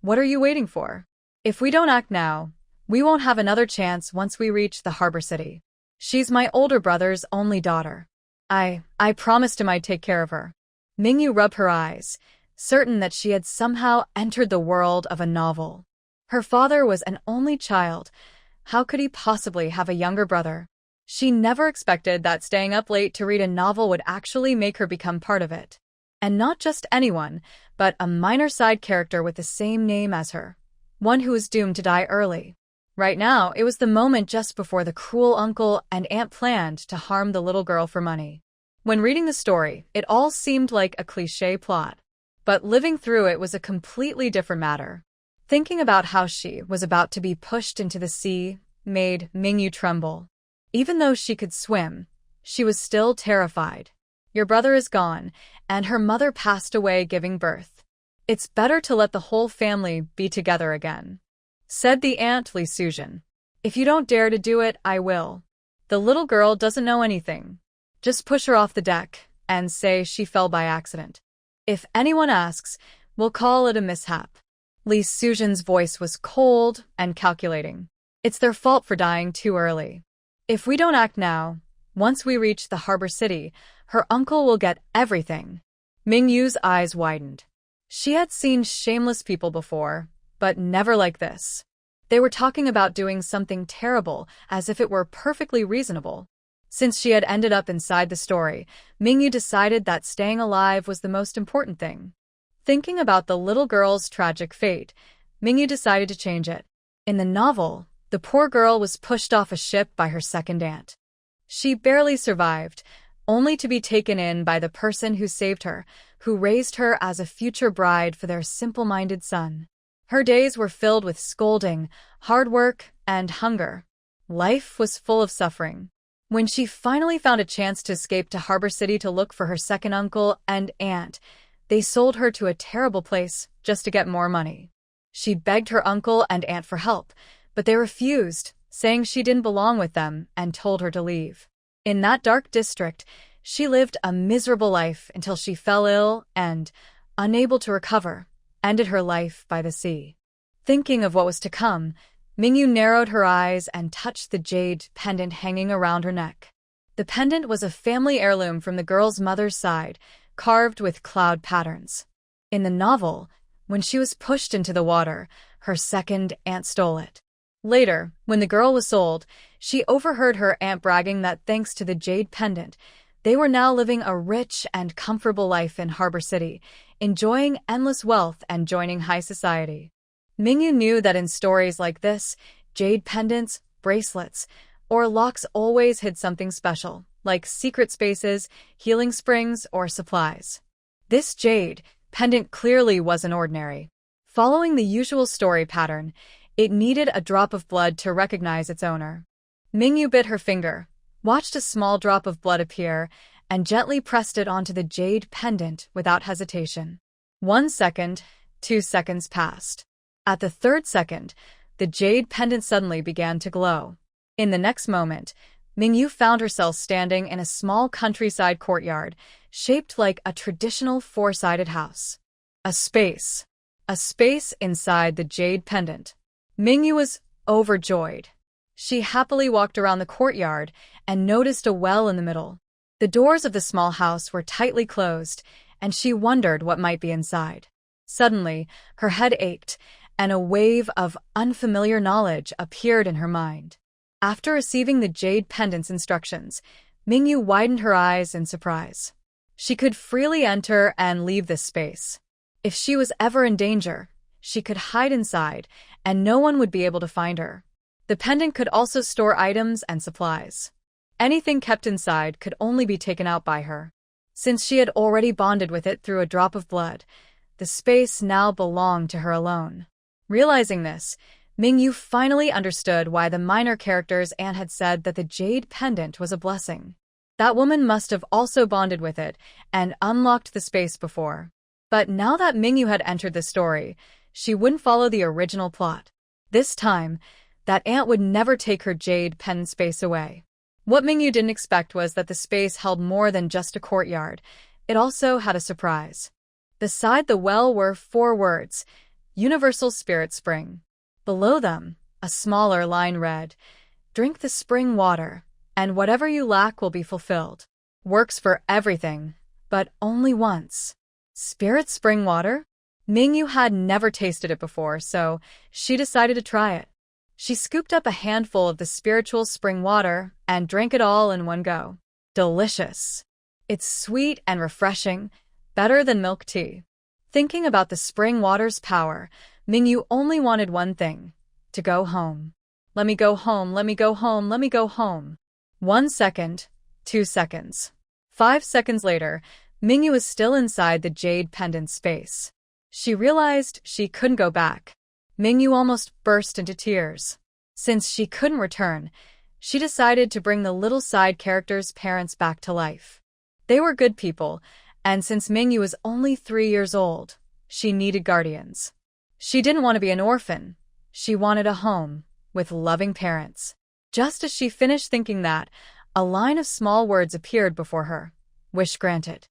What are you waiting for? If we don't act now, we won't have another chance once we reach the harbor city. She's my older brother's only daughter. I promised him I'd take care of her. Mingyu rubbed her eyes, certain that she had somehow entered the world of a novel. Her father was an only child. How could he possibly have a younger brother? She never expected that staying up late to read a novel would actually make her become part of it. And not just anyone, but a minor side character with the same name as her. One who was doomed to die early. Right now, it was the moment just before the cruel uncle and aunt planned to harm the little girl for money. When reading the story, it all seemed like a cliché plot. But living through it was a completely different matter. Thinking about how she was about to be pushed into the sea made Mingyu tremble. Even though she could swim, she was still terrified. Your brother is gone, and her mother passed away giving birth. It's better to let the whole family be together again, said the aunt Li Suzhen. If you don't dare to do it, I will. The little girl doesn't know anything. Just push her off the deck and say she fell by accident. If anyone asks, we'll call it a mishap. Li Suzhen's voice was cold and calculating. It's their fault for dying too early. If we don't act now, once we reach the harbor city, her uncle will get everything. Mingyu's eyes widened. She had seen shameless people before, but never like this. They were talking about doing something terrible as if it were perfectly reasonable. Since she had ended up inside the story, Mingyu decided that staying alive was the most important thing. Thinking about the little girl's tragic fate, Mingyu decided to change it. In the novel, the poor girl was pushed off a ship by her second aunt. She barely survived, only to be taken in by the person who saved her, who raised her as a future bride for their simple-minded son. Her days were filled with scolding, hard work, and hunger. Life was full of suffering. When she finally found a chance to escape to Harbor City to look for her second uncle and aunt, they sold her to a terrible place just to get more money. She begged her uncle and aunt for help, but they refused, saying she didn't belong with them and told her to leave. In that dark district, she lived a miserable life until she fell ill and, unable to recover, ended her life by the sea. Thinking of what was to come, Mingyu narrowed her eyes and touched the jade pendant hanging around her neck. The pendant was a family heirloom from the girl's mother's side, carved with cloud patterns. In the novel, when she was pushed into the water, her second aunt stole it. Later, when the girl was sold, she overheard her aunt bragging that thanks to the jade pendant, they were now living a rich and comfortable life in Harbor City, enjoying endless wealth and joining high society. Mingyu knew that in stories like this, jade pendants, bracelets, or locks always hid something special, like secret spaces, healing springs, or supplies. This jade pendant clearly wasn't ordinary. Following the usual story pattern, it needed a drop of blood to recognize its owner. Mingyu bit her finger, watched a small drop of blood appear, and gently pressed it onto the jade pendant without hesitation. 1 second, 2 seconds passed. At the third second, the jade pendant suddenly began to glow. In the next moment, Mingyu found herself standing in a small countryside courtyard, shaped like a traditional four-sided house. A space inside the jade pendant. Mingyu was overjoyed. She happily walked around the courtyard and noticed a well in the middle. The doors of the small house were tightly closed, and she wondered what might be inside. Suddenly, her head ached, and a wave of unfamiliar knowledge appeared in her mind. After receiving the jade pendant's instructions, Mingyu widened her eyes in surprise. She could freely enter and leave this space. If she was ever in danger, she could hide inside, and no one would be able to find her. The pendant could also store items and supplies. Anything kept inside could only be taken out by her. Since she had already bonded with it through a drop of blood, the space now belonged to her alone. Realizing this, Mingyu finally understood why the minor character's aunt had said that the jade pendant was a blessing. That woman must have also bonded with it and unlocked the space before. But now that Mingyu had entered the story, she wouldn't follow the original plot. This time, that aunt would never take her jade pendant space away. What Mingyu didn't expect was that the space held more than just a courtyard. It also had a surprise. Beside the well were 4 words, Universal Spirit Spring. Below them, a smaller line read, "Drink the spring water, and whatever you lack will be fulfilled." Works for everything, but only once. Spirit spring water? Mingyu had never tasted it before, so she decided to try it. She scooped up a handful of the spiritual spring water and drank it all in one go. Delicious. It's sweet and refreshing, better than milk tea. Thinking about the spring water's power, Mingyu only wanted one thing: to go home. Let me go home, let me go home, let me go home. 1 second, 2 seconds. 5 seconds later, Mingyu was still inside the jade pendant space. She realized she couldn't go back. Mingyu almost burst into tears. Since she couldn't return, she decided to bring the little side character's parents back to life. They were good people, and since Mingyu was only 3 years old, she needed guardians. She didn't want to be an orphan. She wanted a home, with loving parents. Just as she finished thinking that, a line of small words appeared before her. Wish granted.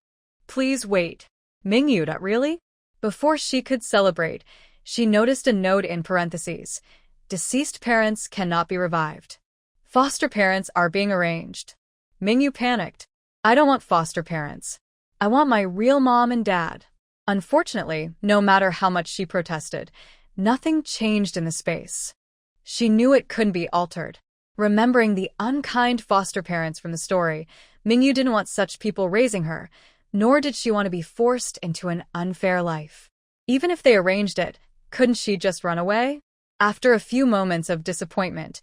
Please wait. Mingyu, really? Before she could celebrate, she noticed a note in parentheses. Deceased parents cannot be revived. Foster parents are being arranged. Mingyu panicked. I don't want foster parents. I want my real mom and dad. Unfortunately, no matter how much she protested, nothing changed in the space. She knew it couldn't be altered. Remembering the unkind foster parents from the story, Mingyu didn't want such people raising her, nor did she want to be forced into an unfair life. Even if they arranged it, couldn't she just run away? After a few moments of disappointment,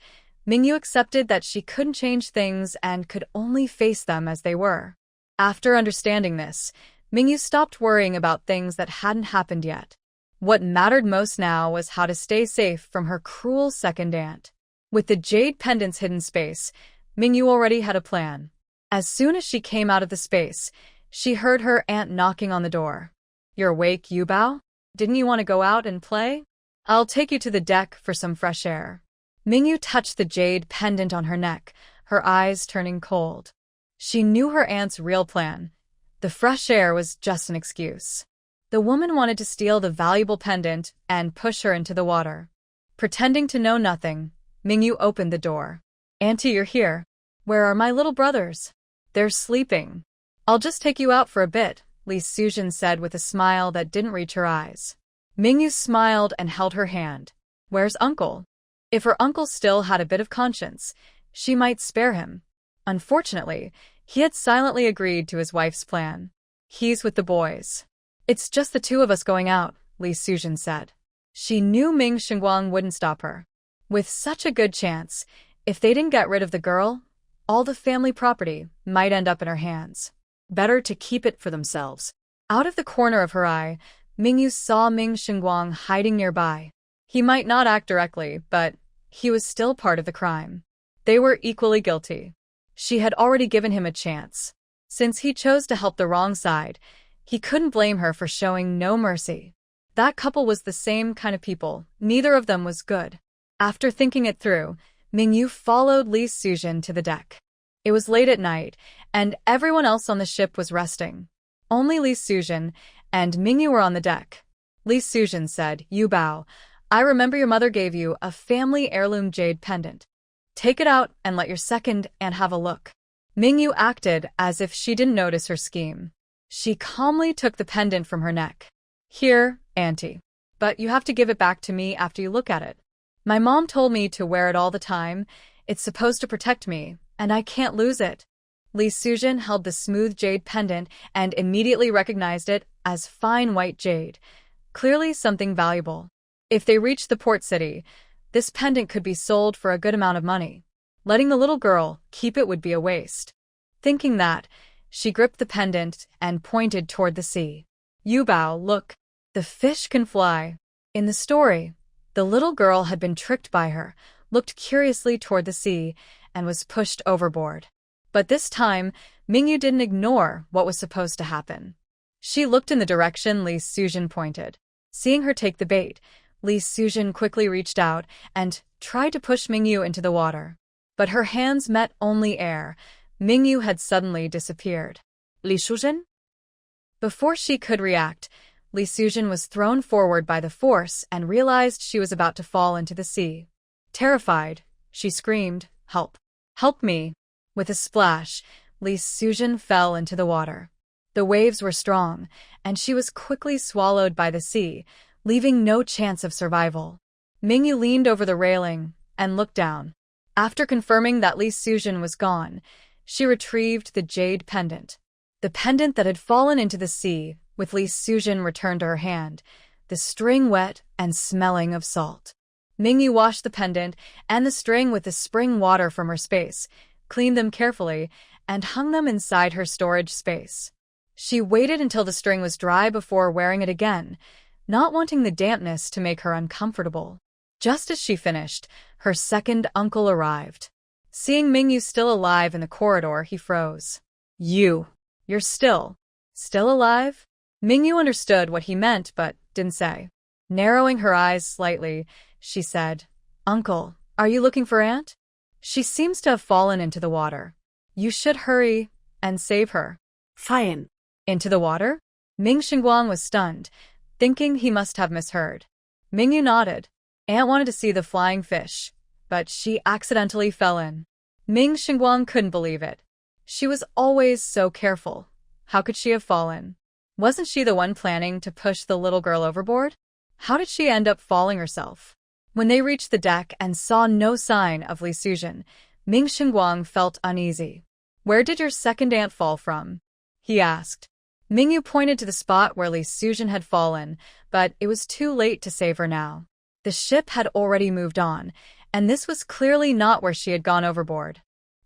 Mingyu accepted that she couldn't change things and could only face them as they were. After understanding this, Mingyu stopped worrying about things that hadn't happened yet. What mattered most now was how to stay safe from her cruel second aunt. With the jade pendant's hidden space, Mingyu already had a plan. As soon as she came out of the space, she heard her aunt knocking on the door. You're awake, Yubao? Didn't you want to go out and play? I'll take you to the deck for some fresh air. Mingyu touched the jade pendant on her neck, her eyes turning cold. She knew her aunt's real plan. The fresh air was just an excuse. The woman wanted to steal the valuable pendant and push her into the water. Pretending to know nothing, Mingyu opened the door. Auntie, you're here. Where are my little brothers? They're sleeping. I'll just take you out for a bit, Li Sujin said with a smile that didn't reach her eyes. Mingyu smiled and held her hand. Where's Uncle? If her uncle still had a bit of conscience, she might spare him. Unfortunately, he had silently agreed to his wife's plan. He's with the boys. It's just the two of us going out, Li Sujin said. She knew Ming Xinguang wouldn't stop her. With such a good chance, if they didn't get rid of the girl, all the family property might end up in her hands. Better to keep it for themselves. Out of the corner of her eye, Mingyu saw Ming Xinguang hiding nearby. He might not act directly, but he was still part of the crime. They were equally guilty. She had already given him a chance. Since he chose to help the wrong side, he couldn't blame her for showing no mercy. That couple was the same kind of people. Neither of them was good. After thinking it through, Mingyu followed Li Sujin to the deck. It was late at night, and everyone else on the ship was resting. Only Li Sujin and Mingyu were on the deck. Li Sujin said, Yubao, I remember your mother gave you a family heirloom jade pendant. Take it out and let your second aunt have a look. Mingyu acted as if she didn't notice her scheme. She calmly took the pendant from her neck. Here, Auntie. But you have to give it back to me after you look at it. My mom told me to wear it all the time. It's supposed to protect me, and I can't lose it. Li Sujin held the smooth jade pendant and immediately recognized it as fine white jade, clearly something valuable. If they reached the port city, this pendant could be sold for a good amount of money. Letting the little girl keep it would be a waste. Thinking that, she gripped the pendant and pointed toward the sea. Yubao, look. The fish can fly. In the story, the little girl had been tricked by her, looked curiously toward the sea, and was pushed overboard. But this time, Mingyu didn't ignore what was supposed to happen. She looked in the direction Li Sujin pointed. Seeing her take the bait, Li Sujin quickly reached out and tried to push Mingyu into the water. But her hands met only air. Mingyu had suddenly disappeared. Li Sujin? Before she could react, Li Sujin was thrown forward by the force and realized she was about to fall into the sea. Terrified, she screamed, "Help! Help me!" With a splash, Li Sujin fell into the water. The waves were strong, and she was quickly swallowed by the sea, leaving no chance of survival. Mingyu leaned over the railing and looked down. After confirming that Li Sujin was gone, she retrieved the jade pendant. The pendant that had fallen into the sea, with Li Sujin returned to her hand, the string wet and smelling of salt. Mingyu washed the pendant and the string with the spring water from her space, cleaned them carefully, and hung them inside her storage space. She waited until the string was dry before wearing it again, not wanting the dampness to make her uncomfortable. Just as she finished, her second uncle arrived. Seeing Mingyu still alive in the corridor, he froze. You're still alive?" Mingyu understood what he meant but didn't say. Narrowing her eyes slightly, she said, "Uncle, are you looking for Aunt? She seems to have fallen into the water. You should hurry and save her." "Fine." Into the water? Ming Xinguang was stunned, thinking he must have misheard. Mingyu nodded. Aunt wanted to see the flying fish, but she accidentally fell in. Ming Xinguang couldn't believe it. She was always so careful. How could she have fallen? Wasn't she the one planning to push the little girl overboard? How did she end up falling herself? When they reached the deck and saw no sign of Li Sujin, Ming Xinguang felt uneasy. "Where did your second aunt fall from?" he asked. Mingyu pointed to the spot where Li Sujin had fallen, but it was too late to save her now. The ship had already moved on, and this was clearly not where she had gone overboard.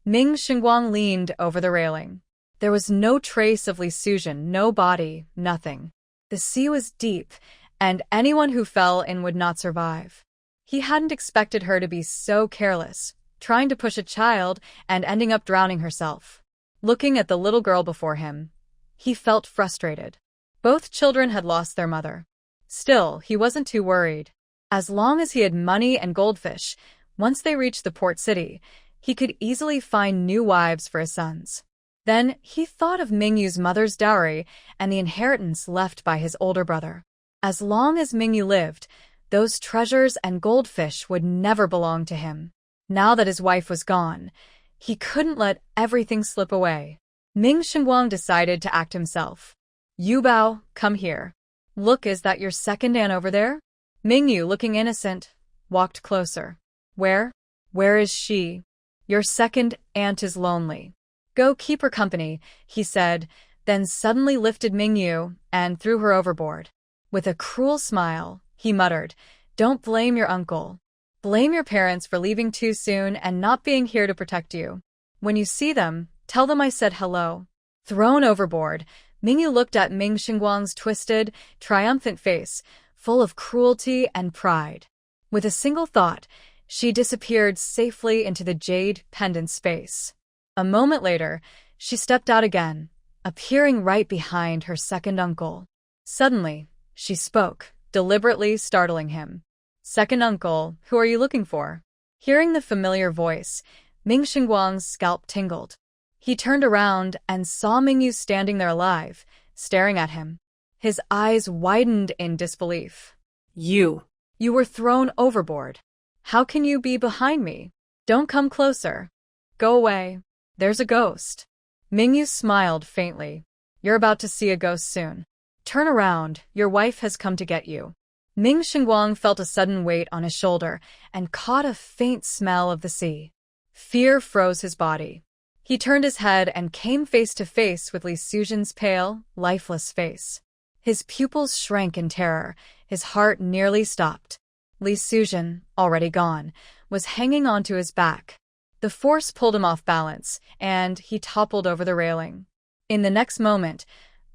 Ming Xinguang leaned over the railing. There was no trace of Li Sujin, no body, nothing. The sea was deep, and anyone who fell in would not survive. He hadn't expected her to be so careless, trying to push a child and ending up drowning herself. Looking at the little girl before him, he felt frustrated. Both children had lost their mother. Still, he wasn't too worried. As long as he had money and goldfish, once they reached the port city, he could easily find new wives for his sons. Then he thought of Mingyu's mother's dowry and the inheritance left by his older brother. As long as Mingyu lived, those treasures and goldfish would never belong to him. Now that his wife was gone, he couldn't let everything slip away. Ming Xinguang decided to act himself. "Yubao, come here. Look, is that your second aunt over there?" Mingyu, looking innocent, walked closer. Where is she?" "Your second aunt is lonely. Go keep her company," he said, then suddenly lifted Mingyu and threw her overboard. With a cruel smile, he muttered, "Don't blame your uncle. Blame your parents for leaving too soon and not being here to protect you. When you see them, tell them I said hello." Thrown overboard, Mingyu looked at Ming Xinguang's twisted, triumphant face, full of cruelty and pride. With a single thought, she disappeared safely into the jade pendant space. A moment later, she stepped out again, appearing right behind her second uncle. Suddenly, she spoke, deliberately startling him. "Second uncle, who are you looking for?" Hearing the familiar voice, Ming Xinguang's scalp tingled. He turned around and saw Mingyu standing there alive, staring at him. His eyes widened in disbelief. You were thrown overboard. How can you be behind me? Don't come closer. Go away. There's a ghost." Mingyu smiled faintly. "You're about to see a ghost soon. Turn around, your wife has come to get you." Ming Xinguang felt a sudden weight on his shoulder and caught a faint smell of the sea. Fear froze his body. He turned his head and came face to face with Li Sujin's pale, lifeless face. His pupils shrank in terror, his heart nearly stopped. Li Sujin, already gone, was hanging onto his back. The force pulled him off balance, and he toppled over the railing. In the next moment,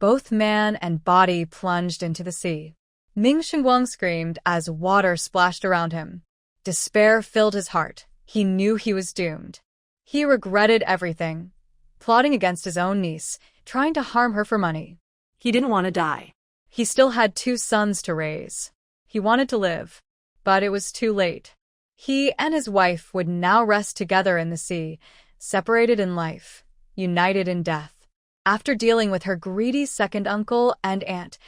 both man and body plunged into the sea. Ming Xinguang screamed as water splashed around him. Despair filled his heart. He knew he was doomed. He regretted everything, plotting against his own niece, trying to harm her for money. He didn't want to die. He still had 2 sons to raise. He wanted to live, but it was too late. He and his wife would now rest together in the sea, separated in life, united in death. After dealing with her greedy second uncle and aunt,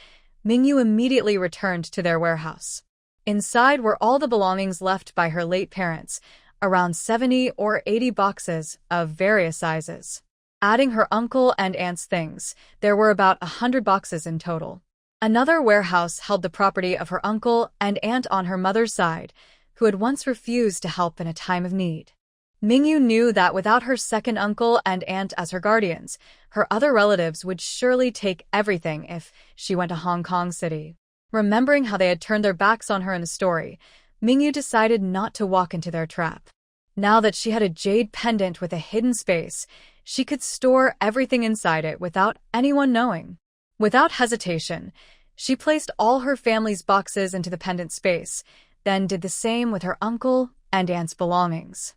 Mingyu immediately returned to their warehouse. Inside were all the belongings left by her late parents, around 70 or 80 boxes of various sizes. Adding her uncle and aunt's things, there were about 100 boxes in total. Another warehouse held the property of her uncle and aunt on her mother's side, who had once refused to help in a time of need. Mingyu knew that without her second uncle and aunt as her guardians, her other relatives would surely take everything if she went to Hong Kong City. Remembering how they had turned their backs on her in the story, Mingyu decided not to walk into their trap. Now that she had a jade pendant with a hidden space, she could store everything inside it without anyone knowing. Without hesitation, she placed all her family's boxes into the pendant space, then did the same with her uncle and aunt's belongings.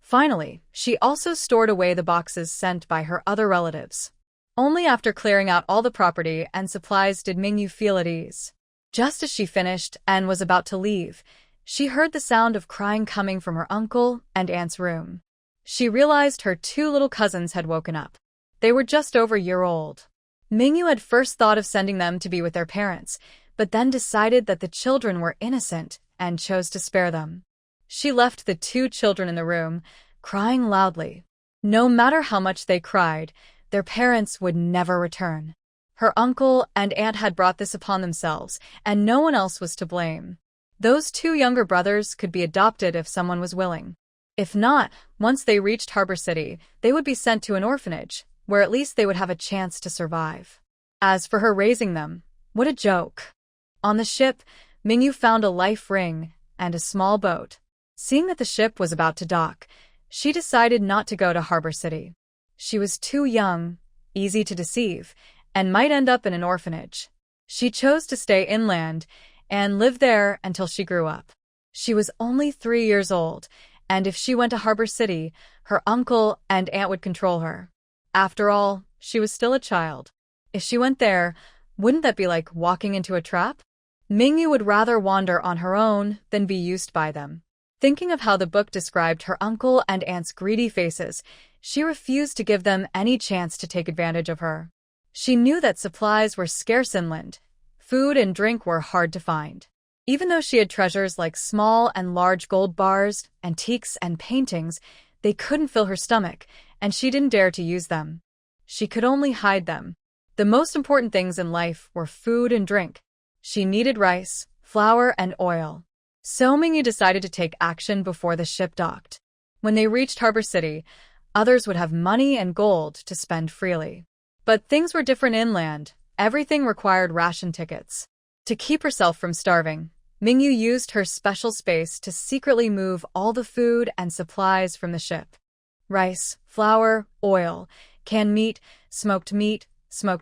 Finally, she also stored away the boxes sent by her other relatives. Only after clearing out all the property and supplies did Mingyu feel at ease. Just as she finished and was about to leave, she heard the sound of crying coming from her uncle and aunt's room. She realized her two little cousins had woken up. They were just over a year old. Mingyu had first thought of sending them to be with their parents, but then decided that the children were innocent and chose to spare them. She left the two children in the room, crying loudly. No matter how much they cried, their parents would never return. Her uncle and aunt had brought this upon themselves, and no one else was to blame. Those two younger brothers could be adopted if someone was willing. If not, once they reached Harbor City, they would be sent to an orphanage, where at least they would have a chance to survive. As for her raising them, what a joke. On the ship, Mingyu found a life ring and a small boat. Seeing that the ship was about to dock, she decided not to go to Harbor City. She was too young, easy to deceive, and might end up in an orphanage. She chose to stay inland and live there until she grew up. She was only 3 years old, and if she went to Harbor City, her uncle and aunt would control her. After all, she was still a child. If she went there, wouldn't that be like walking into a trap? Mingyu would rather wander on her own than be used by them. Thinking of how the book described her uncle and aunt's greedy faces, she refused to give them any chance to take advantage of her. She knew that supplies were scarce inland. Food and drink were hard to find. Even though she had treasures like small and large gold bars, antiques, and paintings, they couldn't fill her stomach, and she didn't dare to use them. She could only hide them. The most important things in life were food and drink. She needed rice, flour, and oil. So Mingyu decided to take action before the ship docked. When they reached Harbor City, others would have money and gold to spend freely. But things were different inland. Everything required ration tickets. To keep herself from starving, Mingyu used her special space to secretly move all the food and supplies from the ship. Rice, flour, oil, canned meat, smoked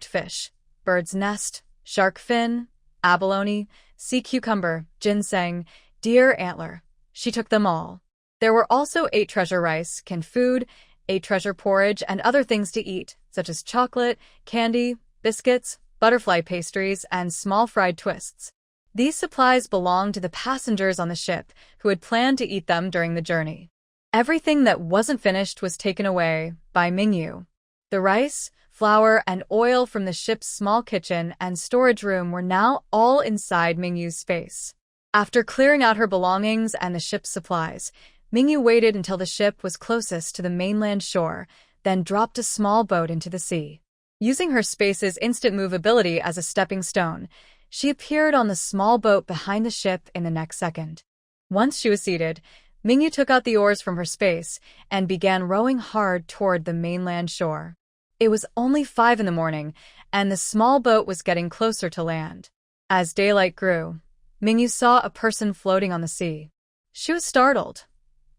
fish, bird's nest, shark fin, abalone, sea cucumber, ginseng, deer antler. She took them all. There were also 8 treasure rice, canned food, 8 treasure porridge, and other things to eat, such as chocolate, candy, biscuits, butterfly pastries, and small fried twists. These supplies belonged to the passengers on the ship, who had planned to eat them during the journey. Everything that wasn't finished was taken away by Mingyu. The rice, flour, and oil from the ship's small kitchen and storage room were now all inside Mingyu's space. After clearing out her belongings and the ship's supplies, Mingyu waited until the ship was closest to the mainland shore, then dropped a small boat into the sea. Using her space's instant movability as a stepping stone, she appeared on the small boat behind the ship in the next second. Once she was seated, Mingyu took out the oars from her space and began rowing hard toward the mainland shore. It was only 5 in the morning, and the small boat was getting closer to land. As daylight grew, Mingyu saw a person floating on the sea. She was startled.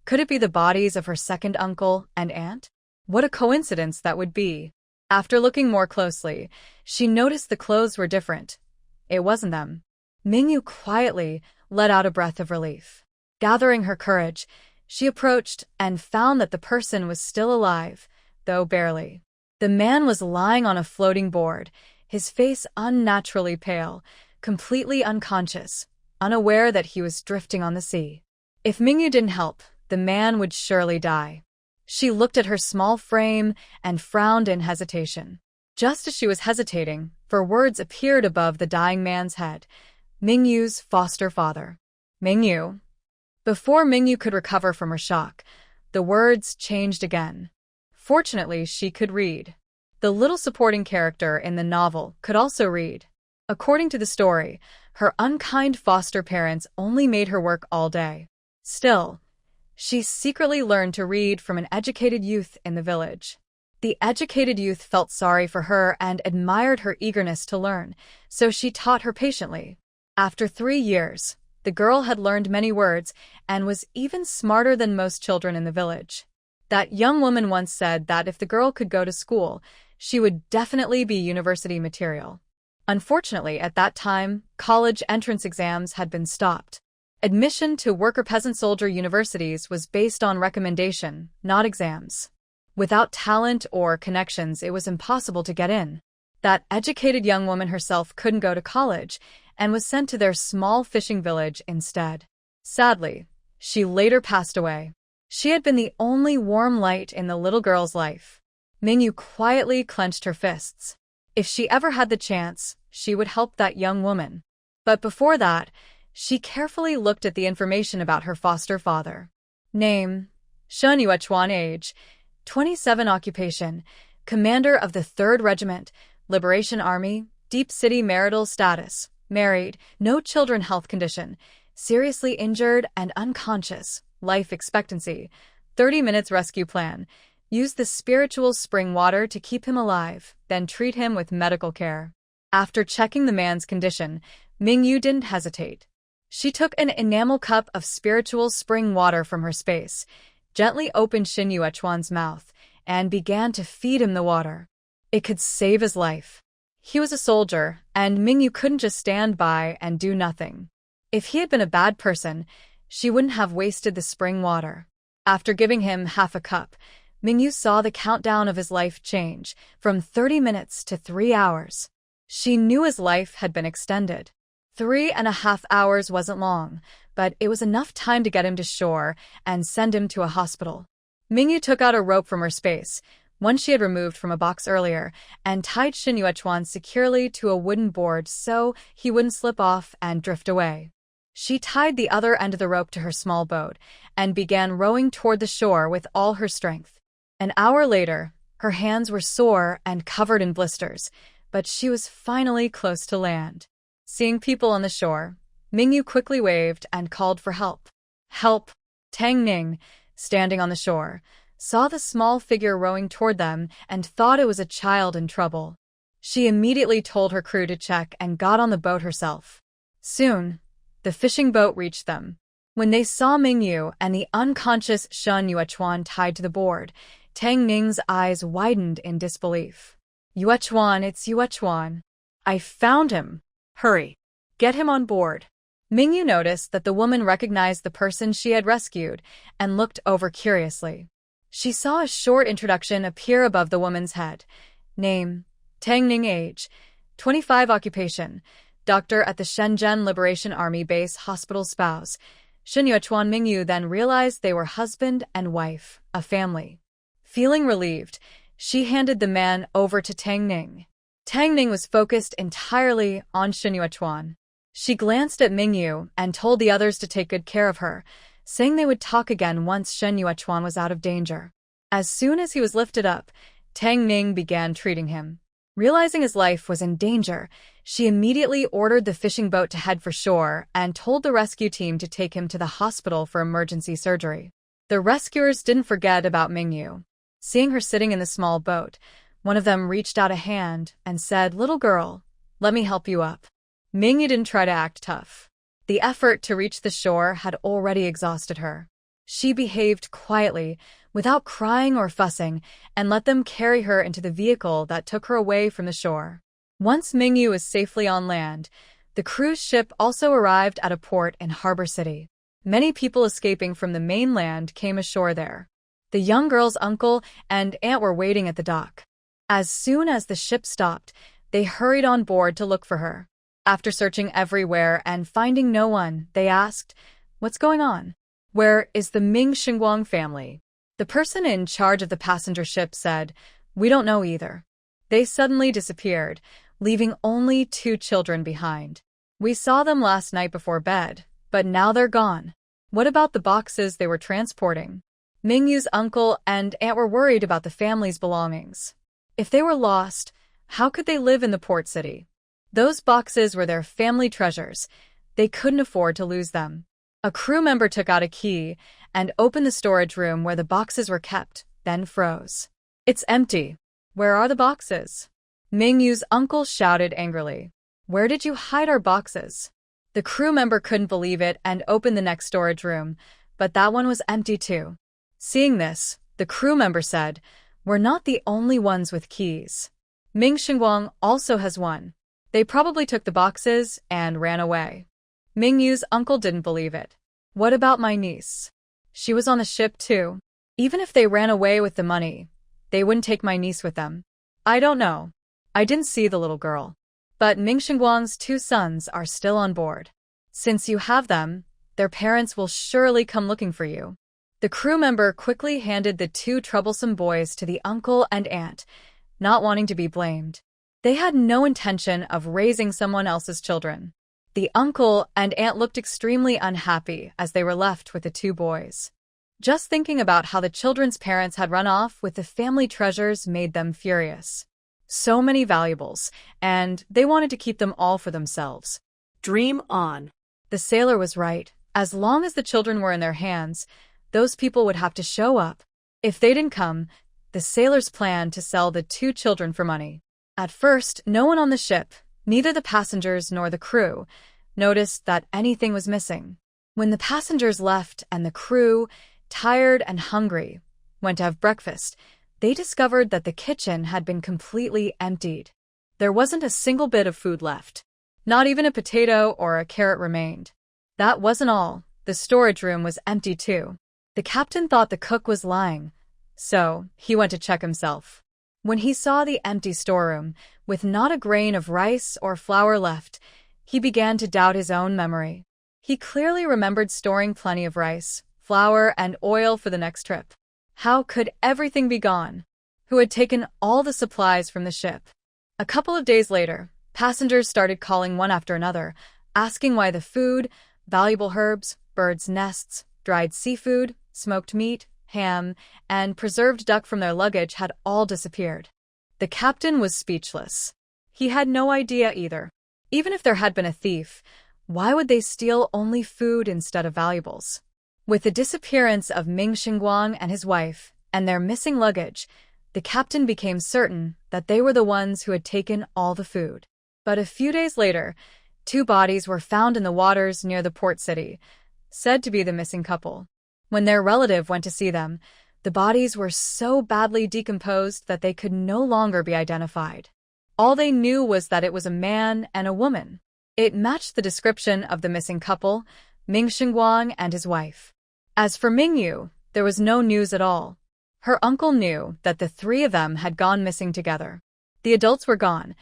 Could it be the bodies of her second uncle and aunt? What a coincidence that would be. After looking more closely, she noticed the clothes were different. It wasn't them. Mingyu quietly let out a breath of relief. Gathering her courage, she approached and found that the person was still alive, though barely. The man was lying on a floating board, his face unnaturally pale, completely unconscious, unaware that he was drifting on the sea. If Mingyu didn't help, the man would surely die. She looked at her small frame and frowned in hesitation. Just as she was hesitating, for words appeared above the dying man's head. Mingyu's foster father. Mingyu. Before Mingyu could recover from her shock, the words changed again. Fortunately, she could read. The little supporting character in the novel could also read. According to the story, her unkind foster parents only made her work all day. Still, she secretly learned to read from an educated youth in the village. The educated youth felt sorry for her and admired her eagerness to learn, so she taught her patiently. After 3 years, the girl had learned many words and was even smarter than most children in the village. That young woman once said that if the girl could go to school, she would definitely be university material. Unfortunately, at that time, college entrance exams had been stopped. Admission to worker-peasant-soldier universities was based on recommendation, not exams. Without talent or connections, it was impossible to get in. That educated young woman herself couldn't go to college and was sent to their small fishing village instead. Sadly, she later passed away. She had been the only warm light in the little girl's life. Mingyu quietly clenched her fists. If she ever had the chance, she would help that young woman. But before that, she carefully looked at the information about her foster father. Name: Shun Yuechuan. Age: 27. Occupation: Commander of the 3rd Regiment, Liberation Army. Deep City. Marital status: married, no children. Health condition: seriously injured and unconscious. Life expectancy: 30 minutes. Rescue plan: use the spiritual spring water to keep him alive, then treat him with medical care. After checking the man's condition, Mingyu didn't hesitate. She took an enamel cup of spiritual spring water from her space, gently opened Shin Yuechuan's mouth, and began to feed him the water. It could save his life. He was a soldier, and Mingyu couldn't just stand by and do nothing. If he had been a bad person, she wouldn't have wasted the spring water. After giving him half a cup, Mingyu saw the countdown of his life change, from 30 minutes to 3 hours. She knew his life had been extended. 3.5 hours wasn't long, but it was enough time to get him to shore and send him to a hospital. Mingyu took out a rope from her space, one she had removed from a box earlier, and tied Shin Yuechuan securely to a wooden board so he wouldn't slip off and drift away. She tied the other end of the rope to her small boat and began rowing toward the shore with all her strength. An hour later, her hands were sore and covered in blisters, but she was finally close to land. Seeing people on the shore, Mingyu quickly waved and called for help. Help! Tang Ning, standing on the shore, saw the small figure rowing toward them and thought it was a child in trouble. She immediately told her crew to check and got on the boat herself. Soon, the fishing boat reached them. When they saw Mingyu and the unconscious Shun Yuechuan tied to the board, Tang Ning's eyes widened in disbelief. Yuechuan, it's Yuechuan. I found him. Hurry. Get him on board. Mingyu noticed that the woman recognized the person she had rescued and looked over curiously. She saw a short introduction appear above the woman's head. Name: Tang Ning. Age: 25. Occupation: doctor at the Shenzhen Liberation Army Base Hospital. Spouse: Shin Yuechuan. Mingyu then realized they were husband and wife, a family. Feeling relieved, she handed the man over to Tang Ning. Tang Ning was focused entirely on Shin Yuechuan. She glanced at Mingyu and told the others to take good care of her, saying they would talk again once Shin Yuechuan was out of danger. As soon as he was lifted up, Tang Ning began treating him. Realizing his life was in danger, she immediately ordered the fishing boat to head for shore and told the rescue team to take him to the hospital for emergency surgery. The rescuers didn't forget about Mingyu. Seeing her sitting in the small boat, one of them reached out a hand and said, "Little girl, let me help you up." Mingyu didn't try to act tough. The effort to reach the shore had already exhausted her. She behaved quietly, without crying or fussing, and let them carry her into the vehicle that took her away from the shore. Once Mingyu was safely on land, the cruise ship also arrived at a port in Harbor City. Many people escaping from the mainland came ashore there. The young girl's uncle and aunt were waiting at the dock. As soon as the ship stopped, they hurried on board to look for her. After searching everywhere and finding no one, they asked, "What's going on? Where is the Ming Xinguang family?" The person in charge of the passenger ship said, "We don't know either. They suddenly disappeared. leaving only 2 children behind. We saw them last night before bed, but now they're gone. What about the boxes they were transporting? Mingyu's uncle and aunt were worried about the family's belongings. If they were lost, how could they live in the port city? Those boxes were their family treasures. They couldn't afford to lose them. A crew member took out a key and opened the storage room where the boxes were kept, then froze. It's empty. Where are the boxes? Mingyu's uncle shouted angrily. Where did you hide our boxes? The crew member couldn't believe it and opened the next storage room, but that one was empty too. Seeing this, the crew member said, We're not the only ones with keys. Ming Xinguang also has one. They probably took the boxes and ran away. Mingyu's uncle didn't believe it. What about my niece? She was on the ship too. Even if they ran away with the money, they wouldn't take my niece with them. I don't know. I didn't see the little girl. But Ming Xinguang's 2 sons are still on board. Since you have them, their parents will surely come looking for you. The crew member quickly handed the 2 troublesome boys to the uncle and aunt, not wanting to be blamed. They had no intention of raising someone else's children. The uncle and aunt looked extremely unhappy as they were left with the 2 boys. Just thinking about how the children's parents had run off with the family treasures made them furious. So many valuables, and they wanted to keep them all for themselves. Dream on. The sailor was right. As long as the children were in their hands, those people would have to show up. If they didn't come, the sailors planned to sell the 2 children for money. At first, no one on the ship, neither the passengers nor the crew, noticed that anything was missing. When the passengers left and the crew, tired and hungry, went to have breakfast, they discovered that the kitchen had been completely emptied. There wasn't a single bit of food left. Not even a potato or a carrot remained. That wasn't all. The storage room was empty too. The captain thought the cook was lying, so he went to check himself. When he saw the empty storeroom, with not a grain of rice or flour left, he began to doubt his own memory. He clearly remembered storing plenty of rice, flour, and oil for the next trip. How could everything be gone? Who had taken all the supplies from the ship? A couple of days later, passengers started calling one after another, asking why the food, valuable herbs, birds' nests, dried seafood, smoked meat, ham, and preserved duck from their luggage had all disappeared. The captain was speechless. He had no idea either. Even if there had been a thief, why would they steal only food instead of valuables? With the disappearance of Ming Xinguang and his wife, and their missing luggage, the captain became certain that they were the ones who had taken all the food. But a few days later, 2 bodies were found in the waters near the port city, said to be the missing couple. When their relative went to see them, the bodies were so badly decomposed that they could no longer be identified. All they knew was that it was a man and a woman. It matched the description of the missing couple, Ming Xinguang and his wife. As for Mingyu, there was no news at all. Her uncle knew that the 3 of them had gone missing together. The adults were gone.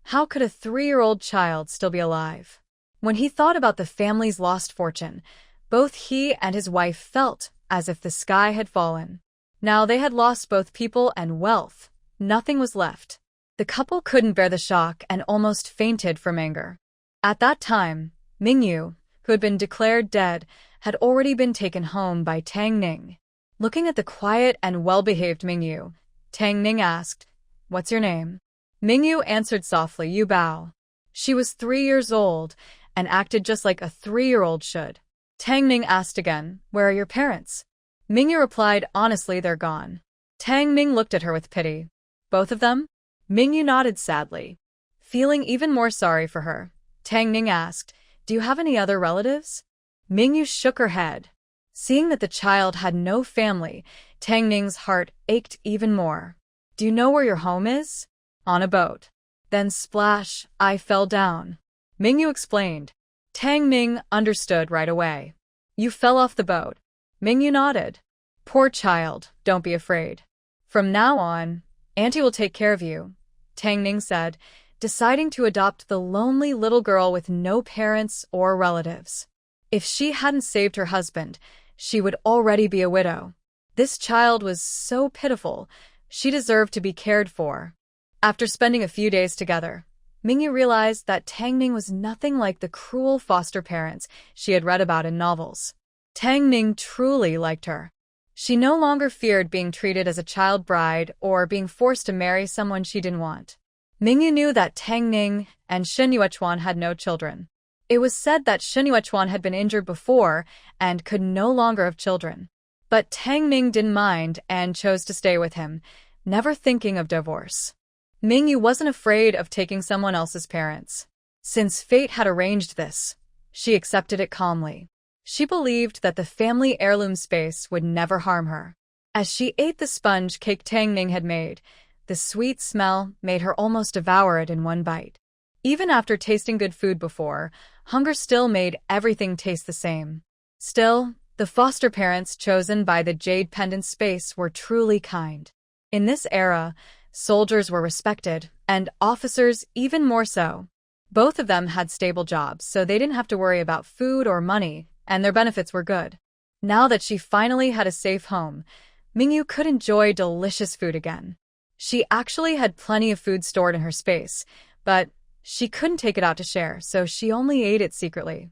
How could a 3-year-old child still be alive? When he thought about the family's lost fortune, both he and his wife felt as if the sky had fallen. Now they had lost both people and wealth. Nothing was left. The couple couldn't bear the shock and almost fainted from anger. At that time, Mingyu, who had been declared dead, had already been taken home by Tang Ning. Looking at the quiet and well-behaved Mingyu, Tang Ning asked, "What's your name?" Mingyu answered softly, "Yu Bao." She was 3 years old and acted just like a 3-year-old should. Tang Ning asked again, "Where are your parents?" Mingyu replied, "Honestly, they're gone." Tang Ning looked at her with pity. "Both of them?" Mingyu nodded sadly. Feeling even more sorry for her, Tang Ning asked, "Do you have any other relatives?" Mingyu shook her head. Seeing that the child had no family, Tang Ning's heart ached even more. "Do you know where your home is?" "On a boat." Then splash, I fell down. Mingyu explained. Tang Ning understood right away. "You fell off the boat." Mingyu nodded. "Poor child, don't be afraid. From now on, Auntie will take care of you," Tang Ning said, deciding to adopt the lonely little girl with no parents or relatives. If she hadn't saved her husband, she would already be a widow. This child was so pitiful, she deserved to be cared for. After spending a few days together, Mingyu realized that Tang Ning was nothing like the cruel foster parents she had read about in novels. Tang Ning truly liked her. She no longer feared being treated as a child bride or being forced to marry someone she didn't want. Mingyu knew that Tang Ning and Shen Yuechuan had no children. It was said that Shen Yuechuan had been injured before and could no longer have children. But Tang Ning didn't mind and chose to stay with him, never thinking of divorce. Mingyu wasn't afraid of taking someone else's parents. Since fate had arranged this, she accepted it calmly. She believed that the family heirloom space would never harm her. As she ate the sponge cake Tang Ning had made, the sweet smell made her almost devour it in one bite. Even after tasting good food before, hunger still made everything taste the same. Still, the foster parents chosen by the Jade Pendant space were truly kind. In this era, soldiers were respected, and officers even more so. Both of them had stable jobs, so they didn't have to worry about food or money, and their benefits were good. Now that she finally had a safe home, Mingyu could enjoy delicious food again. She actually had plenty of food stored in her space, but she couldn't take it out to share, so she only ate it secretly.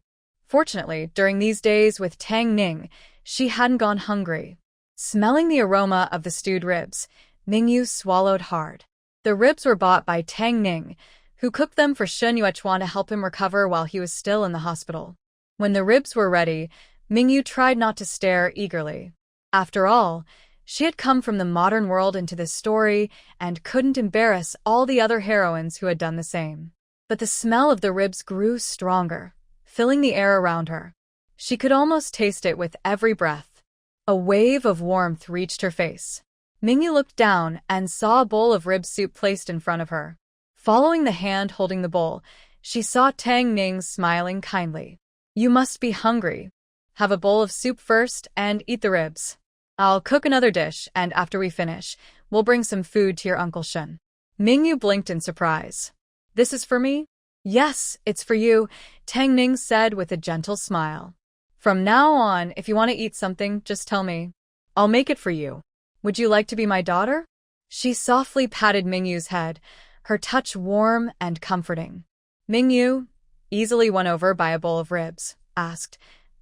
Fortunately, during these days with Tang Ning, she hadn't gone hungry. Smelling the aroma of the stewed ribs, Mingyu swallowed hard. The ribs were bought by Tang Ning, who cooked them for Shen Yuechuan to help him recover while he was still in the hospital. When the ribs were ready, Mingyu tried not to stare eagerly. After all, she had come from the modern world into this story and couldn't embarrass all the other heroines who had done the same. But the smell of the ribs grew stronger, filling the air around her. She could almost taste it with every breath. A wave of warmth reached her face. Mingyu looked down and saw a bowl of rib soup placed in front of her. Following the hand holding the bowl, she saw Tang Ning smiling kindly. "You must be hungry. Have a bowl of soup first and eat the ribs. I'll cook another dish, and after we finish, we'll bring some food to your Uncle Shen." Mingyu blinked in surprise. "This is for me?" "Yes, it's for you," Tang Ning said with a gentle smile. "From now on, if you want to eat something, just tell me. I'll make it for you. Would you like to be my daughter?" She softly patted Mingyu's head, her touch warm and comforting. Mingyu, easily won over by a bowl of ribs, asked,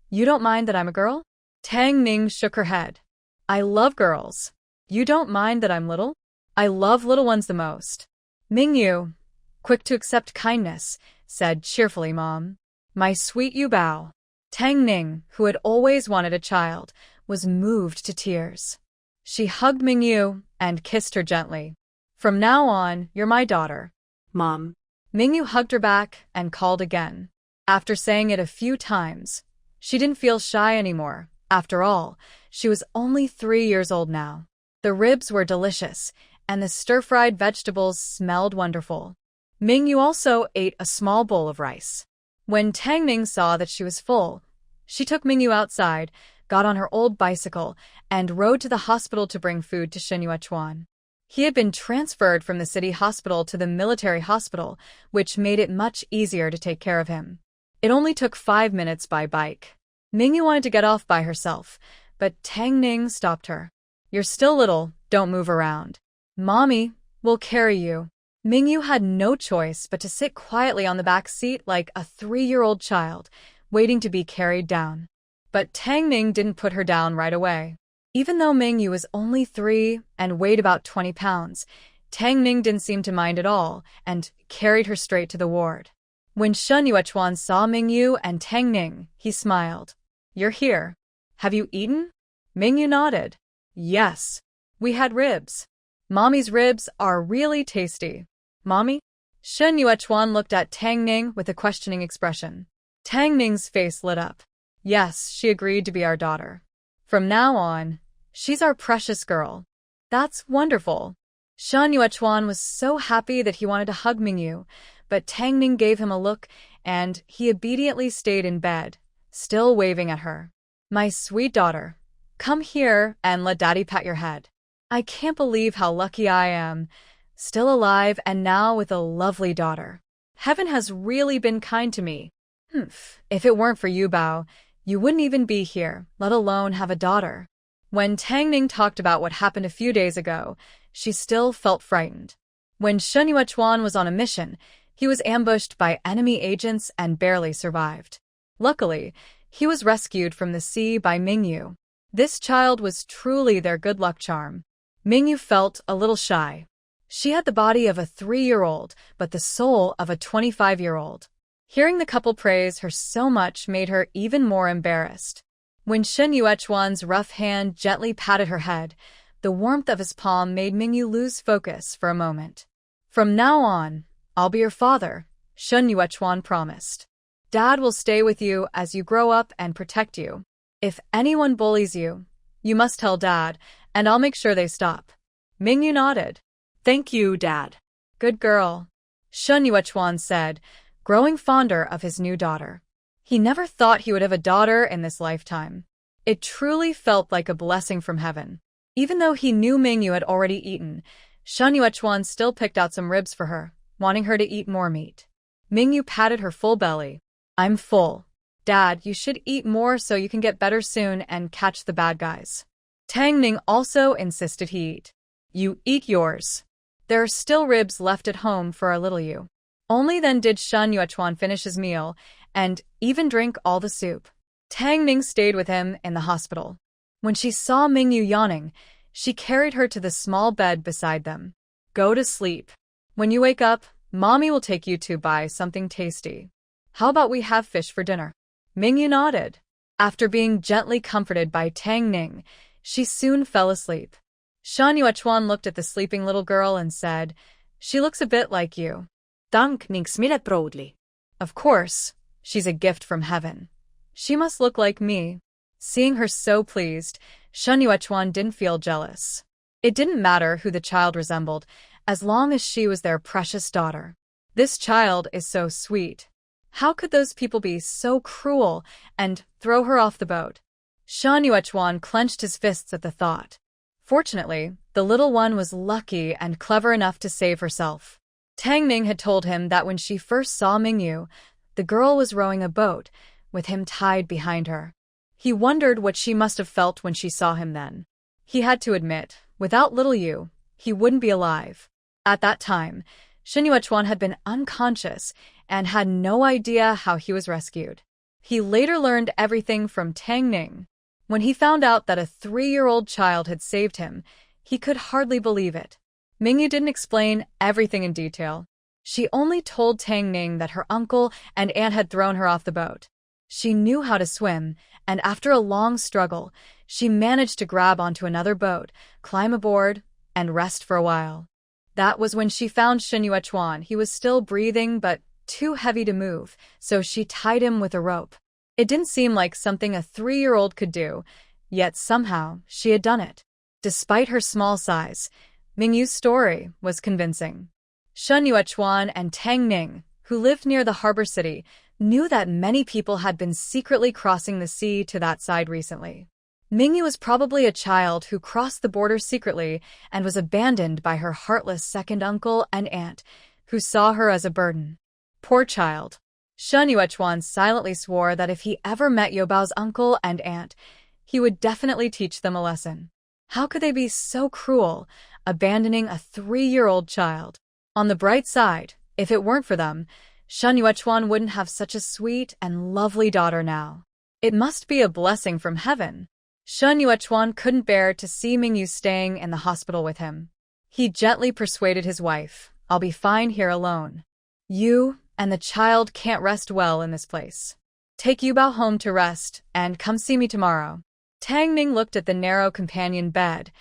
"You don't mind that I'm a girl?" Tang Ning shook her head. "I love girls. You don't mind that I'm little?" "I love little ones the most." Mingyu, quick to accept kindness, said cheerfully, "Mom, my sweet Yubao." Tang Ning, who had always wanted a child, was moved to tears. She hugged Mingyu and kissed her gently. "From now on, you're my daughter." Mom. Mingyu hugged her back and called again. After saying it a few times, she didn't feel shy anymore. After all, she was only 3 years old now. The ribs were delicious, and the stir-fried vegetables smelled wonderful. Mingyu also ate a small bowl of rice. When Tang Ning saw that she was full, she took Mingyu outside, got on her old bicycle, and rode to the hospital to bring food to Shen Yuechuan. He had been transferred from the city hospital to the military hospital, which made it much easier to take care of him. It only took 5 minutes by bike. Mingyu wanted to get off by herself, but Tang Ning stopped her. "You're still little, don't move around. Mommy will carry you." Mingyu had no choice but to sit quietly on the back seat like a 3-year-old child, waiting to be carried down. But Tang Ning didn't put her down right away. Even though Mingyu was only 3 and weighed about 20 pounds, Tang Ning didn't seem to mind at all and carried her straight to the ward. When Shen Yuechuan saw Mingyu and Tang Ning, he smiled. "You're here. Have you eaten?" Mingyu nodded. "Yes. We had ribs. Mommy's ribs are really tasty." "Mommy?" Shen Yuechuan looked at Tang Ning with a questioning expression. Tang Ning's face lit up. "Yes, she agreed to be our daughter. From now on, she's our precious girl." "That's wonderful." Shen Yuechuan was so happy that he wanted to hug Mingyu, but Tang Ning gave him a look, and he obediently stayed in bed, still waving at her. "My sweet daughter, come here and let Daddy pat your head. I can't believe how lucky I am, still alive and now with a lovely daughter. Heaven has really been kind to me. If it weren't for you, Bao, you wouldn't even be here, let alone have a daughter." When Tang Ning talked about what happened a few days ago, she still felt frightened. When Shen Yuechuan was on a mission, He was ambushed by enemy agents and barely survived. Luckily, he was rescued from the sea by Mingyu. This child was truly their good luck charm. Mingyu felt a little shy. She had the body of a 3-year-old, but the soul of a 25-year-old. Hearing the couple praise her so much made her even more embarrassed. When Shen Yuechuan's rough hand gently patted her head, the warmth of his palm made Mingyu lose focus for a moment. "From now on, I'll be your father," Shen Yuechuan promised. "Dad will stay with you as you grow up and protect you. If anyone bullies you, you must tell Dad, and I'll make sure they stop." Mingyu nodded. Thank you, Dad. "Good girl," Shen Yuechuan said, growing fonder of his new daughter. He never thought he would have a daughter in this lifetime. It truly felt like a blessing from heaven. Even though he knew Mingyu had already eaten, Shen Yuechuan still picked out some ribs for her, wanting her to eat more meat. Mingyu patted her full belly. "I'm full. Dad, you should eat more so you can get better soon and catch the bad guys." Tang Ning also insisted he eat. "You eat yours. There are still ribs left at home for our little you." Only then did Shen Yuechuan finish his meal and even drink all the soup. Tang Ning stayed with him in the hospital. When she saw Mingyu yawning, she carried her to the small bed beside them. "Go to sleep. When you wake up, Mommy will take you to buy something tasty. How about we have fish for dinner?" Mingyu nodded. After being gently comforted by Tang Ning, she soon fell asleep. Shen Yuechuan looked at the sleeping little girl and said, "She looks a bit like you." Dank ning smilet proudly. "Of course, she's a gift from heaven. She must look like me." Seeing her so pleased, Shen Yuechuan didn't feel jealous. It didn't matter who the child resembled, as long as she was their precious daughter. "This child is so sweet. How could those people be so cruel and throw her off the boat?" Shen Yuechuan clenched his fists at the thought. Fortunately, the little one was lucky and clever enough to save herself. Tang Ning had told him that when she first saw Mingyu, the girl was rowing a boat, with him tied behind her. He wondered what she must have felt when she saw him then. He had to admit, without little Yu, he wouldn't be alive. At that time, Shen Yuechuan had been unconscious and had no idea how he was rescued. He later learned everything from Tang Ning. When he found out that a 3-year-old child had saved him, he could hardly believe it. Mingyu didn't explain everything in detail. She only told Tang Ning that her uncle and aunt had thrown her off the boat. She knew how to swim, and after a long struggle, she managed to grab onto another boat, climb aboard, and rest for a while. That was when she found Shen Yuechuan. He was still breathing but too heavy to move, so she tied him with a rope. It didn't seem like something a 3-year-old could do, yet somehow she had done it. Despite her small size, Mingyu's story was convincing. Shen Yuechuan and Tang Ning, who lived near the harbor city, knew that many people had been secretly crossing the sea to that side recently. Mingyu was probably a child who crossed the border secretly and was abandoned by her heartless second uncle and aunt, who saw her as a burden. Poor child. Shen Yuechuan silently swore that if he ever met Youbao's uncle and aunt, he would definitely teach them a lesson. How could they be so cruel, abandoning a 3-year-old child? On the bright side, if it weren't for them, Shen Yuechuan wouldn't have such a sweet and lovely daughter now. It must be a blessing from heaven. Shen Yuechuan couldn't bear to see Mingyu staying in the hospital with him. He gently persuaded his wife, "I'll be fine here alone. You and the child can't rest well in this place. Take Yubao home to rest and come see me tomorrow." Tang Ning looked at the narrow companion bed.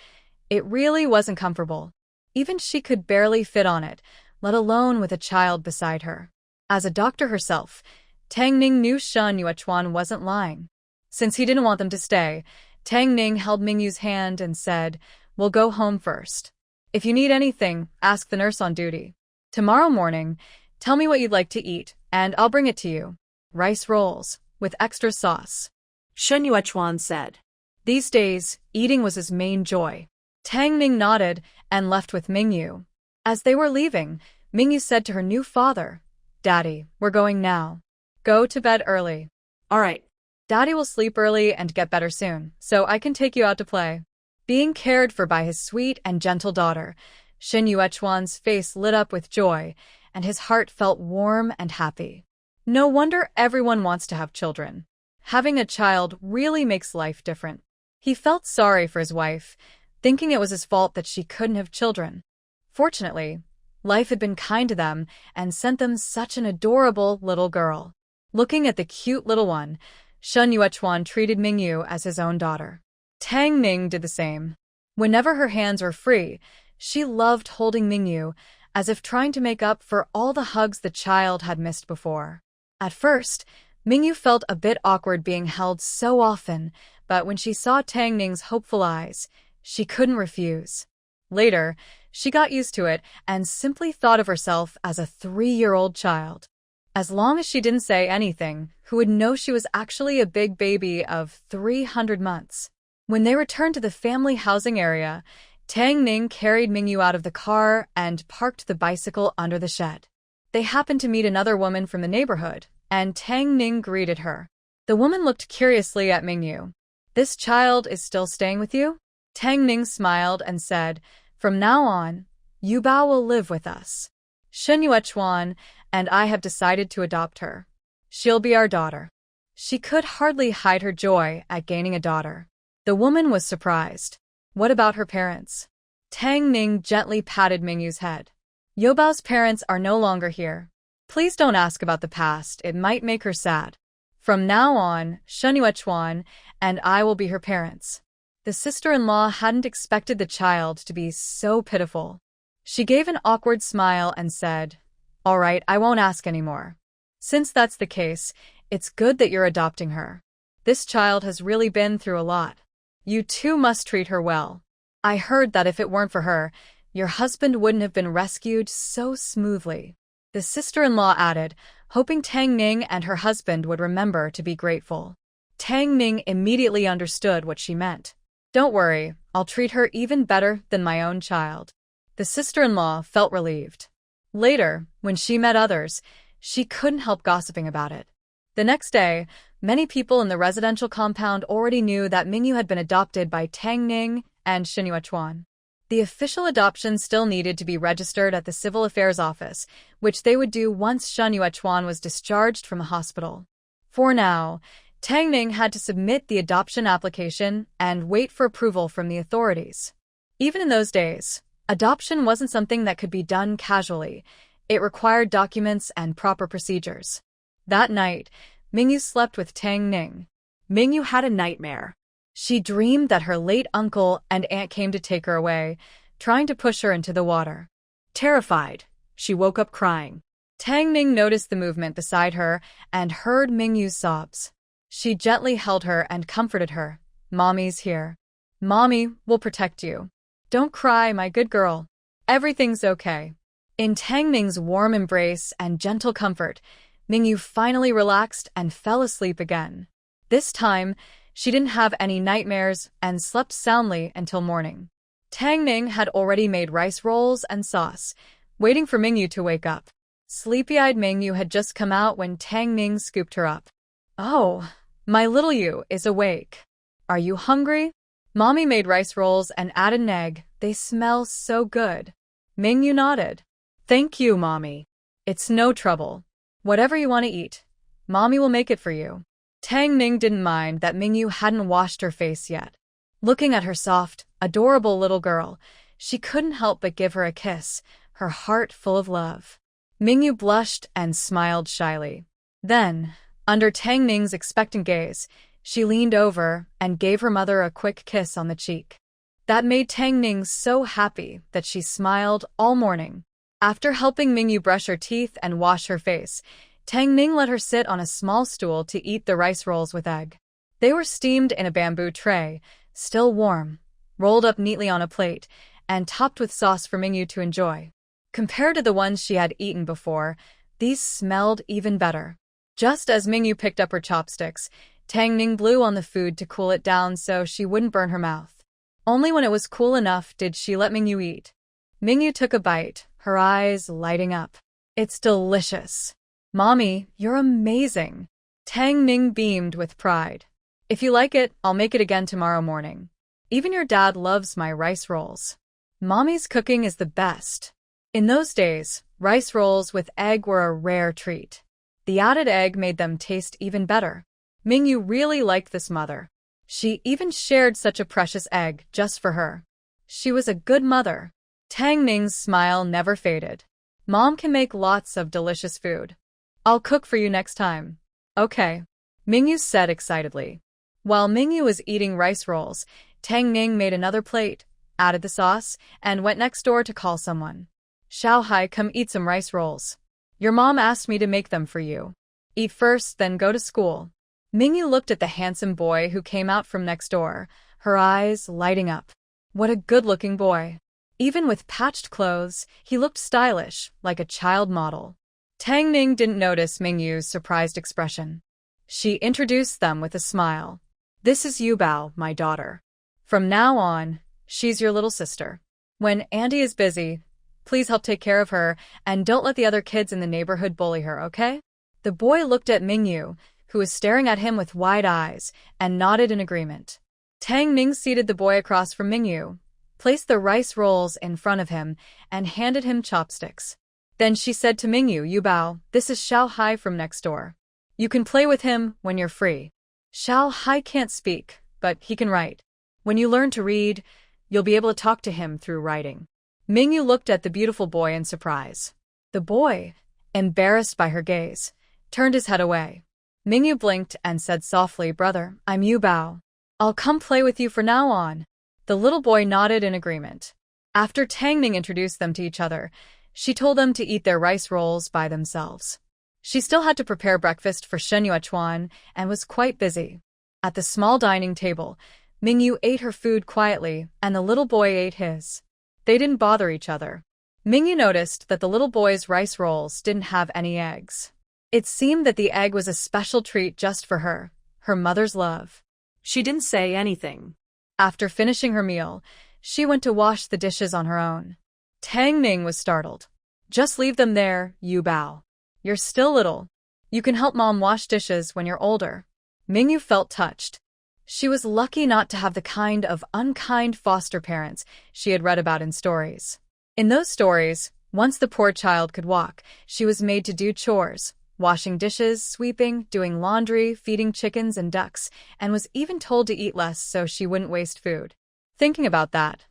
It really wasn't comfortable. Even she could barely fit on it, let alone with a child beside her. As a doctor herself, Tang Ning knew Shen Yuechuan wasn't lying. Since he didn't want them to stay, Tang Ning held Mingyu's hand and said, "We'll go home first. If you need anything, ask the nurse on duty. Tomorrow morning, tell me what you'd like to eat, and I'll bring it to you. Rice rolls, with extra sauce." Shen Yuechuan said. These days, eating was his main joy. Tang Ning nodded and left with Mingyu. As they were leaving, Mingyu said to her new father, "Daddy, we're going now. Go to bed early." "All right." "Daddy will sleep early and get better soon, so I can take you out to play." Being cared for by his sweet and gentle daughter, Shen Yuechuan's face lit up with joy, and his heart felt warm and happy. No wonder everyone wants to have children. Having a child really makes life different. He felt sorry for his wife, thinking it was his fault that she couldn't have children. Fortunately, life had been kind to them and sent them such an adorable little girl. Looking at the cute little one, Shen Yuechuan treated Mingyu as his own daughter. Tang Ning did the same. Whenever her hands were free, she loved holding Mingyu, as if trying to make up for all the hugs the child had missed before. At first, Mingyu felt a bit awkward being held so often, but when she saw Tang Ning's hopeful eyes, she couldn't refuse. Later, she got used to it and simply thought of herself as a 3-year-old child. As long as she didn't say anything, who would know she was actually a big baby of 300 months? When they returned to the family housing area, Tang Ning carried Mingyu out of the car and parked the bicycle under the shed. They happened to meet another woman from the neighborhood, and Tang Ning greeted her. The woman looked curiously at Mingyu. "This child is still staying with you?" Tang Ning smiled and said, "From now on, Yubao will live with us. Shen Yuechuan and I have decided to adopt her. She'll be our daughter." She could hardly hide her joy at gaining a daughter. The woman was surprised. "What about her parents?" Tang Ning gently patted Mingyu's head. "Youbao's parents are no longer here. Please don't ask about the past, it might make her sad. From now on, Shen Yuechuan and I will be her parents." The sister-in-law hadn't expected the child to be so pitiful. She gave an awkward smile and said, "All right, I won't ask anymore. Since that's the case, it's good that you're adopting her. This child has really been through a lot. You too must treat her well. I heard that if it weren't for her, your husband wouldn't have been rescued so smoothly." The sister-in-law added, hoping Tang Ning and her husband would remember to be grateful. Tang Ning immediately understood what she meant. "Don't worry, I'll treat her even better than my own child." The sister-in-law felt relieved. Later, when she met others, she couldn't help gossiping about it. The next day, many people in the residential compound already knew that Mingyu had been adopted by Tang Ning and Shen Yuechuan. The official adoption still needed to be registered at the Civil Affairs Office, which they would do once Shen Yuechuan was discharged from the hospital. For now, Tang Ning had to submit the adoption application and wait for approval from the authorities. Even in those days, adoption wasn't something that could be done casually. It required documents and proper procedures. That night, Mingyu slept with Tang Ning. Mingyu had a nightmare. She dreamed that her late uncle and aunt came to take her away, trying to push her into the water. Terrified, she woke up crying. Tang Ning noticed the movement beside her and heard Mingyu's sobs. She gently held her and comforted her. "Mommy's here. Mommy will protect you. Don't cry, my good girl. Everything's okay." In Tang Ning's warm embrace and gentle comfort, Mingyu finally relaxed and fell asleep again. This time, she didn't have any nightmares and slept soundly until morning. Tang Ning had already made rice rolls and sauce, waiting for Mingyu to wake up. Sleepy-eyed Mingyu had just come out when Tang Ning scooped her up. "Oh, my little you is awake. Are you hungry?" Mommy made rice rolls and added an egg. They smell so good. Mingyu nodded. "Thank you, Mommy. It's no trouble. Whatever you want to eat, Mommy will make it for you." Tang Ning didn't mind that Mingyu hadn't washed her face yet. Looking at her soft, adorable little girl, she couldn't help but give her a kiss, her heart full of love. Mingyu blushed and smiled shyly. Then, under Tang Ning's expectant gaze, she leaned over and gave her mother a quick kiss on the cheek. That made Tang Ning so happy that she smiled all morning. After helping Mingyu brush her teeth and wash her face, Tang Ning let her sit on a small stool to eat the rice rolls with egg. They were steamed in a bamboo tray, still warm, rolled up neatly on a plate, and topped with sauce for Mingyu to enjoy. Compared to the ones she had eaten before, these smelled even better. Just as Mingyu picked up her chopsticks, Tang Ning blew on the food to cool it down so she wouldn't burn her mouth. Only when it was cool enough did she let Mingyu eat. Mingyu took a bite, her eyes lighting up. "It's delicious. Mommy, you're amazing." Tang Ning beamed with pride. "If you like it, I'll make it again tomorrow morning. Even your dad loves my rice rolls. Mommy's cooking is the best." In those days, Rice rolls with egg were a rare treat. The added egg made them taste even better. Mingyu really liked this mother. She even shared such a precious egg just for her. She was a good mother. Tang Ning's smile never faded. Mom can make lots of delicious food. I'll cook for you next time. Okay, Mingyu said excitedly. While Mingyu was eating rice rolls, Tang Ning made another plate, added the sauce, and went next door to call someone. Xiaohai, come eat some rice rolls. Your mom asked me to make them for you. Eat first, then go to school. Mingyu looked at the handsome boy who came out from next door, her eyes lighting up. What a good-looking boy. Even with patched clothes, he looked stylish, like a child model. Tang Ning didn't notice Mingyu's surprised expression. She introduced them with a smile. This is Yubao, my daughter. From now on, she's your little sister. When Andy is busy, please help take care of her, and don't let the other kids in the neighborhood bully her, okay? The boy looked at Mingyu, who was staring at him with wide eyes, and nodded in agreement. Tang Ning seated the boy across from Mingyu, placed the rice rolls in front of him, and handed him chopsticks. Then she said to Mingyu, Yubao, this is Xiaohai from next door. You can play with him when you're free. Xiaohai can't speak, but he can write. When you learn to read, you'll be able to talk to him through writing. Mingyu looked at the beautiful boy in surprise. The boy, embarrassed by her gaze, turned his head away. Mingyu blinked and said softly, Brother, I'm Yubao. I'll come play with you from now on. The little boy nodded in agreement. After Tang Ning introduced them to each other, she told them to eat their rice rolls by themselves. She still had to prepare breakfast for Shen Yuechuan and was quite busy. At the small dining table, Mingyu ate her food quietly and the little boy ate his. They didn't bother each other. Mingyu noticed that the little boy's rice rolls didn't have any eggs. It seemed that the egg was a special treat just for her, her mother's love. She didn't say anything. After finishing her meal, she went to wash the dishes on her own. Tang Ning was startled. Just leave them there, Yubao. You're still little. You can help mom wash dishes when you're older. Mingyu felt touched. She was lucky not to have the kind of unkind foster parents she had read about in stories. In those stories, once the poor child could walk, she was made to do chores, washing dishes, sweeping, doing laundry, feeding chickens and ducks, and was even told to eat less so she wouldn't waste food. Thinking about that,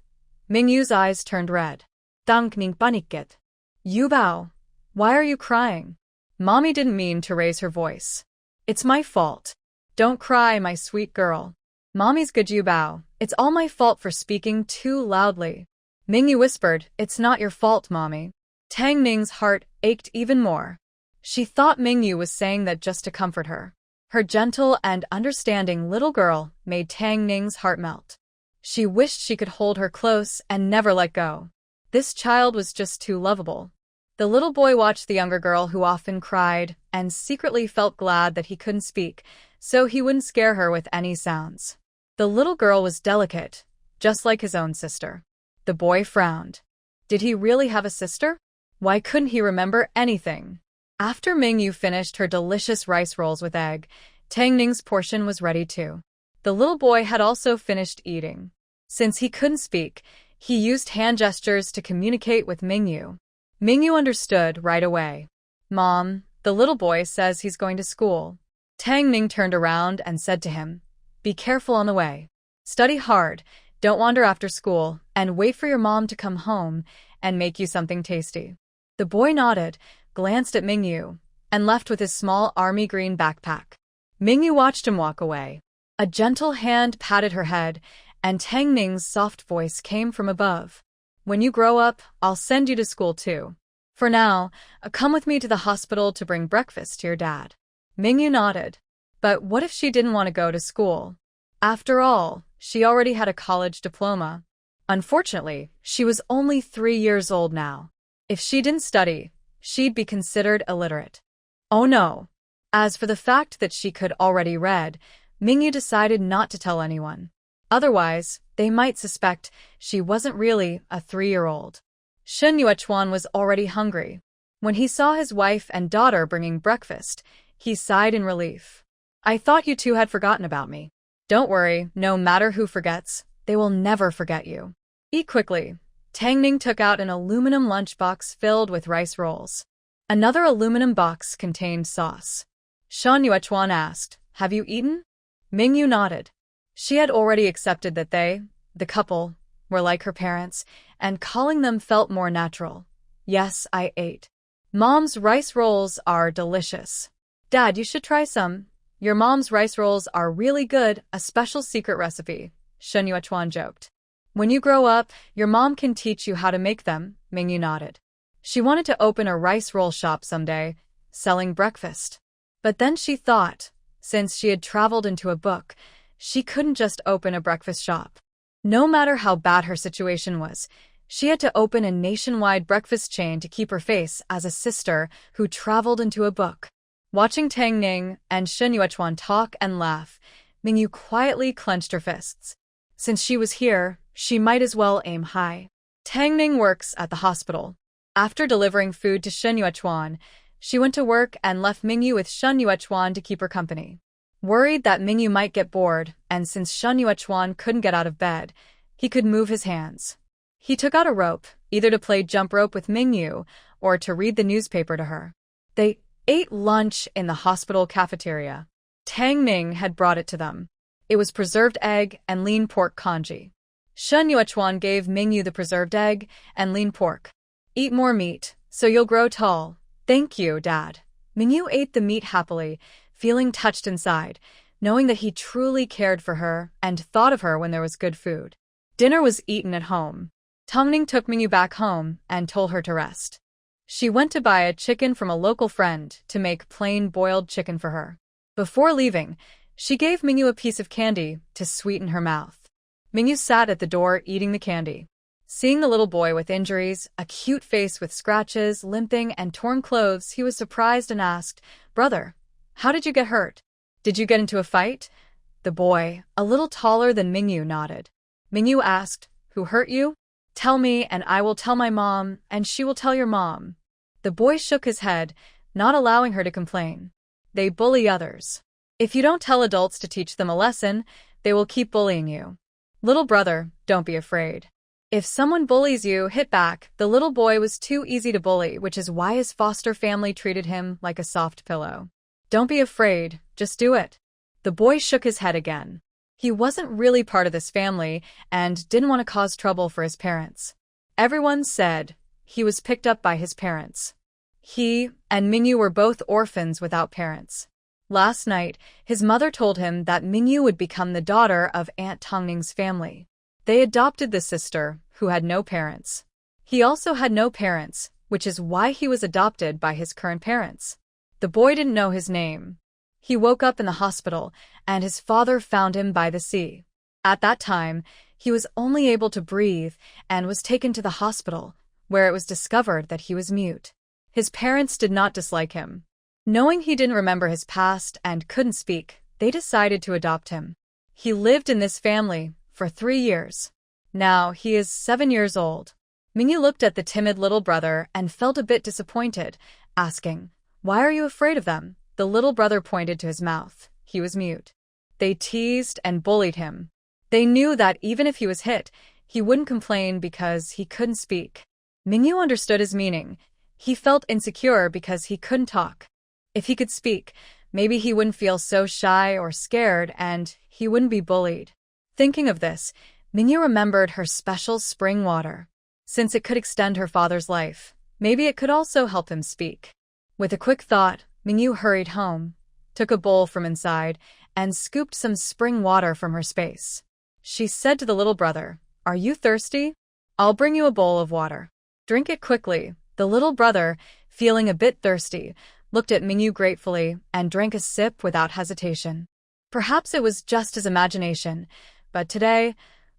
Mingyu's eyes turned red. Dank ning panikit. Yubao, why are you crying? Mommy didn't mean to raise her voice. It's my fault. Don't cry, my sweet girl. Mommy's good, Yubao. It's all my fault for speaking too loudly. Mingyu whispered, It's not your fault, Mommy. Tang Ning's heart ached even more. She thought Mingyu was saying that just to comfort her. Her gentle and understanding little girl made Tang Ning's heart melt. She wished she could hold her close and never let go. This child was just too lovable. The little boy watched the younger girl who often cried and secretly felt glad that he couldn't speak, so he wouldn't scare her with any sounds. The little girl was delicate, just like his own sister. The boy frowned. Did he really have a sister? Why couldn't he remember anything? After Mingyu finished her delicious rice rolls with egg, Tang Ning's portion was ready too. The little boy had also finished eating. Since he couldn't speak, he used hand gestures to communicate with Mingyu. Mingyu understood right away. Mom, the little boy says he's going to school. Tang Ning turned around and said to him, Be careful on the way. Study hard, don't wander after school, and wait for your mom to come home and make you something tasty. The boy nodded, glanced at Mingyu, and left with his small army green backpack. Mingyu watched him walk away. A gentle hand patted her head, and Tang Ning's soft voice came from above. When you grow up, I'll send you to school too. For now, come with me to the hospital to bring breakfast to your dad. Mingyu nodded. But what if she didn't want to go to school? After all, she already had a college diploma. Unfortunately, she was only 3 years old now. If she didn't study, she'd be considered illiterate. Oh no. As for the fact that she could already read, Mingyu decided not to tell anyone. Otherwise, they might suspect she wasn't really a 3-year-old. Shen Yuechuan was already hungry. When he saw his wife and daughter bringing breakfast, he sighed in relief. I thought you two had forgotten about me. Don't worry, no matter who forgets, they will never forget you. Eat quickly. Tang took out an aluminum lunchbox filled with rice rolls. Another aluminum box contained sauce. Shan Yuechuan asked, "Have you eaten?" Mingyu nodded. She had already accepted that they, the couple, were like her parents, and calling them felt more natural. "Yes, I ate. Mom's rice rolls are delicious. Dad, you should try some. Your mom's rice rolls are really good, a special secret recipe," Shan Yuechuan joked. "When you grow up, your mom can teach you how to make them," Mingyu nodded. She wanted to open a rice roll shop someday, selling breakfast. But then she thought, since she had traveled into a book, she couldn't just open a breakfast shop. No matter how bad her situation was, she had to open a nationwide breakfast chain to keep her face as a sister who traveled into a book. Watching Tang Ning and Shan Yuechuan talk and laugh, Mingyu quietly clenched her fists. Since she was here, she might as well aim high. Tang Ning works at the hospital. After delivering food to Shan Yuechuan, she went to work and left Mingyu with Shan Yuechuan to keep her company. Worried that Mingyu might get bored, and since Shan Yuechuan couldn't get out of bed, he could move his hands. He took out a rope, either to play jump rope with Mingyu or to read the newspaper to her. They ate lunch in the hospital cafeteria. Tang Ning had brought it to them. It was preserved egg and lean pork congee. Shan Yuechuan gave Mingyu the preserved egg and lean pork. "Eat more meat, so you'll grow tall." "Thank you, Dad." Mingyu ate the meat happily, feeling touched inside, knowing that he truly cared for her and thought of her when there was good food. Dinner was eaten at home. Tang Ning took Mingyu back home and told her to rest. She went to buy a chicken from a local friend to make plain boiled chicken for her. Before leaving, she gave Mingyu a piece of candy to sweeten her mouth. Mingyu sat at the door eating the candy. Seeing the little boy with injuries, a cute face with scratches, limping, and torn clothes, he was surprised and asked, "Brother, how did you get hurt? Did you get into a fight?" The boy, a little taller than Mingyu, nodded. Mingyu asked, "Who hurt you? Tell me, and I will tell my mom, and she will tell your mom." The boy shook his head, not allowing her to complain. "They bully others. If you don't tell adults to teach them a lesson, they will keep bullying you. Little brother, don't be afraid. If someone bullies you, hit back." The little boy was too easy to bully, which is why his foster family treated him like a soft pillow. "Don't be afraid, just do it." The boy shook his head again. He wasn't really part of this family and didn't want to cause trouble for his parents. Everyone said he was picked up by his parents. He and Mingyu were both orphans without parents. Last night, his mother told him that Mingyu would become the daughter of Aunt Tang Ning's family. They adopted the sister, who had no parents. He also had no parents, which is why he was adopted by his current parents. The boy didn't know his name. He woke up in the hospital, and his father found him by the sea. At that time, he was only able to breathe and was taken to the hospital, where it was discovered that he was mute. His parents did not dislike him. Knowing he didn't remember his past and couldn't speak, they decided to adopt him. He lived in this family for 3 years. Now he is 7 years old. Mingyu looked at the timid little brother and felt a bit disappointed, asking, "Why are you afraid of them?" The little brother pointed to his mouth. He was mute. They teased and bullied him. They knew that even if he was hit, he wouldn't complain because he couldn't speak. Mingyu understood his meaning. He felt insecure because he couldn't talk. If he could speak, maybe he wouldn't feel so shy or scared and he wouldn't be bullied. Thinking of this, Mingyu remembered her special spring water. Since it could extend her father's life, maybe it could also help him speak. With a quick thought, Mingyu hurried home, took a bowl from inside, and scooped some spring water from her space. She said to the little brother, "Are you thirsty? I'll bring you a bowl of water. Drink it quickly." The little brother, feeling a bit thirsty, looked at Mingyu gratefully and drank a sip without hesitation. Perhaps it was just his imagination, but today,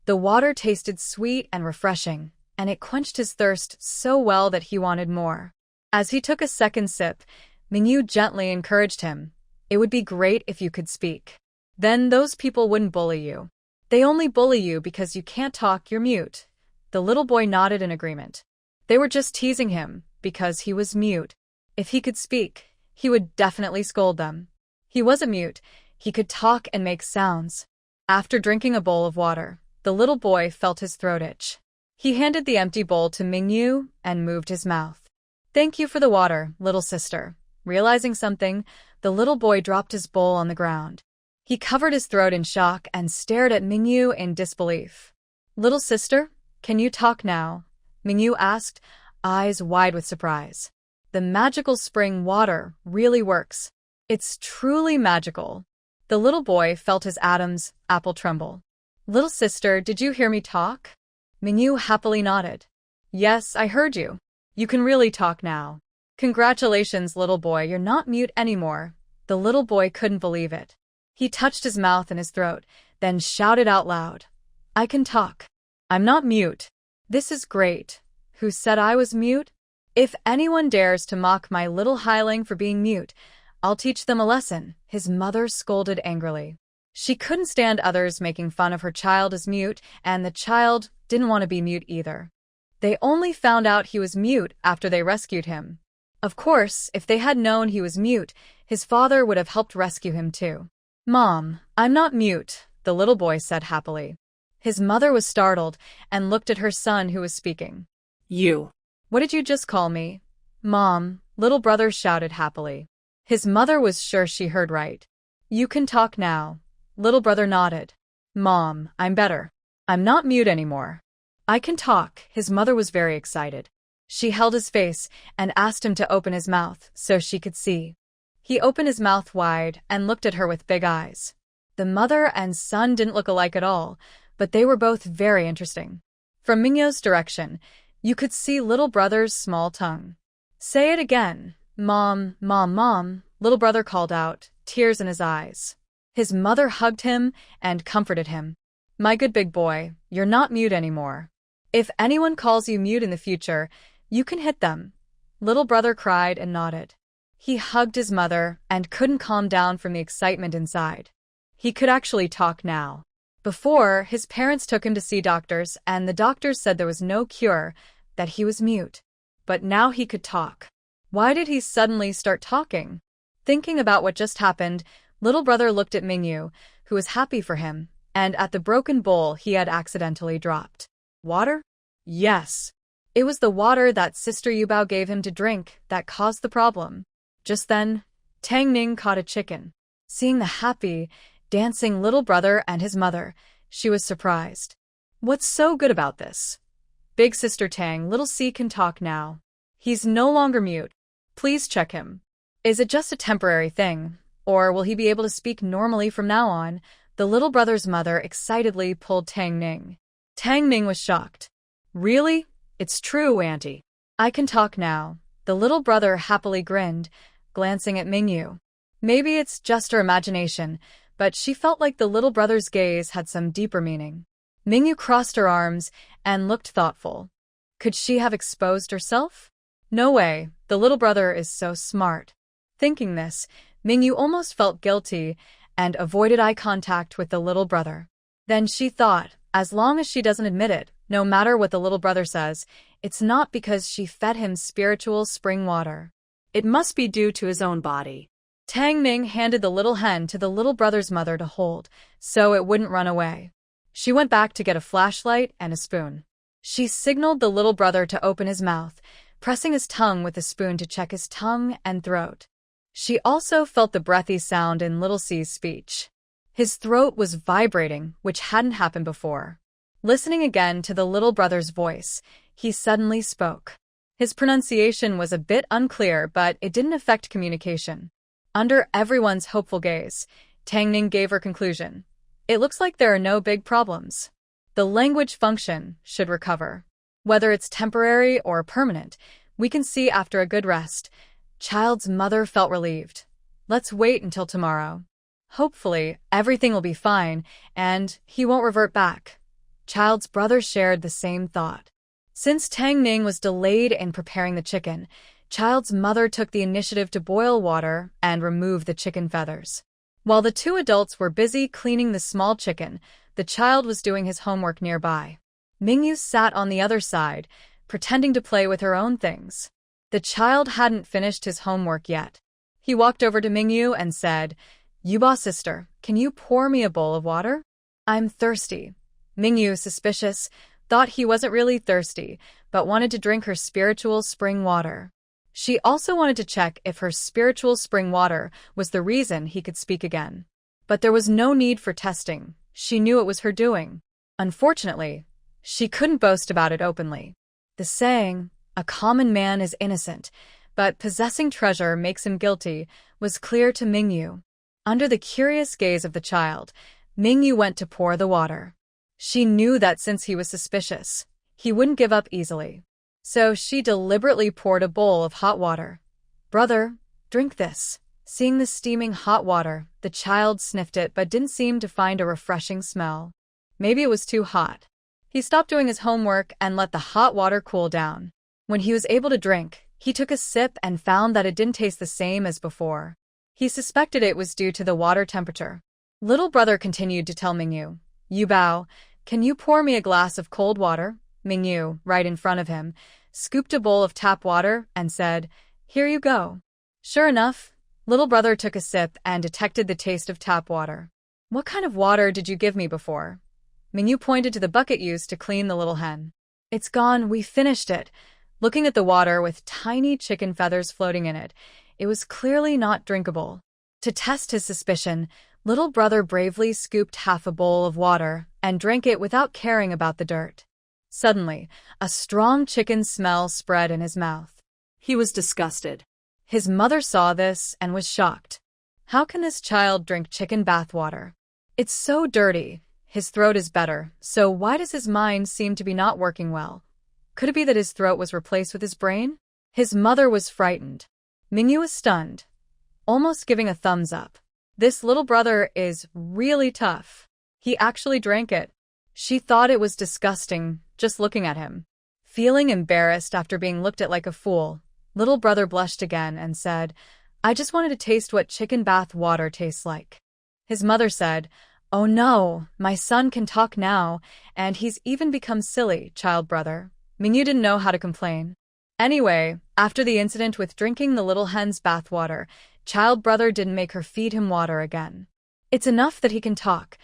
the water tasted sweet and refreshing, and it quenched his thirst so well that he wanted more. As he took a second sip, Mingyu gently encouraged him. "It would be great if you could speak. Then those people wouldn't bully you. They only bully you because you can't talk, you're mute." The little boy nodded in agreement. They were just teasing him because he was mute. If he could speak, he would definitely scold them. He wasn't mute. He could talk and make sounds. After drinking a bowl of water, the little boy felt his throat itch. He handed the empty bowl to Mingyu and moved his mouth. Thank you for the water, little sister. Realizing something, the little boy dropped his bowl on the ground. He covered his throat in shock and stared at Mingyu in disbelief. Little sister, can you talk now? Mingyu asked, eyes wide with surprise. The magical spring water really works. It's truly magical. The little boy felt his atoms apple tremble. Little sister, did you hear me talk? Mingyu happily nodded. Yes, I heard you. You can really talk now. Congratulations, little boy, you're not mute anymore. The little boy couldn't believe it. He touched his mouth and his throat, then shouted out loud. I can talk. I'm not mute. This is great. Who said I was mute? If anyone dares to mock my little hireling for being mute, I'll teach them a lesson, his mother scolded angrily. She couldn't stand others making fun of her child as mute, and the child didn't want to be mute either. They only found out he was mute after they rescued him. Of course, if they had known he was mute, his father would have helped rescue him too. Mom, I'm not mute, the little boy said happily. His mother was startled and looked at her son who was speaking. You. What did you just call me? Mom, little brother shouted happily. His mother was sure she heard right. You can talk now. Little brother nodded. Mom, I'm better. I'm not mute anymore. I can talk. His mother was very excited. She held his face and asked him to open his mouth so she could see. He opened his mouth wide and looked at her with big eyes. The mother and son didn't look alike at all, but they were both very interesting. From Mingyu's direction, you could see little brother's small tongue. Say it again. Mom, mom, mom, little brother called out, tears in his eyes. His mother hugged him and comforted him. My good big boy, you're not mute anymore. If anyone calls you mute in the future, you can hit them. Little brother cried and nodded. He hugged his mother and couldn't calm down from the excitement inside. He could actually talk now. Before, his parents took him to see doctors, and the doctors said there was no cure, that he was mute. But now he could talk. Why did he suddenly start talking? Thinking about what just happened, little brother looked at Mingyu, who was happy for him, and at the broken bowl he had accidentally dropped. Water? Yes. It was the water that Sister Yubao gave him to drink that caused the problem. Just then, Tang Ning caught a chicken. Seeing the happy, dancing little brother and his mother, she was surprised. What's so good about this? Big sister Tang, little C can talk now. He's no longer mute. Please check him. Is it just a temporary thing, or will he be able to speak normally from now on? The little brother's mother excitedly pulled Tang Ning. Tang Ning was shocked. Really? It's true, Auntie. I can talk now. The little brother happily grinned, glancing at Mingyu. Maybe it's just her imagination, but she felt like the little brother's gaze had some deeper meaning. Mingyu crossed her arms and looked thoughtful. Could she have exposed herself? No way, the little brother is so smart. Thinking this, Mingyu almost felt guilty and avoided eye contact with the little brother. Then she thought, as long as she doesn't admit it, no matter what the little brother says, it's not because she fed him spiritual spring water. It must be due to his own body. Tang Ning handed the little hen to the little brother's mother to hold, so it wouldn't run away. She went back to get a flashlight and a spoon. She signaled the little brother to open his mouth, pressing his tongue with the spoon to check his tongue and throat. She also felt the breathy sound in Little C's speech. His throat was vibrating, which hadn't happened before. Listening again to the little brother's voice, he suddenly spoke. His pronunciation was a bit unclear, but it didn't affect communication. Under everyone's hopeful gaze, Tang Ning gave her conclusion. It looks like there are no big problems. The language function should recover. Whether it's temporary or permanent, we can see after a good rest. Child's mother felt relieved. Let's wait until tomorrow. Hopefully, everything will be fine, and he won't revert back. Child's brother shared the same thought. Since Tang Ning was delayed in preparing the chicken, Child's mother took the initiative to boil water and remove the chicken feathers. While the two adults were busy cleaning the small chicken, the child was doing his homework nearby. Mingyu sat on the other side, pretending to play with her own things. The child hadn't finished his homework yet. He walked over to Mingyu and said, Yuba sister, can you pour me a bowl of water? I'm thirsty. Mingyu, suspicious, thought he wasn't really thirsty, but wanted to drink her spiritual spring water. She also wanted to check if her spiritual spring water was the reason he could speak again. But there was no need for testing. She knew it was her doing. Unfortunately, she couldn't boast about it openly. The saying, "A common man is innocent, but possessing treasure makes him guilty," was clear to Mingyu. Under the curious gaze of the child, Mingyu went to pour the water. She knew that since he was suspicious, he wouldn't give up easily. So she deliberately poured a bowl of hot water. "Brother, drink this." Seeing the steaming hot water, the child sniffed it but didn't seem to find a refreshing smell. Maybe it was too hot. He stopped doing his homework and let the hot water cool down. When he was able to drink, he took a sip and found that it didn't taste the same as before. He suspected it was due to the water temperature. Little brother continued to tell Mingyu, "Yubao, can you pour me a glass of cold water?" Mingyu, right in front of him, scooped a bowl of tap water and said, "Here you go." Sure enough, little brother took a sip and detected the taste of tap water. "What kind of water did you give me before?" Mingyu pointed to the bucket used to clean the little hen. "It's gone, we finished it." Looking at the water with tiny chicken feathers floating in it, it was clearly not drinkable. To test his suspicion, little brother bravely scooped half a bowl of water and drank it without caring about the dirt. Suddenly, a strong chicken smell spread in his mouth. He was disgusted. His mother saw this and was shocked. How can this child drink chicken bath water? It's so dirty. His throat is better, so why does his mind seem to be not working well? Could it be that his throat was replaced with his brain? His mother was frightened. Mingyu was stunned, almost giving a thumbs up. This little brother is really tough. He actually drank it. She thought it was disgusting, just looking at him. Feeling embarrassed after being looked at like a fool, little brother blushed again and said, "I just wanted to taste what chicken bath water tastes like." His mother said, "Oh no, my son can talk now, and he's even become silly, child brother." Mingyu didn't know how to complain. Anyway, after the incident with drinking the little hen's bath water, child brother didn't make her feed him water again. It's enough that he can talk.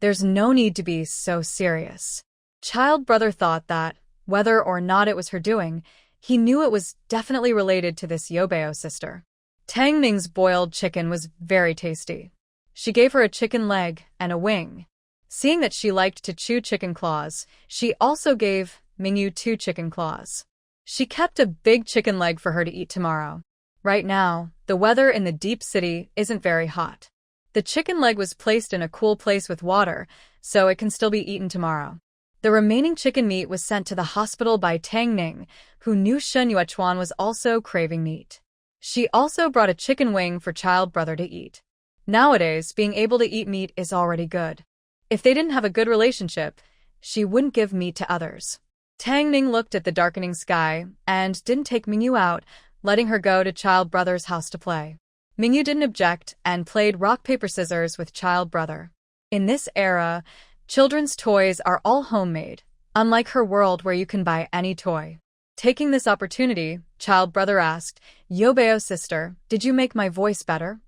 There's no need to be so serious. Child brother thought that, whether or not it was her doing, he knew it was definitely related to this Yobeo sister. Tang Ming's boiled chicken was very tasty. She gave her a chicken leg and a wing. Seeing that she liked to chew chicken claws, she also gave Mingyu 2 chicken claws. She kept a big chicken leg for her to eat tomorrow. Right now, the weather in the deep city isn't very hot. The chicken leg was placed in a cool place with water, so it can still be eaten tomorrow. The remaining chicken meat was sent to the hospital by Tang Ning, who knew Shen Yuechuan was also craving meat. She also brought a chicken wing for child brother to eat. Nowadays, being able to eat meat is already good. If they didn't have a good relationship, she wouldn't give meat to others. Tang Ning looked at the darkening sky and didn't take Mingyu out, letting her go to child brother's house to play. Mingyu didn't object and played rock-paper-scissors with child brother. In this era, children's toys are all homemade, unlike her world where you can buy any toy. Taking this opportunity, child brother asked, "Yobeo sister, did you make my voice better?"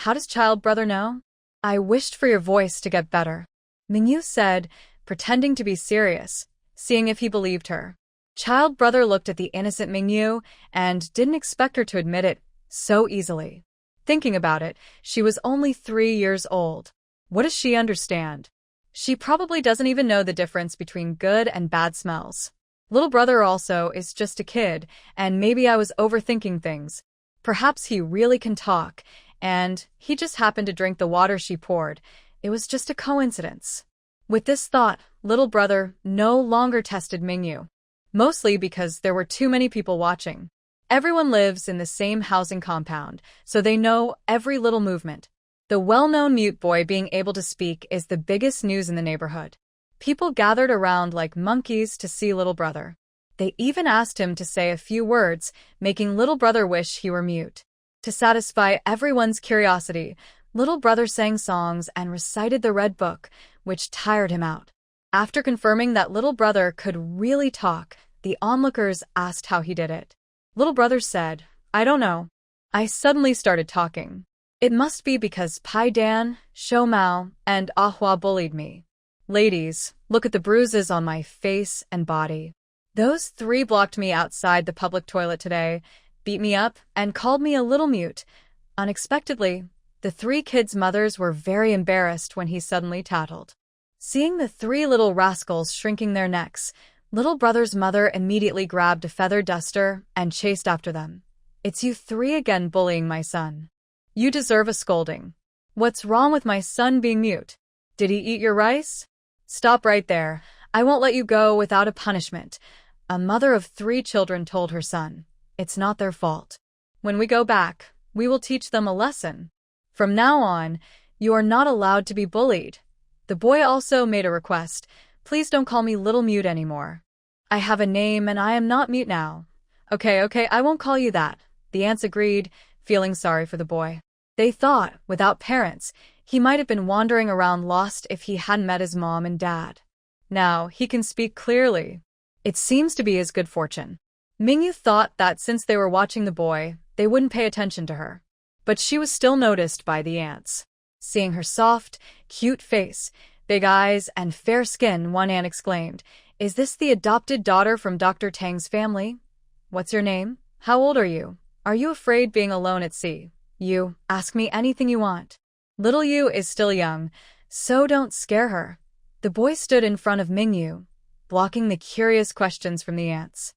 How does child brother know? "I wished for your voice to get better," Mingyu said, pretending to be serious, seeing if he believed her. Child brother looked at the innocent Mingyu and didn't expect her to admit it so easily. Thinking about it, she was only 3 years old. What does she understand? She probably doesn't even know the difference between good and bad smells. Little brother also is just a kid, and maybe I was overthinking things. Perhaps he really can talk, and he just happened to drink the water she poured. It was just a coincidence. With this thought, little brother no longer tested Mingyu. Mostly because there were too many people watching. Everyone lives in the same housing compound, so they know every little movement. The well-known mute boy being able to speak is the biggest news in the neighborhood. People gathered around like monkeys to see little brother. They even asked him to say a few words, making little brother wish he were mute. To satisfy everyone's curiosity, little brother sang songs and recited the Red Book, which tired him out. After confirming that little brother could really talk, the onlookers asked how he did it. Little brother said, "I don't know. I suddenly started talking. It must be because Pai Dan, Shou Mao, and Ahua bullied me." Ladies, look at the bruises on my face and body. Those three blocked me outside the public toilet today, beat me up, and called me a little mute. Unexpectedly, the three kids' mothers were very embarrassed when he suddenly tattled. Seeing the three little rascals shrinking their necks, little brother's mother immediately grabbed a feather duster and chased after them. "It's you three again bullying my son. You deserve a scolding. What's wrong with my son being mute? Did he eat your rice? Stop right there. I won't let you go without a punishment," a mother of three children told her son. "It's not their fault. When we go back, we will teach them a lesson. From now on, you are not allowed to be bullied." The boy also made a request. "Please don't call me Little Mute anymore. I have a name and I am not mute now." Okay, I won't call you that," the aunts agreed, feeling sorry for the boy. They thought, without parents, he might have been wandering around lost if he hadn't met his mom and dad. Now, he can speak clearly. It seems to be his good fortune. Mingyu thought that since they were watching the boy, they wouldn't pay attention to her. But she was still noticed by the aunts. Seeing her soft, cute face, big eyes, and fair skin, one aunt exclaimed, "Is this the adopted daughter from Dr. Tang's family? What's your name? How old are you? Are you afraid being alone at sea? You, ask me anything you want. Little Yu is still young, so don't scare her." The boy stood in front of Mingyu, blocking the curious questions from the aunts.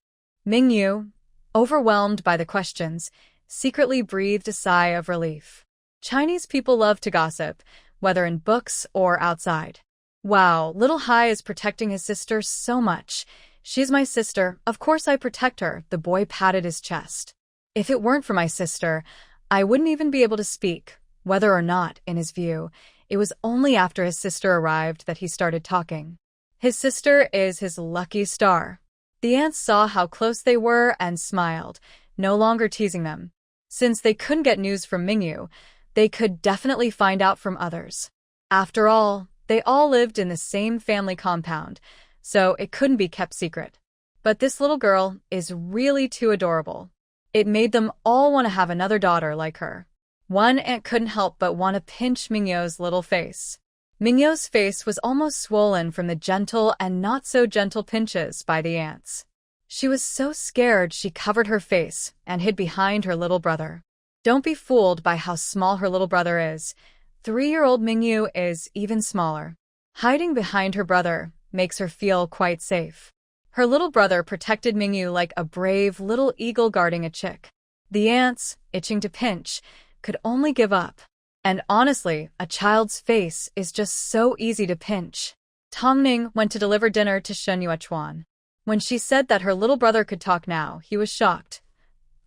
Mingyu, overwhelmed by the questions, secretly breathed a sigh of relief. Chinese people love to gossip, whether in books or outside. "Wow, little Hai is protecting his sister so much. She's my sister, of course I protect her," the boy patted his chest. "If it weren't for my sister, I wouldn't even be able to speak." Whether or not, in his view, it was only after his sister arrived that he started talking. His sister is his lucky star. The aunts saw how close they were and smiled, no longer teasing them. Since they couldn't get news from Mingyu, they could definitely find out from others. After all, they all lived in the same family compound, so it couldn't be kept secret. But this little girl is really too adorable. It made them all want to have another daughter like her. One aunt couldn't help but want to pinch Mingyu's little face. Mingyu's face was almost swollen from the gentle and not-so-gentle pinches by the aunts. She was so scared she covered her face and hid behind her little brother. Don't be fooled by how small her little brother is. 3-year-old Mingyu is even smaller. Hiding behind her brother makes her feel quite safe. Her little brother protected Mingyu like a brave little eagle guarding a chick. The aunts, itching to pinch, could only give up. And honestly, a child's face is just so easy to pinch. Tongning went to deliver dinner to Shen Yuechuan. When she said that her little brother could talk now, he was shocked.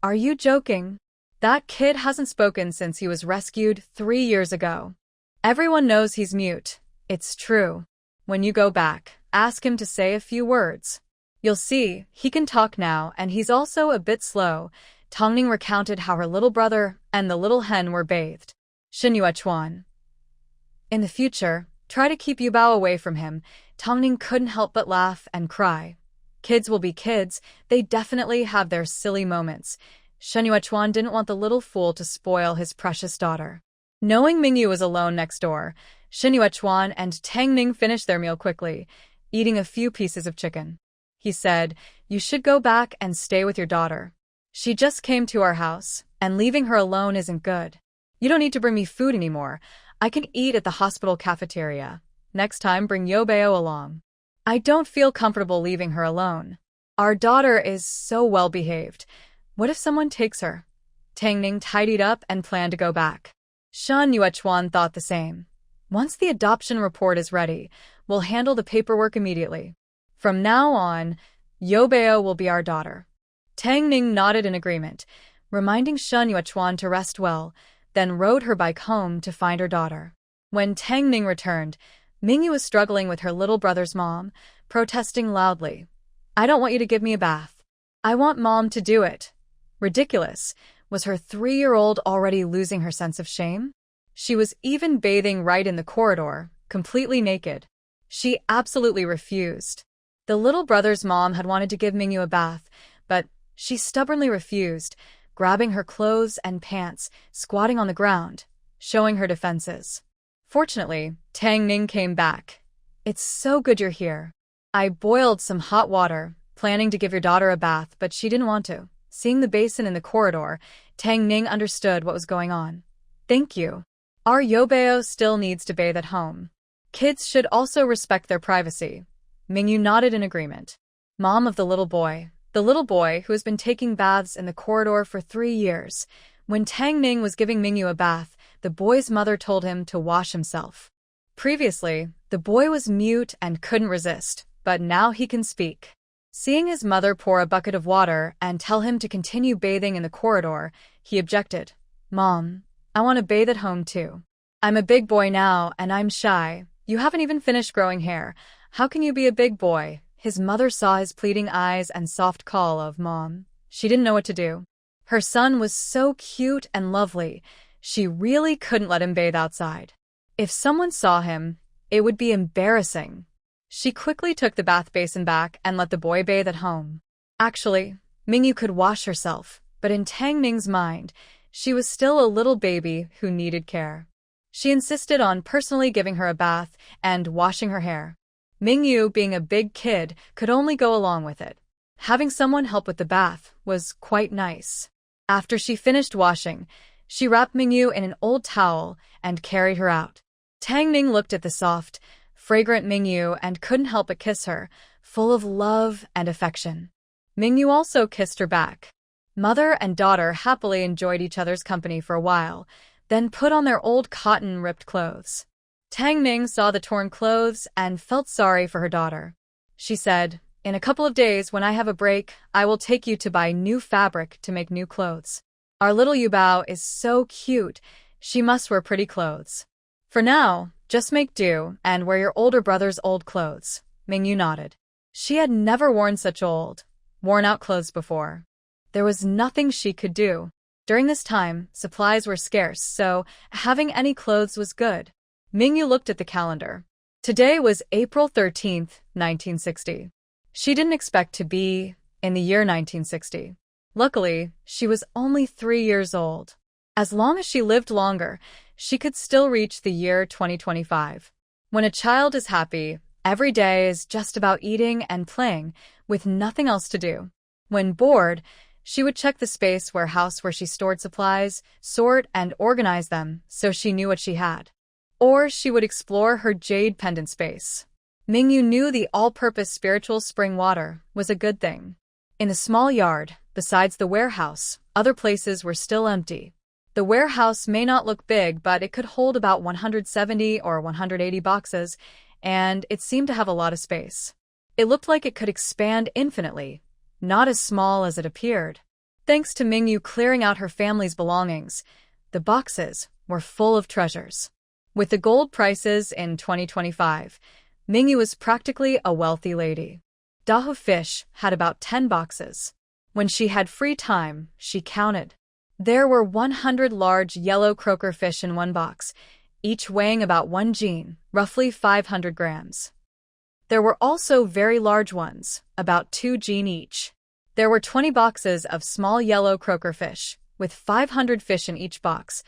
"Are you joking? That kid hasn't spoken since he was rescued 3 years ago. Everyone knows he's mute. It's true. When you go back, ask him to say a few words. You'll see, he can talk now and he's also a bit slow." Tongning recounted how her little brother and the little hen were bathed. Shen Yuechuan. "In the future, try to keep Yubao away from him." Tongning couldn't help but laugh and cry. Kids will be kids, they definitely have their silly moments. Shen Yuechuan didn't want the little fool to spoil his precious daughter. Knowing Mingyu was alone next door, Shen Yuechuan and Tang Ning finished their meal quickly, eating a few pieces of chicken. He said, "You should go back and stay with your daughter. She just came to our house, and leaving her alone isn't good. You don't need to bring me food anymore. I can eat at the hospital cafeteria. Next time bring Yobeo along. I don't feel comfortable leaving her alone. Our daughter is so well behaved. What if someone takes her?" Tang Ning tidied up and planned to go back. Shen Yuechuan thought the same. "Once the adoption report is ready, we'll handle the paperwork immediately. From now on, Yobeo will be our daughter." Tang Ning nodded in agreement, reminding Shen Yuechuan to rest well, then rode her bike home to find her daughter. When Tang Ning returned, Mingyu was struggling with her little brother's mom, protesting loudly. "I don't want you to give me a bath. I want Mom to do it." Ridiculous. Was her 3-year-old already losing her sense of shame? She was even bathing right in the corridor, completely naked. She absolutely refused. The little brother's mom had wanted to give Mingyu a bath, but she stubbornly refused, grabbing her clothes and pants, squatting on the ground, showing her defenses. Fortunately, Tang Ning came back. It's so good you're here. I boiled some hot water, planning to give your daughter a bath, but she didn't want to. Seeing the basin in the corridor, Tang Ning understood what was going on. Thank you. Our Yobeo still needs to bathe at home. Kids should also respect their privacy. Mingyu nodded in agreement. Mom of the little boy who has been taking baths in the corridor for 3 years. When Tang Ning was giving Mingyu a bath, the boy's mother told him to wash himself. Previously, the boy was mute and couldn't resist, but now he can speak. Seeing his mother pour a bucket of water and tell him to continue bathing in the corridor, he objected. Mom, I want to bathe at home too. I'm a big boy now and I'm shy. You haven't even finished growing hair. How can you be a big boy? His mother saw his pleading eyes and soft call of Mom. She didn't know what to do. Her son was so cute and lovely. She really couldn't let him bathe outside. If someone saw him, it would be embarrassing. She quickly took the bath basin back and let the boy bathe at home. Actually, Mingyu could wash herself, but in Tang Ning's mind, she was still a little baby who needed care. She insisted on personally giving her a bath and washing her hair. Mingyu, being a big kid, could only go along with it. Having someone help with the bath was quite nice. After she finished washing, she wrapped Mingyu in an old towel and carried her out. Tang Ning looked at the soft, fragrant Mingyu and couldn't help but kiss her, full of love and affection. Mingyu also kissed her back. Mother and daughter happily enjoyed each other's company for a while, then put on their old cotton-ripped clothes. Tang Ning saw the torn clothes and felt sorry for her daughter. She said, In a couple of days, when I have a break, I will take you to buy new fabric to make new clothes. Our little Yubao is so cute, she must wear pretty clothes. For now, just make do and wear your older brother's old clothes. Mingyu nodded. She had never worn such old, worn-out clothes before. There was nothing she could do. During this time, supplies were scarce, so having any clothes was good. Mingyu looked at the calendar. Today was April 13th, 1960. She didn't expect to be in the year 1960. Luckily, she was only 3 years old. As long as she lived longer, she could still reach the year 2025. When a child is happy, every day is just about eating and playing, with nothing else to do. When bored, she would check the space warehouse where she stored supplies, sort and organize them so she knew what she had. Or she would explore her jade pendant space. Mingyu knew the all-purpose spiritual spring water was a good thing. In the small yard, besides the warehouse, other places were still empty. The warehouse may not look big, but it could hold about 170 or 180 boxes, and it seemed to have a lot of space. It looked like it could expand infinitely, not as small as it appeared. Thanks to Mingyu clearing out her family's belongings, the boxes were full of treasures. With the gold prices in 2025, Mingyu was practically a wealthy lady. Dahu Fish had about 10 boxes. When she had free time, she counted. There were 100 large yellow croaker fish in one box, each weighing about 1 jin, roughly 500 grams. There were also very large ones, about 2 jin each. There were 20 boxes of small yellow croaker fish, with 500 fish in each box,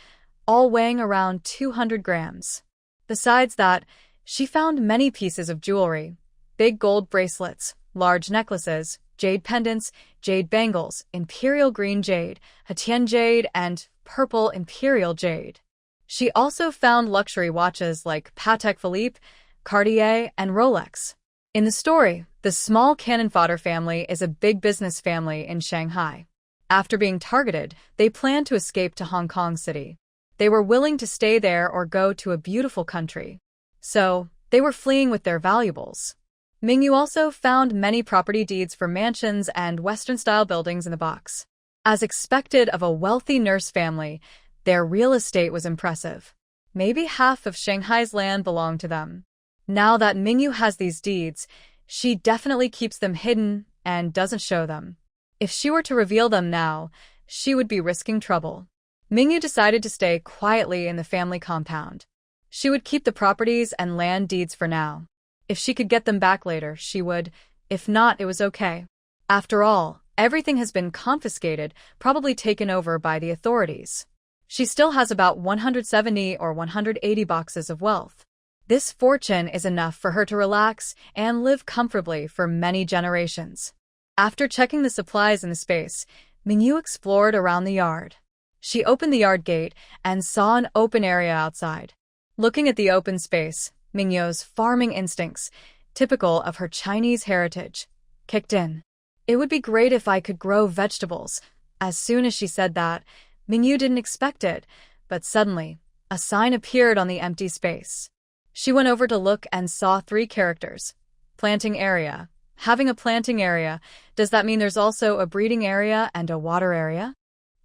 all weighing around 200 grams. Besides that, she found many pieces of jewelry, big gold bracelets, large necklaces, jade pendants, jade bangles, imperial green jade, Hatian jade, and purple imperial jade. She also found luxury watches like Patek Philippe, Cartier, and Rolex. In the story, the small cannon fodder family is a big business family in Shanghai. After being targeted, they planned to escape to Hong Kong City. They were willing to stay there or go to a beautiful country. So, they were fleeing with their valuables. Mingyu also found many property deeds for mansions and Western-style buildings in the box. As expected of a wealthy nurse family, their real estate was impressive. Maybe half of Shanghai's land belonged to them. Now that Mingyu has these deeds, she definitely keeps them hidden and doesn't show them. If she were to reveal them now, she would be risking trouble. Mingyu decided to stay quietly in the family compound. She would keep the properties and land deeds for now. If she could get them back later, she would. If not, it was okay. After all, everything has been confiscated, probably taken over by the authorities. She still has about 170 or 180 boxes of wealth. This fortune is enough for her to relax and live comfortably for many generations. After checking the supplies in the space, Mingyu explored around the yard. She opened the yard gate and saw an open area outside. Looking at the open space, Mingyu's farming instincts, typical of her Chinese heritage, kicked in. It would be great if I could grow vegetables. As soon as she said that, Mingyu didn't expect it, but suddenly, a sign appeared on the empty space. She went over to look and saw 3 characters. Planting area. Having a planting area, does that mean there's also a breeding area and a water area?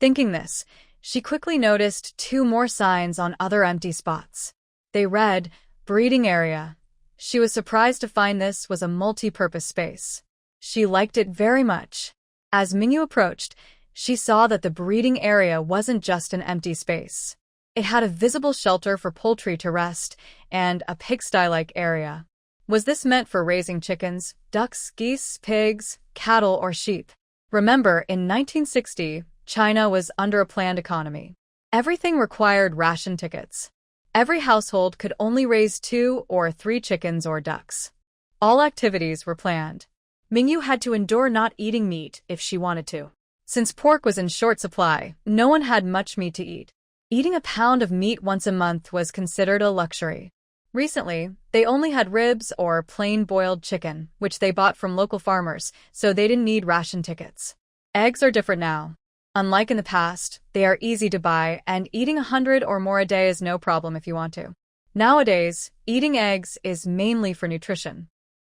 Thinking this, she quickly noticed 2 more signs on other empty spots. They read, breeding area. She was surprised to find this was a multi-purpose space. She liked it very much. As Mingyu approached, she saw that the breeding area wasn't just an empty space. It had a visible shelter for poultry to rest and a pigsty-like area. Was this meant for raising chickens, ducks, geese, pigs, cattle, or sheep? Remember, in 1960, China was under a planned economy. Everything required ration tickets. Every household could only raise 2 or 3 chickens or ducks. All activities were planned. Mingyu had to endure not eating meat if she wanted to. Since pork was in short supply, no one had much meat to eat. Eating a pound of meat once a month was considered a luxury. Recently, they only had ribs or plain boiled chicken, which they bought from local farmers, so they didn't need ration tickets. Eggs are different now. Unlike in the past, they are easy to buy, and eating 100 or more a day is no problem if you want to. Nowadays, eating eggs is mainly for nutrition.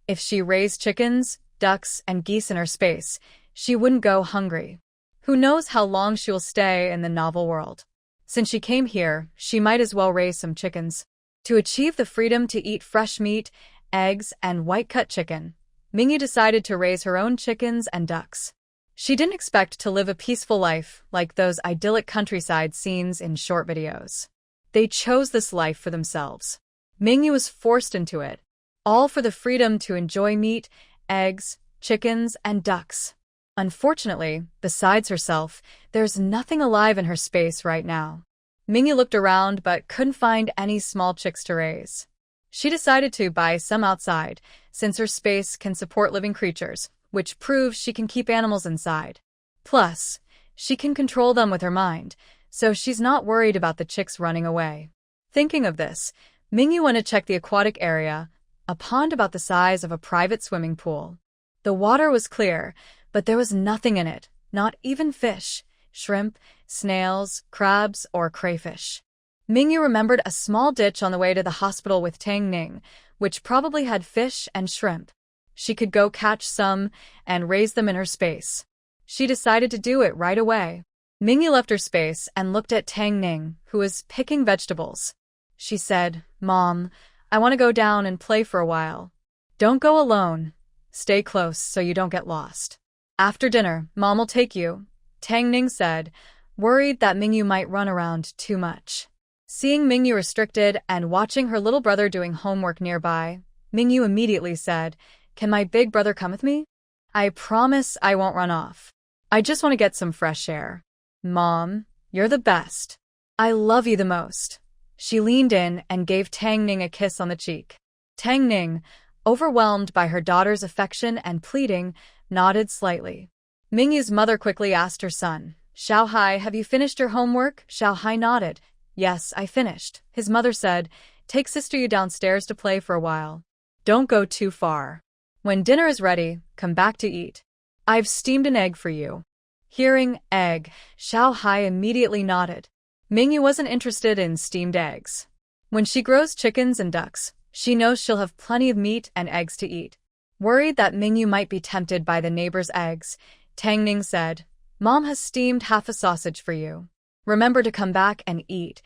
If she raised chickens, ducks, and geese in her space, she wouldn't go hungry. Who knows how long she will stay in the novel world? Since she came here, she might as well raise some chickens. To achieve the freedom to eat fresh meat, eggs, and white-cut chicken, Mingyu decided to raise her own chickens and ducks. She didn't expect to live a peaceful life like those idyllic countryside scenes in short videos. They chose this life for themselves. Mingyu was forced into it, all for the freedom to enjoy meat, eggs, chickens, and ducks. Unfortunately, besides herself, there's nothing alive in her space right now. Mingyu looked around but couldn't find any small chicks to raise. She decided to buy some outside, since her space can support living creatures, which proves she can keep animals inside. Plus, she can control them with her mind, so she's not worried about the chicks running away. Thinking of this, Mingyu went to check the aquatic area, a pond about the size of a private swimming pool. The water was clear, but there was nothing in it, not even fish, shrimp, snails, crabs, or crayfish. Mingyu remembered a small ditch on the way to the hospital with Tang Ning, which probably had fish and shrimp. She could go catch some and raise them in her space. She decided to do it right away. Mingyu left her space and looked at Tang Ning, who was picking vegetables. She said, "Mom, I want to go down and play for a while." "Don't go alone. Stay close so you don't get lost." "After dinner, Mom will take you," Tang Ning said, worried that Mingyu might run around too much. Seeing Mingyu restricted and watching her little brother doing homework nearby, Mingyu immediately said, "Can my big brother come with me? I promise I won't run off. I just want to get some fresh air." "Mom, you're the best. I love you the most." She leaned in and gave Tang Ning a kiss on the cheek. Tang Ning, overwhelmed by her daughter's affection and pleading, nodded slightly. Mingyu's mother quickly asked her son, "Xiao Hai, have you finished your homework?" Xiao Hai nodded. "Yes, I finished." His mother said, "Take sister you downstairs to play for a while. Don't go too far. When dinner is ready, come back to eat. I've steamed an egg for you." Hearing egg, Xiao Hai immediately nodded. Mingyu wasn't interested in steamed eggs. When she grows chickens and ducks, she knows she'll have plenty of meat and eggs to eat. Worried that Mingyu might be tempted by the neighbor's eggs, Tang Ning said, "Mom has steamed half a sausage for you. Remember to come back and eat."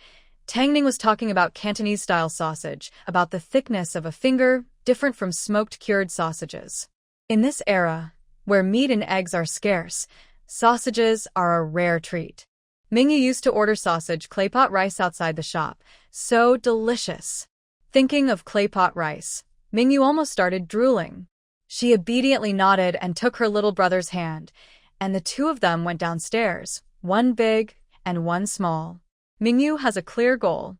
Tang Ning was talking about Cantonese-style sausage, about the thickness of a finger, different from smoked cured sausages. In this era, where meat and eggs are scarce, sausages are a rare treat. Mingyu used to order sausage claypot rice outside the shop. So delicious. Thinking of claypot rice, Mingyu almost started drooling. She obediently nodded and took her little brother's hand, and the two of them went downstairs, one big and one small. Mingyu has a clear goal.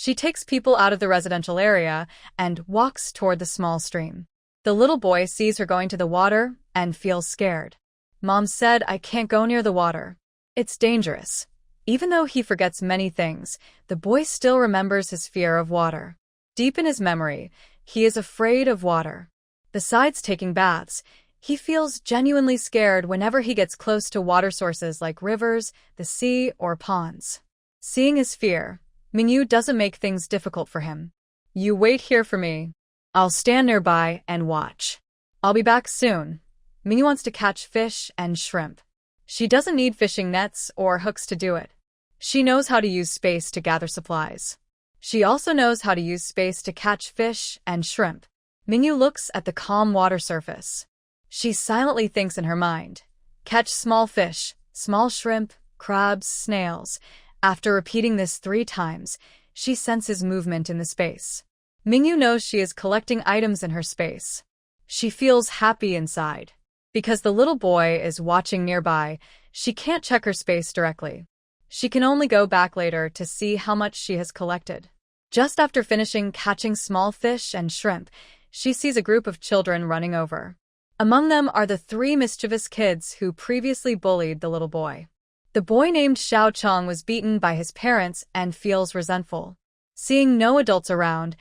She takes people out of the residential area and walks toward the small stream. The little boy sees her going to the water and feels scared. Mom said I can't go near the water. It's dangerous. Even though he forgets many things, the boy still remembers his fear of water. Deep in his memory, he is afraid of water. Besides taking baths, he feels genuinely scared whenever he gets close to water sources like rivers, the sea, or ponds. Seeing his fear, Mingyu doesn't make things difficult for him. You wait here for me. I'll stand nearby and watch. I'll be back soon. Mingyu wants to catch fish and shrimp. She doesn't need fishing nets or hooks to do it. She knows how to use space to gather supplies. She also knows how to use space to catch fish and shrimp. Mingyu looks at the calm water surface. She silently thinks in her mind, catch small fish, small shrimp, crabs, snails. After repeating this 3 times, she senses movement in the space. Mingyu knows she is collecting items in her space. She feels happy inside. Because the little boy is watching nearby, she can't check her space directly. She can only go back later to see how much she has collected. Just after finishing catching small fish and shrimp, she sees a group of children running over. Among them are the 3 mischievous kids who previously bullied the little boy. The boy named Xiao Chong was beaten by his parents and feels resentful. Seeing no adults around,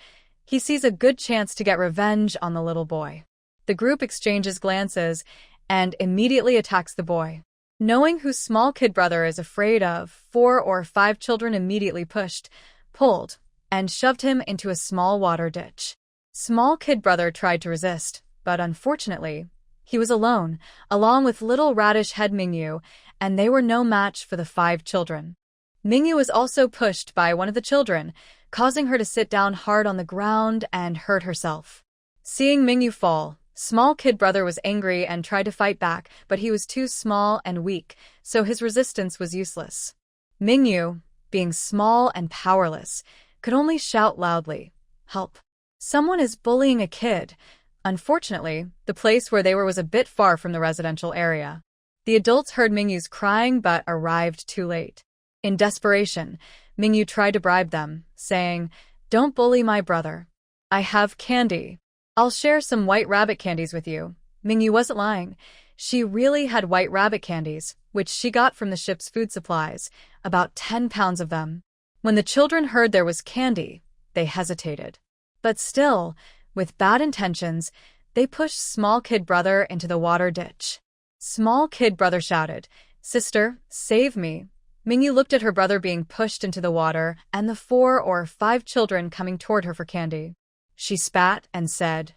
he sees a good chance to get revenge on the little boy. The group exchanges glances and immediately attacks the boy. Knowing whose small kid brother is afraid of, 4 or 5 children immediately pushed, pulled, and shoved him into a small water ditch. Small kid brother tried to resist, but unfortunately, he was alone, along with little radish head Mingyu, and they were no match for the 5 children. Mingyu was also pushed by one of the children, causing her to sit down hard on the ground and hurt herself. Seeing Mingyu fall, small kid brother was angry and tried to fight back, but he was too small and weak, so his resistance was useless. Mingyu, being small and powerless, could only shout loudly, "Help! Someone is bullying a kid." Unfortunately, the place where they were was a bit far from the residential area. The adults heard Mingyu's crying but arrived too late. In desperation, Mingyu tried to bribe them, saying, "Don't bully my brother. I have candy. I'll share some white rabbit candies with you." Mingyu wasn't lying. She really had white rabbit candies, which she got from the ship's food supplies, about 10 pounds of them. When the children heard there was candy, they hesitated. But still, with bad intentions, they pushed small kid brother into the water ditch. Small kid brother shouted, "Sister, save me." Mingyu looked at her brother being pushed into the water and the 4 or 5 children coming toward her for candy. She spat and said,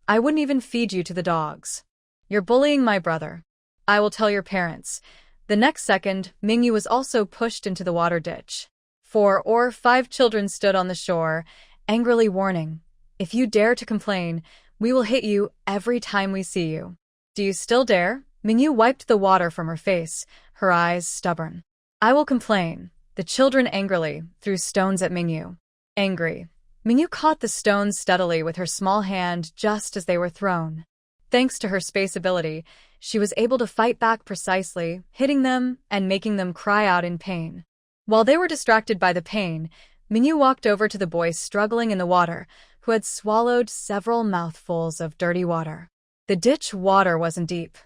"I wouldn't even feed you to the dogs. You're bullying my brother. I will tell your parents." The next second, Mingyu was also pushed into the water ditch. 4 or 5 children stood on the shore, angrily warning, "If you dare to complain, we will hit you every time we see you." "Do you still dare?" Mingyu wiped the water from her face, her eyes stubborn. "I will complain." The children angrily threw stones at Mingyu. Angry, Mingyu caught the stones steadily with her small hand just as they were thrown. Thanks to her space ability, she was able to fight back precisely, hitting them and making them cry out in pain. While they were distracted by the pain, Mingyu walked over to the boy struggling in the water, who had swallowed several mouthfuls of dirty water. The ditch water wasn't deep,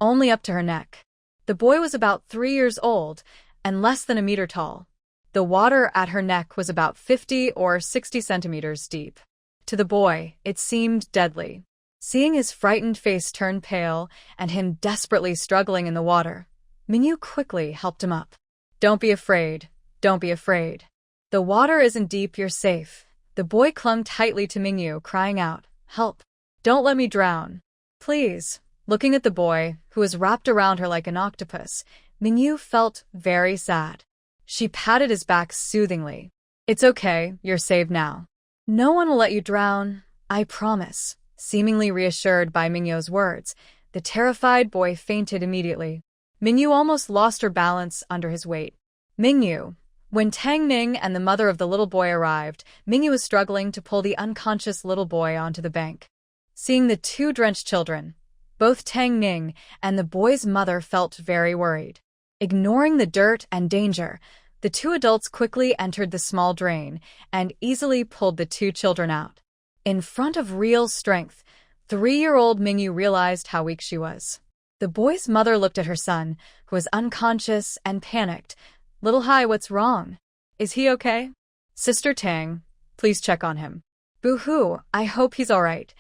only up to her neck. The boy was about 3 years old and less than a meter tall. The water at her neck was about 50 or 60 centimeters deep. To the boy, it seemed deadly. Seeing his frightened face turn pale and him desperately struggling in the water, Mingyu quickly helped him up. "Don't be afraid. Don't be afraid. The water isn't deep, you're safe." The boy clung tightly to Mingyu, crying out, "Help! Don't let me drown. Please." Looking at the boy, who was wrapped around her like an octopus, Mingyu felt very sad. She patted his back soothingly. "It's okay, you're saved now. No one will let you drown, I promise." Seemingly reassured by Mingyu's words, the terrified boy fainted immediately. Mingyu almost lost her balance under his weight. Mingyu. When Tang Ning and the mother of the little boy arrived, Mingyu was struggling to pull the unconscious little boy onto the bank. Seeing the 2 drenched children, both Tang Ning and the boy's mother felt very worried. Ignoring the dirt and danger, The two adults quickly entered the small drain and easily pulled the two children out. In front of real strength, 3-year-old Mingyu realized how weak she was. The boy's mother looked at her son, who was unconscious and panicked. "Little Hai, what's wrong? Is he okay?" "Sister Tang, please check on him." "Boo-hoo, I hope he's all right."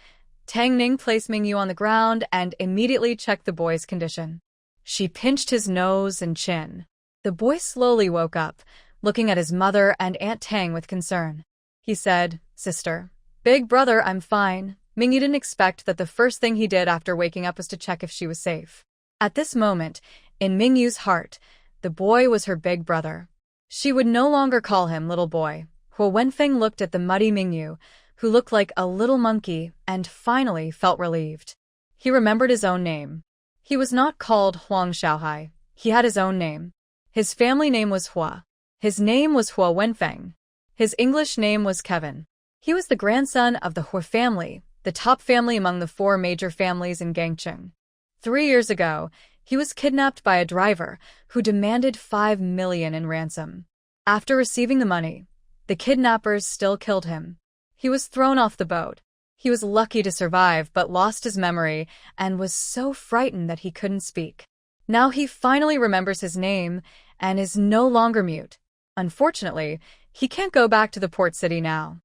Tang Ning placed Mingyu on the ground and immediately checked the boy's condition. She pinched his nose and chin. The boy slowly woke up, looking at his mother and Aunt Tang with concern. He said, "Sister, big brother, I'm fine." Mingyu didn't expect that the first thing he did after waking up was to check if she was safe. At this moment, in Mingyu's heart, the boy was her big brother. She would no longer call him little boy. Huo Wenfeng looked at the muddy Mingyu, who looked like a little monkey, and finally felt relieved. He remembered his own name. He was not called Huang Xiaohai. He had his own name. His family name was Hua. His name was Huo Wenfeng. His English name was Kevin. He was the grandson of the Hua family, the top family among the 4 major families in Gangcheng. 3 years ago, he was kidnapped by a driver who demanded 5 million in ransom. After receiving the money, the kidnappers still killed him. He was thrown off the boat. He was lucky to survive but lost his memory and was so frightened that he couldn't speak. Now he finally remembers his name and is no longer mute. Unfortunately, he can't go back to the port city now.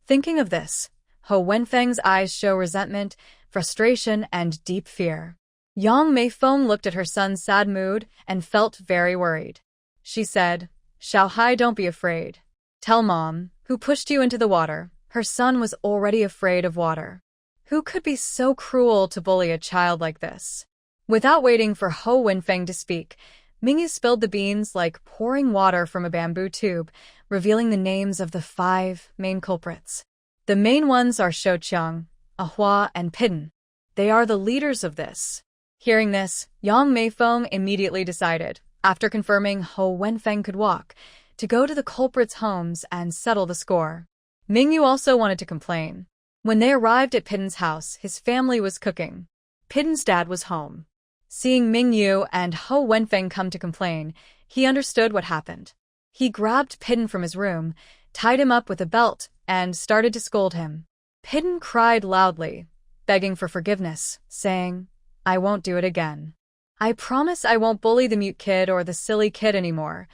Thinking of this, Ho Wenfeng's eyes show resentment, frustration, and deep fear. Yang Meifeng looked at her son's sad mood and felt very worried. She said, "Xiaohai, don't be afraid. Tell Mom, who pushed you into the water." Her son was already afraid of water. Who could be so cruel to bully a child like this? Without waiting for Ho Wenfeng to speak, Mingyu spilled the beans like pouring water from a bamboo tube, revealing the names of the 5 main culprits. The main ones are Shouqiang, Ahua, and Pidden. They are the leaders of this. Hearing this, Yang Meifeng immediately decided, after confirming Ho Wenfeng could walk, to go to the culprits' homes and settle the score. Mingyu also wanted to complain. When they arrived at Pidden's house, his family was cooking. Pidden's dad was home. Seeing Mingyu and Ho Wenfeng come to complain, he understood what happened. He grabbed Pidden from his room, tied him up with a belt, and started to scold him. Pidden cried loudly, begging for forgiveness, saying, "I won't do it again. I promise I won't bully the mute kid or the silly kid anymore."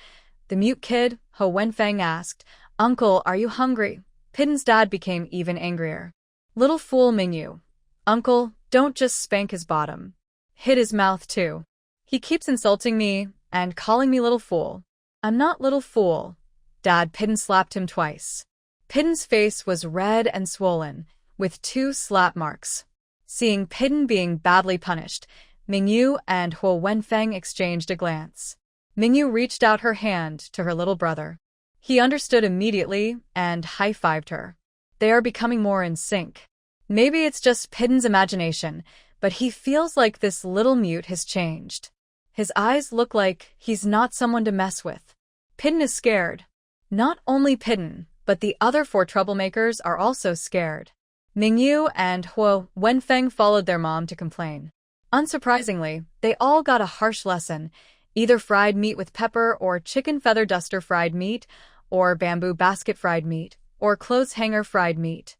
The mute kid, Ho Wenfeng asked, "Uncle, are you hungry?" Pidden's dad became even angrier. "Little fool Mingyu. Uncle, don't just spank his bottom. Hit his mouth too. He keeps insulting me and calling me little fool." "I'm not little fool." Dad. Pidden slapped him twice. Pidden's face was red and swollen, with 2 slap marks. Seeing Pidden being badly punished, Mingyu and Huo Wenfeng exchanged a glance. Mingyu reached out her hand to her little brother. He understood immediately and high-fived her. They are becoming more in sync. Maybe it's just Pidden's imagination, but he feels like this little mute has changed. His eyes look like he's not someone to mess with. Pidden is scared. Not only Pidden, but the other 4 troublemakers are also scared. Mingyu and Huo Wenfeng followed their mom to complain. Unsurprisingly, they all got a harsh lesson, either fried meat with pepper or chicken feather duster fried meat, or bamboo basket fried meat, or clothes hanger fried meat.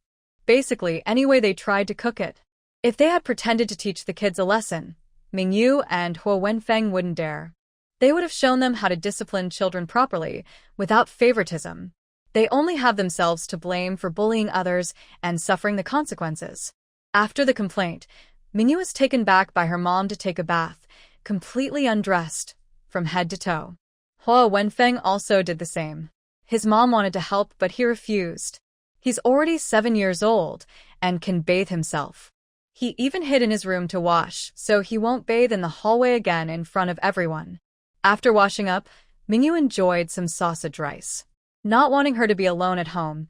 Basically, any way they tried to cook it. If they had pretended to teach the kids a lesson, Mingyu and Huo Wenfeng wouldn't dare. They would have shown them how to discipline children properly, without favoritism. They only have themselves to blame for bullying others and suffering the consequences. After the complaint, Mingyu was taken back by her mom to take a bath, completely undressed, from head to toe. Huo Wenfeng also did the same. His mom wanted to help, but he refused. He's already 7 years old and can bathe himself. He even hid in his room to wash, so he won't bathe in the hallway again in front of everyone. After washing up, Mingyu enjoyed some sausage rice. Not wanting her to be alone at home,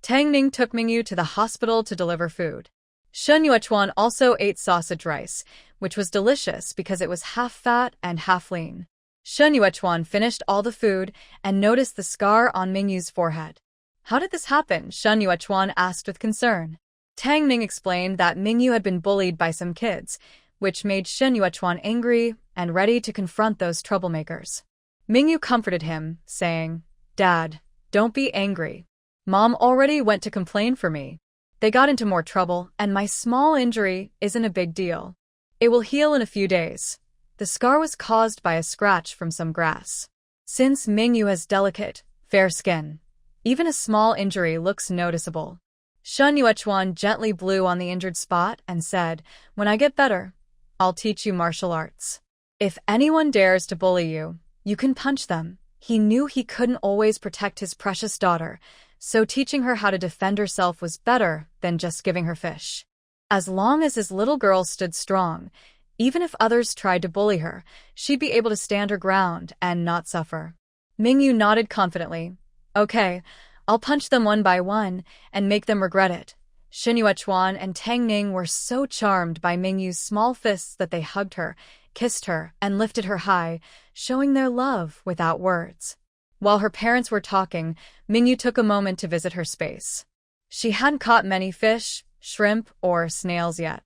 Tang Ning took Mingyu to the hospital to deliver food. Shen Yuechuan also ate sausage rice, which was delicious because it was half fat and half lean. Shen Yuechuan finished all the food and noticed the scar on Mingyu's forehead. "How did this happen?" Shen Yuechuan asked with concern. Tang Ning explained that Mingyu had been bullied by some kids, which made Shen Yuechuan angry and ready to confront those troublemakers. Mingyu comforted him, saying, "Dad, don't be angry. Mom already went to complain for me. They got into more trouble, and my small injury isn't a big deal. It will heal in a few days." The scar was caused by a scratch from some grass. Since Mingyu has delicate, fair skin, even a small injury looks noticeable. Shun Yuechuan gently blew on the injured spot and said, "When I get better, I'll teach you martial arts. If anyone dares to bully you, you can punch them." He knew he couldn't always protect his precious daughter, so teaching her how to defend herself was better than just giving her fish. As long as his little girl stood strong, even if others tried to bully her, she'd be able to stand her ground and not suffer. Mingyu nodded confidently. "Okay, I'll punch them one by one and make them regret it." Shin Yuechuan and Tang Ning were so charmed by Mingyu's small fists that they hugged her, kissed her, and lifted her high, showing their love without words. While her parents were talking, Mingyu took a moment to visit her space. She hadn't caught many fish, shrimp, or snails yet.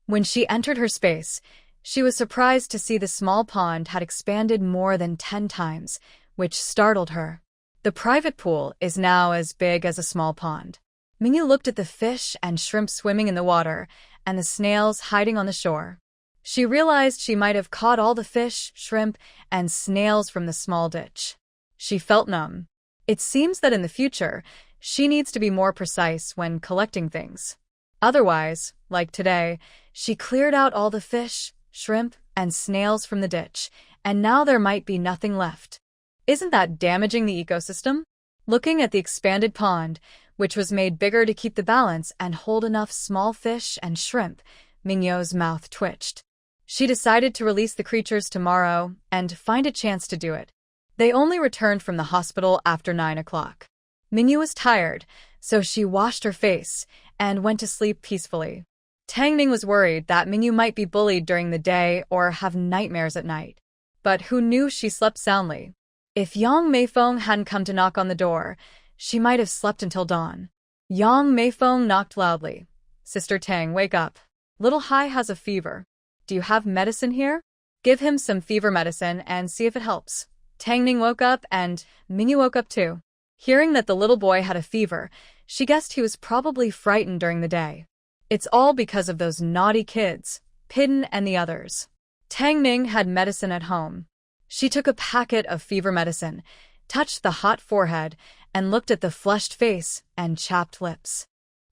When she entered her space, she was surprised to see the small pond had expanded more than 10 times, which startled her. The private pool is now as big as a small pond. Mingyu looked at the fish and shrimp swimming in the water and the snails hiding on the shore. She realized she might have caught all the fish, shrimp, and snails from the small ditch. She felt numb. It seems that in the future, she needs to be more precise when collecting things. Otherwise, like today, she cleared out all the fish, shrimp, and snails from the ditch, and now there might be nothing left. Isn't that damaging the ecosystem? Looking at the expanded pond, which was made bigger to keep the balance and hold enough small fish and shrimp, Mingyu's mouth twitched. She decided to release the creatures tomorrow and find a chance to do it. They only returned from the hospital after 9 o'clock. Mingyu was tired, so she washed her face and went to sleep peacefully. Tang Ning was worried that Mingyu might be bullied during the day or have nightmares at night. But who knew she slept soundly? If Yang Meifeng hadn't come to knock on the door, she might have slept until dawn. Yang Meifeng knocked loudly. "Sister Tang, wake up. Little Hai has a fever. Do you have medicine here? Give him some fever medicine and see if it helps." Tang Ning woke up and Mingyu woke up too. Hearing that the little boy had a fever, she guessed he was probably frightened during the day. It's all because of those naughty kids, Pidden and the others. Tang Ning had medicine at home. She took a packet of fever medicine, touched the hot forehead, and looked at the flushed face and chapped lips.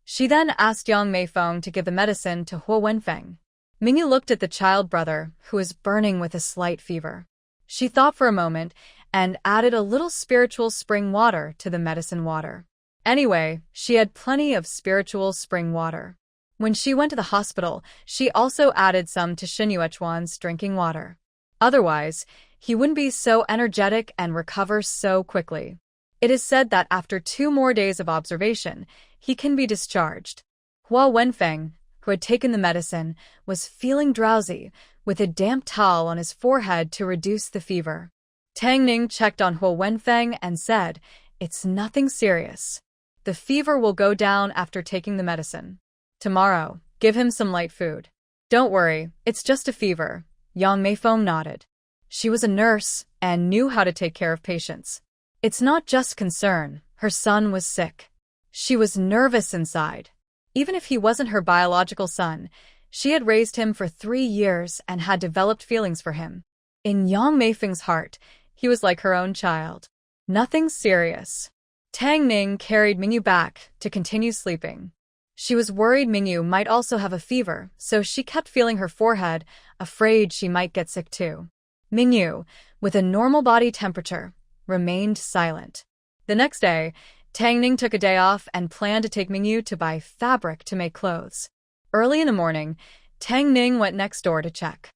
She then asked Yang Meifeng to give the medicine to Huo Wenfeng. Mingyu looked at the child brother, who was burning with a slight fever. She thought for a moment and added a little spiritual spring water to the medicine water. Anyway, she had plenty of spiritual spring water. When she went to the hospital, she also added some to Shin Yuechuan's drinking water. Otherwise, he wouldn't be so energetic and recover so quickly. It is said that after 2 more days of observation, he can be discharged. Hua Wenfeng, who had taken the medicine, was feeling drowsy, with a damp towel on his forehead to reduce the fever. Tang Ning checked on Hua Wenfeng and said, "It's nothing serious. The fever will go down after taking the medicine. Tomorrow, give him some light food." "Don't worry, it's just a fever." Yang Meifeng nodded. She was a nurse and knew how to take care of patients. It's not just concern, her son was sick. She was nervous inside. Even if he wasn't her biological son, she had raised him for 3 years and had developed feelings for him. In Yang Meifeng's heart, he was like her own child. Nothing serious. Tang Ning carried Mingyu back to continue sleeping. She was worried Mingyu might also have a fever, so she kept feeling her forehead, afraid she might get sick too. Mingyu, with a normal body temperature, remained silent. The next day, Tang Ning took a day off and planned to take Mingyu to buy fabric to make clothes. Early in the morning, Tang Ning went next door to check.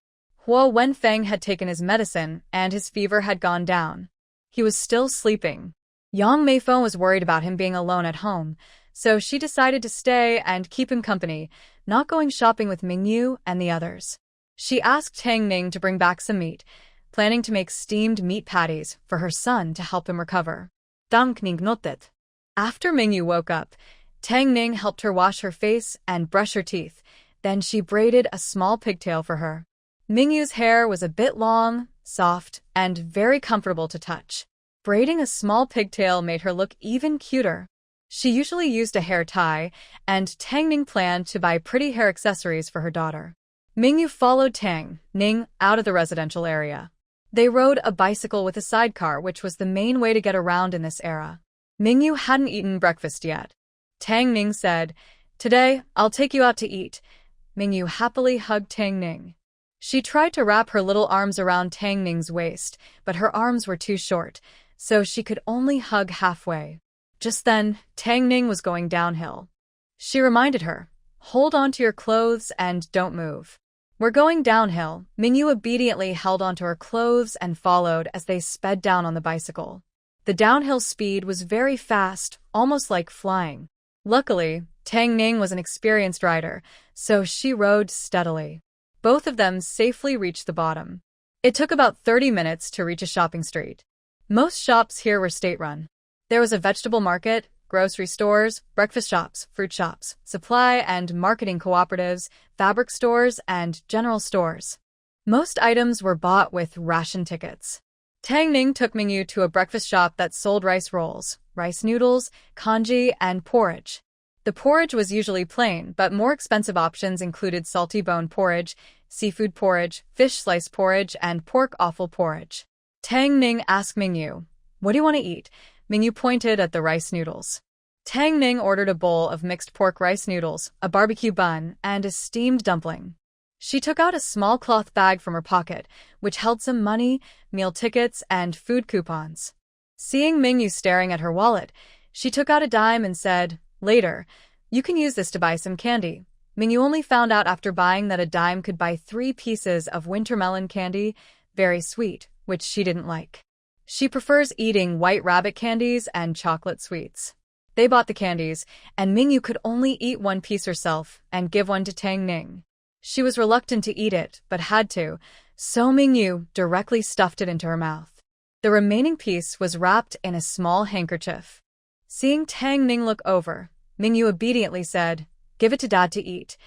Hua Wenfeng had taken his medicine and his fever had gone down. He was still sleeping. Yang Meifeng was worried about him being alone at home, so she decided to stay and keep him company, not going shopping with Mingyu and the others. She asked Tang Ning to bring back some meat, planning to make steamed meat patties for her son to help him recover. Tang Ning nodded. After Mingyu woke up, Tang Ning helped her wash her face and brush her teeth, then she braided a small pigtail for her. Mingyu's hair was a bit long, soft, and very comfortable to touch. Braiding a small pigtail made her look even cuter. She usually used a hair tie, and Tang Ning planned to buy pretty hair accessories for her daughter. Mingyu followed Tang Ning out of the residential area. They rode a bicycle with a sidecar, which was the main way to get around in this era. Mingyu hadn't eaten breakfast yet. Tang Ning said, "Today, I'll take you out to eat." Mingyu happily hugged Tang Ning. She tried to wrap her little arms around Tang Ning's waist, but her arms were too short, so she could only hug halfway. Just then, Tang Ning was going downhill. She reminded her, "Hold on to your clothes and don't move." "We're going downhill." Mingyu obediently held onto her clothes and followed as they sped down on the bicycle. The downhill speed was very fast, almost like flying. Luckily, Tang Ning was an experienced rider, so she rode steadily. Both of them safely reached the bottom. It took about 30 minutes to reach a shopping street. Most shops here were state-run. There was a vegetable market, grocery stores, breakfast shops, fruit shops, supply and marketing cooperatives, fabric stores, and general stores. Most items were bought with ration tickets. Tang Ning took Mingyu to a breakfast shop that sold rice rolls, rice noodles, congee, and porridge. The porridge was usually plain, but more expensive options included salty bone porridge, seafood porridge, fish slice porridge, and pork offal porridge. Tang Ning asked Mingyu, "What do you want to eat?" Mingyu pointed at the rice noodles. Tang Ning ordered a bowl of mixed pork rice noodles, a barbecue bun, and a steamed dumpling. She took out a small cloth bag from her pocket, which held some money, meal tickets, and food coupons. Seeing Mingyu staring at her wallet, she took out a dime and said, "Later, you can use this to buy some candy." Mingyu only found out after buying that a dime could buy 3 pieces of winter melon candy, very sweet, which she didn't like. She prefers eating white rabbit candies and chocolate sweets. They bought the candies, and Mingyu could only eat 1 piece herself and give 1 to Tang Ning. She was reluctant to eat it, but had to, so Mingyu directly stuffed it into her mouth. The remaining piece was wrapped in a small handkerchief. Seeing Tang Ning look over, Mingyu obediently said, "Give it to Dad to eat."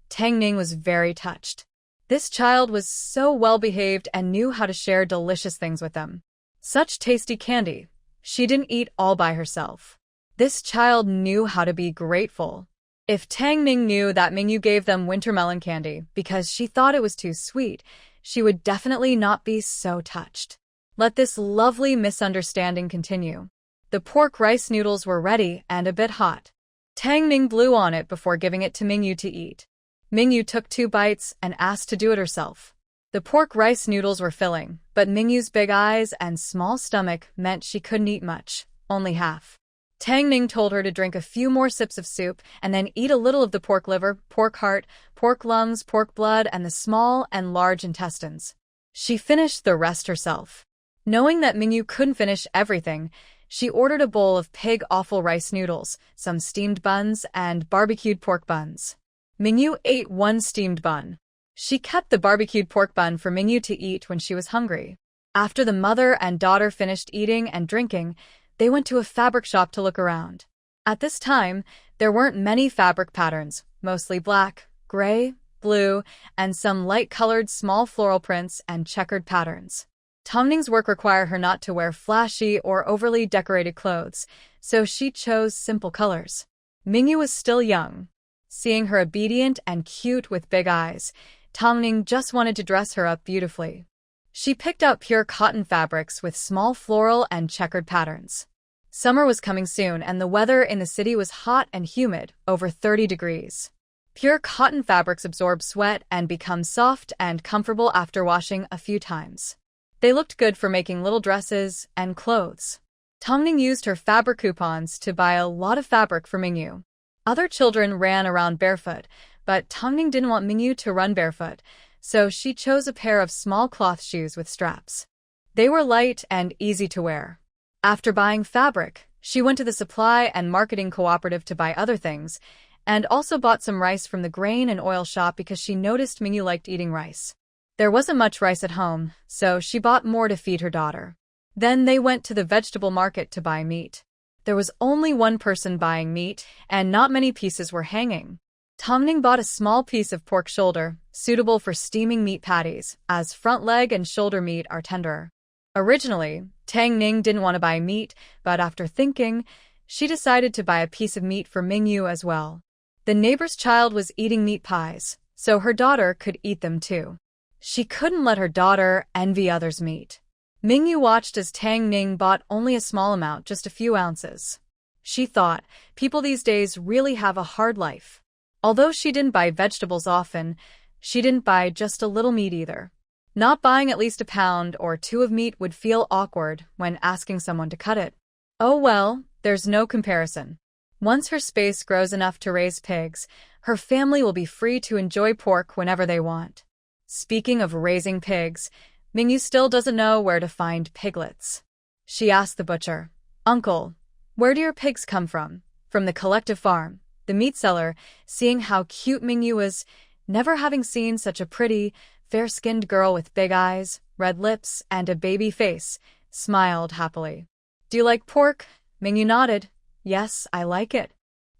Tang Ning was very touched. This child was so well-behaved and knew how to share delicious things with them. Such tasty candy. She didn't eat all by herself. This child knew how to be grateful. If Tang Ning knew that Mingyu gave them winter melon candy because she thought it was too sweet, she would definitely not be so touched. Let this lovely misunderstanding continue. The pork rice noodles were ready and a bit hot. Tang Ning blew on it before giving it to Mingyu to eat. Mingyu took 2 bites and asked to do it herself. The pork rice noodles were filling, but Mingyu's big eyes and small stomach meant she couldn't eat much, only half. Tang Ning told her to drink a few more sips of soup and then eat a little of the pork liver, pork heart, pork lungs, pork blood, and the small and large intestines. She finished the rest herself. Knowing that Mingyu couldn't finish everything, she ordered a bowl of pig offal rice noodles, some steamed buns, and barbecued pork buns. Mingyu ate 1 steamed bun. She kept the barbecued pork bun for Mingyu to eat when she was hungry. After the mother and daughter finished eating and drinking, they went to a fabric shop to look around. At this time, there weren't many fabric patterns, mostly black, gray, blue, and some light-colored small floral prints and checkered patterns. Tang Ning's work required her not to wear flashy or overly decorated clothes, so she chose simple colors. Mingyu was still young. Seeing her obedient and cute with big eyes, Tang Ning just wanted to dress her up beautifully. She picked out pure cotton fabrics with small floral and checkered patterns. Summer was coming soon, and the weather in the city was hot and humid, over 30 degrees. Pure cotton fabrics absorb sweat and become soft and comfortable after washing a few times. They looked good for making little dresses and clothes. Tang Ning used her fabric coupons to buy a lot of fabric for Mingyu. Other children ran around barefoot, but Tang Ning didn't want Mingyu to run barefoot, so she chose a pair of small cloth shoes with straps. They were light and easy to wear. After buying fabric, she went to the supply and marketing cooperative to buy other things, and also bought some rice from the grain and oil shop because she noticed Mingyu liked eating rice. There wasn't much rice at home, so she bought more to feed her daughter. Then they went to the vegetable market to buy meat. There was only 1 person buying meat, and not many pieces were hanging. Tongning bought a small piece of pork shoulder, suitable for steaming meat patties, as front leg and shoulder meat are tenderer. Originally, Tang Ning didn't want to buy meat, but after thinking, she decided to buy a piece of meat for Mingyu as well. The neighbor's child was eating meat pies, so her daughter could eat them too. She couldn't let her daughter envy others' meat. Mingyu watched as Tang Ning bought only a small amount, just a few ounces. She thought, people these days really have a hard life. Although she didn't buy vegetables often, she didn't buy just a little meat either. Not buying at least a pound or two of meat would feel awkward when asking someone to cut it. Oh well, there's no comparison. Once her space grows enough to raise pigs, her family will be free to enjoy pork whenever they want. Speaking of raising pigs, Mingyu still doesn't know where to find piglets. She asked the butcher, "Uncle, where do your pigs come from?" "From the collective farm." The meat seller, seeing how cute Mingyu was, never having seen such a pretty, fair-skinned girl with big eyes, red lips, and a baby face, smiled happily. "Do you like pork?" Mingyu nodded. "Yes, I like it."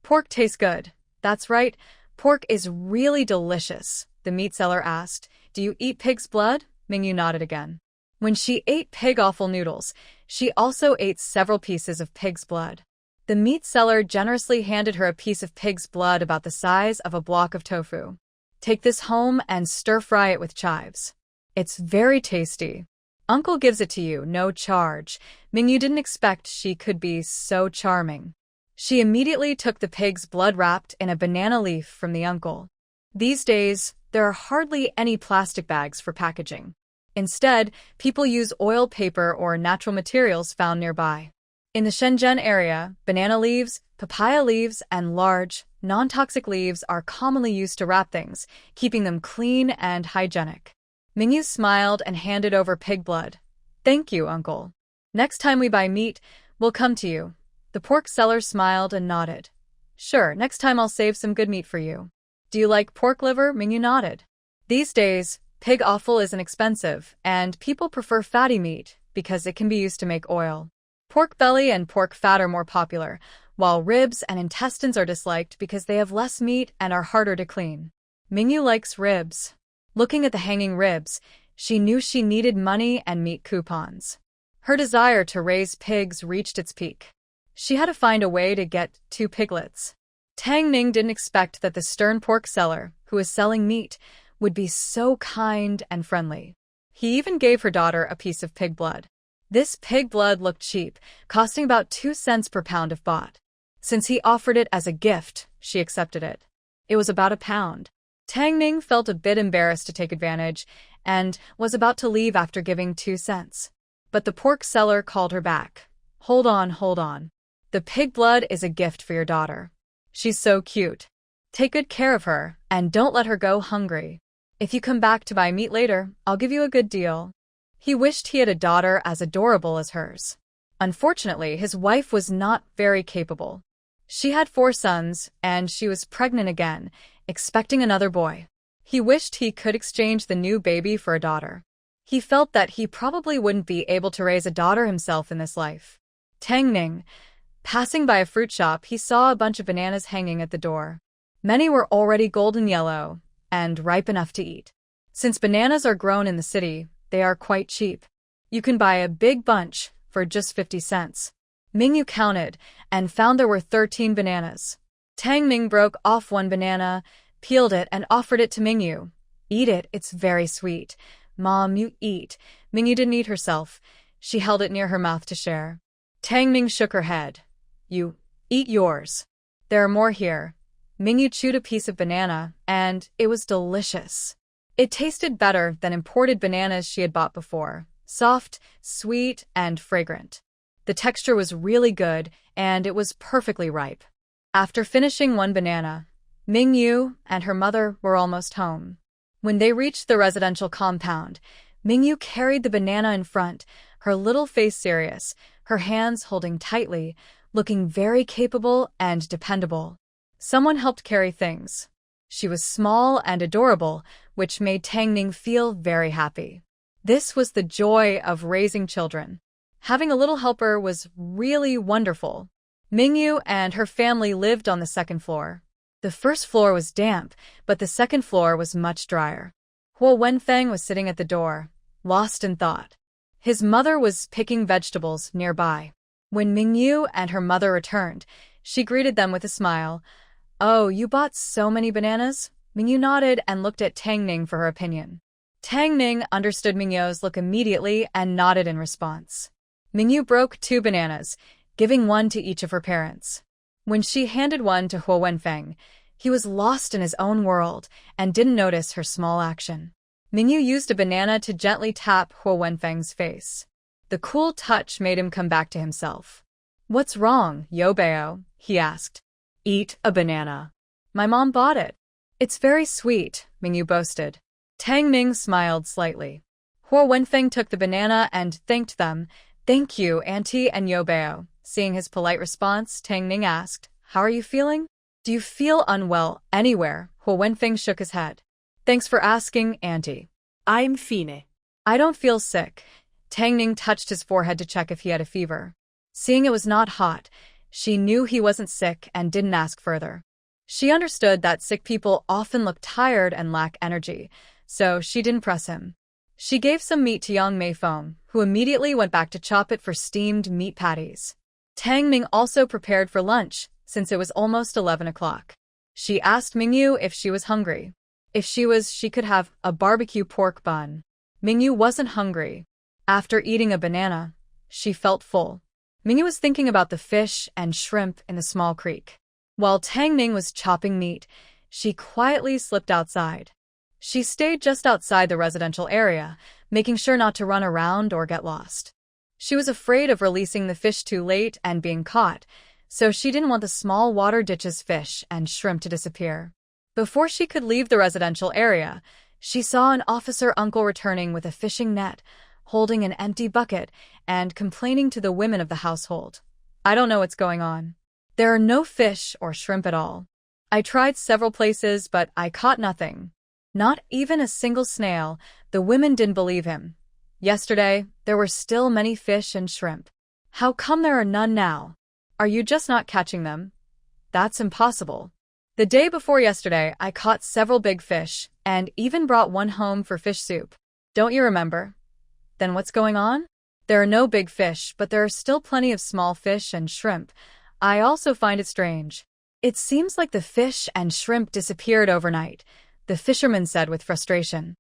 "Pork tastes good." "That's right, pork is really delicious," the meat seller asked. "Do you eat pig's blood?" Mingyu nodded again. When she ate pig offal noodles, she also ate several pieces of pig's blood. The meat seller generously handed her a piece of pig's blood about the size of a block of tofu. "Take this home and stir-fry it with chives. It's very tasty. Uncle gives it to you, no charge." Mingyu didn't expect she could be so charming. She immediately took the pig's blood wrapped in a banana leaf from the uncle. These days, there are hardly any plastic bags for packaging. Instead, people use oil paper or natural materials found nearby. In the Shenzhen area, banana leaves, papaya leaves, and large, non-toxic leaves are commonly used to wrap things, keeping them clean and hygienic. Mingyu smiled and handed over pig blood. "Thank you, Uncle. Next time we buy meat, we'll come to you." The pork seller smiled and nodded. "Sure, next time I'll save some good meat for you." "Do you like pork liver?" Mingyu nodded. These days, pig offal isn't expensive, and people prefer fatty meat because it can be used to make oil. Pork belly and pork fat are more popular, while ribs and intestines are disliked because they have less meat and are harder to clean. Mingyu likes ribs. Looking at the hanging ribs, she knew she needed money and meat coupons. Her desire to raise pigs reached its peak. She had to find a way to get 2 piglets. Tang Ning didn't expect that the stern pork seller, who was selling meat, would be so kind and friendly. He even gave her daughter a piece of pig blood. This pig blood looked cheap, costing about 2 cents per pound if bought. Since he offered it as a gift, she accepted it. It was about a pound. Tang Ning felt a bit embarrassed to take advantage and was about to leave after giving 2 cents. But the pork seller called her back. Hold on. The pig blood is a gift for your daughter. She's so cute. Take good care of her, and don't let her go hungry. If you come back to buy meat later, I'll give you a good deal." He wished he had a daughter as adorable as hers. Unfortunately, his wife was not very capable. She had 4 sons, and she was pregnant again, expecting another boy. He wished he could exchange the new baby for a daughter. He felt that he probably wouldn't be able to raise a daughter himself in this life. Tang Ning. Passing by a fruit shop, he saw a bunch of bananas hanging at the door. Many were already golden yellow and ripe enough to eat. Since bananas are grown in the city, they are quite cheap. You can buy a big bunch for just 50 cents. Mingyu counted and found there were 13 bananas. Tang Ning broke off one banana, peeled it, and offered it to Mingyu. "Eat it, it's very sweet." "Mom, you eat." Mingyu didn't eat herself. She held it near her mouth to share. Tang Ning shook her head. "You eat yours. There are more here." Mingyu chewed a piece of banana, and it was delicious. It tasted better than imported bananas she had bought before. Soft, sweet, and fragrant. The texture was really good, and it was perfectly ripe. After finishing one banana, Mingyu and her mother were almost home. When they reached the residential compound, Mingyu carried the banana in front, her little face serious, her hands holding tightly, looking very capable and dependable. Someone helped carry things. She was small and adorable, which made Tang Ning feel very happy. This was the joy of raising children. Having a little helper was really wonderful. Mingyu and her family lived on the second floor. The first floor was damp, but the second floor was much drier. Huo Wenfeng was sitting at the door, lost in thought. His mother was picking vegetables nearby. When Mingyu and her mother returned, she greeted them with a smile. "Oh, you bought so many bananas?" Mingyu nodded and looked at Tang Ning for her opinion. Tang Ning understood Mingyu's look immediately and nodded in response. Mingyu broke 2 bananas, giving one to each of her parents. When she handed one to Huo Wenfeng, he was lost in his own world and didn't notice her small action. Mingyu used a banana to gently tap Huo Wenfeng's face. The cool touch made him come back to himself. "What's wrong, Yobeo?" he asked. "Eat a banana. My mom bought it. It's very sweet," Mingyu boasted. Tang Ning smiled slightly. Huo Wenfeng took the banana and thanked them. "Thank you, Auntie and Yobeo." Seeing his polite response, Tang Ning asked, "How are you feeling? Do you feel unwell anywhere?" Huo Wenfeng shook his head. "Thanks for asking, Auntie. I'm fine. I don't feel sick." Tang Ning touched his forehead to check if he had a fever. Seeing it was not hot, she knew he wasn't sick and didn't ask further. She understood that sick people often look tired and lack energy, so she didn't press him. She gave some meat to Yang Meifeng, who immediately went back to chop it for steamed meat patties. Tang Ning also prepared for lunch, since it was almost 11 o'clock. She asked Mingyu if she was hungry. If she was, she could have a barbecue pork bun. Mingyu wasn't hungry. After eating a banana, she felt full. Mingyu was thinking about the fish and shrimp in the small creek. While Tang Ning was chopping meat, she quietly slipped outside. She stayed just outside the residential area, making sure not to run around or get lost. She was afraid of releasing the fish too late and being caught, so she didn't want the small water ditch's fish and shrimp to disappear. Before she could leave the residential area, she saw an officer uncle returning with a fishing net, holding an empty bucket, and complaining to the women of the household. "I don't know what's going on. There are no fish or shrimp at all. I tried several places, but I caught nothing. Not even a single snail." The women didn't believe him. "Yesterday, there were still many fish and shrimp. How come there are none now? Are you just not catching them?" "That's impossible. The day before yesterday, I caught several big fish, and even brought one home for fish soup. Don't you remember?" "Then what's going on?" "There are no big fish, but there are still plenty of small fish and shrimp. I also find it strange. It seems like the fish and shrimp disappeared overnight," the fisherman said with frustration.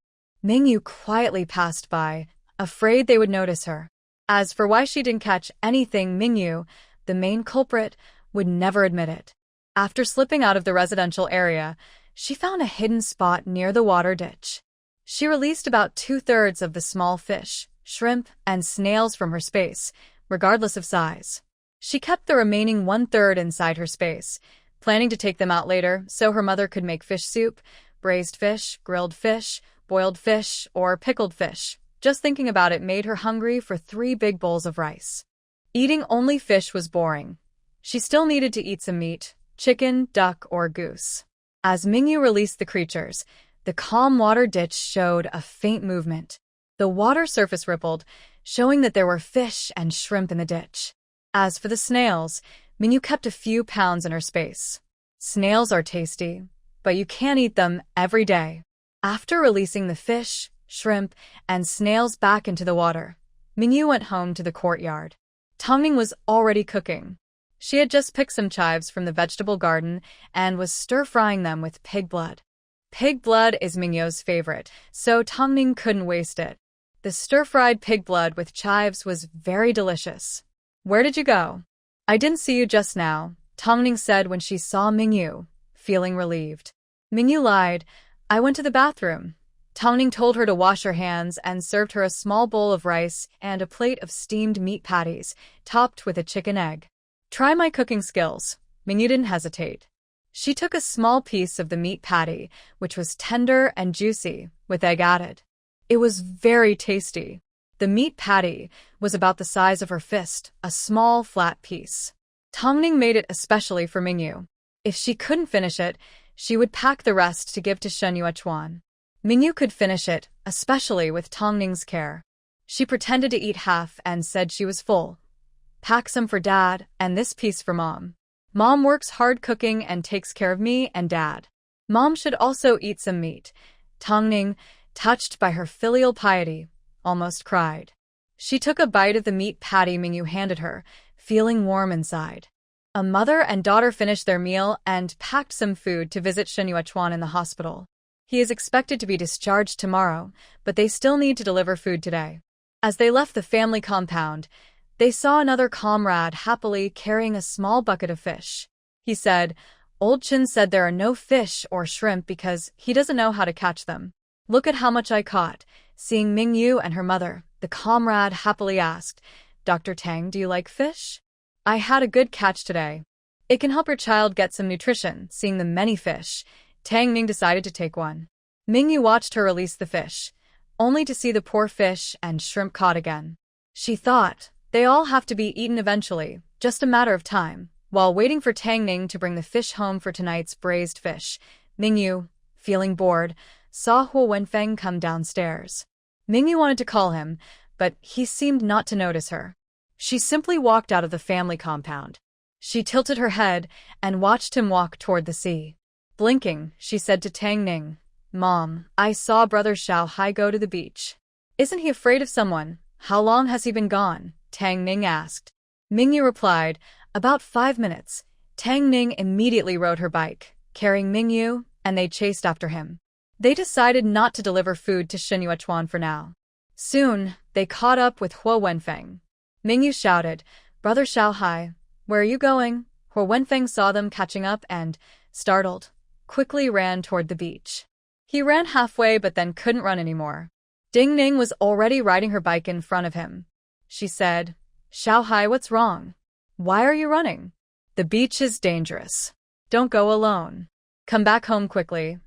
Mingyu quietly passed by, afraid they would notice her. As for why she didn't catch anything, Mingyu, the main culprit, would never admit it. After slipping out of the residential area, she found a hidden spot near the water ditch. She released about 2/3 of the small fish, shrimp, and snails from her space, regardless of size. She kept the remaining 1/3 inside her space, planning to take them out later so her mother could make fish soup, braised fish, grilled fish, boiled fish, or pickled fish. Just thinking about it made her hungry for 3 big bowls of rice. Eating only fish was boring. She still needed to eat some meat, chicken, duck, or goose. As Mingyu released the creatures, the calm water ditch showed a faint movement. The water surface rippled, showing that there were fish and shrimp in the ditch. As for the snails, Mingyu kept a few pounds in her space. Snails are tasty, but you can't eat them every day. After releasing the fish, shrimp, and snails back into the water, Mingyu went home to the courtyard. Tongning was already cooking. She had just picked some chives from the vegetable garden and was stir-frying them with pig blood. Pig blood is Mingyu's favorite, so Tongning couldn't waste it. The stir-fried pig blood with chives was very delicious. "Where did you go?" "I didn't see you just now," Tongning said when she saw Mingyu, feeling relieved. Mingyu lied. "I went to the bathroom." Tongning told her to wash her hands and served her a small bowl of rice and a plate of steamed meat patties, topped with a chicken egg. "Try my cooking skills." Mingyu didn't hesitate. She took a small piece of the meat patty, which was tender and juicy, with egg added. It was very tasty. The meat patty was about the size of her fist, a small, flat piece. Tongning made it especially for Mingyu. If she couldn't finish it, she would pack the rest to give to Shen Yuechuan. Mingyu could finish it, especially with Tongning's care. She pretended to eat half and said she was full. "Pack some for Dad, and this piece for Mom." Mom works hard cooking and takes care of me and Dad. Mom should also eat some meat. Tang Ning, touched by her filial piety, almost cried. She took a bite of the meat patty Mingyu handed her, feeling warm inside. A mother and daughter finished their meal and packed some food to visit Shen Yuechuan in the hospital. He is expected to be discharged tomorrow, but they still need to deliver food today. As they left the family compound, they saw another comrade happily carrying a small bucket of fish. He said, "Old Chen said there are no fish or shrimp because he doesn't know how to catch them. Look at how much I caught." Seeing Mingyu and her mother, the comrade happily asked, "Dr. Tang, do you like fish? I had a good catch today. It can help your child get some nutrition." Seeing the many fish, Tang Ning decided to take one. Mingyu watched her release the fish, only to see the poor fish and shrimp caught again. She thought, they all have to be eaten eventually, just a matter of time. While waiting for Tang Ning to bring the fish home for tonight's braised fish, Mingyu, feeling bored, saw Huo Wenfeng come downstairs. Mingyu wanted to call him, but he seemed not to notice her. She simply walked out of the family compound. She tilted her head and watched him walk toward the sea. Blinking, she said to Tang Ning, "Mom, I saw Brother Xiao Hai go to the beach. Isn't he afraid of someone? How long has he been gone?" Tang Ning asked. Mingyu replied, "About 5 minutes." Tang Ning immediately rode her bike, carrying Mingyu, and they chased after him. They decided not to deliver food to Shen Yuechuan for now. Soon, they caught up with Huo Wenfeng. Mingyu shouted, "Brother Xiao Hai, where are you going?" Huo Wenfeng saw them catching up and, startled, quickly ran toward the beach. He ran halfway but then couldn't run anymore. Ding Ning was already riding her bike in front of him. She said, "Xiao Hai, what's wrong? Why are you running? The beach is dangerous. Don't go alone. Come back home quickly."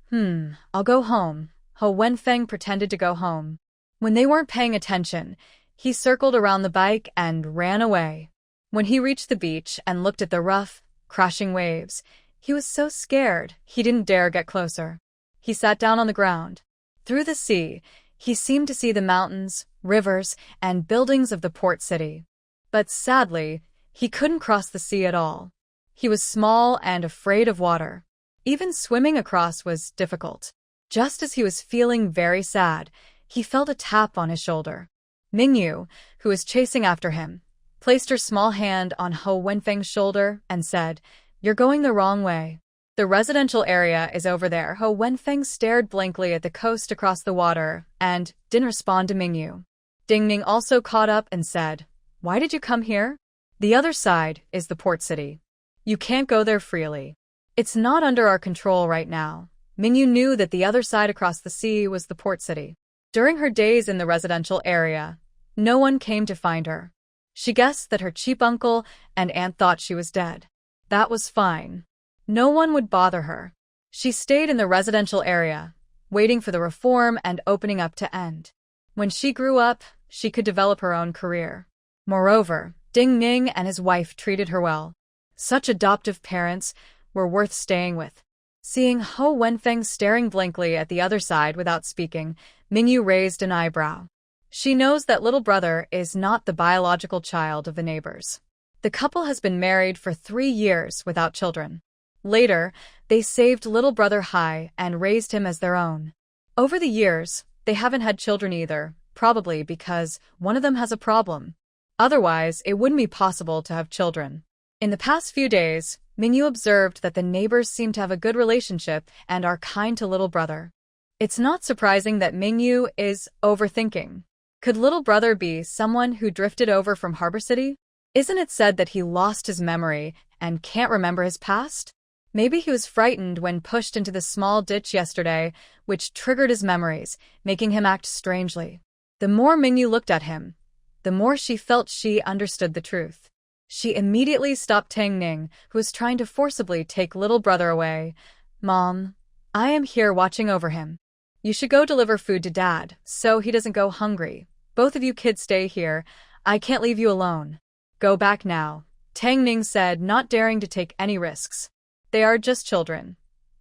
I'll go home." Huo Wenfeng pretended to go home. When they weren't paying attention, he circled around the bike and ran away. When he reached the beach and looked at the rough, crashing waves, he was so scared he didn't dare get closer. He sat down on the ground. Through the sea, he seemed to see the mountains, rivers, and buildings of the port city. But sadly, he couldn't cross the sea at all. He was small and afraid of water. Even swimming across was difficult. Just as he was feeling very sad, he felt a tap on his shoulder. Mingyu, who was chasing after him, placed her small hand on Huo Wenfeng's shoulder and said, "You're going the wrong way. The residential area is over there." Huo Wenfeng stared blankly at the coast across the water and didn't respond to Mingyu. Ding Ning also caught up and said, "Why did you come here? The other side is the port city. You can't go there freely. It's not under our control right now." Mingyu knew that the other side across the sea was the port city. During her days in the residential area, no one came to find her. She guessed that her cheap uncle and aunt thought she was dead. That was fine. No one would bother her. She stayed in the residential area, waiting for the reform and opening up to end. When she grew up, she could develop her own career. Moreover, Ding Ning and his wife treated her well. Such adoptive parents were worth staying with. Seeing Huo Wenfeng staring blankly at the other side without speaking, Mingyu raised an eyebrow. She knows that little brother is not the biological child of the neighbors. The couple has been married for 3 years without children. Later, they saved little brother Hai and raised him as their own. Over the years, they haven't had children either, probably because one of them has a problem. Otherwise, it wouldn't be possible to have children. In the past few days, Mingyu observed that the neighbors seem to have a good relationship and are kind to little brother. It's not surprising that Mingyu is overthinking. Could little brother be someone who drifted over from Harbor City? Isn't it said that he lost his memory and can't remember his past? Maybe he was frightened when pushed into the small ditch yesterday, which triggered his memories, making him act strangely. The more Mingyu looked at him, the more she felt she understood the truth. She immediately stopped Tang Ning, who was trying to forcibly take little brother away. "Mom, I am here watching over him. You should go deliver food to Dad, so he doesn't go hungry. Both of you kids stay here. I can't leave you alone." "Go back now," Tang Ning said, not daring to take any risks. They are just children.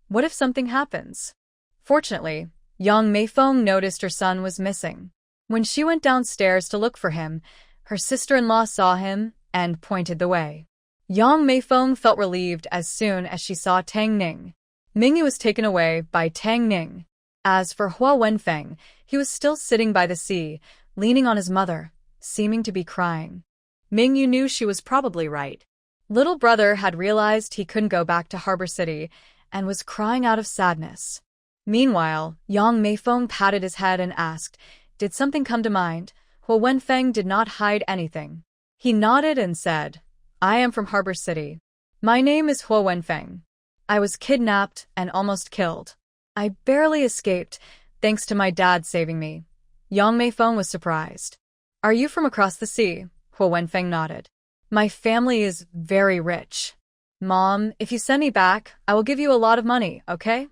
What if something happens? Fortunately, young Meifeng noticed her son was missing. When she went downstairs to look for him, her sister-in-law saw him and pointed the way. Yang Meifeng felt relieved as soon as she saw Tang Ning. Mingyu was taken away by Tang Ning. As for Hua Wenfeng, he was still sitting by the sea, leaning on his mother, seeming to be crying. Mingyu knew she was probably right. Little brother had realized he couldn't go back to Harbor City and was crying out of sadness. Meanwhile, Yang Meifeng patted his head and asked, "Did something come to mind?" Hua Wenfeng did not hide anything. He nodded and said, "I am from Harbor City. My name is Hua Wenfeng. I was kidnapped and almost killed. I barely escaped, thanks to my dad saving me." Yang Meifeng was surprised. "Are you from across the sea?" Hua Wenfeng nodded. "My family is very rich. Mom, if you send me back, I will give you a lot of money, okay?"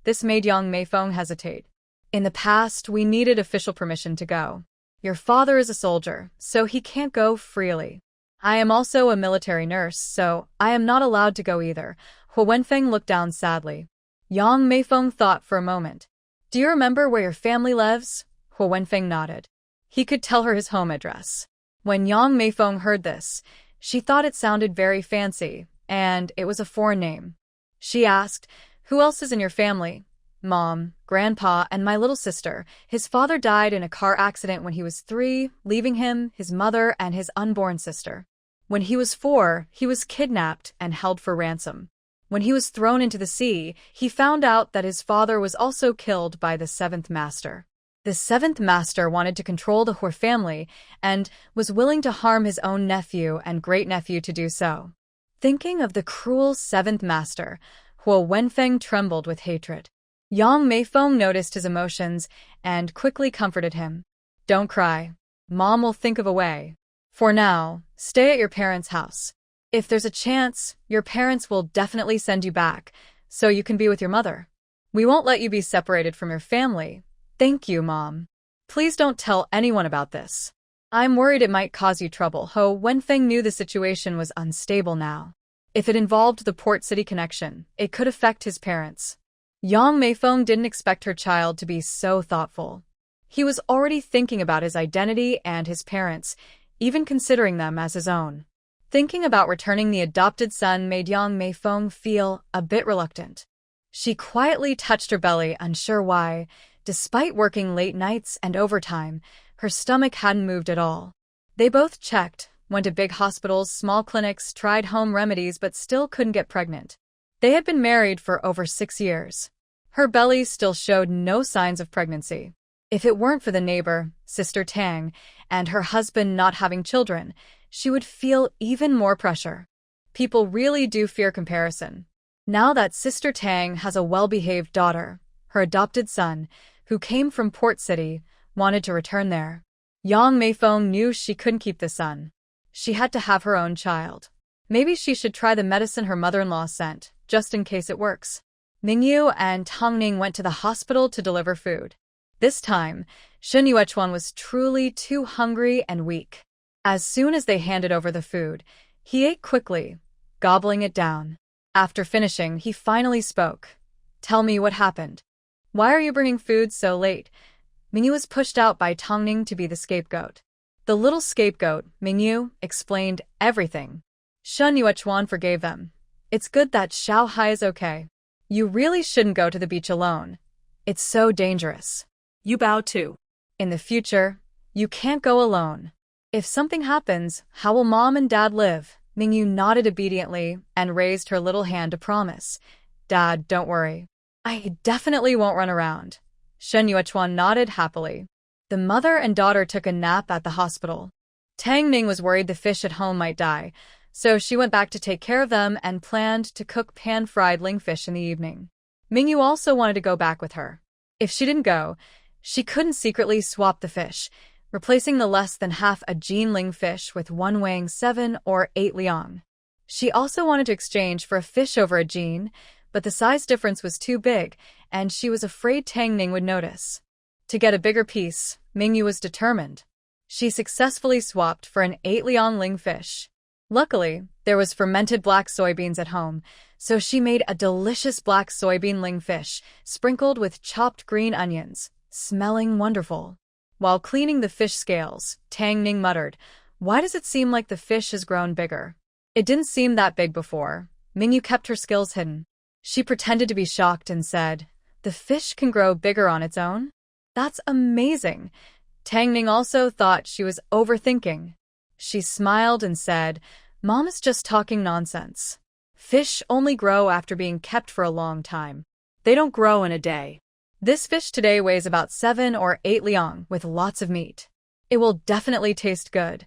This made Yang Meifeng hesitate. "In the past, we needed official permission to go. Your father is a soldier, so he can't go freely. I am also a military nurse, so I am not allowed to go either." Hua Wenfeng looked down sadly. Yang Meifeng thought for a moment. "Do you remember where your family lives?" Hua Wenfeng nodded. He could tell her his home address. When Yang Meifeng heard this, she thought it sounded very fancy, and it was a foreign name. She asked, "Who else is in your family?" "Mom, Grandpa, and my little sister. His father died in a car accident when he was 3, leaving him, his mother, and his unborn sister. When he was 4, he was kidnapped and held for ransom. When he was thrown into the sea, he found out that his father was also killed by the 7th Master. The 7th Master wanted to control the Hor family and was willing to harm his own nephew and great-nephew to do so." Thinking of the cruel 7th Master, Hua Wenfeng trembled with hatred. Yang Meifeng noticed his emotions and quickly comforted him. "Don't cry. Mom will think of a way. For now, stay at your parents' house. If there's a chance, your parents will definitely send you back, so you can be with your mother. We won't let you be separated from your family. Thank you, Mom. Please don't tell anyone about this. I'm worried it might cause you trouble." Hua Wenfeng knew the situation was unstable now. If it involved the Port City connection, it could affect his parents. Yang Meifeng didn't expect her child to be so thoughtful. He was already thinking about his identity and his parents, even considering them as his own. Thinking about returning the adopted son made Yang Meifeng feel a bit reluctant. She quietly touched her belly, unsure why. Despite working late nights and overtime, her stomach hadn't moved at all. They both checked, went to big hospitals, small clinics, tried home remedies, but still couldn't get pregnant. They had been married for over 6 years. Her belly still showed no signs of pregnancy. If it weren't for the neighbor, Sister Tang, and her husband not having children, she would feel even more pressure. People really do fear comparison. Now that Sister Tang has a well-behaved daughter, her adopted son, who came from Port City, wanted to return there. Yang Meifeng knew she couldn't keep the son. She had to have her own child. Maybe she should try the medicine her mother-in-law sent, just in case it works. Mingyu and Tang Ning went to the hospital to deliver food. This time, Shen Yuechuan was truly too hungry and weak. As soon as they handed over the food, he ate quickly, gobbling it down. After finishing, he finally spoke. "Tell me what happened. Why are you bringing food so late?" Mingyu was pushed out by Tang Ning to be the scapegoat. The little scapegoat, Mingyu, explained everything. Shen Yuechuan forgave them. "It's good that Xiao Hai is okay. You really shouldn't go to the beach alone. It's so dangerous. You bow too. In the future, you can't go alone. If something happens, how will Mom and Dad live?" Mingyu nodded obediently and raised her little hand to promise. "Dad, don't worry. I definitely won't run around." Shen Yuechuan nodded happily. The mother and daughter took a nap at the hospital. Tang Ning was worried the fish at home might die, so she went back to take care of them and planned to cook pan-fried lingfish in the evening. Mingyu also wanted to go back with her. If she didn't go, she couldn't secretly swap the fish, replacing the less than half a Jin Ling fish with one weighing 7 or 8 liang. She also wanted to exchange for a fish over a Jin, but the size difference was too big, and she was afraid Tang Ning would notice. To get a bigger piece, Mingyu was determined. She successfully swapped for an 8 liang Ling fish. Luckily, there was fermented black soybeans at home, so she made a delicious black soybean Ling fish, sprinkled with chopped green onions, smelling wonderful. While cleaning the fish scales, Tang Ning muttered, "Why does it seem like the fish has grown bigger?" It didn't seem that big before. Mingyu kept her skills hidden. She pretended to be shocked and said, "The fish can grow bigger on its own? That's amazing." Tang Ning also thought she was overthinking. She smiled and said, "Mom is just talking nonsense. Fish only grow after being kept for a long time. They don't grow in a day. This fish today weighs about 7 or 8 liang with lots of meat. It will definitely taste good."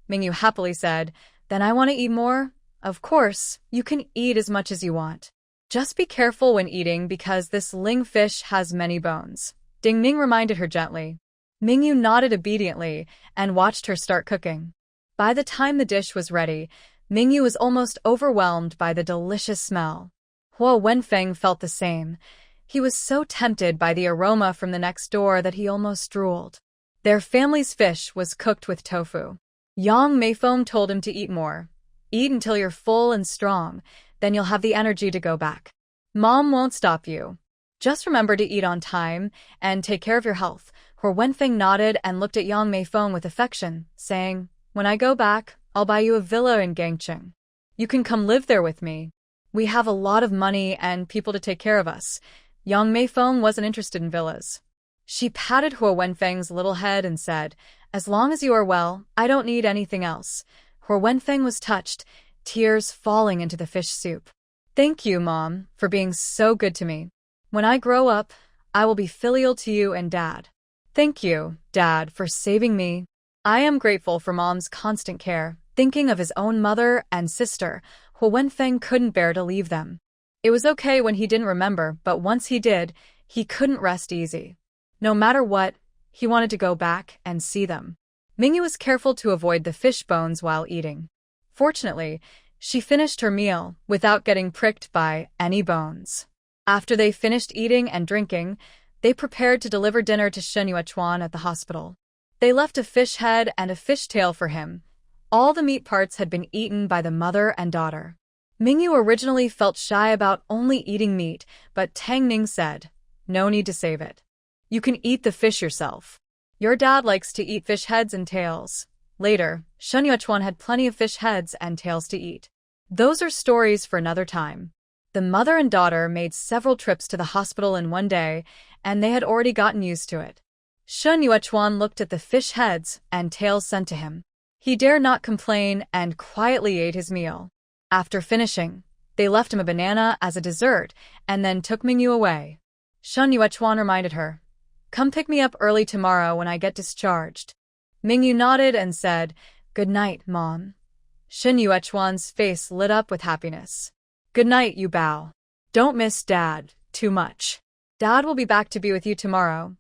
Mingyu happily said, "Then I want to eat more." "Of course, you can eat as much as you want. Just be careful when eating because this ling fish has many bones." Ding Ning reminded her gently. Mingyu nodded obediently and watched her start cooking. By the time the dish was ready, Mingyu was almost overwhelmed by the delicious smell. Huo Wenfeng felt the same. He was so tempted by the aroma from the next door that he almost drooled. Their family's fish was cooked with tofu. Yang Meifeng told him to eat more. "Eat until you're full and strong, then you'll have the energy to go back. Mom won't stop you. Just remember to eat on time and take care of your health." Huo Wenfeng nodded and looked at Yang Meifeng with affection, saying, "When I go back, I'll buy you a villa in Gangcheng. You can come live there with me. We have a lot of money and people to take care of us." Yang Meifeng wasn't interested in villas. She patted Huo Wenfeng's little head and said, "As long as you are well, I don't need anything else." Huo Wenfeng was touched, tears falling into the fish soup. "Thank you, Mom, for being so good to me. When I grow up, I will be filial to you and Dad." "Thank you, Dad, for saving me. I am grateful for Mom's constant care." Thinking of his own mother and sister, Huo Wenfeng couldn't bear to leave them. It was okay when he didn't remember, but once he did, he couldn't rest easy. No matter what, he wanted to go back and see them. Mingyu was careful to avoid the fish bones while eating. Fortunately, she finished her meal without getting pricked by any bones. After they finished eating and drinking, they prepared to deliver dinner to Shen Yuechuan at the hospital. They left a fish head and a fish tail for him. All the meat parts had been eaten by the mother and daughter. Mingyu originally felt shy about only eating meat, but Tang Ning said, "No need to save it. You can eat the fish yourself. Your dad likes to eat fish heads and tails." Later, Shen Yuechuan had plenty of fish heads and tails to eat. Those are stories for another time. The mother and daughter made several trips to the hospital in one day, and they had already gotten used to it. Shen Yuechuan looked at the fish heads and tails sent to him. He dared not complain and quietly ate his meal. After finishing, they left him a banana as a dessert and then took Mingyu away. Shen Yuechuan reminded her, "Come pick me up early tomorrow when I get discharged." Mingyu nodded and said, "Good night, Mom." Shen Yuechuan's face lit up with happiness. "Good night, you Bao. Don't miss Dad too much. Dad will be back to be with you tomorrow."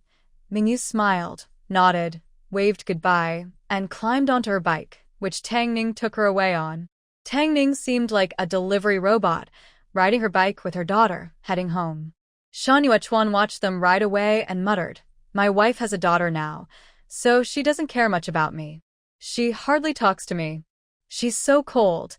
Mingyu smiled, nodded, waved goodbye, and climbed onto her bike, which Tang Ning took her away on. Tang Ning seemed like a delivery robot, riding her bike with her daughter, heading home. Shen Yuechuan watched them ride away and muttered, "My wife has a daughter now, so she doesn't care much about me. She hardly talks to me. She's so cold."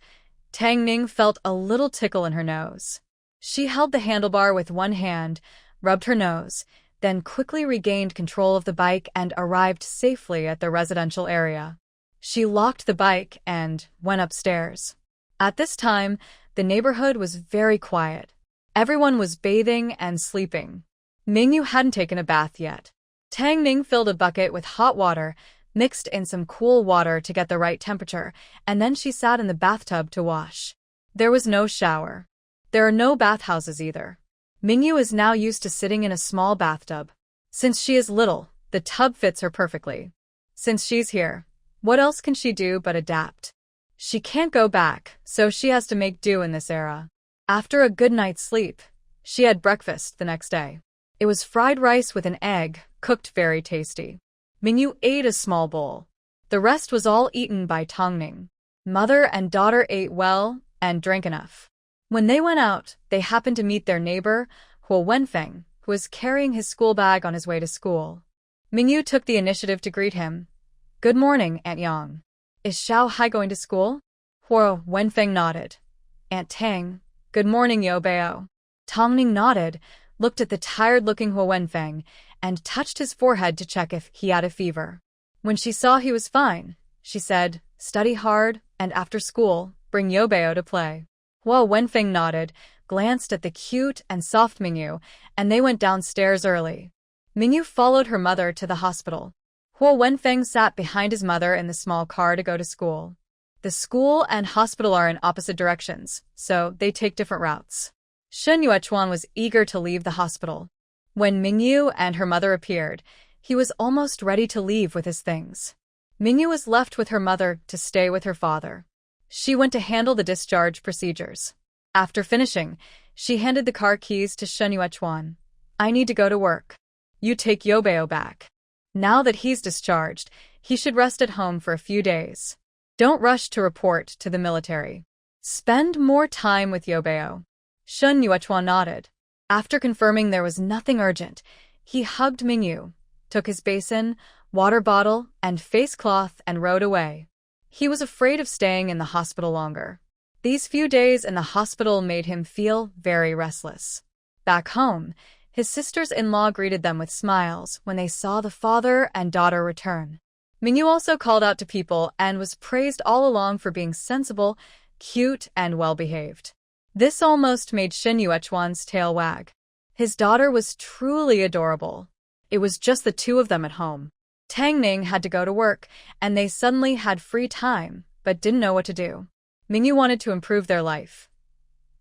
Tang Ning felt a little tickle in her nose. She held the handlebar with one hand, rubbed her nose, then quickly regained control of the bike and arrived safely at the residential area. She locked the bike and went upstairs. At this time, the neighborhood was very quiet. Everyone was bathing and sleeping. Mingyu hadn't taken a bath yet. Tang Ning filled a bucket with hot water, mixed in some cool water to get the right temperature, and then she sat in the bathtub to wash. There was no shower. There are no bathhouses either. Mingyu is now used to sitting in a small bathtub. Since she is little, the tub fits her perfectly. Since she's here, what else can she do but adapt? She can't go back, so she has to make do in this era. After a good night's sleep, she had breakfast the next day. It was fried rice with an egg, cooked very tasty. Mingyu ate a small bowl. The rest was all eaten by Tang Ning. Mother and daughter ate well and drank enough. When they went out, they happened to meet their neighbor, Huo Wenfeng, who was carrying his school bag on his way to school. Mingyu took the initiative to greet him. "Good morning, Aunt Yang. Is Xiao Hai going to school?" Huo Wenfeng nodded. "Aunt Tang, good morning, Yo Bao." Tang Ning nodded, looked at the tired-looking Huo Wenfeng, and touched his forehead to check if he had a fever. When she saw he was fine, she said, "Study hard, and after school, bring Yobeo to play. Huo Wenfeng nodded, glanced at the cute and soft Mingyu, and they went downstairs early. Mingyu followed her mother to the hospital. Huo Wenfeng sat behind his mother in the small car to go to school. The school and hospital are in opposite directions, so they take different routes. Shen Yuechuan was eager to leave the hospital. When Mingyu and her mother appeared, he was almost ready to leave with his things. Mingyu was left with her mother to stay with her father. She went to handle the discharge procedures. After finishing, she handed the car keys to Shen Yuechuan. I need to go to work. You take Yobeo back. Now that he's discharged, he should rest at home for a few days. Don't rush to report to the military. Spend more time with Yobeo. Shen Yuechuan nodded. After confirming there was nothing urgent, he hugged Mingyu, took his basin, water bottle, and face cloth and rode away. He was afraid of staying in the hospital longer. These few days in the hospital made him feel very restless. Back home, his sisters-in-law greeted them with smiles when they saw the father and daughter return. Mingyu also called out to people and was praised all along for being sensible, cute, and well-behaved. This almost made Shen Yuechuan's tail wag. His daughter was truly adorable. It was just the two of them at home. Tang Ning had to go to work, and they suddenly had free time, but didn't know what to do. Mingyu wanted to improve their life.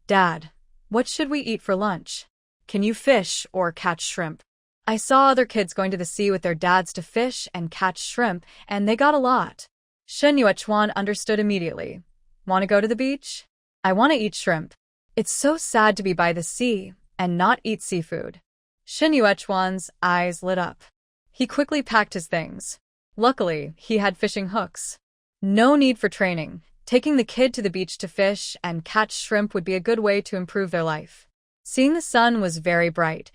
Dad, what should we eat for lunch? Can you fish or catch shrimp? I saw other kids going to the sea with their dads to fish and catch shrimp, and they got a lot. Shen Yuechuan understood immediately. Want to go to the beach? I want to eat shrimp. It's so sad to be by the sea and not eat seafood. Shen Yuechuan's eyes lit up. He quickly packed his things. Luckily, he had fishing hooks. No need for training. Taking the kid to the beach to fish and catch shrimp would be a good way to improve their life. Seeing the sun was very bright,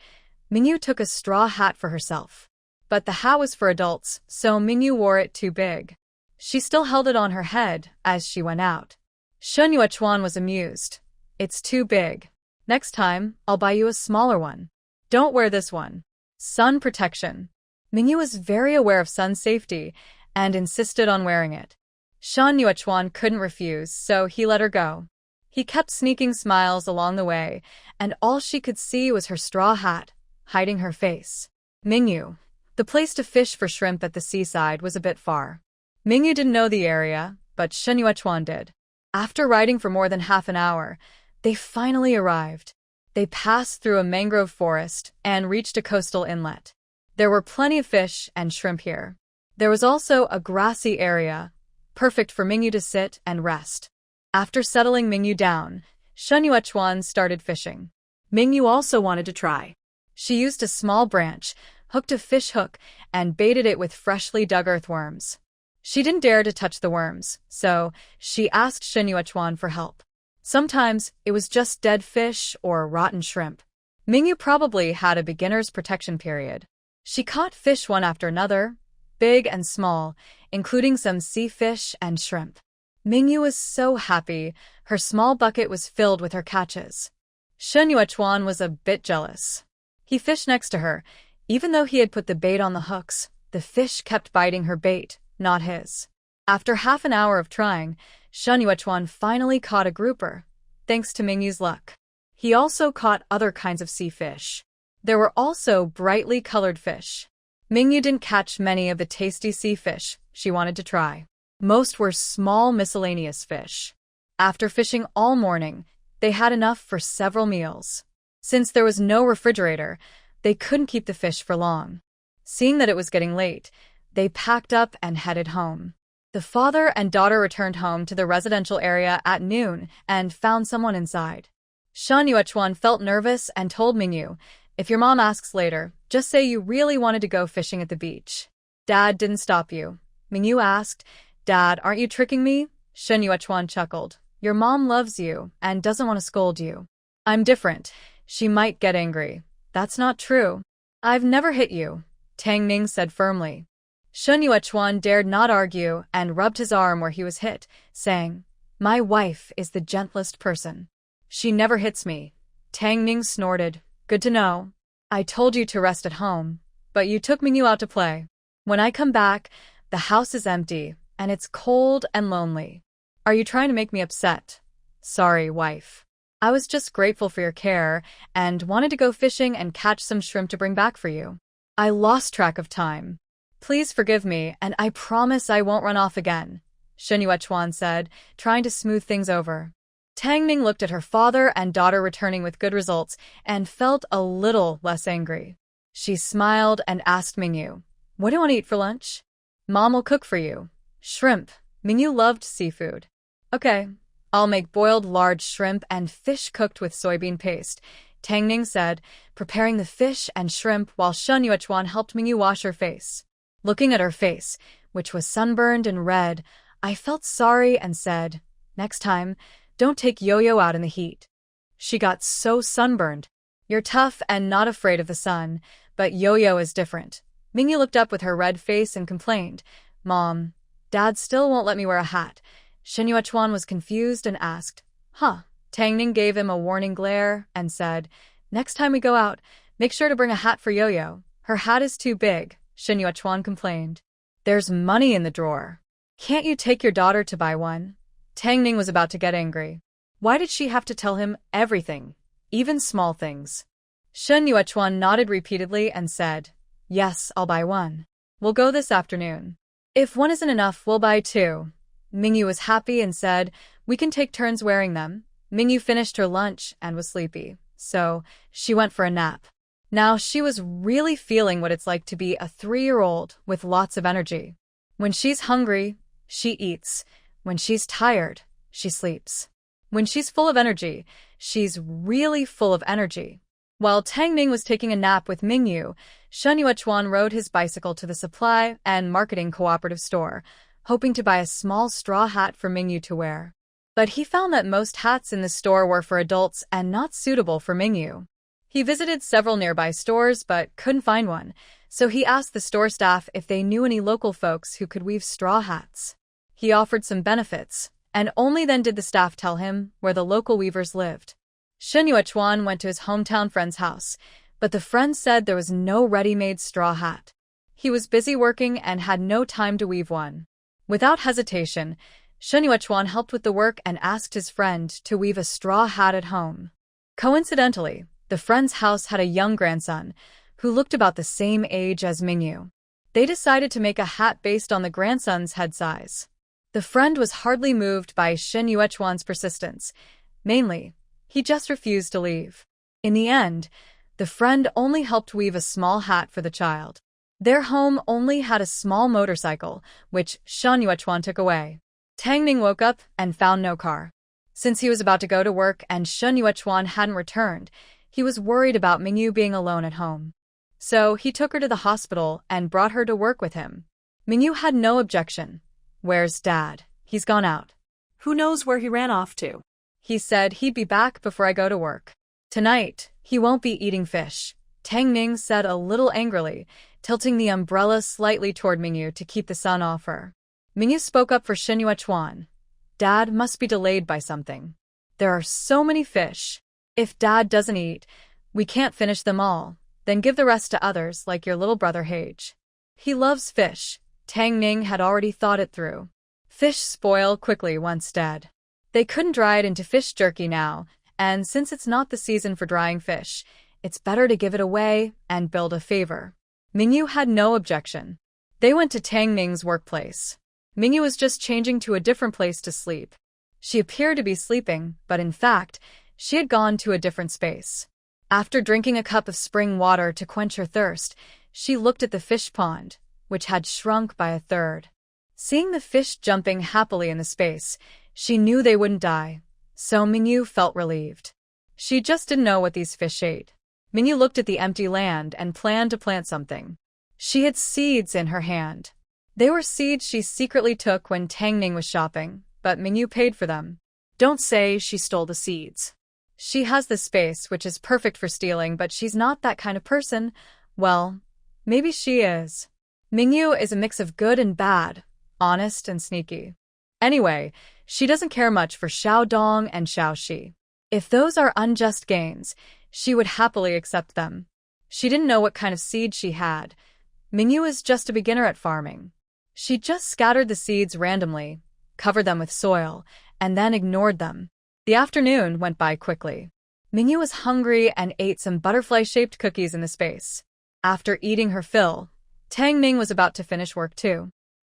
Mingyu took a straw hat for herself. But the hat was for adults, so Mingyu wore it too big. She still held it on her head as she went out. Shen Yuechuan was amused. It's too big. Next time, I'll buy you a smaller one. Don't wear this one. Sun protection. Mingyu was very aware of sun safety and insisted on wearing it. Shen Yuechuan couldn't refuse, so he let her go. He kept sneaking smiles along the way, and all she could see was her straw hat, hiding her face. Mingyu. The place to fish for shrimp at the seaside was a bit far. Mingyu didn't know the area, but Shen Yuechuan did. After riding for more than half an hour, they finally arrived. They passed through a mangrove forest and reached a coastal inlet. There were plenty of fish and shrimp here. There was also a grassy area, perfect for Mingyu to sit and rest. After settling Mingyu down, Shen Yuechuan started fishing. Mingyu also wanted to try. She used a small branch, hooked a fish hook, and baited it with freshly dug earthworms. She didn't dare to touch the worms, so she asked Shen Yuechuan for help. Sometimes it was just dead fish or rotten shrimp. Mingyu probably had a beginner's protection period. She caught fish one after another, big and small, including some sea fish and shrimp. Mingyu was so happy. Her small bucket was filled with her catches. Shen Yuechuan was a bit jealous. He fished next to her. Even though he had put the bait on the hooks, the fish kept biting her bait, not his. After half an hour of trying, Shen Yuechuan finally caught a grouper, thanks to Mingyu's luck. He also caught other kinds of sea fish. There were also brightly colored fish. Mingyu didn't catch many of the tasty sea fish she wanted to try. Most were small miscellaneous fish. After fishing all morning, they had enough for several meals. Since there was no refrigerator, they couldn't keep the fish for long. Seeing that it was getting late, they packed up and headed home. The father and daughter returned home to the residential area at noon and found someone inside. Shen Yuechuan felt nervous and told Mingyu, "If your mom asks later, just say you really wanted to go fishing at the beach." "Dad didn't stop you?" Mingyu asked. "Dad, aren't you tricking me?" Shen Yuechuan chuckled. "Your mom loves you and doesn't want to scold you. I'm different. She might get angry." "That's not true. I've never hit you," Tang Ning said firmly. Shen Yuechuan dared not argue and rubbed his arm where he was hit, saying, "My wife is the gentlest person. She never hits me." Tang Ning snorted. "Good to know. I told you to rest at home, but you took Mingyu out to play. When I come back, the house is empty, and it's cold and lonely." Are you trying to make me upset? Sorry, wife. I was just grateful for your care and wanted to go fishing and catch some shrimp to bring back for you. I lost track of time. Please forgive me, and I promise I won't run off again, Shen Yuechuan said, trying to smooth things over. Tang Ning looked at her father and daughter returning with good results and felt a little less angry. She smiled and asked Mingyu, "What do you want to eat for lunch?" "Mom will cook for you. Shrimp." Mingyu loved seafood. "Okay, I'll make boiled large shrimp and fish cooked with soybean paste," Tang Ning said, preparing the fish and shrimp while Shen Yuechuan helped Mingyu wash her face. Looking at her face, which was sunburned and red, I felt sorry and said, "Next time, don't take Yo-Yo out in the heat. She got so sunburned. You're tough and not afraid of the sun, but Yo-Yo is different." Mingyu looked up with her red face and complained, "Mom, Dad still won't let me wear a hat." Shen Yuechuan was confused and asked, "Huh?" Tang Ning gave him a warning glare and said, "Next time we go out, make sure to bring a hat for Yo-Yo. Her hat is too big," Shen Yuechuan complained. "There's money in the drawer. Can't you take your daughter to buy one?" Tang Ning was about to get angry. Why did she have to tell him everything, even small things? Shen Yuechuan nodded repeatedly and said, "Yes, I'll buy one. We'll go this afternoon. If one isn't enough, we'll buy two." Mingyu was happy and said, "We can take turns wearing them." Mingyu finished her lunch and was sleepy, so she went for a nap. Now she was really feeling what it's like to be a 3-year-old with lots of energy. When she's hungry, she eats. When she's tired, she sleeps. When she's full of energy, she's really full of energy. While Tang Ning was taking a nap with Mingyu, Shen Yuechuan rode his bicycle to the supply and marketing cooperative store, hoping to buy a small straw hat for Mingyu to wear. But he found that most hats in the store were for adults and not suitable for Mingyu. He visited several nearby stores but couldn't find one, so he asked the store staff if they knew any local folks who could weave straw hats. He offered some benefits, and only then did the staff tell him where the local weavers lived. Shen Yuechuan went to his hometown friend's house, but the friend said there was no ready-made straw hat. He was busy working and had no time to weave one. Without hesitation, Shen Yuechuan helped with the work and asked his friend to weave a straw hat at home. Coincidentally, the friend's house had a young grandson, who looked about the same age as Mingyu. They decided to make a hat based on the grandson's head size. The friend was hardly moved by Shen Yuechuan's persistence. Mainly, he just refused to leave. In the end, the friend only helped weave a small hat for the child. Their home only had a small motorcycle, which Shen Yuechuan took away. Tang Ning woke up and found no car. Since he was about to go to work and Shen Yuechuan hadn't returned, he was worried about Mingyu being alone at home. So he took her to the hospital and brought her to work with him. Mingyu had no objection. "Where's Dad? He's gone out." Who knows where he ran off to? "He said he'd be back before I go to work. Tonight, he won't be eating fish," Tang Ning said a little angrily, tilting the umbrella slightly toward Mingyu to keep the sun off her. Mingyu spoke up for Shen Yuechuan. "Dad must be delayed by something. There are so many fish. If Dad doesn't eat, we can't finish them all. Then give the rest to others like your little brother Hage. He loves fish." Tang Ning had already thought it through. Fish spoil quickly once dead. They couldn't dry it into fish jerky now, and since it's not the season for drying fish, it's better to give it away and build a favor. Mingyu had no objection. They went to Tang Ning's workplace. Mingyu was just changing to a different place to sleep. She appeared to be sleeping, but in fact, she had gone to a different space. After drinking a cup of spring water to quench her thirst, she looked at the fish pond, which had shrunk by a third. Seeing the fish jumping happily in the space, she knew they wouldn't die, so Mingyu felt relieved. She just didn't know what these fish ate. Mingyu looked at the empty land and planned to plant something. She had seeds in her hand. They were seeds she secretly took when Tang Ning was shopping, but Mingyu paid for them. Don't say she stole the seeds. She has the space, which is perfect for stealing, but she's not that kind of person. Well, maybe she is. Mingyu is a mix of good and bad, honest and sneaky. Anyway, she doesn't care much for Xiaodong and Xiaoxi. If those are unjust gains, she would happily accept them. She didn't know what kind of seed she had. Mingyu is just a beginner at farming. She just scattered the seeds randomly, covered them with soil, and then ignored them. The afternoon went by quickly. Mingyu was hungry and ate some butterfly-shaped cookies in the space. After eating her fill, Tang Ming was about to finish work too.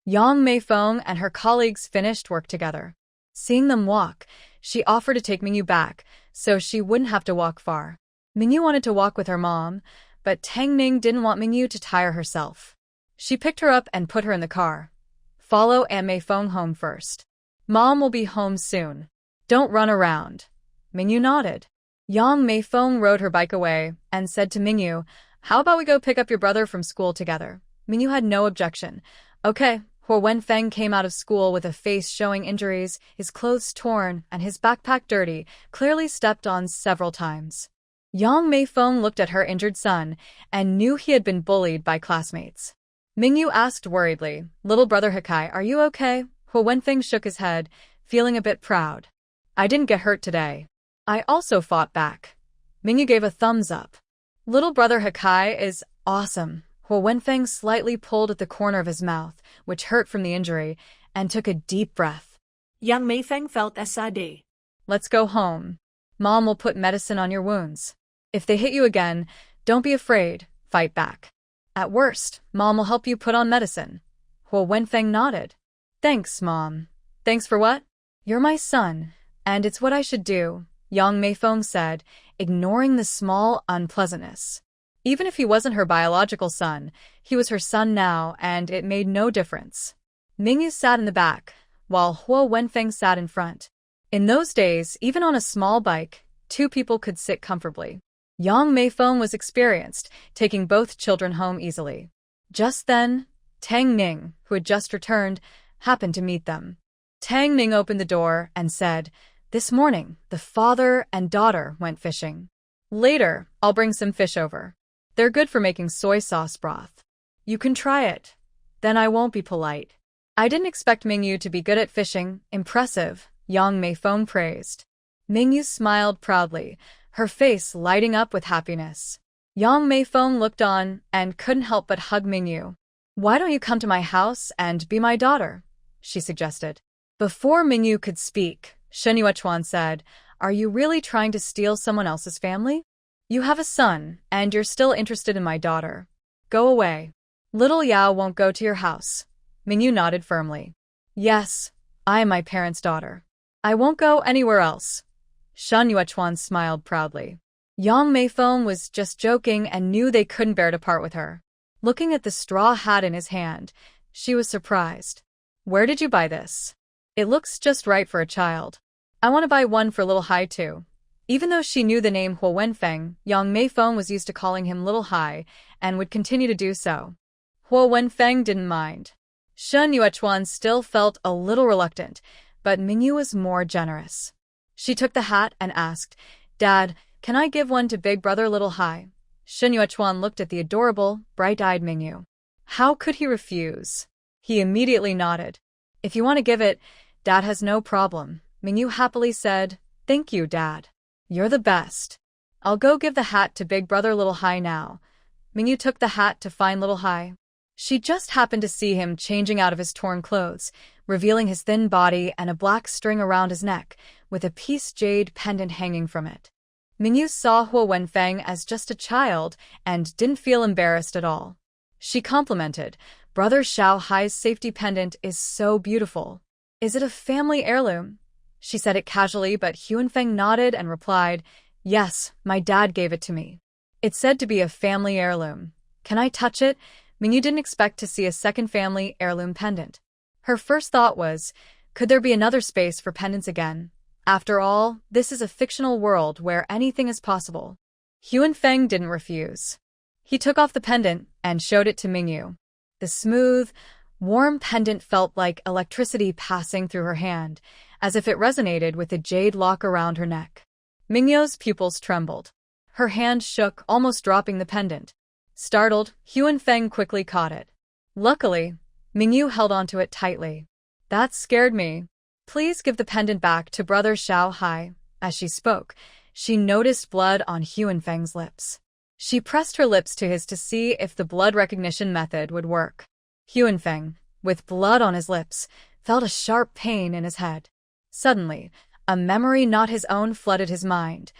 Yang Meifeng and her colleagues finished work together. Seeing them walk, she offered to take Mingyu back, so she wouldn't have to walk far. Mingyu wanted to walk with her mom, but Tang Ming didn't want Mingyu to tire herself. She picked her up and put her in the car. Follow Aunt Meifeng home first. Mom will be home soon. Don't run around. Mingyu nodded. Yang Meifeng rode her bike away and said to Mingyu, "How about we go pick up your brother from school together?" Mingyu had no objection. Okay. Huo Wenfeng came out of school with a face showing injuries, his clothes torn, and his backpack dirty, clearly stepped on several times. Yang Meifeng looked at her injured son and knew he had been bullied by classmates. Mingyu asked worriedly, "Little brother Hikai, are you okay?" Huo Wenfeng shook his head, feeling a bit proud. "I didn't get hurt today. I also fought back." Mingyu gave a thumbs up. "Little brother Hikai is awesome." Huo Wenfeng slightly pulled at the corner of his mouth, which hurt from the injury, and took a deep breath. Yang Meifeng felt SID. "Let's go home. Mom will put medicine on your wounds. If they hit you again, don't be afraid, fight back. At worst, Mom will help you put on medicine." Huo Wenfeng nodded. "Thanks, Mom." "Thanks for what?" "You're my son, and it's what I should do," Yang Meifeng said, ignoring the small unpleasantness. Even if he wasn't her biological son, he was her son now, and it made no difference. Mingyu sat in the back, while Huo Wenfeng sat in front. In those days, even on a small bike, two people could sit comfortably. Yang Meifeng was experienced, taking both children home easily. Just then, Tang Ning, who had just returned, happened to meet them. Tang Ning opened the door and said, "This morning, the father and daughter went fishing. Later, I'll bring some fish over. They're good for making soy sauce broth. You can try it. Then I won't be polite." "I didn't expect Mingyu to be good at fishing. Impressive," Yang Meifeng praised. Mingyu smiled proudly, her face lighting up with happiness. Yang Meifeng looked on and couldn't help but hug Mingyu. "Why don't you come to my house and be my daughter?" she suggested. Before Mingyu could speak, Shen Yuechuan said, "Are you really trying to steal someone else's family? You have a son, and you're still interested in my daughter. Go away. Little Yao won't go to your house." Mingyu nodded firmly. "Yes, I am my parents' daughter. I won't go anywhere else." Shen Yuechuan smiled proudly. Yang Meifeng was just joking and knew they couldn't bear to part with her. Looking at the straw hat in his hand, she was surprised. "Where did you buy this? It looks just right for a child. I want to buy one for Little Hai too." Even though she knew the name Huo Wenfeng, Yang Meifeng was used to calling him Little Hai and would continue to do so. Huo Wenfeng didn't mind. Shen Yuechuan still felt a little reluctant, but Mingyu was more generous. She took the hat and asked, "Dad, can I give one to big brother Little Hai?" Shen Yuechuan looked at the adorable, bright-eyed Mingyu. How could he refuse? He immediately nodded. "If you want to give it, Dad has no problem." Mingyu happily said, "Thank you, Dad. You're the best. I'll go give the hat to big brother Little Hai now." Mingyu took the hat to find Little Hai. She just happened to see him changing out of his torn clothes, revealing his thin body and a black string around his neck, with a piece jade pendant hanging from it. Mingyu saw Huo Wenfeng as just a child and didn't feel embarrassed at all. She complimented, "Brother Xiao Hai's safety pendant is so beautiful. Is it a family heirloom?" She said it casually, but Huanfeng nodded and replied, "Yes, my dad gave it to me. It's said to be a family heirloom. Can I touch it?" Mingyu didn't expect to see a second family heirloom pendant. Her first thought was, could there be another space for pendants again? After all, this is a fictional world where anything is possible. Huanfeng didn't refuse. He took off the pendant and showed it to Mingyu. The smooth, warm pendant felt like electricity passing through her hand, as if it resonated with the jade lock around her neck. Mingyu's pupils trembled. Her hand shook, almost dropping the pendant. Startled, Huanfeng quickly caught it. Luckily, Mingyu held onto it tightly. "That scared me. Please give the pendant back to brother Xiao Hai." As she spoke, she noticed blood on Huanfeng's lips. She pressed her lips to his to see if the blood recognition method would work. Huanfeng, with blood on his lips, felt a sharp pain in his head. Suddenly, a memory not his own flooded his mind,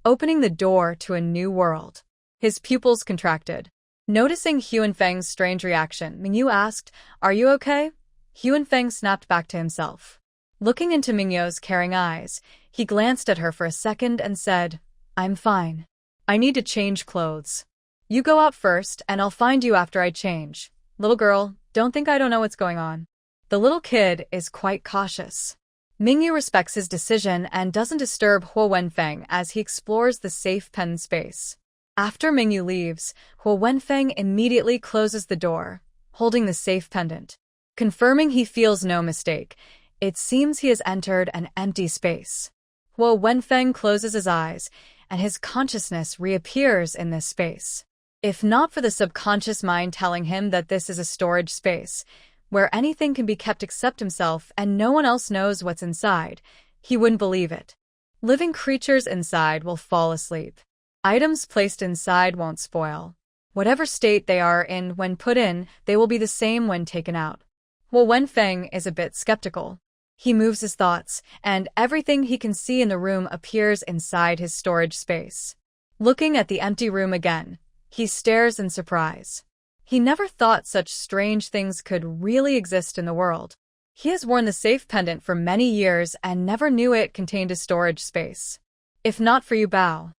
opening the door to a new world. His pupils contracted. Noticing Huanfeng's strange reaction, Mingyu asked, "Are you okay?" Huanfeng snapped back to himself. Looking into Mingyu's caring eyes, he glanced at her for a second and said, "I'm fine. I need to change clothes. You go out first, and I'll find you after I change. Little girl, don't think I don't know what's going on." The little kid is quite cautious. Mingyu respects his decision and doesn't disturb Huo Wenfeng as he explores the safe pen space. After Mingyu leaves, Huo Wenfeng immediately closes the door, holding the safe pendant. Confirming he feels no mistake, it seems he has entered an empty space. Huo Wenfeng closes his eyes, and his consciousness reappears in this space. If not for the subconscious mind telling him that this is a storage space, where anything can be kept except himself and no one else knows what's inside, he wouldn't believe it. Living creatures inside will fall asleep. Items placed inside won't spoil. Whatever state they are in when put in, they will be the same when taken out. Huo Wenfeng is a bit skeptical. He moves his thoughts, and everything he can see in the room appears inside his storage space. Looking at the empty room again, he stares in surprise. He never thought such strange things could really exist in the world. He has worn the safe pendant for many years and never knew it contained a storage space. If not for Yu Bao.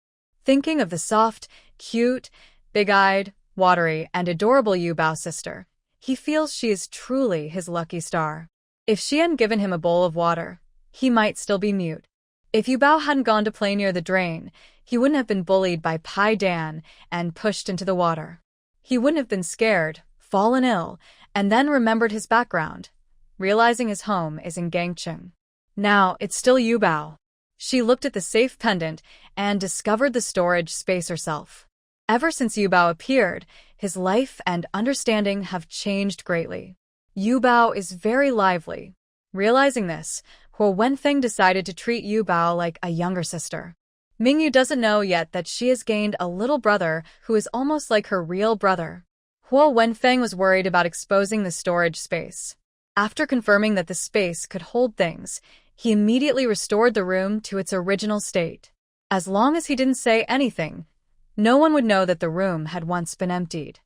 Thinking of the soft, cute, big-eyed, watery, and adorable Yu Bao sister, he feels she is truly his lucky star. If she hadn't given him a bowl of water, he might still be mute. If Yu Bao hadn't gone to play near the drain, he wouldn't have been bullied by Pai Dan and pushed into the water. He wouldn't have been scared, fallen ill, and then remembered his background, realizing his home is in Gangcheng. Now, it's still Yu Bao. She looked at the safe pendant and discovered the storage space herself. Ever since Yu Bao appeared, his life and understanding have changed greatly. Yu Bao is very lively. Realizing this, Huo Wenfeng decided to treat Yu Bao like a younger sister. Mingyu doesn't know yet that she has gained a little brother who is almost like her real brother. Huo Wenfeng was worried about exposing the storage space. After confirming that the space could hold things, he immediately restored the room to its original state. As long as he didn't say anything, no one would know that the room had once been emptied.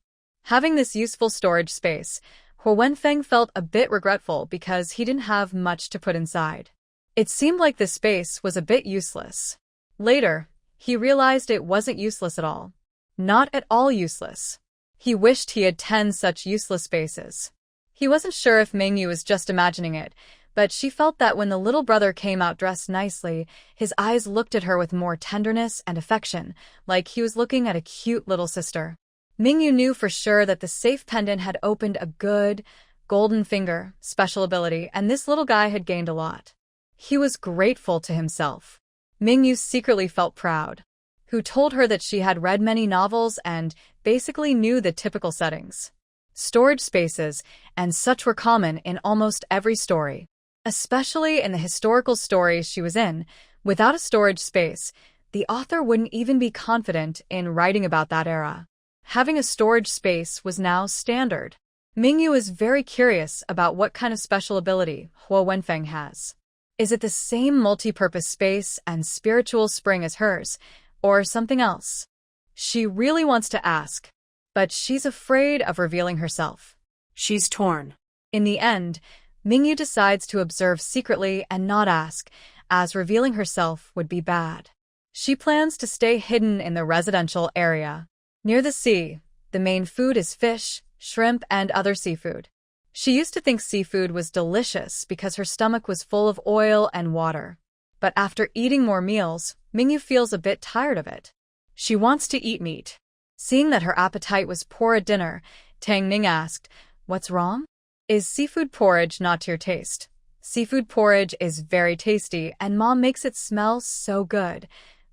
Having this useful storage space, Huo Wenfeng felt a bit regretful because he didn't have much to put inside. It seemed like the space was a bit useless. Later, he realized it wasn't useless at all. Not at all useless. He wished he had 10 such useless spaces. He wasn't sure if Mingyu was just imagining it, but she felt that when the little brother came out dressed nicely, his eyes looked at her with more tenderness and affection, like he was looking at a cute little sister. Mingyu knew for sure that the safe pendant had opened a good, golden finger, special ability, and this little guy had gained a lot. He was grateful to himself. Mingyu secretly felt proud. Who told her that she had read many novels and basically knew the typical settings. Storage spaces, and such were common in almost every story. Especially in the historical stories she was in, without a storage space, the author wouldn't even be confident in writing about that era. Having a storage space was now standard. Mingyu is very curious about what kind of special ability Huo Wenfeng has. Is it the same multi-purpose space and spiritual spring as hers, or something else? She really wants to ask, but she's afraid of revealing herself. She's torn. In the end, Mingyu decides to observe secretly and not ask, as revealing herself would be bad. She plans to stay hidden in the residential area. Near the sea, the main food is fish, shrimp, and other seafood. She used to think seafood was delicious because her stomach was full of oil and water. But after eating more meals, Mingyu feels a bit tired of it. She wants to eat meat. Seeing that her appetite was poor at dinner, Tang Ning asked, "What's wrong? Is seafood porridge not to your taste?" Seafood porridge is very tasty, and Mom makes it smell so good.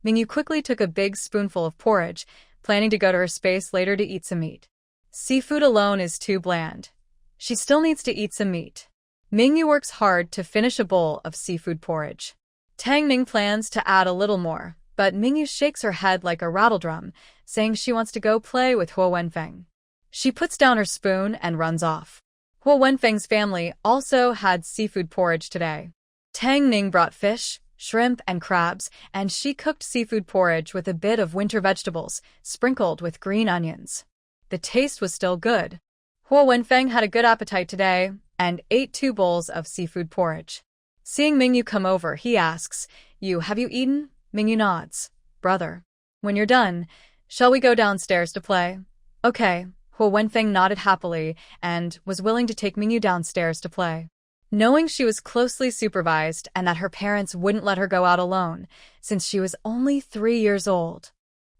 Mingyu quickly took a big spoonful of porridge, planning to go to her space later to eat some meat. Seafood alone is too bland. She still needs to eat some meat. Mingyu works hard to finish a bowl of seafood porridge. Tang Ning plans to add a little more, but Mingyu shakes her head like a rattledrum, saying she wants to go play with Huo Wenfeng. She puts down her spoon and runs off. Huo Wenfeng's family also had seafood porridge today. Tang Ning brought fish, shrimp, and crabs, and she cooked seafood porridge with a bit of winter vegetables, sprinkled with green onions. The taste was still good. Huo Wenfeng had a good appetite today and ate 2 bowls of seafood porridge. Seeing Mingyu come over, he asks, Have you eaten? Mingyu nods. Brother. When you're done, shall we go downstairs to play? Okay. Huo Wenfeng nodded happily and was willing to take Mingyu downstairs to play. Knowing she was closely supervised and that her parents wouldn't let her go out alone, since she was only 3 years old.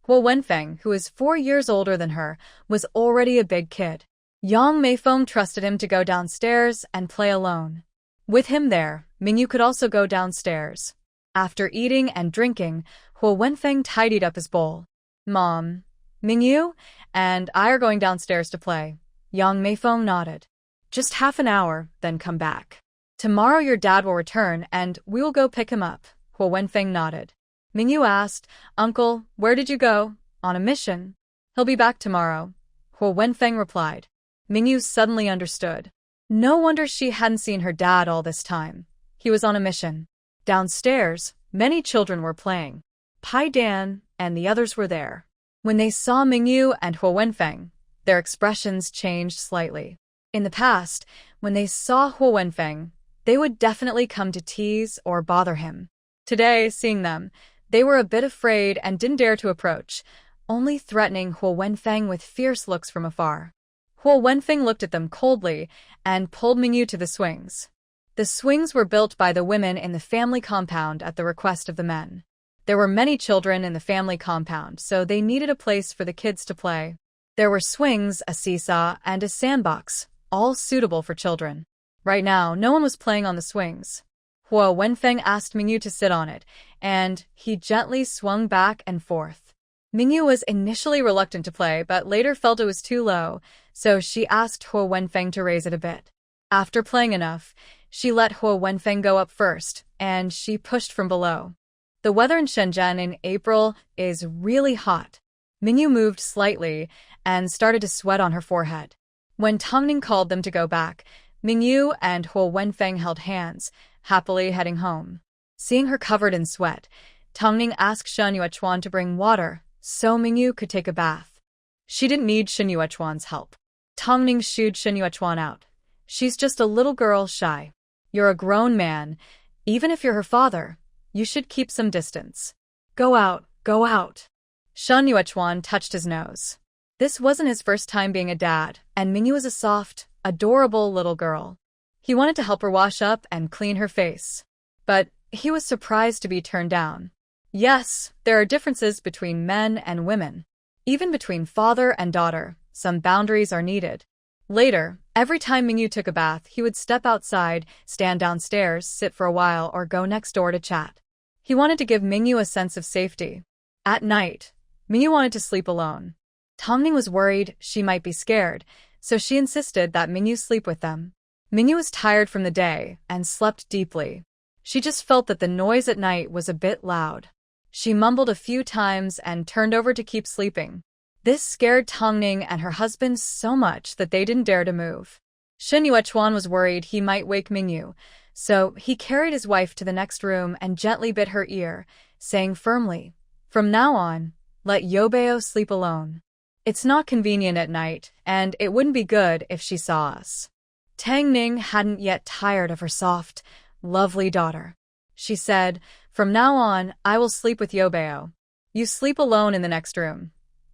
Huo Wenfeng, who is 4 years older than her, was already a big kid. Yang Meifeng trusted him to go downstairs and play alone. With him there, Mingyu could also go downstairs. After eating and drinking, Huo Wenfeng tidied up his bowl. Mom, Mingyu and I are going downstairs to play. Yang Meifeng nodded. Just half an hour, then come back. Tomorrow your dad will return and we will go pick him up. Huo Wenfeng nodded. Mingyu asked, Uncle, where did you go? On a mission. He'll be back tomorrow. Huo Wenfeng replied. Mingyu suddenly understood. No wonder she hadn't seen her dad all this time. He was on a mission. Downstairs, many children were playing. Pai Dan and the others were there. When they saw Mingyu and Huo Wenfeng, their expressions changed slightly. In the past, when they saw Huo Wenfeng, they would definitely come to tease or bother him. Today, seeing them, they were a bit afraid and didn't dare to approach, only threatening Huo Wenfeng with fierce looks from afar. Huo Wenfeng looked at them coldly and pulled Mingyu to the swings. The swings were built by the women in the family compound at the request of the men. There were many children in the family compound, so they needed a place for the kids to play. There were swings, a seesaw, and a sandbox, all suitable for children. Right now, no one was playing on the swings. Huo Wenfeng asked Mingyu to sit on it, and he gently swung back and forth. Mingyu was initially reluctant to play, but later felt it was too low, so she asked Huo Wenfeng to raise it a bit. After playing enough, she let Huo Wenfeng go up first, and she pushed from below. The weather in Shenzhen in April is really hot. Mingyu moved slightly and started to sweat on her forehead. When Tongning called them to go back, Mingyu and Huo Wenfeng held hands, happily heading home. Seeing her covered in sweat, Tongning asked Shen Yuechuan to bring water so Mingyu could take a bath. She didn't need Shen Yuechuan's help. Tongning shooed Shen Yuechuan out. She's just a little girl, shy. You're a grown man. Even if you're her father, you should keep some distance. Go out, go out. Shen Yuechuan touched his nose. This wasn't his first time being a dad, and Mingyu was a soft, adorable little girl. He wanted to help her wash up and clean her face. But he was surprised to be turned down. Yes, there are differences between men and women. Even between father and daughter, some boundaries are needed. Later, every time Mingyu took a bath, he would step outside, stand downstairs, sit for a while, or go next door to chat. He wanted to give Mingyu a sense of safety. At night, Mingyu wanted to sleep alone. Tongning was worried she might be scared, so she insisted that Mingyu sleep with them. Mingyu was tired from the day and slept deeply. She just felt that the noise at night was a bit loud. She mumbled a few times and turned over to keep sleeping. This scared Tongning and her husband so much that they didn't dare to move. Shen Yuechuan was worried he might wake Mingyu, so he carried his wife to the next room and gently bit her ear, saying firmly, From now on, let Yobeo sleep alone. It's not convenient at night, and it wouldn't be good if she saw us. Tang Ning hadn't yet tired of her soft, lovely daughter. She said, From now on, I will sleep with Yobeo. You sleep alone in the next room.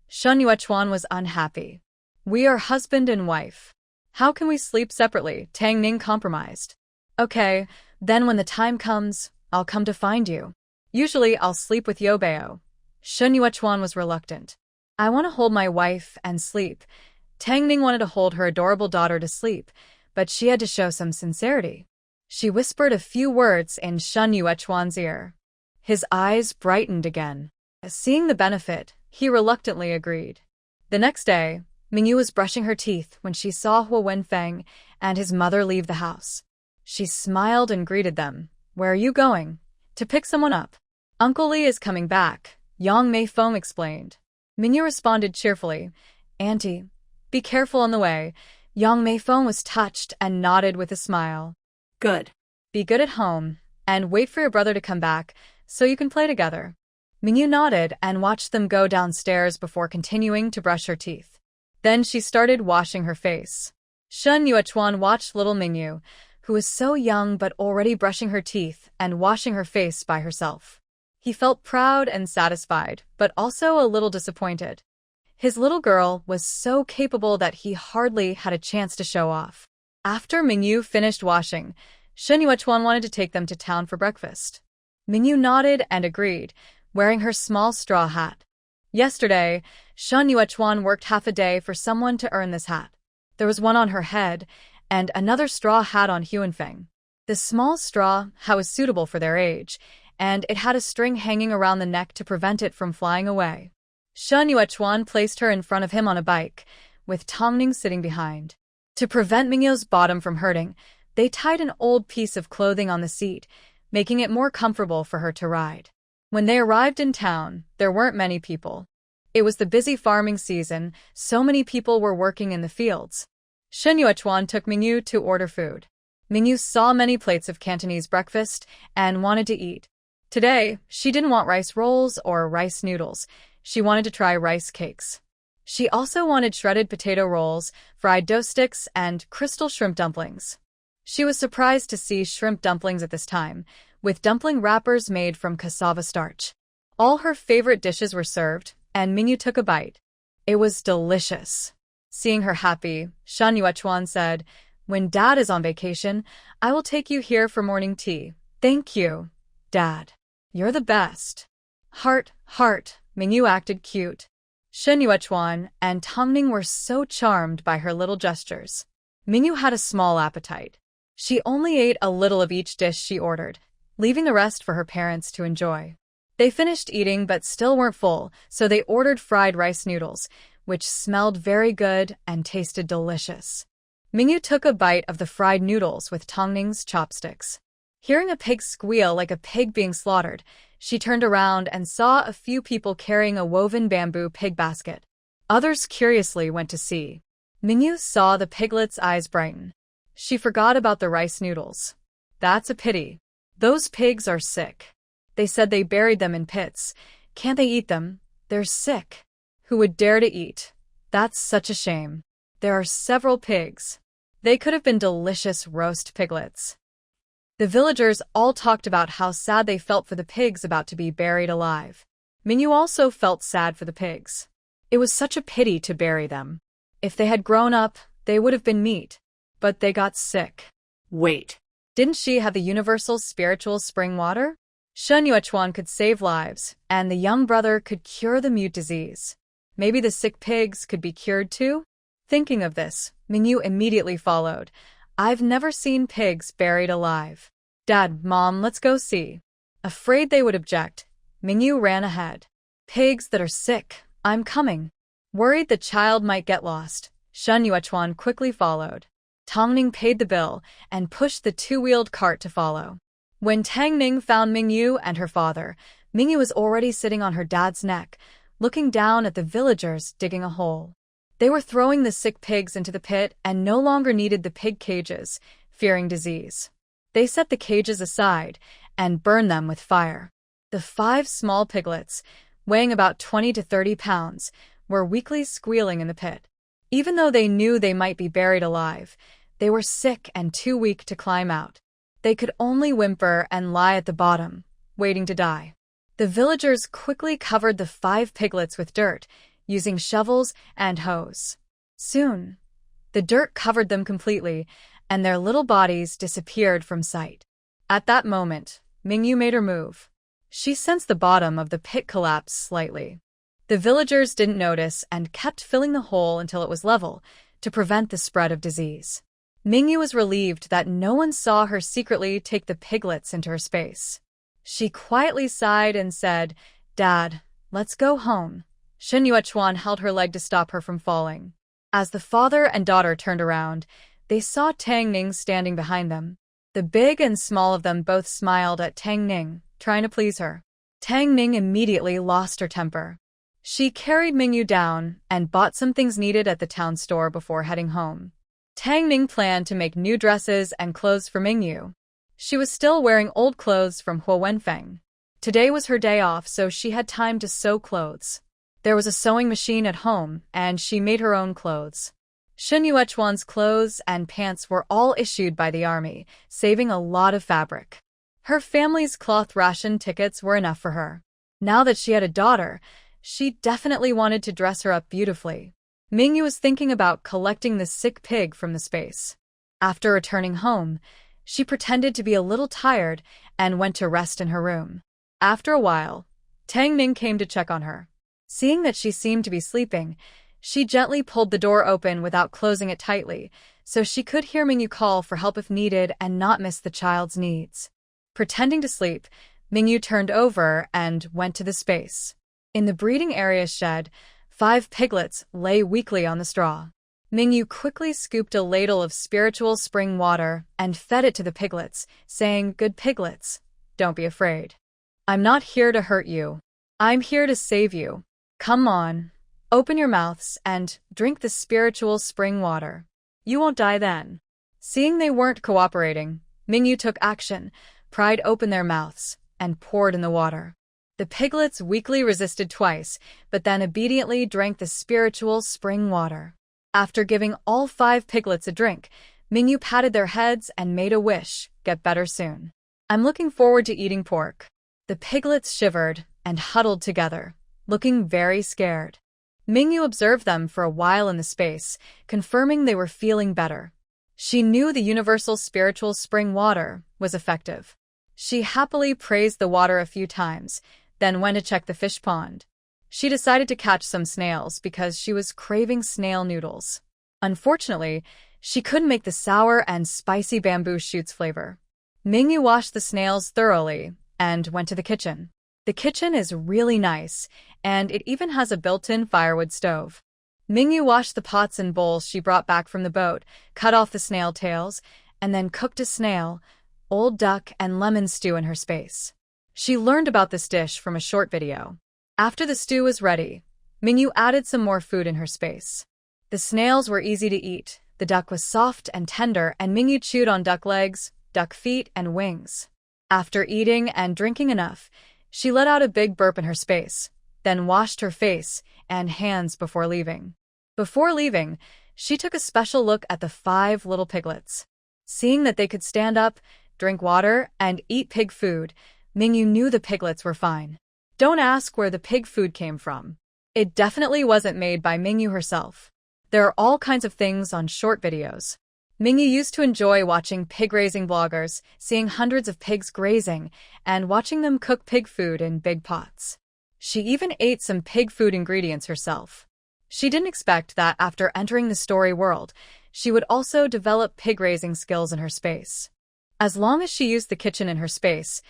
Shen Yuechuan was unhappy. We are husband and wife. How can we sleep separately? Tang Ning compromised. Okay, then when the time comes, I'll come to find you. Usually I'll sleep with Yobeo. Shen Yuechuan was reluctant. I want to hold my wife and sleep. Tang Ning wanted to hold her adorable daughter to sleep, but she had to show some sincerity. She whispered a few words in Shen Yuechuan's ear. His eyes brightened again. Seeing the benefit, he reluctantly agreed. The next day, Mingyu was brushing her teeth when she saw Huo Wenfeng and his mother leave the house. She smiled and greeted them. Where are you going? To pick someone up. Uncle Li is coming back, Yang Meifeng explained. Mingyu responded cheerfully. Auntie, be careful on the way. Yang Meifeng was touched and nodded with a smile. Good. Be good at home, and wait for your brother to come back, so you can play together. Mingyu nodded and watched them go downstairs before continuing to brush her teeth. Then she started washing her face. Shen Yuechuan watched little Mingyu, who was so young but already brushing her teeth and washing her face by herself. He felt proud and satisfied, but also a little disappointed. His little girl was so capable that he hardly had a chance to show off. After Mingyu finished washing, Shen Yuechuan wanted to take them to town for breakfast. Mingyu nodded and agreed, wearing her small straw hat. Yesterday, Shen Yuechuan worked half a day for someone to earn this hat. There was one on her head, and another straw hat on Huanfeng. The small straw hat was suitable for their age, and it had a string hanging around the neck to prevent it from flying away. Shen Yuechuan placed her in front of him on a bike, with Tongning sitting behind. To prevent Mingyu's bottom from hurting, they tied an old piece of clothing on the seat, making it more comfortable for her to ride. When they arrived in town, there weren't many people. It was the busy farming season, so many people were working in the fields. Shen Yuechuan took Mingyu to order food. Mingyu saw many plates of Cantonese breakfast and wanted to eat. Today, she didn't want rice rolls or rice noodles. She wanted to try rice cakes. She also wanted shredded potato rolls, fried dough sticks, and crystal shrimp dumplings. She was surprised to see shrimp dumplings at this time, with dumpling wrappers made from cassava starch. All her favorite dishes were served, and Mingyu took a bite. It was delicious. Seeing her happy, Shen Yuechuan said, "When Dad is on vacation, I will take you here for morning tea. Thank you, Dad. You're the best." Heart, Mingyu acted cute. Shen Yuechuan and Tongning were so charmed by her little gestures. Mingyu had a small appetite. She only ate a little of each dish she ordered, leaving the rest for her parents to enjoy. They finished eating but still weren't full, so they ordered fried rice noodles, which smelled very good and tasted delicious. Mingyu took a bite of the fried noodles with Tongning's chopsticks. Hearing a pig squeal like a pig being slaughtered, she turned around and saw a few people carrying a woven bamboo pig basket. Others curiously went to see. Mingyu saw the piglet's eyes brighten. She forgot about the rice noodles. That's a pity. Those pigs are sick. They said they buried them in pits. Can't they eat them? They're sick. Who would dare to eat? That's such a shame. There are several pigs. They could have been delicious roast piglets. The villagers all talked about how sad they felt for the pigs about to be buried alive. Mingyu also felt sad for the pigs. It was such a pity to bury them. If they had grown up, they would have been meat. But they got sick. Wait. Didn't she have the universal spiritual spring water? Shen Yuechuan could save lives, and the young brother could cure the mute disease. Maybe the sick pigs could be cured too? Thinking of this, Mingyu immediately followed. I've never seen pigs buried alive. Dad, Mom, let's go see. Afraid they would object, Mingyu ran ahead. Pigs that are sick, I'm coming. Worried the child might get lost, Shen Yuechuan quickly followed. Tongning paid the bill and pushed the two-wheeled cart to follow. When Tangning found Mingyu and her father, Mingyu was already sitting on her dad's neck, looking down at the villagers digging a hole. They were throwing the sick pigs into the pit and no longer needed the pig cages, fearing disease. They set the cages aside and burned them with fire. The 5 small piglets, weighing about 20 to 30 pounds, were weakly squealing in the pit. Even though they knew they might be buried alive, they were sick and too weak to climb out. They could only whimper and lie at the bottom, waiting to die. The villagers quickly covered the 5 piglets with dirt, using shovels and hoes. Soon, the dirt covered them completely, and their little bodies disappeared from sight. At that moment, Mingyu made her move. She sensed the bottom of the pit collapse slightly. The villagers didn't notice and kept filling the hole until it was level, to prevent the spread of disease. Mingyu was relieved that no one saw her secretly take the piglets into her space. She quietly sighed and said, "Dad, let's go home." Shen Yuechuan held her leg to stop her from falling. As the father and daughter turned around, they saw Tang Ning standing behind them. The big and small of them both smiled at Tang Ning, trying to please her. Tang Ning immediately lost her temper. She carried Mingyu down and bought some things needed at the town store before heading home. Tang Ning planned to make new dresses and clothes for Mingyu. She was still wearing old clothes from Huo Wenfeng. Today was her day off, so she had time to sew clothes. There was a sewing machine at home, and she made her own clothes. Shen Yuechuan's clothes and pants were all issued by the army, saving a lot of fabric. Her family's cloth ration tickets were enough for her. Now that she had a daughter, she definitely wanted to dress her up beautifully. Mingyu was thinking about collecting the sick pig from the space. After returning home, she pretended to be a little tired and went to rest in her room. After a while, Tang Ning came to check on her. Seeing that she seemed to be sleeping, she gently pulled the door open without closing it tightly, so she could hear Mingyu call for help if needed and not miss the child's needs. Pretending to sleep, Mingyu turned over and went to the space. In the breeding area shed, 5 piglets lay weakly on the straw. Mingyu quickly scooped a ladle of spiritual spring water and fed it to the piglets, saying, "Good piglets, don't be afraid. I'm not here to hurt you. I'm here to save you. Come on, open your mouths and drink the spiritual spring water. You won't die then." Seeing they weren't cooperating, Mingyu took action, pried open their mouths, and poured in the water. The piglets weakly resisted twice, but then obediently drank the spiritual spring water. After giving all 5 piglets a drink, Mingyu patted their heads and made a wish, "Get better soon. I'm looking forward to eating pork." The piglets shivered and huddled together, looking very scared. Mingyu observed them for a while in the space, confirming they were feeling better. She knew the universal spiritual spring water was effective. She happily praised the water a few times, then went to check the fish pond. She decided to catch some snails because she was craving snail noodles. Unfortunately, she couldn't make the sour and spicy bamboo shoots flavor. Mingyu washed the snails thoroughly and went to the kitchen. The kitchen is really nice, and it even has a built-in firewood stove. Mingyu washed the pots and bowls she brought back from the boat, cut off the snail tails, and then cooked a snail, old duck, and lemon stew in her space. She learned about this dish from a short video. After the stew was ready, Mingyu added some more food in her space. The snails were easy to eat, the duck was soft and tender, and Mingyu chewed on duck legs, duck feet, and wings. After eating and drinking enough, she let out a big burp in her space, then washed her face and hands before leaving. Before leaving, she took a special look at the 5 little piglets. Seeing that they could stand up, drink water, and eat pig food, Mingyu knew the piglets were fine. Don't ask where the pig food came from. It definitely wasn't made by Mingyu herself. There are all kinds of things on short videos. Mingyu used to enjoy watching pig-raising bloggers, seeing hundreds of pigs grazing, and watching them cook pig food in big pots. She even ate some pig food ingredients herself. She didn't expect that after entering the story world, she would also develop pig-raising skills in her space. As long as she used the kitchen in her space,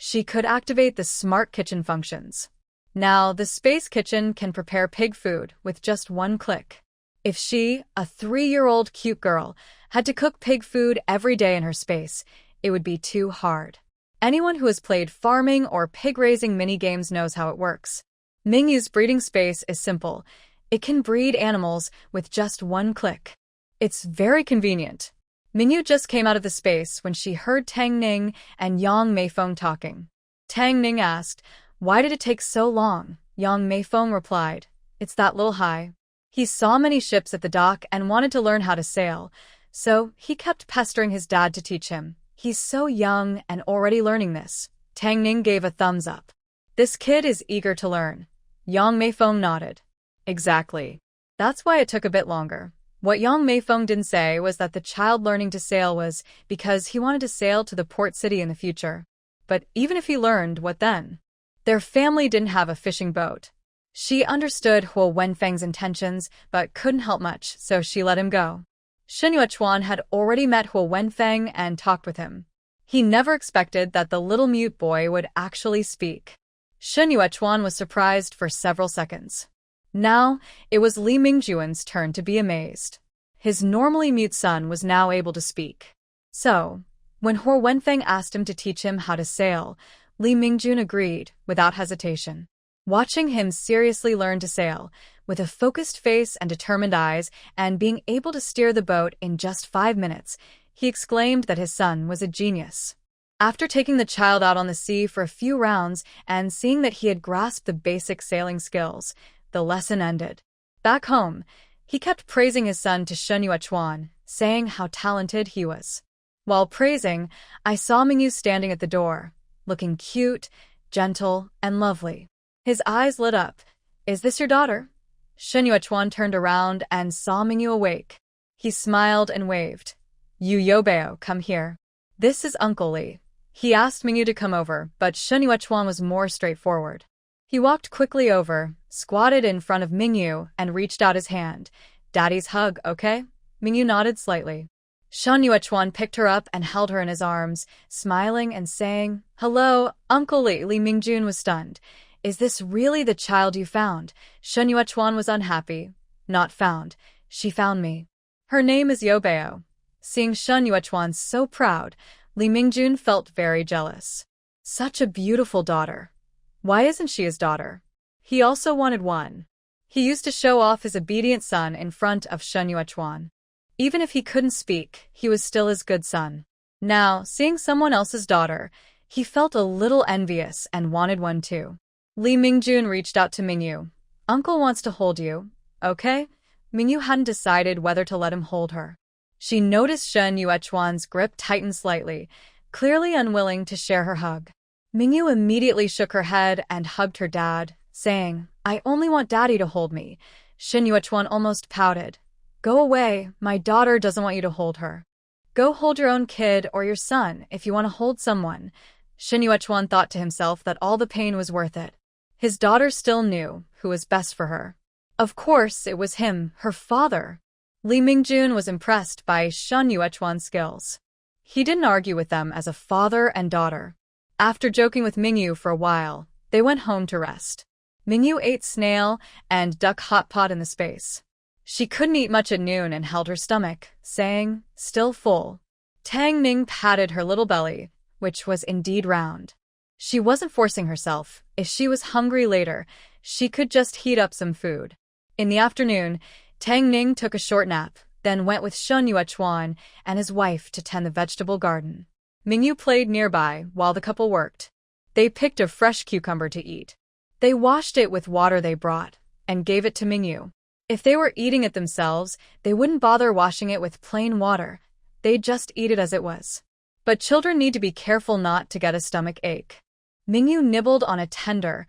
she could activate the smart kitchen functions. Now, the space kitchen can prepare pig food with just one click. If she, a 3-year-old cute girl, had to cook pig food every day in her space, it would be too hard. Anyone who has played farming or pig-raising mini-games knows how it works. Mingyu's breeding space is simple. It can breed animals with just one click. It's very convenient. Mingyu just came out of the space when she heard Tang Ning and Yang Meifeng talking. Tang Ning asked, "Why did it take so long?" Yang Meifeng replied, "It's that little Hai. He saw many ships at the dock and wanted to learn how to sail, so he kept pestering his dad to teach him. He's so young and already learning this." Tang Ning gave a thumbs up. "This kid is eager to learn." Yang Meifeng nodded. "Exactly. That's why it took a bit longer." What Yang Meifeng didn't say was that the child learning to sail was because he wanted to sail to the port city in the future. But even if he learned, what then? Their family didn't have a fishing boat. She understood Huo Wenfeng's intentions, but couldn't help much, so she let him go. Shen Yuechuan had already met Huo Wenfeng and talked with him. He never expected that the little mute boy would actually speak. Shen Yuechuan was surprised for several seconds. Now, it was Li Mingjuan's turn to be amazed. His normally mute son was now able to speak. So, when Huo Wenfeng asked him to teach him how to sail, Li Mingjun agreed, without hesitation. Watching him seriously learn to sail, with a focused face and determined eyes, and being able to steer the boat in just 5 minutes, he exclaimed that his son was a genius. After taking the child out on the sea for a few rounds and seeing that he had grasped the basic sailing skills, the lesson ended. Back home, he kept praising his son to Shen Chuan, saying how talented he was. While praising, I saw Mingyu standing at the door, looking cute, gentle, and lovely. His eyes lit up. "Is this your daughter?" Shen Chuan turned around and saw Mingyu awake. He smiled and waved. "You Yobeo, come here. This is Uncle Li." He asked Mingyu to come over, but Shen Chuan was more straightforward. He walked quickly over, squatted in front of Mingyu, and reached out his hand. "Daddy's hug, okay?" Mingyu nodded slightly. Shen Chuan picked her up and held her in his arms, smiling and saying, "Hello, Uncle Li." Li Mingjun was stunned. "Is this really the child you found?" Shen Chuan was unhappy. "Not found. She found me. Her name is Yobeo." Seeing Shen Chuan so proud, Li Mingjun felt very jealous. Such a beautiful daughter. Why isn't she his daughter? He also wanted one. He used to show off his obedient son in front of Shen Chuan. Even if he couldn't speak, he was still his good son. Now, seeing someone else's daughter, he felt a little envious and wanted one too. Li Mingjun reached out to Mingyu. "Uncle wants to hold you, okay?" Mingyu hadn't decided whether to let him hold her. She noticed Shen Chuan's grip tighten slightly, clearly unwilling to share her hug. Mingyu immediately shook her head and hugged her dad, saying, "I only want Daddy to hold me." Shen Chuan almost pouted. "Go away, my daughter doesn't want you to hold her. Go hold your own kid or your son if you want to hold someone." Shen Chuan thought to himself that all the pain was worth it. His daughter still knew who was best for her. Of course, it was him, her father. Li Mingjun was impressed by Shen Chuan's skills. He didn't argue with them as a father and daughter. After joking with Mingyu for a while, they went home to rest. Mingyu ate snail and duck hot pot in the space. She couldn't eat much at noon and held her stomach, saying, "Still full." Tang Ning patted her little belly, which was indeed round. She wasn't forcing herself. If she was hungry later, she could just heat up some food. In the afternoon, Tang Ning took a short nap, then went with Shen Chuan and his wife to tend the vegetable garden. Mingyu played nearby while the couple worked. They picked a fresh cucumber to eat. They washed it with water they brought and gave it to Mingyu. If they were eating it themselves, they wouldn't bother washing it with plain water. They'd just eat it as it was. But children need to be careful not to get a stomach ache. Mingyu nibbled on a tender,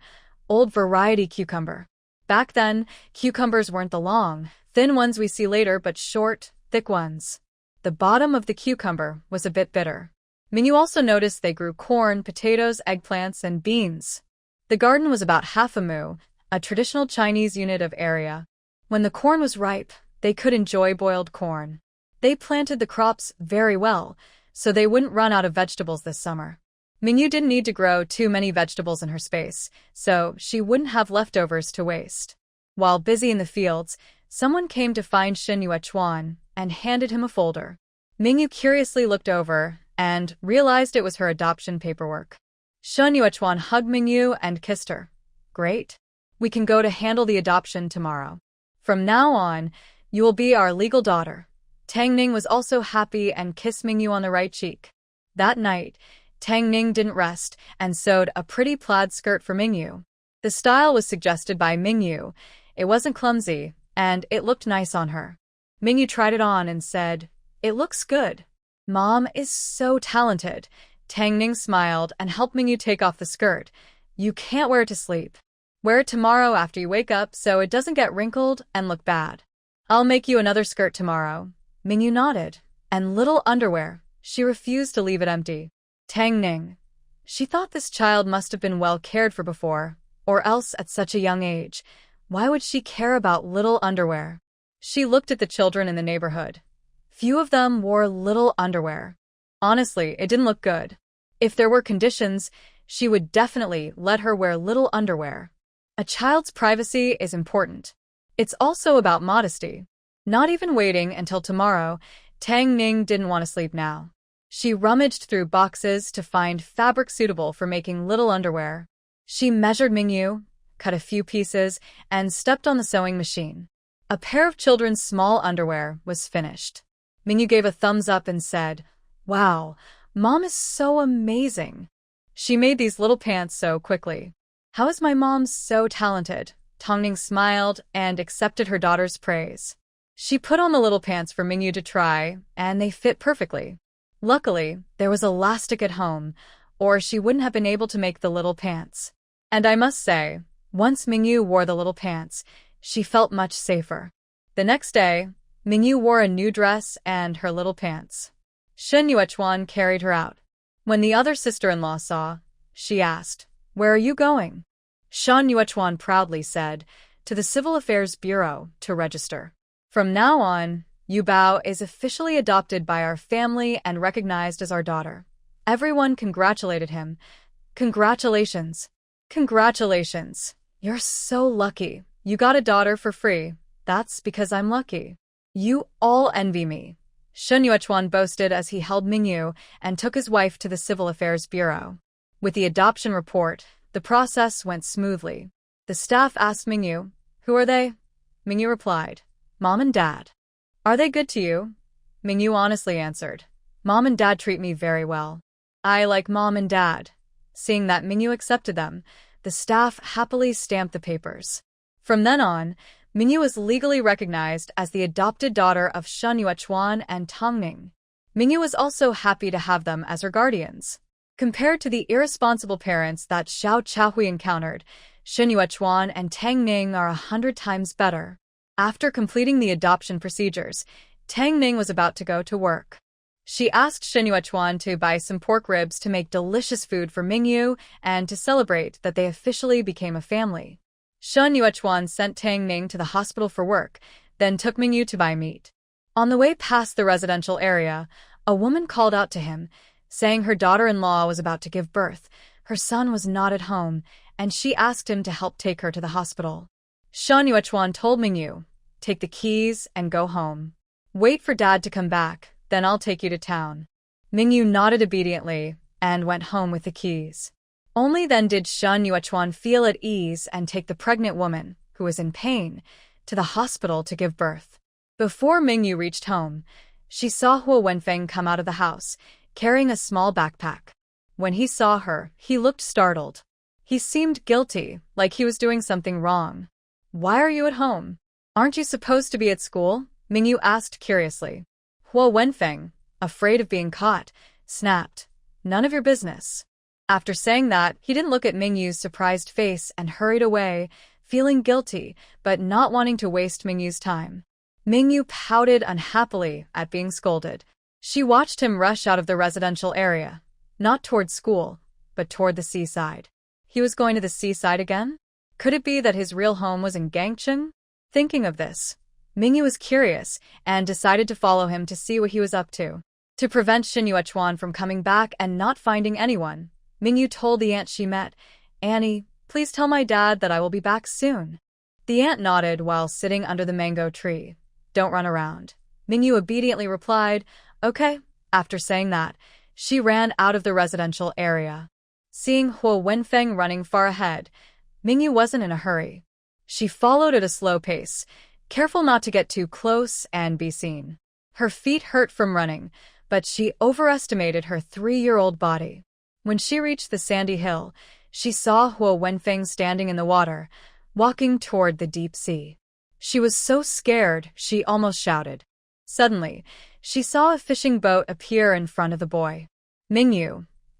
old variety cucumber. Back then, cucumbers weren't the long, thin ones we see later but short, thick ones. The bottom of the cucumber was a bit bitter. Mingyu also noticed they grew corn, potatoes, eggplants, and beans. The garden was about half a mu, a traditional Chinese unit of area. When the corn was ripe, they could enjoy boiled corn. They planted the crops very well, so they wouldn't run out of vegetables this summer. Mingyu didn't need to grow too many vegetables in her space, so she wouldn't have leftovers to waste. While busy in the fields, someone came to find Shen Chuan and handed him a folder. Mingyu curiously looked over and realized it was her adoption paperwork. Shen Chuan hugged Mingyu and kissed her. "Great. We can go to handle the adoption tomorrow. From now on, you will be our legal daughter." Tang Ning was also happy and kissed Mingyu on the right cheek. That night, Tang Ning didn't rest and sewed a pretty plaid skirt for Mingyu. The style was suggested by Mingyu. It wasn't clumsy, and it looked nice on her. Mingyu tried it on and said, "It looks good. Mom is so talented." Tang Ning smiled and helped Mingyu take off the skirt. "You can't wear it to sleep. Wear it tomorrow after you wake up so it doesn't get wrinkled and look bad. I'll make you another skirt tomorrow." Mingyu nodded. "And little underwear." She refused to leave it empty. Tang Ning. She thought this child must have been well cared for before, or else at such a young age. Why would she care about little underwear? She looked at the children in the neighborhood. Few of them wore little underwear. Honestly, it didn't look good. If there were conditions, she would definitely let her wear little underwear. A child's privacy is important. It's also about modesty. Not even waiting until tomorrow, Tang Ning didn't want to sleep now. She rummaged through boxes to find fabric suitable for making little underwear. She measured Mingyu. cut a few pieces, and stepped on the sewing machine. A pair of children's small underwear was finished. Mingyu gave a thumbs up and said, "Wow, Mom is so amazing. She made these little pants so quickly. How is my mom so talented?" Tongning smiled and accepted her daughter's praise. She put on the little pants for Mingyu to try, and they fit perfectly. Luckily, there was elastic at home, or she wouldn't have been able to make the little pants. And I must say, once Mingyu wore the little pants, she felt much safer. The next day, Mingyu wore a new dress and her little pants. Shen Yuechuan carried her out. When the other sister-in-law saw, she asked, "Where are you going?" Shen Yuechuan proudly said, "To the Civil Affairs Bureau to register. From now on, Yu Bao is officially adopted by our family and recognized as our daughter." Everyone congratulated him. "Congratulations. Congratulations. You're so lucky. You got a daughter for free. That's because I'm lucky. You all envy me." Shen Yuechuan boasted as he held Mingyu and took his wife to the Civil Affairs Bureau. With the adoption report, the process went smoothly. The staff asked Mingyu, "Who are they?" Mingyu replied, "Mom and Dad." "Are they good to you?" Mingyu honestly answered, "Mom and Dad treat me very well. I like Mom and Dad." Seeing that Mingyu accepted them, the staff happily stamped the papers. From then on, Mingyu was legally recognized as the adopted daughter of Shen Yuechuan and Tongning. Mingyu was also happy to have them as her guardians. Compared to the irresponsible parents that Xiao Chahui encountered, Shen Yuechuan and Tang Ning are 100 times better. After completing the adoption procedures, Tang Ning was about to go to work. She asked Shen Yuechuan to buy some pork ribs to make delicious food for Mingyu and to celebrate that they officially became a family. Shen Yuechuan sent Tang Ning to the hospital for work, then took Mingyu to buy meat. On the way past the residential area, a woman called out to him, saying her daughter-in-law was about to give birth, her son was not at home, and she asked him to help take her to the hospital. Shen Yuechuan told Mingyu, "Take the keys and go home. Wait for Dad to come back, then I'll take you to town." Mingyu nodded obediently and went home with the keys. Only then did Shen Yuechuan feel at ease and take the pregnant woman, who was in pain, to the hospital to give birth. Before Mingyu reached home, she saw Huo Wenfeng come out of the house, carrying a small backpack. When he saw her, he looked startled. He seemed guilty, like he was doing something wrong. "Why are you at home? Aren't you supposed to be at school?" Mingyu asked curiously. Huo Wenfeng, afraid of being caught, snapped, "None of your business." After saying that, he didn't look at Mingyu's surprised face and hurried away, feeling guilty, but not wanting to waste Mingyu's time. Mingyu pouted unhappily at being scolded. She watched him rush out of the residential area, not toward school, but toward the seaside. He was going to the seaside again? Could it be that his real home was in Gangcheng? Thinking of this, Mingyu was curious and decided to follow him to see what he was up to. To prevent Shen Yuechuan from coming back and not finding anyone, Mingyu told the aunt she met, "Annie, please tell my dad that I will be back soon." The aunt nodded while sitting under the mango tree. "Don't run around." Mingyu obediently replied, "Okay." After saying that, she ran out of the residential area. Seeing Huo Wenfeng running far ahead, Mingyu wasn't in a hurry. She followed at a slow pace, careful not to get too close and be seen. Her feet hurt from running, but she overestimated her 3-year-old body. When she reached the sandy hill, she saw Huo Wenfeng standing in the water, walking toward the deep sea. She was so scared she almost shouted. Suddenly, she saw a fishing boat appear in front of the boy.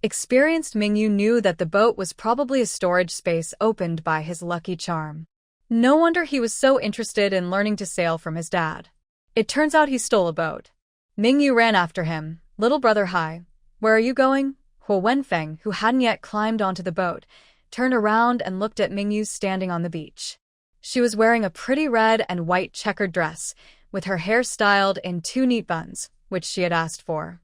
Experienced Mingyu knew that the boat was probably a storage space opened by his lucky charm. No wonder he was so interested in learning to sail from his dad. It turns out he stole a boat. Mingyu ran after him. "Little brother, hi. Where are you going?" Huo Wenfeng, who hadn't yet climbed onto the boat, turned around and looked at Mingyu standing on the beach. She was wearing a pretty red and white checkered dress, with her hair styled in 2 neat buns, which she had asked for.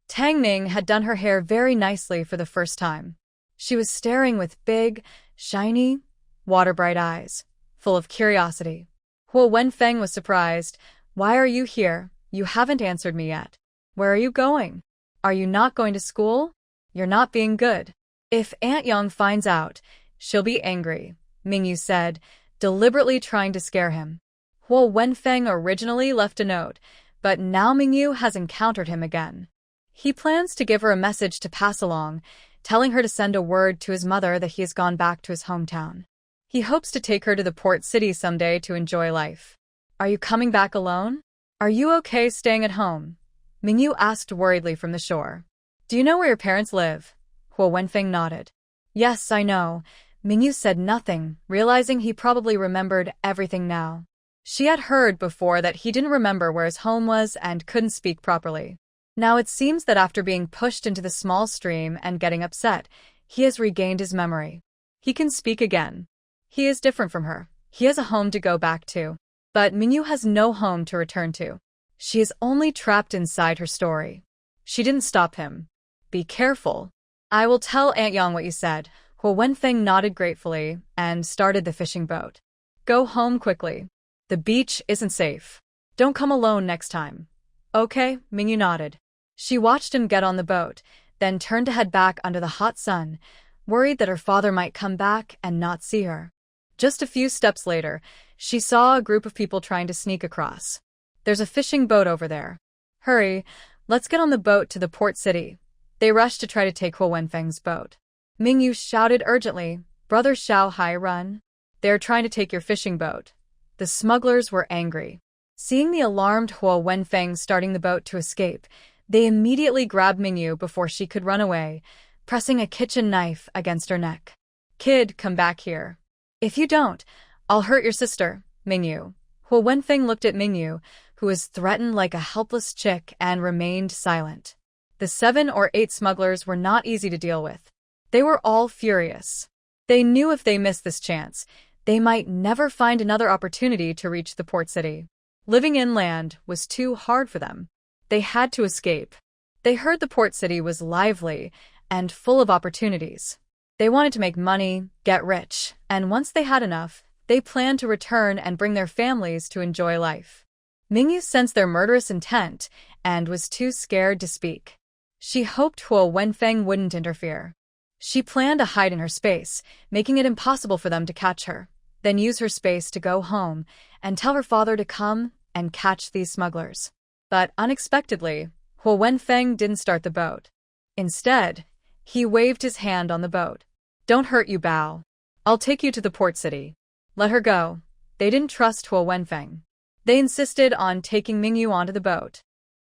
Tang Ning had done her hair very nicely for the first time. She was staring with big, shiny, water-bright eyes, full of curiosity. Huo Wenfeng was surprised. "Why are you here? You haven't answered me yet. Where are you going? Are you not going to school? You're not being good. If Aunt Yang finds out, she'll be angry." Mingyu said, deliberately trying to scare him. Huo Wenfeng originally left a note, but now Mingyu has encountered him again. He plans to give her a message to pass along, telling her to send a word to his mother that he has gone back to his hometown. He hopes to take her to the port city someday to enjoy life. Are you coming back alone? Are you okay staying at home? Mingyu asked worriedly from the shore. Do you know where your parents live? Huo Wenfeng nodded. Yes, I know. Mingyu said nothing, realizing he probably remembered everything now. She had heard before that he didn't remember where his home was and couldn't speak properly. Now it seems that after being pushed into the small stream and getting upset, he has regained his memory. He can speak again. He is different from her. He has a home to go back to. But Mingyu has no home to return to. She is only trapped inside her story. She didn't stop him. Be careful. I will tell Aunt Yang what you said. Huo Wenfeng nodded gratefully and started the fishing boat. Go home quickly. The beach isn't safe. Don't come alone next time. Okay, Mingyu nodded. She watched him get on the boat, then turned to head back under the hot sun, worried that her father might come back and not see her. Just a few steps later, she saw a group of people trying to sneak across. There's a fishing boat over there. Hurry, let's get on the boat to the port city. They rushed to try to take Huo Wenfeng's boat. Mingyu shouted urgently, Brother Xiao Hai, run. They're trying to take your fishing boat. The smugglers were angry. Seeing the alarmed Huo Wenfeng starting the boat to escape, they immediately grabbed Mingyu before she could run away, pressing a kitchen knife against her neck. Kid, come back here. If you don't, I'll hurt your sister, Mingyu. Huo Wenfeng looked at Mingyu, who was threatened like a helpless chick, and remained silent. The 7 or 8 smugglers were not easy to deal with. They were all furious. They knew if they missed this chance, they might never find another opportunity to reach the port city. Living inland was too hard for them. They had to escape. They heard the port city was lively and full of opportunities. They wanted to make money, get rich, and once they had enough, they planned to return and bring their families to enjoy life. Mingyu sensed their murderous intent and was too scared to speak. She hoped Huo Wenfeng wouldn't interfere. She planned to hide in her space, making it impossible for them to catch her, then use her space to go home and tell her father to come and catch these smugglers. But unexpectedly, Huo Wenfeng didn't start the boat. Instead, he waved his hand on the boat. Don't hurt you, Bao. I'll take you to the port city. Let her go. They didn't trust Huo Wenfeng. They insisted on taking Mingyu onto the boat.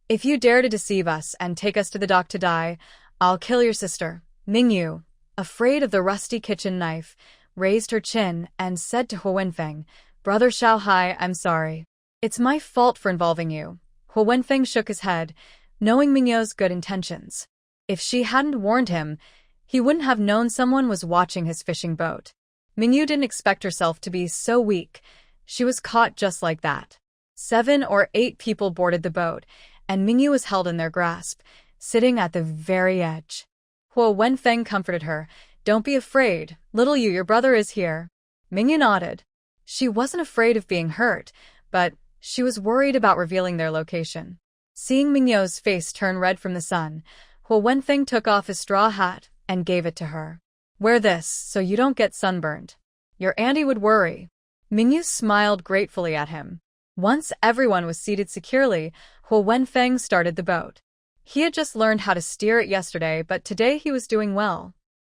If you dare to deceive us and take us to the dock to die, I'll kill your sister. Mingyu, afraid of the rusty kitchen knife, raised her chin and said to Huo Wenfeng, Brother Xiao Hai, I'm sorry. It's my fault for involving you. Huo Wenfeng shook his head, knowing Mingyu's good intentions. If she hadn't warned him, he wouldn't have known someone was watching his fishing boat. Mingyu didn't expect herself to be so weak. She was caught just like that. 7 or 8 people boarded the boat, and Mingyu was held in their grasp, sitting at the very edge. Huo Wenfeng comforted her. Don't be afraid, little you, your brother is here. Mingyu nodded. She wasn't afraid of being hurt, but she was worried about revealing their location. Seeing Mingyu's face turn red from the sun, Huo Wenfeng took off his straw hat and gave it to her. Wear this so you don't get sunburned. Your auntie would worry. Mingyu smiled gratefully at him. Once everyone was seated securely, Huo Wenfeng started the boat. He had just learned how to steer it yesterday, but today he was doing well.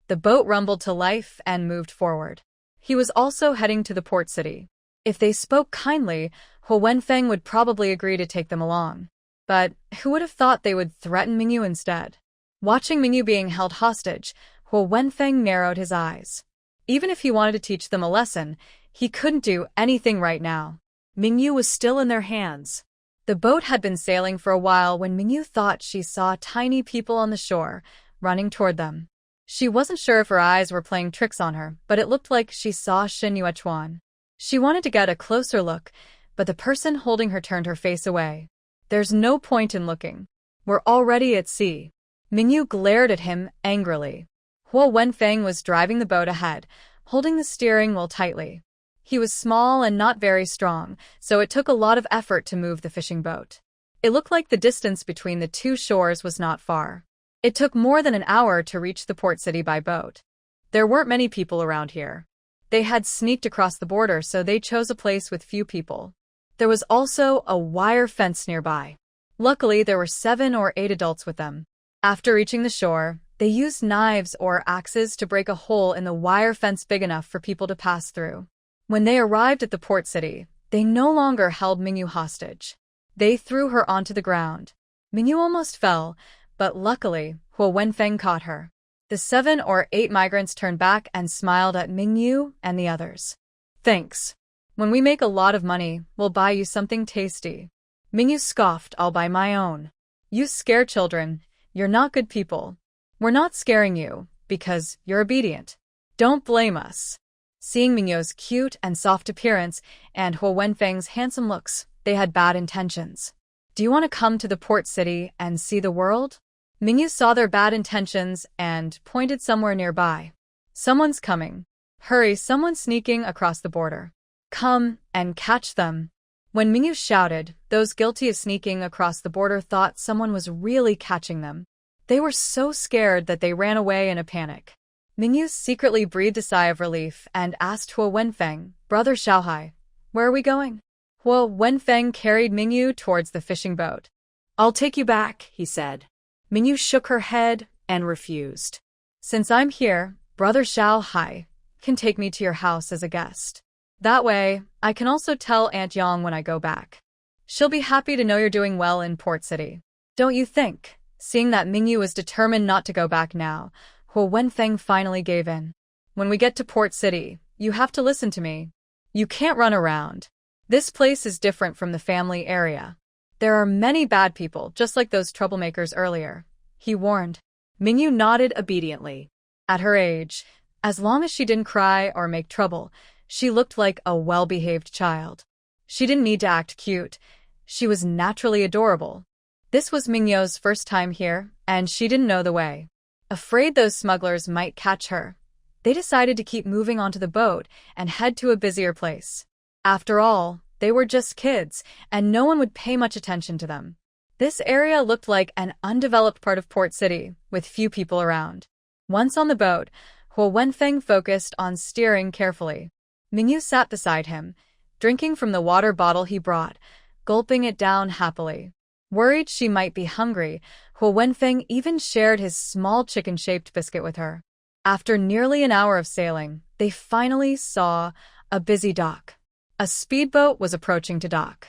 The boat rumbled to life and moved forward. He was also heading to the port city. If they spoke kindly, Huo Wenfeng would probably agree to take them along. But who would have thought they would threaten Mingyu instead? Watching Mingyu being held hostage, Huo Wenfeng narrowed his eyes. Even if he wanted to teach them a lesson, he couldn't do anything right now. Mingyu was still in their hands. The boat had been sailing for a while when Mingyu thought she saw tiny people on the shore, running toward them. She wasn't sure if her eyes were playing tricks on her, but it looked like she saw Xin Yuechuan. She wanted to get a closer look, but the person holding her turned her face away. There's no point in looking. We're already at sea. Mingyu glared at him angrily. Huo Wenfeng was driving the boat ahead, holding the steering wheel tightly. He was small and not very strong, so it took a lot of effort to move the fishing boat. It looked like the distance between the two shores was not far. It took more than an hour to reach the port city by boat. There weren't many people around here. They had sneaked across the border, so they chose a place with few people. There was also a wire fence nearby. Luckily, there were 7 or 8 adults with them. After reaching the shore, they used knives or axes to break a hole in the wire fence big enough for people to pass through. When they arrived at the port city, they no longer held Mingyu hostage. They threw her onto the ground. Mingyu almost fell, but luckily, Huo Wenfeng caught her. The 7 or 8 migrants turned back and smiled at Mingyu and the others. "Thanks. When we make a lot of money, we'll buy you something tasty." Mingyu scoffed, "I'll buy my own. You scare children. You're not good people. We're not scaring you, because you're obedient. Don't blame us." Seeing Mingyu's cute and soft appearance and Huo Wenfeng's handsome looks, they had bad intentions. "Do you want to come to the port city and see the world?" Mingyu saw their bad intentions and pointed somewhere nearby. "Someone's coming. Hurry, someone's sneaking across the border. Come and catch them." When Mingyu shouted, those guilty of sneaking across the border thought someone was really catching them. They were so scared that they ran away in a panic. Mingyu secretly breathed a sigh of relief and asked Huo Wenfeng, "Brother Xiaohai, where are we going?" Huo Wenfeng carried Mingyu towards the fishing boat. "I'll take you back," he said. Mingyu shook her head and refused. "Since I'm here, Brother Xiaohai can take me to your house as a guest. That way, I can also tell Aunt Yang when I go back. She'll be happy to know you're doing well in Port City. Don't you think?" Seeing that Mingyu was determined not to go back now, Huo Wenfeng finally gave in. "When we get to Port City, you have to listen to me. You can't run around. This place is different from the family area. There are many bad people, just like those troublemakers earlier," he warned. Mingyu nodded obediently. At her age, as long as she didn't cry or make trouble, she looked like a well-behaved child. She didn't need to act cute. She was naturally adorable. This was Mingyu's first time here, and she didn't know the way. Afraid those smugglers might catch her, they decided to keep moving onto the boat and head to a busier place. After all, they were just kids, and no one would pay much attention to them. This area looked like an undeveloped part of Port City, with few people around. Once on the boat, Huo Wenfeng focused on steering carefully. Mingyu sat beside him, drinking from the water bottle he brought, gulping it down happily. Worried she might be hungry, Huo Wenfeng even shared his small chicken-shaped biscuit with her. After nearly an hour of sailing, they finally saw a busy dock. A speedboat was approaching to dock.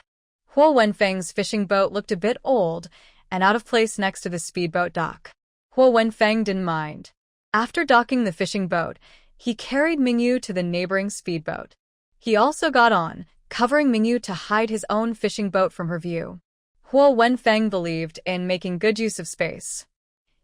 Huo Wenfeng's fishing boat looked a bit old and out of place next to the speedboat dock. Huo Wenfeng didn't mind. After docking the fishing boat, he carried Mingyu to the neighboring speedboat. He also got on, covering Mingyu to hide his own fishing boat from her view. Huo Wenfeng believed in making good use of space.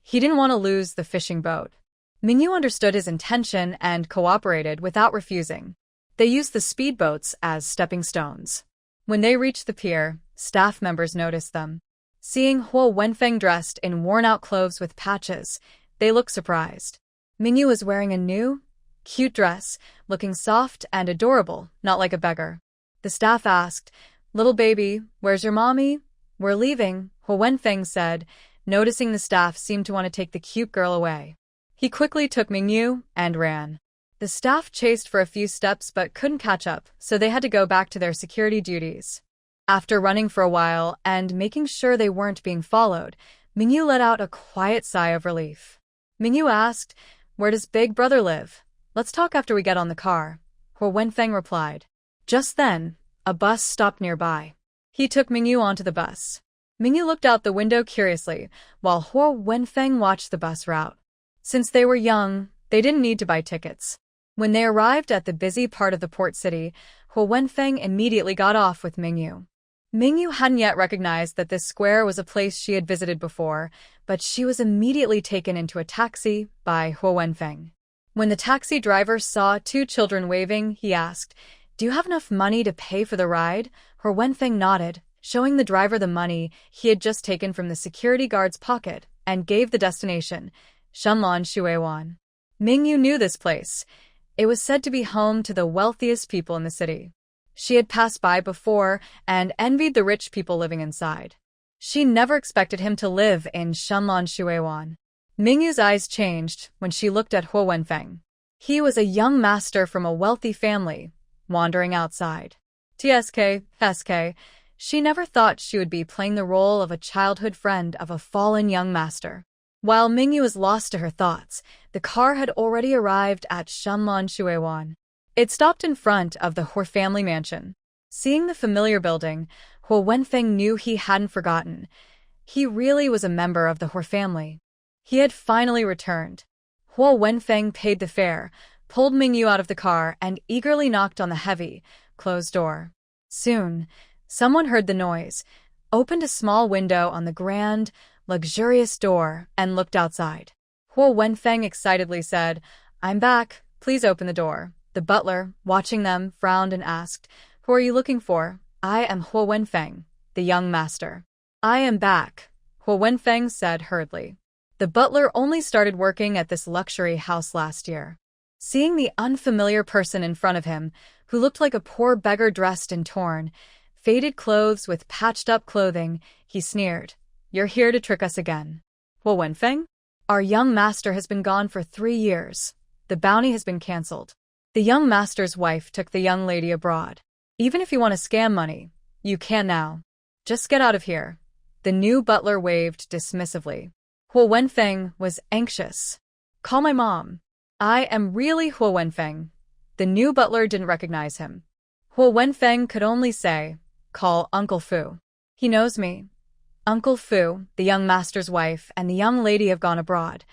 He didn't want to lose the fishing boat. Mingyu understood his intention and cooperated without refusing. They used the speedboats as stepping stones. When they reached the pier, staff members noticed them. Seeing Huo Wenfeng dressed in worn-out clothes with patches, they looked surprised. Mingyu was wearing a new, cute dress, looking soft and adorable, not like a beggar. The staff asked, "Little baby, where's your mommy?" "We're leaving," Huo Wenfeng said, noticing the staff seemed to want to take the cute girl away. He quickly took Mingyu and ran. The staff chased for a few steps but couldn't catch up, so they had to go back to their security duties. After running for a while and making sure they weren't being followed, Mingyu let out a quiet sigh of relief. Mingyu asked, "Where does Big Brother live? Let's talk after we get on the car," Huo Wenfeng replied. Just then, a bus stopped nearby. He took Mingyu onto the bus. Mingyu looked out the window curiously, while Huo Wenfeng watched the bus route. Since they were young, they didn't need to buy tickets. When they arrived at the busy part of the port city, Huo Wenfeng immediately got off with Mingyu. Mingyu hadn't yet recognized that this square was a place she had visited before, but she was immediately taken into a taxi by Huo Wenfeng. When the taxi driver saw 2 children waving, he asked, "Do you have enough money to pay for the ride?" Huo Wenfeng nodded, showing the driver the money he had just taken from the security guard's pocket, and gave the destination, Shunlan Shuiwan. Mingyu knew this place. It was said to be home to the wealthiest people in the city. She had passed by before and envied the rich people living inside. She never expected him to live in Shunlan Shuiwan. Mingyu's eyes changed when she looked at Huo Wenfeng. He was a young master from a wealthy family, wandering outside. TSK. She never thought she would be playing the role of a childhood friend of a fallen young master. While Mingyu was lost to her thoughts, the car had already arrived at Shenlong Shuiwan. It stopped in front of the Huo family mansion. Seeing the familiar building, Huo Wenfeng knew he hadn't forgotten. He really was a member of the Huo family. He had finally returned. Huo Wenfeng paid the fare, pulled Mingyu out of the car, and eagerly knocked on the heavy, closed door. Soon, someone heard the noise, opened a small window on the grand, luxurious door, and looked outside. Huo Wenfeng excitedly said, "I'm back. Please open the door." The butler, watching them, frowned and asked, "Who are you looking for?" "I am Huo Wenfeng, the young master." "I am back," Huo Wenfeng said hurriedly. The butler only started working at this luxury house last year. Seeing the unfamiliar person in front of him, who looked like a poor beggar dressed in torn, faded clothes with patched-up clothing, he sneered, "You're here to trick us again." "Huo Wenfeng? Our young master has been gone for 3 years. The bounty has been cancelled. The young master's wife took the young lady abroad. Even if you want to scam money, you can now. Just get out of here." The new butler waved dismissively. Huo Wenfeng was anxious. "Call my mom." "I am really Huo Wenfeng." The new butler didn't recognize him. Huo Wenfeng could only say, "Call Uncle Fu. He knows me." Uncle Fu, the young master's wife, and the young lady have gone abroad.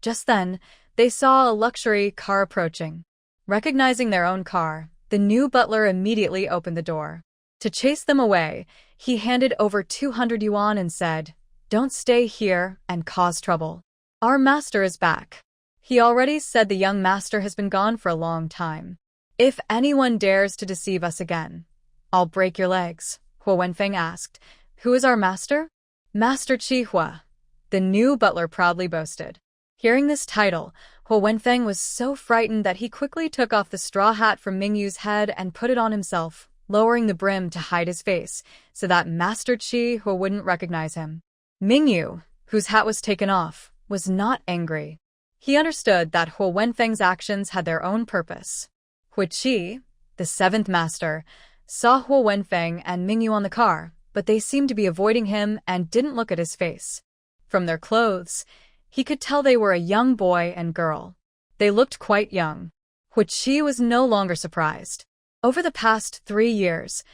Just then, they saw a luxury car approaching. Recognizing their own car, the new butler immediately opened the door. To chase them away, he handed over 200 yuan and said, "Don't stay here and cause trouble. Our master is back." He already said the young master has been gone for a long time. "If anyone dares to deceive us again, I'll break your legs," Huo Wenfeng asked. "Who is our master?" "Master Qihua," the new butler proudly boasted. Hearing this title, Huo Wenfeng was so frightened that he quickly took off the straw hat from Mingyu's head and put it on himself, lowering the brim to hide his face, so that Master Qihua wouldn't recognize him. Mingyu, whose hat was taken off, was not angry. He understood that Huo Wenfeng's actions had their own purpose. Hui Qi, the 7th master, saw Huo Wenfeng and Mingyu on the car, but they seemed to be avoiding him and didn't look at his face. From their clothes, he could tell they were a young boy and girl. They looked quite young. Hui Qi was no longer surprised. Over the past 3 years,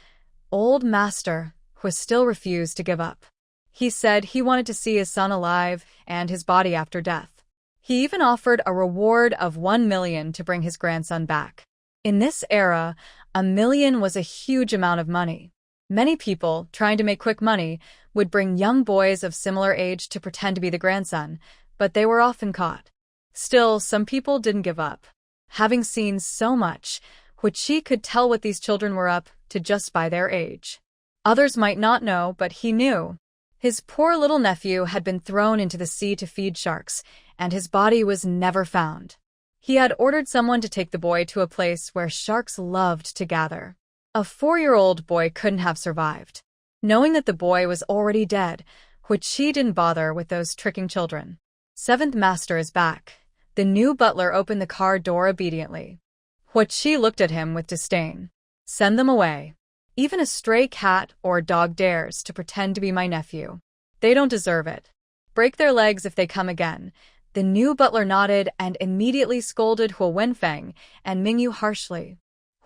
old master Hui still refused to give up. He said he wanted to see his son alive and his body after death. He even offered a reward of 1 million to bring his grandson back. In this era, 1 million was a huge amount of money. Many people, trying to make quick money, would bring young boys of similar age to pretend to be the grandson, but they were often caught. Still, some people didn't give up. Having seen so much, Hui Qi could tell what these children were up to just by their age. Others might not know, but he knew. His poor little nephew had been thrown into the sea to feed sharks, and his body was never found. He had ordered someone to take the boy to a place where sharks loved to gather. A 4-year-old boy couldn't have survived. Knowing that the boy was already dead, Hui Qi didn't bother with those tricking children. 7th master is back. The new butler opened the car door obediently. Hui Qi looked at him with disdain. "Send them away. Even a stray cat or dog dares to pretend to be my nephew. They don't deserve it. Break their legs if they come again." The new butler nodded and immediately scolded Huo Wenfeng and Mingyu harshly.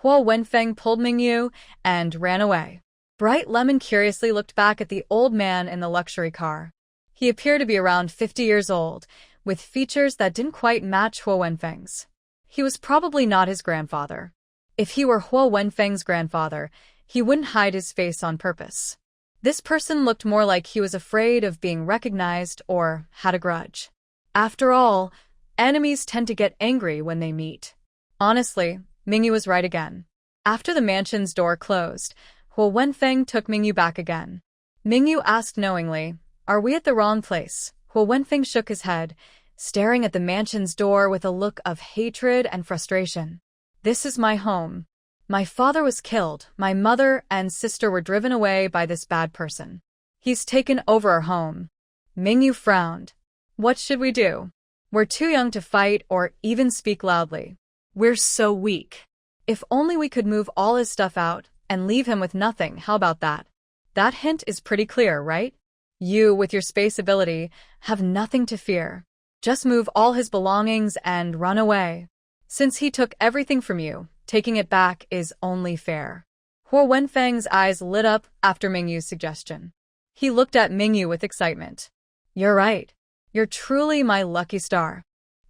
Huo Wenfeng pulled Mingyu and ran away. Bright Lemon curiously looked back at the old man in the luxury car. He appeared to be around 50 years old, with features that didn't quite match Huo Wenfeng's. He was probably not his grandfather. If he were Huo Wenfeng's grandfather, he wouldn't hide his face on purpose. This person looked more like he was afraid of being recognized or had a grudge. After all, enemies tend to get angry when they meet. Honestly, Mingyu was right again. After the mansion's door closed, Huo Wenfeng took Mingyu back again. Mingyu asked knowingly, "Are we at the wrong place?" Huo Wenfeng shook his head, staring at the mansion's door with a look of hatred and frustration. "This is my home. My father was killed, my mother and sister were driven away by this bad person. He's taken over our home." Mingyu frowned. "What should we do? We're too young to fight or even speak loudly. We're so weak. If only we could move all his stuff out and leave him with nothing, how about that? That hint is pretty clear, right? You, with your space ability, have nothing to fear. Just move all his belongings and run away. Since he took everything from you, taking it back is only fair. Huo Wenfeng's eyes lit up after Mingyu's suggestion. He looked at Mingyu with excitement. You're right. You're truly my lucky star.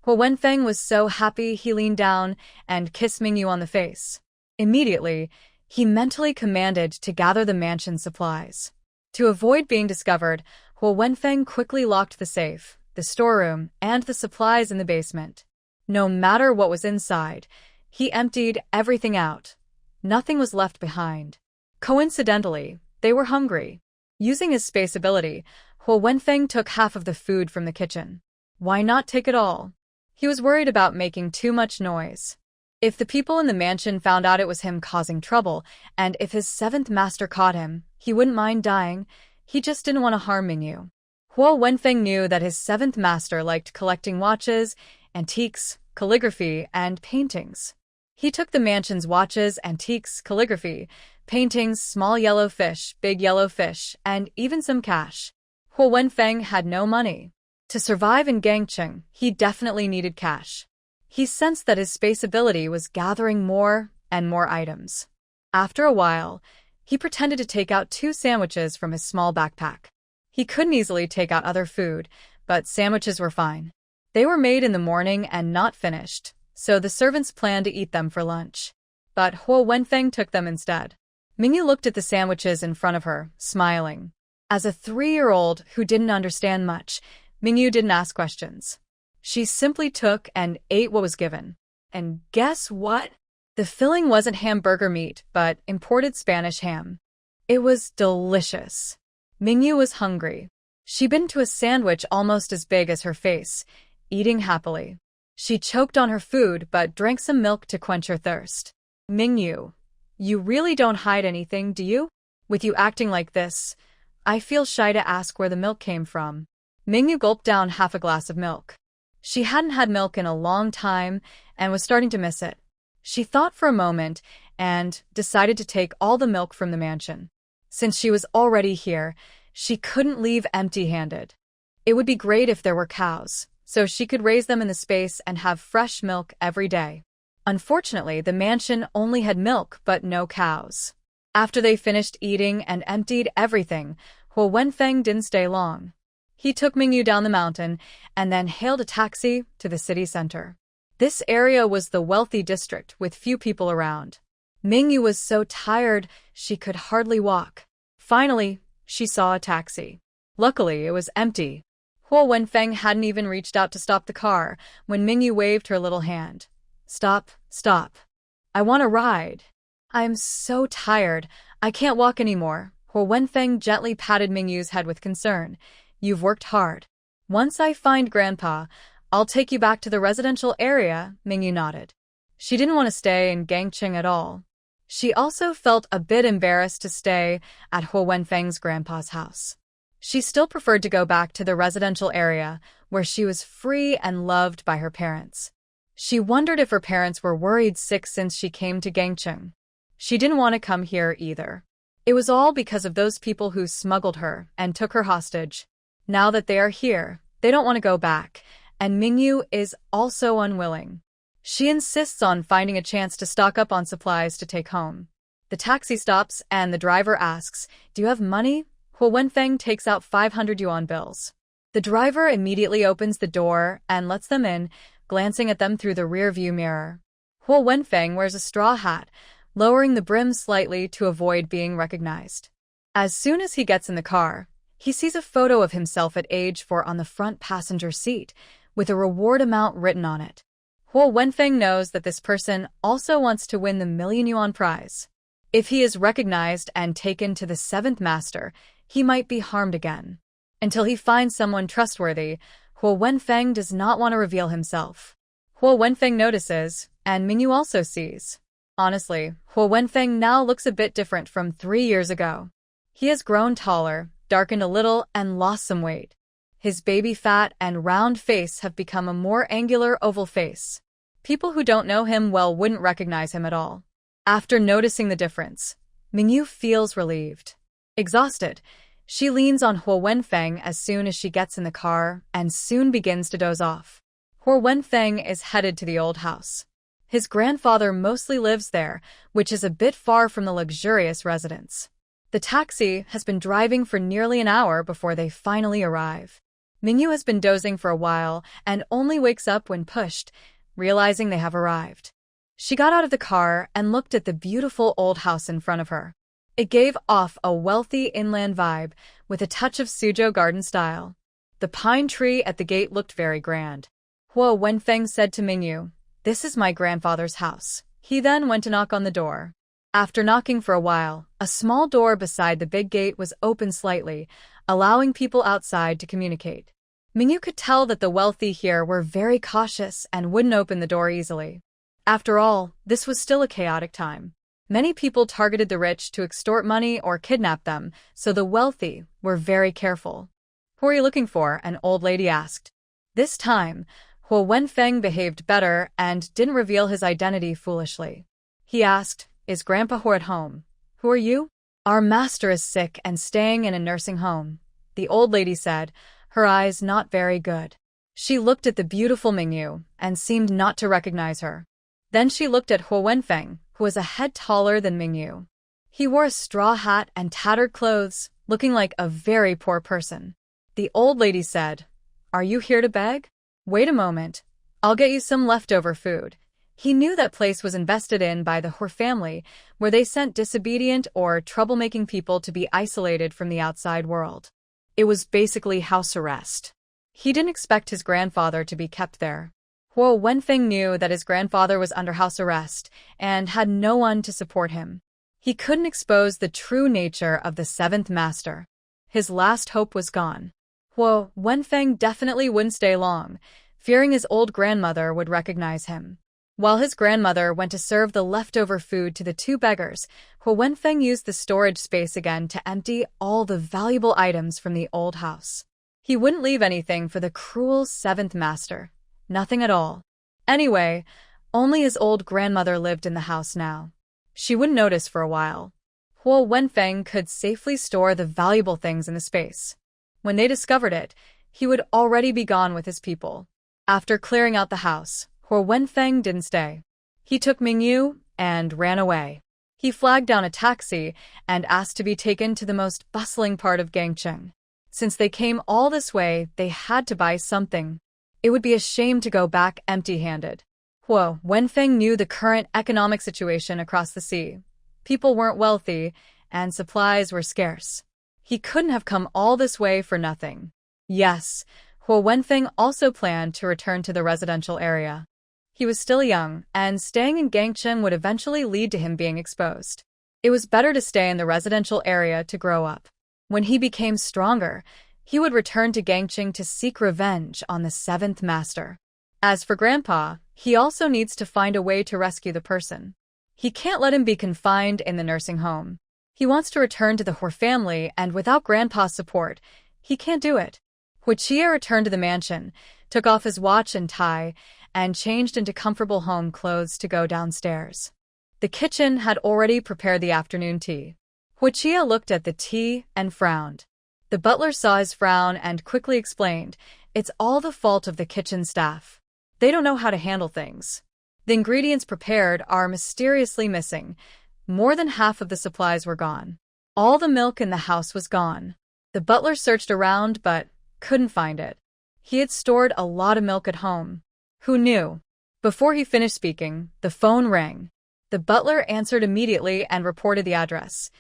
Huo Wenfeng was so happy he leaned down and kissed Mingyu on the face. Immediately, he mentally commanded to gather the mansion's supplies. To avoid being discovered, Huo Wenfeng quickly locked the safe, the storeroom, and the supplies in the basement. No matter what was inside, he emptied everything out. Nothing was left behind. Coincidentally, they were hungry. Using his space ability, Huo Wenfeng took half of the food from the kitchen. Why not take it all? He was worried about making too much noise. If the people in the mansion found out it was him causing trouble, and if his seventh master caught him, he wouldn't mind dying. He just didn't want to harm Mingyu. Huo Wenfeng knew that his seventh master liked collecting watches, antiques, calligraphy, and paintings. He took the mansion's watches, antiques, calligraphy, paintings, small yellow fish, big yellow fish, and even some cash. Huo Wenfeng had no money. To survive in Gangcheng, he definitely needed cash. He sensed that his space ability was gathering more and more items. After a while, he pretended to take out 2 sandwiches from his small backpack. He couldn't easily take out other food, but sandwiches were fine. They were made in the morning and not finished, so the servants planned to eat them for lunch. But Huo Wenfeng took them instead. Mingyu looked at the sandwiches in front of her, smiling. As a 3-year-old who didn't understand much, Mingyu didn't ask questions. She simply took and ate what was given. And guess what? The filling wasn't hamburger meat, but imported Spanish ham. It was delicious. Mingyu was hungry. She bit into a sandwich almost as big as her face, eating happily. She choked on her food but drank some milk to quench her thirst. Mingyu, you really don't hide anything, do you? With you acting like this, I feel shy to ask where the milk came from. Mingyu gulped down half a glass of milk. She hadn't had milk in a long time and was starting to miss it. She thought for a moment and decided to take all the milk from the mansion. Since she was already here, she couldn't leave empty-handed. It would be great if there were cows, so she could raise them in the space and have fresh milk every day. Unfortunately, the mansion only had milk but no cows. After they finished eating and emptied everything, Huo Wenfeng didn't stay long. He took Mingyu down the mountain and then hailed a taxi to the city center. This area was the wealthy district with few people around. Mingyu was so tired she could hardly walk. Finally, she saw a taxi. Luckily, it was empty. Huo Wenfeng hadn't even reached out to stop the car when Mingyu waved her little hand. Stop, stop. I want a ride. I'm so tired. I can't walk anymore. Huo Wenfeng gently patted Mingyu's head with concern. You've worked hard. Once I find Grandpa, I'll take you back to the residential area, Mingyu nodded. She didn't want to stay in Gangcheng at all. She also felt a bit embarrassed to stay at Huo Wenfeng's grandpa's house. She still preferred to go back to the residential area where she was free and loved by her parents. She wondered if her parents were worried sick since she came to Gangcheng. She didn't want to come here either. It was all because of those people who smuggled her and took her hostage. Now that they are here, they don't want to go back, and Mingyu is also unwilling. She insists on finding a chance to stock up on supplies to take home. The taxi stops and the driver asks, "Do you have money?" Huo Wenfeng takes out 500 yuan bills. The driver immediately opens the door and lets them in, glancing at them through the rear-view mirror. Huo Wenfeng wears a straw hat, lowering the brim slightly to avoid being recognized. As soon as he gets in the car, he sees a photo of himself at age 4 on the front passenger seat, with a reward amount written on it. Huo Wenfeng knows that this person also wants to win the million-yuan prize. If he is recognized and taken to the 7th master, he might be harmed again. Until he finds someone trustworthy, Huo Wenfeng does not want to reveal himself. Huo Wenfeng notices, and Mingyu also sees. Honestly, Huo Wenfeng now looks a bit different from 3 years ago. He has grown taller, darkened a little, and lost some weight. His baby fat and round face have become a more angular oval face. People who don't know him well wouldn't recognize him at all. After noticing the difference, Mingyu feels relieved. Exhausted, she leans on Huo Wenfeng as soon as she gets in the car and soon begins to doze off. Huo Wenfeng is headed to the old house. His grandfather mostly lives there, which is a bit far from the luxurious residence. The taxi has been driving for nearly an hour before they finally arrive. Mingyu has been dozing for a while and only wakes up when pushed, realizing they have arrived. She got out of the car and looked at the beautiful old house in front of her. It gave off a wealthy inland vibe with a touch of Suzhou garden style. The pine tree at the gate looked very grand. Huo Wenfeng said to Mingyu, "This is my grandfather's house." He then went to knock on the door. After knocking for a while, a small door beside the big gate was open slightly, allowing people outside to communicate. Mingyu could tell that the wealthy here were very cautious and wouldn't open the door easily. After all, this was still a chaotic time. Many people targeted the rich to extort money or kidnap them, so the wealthy were very careful. "Who are you looking for?" an old lady asked. This time, Huo Wenfeng behaved better and didn't reveal his identity foolishly. He asked, "Is Grandpa Huo at home?" "Who are you?" "Our master is sick and staying in a nursing home," the old lady said, her eyes not very good. She looked at the beautiful Mingyu and seemed not to recognize her. Then she looked at Huo Wenfeng, who was a head taller than Mingyu. He wore a straw hat and tattered clothes, looking like a very poor person. The old lady said, "Are you here to beg? Wait a moment. I'll get you some leftover food." He knew that place was invested in by the Huo family, where they sent disobedient or troublemaking people to be isolated from the outside world. It was basically house arrest. He didn't expect his grandfather to be kept there. Huo Wenfeng knew that his grandfather was under house arrest and had no one to support him. He couldn't expose the true nature of the seventh master. His last hope was gone. Huo Wenfeng definitely wouldn't stay long, fearing his old grandmother would recognize him. While his grandmother went to serve the leftover food to the two beggars, Huo Wenfeng used the storage space again to empty all the valuable items from the old house. He wouldn't leave anything for the cruel seventh master. Nothing at all. Anyway, only his old grandmother lived in the house now. She wouldn't notice for a while. Huo Wenfeng could safely store the valuable things in the space. When they discovered it, he would already be gone with his people. After clearing out the house, Huo Wenfeng didn't stay. He took Mingyu and ran away. He flagged down a taxi and asked to be taken to the most bustling part of Gangcheng. Since they came all this way, they had to buy something. It would be a shame to go back empty-handed. Huo Wenfeng knew the current economic situation across the sea. People weren't wealthy, and supplies were scarce. He couldn't have come all this way for nothing. Yes, Huo Wenfeng also planned to return to the residential area. He was still young, and staying in Gangcheng would eventually lead to him being exposed. It was better to stay in the residential area to grow up. When he became stronger, he would return to Gangcheng to seek revenge on the seventh master. As for Grandpa, he also needs to find a way to rescue the person. He can't let him be confined in the nursing home. He wants to return to the Huo family, and without Grandpa's support, he can't do it. Huichia returned to the mansion, took off his watch and tie, and changed into comfortable home clothes to go downstairs. The kitchen had already prepared the afternoon tea. Huichia looked at the tea and frowned. The butler saw his frown and quickly explained, "It's all the fault of the kitchen staff. They don't know how to handle things. The ingredients prepared are mysteriously missing. More than half of the supplies were gone. All the milk in the house was gone." The butler searched around but couldn't find it. He had stored a lot of milk at home. Who knew? Before he finished speaking, the phone rang. The butler answered immediately and reported the address.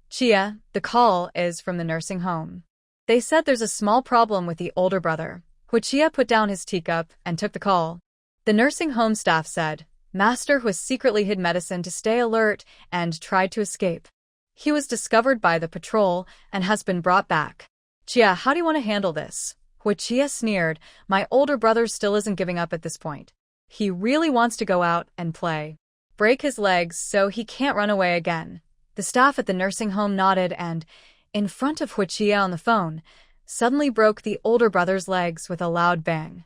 "Chia, the call is from the nursing home. They said there's a small problem with the older brother." Huichia put down his teacup and took the call. The nursing home staff said, "Master Huo secretly hid medicine to stay alert and tried to escape. He was discovered by the patrol and has been brought back." "Chia, how do you want to handle this?" Huichia sneered, "My older brother still isn't giving up at this point. He really wants to go out and play. Break his legs so he can't run away again." The staff at the nursing home nodded and, in front of Huichia on the phone, suddenly broke the older brother's legs with a loud bang.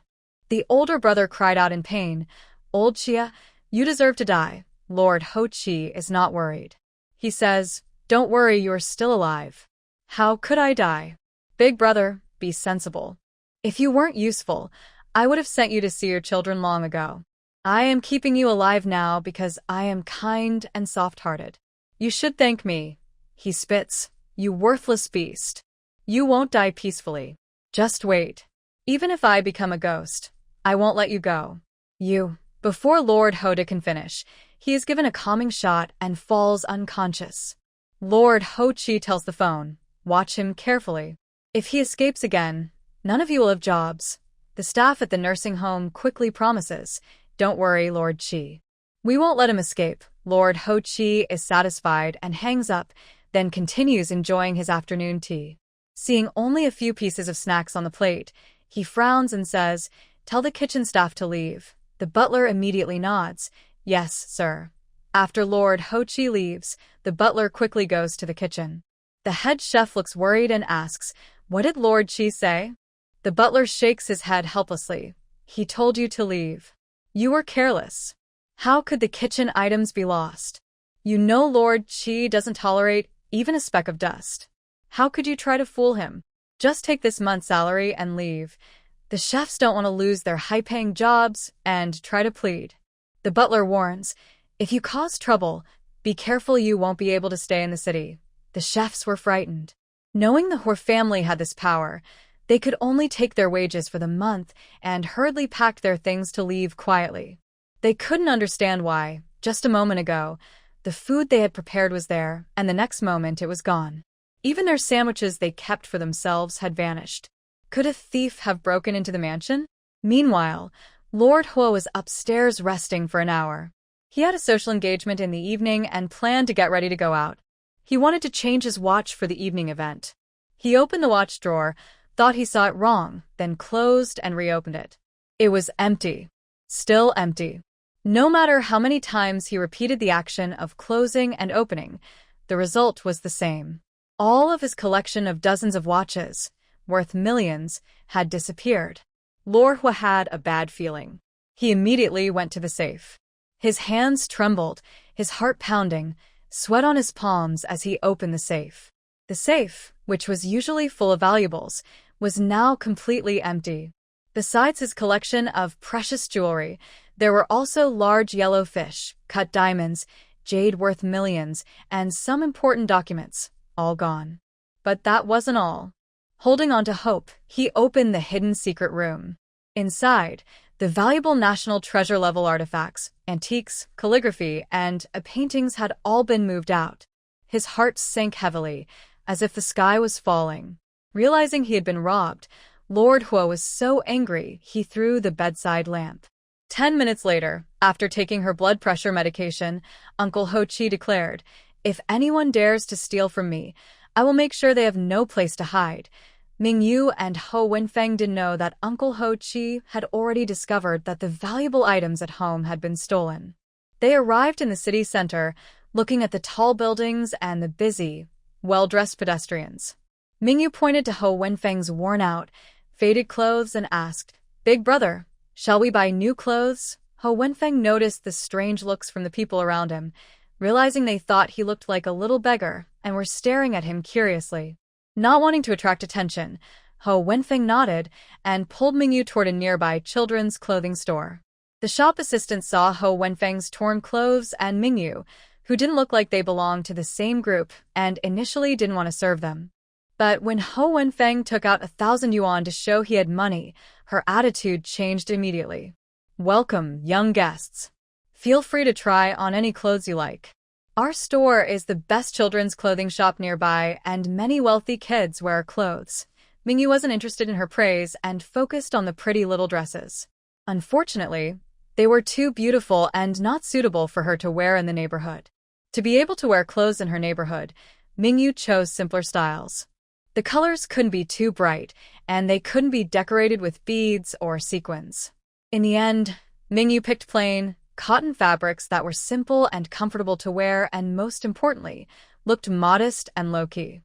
The older brother cried out in pain, Old Chia, you deserve to die. Lord Ho Chi is not worried. He says, don't worry, you're still alive. How could I die? Big brother, be sensible. If you weren't useful, I would have sent you to see your children long ago. I am keeping you alive now because I am kind and soft-hearted. You should thank me. He spits, you worthless beast. You won't die peacefully. Just wait. Even if I become a ghost, I won't let you go. Before Lord Hoda can finish, he is given a calming shot and falls unconscious. Lord Ho Chi tells the phone, watch him carefully. If he escapes again, none of you will have jobs. The staff at the nursing home quickly promises, don't worry, Lord Chi. We won't let him escape. Lord Ho Chi is satisfied and hangs up, then continues enjoying his afternoon tea. Seeing only a few pieces of snacks on the plate, he frowns and says, tell the kitchen staff to leave. The butler immediately nods, yes, sir. After Lord Ho Chi leaves, the butler quickly goes to the kitchen. The head chef looks worried and asks, what did Lord Chi say? The butler shakes his head helplessly. He told you to leave. You were careless. How could the kitchen items be lost? You know Lord Chi doesn't tolerate even a speck of dust. How could you try to fool him? Just take this month's salary and leave. The chefs don't want to lose their high-paying jobs and try to plead. The butler warns, if you cause trouble, be careful, you won't be able to stay in the city. The chefs were frightened. Knowing the Hoare family had this power, they could only take their wages for the month and hurriedly packed their things to leave quietly. They couldn't understand why, just a moment ago, the food they had prepared was there, and the next moment it was gone. Even their sandwiches they kept for themselves had vanished. Could a thief have broken into the mansion? Meanwhile, Lord Hua was upstairs resting for an hour. He had a social engagement in the evening and planned to get ready to go out. He wanted to change his watch for the evening event. He opened the watch drawer, thought he saw it wrong, then closed and reopened it. It was empty. Still empty. No matter how many times he repeated the action of closing and opening, the result was the same. All of his collection of dozens of watches, worth millions, had disappeared. Lord Hua had a bad feeling. He immediately went to the safe. His hands trembled, his heart pounding, sweat on his palms as he opened the safe. The safe, which was usually full of valuables, was now completely empty. Besides his collection of precious jewelry, there were also large yellow fish, cut diamonds, jade worth millions, and some important documents, all gone. But that wasn't all. Holding on to hope, he opened the hidden secret room. Inside, the valuable national treasure-level artifacts, antiques, calligraphy, and paintings had all been moved out. His heart sank heavily, as if the sky was falling. Realizing he had been robbed, Lord Hua was so angry he threw the bedside lamp. 10 minutes later, after taking her blood pressure medication, Uncle Ho Chi declared, if anyone dares to steal from me, I will make sure they have no place to hide. Ming Yu and Ho Wenfeng didn't know that Uncle Ho Chi had already discovered that the valuable items at home had been stolen. They arrived in the city center, looking at the tall buildings and the busy, well-dressed pedestrians. Ming Yu pointed to Ho Wenfeng's worn-out, faded clothes and asked, Big brother, shall we buy new clothes? Ho Wenfeng noticed the strange looks from the people around him, realizing they thought he looked like a little beggar and were staring at him curiously. Not wanting to attract attention, Ho Wenfeng nodded and pulled Mingyu toward a nearby children's clothing store. The shop assistant saw Ho Wenfeng's torn clothes and Mingyu, who didn't look like they belonged to the same group and initially didn't want to serve them. But when Ho Wenfeng took out 1,000 yuan to show he had money, her attitude changed immediately. Welcome, young guests. Feel free to try on any clothes you like. Our store is the best children's clothing shop nearby, and many wealthy kids wear our clothes. Mingyu wasn't interested in her praise and focused on the pretty little dresses. Unfortunately, they were too beautiful and not suitable for her to wear in the neighborhood. To be able to wear clothes in her neighborhood, Mingyu chose simpler styles. The colors couldn't be too bright, and they couldn't be decorated with beads or sequins. In the end, Mingyu picked plain, cotton fabrics that were simple and comfortable to wear and, most importantly, looked modest and low-key.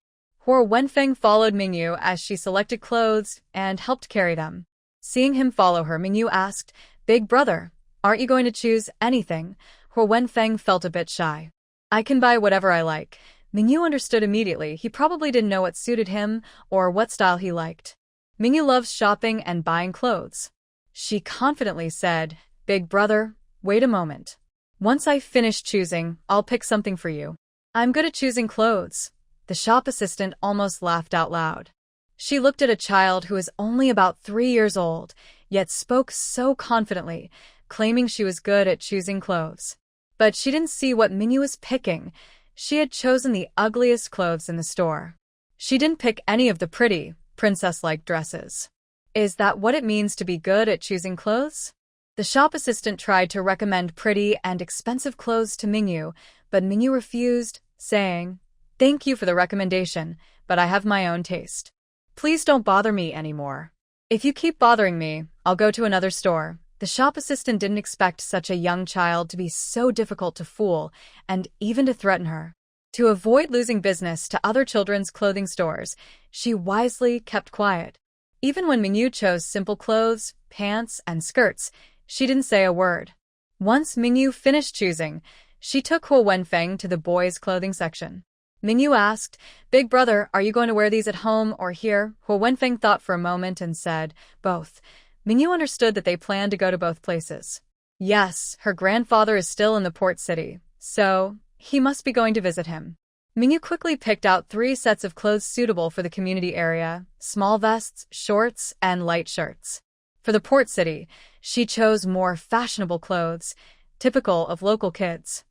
Ho Wenfeng followed Mingyu as she selected clothes and helped carry them. Seeing him follow her, Mingyu asked, Big brother, Aren't you going to choose anything? Huo Wenfeng felt a bit shy. I can buy whatever I like. Mingyu understood immediately. He probably didn't know what suited him or what style he liked. Mingyu loves shopping and buying clothes. She confidently said, Big brother, wait a moment. Once I finish choosing, I'll pick something for you. I'm good at choosing clothes. The shop assistant almost laughed out loud. She looked at a child who was only about 3 years old, yet spoke so confidently, claiming she was good at choosing clothes. But she didn't see what Mingyu was picking. She had chosen the ugliest clothes in the store. She didn't pick any of the pretty, princess-like dresses. Is that what it means to be good at choosing clothes? The shop assistant tried to recommend pretty and expensive clothes to Mingyu, but Mingyu refused, saying, Thank you for the recommendation, but I have my own taste. Please don't bother me anymore. If you keep bothering me, I'll go to another store. The shop assistant didn't expect such a young child to be so difficult to fool and even to threaten her. To avoid losing business to other children's clothing stores, she wisely kept quiet. Even when Mingyu chose simple clothes, pants, and skirts, she didn't say a word. Once Mingyu finished choosing, she took Huo Wenfeng to the boys' clothing section. Mingyu asked, Big brother, are you going to wear these at home or here? Huo Wenfeng thought for a moment and said, Both. Mingyu understood that they planned to go to both places. Yes, her grandfather is still in the port city, so he must be going to visit him. Mingyu quickly picked out 3 sets of clothes suitable for the community area: small vests, shorts, and light shirts. For the port city, she chose more fashionable clothes, typical of local kids.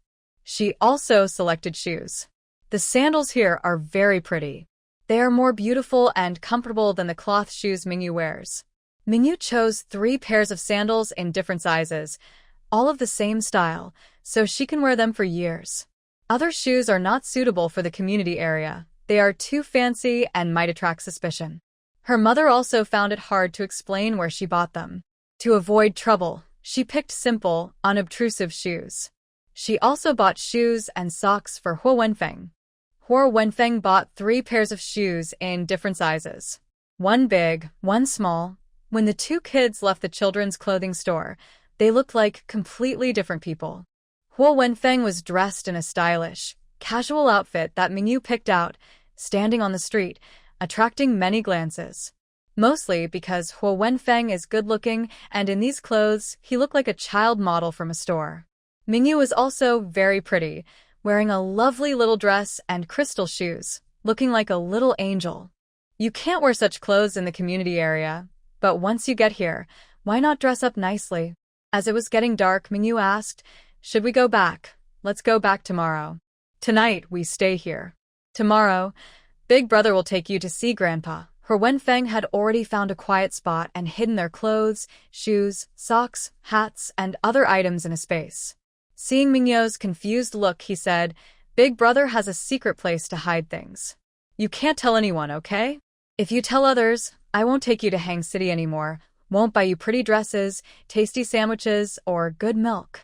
She also selected shoes. The sandals here are very pretty. They are more beautiful and comfortable than the cloth shoes Mingyu wears. Mingyu chose 3 pairs of sandals in different sizes, all of the same style, so she can wear them for years. Other shoes are not suitable for the community area. They are too fancy and might attract suspicion. Her mother also found it hard to explain where she bought them. To avoid trouble, she picked simple, unobtrusive shoes. She also bought shoes and socks for Huo Wenfeng. Huo Wenfeng bought 3 pairs of shoes in different sizes. One big, one small. When the 2 kids left the children's clothing store, they looked like completely different people. Huo Wenfeng was dressed in a stylish, casual outfit that Mingyu picked out, standing on the street, attracting many glances. Mostly because Huo Wenfeng is good-looking, and in these clothes, he looked like a child model from a store. Mingyu was also very pretty, wearing a lovely little dress and crystal shoes, looking like a little angel. You can't wear such clothes in the community area, but once you get here, why not dress up nicely? As it was getting dark, Mingyu asked, Should we go back? Let's go back tomorrow. Tonight, we stay here. Tomorrow, Big brother will take you to see Grandpa. Huo Wenfeng had already found a quiet spot and hidden their clothes, shoes, socks, hats, and other items in a space. Seeing Mingyu's confused look, he said, Big brother has a secret place to hide things. You can't tell anyone, okay? If you tell others, I won't take you to Hang City anymore, won't buy you pretty dresses, tasty sandwiches, or good milk.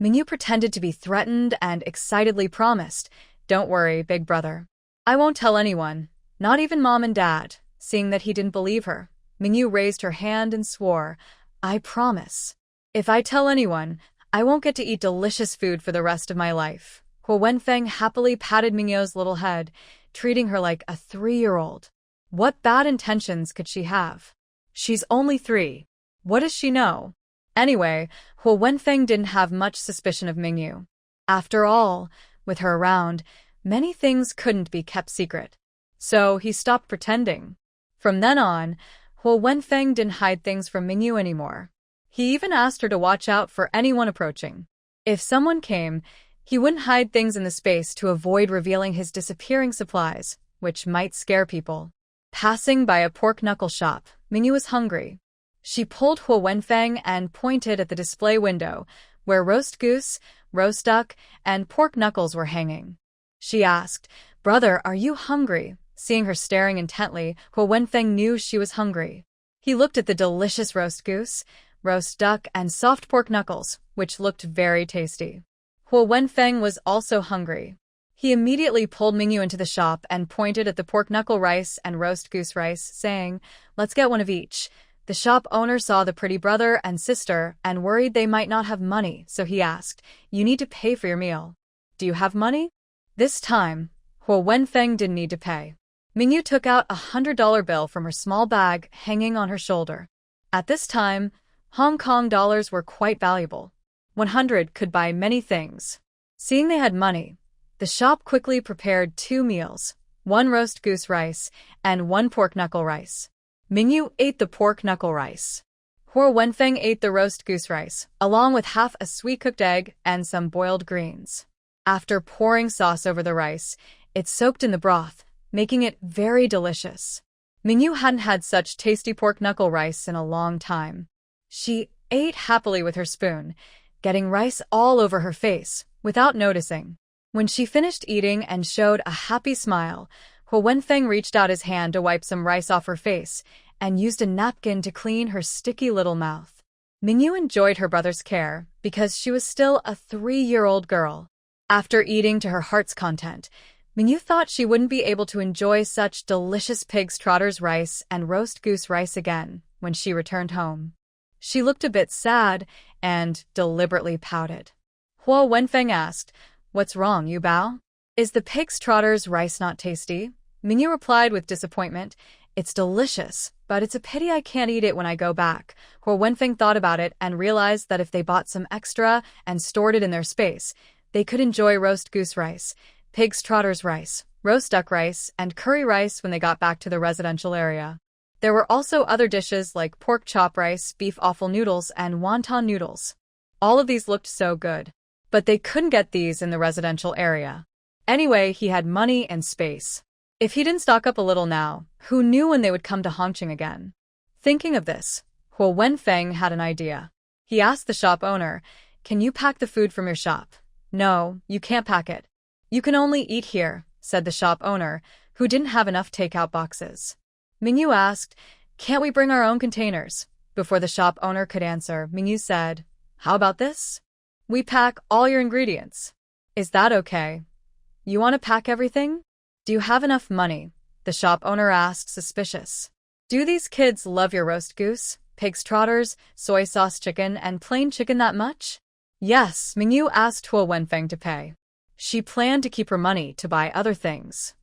Mingyu pretended to be threatened and excitedly promised, Don't worry, big brother. I won't tell anyone, not even mom and dad. Seeing that he didn't believe her, Mingyu raised her hand and swore, I promise. If I tell anyone, I won't get to eat delicious food for the rest of my life. Huo Wenfeng happily patted Mingyu's little head, treating her like a 3-year-old. What bad intentions could she have? She's only 3. What does she know? Anyway, Huo Wenfeng didn't have much suspicion of Mingyu. After all, with her around, many things couldn't be kept secret. So he stopped pretending. From then on, Huo Wenfeng didn't hide things from Mingyu anymore. He even asked her to watch out for anyone approaching. If someone came, he wouldn't hide things in the space to avoid revealing his disappearing supplies, which might scare people. Passing by a pork knuckle shop, Mingyu was hungry. She pulled Huo Wenfeng and pointed at the display window, where roast goose, roast duck, and pork knuckles were hanging. She asked, Brother, are you hungry? Seeing her staring intently, Huo Wenfeng knew she was hungry. He looked at the delicious roast goose, roast duck, and soft pork knuckles, which looked very tasty. Huo Wenfeng was also hungry. He immediately pulled Mingyu into the shop and pointed at the pork knuckle rice and roast goose rice, saying, Let's get one of each. The shop owner saw the pretty brother and sister and worried they might not have money, so he asked, "You need to pay for your meal. Do you have money?" This time, Huo Wenfeng didn't need to pay. Mingyu took out a $100 bill from her small bag hanging on her shoulder. At this time, Hong Kong dollars were quite valuable. 100 could buy many things. Seeing they had money, the shop quickly prepared 2 meals, 1 roast goose rice and 1 pork knuckle rice. Mingyu ate the pork knuckle rice. Huo Wenfeng ate the roast goose rice, along with half a sweet-cooked egg and some boiled greens. After pouring sauce over the rice, it soaked in the broth, making it very delicious. Mingyu hadn't had such tasty pork knuckle rice in a long time. She ate happily with her spoon, getting rice all over her face, without noticing. When she finished eating and showed a happy smile, Huo Wenfeng reached out his hand to wipe some rice off her face and used a napkin to clean her sticky little mouth. Mingyu enjoyed her brother's care because she was still a 3-year-old girl. After eating to her heart's content, Mingyu thought she wouldn't be able to enjoy such delicious pig's trotters rice and roast goose rice again when she returned home. She looked a bit sad and deliberately pouted. Huo Wenfeng asked, "What's wrong, you Bao? Is the pig's trotters rice not tasty?" Mingyu replied with disappointment, "It's delicious, but it's a pity I can't eat it when I go back." Huo Wenfeng thought about it and realized that if they bought some extra and stored it in their space, they could enjoy roast goose rice, pig's trotters rice, roast duck rice, and curry rice when they got back to the residential area. There were also other dishes like pork chop rice, beef offal noodles, and wonton noodles. All of these looked so good. But they couldn't get these in the residential area. Anyway, he had money and space. If he didn't stock up a little now, who knew when they would come to Hongqing again? Thinking of this, Huo Wenfeng had an idea. He asked the shop owner, "Can you pack the food from your shop?" "No, you can't pack it. You can only eat here," said the shop owner, who didn't have enough takeout boxes. Mingyu asked, "Can't we bring our own containers?" Before the shop owner could answer, Mingyu said, "How about this? We pack all your ingredients. Is that okay? You want to pack everything?" "Do you have enough money?" the shop owner asked, suspicious. "Do these kids love your roast goose, pig's trotters, soy sauce chicken, and plain chicken that much?" Yes, Mingyu asked Huo Wenfeng to pay. She planned to keep her money to buy other things.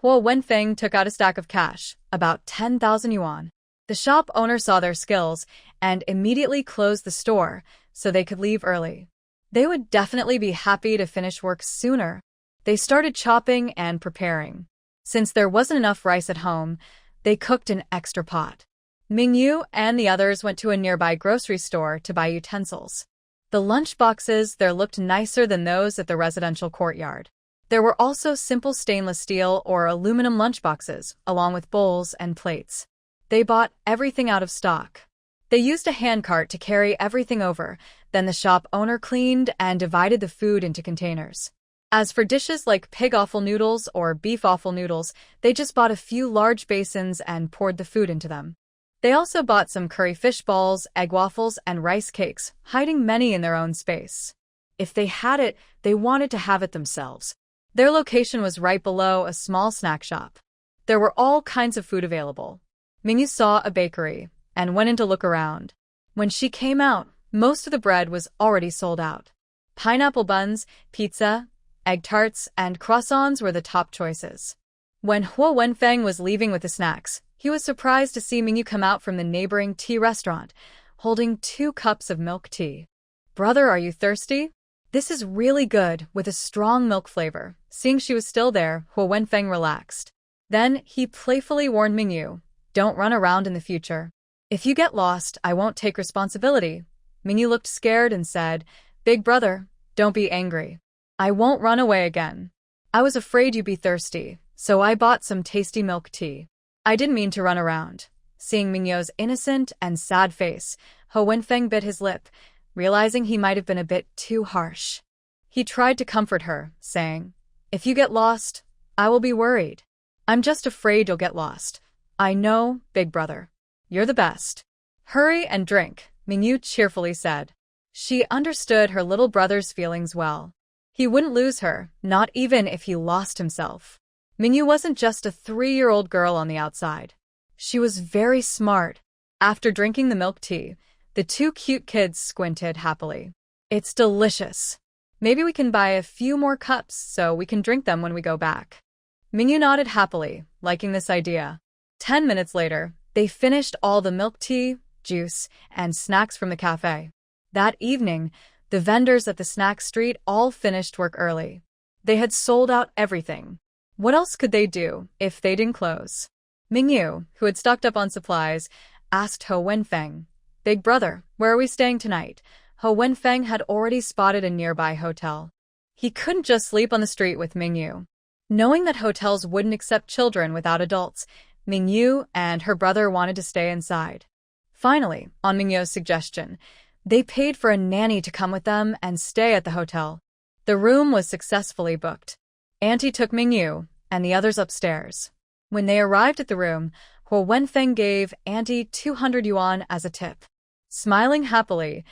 Huo Wenfeng took out a stack of cash, about 10,000 yuan. The shop owner saw their skills and immediately closed the store so they could leave early. They would definitely be happy to finish work sooner. They started chopping and preparing. Since there wasn't enough rice at home, they cooked an extra pot. Mingyu and the others went to a nearby grocery store to buy utensils. The lunch boxes there looked nicer than those at the residential courtyard. There were also simple stainless steel or aluminum lunch boxes, along with bowls and plates. They bought everything out of stock. They used a handcart to carry everything over, then the shop owner cleaned and divided the food into containers. As for dishes like pig offal noodles or beef offal noodles, they just bought a few large basins and poured the food into them. They also bought some curry fish balls, egg waffles, and rice cakes, hiding many in their own space. If they had it, they wanted to have it themselves. Their location was right below a small snack shop. There were all kinds of food available. Mingyu saw a bakery and went in to look around. When she came out, most of the bread was already sold out. Pineapple buns, pizza, egg tarts, and croissants were the top choices. When Huo Wenfeng was leaving with the snacks, he was surprised to see Mingyu come out from the neighboring tea restaurant, holding 2 cups of milk tea. "Brother, are you thirsty? This is really good, with a strong milk flavor." Seeing she was still there, Huo Wenfeng relaxed. Then he playfully warned Mingyu, "Don't run around in the future. If you get lost, I won't take responsibility." Mingyu looked scared and said, "Big brother, don't be angry. I won't run away again. I was afraid you'd be thirsty, so I bought some tasty milk tea. I didn't mean to run around." Seeing Mingyu's innocent and sad face, Huo Wenfeng bit his lip, realizing he might have been a bit too harsh. He tried to comfort her, saying, "If you get lost, I will be worried. I'm just afraid you'll get lost. I know, big brother. You're the best. Hurry and drink," Mingyu cheerfully said. She understood her little brother's feelings well. He wouldn't lose her, not even if he lost himself. Mingyu wasn't just a 3-year-old girl on the outside. She was very smart. After drinking the milk tea, the two cute kids squinted happily. It's delicious. Maybe we can buy a few more cups so we can drink them when we go back. Mingyu nodded happily, liking this idea. 10 minutes later, they finished all the milk tea, juice, and snacks from the cafe. That evening, the vendors at the snack street all finished work early. They had sold out everything. What else could they do if they didn't close? Mingyu, who had stocked up on supplies, asked Ho Wenfeng, "Big brother, where are we staying tonight?" Ho Wenfeng had already spotted a nearby hotel. He couldn't just sleep on the street with Mingyu. Knowing that hotels wouldn't accept children without adults, Mingyu and her brother wanted to stay inside. Finally, on Mingyu's suggestion, they paid for a nanny to come with them and stay at the hotel. The room was successfully booked. Auntie took Mingyu and the others upstairs. When they arrived at the room, Ho Wenfeng gave Auntie 200 yuan as a tip. Smiling happily,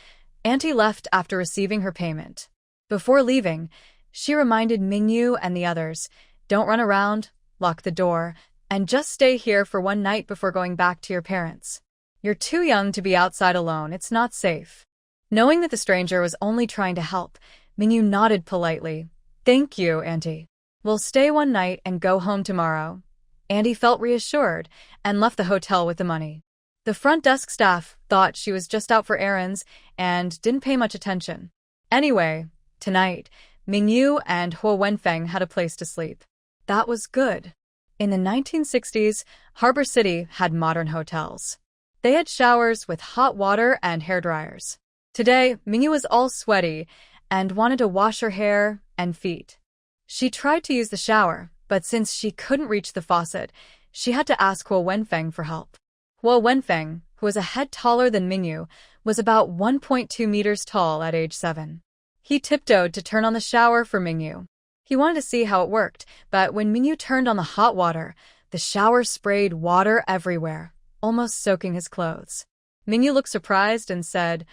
Auntie left after receiving her payment. Before leaving, she reminded Mingyu and the others, "Don't run around, lock the door, and just stay here for one night before going back to your parents. You're too young to be outside alone, it's not safe." Knowing that the stranger was only trying to help, Mingyu nodded politely. "Thank you, Auntie. We'll stay one night and go home tomorrow." Auntie felt reassured and left the hotel with the money. The front desk staff thought she was just out for errands and didn't pay much attention. Anyway, tonight, Mingyu and Ho Wenfeng had a place to sleep. That was good. In the 1960s, Harbor City had modern hotels. They had showers with hot water and hairdryers. Today, Mingyu was all sweaty and wanted to wash her hair and feet. She tried to use the shower, but since she couldn't reach the faucet, she had to ask Ho Wenfeng for help. Ho Wenfeng, who was a head taller than Mingyu, was about 1.2 meters tall at age 7. He tiptoed to turn on the shower for Mingyu. He wanted to see how it worked, but when Mingyu turned on the hot water, the shower sprayed water everywhere, almost soaking his clothes. Mingyu looked surprised and said,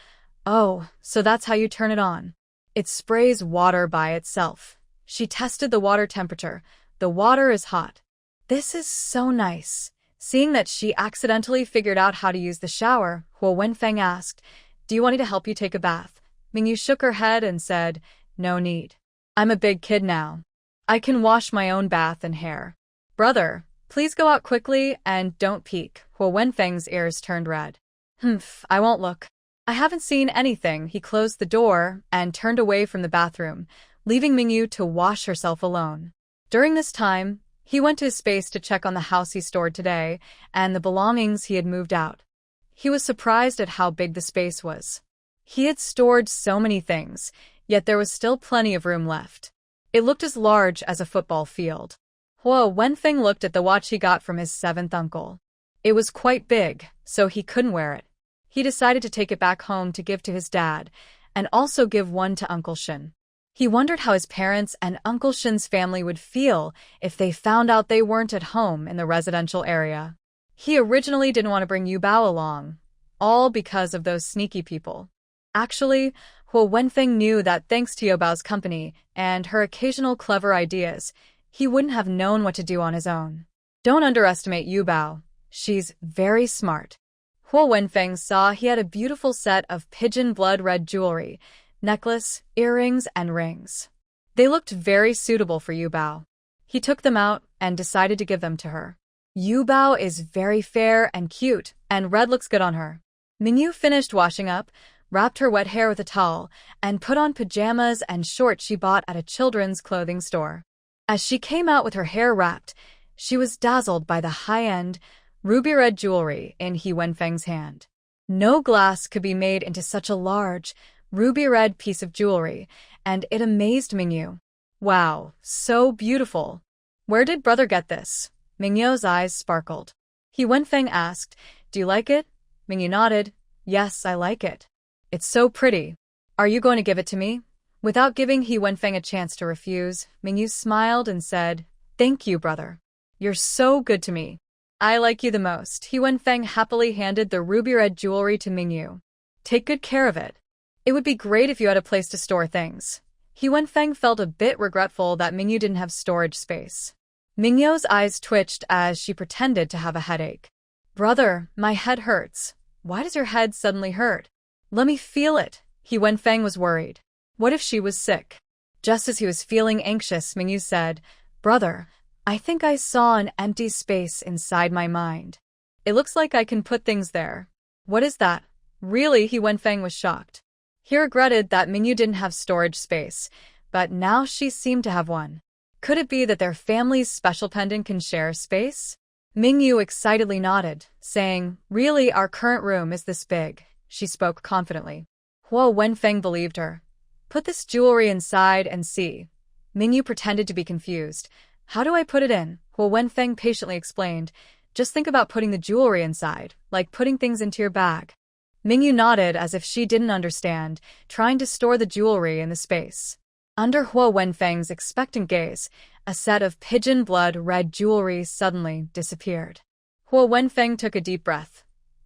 "Oh, so that's how you turn it on." "It sprays water by itself." She tested the water temperature. The water is hot. "This is so nice." Seeing that she accidentally figured out how to use the shower, Ho Wenfeng asked, "Do you want me to help you take a bath?" Mingyu shook her head and said, "No need. I'm a big kid now. I can wash my own bath and hair." "Brother, please go out quickly and don't peek." Ho Wenfeng's ears turned red. "Humph, I won't look." "I haven't seen anything." He closed the door and turned away from the bathroom, leaving Mingyu to wash herself alone. During this time, he went to his space to check on the house he stored today and the belongings he had moved out. He was surprised at how big the space was. He had stored so many things, yet there was still plenty of room left. It looked as large as a football field. Ho Wenfeng looked at the watch he got from his 7th uncle. It was quite big, so he couldn't wear it. He decided to take it back home to give to his dad, and also give one to Uncle Shin. He wondered how his parents and Uncle Shin's family would feel if they found out they weren't at home in the residential area. He originally didn't want to bring Yu Bao along, all because of those sneaky people. Actually, Ho Wenfeng knew that thanks to Yu Bao's company and her occasional clever ideas, he wouldn't have known what to do on his own. Don't underestimate Yu Bao. She's very smart. Ho Wenfeng saw he had a beautiful set of pigeon blood red jewelry, necklace, earrings, and rings. They looked very suitable for Yu Bao. He took them out and decided to give them to her. Yu Bao is very fair and cute, and red looks good on her. Mingyu finished washing up, wrapped her wet hair with a towel, and put on pajamas and shorts she bought at a children's clothing store. As she came out with her hair wrapped, she was dazzled by the high-end, ruby-red jewelry in He Wenfeng's hand. No glass could be made into such a large, ruby-red piece of jewelry, and it amazed Mingyu. "Wow, so beautiful. Where did brother get this?" Mingyu's eyes sparkled. He Wenfeng asked, "Do you like it?" Mingyu nodded. "Yes, I like it. It's so pretty. Are you going to give it to me?" Without giving He Wenfeng a chance to refuse, Mingyu smiled and said, "Thank you, brother. You're so good to me. I like you the most." He Wenfeng happily handed the ruby-red jewelry to Mingyu. "Take good care of it. It would be great if you had a place to store things." He Wenfeng felt a bit regretful that Mingyu didn't have storage space. Mingyu's eyes twitched as she pretended to have a headache. "Brother, my head hurts. Why does your head suddenly hurt? Let me feel it. He Wenfeng was worried. What if she was sick? Just as he was feeling anxious, Mingyu said, Brother, I think I saw an empty space inside my mind. It looks like I can put things there. What is that? Really? He Wenfeng was shocked. He regretted that Mingyu didn't have storage space, but now she seemed to have one. Could it be that their family's special pendant can share space? Mingyu excitedly nodded, saying, Really, our current room is this big. She spoke confidently. Huo Wenfeng believed her. Put this jewelry inside and see. Mingyu pretended to be confused. How do I put it in? Huo Wenfeng patiently explained. Just think about putting the jewelry inside, like putting things into your bag. Mingyu nodded as if she didn't understand, trying to store the jewelry in the space. Under Huo Wenfeng's expectant gaze, a set of pigeon blood red jewelry suddenly disappeared. Huo Wenfeng took a deep breath.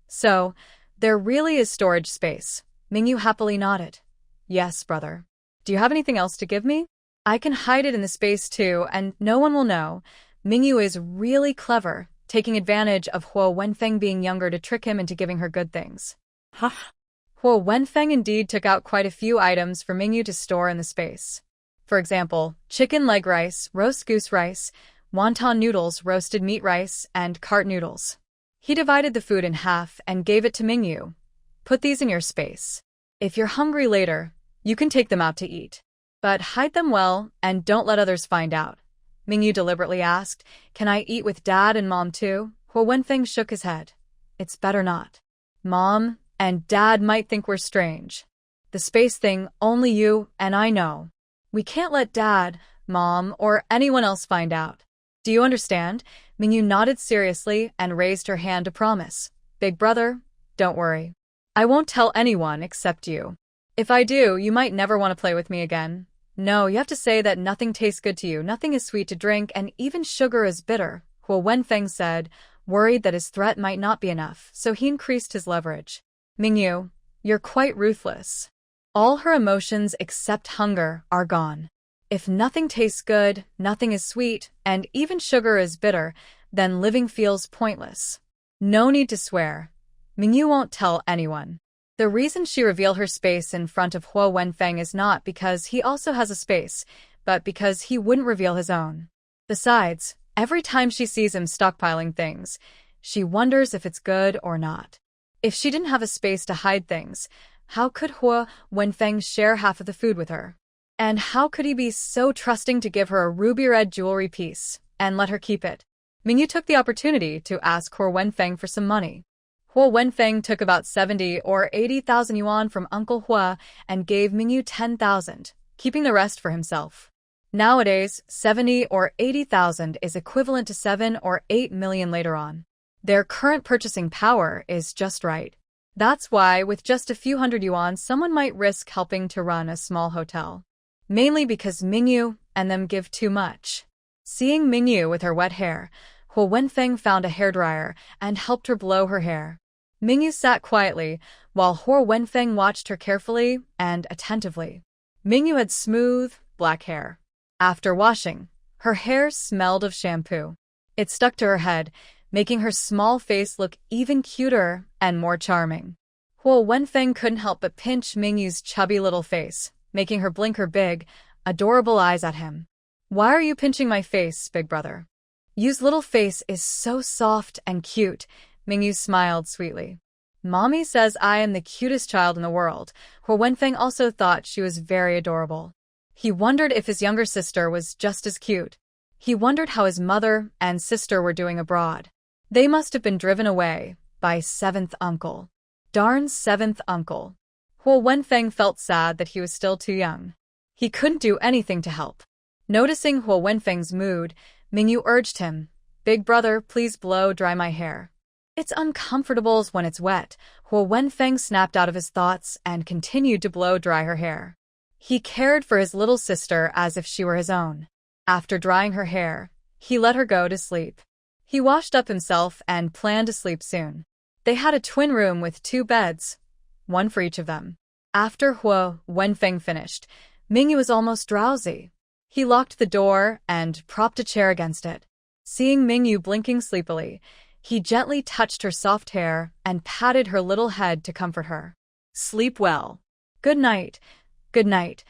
So, there really is storage space. Mingyu happily nodded. Yes, brother. Do you have anything else to give me? I can hide it in the space too, and no one will know. Mingyu is really clever, taking advantage of Huo Wenfeng being younger to trick him into giving her good things. Ha! Huo Wenfeng indeed took out quite a few items for Mingyu to store in the space. For example, chicken leg rice, roast goose rice, wonton noodles, roasted meat rice, and cart noodles. He divided the food in half and gave it to Mingyu. Put these in your space. If you're hungry later, you can take them out to eat. But hide them well and don't let others find out. Mingyu deliberately asked, Can I eat with Dad and Mom too? Huo Wenfeng shook his head. It's better not. Mom and Dad might think we're strange. The space thing, only you and I know. We can't let Dad, Mom, or anyone else find out. Do you understand? Mingyu nodded seriously and raised her hand to promise. Big brother, don't worry. I won't tell anyone except you. If I do, you might never want to play with me again. No, you have to say that nothing tastes good to you, nothing is sweet to drink, and even sugar is bitter, Huo Wenfeng said, worried that his threat might not be enough, so he increased his leverage. Mingyu, you're quite ruthless. All her emotions except hunger are gone. If nothing tastes good, nothing is sweet, and even sugar is bitter, then living feels pointless. No need to swear. Mingyu won't tell anyone. The reason she revealed her space in front of Huo Wenfeng is not because he also has a space, but because he wouldn't reveal his own. Besides, every time she sees him stockpiling things, she wonders if it's good or not. If she didn't have a space to hide things, how could Huo Wenfeng share half of the food with her? And how could he be so trusting to give her a ruby-red jewelry piece and let her keep it? Mingyu took the opportunity to ask Huo Wenfeng for some money. Huo Wenfeng took about 70 or 80,000 yuan from Uncle Hua and gave Mingyu 10,000, keeping the rest for himself. Nowadays, 70 or 80,000 is equivalent to 7 or 8 million later on. Their current purchasing power is just right. That's why, with just a few hundred yuan, someone might risk helping to run a small hotel. Mainly because Mingyu and them give too much. Seeing Mingyu with her wet hair, Huo Wenfeng found a hairdryer and helped her blow her hair. Mingyu sat quietly, while Huo Wenfeng watched her carefully and attentively. Mingyu had smooth, black hair. After washing, her hair smelled of shampoo. It stuck to her head, making her small face look even cuter and more charming. Huo Wenfeng couldn't help but pinch Mingyu's chubby little face, making her blink her big, adorable eyes at him. Why are you pinching my face, big brother? Yu's little face is so soft and cute, Mingyu smiled sweetly. Mommy says I am the cutest child in the world. Huo Wenfeng also thought she was very adorable. He wondered if his younger sister was just as cute. He wondered how his mother and sister were doing abroad. They must have been driven away by seventh uncle. Darn seventh uncle. Huo Wenfeng felt sad that he was still too young. He couldn't do anything to help. Noticing Huo Wenfeng's mood, Mingyu urged him, Big brother, please blow dry my hair. It's uncomfortable when it's wet. Huo Wenfeng snapped out of his thoughts and continued to blow dry her hair. He cared for his little sister as if she were his own. After drying her hair, he let her go to sleep. He washed up himself and planned to sleep soon. They had a twin room with 2 beds, one for each of them. After Huo Wenfeng finished, Mingyu was almost drowsy. He locked the door and propped a chair against it. Seeing Mingyu blinking sleepily, He gently touched her soft hair and patted her little head to comfort her. Sleep well. Good night. Good night.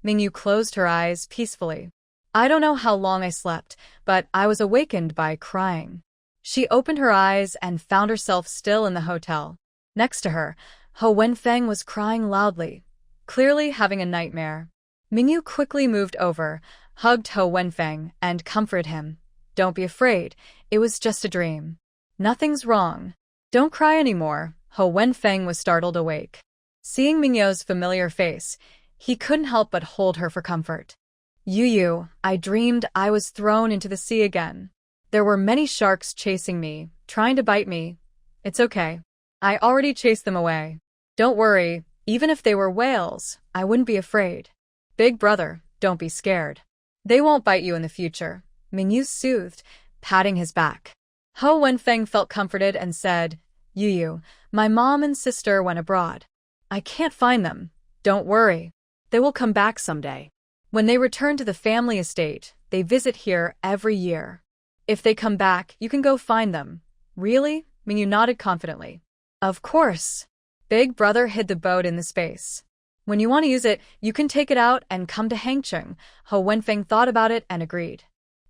Mingyu closed her eyes peacefully. I don't know how long I slept, but I was awakened by crying. She opened her eyes and found herself still in the hotel. Next to her, Ho Wenfeng was crying loudly, clearly having a nightmare. Mingyu quickly moved over, hugged Ho Wenfeng, and comforted him. Don't be afraid, it was just a dream. Nothing's wrong. Don't cry anymore. Ho Wenfeng was startled awake. Seeing Mingyu's familiar face, he couldn't help but hold her for comfort. Yu, I dreamed I was thrown into the sea again. There were many sharks chasing me, trying to bite me. It's okay. I already chased them away. Don't worry, even if they were whales, I wouldn't be afraid. Big brother, don't be scared. They won't bite you in the future. Mingyu soothed, patting his back. Ho Wenfeng felt comforted and said, Yu, my mom and sister went abroad. I can't find them. Don't worry. They will come back someday. When they return to the family estate, they visit here every year. If they come back, you can go find them. Really? Mingyu nodded confidently. Of course. Big brother hid the boat in the space. When you want to use it, you can take it out and come to Hangcheng. Ho Wenfeng thought about it and agreed.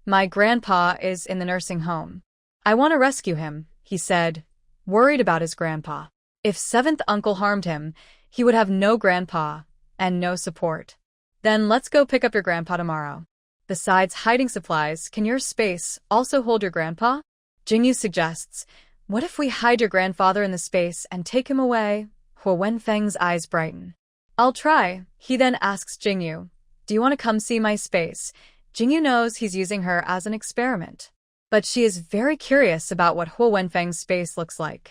My grandpa is in the nursing home. I want to rescue him, he said, worried about his grandpa. If seventh uncle harmed him, he would have no grandpa and no support. Then let's go pick up your grandpa tomorrow. Besides hiding supplies, can your space also hold your grandpa? Jingyu suggests, what if we hide your grandfather in the space and take him away? Huo Wenfeng's eyes brighten. I'll try. He then asks Jingyu, do you want to come see my space? Jingyu knows he's using her as an experiment. But she is very curious about what Huo Wenfeng's space looks like.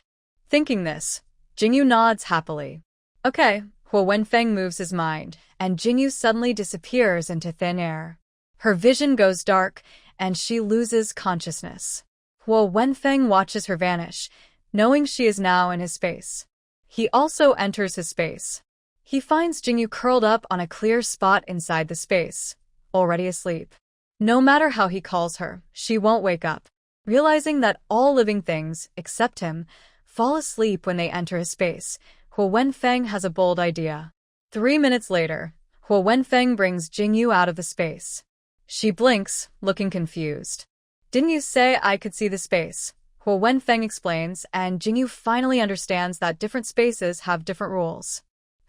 Thinking this, Jingyu nods happily. Okay, Huo Wenfeng moves his mind, and Jingyu suddenly disappears into thin air. Her vision goes dark, and she loses consciousness. Huo Wenfeng watches her vanish, knowing she is now in his space. He also enters his space. He finds Jingyu curled up on a clear spot inside the space, already asleep. No matter how he calls her, she won't wake up. Realizing that all living things, except him, fall asleep when they enter his space, Huo Wenfeng has a bold idea. 3 minutes later, Huo Wenfeng brings Jingyu out of the space. She blinks, looking confused. Didn't you say I could see the space? Huo Wenfeng explains, and Jingyu finally understands that different spaces have different rules.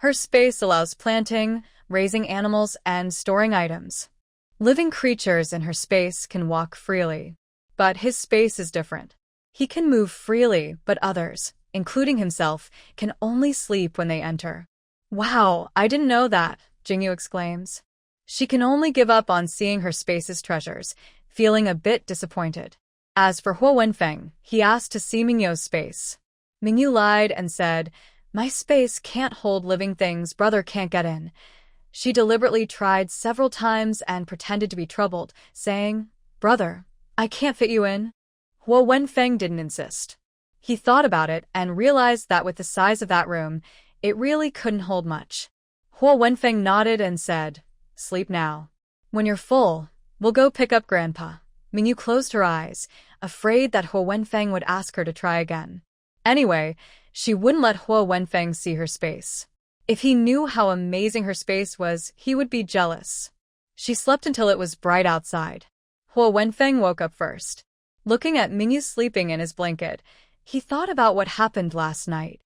Her space allows planting, raising animals, and storing items. Living creatures in her space can walk freely. But his space is different. He can move freely, but others, including himself, can only sleep when they enter. Wow, I didn't know that, Jingyu exclaims. She can only give up on seeing her space's treasures, feeling a bit disappointed. As for Huo Wenfeng, he asked to see Mingyu's space. Mingyu lied and said, my space can't hold living things, brother can't get in. She deliberately tried several times and pretended to be troubled, saying, brother, I can't fit you in. Huo Wenfeng didn't insist. He thought about it and realized that with the size of that room, it really couldn't hold much. Huo Wenfeng nodded and said, sleep now. When you're full, we'll go pick up Grandpa. Mingyu closed her eyes, afraid that Huo Wenfeng would ask her to try again. Anyway, she wouldn't let Huo Wenfeng see her space. If he knew how amazing her space was, he would be jealous. She slept until it was bright outside. Huo Wenfeng woke up first. Looking at Mingyu sleeping in his blanket, he thought about what happened last night.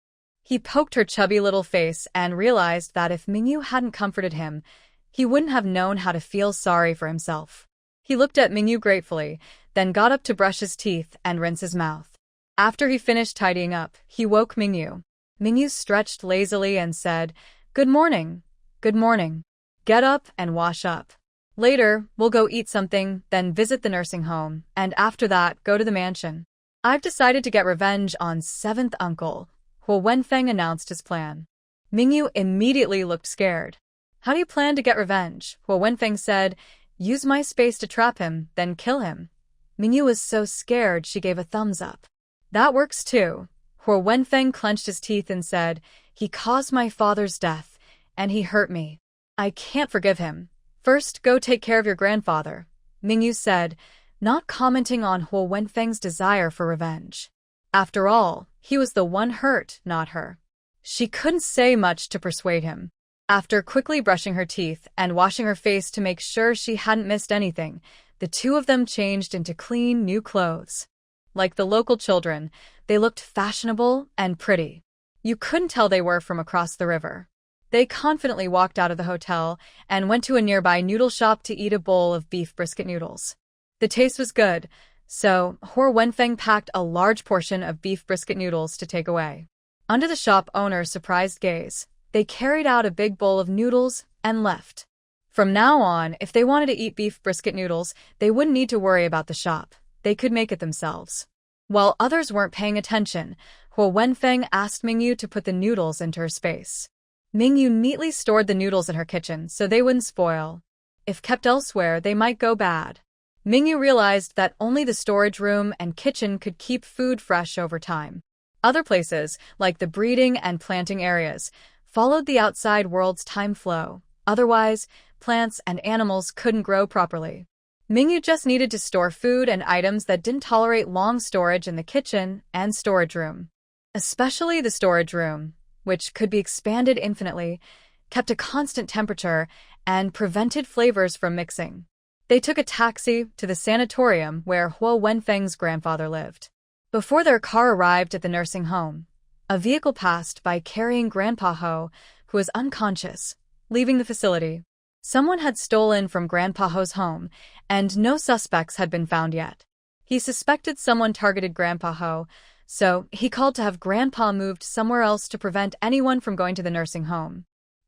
He poked her chubby little face and realized that if Mingyu hadn't comforted him, he wouldn't have known how to feel sorry for himself. He looked at Mingyu gratefully, then got up to brush his teeth and rinse his mouth. After he finished tidying up, he woke Mingyu. Mingyu stretched lazily and said, good morning. Good morning. Get up and wash up. Later, we'll go eat something, then visit the nursing home, and after that, go to the mansion. I've decided to get revenge on seventh uncle. Huo Wenfeng announced his plan. Mingyu immediately looked scared. How do you plan to get revenge? Huo Wenfeng said, use my space to trap him, then kill him. Mingyu was so scared she gave a thumbs up. That works too. Huo Wenfeng clenched his teeth and said, he caused my father's death, and he hurt me. I can't forgive him. First, go take care of your grandfather, Mingyu said, not commenting on Huo Wenfeng's desire for revenge. After all, he was the one hurt, not her. She couldn't say much to persuade him. After quickly brushing her teeth and washing her face to make sure she hadn't missed anything, the two of them changed into clean, new clothes. Like the local children, they looked fashionable and pretty. You couldn't tell they were from across the river. They confidently walked out of the hotel and went to a nearby noodle shop to eat a bowl of beef brisket noodles. The taste was good, so Huo Wenfeng packed a large portion of beef brisket noodles to take away. Under the shop owner's surprised gaze, they carried out a big bowl of noodles and left. From now on, if they wanted to eat beef brisket noodles, they wouldn't need to worry about the shop. They could make it themselves. While others weren't paying attention, Huo Wenfeng asked Mingyu to put the noodles into her space. Mingyu neatly stored the noodles in her kitchen so they wouldn't spoil. If kept elsewhere, they might go bad. Mingyu realized that only the storage room and kitchen could keep food fresh over time. Other places, like the breeding and planting areas, followed the outside world's time flow. Otherwise, plants and animals couldn't grow properly. Mingyu just needed to store food and items that didn't tolerate long storage in the kitchen and storage room. Especially the storage room, which could be expanded infinitely, kept a constant temperature, and prevented flavors from mixing. They took a taxi to the sanatorium where Huo Wenfeng's grandfather lived. Before their car arrived at the nursing home, a vehicle passed by carrying Grandpa Ho, who was unconscious, leaving the facility. Someone had stolen from Grandpa Ho's home, and no suspects had been found yet. He suspected someone targeted Grandpa Ho, so he called to have Grandpa moved somewhere else to prevent anyone from going to the nursing home.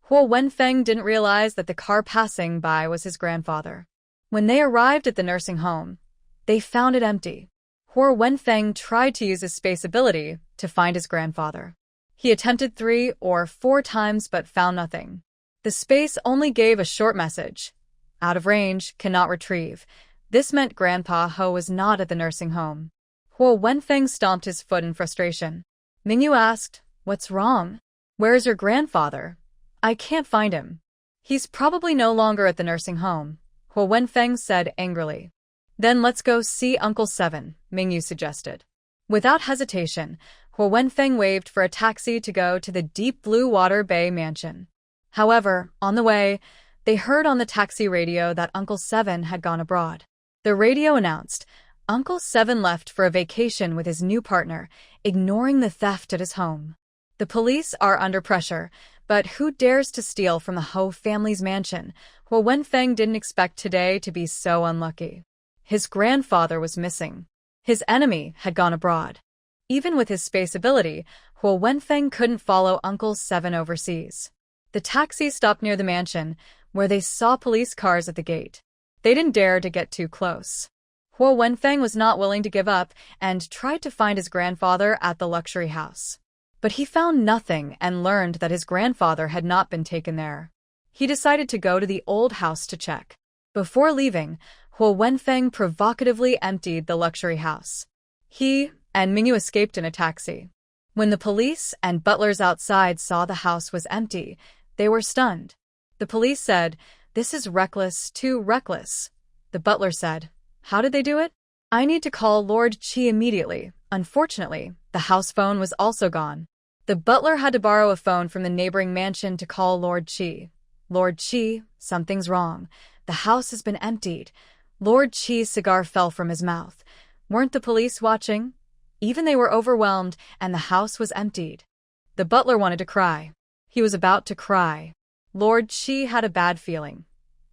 Huo Wenfeng didn't realize that the car passing by was his grandfather. When they arrived at the nursing home, they found it empty. Huo Wenfeng tried to use his space ability to find his grandfather. He attempted 3 or 4 times but found nothing. The space only gave a short message. Out of range, cannot retrieve. This meant Grandpa Ho was not at the nursing home. Huo Wenfeng stomped his foot in frustration. Mingyu asked, "What's wrong? Where is your grandfather? I can't find him." "He's probably no longer at the nursing home," Huo Wenfeng said angrily. "Then let's go see Uncle Seven," Mingyu suggested. Without hesitation, Huo Wenfeng waved for a taxi to go to the deep blue water bay mansion. However, on the way, they heard on the taxi radio that Uncle Seven had gone abroad. The radio announced, Uncle Seven left for a vacation with his new partner, ignoring the theft at his home. The police are under pressure, but who dares to steal from the Ho family's mansion? Huo Wenfeng didn't expect today to be so unlucky. His grandfather was missing. His enemy had gone abroad. Even with his space ability, Huo Wenfeng couldn't follow Uncle Seven overseas. The taxi stopped near the mansion, where they saw police cars at the gate. They didn't dare to get too close. Huo Wenfeng was not willing to give up and tried to find his grandfather at the luxury house. But he found nothing and learned that his grandfather had not been taken there. He decided to go to the old house to check. Before leaving, Huo Wenfeng provocatively emptied the luxury house. He and Mingyu escaped in a taxi. When the police and butlers outside saw the house was empty, they were stunned. The police said, "This is reckless, too reckless." The butler said, "How did they do it? I need to call Lord Qi immediately." Unfortunately, the house phone was also gone. The butler had to borrow a phone from the neighboring mansion to call Lord Qi. "Lord Qi, something's wrong. The house has been emptied." Lord Qi's cigar fell from his mouth. Weren't the police watching? Even they were overwhelmed, and the house was emptied. The butler wanted to cry. He was about to cry. Lord Qi had a bad feeling.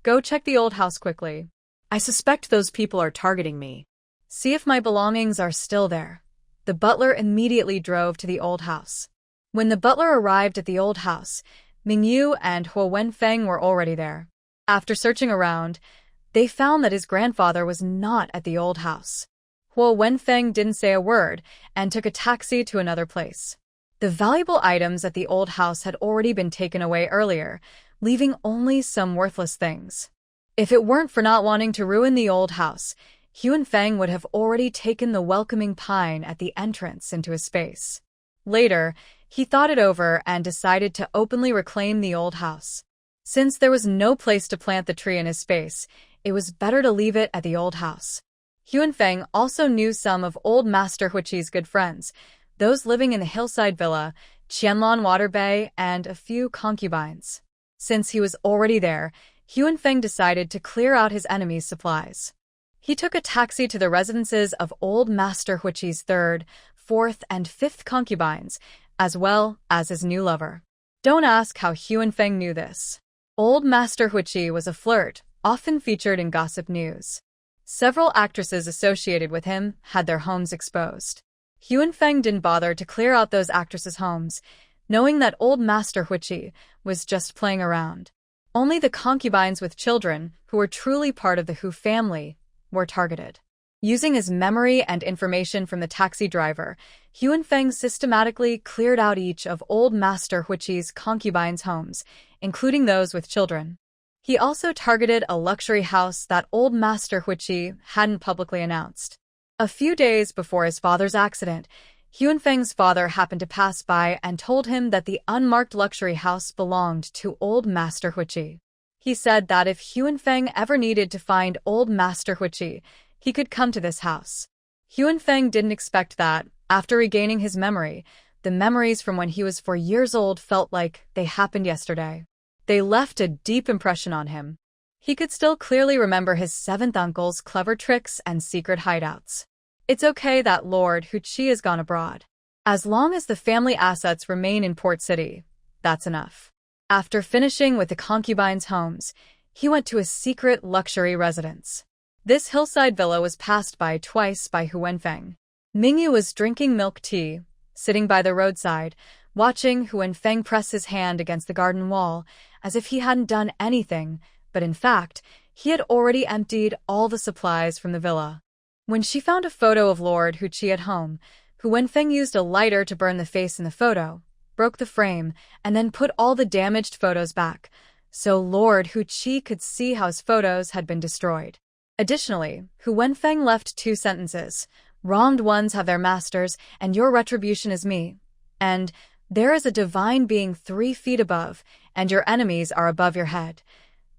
"Go check the old house quickly. I suspect those people are targeting me. See if my belongings are still there." The butler immediately drove to the old house. When the butler arrived at the old house, Mingyu and Huo Wenfeng were already there. After searching around, they found that his grandfather was not at the old house. Huo Wenfeng didn't say a word and took a taxi to another place. The valuable items at the old house had already been taken away earlier, leaving only some worthless things. If it weren't for not wanting to ruin the old house, Huan Feng would have already taken the welcoming pine at the entrance into his space. Later, he thought it over and decided to openly reclaim the old house. Since there was no place to plant the tree in his space, it was better to leave it at the old house. Huanfeng also knew some of old Master Huiqi's good friends, those living in the hillside villa, Qianlan Water Bay, and a few concubines. Since he was already there, Huanfeng decided to clear out his enemy's supplies. He took a taxi to the residences of old Master Huiqi's third, fourth, and fifth concubines, as well as his new lover. Don't ask how Huanfeng knew this. Old Master Huiqi was a flirt, often featured in gossip news. Several actresses associated with him had their homes exposed. Huanfeng didn't bother to clear out those actresses' homes, knowing that old Master Huiqi was just playing around. Only the concubines with children, who were truly part of the Hu family, were targeted. Using his memory and information from the taxi driver, Huanfeng systematically cleared out each of old Master Huiqi's concubines' homes, including those with children. He also targeted a luxury house that old Master Huiqi hadn't publicly announced. A few days before his father's accident, Huanfeng's father happened to pass by and told him that the unmarked luxury house belonged to old Master Huiqi. He said that if Huanfeng ever needed to find old Master Huiqi, he could come to this house. Huanfeng didn't expect that, after regaining his memory, the memories from when he was 4 years old felt like they happened yesterday. They left a deep impression on him. He could still clearly remember his seventh uncle's clever tricks and secret hideouts. It's okay that Lord Huiqi has gone abroad. As long as the family assets remain in Port City, that's enough. After finishing with the concubines' homes, he went to a secret luxury residence. This hillside villa was passed by twice by Huanfeng. Mingyu was drinking milk tea, sitting by the roadside, watching Huanfeng press his hand against the garden wall, as if he hadn't done anything, but in fact, he had already emptied all the supplies from the villa. When she found a photo of Lord Huiqi at home, Huanfeng used a lighter to burn the face in the photo, broke the frame, and then put all the damaged photos back, so Lord Huiqi could see how his photos had been destroyed. Additionally, Huanfeng left 2 sentences: "Wronged ones have their masters, and your retribution is me," and "There is a divine being 3 feet above, and your enemies are above your head."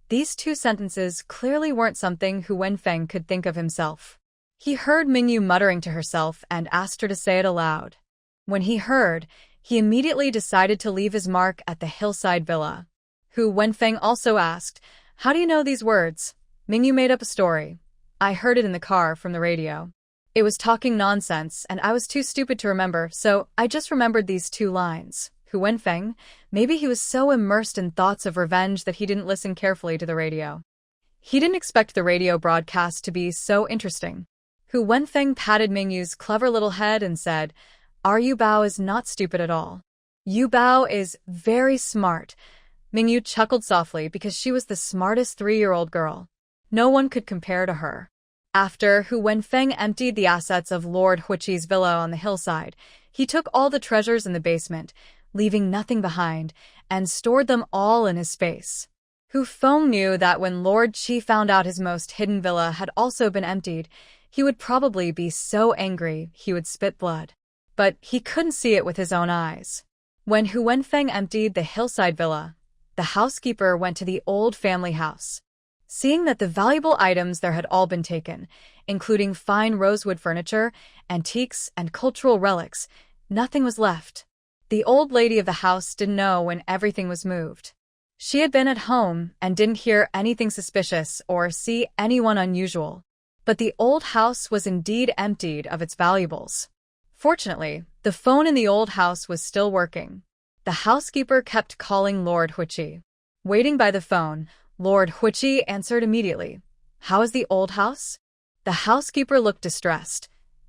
These 2 sentences clearly weren't something Huanfeng could think of himself. He heard Mingyu muttering to herself and asked her to say it aloud. When he heard, he immediately decided to leave his mark at the hillside villa. Huanfeng also asked, "How do you know these words?" Mingyu made up a story. "I heard it in the car from the radio. It was talking nonsense, and I was too stupid to remember, so I just remembered these 2 lines. Huanfeng, maybe he was so immersed in thoughts of revenge that he didn't listen carefully to the radio. He didn't expect the radio broadcast to be so interesting. Huanfeng patted Mingyu's clever little head and said, "Our Yu Bao is not stupid at all. Yu Bao is very smart." Mingyu chuckled softly because she was the smartest 3-year-old girl. No one could compare to her. After Huanfeng emptied the assets of Lord Huiqi's villa on the hillside, he took all the treasures in the basement, leaving nothing behind, and stored them all in his space. Huanfeng knew that when Lord Qi found out his most hidden villa had also been emptied, he would probably be so angry he would spit blood. But he couldn't see it with his own eyes. When Huanfeng emptied the hillside villa, the housekeeper went to the old family house. Seeing that the valuable items there had all been taken, including fine rosewood furniture, antiques, and cultural relics, nothing was left. The old lady of the house didn't know when everything was moved. She had been at home and didn't hear anything suspicious or see anyone unusual. But the old house was indeed emptied of its valuables. Fortunately, the phone in the old house was still working. The housekeeper kept calling Lord Huiqi. Waiting by the phone, Lord Huiqi answered immediately. "How is the old house?" The housekeeper looked distressed.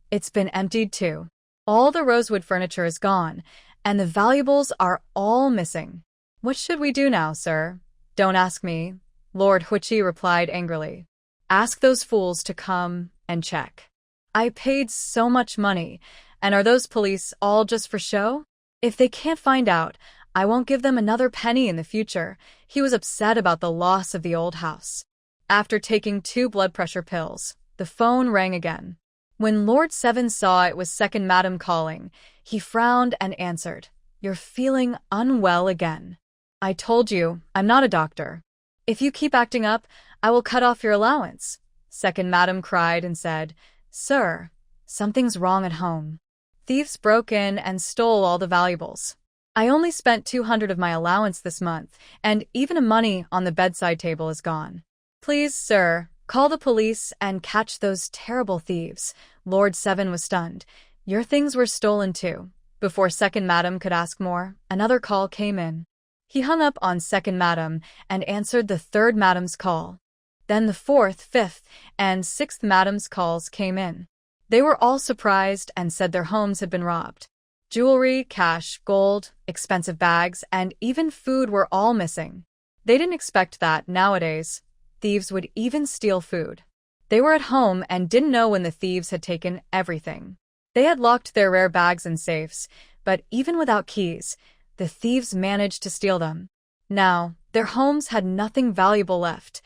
"It's been emptied too. All the rosewood furniture is gone, and the valuables are all missing." "What should we do now, sir?" "Don't ask me," Lord Huiqi replied angrily. "Ask those fools to come and check. I paid so much money, and are those police all just for show? If they can't find out, I won't give them another penny in the future." He was upset about the loss of the old house. After taking 2 blood pressure pills, the phone rang again. When Lord Seven saw it was second madam calling, he frowned and answered, "You're feeling unwell again. I told you, I'm not a doctor. If you keep acting up, I will cut off your allowance." Second madam cried and said, "Sir, something's wrong at home. Thieves broke in and stole all the valuables. I only spent 200 of my allowance this month, and even the money on the bedside table is gone. Please, sir, call the police and catch those terrible thieves." Lord Seven was stunned. "Your things were stolen too." Before Second Madam could ask more, another call came in. He hung up on Second Madam and answered the Third Madam's call. Then the Fourth, Fifth, and Sixth Madam's calls came in. They were all surprised and said their homes had been robbed. Jewelry, cash, gold, expensive bags, and even food were all missing. They didn't expect that, nowadays, thieves would even steal food. They were at home and didn't know when the thieves had taken everything. They had locked their rare bags in safes, but even without keys, the thieves managed to steal them. Now, their homes had nothing valuable left,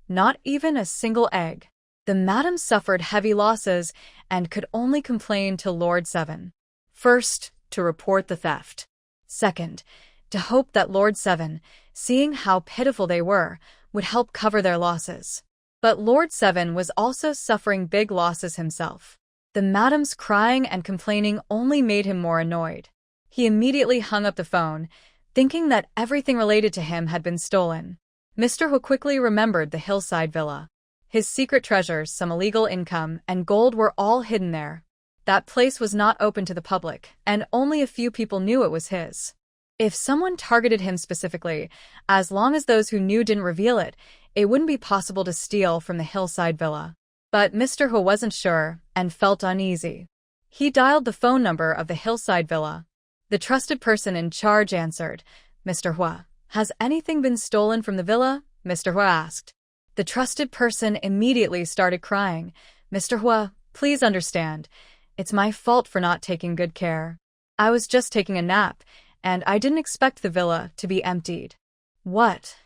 not even a single egg. The madam suffered heavy losses and could only complain to Lord Seven. First, to report the theft. Second, to hope that Lord Seven, seeing how pitiful they were, would help cover their losses. But Lord Seven was also suffering big losses himself. The madam's crying and complaining only made him more annoyed. He immediately hung up the phone, thinking that everything related to him had been stolen. Mr. Hu quickly remembered the hillside villa. His secret treasures, some illegal income, and gold were all hidden there. That place was not open to the public, and only a few people knew it was his. If someone targeted him specifically, as long as those who knew didn't reveal it, it wouldn't be possible to steal from the hillside villa. But Mr. Hu wasn't sure and felt uneasy. He dialed the phone number of the hillside villa. The trusted person in charge answered. "Mr. Hu, has anything been stolen from the villa?" Mr. Hu asked. The trusted person immediately started crying. "Mr. Hu, please understand. It's my fault for not taking good care. I was just taking a nap, and I didn't expect the villa to be emptied." What?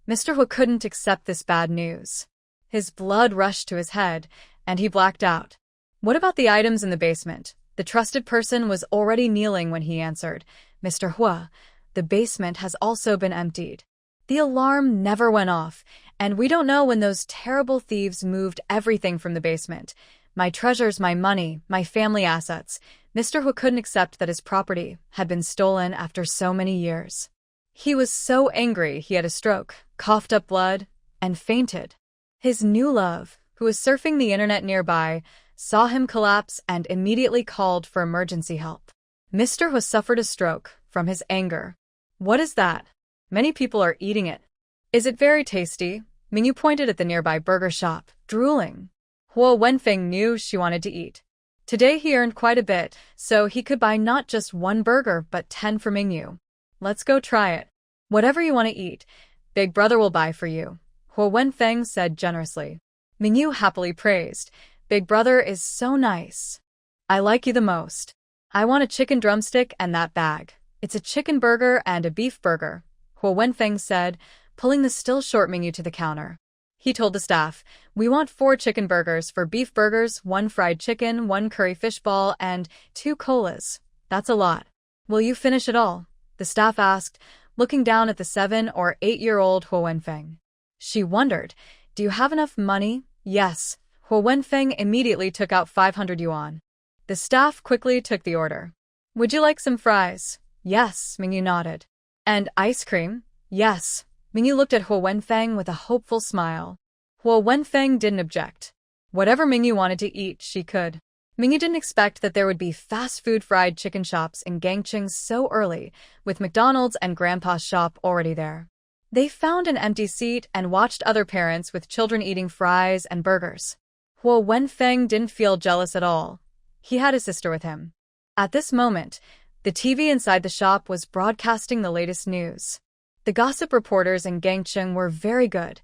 Mr. Hu couldn't accept this bad news. His blood rushed to his head, and he blacked out. "What about the items in the basement?" The trusted person was already kneeling when he answered. "Mr. Hu, the basement has also been emptied. The alarm never went off, and we don't know when those terrible thieves moved everything from the basement. My treasures, my money, my family assets." Mr. Hu couldn't accept that his property had been stolen after so many years. He was so angry he had a stroke, coughed up blood, and fainted. His new love, who was surfing the internet nearby, saw him collapse and immediately called for emergency help. Mr. Hu suffered a stroke from his anger. "What is that? Many people are eating it. Is it very tasty?" Mingyu pointed at the nearby burger shop, drooling. Huo Wenfeng knew she wanted to eat. Today he earned quite a bit, so he could buy not just one burger but 10 for Mingyu. "Let's go try it. Whatever you want to eat, Big Brother will buy for you," Huo Wenfeng said generously. Mingyu happily praised. "Big Brother is so nice. I like you the most. I want a chicken drumstick and that bag. It's a chicken burger and a beef burger," Huo Wenfeng said, pulling the still short Mingyu to the counter. He told the staff, "We want 4 chicken burgers for beef burgers, 1 fried chicken, 1 curry fish ball, and 2 colas. That's a lot. Will you finish it all?" the staff asked, looking down at the 7 or 8-year-old Huo Wenfeng. She wondered, "Do you have enough money?" "Yes." Huo Wenfeng immediately took out 500 yuan. The staff quickly took the order. "Would you like some fries?" "Yes," Mingyu nodded. "And ice cream?" "Yes." Mingyu looked at Huo Wenfeng with a hopeful smile. Huo Wenfeng didn't object. Whatever Mingyu wanted to eat, she could. Mingyu didn't expect that there would be fast food fried chicken shops in Gangcheng so early, with McDonald's and Grandpa's shop already there. They found an empty seat and watched other parents with children eating fries and burgers. Huo Wenfeng didn't feel jealous at all. He had his sister with him. At this moment, the TV inside the shop was broadcasting the latest news. The gossip reporters in Gangcheng were very good.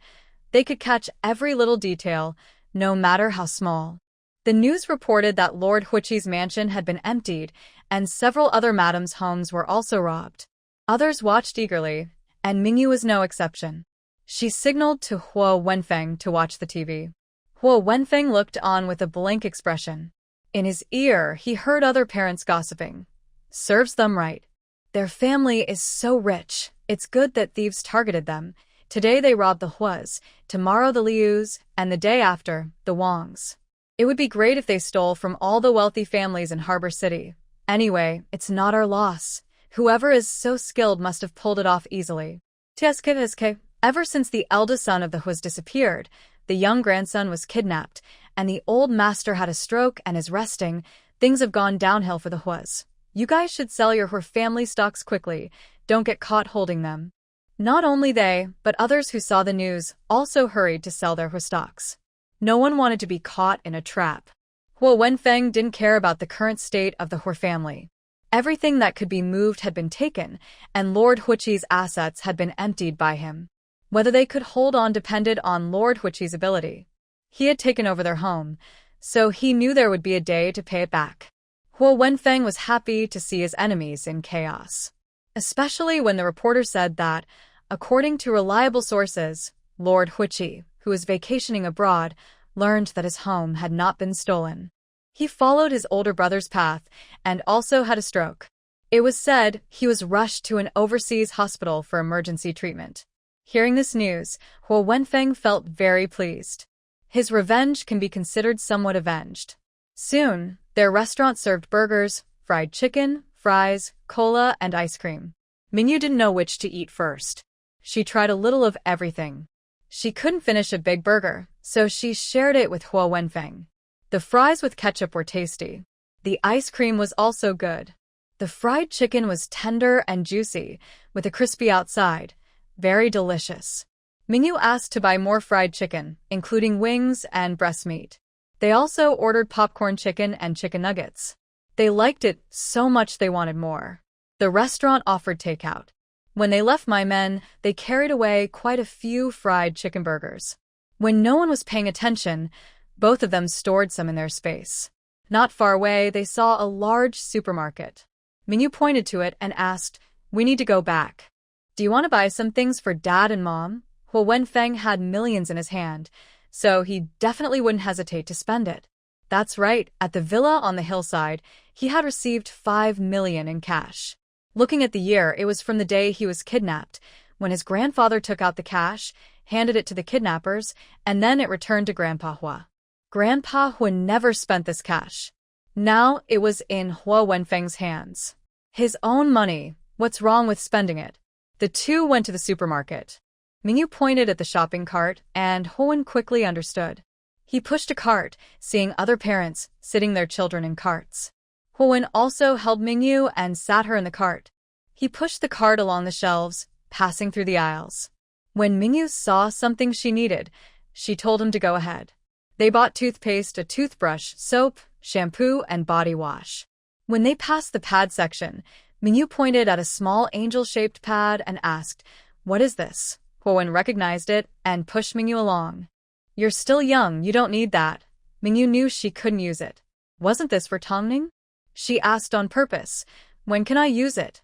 They could catch every little detail, no matter how small. The news reported that Lord Huichi's mansion had been emptied, and several other madams' homes were also robbed. Others watched eagerly, and Mingyu was no exception. She signaled to Huo Wenfeng to watch the TV. Huo Wenfeng looked on with a blank expression. In his ear, he heard other parents gossiping. "Serves them right. Their family is so rich. It's good that thieves targeted them. Today they robbed the Huas, tomorrow the Lius, and the day after, the Wangs. It would be great if they stole from all the wealthy families in Harbor City. Anyway, it's not our loss. Whoever is so skilled must have pulled it off easily. TSK. Ever since the eldest son of the Huas disappeared, the young grandson was kidnapped, and the old master had a stroke and is resting, things have gone downhill for the Huas. You guys should sell your Hua family stocks quickly. Don't get caught holding them. Not only they, but others who saw the news also hurried to sell their Hua stocks. No one wanted to be caught in a trap. Hua Wenfeng didn't care about the current state of the Hua family. Everything that could be moved had been taken, and Lord Huiqi's assets had been emptied by him. Whether they could hold on depended on Lord Huiqi's ability. He had taken over their home, so he knew there would be a day to pay it back. Hua Wenfeng was happy to see his enemies in chaos. Especially when the reporter said that, according to reliable sources, Lord Huiqi, who was vacationing abroad, learned that his home had not been stolen. He followed his older brother's path and also had a stroke. It was said he was rushed to an overseas hospital for emergency treatment. Hearing this news, Hua Wenfeng felt very pleased. His revenge can be considered somewhat avenged. Soon, their restaurant served burgers, fried chicken, fries, cola, and ice cream. Mingyu didn't know which to eat first. She tried a little of everything. She couldn't finish a big burger, so she shared it with Hua Wenfeng. The fries with ketchup were tasty. The ice cream was also good. The fried chicken was tender and juicy, with a crispy outside. Very delicious. Mingyu asked to buy more fried chicken, including wings and breast meat. They also ordered popcorn chicken and chicken nuggets. They liked it so much they wanted more. The restaurant offered takeout. When they left my men, they carried away quite a few fried chicken burgers. When no one was paying attention, both of them stored some in their space. Not far away, they saw a large supermarket. Mingyu pointed to it and asked, "We need to go back. Do you want to buy some things for Dad and Mom?" Hua Wenfeng had millions in his hand, so he definitely wouldn't hesitate to spend it. That's right, at the villa on the hillside, he had received 5 million in cash. Looking at the year, it was from the day he was kidnapped, when his grandfather took out the cash, handed it to the kidnappers, and then it returned to Grandpa Hua. Grandpa Hua never spent this cash. Now it was in Hua Wenfeng's hands. His own money, what's wrong with spending it? The two went to the supermarket. Mingyu pointed at the shopping cart, and Hua quickly understood. He pushed a cart, seeing other parents sitting their children in carts. Hua also held Mingyu and sat her in the cart. He pushed the cart along the shelves, passing through the aisles. When Mingyu saw something she needed, she told him to go ahead. They bought toothpaste, a toothbrush, soap, shampoo, and body wash. When they passed the pad section, Mingyu pointed at a small angel-shaped pad and asked, "What is this?" Hua recognized it and pushed Mingyu along. "You're still young, you don't need that." Mingyu knew she couldn't use it. "Wasn't this for Tongning?" she asked on purpose. "When can I use it?"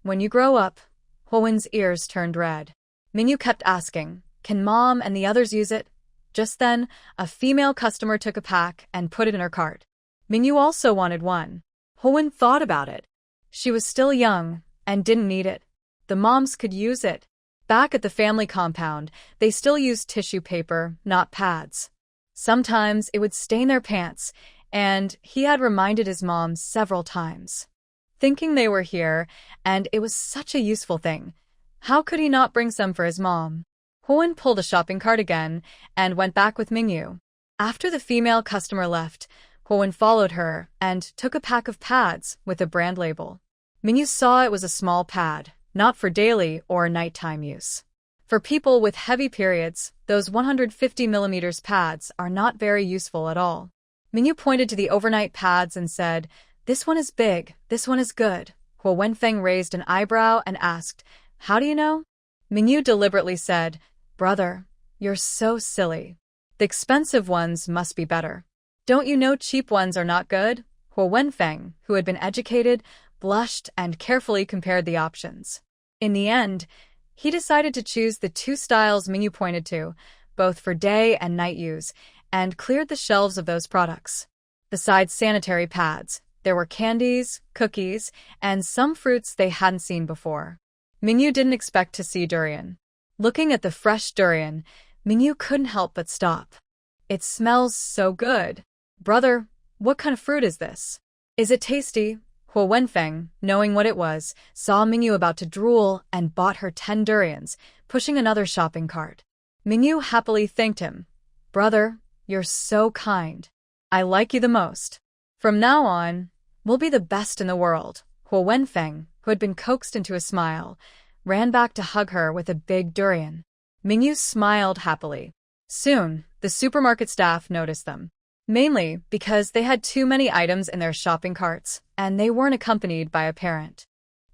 "When you grow up." Hua's ears turned red. Mingyu kept asking, "Can Mom and the others use it?" Just then, a female customer took a pack and put it in her cart. Mingyu also wanted one. Hua thought about it. She was still young and didn't need it. The moms could use it. Back at the family compound, they still used tissue paper, not pads. Sometimes it would stain their pants, and he had reminded his mom several times. Thinking they were here, and it was such a useful thing. How could he not bring some for his mom? Hua pulled a shopping cart again and went back with Mingyu. After the female customer left, Hua followed her and took a pack of pads with a brand label. Mingyu saw it was a small pad, not for daily or nighttime use. For people with heavy periods, those 150mm pads are not very useful at all. Mingyu pointed to the overnight pads and said, "This one is big, this one is good." Hua Wenfeng raised an eyebrow and asked, "How do you know?" Mingyu deliberately said, "Brother, you're so silly. The expensive ones must be better. Don't you know cheap ones are not good?" Hua Wenfeng, who had been educated, blushed and carefully compared the options. In the end, he decided to choose the two styles Mingyu pointed to, both for day and night use, and cleared the shelves of those products. Besides sanitary pads, there were candies, cookies, and some fruits they hadn't seen before. Mingyu didn't expect to see durian. Looking at the fresh durian, Mingyu couldn't help but stop. It smells so good. Brother, what kind of fruit is this? Is it tasty? Huo Wenfeng, knowing what it was, saw Mingyu about to drool and bought her 10 durians, pushing another shopping cart. Mingyu happily thanked him. Brother, you're so kind. I like you the most. From now on, we'll be the best in the world. Huo Wenfeng, who had been coaxed into a smile, ran back to hug her with a big durian. Mingyu smiled happily. Soon, the supermarket staff noticed them. Mainly because they had too many items in their shopping carts, and they weren't accompanied by a parent.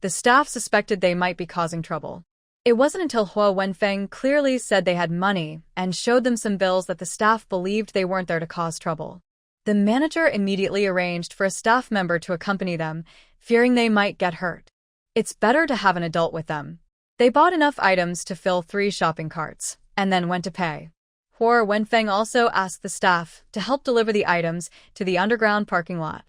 The staff suspected they might be causing trouble. It wasn't until Huo Wenfeng clearly said they had money and showed them some bills that the staff believed they weren't there to cause trouble. The manager immediately arranged for a staff member to accompany them, fearing they might get hurt. It's better to have an adult with them. They bought enough items to fill 3 shopping carts, and then went to pay. Huo Wenfeng also asked the staff to help deliver the items to the underground parking lot.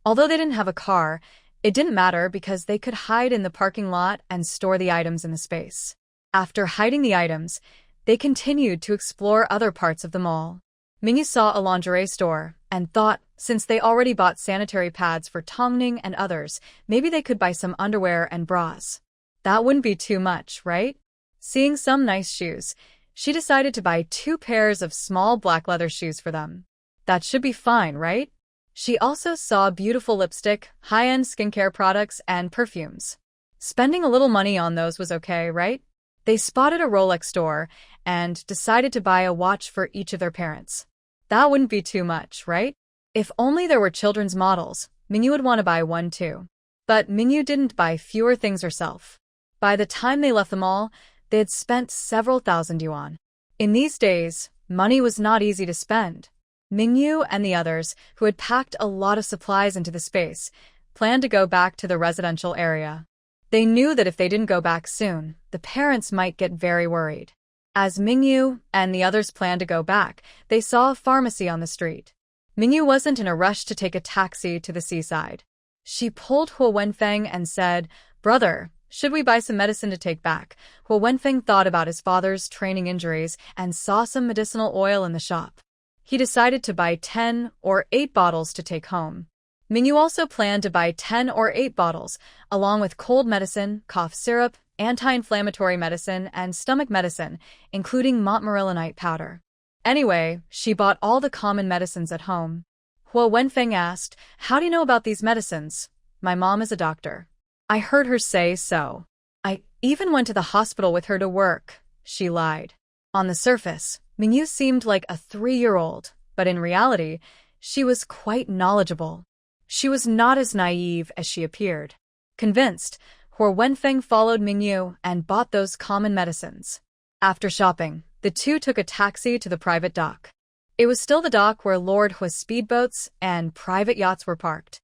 Although they didn't have a car, it didn't matter because they could hide in the parking lot and store the items in the space. After hiding the items, they continued to explore other parts of the mall. Mingyu saw a lingerie store and thought, since they already bought sanitary pads for Tongning and others, maybe they could buy some underwear and bras. That wouldn't be too much, right? Seeing some nice shoes, she decided to buy 2 pairs of small black leather shoes for them. That should be fine, right? She also saw beautiful lipstick, high-end skincare products, and perfumes. Spending a little money on those was okay, right? They spotted a Rolex store and decided to buy a watch for each of their parents. That wouldn't be too much, right? If only there were children's models, Mingyu would want to buy one too. But Mingyu didn't buy fewer things herself. By the time they left the mall, they had spent several thousand yuan. In these days, money was not easy to spend. Mingyu and the others, who had packed a lot of supplies into the space, planned to go back to the residential area. They knew that if they didn't go back soon, the parents might get very worried. As Mingyu and the others planned to go back, they saw a pharmacy on the street. Mingyu wasn't in a rush to take a taxi to the seaside. She pulled Huo Wenfeng and said, "Brother, should we buy some medicine to take back?" Huo Wenfeng thought about his father's training injuries and saw some medicinal oil in the shop. He decided to buy 10 or 8 bottles to take home. Mingyu also planned to buy 10 or 8 bottles, along with cold medicine, cough syrup, anti-inflammatory medicine, and stomach medicine, including montmorillonite powder. Anyway, she bought all the common medicines at home. Huo Wenfeng asked, "How do you know about these medicines?" "My mom is a doctor. I heard her say so. I even went to the hospital with her to work," she lied. On the surface, Mingyu seemed like a 3-year-old, but in reality, she was quite knowledgeable. She was not as naive as she appeared. Convinced, Huo Wenfeng followed Mingyu and bought those common medicines. After shopping, the two took a taxi to the private dock. It was still the dock where Lord Hua's speedboats and private yachts were parked.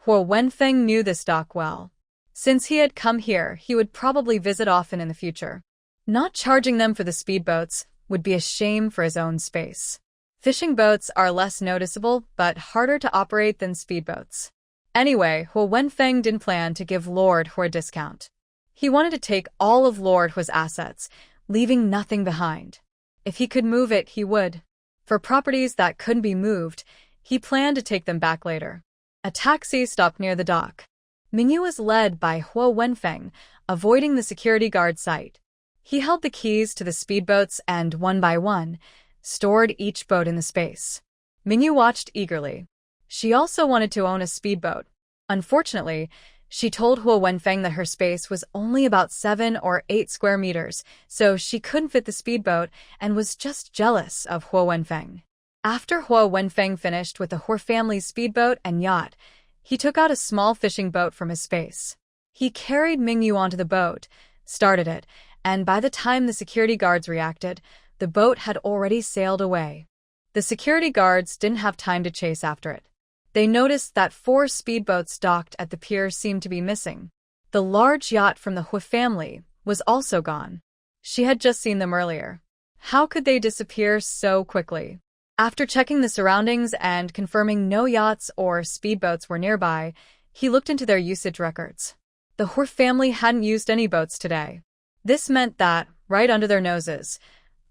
Huo Wenfeng knew this dock well. Since he had come here, he would probably visit often in the future. Not charging them for the speedboats would be a shame for his own space. Fishing boats are less noticeable but harder to operate than speedboats. Anyway, Huo Wenfeng didn't plan to give Lord Hua a discount. He wanted to take all of Lord Hua's assets, leaving nothing behind. If he could move it, he would. For properties that couldn't be moved, he planned to take them back later. A taxi stopped near the dock. Mingyu was led by Huo Wenfeng, avoiding the security guard sight. He held the keys to the speedboats and, one by one, stored each boat in the space. Mingyu watched eagerly. She also wanted to own a speedboat. Unfortunately, she told Huo Wenfeng that her space was only about 7 or 8 square meters, so she couldn't fit the speedboat and was just jealous of Huo Wenfeng. After Huo Wenfeng finished with the Hua family's speedboat and yacht, he took out a small fishing boat from his space. He carried Mingyu onto the boat, started it, and by the time the security guards reacted, the boat had already sailed away. The security guards didn't have time to chase after it. They noticed that 4 speedboats docked at the pier seemed to be missing. The large yacht from the Hua family was also gone. She had just seen them earlier. How could they disappear so quickly? After checking the surroundings and confirming no yachts or speedboats were nearby, he looked into their usage records. The Hua family hadn't used any boats today. This meant that, right under their noses.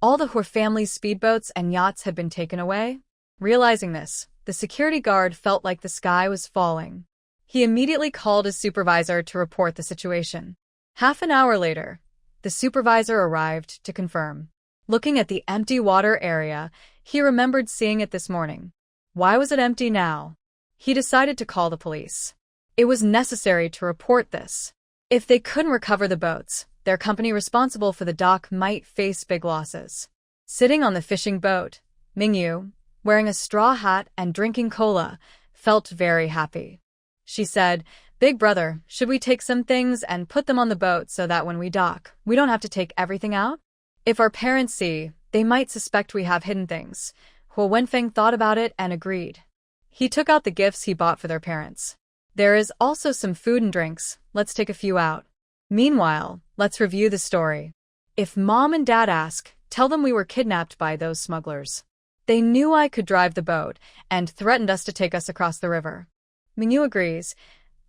All the Hua family's speedboats and yachts had been taken away. Realizing this, the security guard felt like the sky was falling. He immediately called his supervisor to report the situation. Half an hour later, the supervisor arrived to confirm. Looking at the empty water area, he remembered seeing it this morning. Why was it empty now? He decided to call the police. It was necessary to report this. If they couldn't recover the boats, their company responsible for the dock might face big losses. Sitting on the fishing boat, Mingyu, wearing a straw hat and drinking cola, felt very happy. She said, "Big brother, should we take some things and put them on the boat so that when we dock, we don't have to take everything out? If our parents see, they might suspect we have hidden things." Hua Wenfeng thought about it and agreed. He took out the gifts he bought for their parents. There is also some food and drinks, let's take a few out. Meanwhile, let's review the story. If mom and dad ask, tell them we were kidnapped by those smugglers. They knew I could drive the boat and threatened us to take us across the river. Mingyu agrees.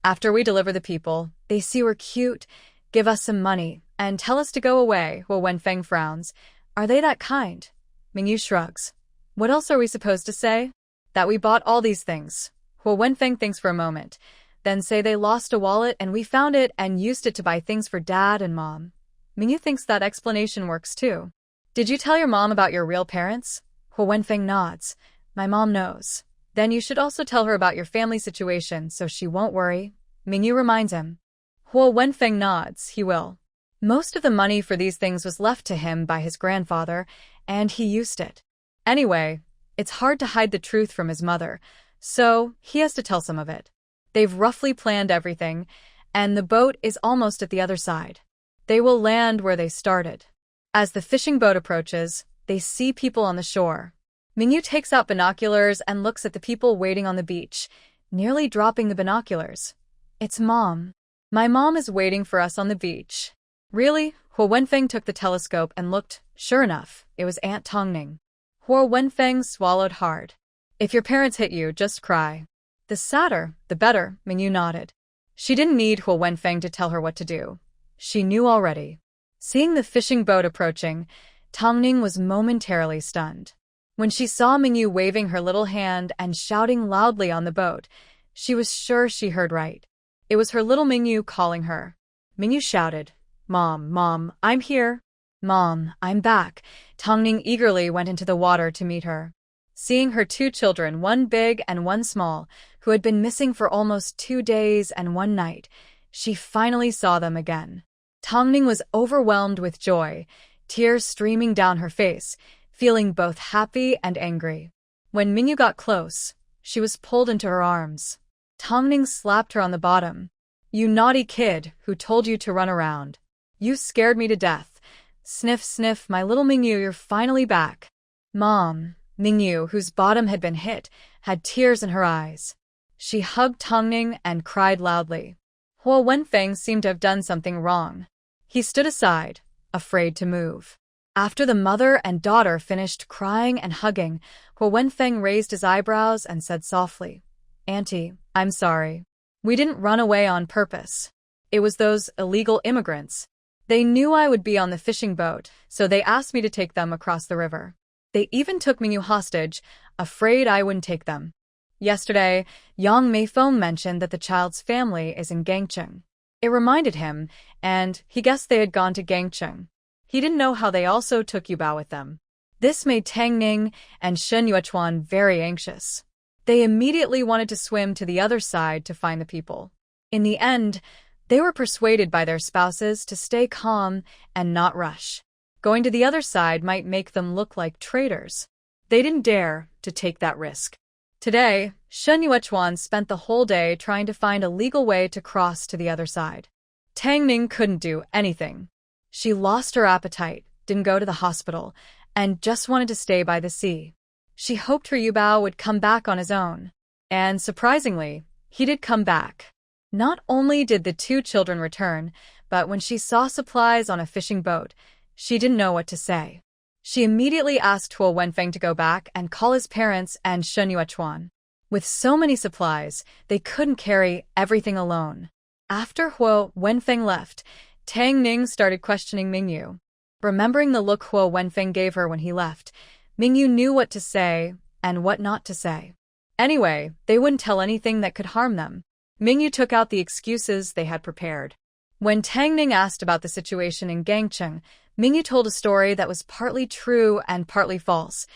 After we deliver the people, they see we're cute, give us some money, and tell us to go away. Hua Wenfeng frowns. Are they that kind? Mingyu shrugs. What else are we supposed to say? That we bought all these things. Hua Wenfeng thinks for a moment, then say they lost a wallet and we found it and used it to buy things for dad and mom. Mingyu thinks that explanation works too. Did you tell your mom about your real parents? Hua Wenfeng nods. My mom knows. Then you should also tell her about your family situation so she won't worry. Mingyu reminds him. Hua Wenfeng nods, he will. Most of the money for these things was left to him by his grandfather, and he used it. Anyway, it's hard to hide the truth from his mother, so he has to tell some of it. They've roughly planned everything, and the boat is almost at the other side. They will land where they started. As the fishing boat approaches, they see people on the shore. Mingyu takes out binoculars and looks at the people waiting on the beach, nearly dropping the binoculars. It's Mom. My mom is waiting for us on the beach. Really? Hua Wenfeng took the telescope and looked. Sure enough, it was Aunt Tongning. Hua Wenfeng swallowed hard. If your parents hit you, just cry. The sadder, the better, Mingyu nodded. She didn't need Hua Wenfeng to tell her what to do. She knew already. Seeing the fishing boat approaching, Tongning was momentarily stunned. When she saw Mingyu waving her little hand and shouting loudly on the boat, she was sure she heard right. It was her little Mingyu calling her. Mingyu shouted, "Mom, Mom, I'm here." "Mom, I'm back." Tongning eagerly went into the water to meet her. Seeing her two children, one big and one small, who had been missing for almost 2 days and 1 night, she finally saw them again. Tongning was overwhelmed with joy, tears streaming down her face, feeling both happy and angry. When Mingyu got close, she was pulled into her arms. Tongning slapped her on the bottom. "You naughty kid, who told you to run around? You scared me to death." Sniff, sniff, my little Mingyu, you're finally back. Mom. Mingyu, whose bottom had been hit, had tears in her eyes. She hugged Tongning and cried loudly. Hua Wenfeng seemed to have done something wrong. He stood aside, afraid to move. After the mother and daughter finished crying and hugging, Hua Wenfeng raised his eyebrows and said softly, "Auntie, I'm sorry. We didn't run away on purpose. It was those illegal immigrants. They knew I would be on the fishing boat, so they asked me to take them across the river. They even took Mingyu hostage, afraid I wouldn't take them." Yesterday, Yang Meifeng mentioned that the child's family is in Gangcheng. It reminded him, and he guessed they had gone to Gangcheng. He didn't know how they also took Yubao with them. This made Tang Ning and Shen Yuechuan very anxious. They immediately wanted to swim to the other side to find the people. In the end, they were persuaded by their spouses to stay calm and not rush. Going to the other side might make them look like traitors. They didn't dare to take that risk. Today, Shen Yuechuan spent the whole day trying to find a legal way to cross to the other side. Tang Ning couldn't do anything. She lost her appetite, didn't go to the hospital, and just wanted to stay by the sea. She hoped her Yubao would come back on his own. And surprisingly, he did come back. Not only did the two children return, but when she saw supplies on a fishing boat, she didn't know what to say. She immediately asked Hua Wenfeng to go back and call his parents and Shen Yuechuan. With so many supplies, they couldn't carry everything alone. After Hua Wenfeng left, Tang Ning started questioning Mingyu. Remembering the look Huo Wenfeng gave her when he left, Mingyu knew what to say and what not to say. Anyway, they wouldn't tell anything that could harm them. Mingyu took out the excuses they had prepared. When Tang Ning asked about the situation in Gangcheng, Mingyu told a story that was partly true and partly false.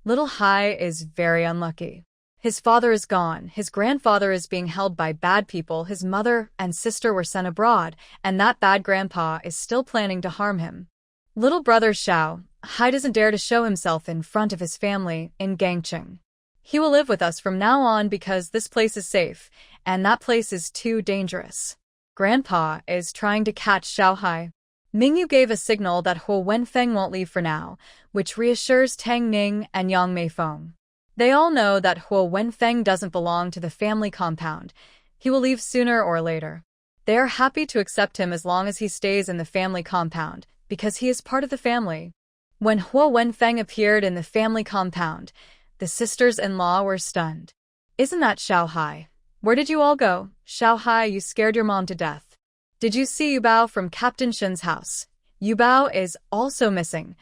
Little Hai is very unlucky. His father is gone, his grandfather is being held by bad people, his mother and sister were sent abroad, and that bad grandpa is still planning to harm him. Little brother Xiao, Hai doesn't dare to show himself in front of his family in Gangcheng. He will live with us from now on because this place is safe, and that place is too dangerous. Grandpa is trying to catch Xiao Hai. Mingyu gave a signal that Huo Wenfeng won't leave for now, which reassures Tang Ning and Yang Meifeng. They all know that Huo Wenfeng doesn't belong to the family compound. He will leave sooner or later. They are happy to accept him as long as he stays in the family compound, because he is part of the family. When Huo Wenfeng appeared in the family compound, the sisters-in-law were stunned. Isn't that Xiao Hai? Where did you all go? Xiao Hai, you scared your mom to death. Did you see Yubao from Captain Shin's house? Yubao is also missing.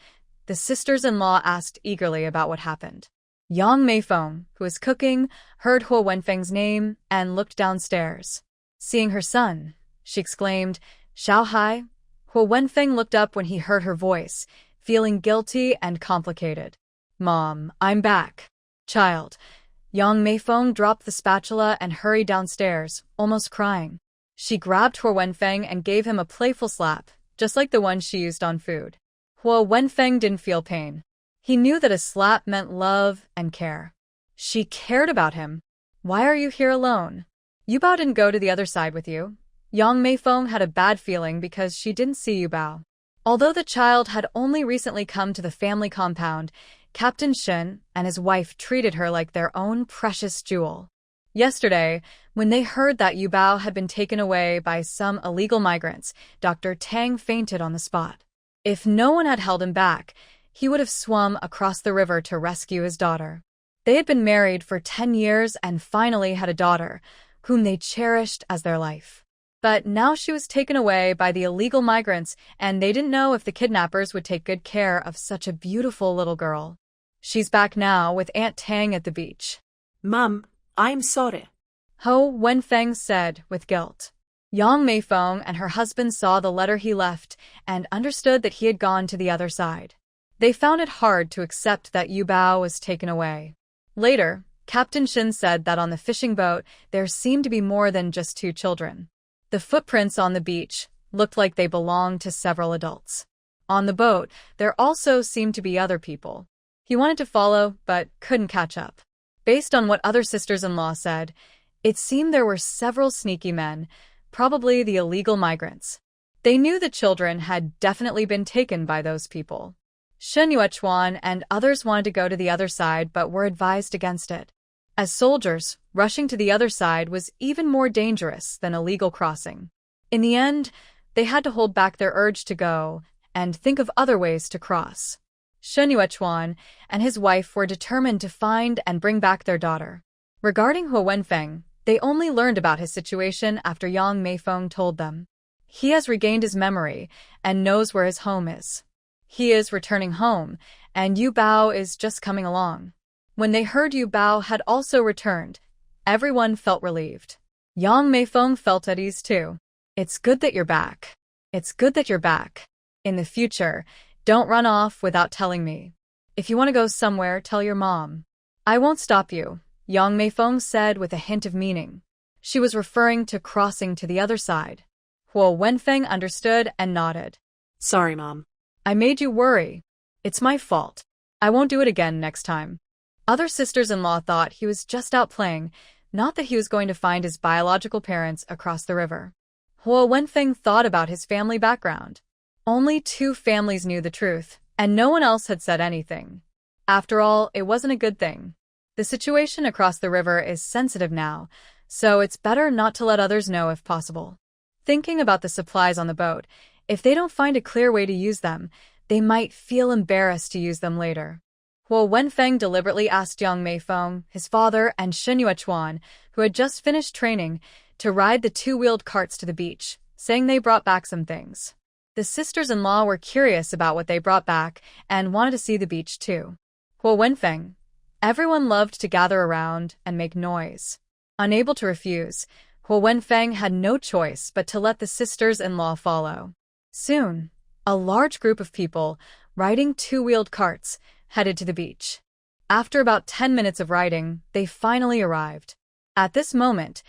The sisters-in-law asked eagerly about what happened. Yang Meifeng, who was cooking, heard Huo Wenfeng's name and looked downstairs. Seeing her son, she exclaimed, Xiao Hai? Huo Wenfeng looked up when he heard her voice, feeling guilty and complicated. Mom, I'm back. Child. Yang Meifeng dropped the spatula and hurried downstairs, almost crying. She grabbed Huo Wenfeng and gave him a playful slap, just like the one she used on food. Huo Wenfeng didn't feel pain. He knew that a slap meant love and care. She cared about him. Why are you here alone? Yubao didn't go to the other side with you. Yang Meifeng had a bad feeling because she didn't see Yubao. Although the child had only recently come to the family compound, Captain Shin and his wife treated her like their own precious jewel. Yesterday, when they heard that Yubao had been taken away by some illegal migrants, Dr. Tang fainted on the spot. If no one had held him back, he would have swum across the river to rescue his daughter. They had been married for 10 years and finally had a daughter, whom they cherished as their life. But now she was taken away by the illegal migrants, and they didn't know if the kidnappers would take good care of such a beautiful little girl. She's back now with Aunt Tang at the beach. Mom, I'm sorry. Huo Wenfeng said with guilt. Yang Meifeng and her husband saw the letter he left and understood that he had gone to the other side. They found it hard to accept that Yubao was taken away. Later, Captain Shin said that on the fishing boat there seemed to be more than just 2 children. The footprints on the beach looked like they belonged to several adults. On the boat, there also seemed to be other people. He wanted to follow, but couldn't catch up. Based on what other sisters-in-law said, it seemed there were several sneaky men, probably the illegal migrants. They knew the children had definitely been taken by those people. Shen Yuechuan and others wanted to go to the other side but were advised against it. As soldiers, rushing to the other side was even more dangerous than illegal crossing. In the end, they had to hold back their urge to go and think of other ways to cross. Shen Yuechuan and his wife were determined to find and bring back their daughter. Regarding Huo Wenfeng, they only learned about his situation after Yang Meifeng told them. He has regained his memory and knows where his home is. He is returning home, and Yubao is just coming along. When they heard Yubao had also returned, everyone felt relieved. Yang Meifeng felt at ease too. It's good that you're back. It's good that you're back. In the future, don't run off without telling me. If you want to go somewhere, tell your mom. I won't stop you, Yang Meifeng said with a hint of meaning. She was referring to crossing to the other side. Huo Wenfeng understood and nodded. Sorry, Mom. I made you worry. It's my fault. I won't do it again next time. Other sisters-in-law thought he was just out playing, not that he was going to find his biological parents across the river. Huo Wenfeng thought about his family background. Only 2 families knew the truth, and no one else had said anything. After all, it wasn't a good thing. The situation across the river is sensitive now, so it's better not to let others know if possible. Thinking about the supplies on the boat, if they don't find a clear way to use them, they might feel embarrassed to use them later. Huo Wenfeng deliberately asked Yang Meifeng, his father, and Shen Yuechuan, who had just finished training, to ride the 2-wheeled carts to the beach, saying they brought back some things. The sisters-in-law were curious about what they brought back and wanted to see the beach too. Huo Wenfeng. Everyone loved to gather around and make noise. Unable to refuse, Huo Wenfeng had no choice but to let the sisters-in-law follow. Soon, a large group of people, riding two-wheeled carts, headed to the beach. After about 10 minutes of riding, they finally arrived. At this moment,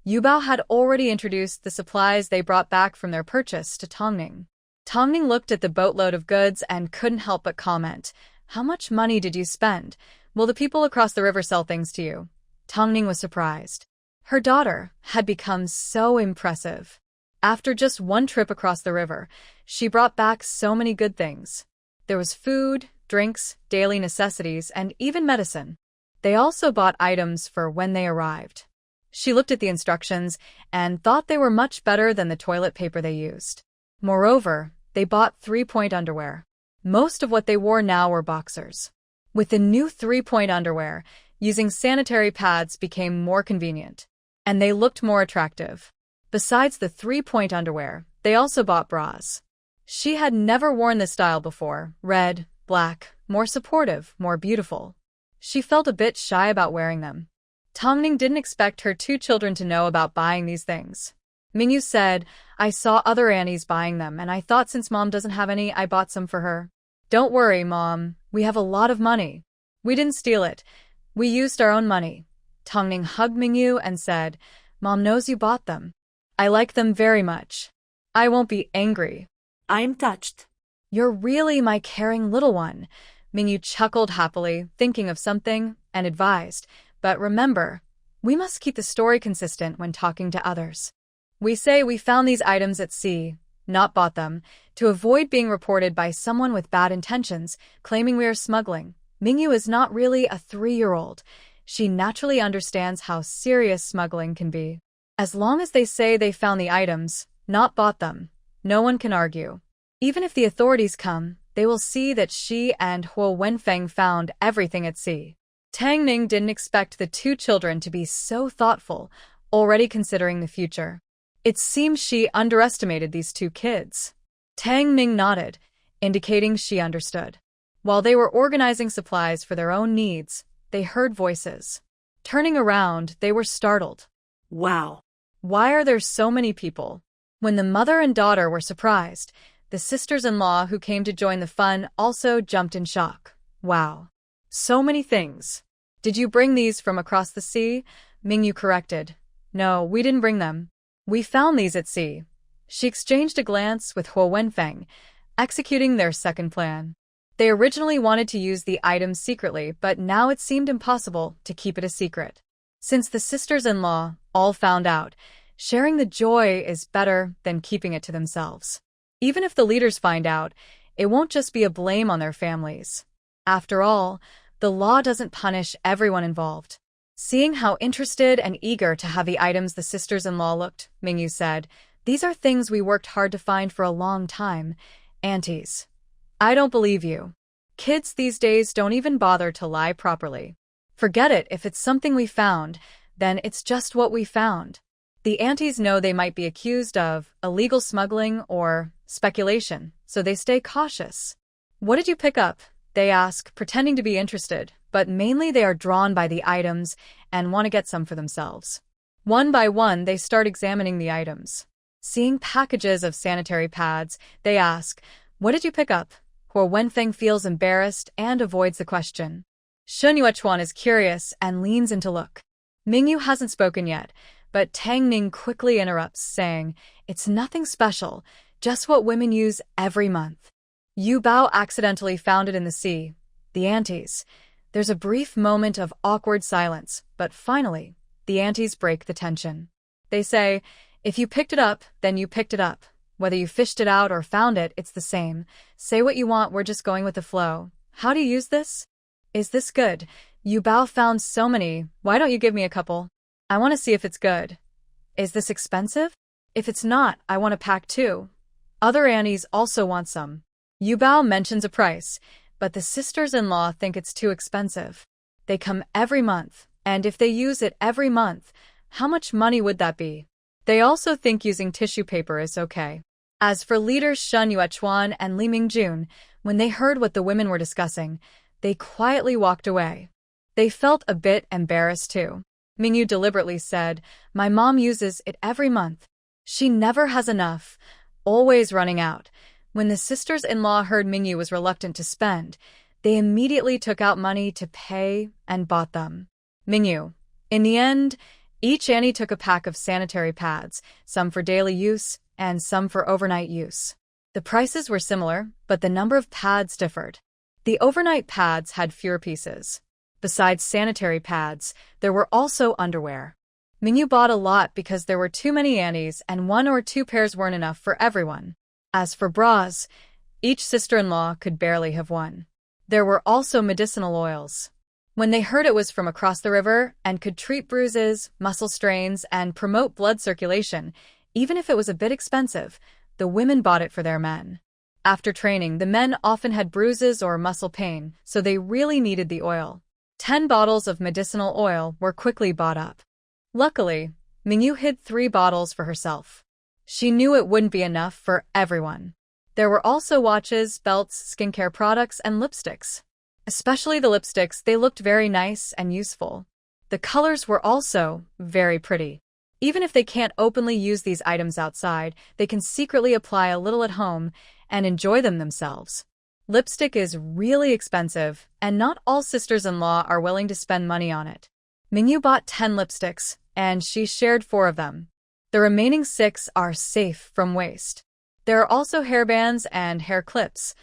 Yubao had already introduced the supplies they brought back from their purchase to Tongning. Tongning looked at the boatload of goods and couldn't help but comment, "How much money did you spend? Will the people across the river sell things to you?" Tongning was surprised. Her daughter had become so impressive. After just one trip across the river, she brought back so many good things. There was food, drinks, daily necessities, and even medicine. They also bought items for when they arrived. She looked at the instructions and thought they were much better than the toilet paper they used. Moreover, they bought three-point underwear. Most of what they wore now were boxers. With the new three-point underwear, using sanitary pads became more convenient, and they looked more attractive. Besides the three-point underwear, they also bought bras. She had never worn this style before, red, black, more supportive, more beautiful. She felt a bit shy about wearing them. Tongning didn't expect her two children to know about buying these things. Mingyu said, "I saw other aunties buying them, and I thought since Mom doesn't have any, I bought some for her." "Don't worry, Mom. We have a lot of money. We didn't steal it. We used our own money." Tongning hugged Mingyu and said, "Mom knows you bought them. I like them very much. I won't be angry." I'm touched. "You're really my caring little one." Mingyu chuckled happily, thinking of something, and advised, "But remember, we must keep the story consistent when talking to others. We say we found these items at sea, not bought them, to avoid being reported by someone with bad intentions, claiming we are smuggling." Mingyu is not really a 3-year-old. She naturally understands how serious smuggling can be. As long as they say they found the items, not bought them, no one can argue. Even if the authorities come, they will see that she and Huo Wenfeng found everything at sea. Tang Ning didn't expect the two children to be so thoughtful, already considering the future. It seems she underestimated these two kids. Tang Ning nodded, indicating she understood. While they were organizing supplies for their own needs, they heard voices. Turning around, they were startled. Wow. Why are there so many people? When the mother and daughter were surprised, the sisters-in-law who came to join the fun also jumped in shock. "Wow. So many things. Did you bring these from across the sea?" Mingyu corrected. "No, we didn't bring them. We found these at sea." She exchanged a glance with Huo Wenfeng, executing their second plan. They originally wanted to use the items secretly, but now it seemed impossible to keep it a secret. Since the sisters-in-law all found out, sharing the joy is better than keeping it to themselves. Even if the leaders find out, it won't just be a blame on their families. After all, the law doesn't punish everyone involved. Seeing how interested and eager to have the items the sisters-in-law looked, Mingyu said, "These are things we worked hard to find for a long time. Aunties. I don't believe you. Kids these days don't even bother to lie properly. Forget it, if it's something we found, then it's just what we found." The aunties know they might be accused of illegal smuggling or speculation, so they stay cautious. "What did you pick up?" they ask, pretending to be interested, but mainly they are drawn by the items and want to get some for themselves. One by one, they start examining the items. Seeing packages of sanitary pads, they ask, "What did you pick up?" Huo Wenfeng feels embarrassed and avoids the question. Shun Yuechuan is curious and leans in to look. Mingyu hasn't spoken yet, but Tang Ning quickly interrupts, saying, "It's nothing special, just what women use every month." Yu Bao accidentally found it in the sea. The aunties. There's a brief moment of awkward silence, but finally, the aunties break the tension. They say, "If you picked it up, then you picked it up. Whether you fished it out or found it, it's the same. Say what you want, we're just going with the flow. How do you use this? Is this good? Yu Bao found so many, why don't you give me a couple? I want to see if it's good. Is this expensive? If it's not, I want a pack too." Other aunties also want some. Yu Bao mentions a price, but the sisters-in-law think it's too expensive. They come every month, and if they use it every month, how much money would that be? They also think using tissue paper is okay. As for leaders Shun Yuechuan and Li Mingjun, when they heard what the women were discussing, they quietly walked away. They felt a bit embarrassed too. Mingyu deliberately said, "My mom uses it every month. She never has enough, always running out." When the sisters-in-law heard Mingyu was reluctant to spend, they immediately took out money to pay and bought them. Mingyu. In the end, each Annie took a pack of sanitary pads, some for daily use and some for overnight use. The prices were similar, but the number of pads differed. The overnight pads had fewer pieces. Besides sanitary pads, there were also underwear. Mingyu bought a lot because there were too many Annies and 1 or 2 pairs weren't enough for everyone. As for bras, each sister-in-law could barely have one. There were also medicinal oils. When they heard it was from across the river and could treat bruises, muscle strains, and promote blood circulation, even if it was a bit expensive, the women bought it for their men. After training, the men often had bruises or muscle pain, so they really needed the oil. 10 bottles of medicinal oil were quickly bought up. Luckily, Mingyu hid 3 bottles for herself. She knew it wouldn't be enough for everyone. There were also watches, belts, skincare products, and lipsticks. Especially the lipsticks, they looked very nice and useful. The colors were also very pretty. Even if they can't openly use these items outside, they can secretly apply a little at home and enjoy them themselves. Lipstick is really expensive, and not all sisters-in-law are willing to spend money on it. Mingyu bought 10 lipsticks, and she shared 4 of them. The remaining 6 are safe from waste. There are also hairbands and hair clips,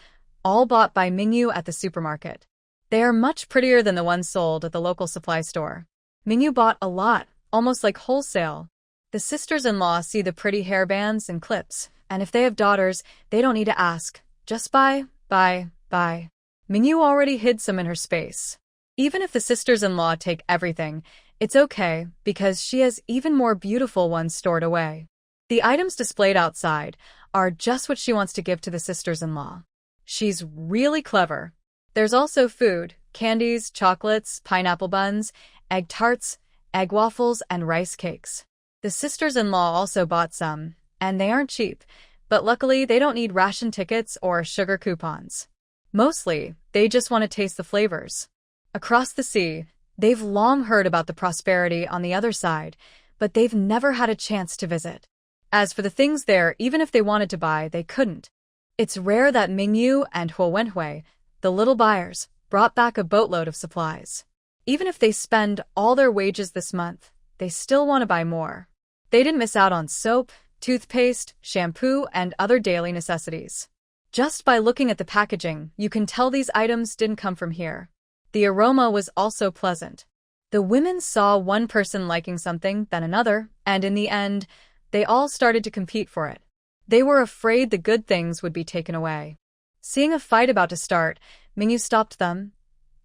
all bought by Mingyu at the supermarket. They are much prettier than the ones sold at the local supply store. Mingyu bought a lot, almost like wholesale. The sisters-in-law see the pretty hairbands and clips, and if they have daughters, they don't need to ask. Just buy. Mingyu already hid some in her space. Even if the sisters-in-law take everything, it's okay, because she has even more beautiful ones stored away. The items displayed outside are just what she wants to give to the sisters-in-law. She's really clever. There's also food, candies, chocolates, pineapple buns, egg tarts, egg waffles, and rice cakes. The sisters-in-law also bought some, and they aren't cheap, but luckily they don't need ration tickets or sugar coupons. Mostly, they just want to taste the flavors. Across the sea, they've long heard about the prosperity on the other side, but they've never had a chance to visit. As for the things there, even if they wanted to buy, they couldn't. It's rare that Mingyu and Huo Wenhui, the little buyers, brought back a boatload of supplies. Even if they spend all their wages this month, they still want to buy more. They didn't miss out on soap, toothpaste, shampoo, and other daily necessities. Just by looking at the packaging, you can tell these items didn't come from here. The aroma was also pleasant. The women saw one person liking something, then another, and in the end, they all started to compete for it. They were afraid the good things would be taken away. Seeing a fight about to start, Mingyu stopped them.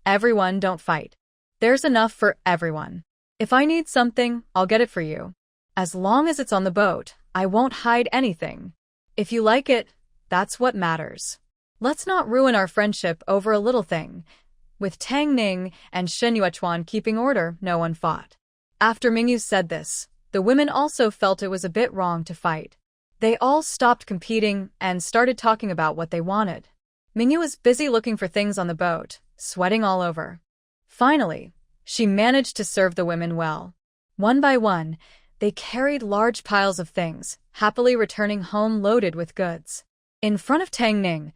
"Everyone, don't fight. There's enough for everyone. If I need something, I'll get it for you. As long as it's on the boat, I won't hide anything. If you like it, that's what matters. Let's not ruin our friendship over a little thing." With Tang Ning and Shen Yuechuan keeping order, no one fought. After Mingyu said this, the women also felt it was a bit wrong to fight. They all stopped competing and started talking about what they wanted. Mingyu was busy looking for things on the boat, sweating all over. Finally, she managed to serve the women well. One by one, they carried large piles of things, happily returning home loaded with goods. In front of Tang Ning,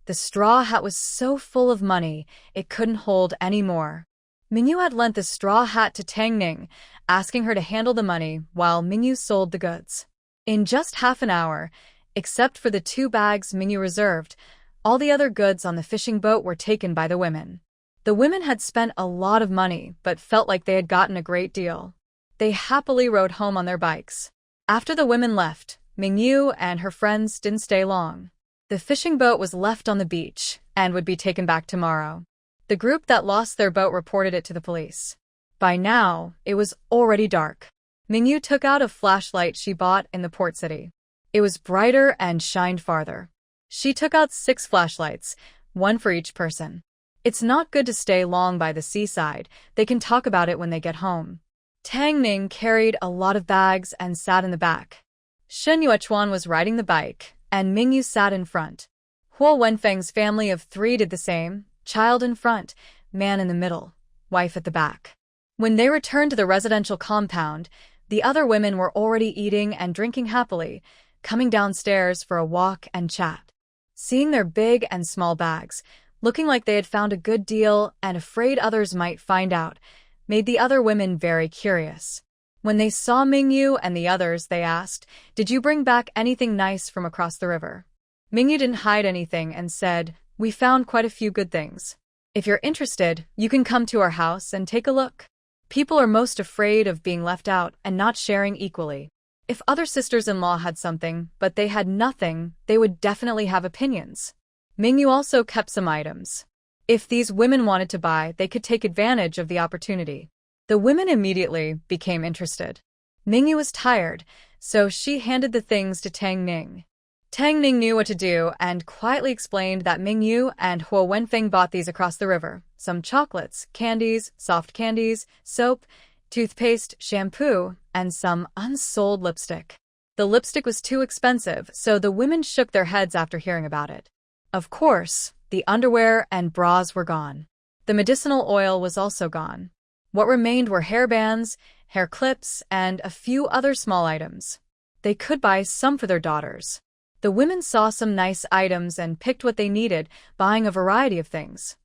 the straw hat was so full of money, it couldn't hold any more. Mingyu had lent the straw hat to Tang Ning, asking her to handle the money while Mingyu sold the goods. In just half an hour, except for the 2 bags Mingyu reserved, all the other goods on the fishing boat were taken by the women. The women had spent a lot of money, but felt like they had gotten a great deal. They happily rode home on their bikes. After the women left, Mingyu and her friends didn't stay long. The fishing boat was left on the beach and would be taken back tomorrow. The group that lost their boat reported it to the police. By now, it was already dark. Mingyu took out a flashlight she bought in the port city. It was brighter and shined farther. She took out 6 flashlights, 1 for each person. It's not good to stay long by the seaside. They can talk about it when they get home. Tang Ning carried a lot of bags and sat in the back. Shen Yuechuan was riding the bike, and Mingyu sat in front. Huo Wenfeng's family of 3 did the same, child in front, man in the middle, wife at the back. When they returned to the residential compound, the other women were already eating and drinking happily, coming downstairs for a walk and chat. Seeing their big and small bags, looking like they had found a good deal and afraid others might find out, made the other women very curious. When they saw Mingyu and the others, they asked, "Did you bring back anything nice from across the river?" Mingyu didn't hide anything and said, "We found quite a few good things. If you're interested, you can come to our house and take a look." People are most afraid of being left out and not sharing equally. If other sisters-in-law had something, but they had nothing, they would definitely have opinions. Mingyu also kept some items. If these women wanted to buy, they could take advantage of the opportunity. The women immediately became interested. Mingyu was tired, so she handed the things to Tang Ning. Tang Ning knew what to do and quietly explained that Mingyu and Huo Wenfeng bought these across the river: some chocolates, candies, soft candies, soap, toothpaste, shampoo, and some unsold lipstick. The lipstick was too expensive, so the women shook their heads after hearing about it. Of course, the underwear and bras were gone. The medicinal oil was also gone. What remained were hairbands, hair clips, and a few other small items. They could buy some for their daughters. The women saw some nice items and picked what they needed, buying a variety of things.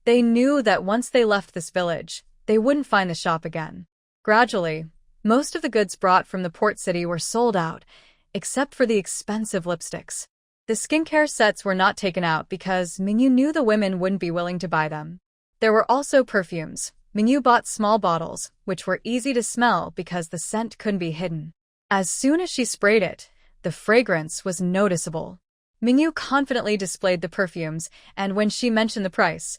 They knew that once they left this village, they wouldn't find the shop again. Gradually, most of the goods brought from the port city were sold out, except for the expensive lipsticks. The skincare sets were not taken out because Mingyu knew the women wouldn't be willing to buy them. There were also perfumes. Mingyu bought small bottles, which were easy to smell because the scent couldn't be hidden. As soon as she sprayed it, the fragrance was noticeable. Mingyu confidently displayed the perfumes, and when she mentioned the price,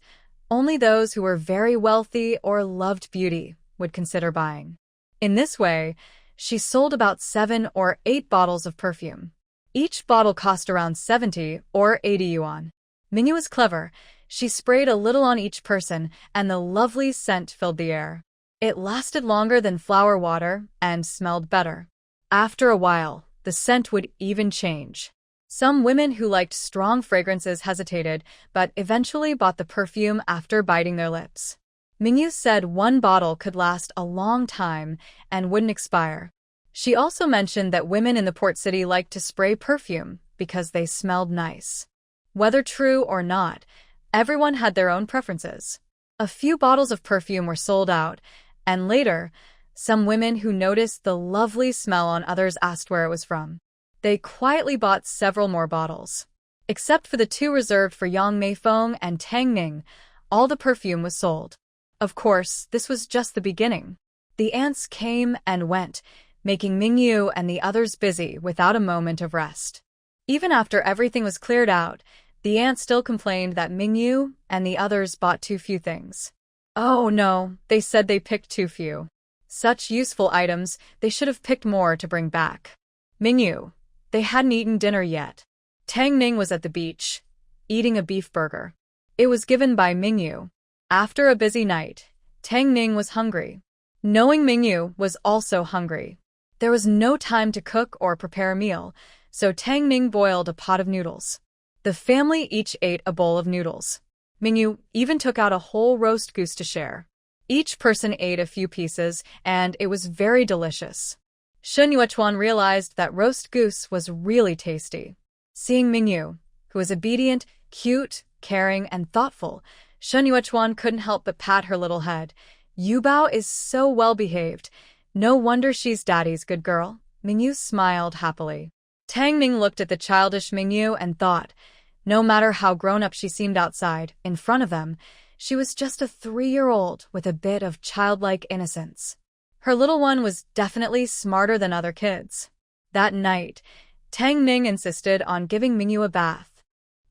only those who were very wealthy or loved beauty would consider buying. In this way, she sold about 7 or 8 bottles of perfume. Each bottle cost around 70 or 80 yuan. Mingyu was clever. She sprayed a little on each person, and the lovely scent filled the air. It lasted longer than flower water and smelled better. After a while, the scent would even change. Some women who liked strong fragrances hesitated, but eventually bought the perfume after biting their lips. Mingyu said 1 bottle could last a long time and wouldn't expire. She also mentioned that women in the port city liked to spray perfume because they smelled nice. Whether true or not, everyone had their own preferences. A few bottles of perfume were sold out, and later, some women who noticed the lovely smell on others asked where it was from. They quietly bought several more bottles. Except for the 2 reserved for Yang Meifeng and Tang Ning, all the perfume was sold. Of course, this was just the beginning. The ants came and went, making Mingyu and the others busy without a moment of rest. Even after everything was cleared out, the ants still complained that Mingyu and the others bought too few things. Oh no, they said they picked too few. Such useful items, they should have picked more to bring back. Mingyu, they hadn't eaten dinner yet. Tang Ning was at the beach, eating a beef burger. It was given by Mingyu. After a busy night, Tang Ning was hungry. Knowing Mingyu was also hungry, there was no time to cook or prepare a meal, so Tang Ning boiled a pot of noodles. The family each ate a bowl of noodles. Mingyu even took out a whole roast goose to share. Each person ate a few pieces, and it was very delicious. Shun Yuechuan realized that roast goose was really tasty. Seeing Mingyu, who was obedient, cute, caring, and thoughtful, Shun Yuechuan couldn't help but pat her little head. Yubao is so well-behaved. No wonder she's daddy's good girl. Mingyu smiled happily. Tang Ning looked at the childish Mingyu and thought, no matter how grown-up she seemed outside, in front of them, she was just a 3-year-old with a bit of childlike innocence. Her little one was definitely smarter than other kids. That night, Tang Ning insisted on giving Mingyu a bath.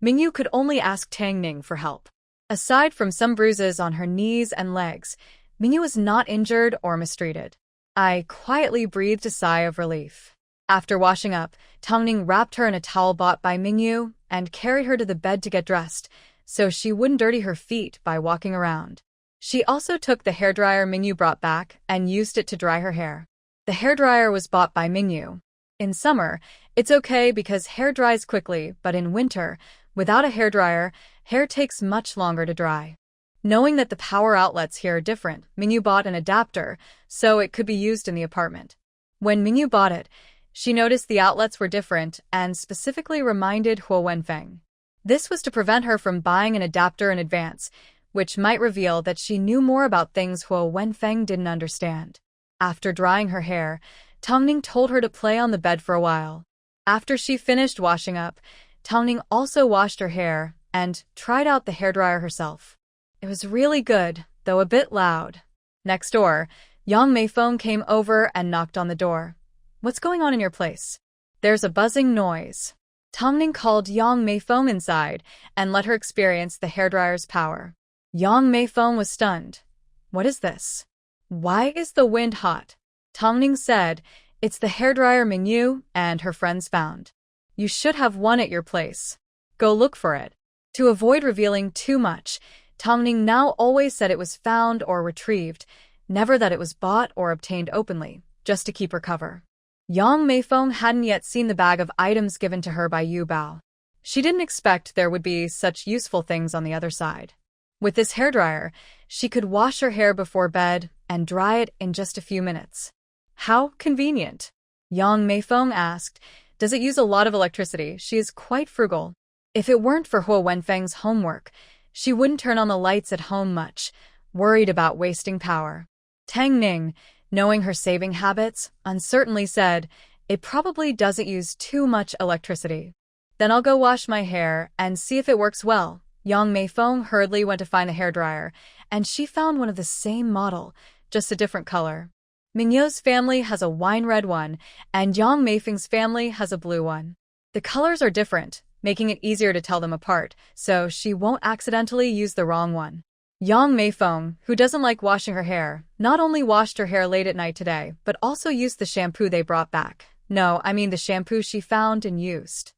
Mingyu could only ask Tang Ning for help. Aside from some bruises on her knees and legs, Mingyu was not injured or mistreated. I quietly breathed a sigh of relief. After washing up, Tang Ning wrapped her in a towel bought by Mingyu and carried her to the bed to get dressed, so she wouldn't dirty her feet by walking around. She also took the hairdryer Mingyu brought back and used it to dry her hair. The hairdryer was bought by Mingyu. In summer, it's okay because hair dries quickly, but in winter, without a hairdryer, hair takes much longer to dry. Knowing that the power outlets here are different, Mingyu bought an adapter so it could be used in the apartment. When Mingyu bought it, she noticed the outlets were different and specifically reminded Huo Wenfeng. This was to prevent her from buying an adapter in advance, which might reveal that she knew more about things Huo Wenfeng didn't understand. After drying her hair, Tongning told her to play on the bed for a while. After she finished washing up, Tongning also washed her hair and tried out the hairdryer herself. It was really good, though a bit loud. Next door, Yang Meifeng came over and knocked on the door. "What's going on in your place?" "There's a buzzing noise." Tongning called Yang Meifeng inside and let her experience the hairdryer's power. Yang Meifeng was stunned. "What is this? Why is the wind hot?" Tongning said, "It's the hairdryer Mingyu and her friends found. You should have one at your place. Go look for it." To avoid revealing too much, Tongning now always said it was found or retrieved, never that it was bought or obtained openly, just to keep her cover. Yang Meifeng hadn't yet seen the bag of items given to her by Yu Bao. She didn't expect there would be such useful things on the other side. With this hairdryer, she could wash her hair before bed and dry it in just a few minutes. "How convenient?" Yang Meifeng asked. "Does it use a lot of electricity?" She is quite frugal. If it weren't for Huo Wenfeng's homework, she wouldn't turn on the lights at home much, worried about wasting power. Tang Ning, knowing her saving habits, uncertainly said, "It probably doesn't use too much electricity." "Then I'll go wash my hair and see if it works well." Yang Meifeng hurriedly went to find the hairdryer, and she found one of the same model, just a different color. Mingyu's family has a wine red one, and Yang Meifeng's family has a blue one. The colors are different, making it easier to tell them apart, so she won't accidentally use the wrong one. Yang Meifeng, who doesn't like washing her hair, not only washed her hair late at night today, but also used the shampoo they brought back. No, I mean the shampoo she found and used.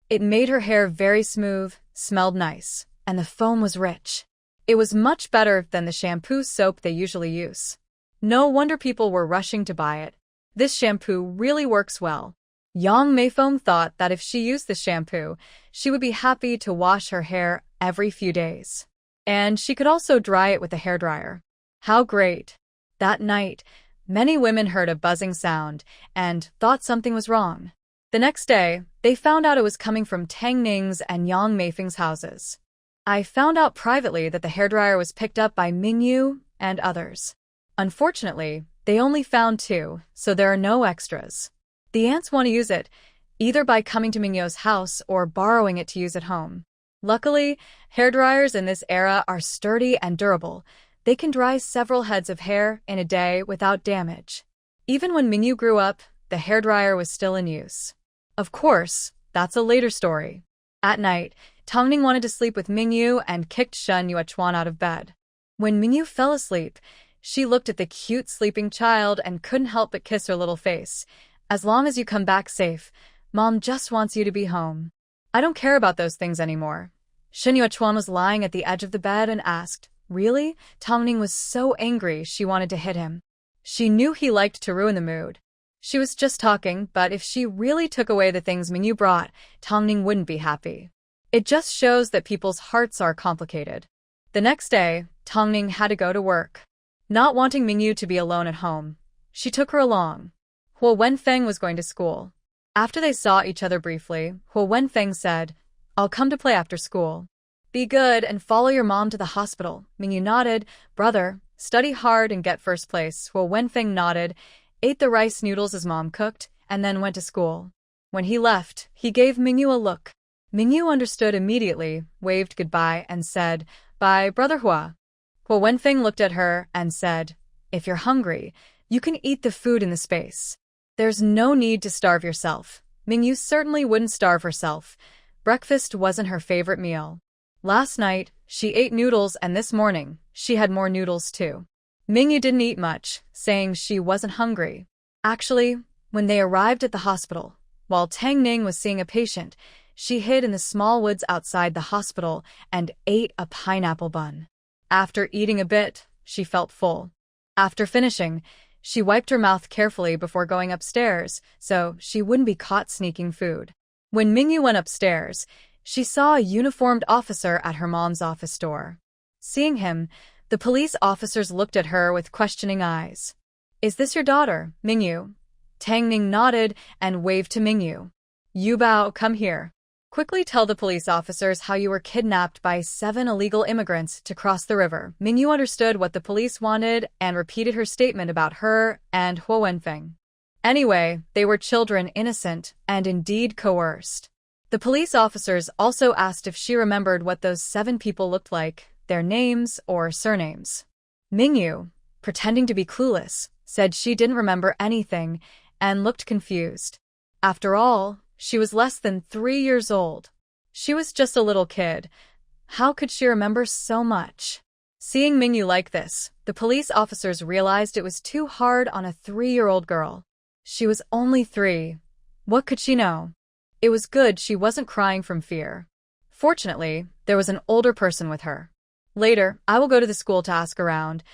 It made her hair very smooth, smelled nice, and the foam was rich. It was much better than the shampoo soap they usually use. No wonder people were rushing to buy it. This shampoo really works well. Yang Meifeng thought that if she used this shampoo, she would be happy to wash her hair every few days. And she could also dry it with a hairdryer. How great! That night, many women heard a buzzing sound and thought something was wrong. The next day, they found out it was coming from Tang Ning's and Yang Meifeng's houses. I found out privately that the hairdryer was picked up by Mingyu and others. Unfortunately, they only found 2, so there are no extras. The ants want to use it, either by coming to Mingyu's house or borrowing it to use at home. Luckily, hairdryers in this era are sturdy and durable. They can dry several heads of hair in a day without damage. Even when Mingyu grew up, the hairdryer was still in use. Of course, that's a later story. At night, Tongning wanted to sleep with Mingyu and kicked Shen Yuechuan out of bed. When Mingyu fell asleep, she looked at the cute sleeping child and couldn't help but kiss her little face. "As long as you come back safe, Mom just wants you to be home. I don't care about those things anymore." Shen Yuechuan was lying at the edge of the bed and asked, "Really?" Tongning was so angry she wanted to hit him. She knew he liked to ruin the mood. She was just talking, but if she really took away the things Mingyu brought, Tongning wouldn't be happy. It just shows that people's hearts are complicated. The next day, Tongning had to go to work. Not wanting Mingyu to be alone at home, she took her along. Huo Wenfeng was going to school. After they saw each other briefly, Huo Wenfeng said, "I'll come to play after school. Be good and follow your mom to the hospital." Mingyu nodded. "Brother, study hard and get first place." Huo Wenfeng nodded, ate the rice noodles his mom cooked, and then went to school. When he left, he gave Mingyu a look. Mingyu understood immediately, waved goodbye, and said, "Bye, Brother Hua." Huo Wenfeng looked at her and said, "If you're hungry, you can eat the food in the space. There's no need to starve yourself." Mingyu certainly wouldn't starve herself. Breakfast wasn't her favorite meal. Last night, she ate noodles, and this morning, she had more noodles too. Mingyu didn't eat much, saying she wasn't hungry. Actually, when they arrived at the hospital, while Tang Ning was seeing a patient, she hid in the small woods outside the hospital and ate a pineapple bun. After eating a bit, she felt full. After finishing, She wiped her mouth carefully before going upstairs, so she wouldn't be caught sneaking food. When Mingyu went upstairs, she saw a uniformed officer at her mom's office door. Seeing him, the police officers looked at her with questioning eyes. "Is this your daughter, Mingyu?" Tang Ning nodded and waved to Mingyu. "Yubao, come here. Quickly tell the police officers how you were kidnapped by 7 illegal immigrants to cross the river." Mingyu understood what the police wanted and repeated her statement about her and Huo Wenfeng. Anyway, they were children, innocent, and indeed coerced. The police officers also asked if she remembered what those 7 people looked like, their names or surnames. Mingyu, pretending to be clueless, said she didn't remember anything and looked confused. After all, she was less than 3 years old. She was just a little kid. How could she remember so much? Seeing Mingyu like this, the police officers realized it was too hard on a 3-year-old girl. She was only 3. What could she know? It was good she wasn't crying from fear. Fortunately, there was an older person with her. Later, I will go to the school to ask around.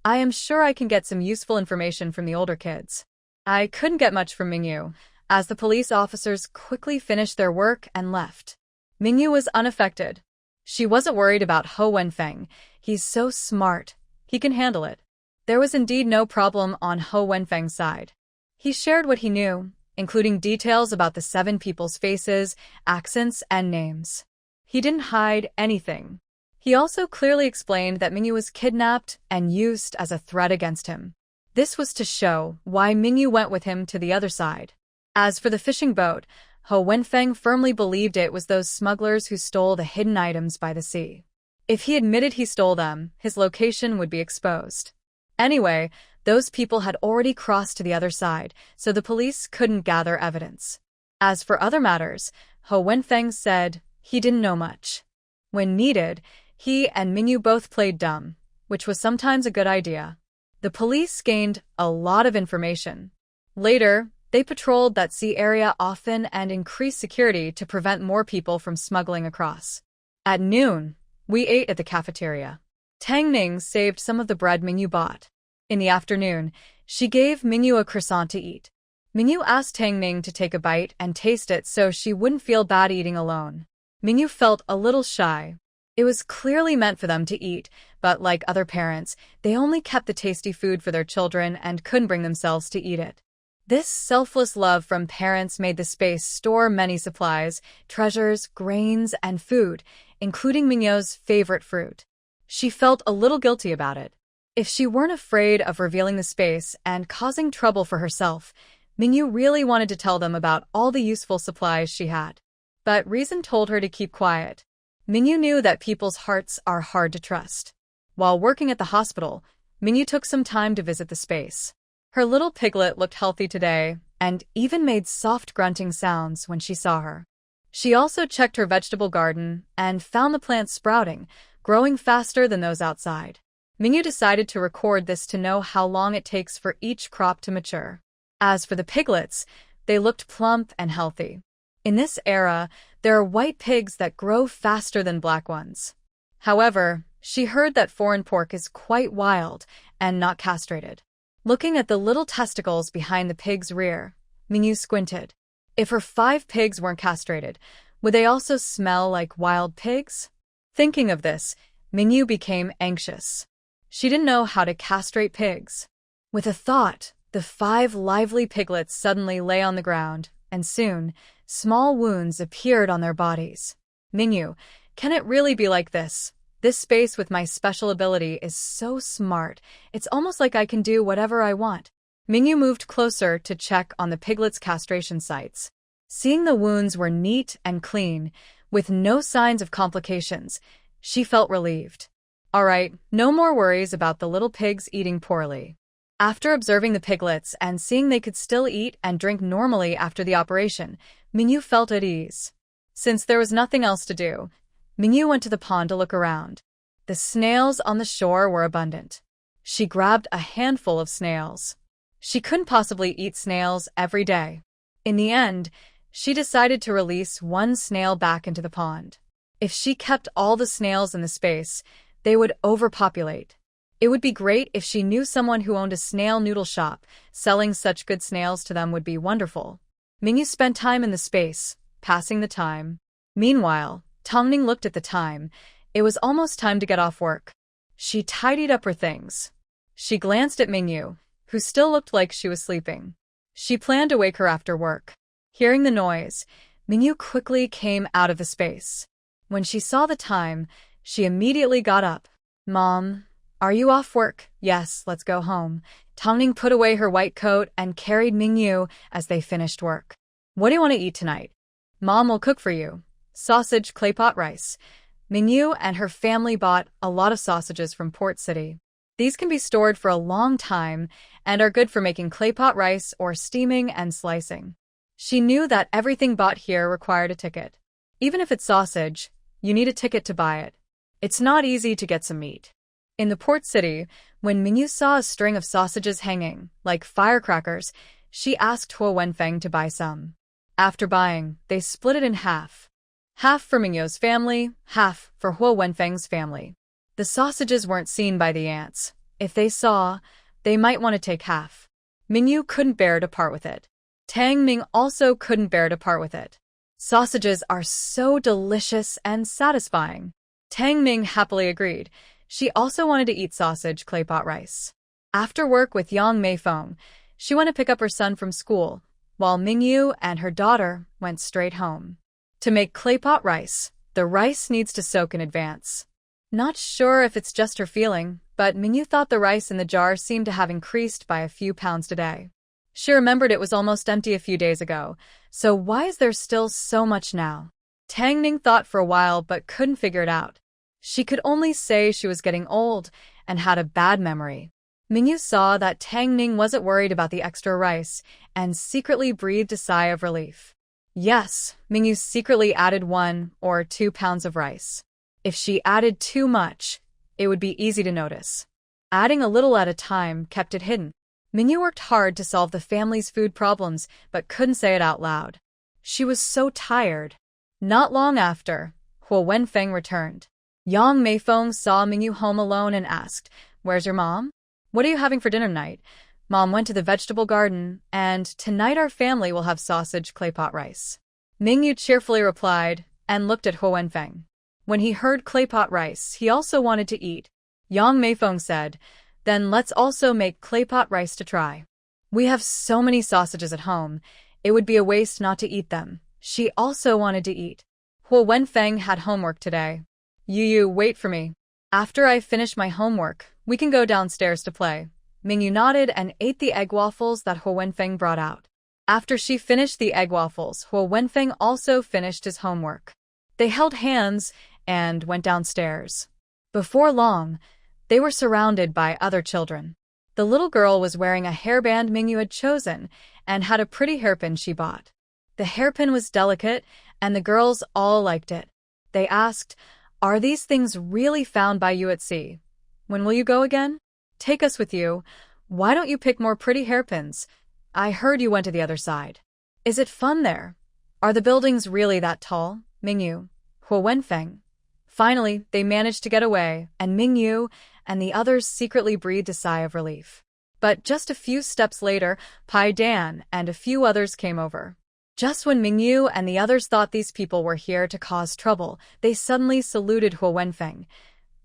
I am sure I can get some useful information from the older kids. I couldn't get much from Mingyu, as the police officers quickly finished their work and left. Mingyu was unaffected. She wasn't worried about Huo Wenfeng. He's so smart. He can handle it. There was indeed no problem on Huo Wenfeng's side. He shared what he knew, including details about the 7 people's faces, accents, and names. He didn't hide anything. He also clearly explained that Mingyu was kidnapped and used as a threat against him. This was to show why Mingyu went with him to the other side. As for the fishing boat, Huo Wenfeng firmly believed it was those smugglers who stole the hidden items by the sea. If he admitted he stole them, his location would be exposed. Anyway, those people had already crossed to the other side, so the police couldn't gather evidence. As for other matters, Huo Wenfeng said he didn't know much. When needed, he and Mingyu both played dumb, which was sometimes a good idea. The police gained a lot of information. Later, they patrolled that sea area often and increased security to prevent more people from smuggling across. At noon, we ate at the cafeteria. Tang Ning saved some of the bread Mingyu bought. In the afternoon, she gave Mingyu a croissant to eat. Mingyu asked Tang Ning to take a bite and taste it so she wouldn't feel bad eating alone. Mingyu felt a little shy. It was clearly meant for them to eat, but like other parents, they only kept the tasty food for their children and couldn't bring themselves to eat it. This selfless love from parents made the space store many supplies, treasures, grains, and food, including Mingyu's favorite fruit. She felt a little guilty about it. If she weren't afraid of revealing the space and causing trouble for herself, Mingyu really wanted to tell them about all the useful supplies she had. But reason told her to keep quiet. Mingyu knew that people's hearts are hard to trust. While working at the hospital, Mingyu took some time to visit the space. Her little piglet looked healthy today and even made soft grunting sounds when she saw her. She also checked her vegetable garden and found the plants sprouting, growing faster than those outside. Mingyu decided to record this to know how long it takes for each crop to mature. As for the piglets, they looked plump and healthy. In this era, there are white pigs that grow faster than black ones. However, she heard that foreign pork is quite wild and not castrated. Looking at the little testicles behind the pig's rear, Mingyu squinted. If her 5 pigs weren't castrated, would they also smell like wild pigs? Thinking of this, Mingyu became anxious. She didn't know how to castrate pigs. With a thought, the 5 lively piglets suddenly lay on the ground, and soon, small wounds appeared on their bodies. Mingyu, can it really be like this? This space with my special ability is so smart, it's almost like I can do whatever I want. Mingyu moved closer to check on the piglets' castration sites. Seeing the wounds were neat and clean, with no signs of complications, she felt relieved. All right, no more worries about the little pigs eating poorly. After observing the piglets and seeing they could still eat and drink normally after the operation, Mingyu felt at ease. Since there was nothing else to do, Mingyu went to the pond to look around. The snails on the shore were abundant. She grabbed a handful of snails. She couldn't possibly eat snails every day. In the end, she decided to release 1 snail back into the pond. If she kept all the snails in the space, they would overpopulate. It would be great if she knew someone who owned a snail noodle shop. Selling such good snails to them would be wonderful. Mingyu spent time in the space, passing the time. Meanwhile, Tongning looked at the time. It was almost time to get off work. She tidied up her things. She glanced at Mingyu, who still looked like she was sleeping. She planned to wake her after work. Hearing the noise, Mingyu quickly came out of the space. When she saw the time, she immediately got up. "Mom, are you off work?" "Yes, let's go home." Tongning put away her white coat and carried Mingyu as they finished work. "What do you want to eat tonight?" "Mom will cook for you. Sausage, clay pot rice." Mingyu and her family bought a lot of sausages from Port City. These can be stored for a long time and are good for making clay pot rice or steaming and slicing. She knew that everything bought here required a ticket. Even if it's sausage, you need a ticket to buy it. It's not easy to get some meat. In the port city, when Mingyu saw a string of sausages hanging, like firecrackers, she asked Huo Wenfeng to buy some. After buying, they split it in half. Half for Mingyu's family, half for Huo Wenfeng's family. The sausages weren't seen by the ants. If they saw, they might want to take half. Mingyu couldn't bear to part with it. Tang Ming also couldn't bear to part with it. Sausages are so delicious and satisfying. Tang Ming happily agreed. She also wanted to eat sausage clay pot rice. After work with Yang Meifeng, she went to pick up her son from school, while Mingyu and her daughter went straight home. To make clay pot rice, the rice needs to soak in advance. Not sure if it's just her feeling, but Mingyu thought the rice in the jar seemed to have increased by a few pounds today. She remembered it was almost empty a few days ago, so why is there still so much now? Tang Ning thought for a while but couldn't figure it out. She could only say she was getting old and had a bad memory. Mingyu saw that Tang Ning wasn't worried about the extra rice and secretly breathed a sigh of relief. Yes, Mingyu secretly added 1 or 2 pounds of rice. If she added too much, it would be easy to notice. Adding a little at a time kept it hidden. Mingyu worked hard to solve the family's food problems but couldn't say it out loud. She was so tired. Not long after, Huo Wenfeng returned. Yang Meifeng saw Mingyu home alone and asked, "Where's your mom? What are you having for dinner tonight?" "Mom went to the vegetable garden, and tonight our family will have sausage clay pot rice." Mingyu cheerfully replied and looked at Huo Wenfeng. When he heard clay pot rice, he also wanted to eat. Yang Meifeng said, "Then let's also make clay pot rice to try. We have so many sausages at home, it would be a waste not to eat them." She also wanted to eat. Huo Wenfeng had homework today. "You wait for me. After I finish my homework, we can go downstairs to play." Mingyu nodded and ate the egg waffles that Huo Wenfeng brought out. After she finished the egg waffles, Huo Wenfeng also finished his homework. They held hands and went downstairs. Before long, they were surrounded by other children. The little girl was wearing a hairband Mingyu had chosen and had a pretty hairpin she bought. The hairpin was delicate, and the girls all liked it. They asked, "Are these things really found by you at sea? When will you go again? Take us with you. Why don't you pick more pretty hairpins? I heard you went to the other side. Is it fun there? Are the buildings really that tall?" Mingyu, Huo Wenfeng. Finally, they managed to get away, and Mingyu and the others secretly breathed a sigh of relief. But just a few steps later, Pai Dan and a few others came over. Just when Mingyu and the others thought these people were here to cause trouble, they suddenly saluted Huo Wenfeng.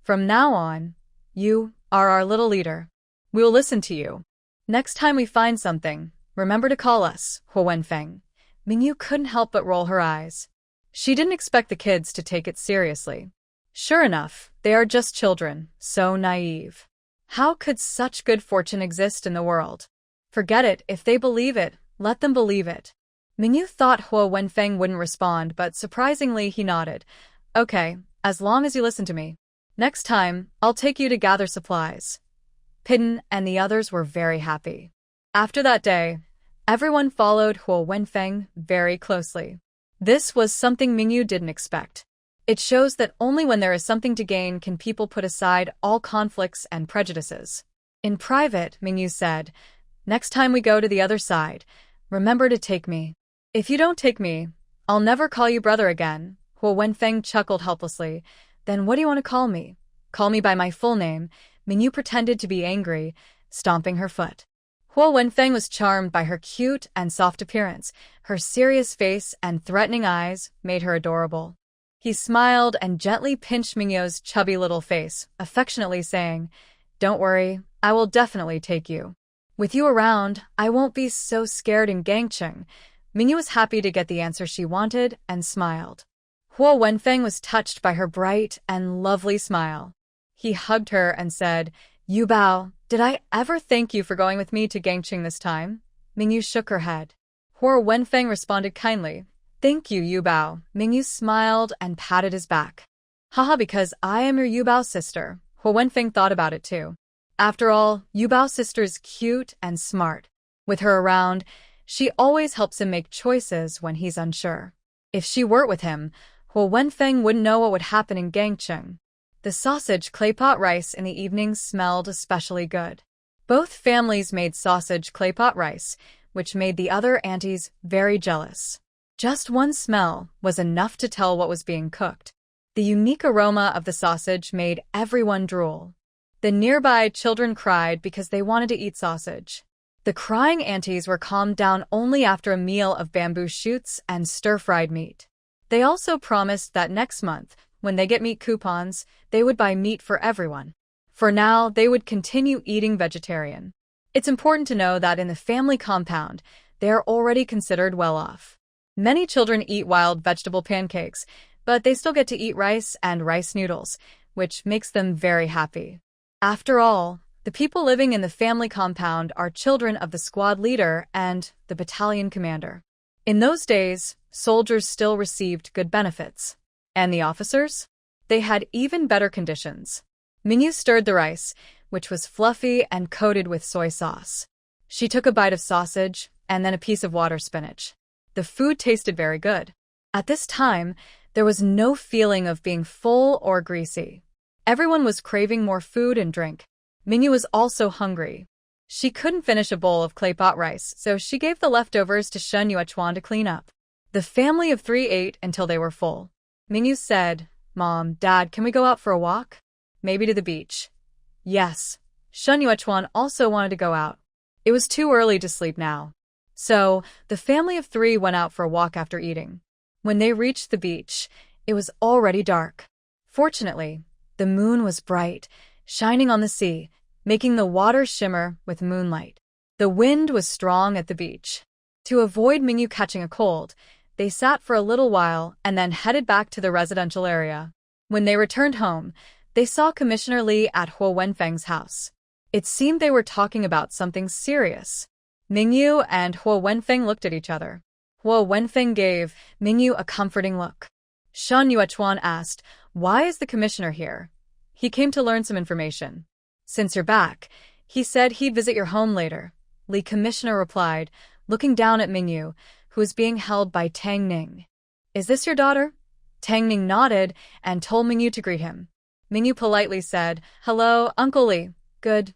"From now on, you are our little leader. We will listen to you. Next time we find something, remember to call us," Huo Wenfeng. Mingyu couldn't help but roll her eyes. She didn't expect the kids to take it seriously. Sure enough, they are just children, so naive. How could such good fortune exist in the world? Forget it, if they believe it, let them believe it. Mingyu thought Huo Wenfeng wouldn't respond, but surprisingly he nodded. "Okay, as long as you listen to me. Next time, I'll take you to gather supplies." Pidden and the others were very happy. After that day, everyone followed Huo Wenfeng very closely. This was something Mingyu didn't expect. It shows that only when there is something to gain can people put aside all conflicts and prejudices. In private, Mingyu said, "Next time we go to the other side, remember to take me. If you don't take me, I'll never call you brother again." Huo Wenfeng chuckled helplessly. "Then what do you want to call me?" "Call me by my full name." Mingyu pretended to be angry, stomping her foot. Huo Wenfeng was charmed by her cute and soft appearance. Her serious face and threatening eyes made her adorable. He smiled and gently pinched Mingyu's chubby little face, affectionately saying, "Don't worry, I will definitely take you. With you around, I won't be so scared in Gangcheng." Mingyu was happy to get the answer she wanted and smiled. Huo Wenfeng was touched by her bright and lovely smile. He hugged her and said, "Yu Bao, did I ever thank you for going with me to Gangcheng this time?" Mingyu shook her head. Huo Wenfeng responded kindly, "Thank you, Yu Bao." Mingyu smiled and patted his back. "Haha, because I am your Yu Bao's sister." Huo Wenfeng thought about it too. After all, Yu Bao's sister is cute and smart. With her around, she always helps him make choices when he's unsure. If she weren't with him, Huo Wenfeng wouldn't know what would happen in Gangcheng. The sausage claypot rice in the evening smelled especially good. Both families made sausage claypot rice, which made the other aunties very jealous. Just one smell was enough to tell what was being cooked. The unique aroma of the sausage made everyone drool. The nearby children cried because they wanted to eat sausage. The crying aunties were calmed down only after a meal of bamboo shoots and stir-fried meat. They also promised that next month, when they get meat coupons, they would buy meat for everyone. For now, they would continue eating vegetarian. It's important to know that in the family compound, they are already considered well off. Many children eat wild vegetable pancakes, but they still get to eat rice and rice noodles, which makes them very happy. After all, the people living in the family compound are children of the squad leader and the battalion commander. In those days, soldiers still received good benefits. And the officers? They had even better conditions. Mingyu stirred the rice, which was fluffy and coated with soy sauce. She took a bite of sausage and then a piece of water spinach. The food tasted very good. At this time, there was no feeling of being full or greasy. Everyone was craving more food and drink. Mingyu was also hungry. She couldn't finish a bowl of claypot rice, so she gave the leftovers to Shen Yuechuan to clean up. The family of 3 ate until they were full. Mingyu said, "Mom, Dad, can we go out for a walk? Maybe to the beach?" Yes. Shen Yuechuan also wanted to go out. It was too early to sleep now. So, the family of 3 went out for a walk after eating. When they reached the beach, it was already dark. Fortunately, the moon was bright, shining on the sea, making the water shimmer with moonlight. The wind was strong at the beach. To avoid Mingyu catching a cold, they sat for a little while and then headed back to the residential area. When they returned home, they saw Commissioner Li at Huo Wenfeng's house. It seemed they were talking about something serious. Mingyu and Huo Wenfeng looked at each other. Huo Wenfeng gave Mingyu a comforting look. Shen Yuechuan asked, "Why is the commissioner here?" "He came to learn some information. Since you're back, he said he'd visit your home later," Li Commissioner replied, looking down at Mingyu, who was being held by Tang Ning. "Is this your daughter?" Tang Ning nodded and told Mingyu to greet him. Mingyu politely said, "Hello, Uncle Li. Good.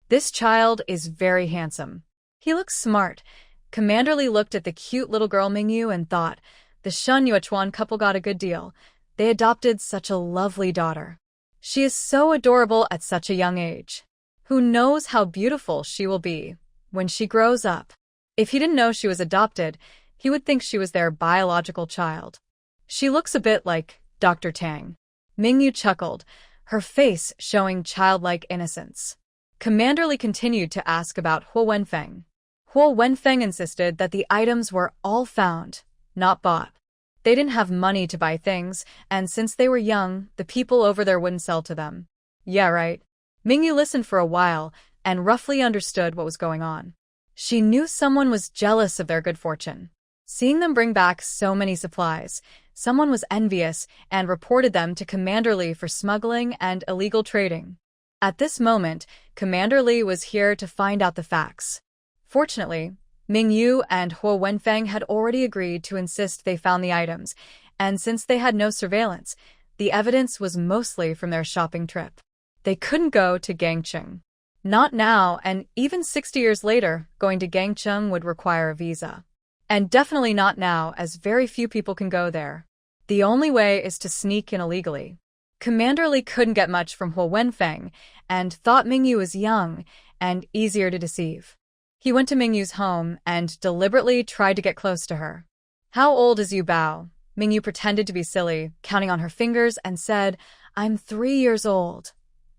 This child is very handsome. He looks smart." Commander Li looked at the cute little girl Mingyu and thought, the Shen Yuechuan couple got a good deal. They adopted such a lovely daughter. She is so adorable at such a young age. Who knows how beautiful she will be when she grows up. If he didn't know she was adopted, he would think she was their biological child. She looks a bit like Dr. Tang. Mingyu chuckled, her face showing childlike innocence. Commander Li continued to ask about Huo Wenfeng. Huo Wenfeng insisted that the items were all found, not bought. They didn't have money to buy things, and since they were young, the people over there wouldn't sell to them. Yeah, right. Mingyu listened for a while and roughly understood what was going on. She knew someone was jealous of their good fortune. Seeing them bring back so many supplies, someone was envious and reported them to Commander Li for smuggling and illegal trading. At this moment, Commander Li was here to find out the facts. Fortunately, Mingyu and Huo Wenfeng had already agreed to insist they found the items, and since they had no surveillance, the evidence was mostly from their shopping trip. They couldn't go to Gangcheng. Not now, and even 60 years later, going to Gangcheng would require a visa. And definitely not now, as very few people can go there. The only way is to sneak in illegally. Commander Li couldn't get much from Huo Wenfeng and thought Mingyu was young and easier to deceive. He went to Mingyu's home and deliberately tried to get close to her. "How old is Yu Bao?" Mingyu pretended to be silly, counting on her fingers, and said, "I'm 3 years old."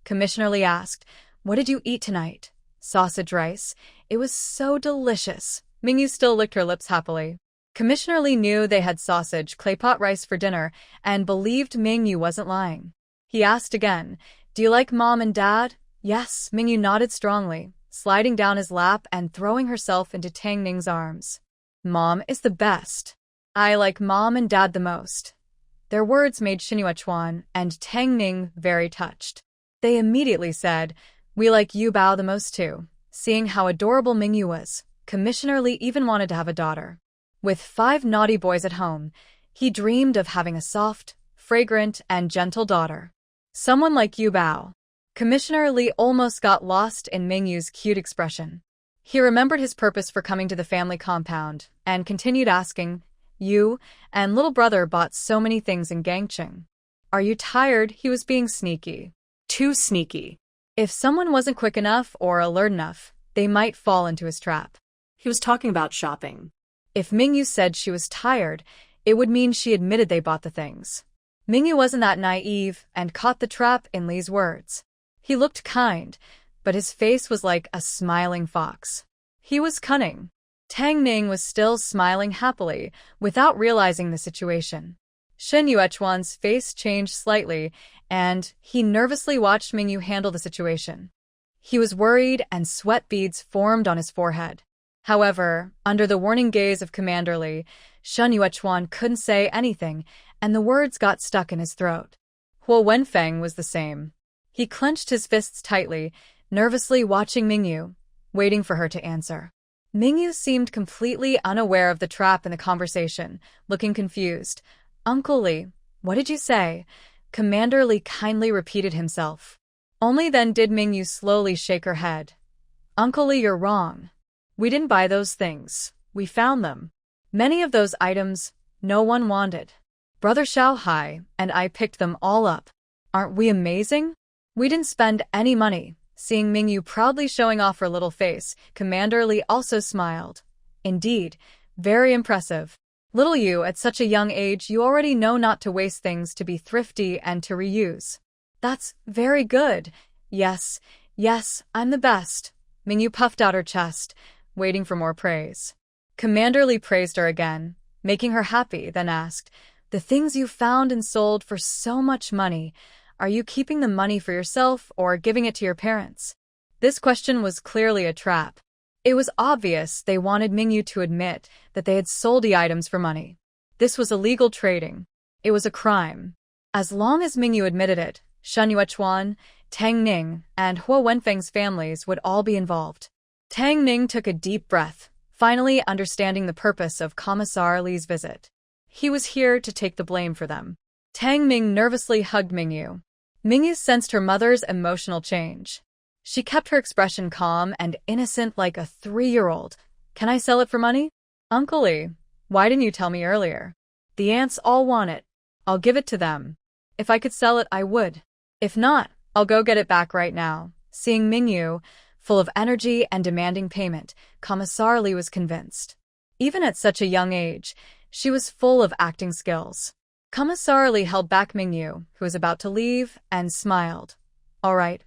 Commissioner Li asked, "What did you eat tonight?" "Sausage rice. It was so delicious." Mingyu still licked her lips happily. Commissioner Li knew they had sausage claypot rice for dinner and believed Mingyu wasn't lying. He asked again, "Do you like Mom and Dad?" "Yes." Mingyu nodded strongly, sliding down his lap and throwing herself into Tang Ning's arms. "Mom is the best. I like Mom and Dad the most." Their words made Xinhua Chuan and Tang Ning very touched. They immediately said, "We like Yu Bao the most too." Seeing how adorable Mingyu was, Commissioner Li even wanted to have a daughter. With 5 naughty boys at home, he dreamed of having a soft, fragrant, and gentle daughter. Someone like Yu Bao. Commissioner Li almost got lost in Mingyu's cute expression. He remembered his purpose for coming to the family compound and continued asking, "You and little brother bought so many things in Gangcheng. Are you tired?" He was being sneaky. Too sneaky. If someone wasn't quick enough or alert enough, they might fall into his trap. He was talking about shopping. If Mingyu said she was tired, it would mean she admitted they bought the things. Mingyu wasn't that naive and caught the trap in Li's words. He looked kind, but his face was like a smiling fox. He was cunning. Tang Ning was still smiling happily, without realizing the situation. Shen Yuechuan's face changed slightly, and he nervously watched Mingyu handle the situation. He was worried and sweat beads formed on his forehead. However, under the warning gaze of Commander Li, Shen Yuechuan couldn't say anything, and the words got stuck in his throat. Huo Wenfeng was the same. He clenched his fists tightly, nervously watching Mingyu, waiting for her to answer. Mingyu seemed completely unaware of the trap in the conversation, looking confused. "Uncle Li, what did you say?" Commander Li kindly repeated himself. Only then did Mingyu slowly shake her head. "Uncle Li, you're wrong. We didn't buy those things. We found them. Many of those items no one wanted. Brother Xiaohai and I picked them all up. Aren't we amazing? We didn't spend any money." Seeing Mingyu proudly showing off her little face, Commander Li also smiled. "Indeed, very impressive. Little you, at such a young age, you already know not to waste things, to be thrifty and to reuse." "That's very good. Yes, I'm the best." Mingyu puffed out her chest, waiting for more praise. Commander Li praised her again, making her happy, then asked, "The things you found and sold for so much money, are you keeping the money for yourself or giving it to your parents?" This question was clearly a trap. It was obvious they wanted Mingyu to admit that they had sold the items for money. This was illegal trading. It was a crime. As long as Mingyu admitted it, Shen Yuechuan, Tang Ning, and Huo Wenfeng's families would all be involved. Tang Ning took a deep breath, finally understanding the purpose of Commissar Li's visit. He was here to take the blame for them. Tang Ning nervously hugged Mingyu. Mingyu sensed her mother's emotional change. She kept her expression calm and innocent like a 3-year-old. "Can I sell it for money?" "Uncle Li, why didn't you tell me earlier? The aunts all want it. I'll give it to them. If I could sell it, I would. If not, I'll go get it back right now." Seeing Mingyu, full of energy and demanding payment, Commissar Li was convinced. Even at such a young age, she was full of acting skills. Commissar Li held back Mingyu, who was about to leave, and smiled. All right,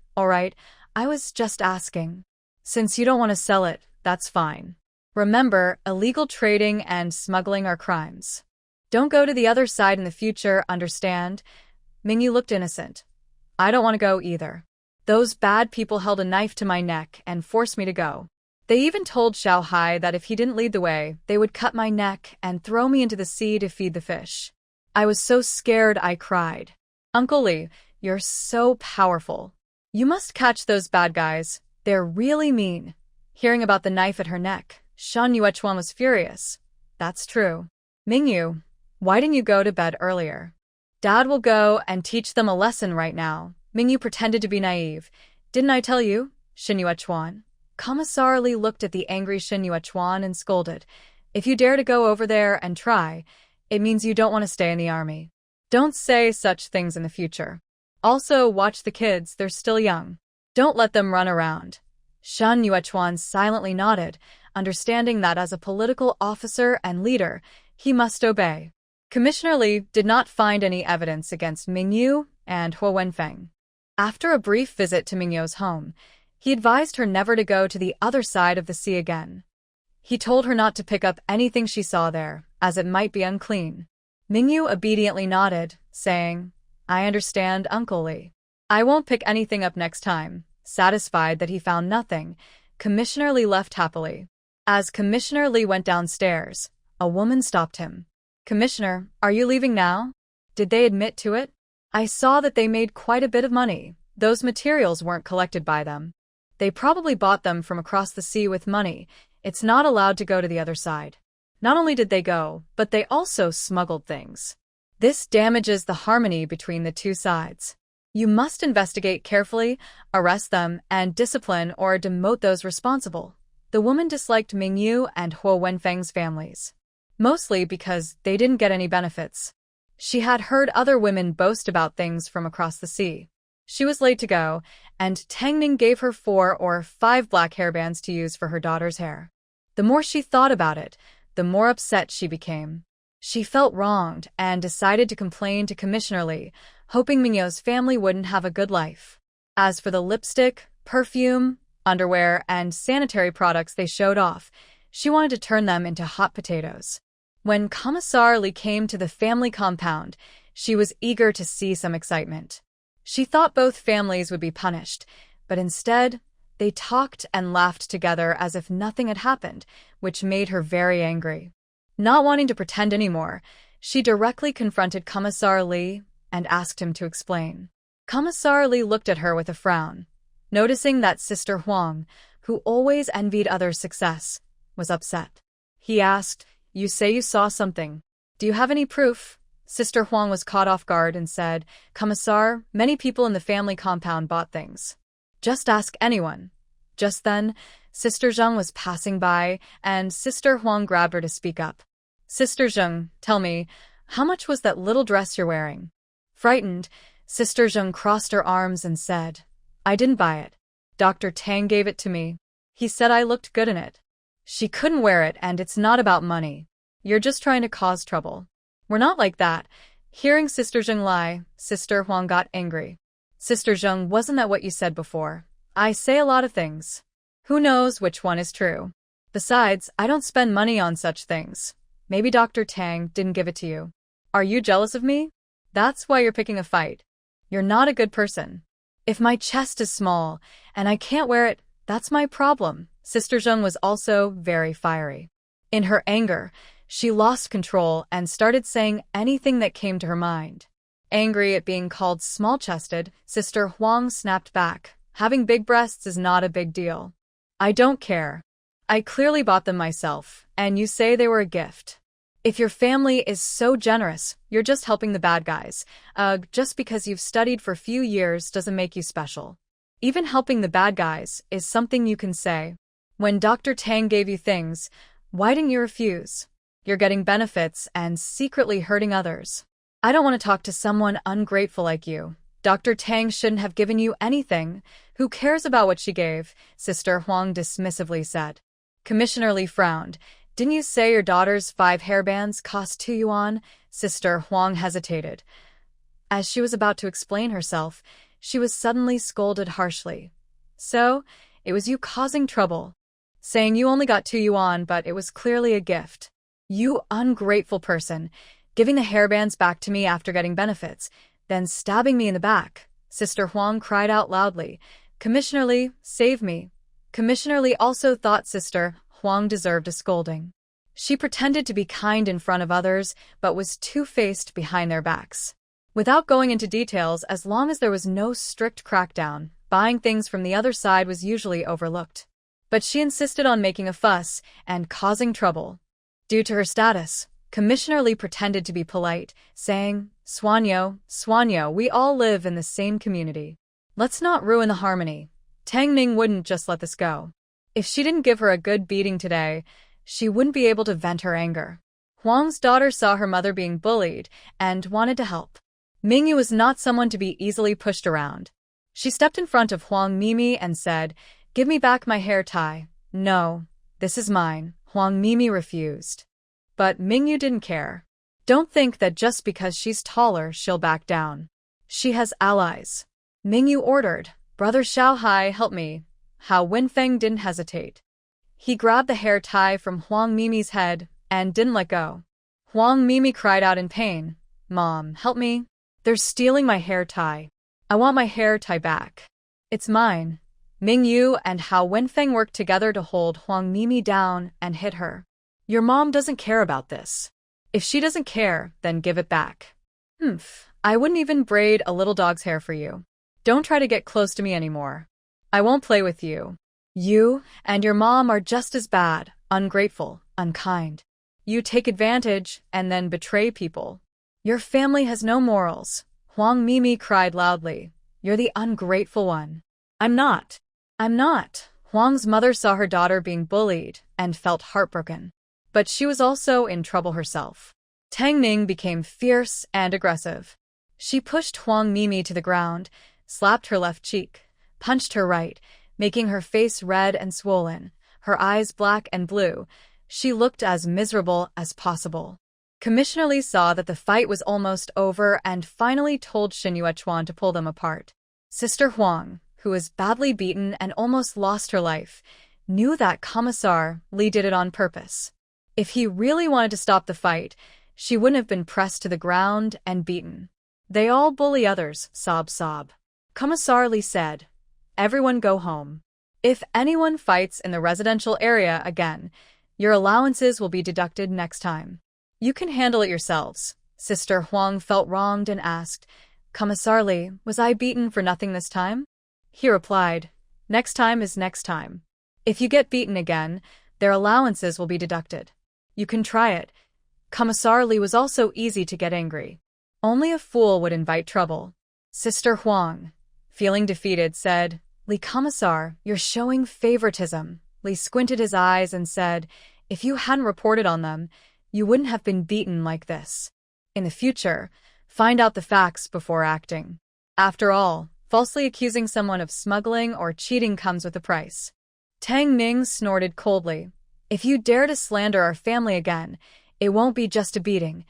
I was just asking. Since you don't want to sell it, that's fine. Remember, illegal trading and smuggling are crimes. Don't go to the other side in the future, understand?" Mingyu looked innocent. "I don't want to go either. Those bad people held a knife to my neck and forced me to go. They even told Xiaohai that if he didn't lead the way, they would cut my neck and throw me into the sea to feed the fish. I was so scared I cried. Uncle Li, you're so powerful. You must catch those bad guys. They're really mean." Hearing about the knife at her neck, Shen Yuechuan was furious. "That's true. Mingyu, why didn't you go to bed earlier? Dad will go and teach them a lesson right now." Mingyu pretended to be naive. "Didn't I tell you?" Shen Yuechuan. Commissar Li looked at the angry Shen Yuechuan and scolded. "If you dare to go over there and try, it means you don't want to stay in the army. Don't say such things in the future." Also, watch the kids, they're still young. Don't let them run around. Shan Yuechuan silently nodded, understanding that as a political officer and leader, he must obey. Commissioner Li did not find any evidence against Mingyu and Huo Wenfeng. After a brief visit to Mingyu's home, he advised her never to go to the other side of the sea again. He told her not to pick up anything she saw there, as it might be unclean. Mingyu obediently nodded, saying, "I understand, Uncle Li. I won't pick anything up next time." Satisfied that he found nothing, Commissioner Li left happily. As Commissioner Li went downstairs, a woman stopped him. "Commissioner, are you leaving now? Did they admit to it? I saw that they made quite a bit of money. Those materials weren't collected by them. They probably bought them from across the sea with money. It's not allowed to go to the other side." Not only did they go, but they also smuggled things. This damages the harmony between the two sides. You must investigate carefully, arrest them, and discipline or demote those responsible. The woman disliked Mingyu and Huo Wenfeng's families, mostly because they didn't get any benefits. She had heard other women boast about things from across the sea. She was late to go, and Tang Ning gave her 4 or 5 black hairbands to use for her daughter's hair. The more she thought about it, the more upset she became. She felt wronged and decided to complain to Commissioner Li, hoping Mingyu's family wouldn't have a good life. As for the lipstick, perfume, underwear, and sanitary products they showed off, she wanted to turn them into hot potatoes. When Commissar Li came to the family compound, she was eager to see some excitement. She thought both families would be punished, but instead, they talked and laughed together as if nothing had happened, which made her very angry. Not wanting to pretend anymore, she directly confronted Commissar Li and asked him to explain. Commissar Li looked at her with a frown, noticing that Sister Huang, who always envied others' success, was upset. He asked, "You say you saw something. Do you have any proof?" Sister Huang was caught off guard and said, "Commissar, many people in the family compound bought things. Just ask anyone." Just then, Sister Zheng was passing by, and Sister Huang grabbed her to speak up. "Sister Zheng, tell me, how much was that little dress you're wearing?" Frightened, Sister Zheng crossed her arms and said, "I didn't buy it. Dr. Tang gave it to me. He said I looked good in it." "She couldn't wear it, and it's not about money. You're just trying to cause trouble." "We're not like that." Hearing Sister Zheng lie, Sister Huang got angry. "Sister Zheng, wasn't that what you said before? I say a lot of things. Who knows which one is true? Besides, I don't spend money on such things. Maybe Dr. Tang didn't give it to you. Are you jealous of me? That's why you're picking a fight. You're not a good person. If my chest is small and I can't wear it, that's my problem." Sister Zheng was also very fiery. In her anger, she lost control and started saying anything that came to her mind. Angry at being called small-chested, Sister Huang snapped back. "Having big breasts is not a big deal. I don't care. I clearly bought them myself, and you say they were a gift. If your family is so generous, you're just helping the bad guys. Just because you've studied for a few years doesn't make you special. Even helping the bad guys is something you can say. When Dr. Tang gave you things, why didn't you refuse? You're getting benefits and secretly hurting others. I don't want to talk to someone ungrateful like you. Dr. Tang shouldn't have given you anything. Who cares about what she gave?" Sister Huang dismissively said. Commissioner Li frowned. "Didn't you say your daughter's 5 hairbands cost 2 yuan? Sister Huang hesitated. As she was about to explain herself, she was suddenly scolded harshly. "So, it was you causing trouble. Saying you only got 2 yuan, but it was clearly a gift. You ungrateful person, giving the hairbands back to me after getting benefits, then stabbing me in the back." Sister Huang cried out loudly, "Commissioner Li, save me." Commissioner Li also thought Sister Huang deserved a scolding. She pretended to be kind in front of others, but was two-faced behind their backs. Without going into details, as long as there was no strict crackdown, buying things from the other side was usually overlooked. But she insisted on making a fuss and causing trouble. Due to her status, Commissioner Li pretended to be polite, saying, Suanyo, we all live in the same community. Let's not ruin the harmony. Tang Ning wouldn't just let this go. If she didn't give her a good beating today, she wouldn't be able to vent her anger." Huang's daughter saw her mother being bullied and wanted to help. Mingyu was not someone to be easily pushed around. She stepped in front of Huang Mimi and said, "Give me back my hair tie." "No, this is mine," Huang Mimi refused. But Mingyu didn't care. Don't think that just because she's taller she'll back down. She has allies. Mingyu ordered, "Brother Xiaohai, help me." Hao Wenfeng didn't hesitate. He grabbed the hair tie from Huang Mimi's head and didn't let go. Huang Mimi cried out in pain, "Mom, help me. They're stealing my hair tie. I want my hair tie back. It's mine." Mingyu and Hao Wenfeng worked together to hold Huang Mimi down and hit her. "Your mom doesn't care about this. If she doesn't care, then give it back." I wouldn't even braid a little dog's hair for you. Don't try to get close to me anymore. I won't play with you. You and your mom are just as bad, ungrateful, unkind. You take advantage and then betray people. Your family has no morals." Huang Mimi cried loudly. "You're the ungrateful one." I'm not. Huang's mother saw her daughter being bullied and felt heartbroken. But she was also in trouble herself. Tang Ning became fierce and aggressive. She pushed Huang Mimi to the ground, slapped her left cheek, punched her right, making her face red and swollen, her eyes black and blue. She looked as miserable as possible. Commissioner Li saw that the fight was almost over and finally told Xin Yuechuan to pull them apart. Sister Huang, who was badly beaten and almost lost her life, knew that Commissar Li did it on purpose. If he really wanted to stop the fight, she wouldn't have been pressed to the ground and beaten. "They all bully others," sob. Commissar Li said, "Everyone go home. If anyone fights in the residential area again, your allowances will be deducted next time. You can handle it yourselves." Sister Huang felt wronged and asked, "Commissar Li, was I beaten for nothing this time?" He replied, "Next time is next time. If you get beaten again, their allowances will be deducted. You can try it." Commissar Li was also easy to get angry. Only a fool would invite trouble. Sister Huang, feeling defeated, said, "Li Commissar, you're showing favoritism." Li squinted his eyes and said, "If you hadn't reported on them, you wouldn't have been beaten like this. In the future, find out the facts before acting. After all, falsely accusing someone of smuggling or cheating comes with a price." Tang Ning snorted coldly. "If you dare to slander our family again, it won't be just a beating."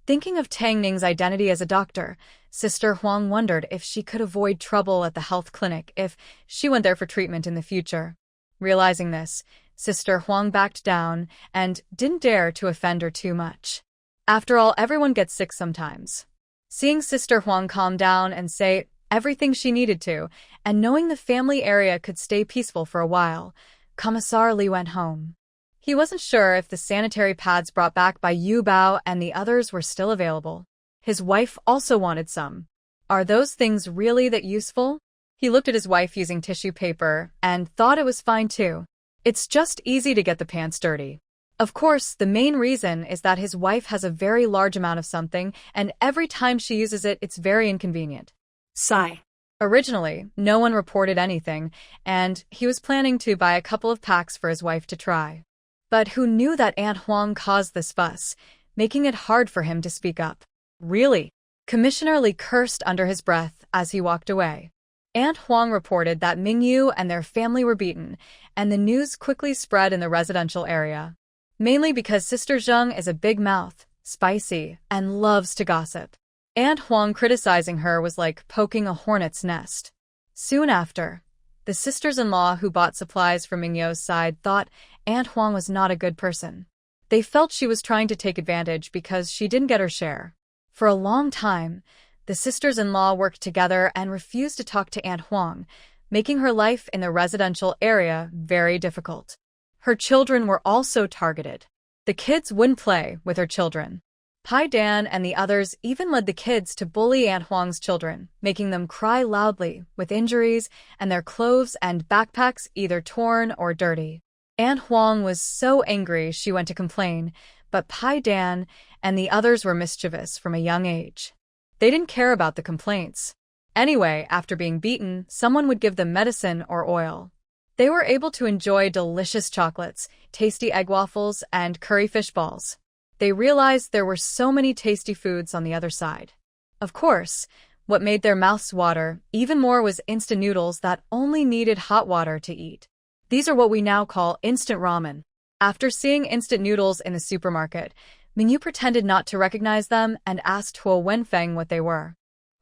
Thinking of Tang Ning's identity as a doctor, Sister Huang wondered if she could avoid trouble at the health clinic if she went there for treatment in the future. Realizing this, Sister Huang backed down and didn't dare to offend her too much. After all, everyone gets sick sometimes. Seeing Sister Huang calm down and say everything she needed to, and knowing the family area could stay peaceful for a while, Commissar Li went home. He wasn't sure if the sanitary pads brought back by Yu Bao and the others were still available. His wife also wanted some. Are those things really that useful? He looked at his wife using tissue paper and thought it was fine too. It's just easy to get the pants dirty. Of course, the main reason is that his wife has a very large amount of something, and every time she uses it, it's very inconvenient. Sigh. Originally, no one reported anything, and he was planning to buy a couple of packs for his wife to try. But who knew that Aunt Huang caused this fuss, making it hard for him to speak up? Really? Commissioner Li cursed under his breath as he walked away. Aunt Huang reported that Mingyu and their family were beaten, and the news quickly spread in the residential area. Mainly because Sister Zheng is a big mouth, spicy, and loves to gossip. Aunt Huang criticizing her was like poking a hornet's nest. Soon after, the sisters-in-law who bought supplies from Mingyu's side thought Aunt Huang was not a good person. They felt she was trying to take advantage because she didn't get her share. For a long time, the sisters-in-law worked together and refused to talk to Aunt Huang, making her life in the residential area very difficult. Her children were also targeted. The kids wouldn't play with her children. Pai Dan and the others even led the kids to bully Aunt Huang's children, making them cry loudly with injuries and their clothes and backpacks either torn or dirty. Aunt Huang was so angry she went to complain, but Pai Dan and the others were mischievous from a young age. They didn't care about the complaints. Anyway, after being beaten, someone would give them medicine or oil. They were able to enjoy delicious chocolates, tasty egg waffles, and curry fish balls. They realized there were so many tasty foods on the other side. Of course, what made their mouths water even more was instant noodles that only needed hot water to eat. These are what we now call instant ramen. After seeing instant noodles in the supermarket, Mingyu pretended not to recognize them and asked Huo Wenfeng what they were.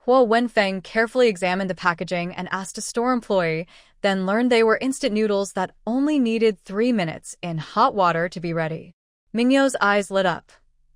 Huo Wenfeng carefully examined the packaging and asked a store employee, then learned they were instant noodles that only needed 3 minutes in hot water to be ready. Mingyu's eyes lit up.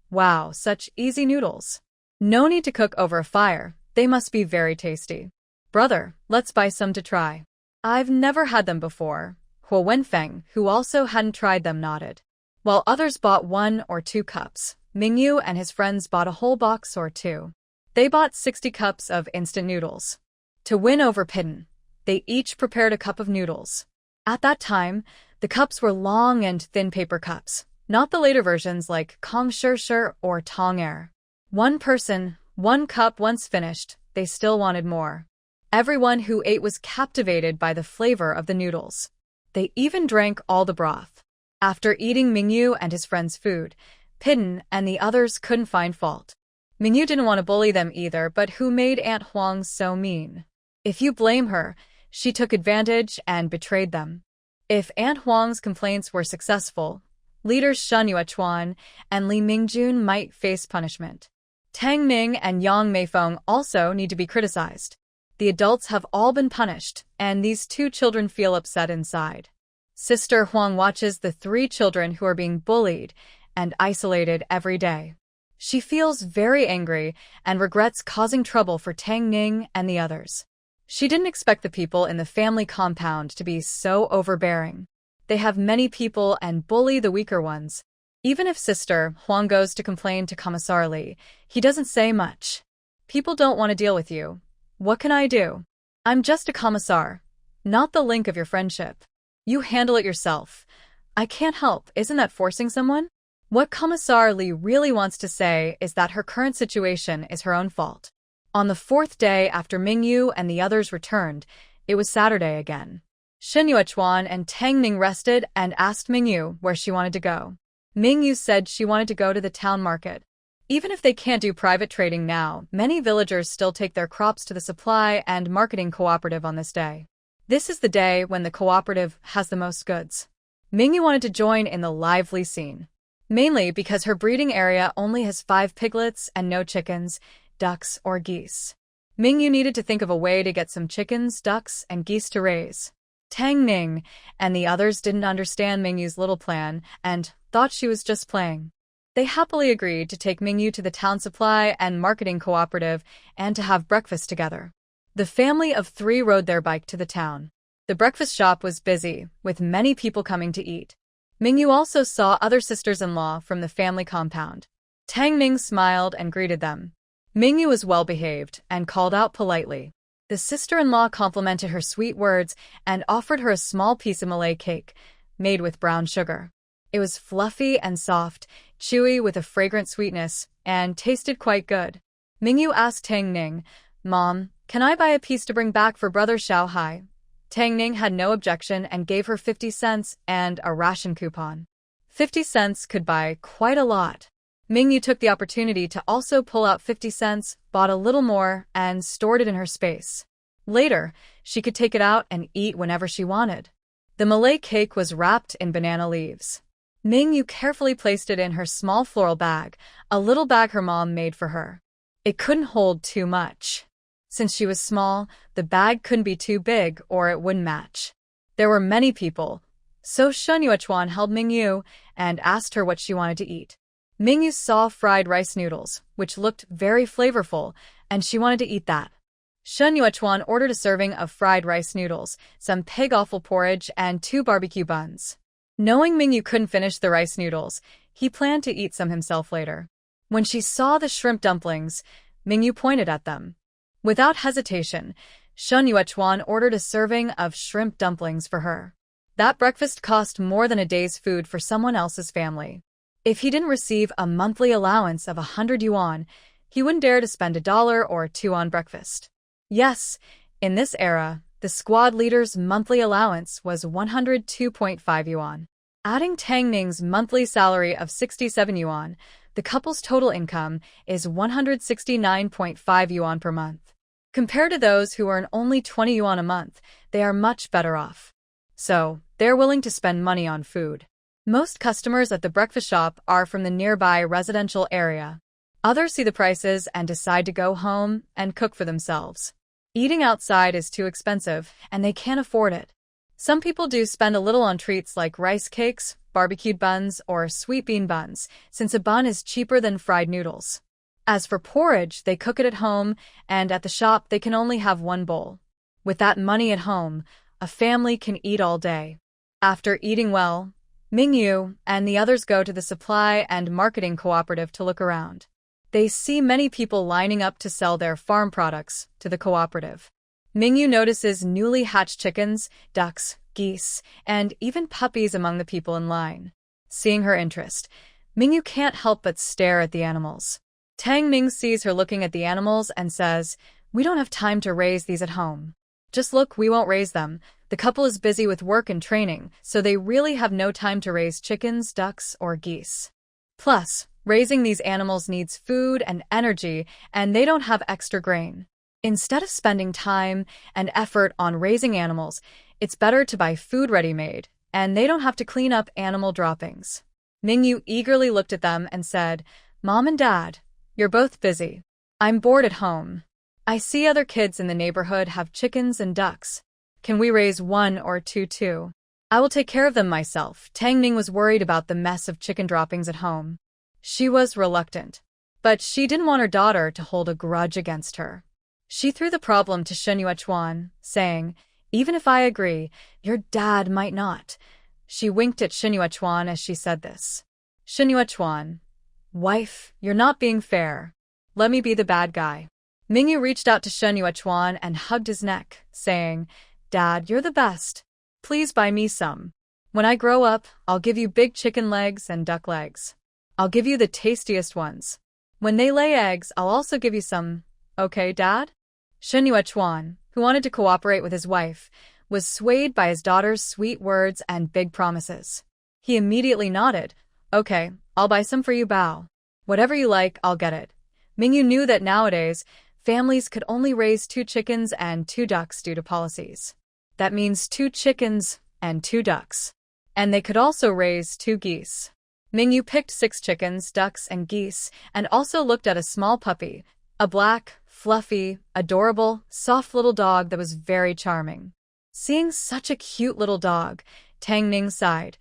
Wow, such easy noodles. No need to cook over a fire. They must be very tasty. Brother, let's buy some to try. I've never had them before. Huo Wenfeng, who also hadn't tried them, nodded. While others bought 1 or 2 cups, Mingyu and his friends bought a whole box or 2. They bought 60 cups of instant noodles. To win over Pidden, they each prepared a cup of noodles. At that time, the cups were long and thin paper cups, not the later versions like Kong Shi or Tong Air. One person, 1 cup. Once finished, they still wanted more. Everyone who ate was captivated by the flavor of the noodles. They even drank all the broth. After eating Mingyu and his friend's food, Pidden and the others couldn't find fault. Mingyu didn't want to bully them either, but who made Aunt Huang so mean? If you blame her, she took advantage and betrayed them. If Aunt Huang's complaints were successful, leaders Shen Yuechuan and Li Mingjun might face punishment. Tang Ning and Yang Meifeng also need to be criticized. The adults have all been punished, and these 2 children feel upset inside. Sister Huang watches the 3 children who are being bullied and isolated every day. She feels very angry and regrets causing trouble for Tang Ning and the others. She didn't expect the people in the family compound to be so overbearing. They have many people and bully the weaker ones. Even if Sister Huang goes to complain to Commissar Li, he doesn't say much. People don't want to deal with you. What can I do? I'm just a commissar, not the link of your friendship. You handle it yourself. I can't help. Isn't that forcing someone? What Commissar Li really wants to say is that her current situation is her own fault. On the 4th day after Mingyu and the others returned, it was Saturday again. Shen Yuechuan and Tang Ning rested and asked Mingyu where she wanted to go. Mingyu said she wanted to go to the town market. Even if they can't do private trading now, many villagers still take their crops to the supply and marketing cooperative on this day. This is the day when the cooperative has the most goods. Mingyu wanted to join in the lively scene, mainly because her breeding area only has 5 piglets and no chickens, ducks, or geese. Mingyu needed to think of a way to get some chickens, ducks, and geese to raise. Tang Ning and the others didn't understand Mingyu's little plan and thought she was just playing. They happily agreed to take Mingyu to the town supply and marketing cooperative and to have breakfast together. The family of 3 rode their bike to the town. The breakfast shop was busy, with many people coming to eat. Mingyu also saw other sisters-in-law from the family compound. Tang Ning smiled and greeted them. Mingyu was well-behaved and called out politely. The sister-in-law complimented her sweet words and offered her a small piece of Malay cake, made with brown sugar. It was fluffy and soft, chewy with a fragrant sweetness, and tasted quite good. Mingyu asked Tang Ning, "Mom, can I buy a piece to bring back for Brother Xiaohai?" Tang Ning had no objection and gave her 50 cents and a ration coupon. 50 cents could buy quite a lot. Mingyu took the opportunity to also pull out 50 cents, bought a little more, and stored it in her space. Later, she could take it out and eat whenever she wanted. The Malay cake was wrapped in banana leaves. Mingyu carefully placed it in her small floral bag, a little bag her mom made for her. It couldn't hold too much. Since she was small, the bag couldn't be too big or it wouldn't match. There were many people, so Shen Yuechuan held Mingyu and asked her what she wanted to eat. Mingyu saw fried rice noodles, which looked very flavorful, and she wanted to eat that. Shen Yuechuan ordered a serving of fried rice noodles, some pig offal porridge, and 2 barbecue buns. Knowing Mingyu couldn't finish the rice noodles, he planned to eat some himself later. When she saw the shrimp dumplings, Mingyu pointed at them. Without hesitation, Shen Yuechuan ordered a serving of shrimp dumplings for her. That breakfast cost more than a day's food for someone else's family. If he didn't receive a monthly allowance of 100 yuan, he wouldn't dare to spend $1 or $2 on breakfast. Yes, in this era, the squad leader's monthly allowance was 102.5 yuan. Adding Tang Ning's monthly salary of 67 yuan, the couple's total income is 169.5 yuan per month. Compared to those who earn only 20 yuan a month, they are much better off. So, they're willing to spend money on food. Most customers at the breakfast shop are from the nearby residential area. Others see the prices and decide to go home and cook for themselves. Eating outside is too expensive, and they can't afford it. Some people do spend a little on treats like rice cakes, barbecued buns, or sweet bean buns, since a bun is cheaper than fried noodles. As for porridge, they cook it at home, and at the shop they can only have one bowl. With that money at home, a family can eat all day. After eating well, Mingyu and the others go to the supply and marketing cooperative to look around. They see many people lining up to sell their farm products to the cooperative. Mingyu notices newly hatched chickens, ducks, geese, and even puppies among the people in line. Seeing her interest, Mingyu can't help but stare at the animals. Tang Ming sees her looking at the animals and says, "We don't have time to raise these at home." "Just look, we won't raise them. The couple is busy with work and training, so they really have no time to raise chickens, ducks, or geese. Plus, raising these animals needs food and energy, and they don't have extra grain. Instead of spending time and effort on raising animals, it's better to buy food ready-made, and they don't have to clean up animal droppings." Mingyu eagerly looked at them and said, "Mom and Dad, you're both busy. I'm bored at home. I see other kids in the neighborhood have chickens and ducks. Can we raise one or two too? I will take care of them myself." Tang Ning was worried about the mess of chicken droppings at home. She was reluctant, but she didn't want her daughter to hold a grudge against her. She threw the problem to Shen Yuechuan, saying, "Even if I agree, your dad might not." She winked at Shen Yuechuan as she said this. "Shen Yuechuan, wife, you're not being fair. Let me be the bad guy." Mingyu reached out to Shen Yuechuan and hugged his neck, saying, "Dad, you're the best. Please buy me some. When I grow up, I'll give you big chicken legs and duck legs. I'll give you the tastiest ones. When they lay eggs, I'll also give you some. Okay, Dad?" Shen Yuechuan, who wanted to cooperate with his wife, was swayed by his daughter's sweet words and big promises. He immediately nodded. "Okay, I'll buy some for you, Bao. Whatever you like, I'll get it." Mingyu knew that nowadays, families could only raise 2 chickens and 2 ducks due to policies. That means 2 chickens and 2 ducks. And they could also raise 2 geese. Mingyu picked 6 chickens, ducks, and geese, and also looked at a small puppy, a black, fluffy, adorable, soft little dog that was very charming. Seeing such a cute little dog, Tang Ning sighed,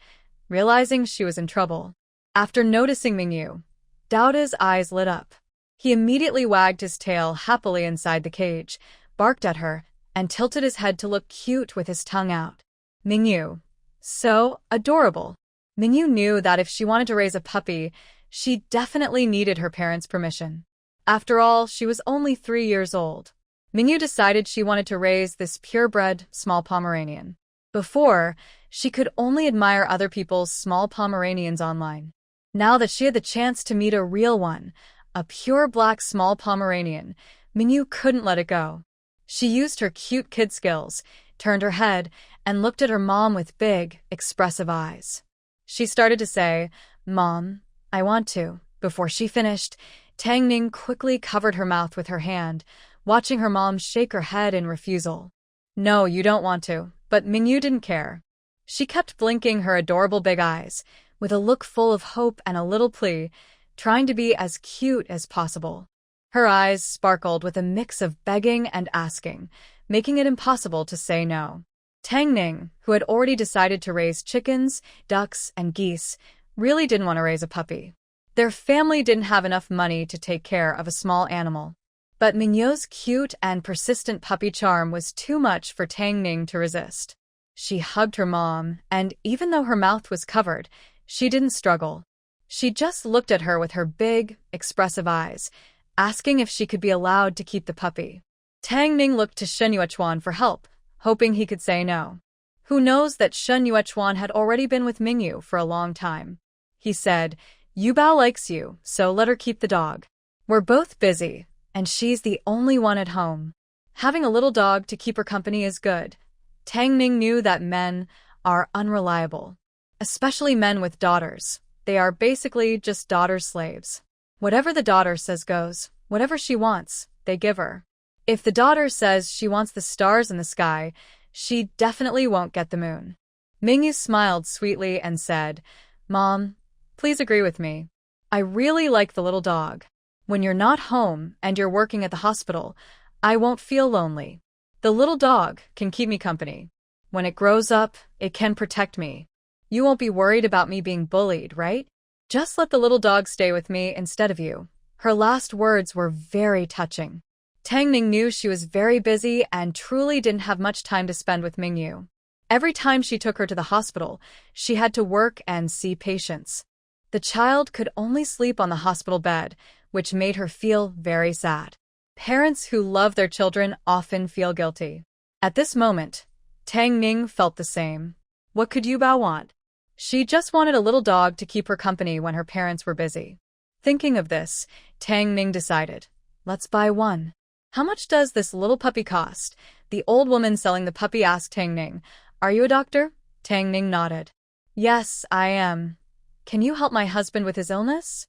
realizing she was in trouble. After noticing Mingyu, Daoda's eyes lit up. He immediately wagged his tail happily inside the cage, barked at her, and tilted his head to look cute with his tongue out. Mingyu. So adorable. Mingyu knew that if she wanted to raise a puppy, she definitely needed her parents' permission. After all, she was only 3 years old. Mingyu decided she wanted to raise this purebred small Pomeranian. Before, she could only admire other people's small Pomeranians online. Now that she had the chance to meet a real one, a pure black small Pomeranian, Mingyu couldn't let it go. She used her cute kid skills, turned her head, and looked at her mom with big, expressive eyes. She started to say, "Mom, I want to." Before she finished, Tang Ning quickly covered her mouth with her hand, watching her mom shake her head in refusal. "No, you don't want to." But Mingyu didn't care. She kept blinking her adorable big eyes, with a look full of hope and a little plea, trying to be as cute as possible. Her eyes sparkled with a mix of begging and asking, making it impossible to say no. Tang Ning, who had already decided to raise chickens, ducks, and geese, really didn't want to raise a puppy. Their family didn't have enough money to take care of a small animal. But Mingyu's cute and persistent puppy charm was too much for Tang Ning to resist. She hugged her mom, and even though her mouth was covered, she didn't struggle. She just looked at her with her big, expressive eyes, asking if she could be allowed to keep the puppy. Tang Ning looked to Shen Yuechuan for help, hoping he could say no. Who knows that Shen Yuechuan had already been with Mingyu for a long time. He said, "Yu Bao likes you, so let her keep the dog. We're both busy, and she's the only one at home. Having a little dog to keep her company is good." Tang Ning knew that men are unreliable, especially men with daughters. they are basically just daughter's slaves. Whatever the daughter says goes, whatever she wants, they give her. If the daughter says she wants the stars in the sky, she definitely won't get the moon. Mingyu smiled sweetly and said, "Mom, please agree with me. I really like the little dog. When you're not home and you're working at the hospital, I won't feel lonely. The little dog can keep me company. When it grows up, it can protect me. You won't be worried about me being bullied, right? Just let the little dog stay with me instead of you." Her last words were very touching. Tang Ning knew she was very busy and truly didn't have much time to spend with Mingyu. Every time she took her to the hospital, she had to work and see patients. The child could only sleep on the hospital bed, which made her feel very sad. Parents who love their children often feel guilty. At this moment, Tang Ning felt the same. What could Yu Bao want? She just wanted a little dog to keep her company when her parents were busy. Thinking of this, Tang Ning decided, let's buy one. How much does this little puppy cost? The old woman selling the puppy asked Tang Ning. Are you a doctor? Tang Ning nodded. Yes, I am. Can you help my husband with his illness?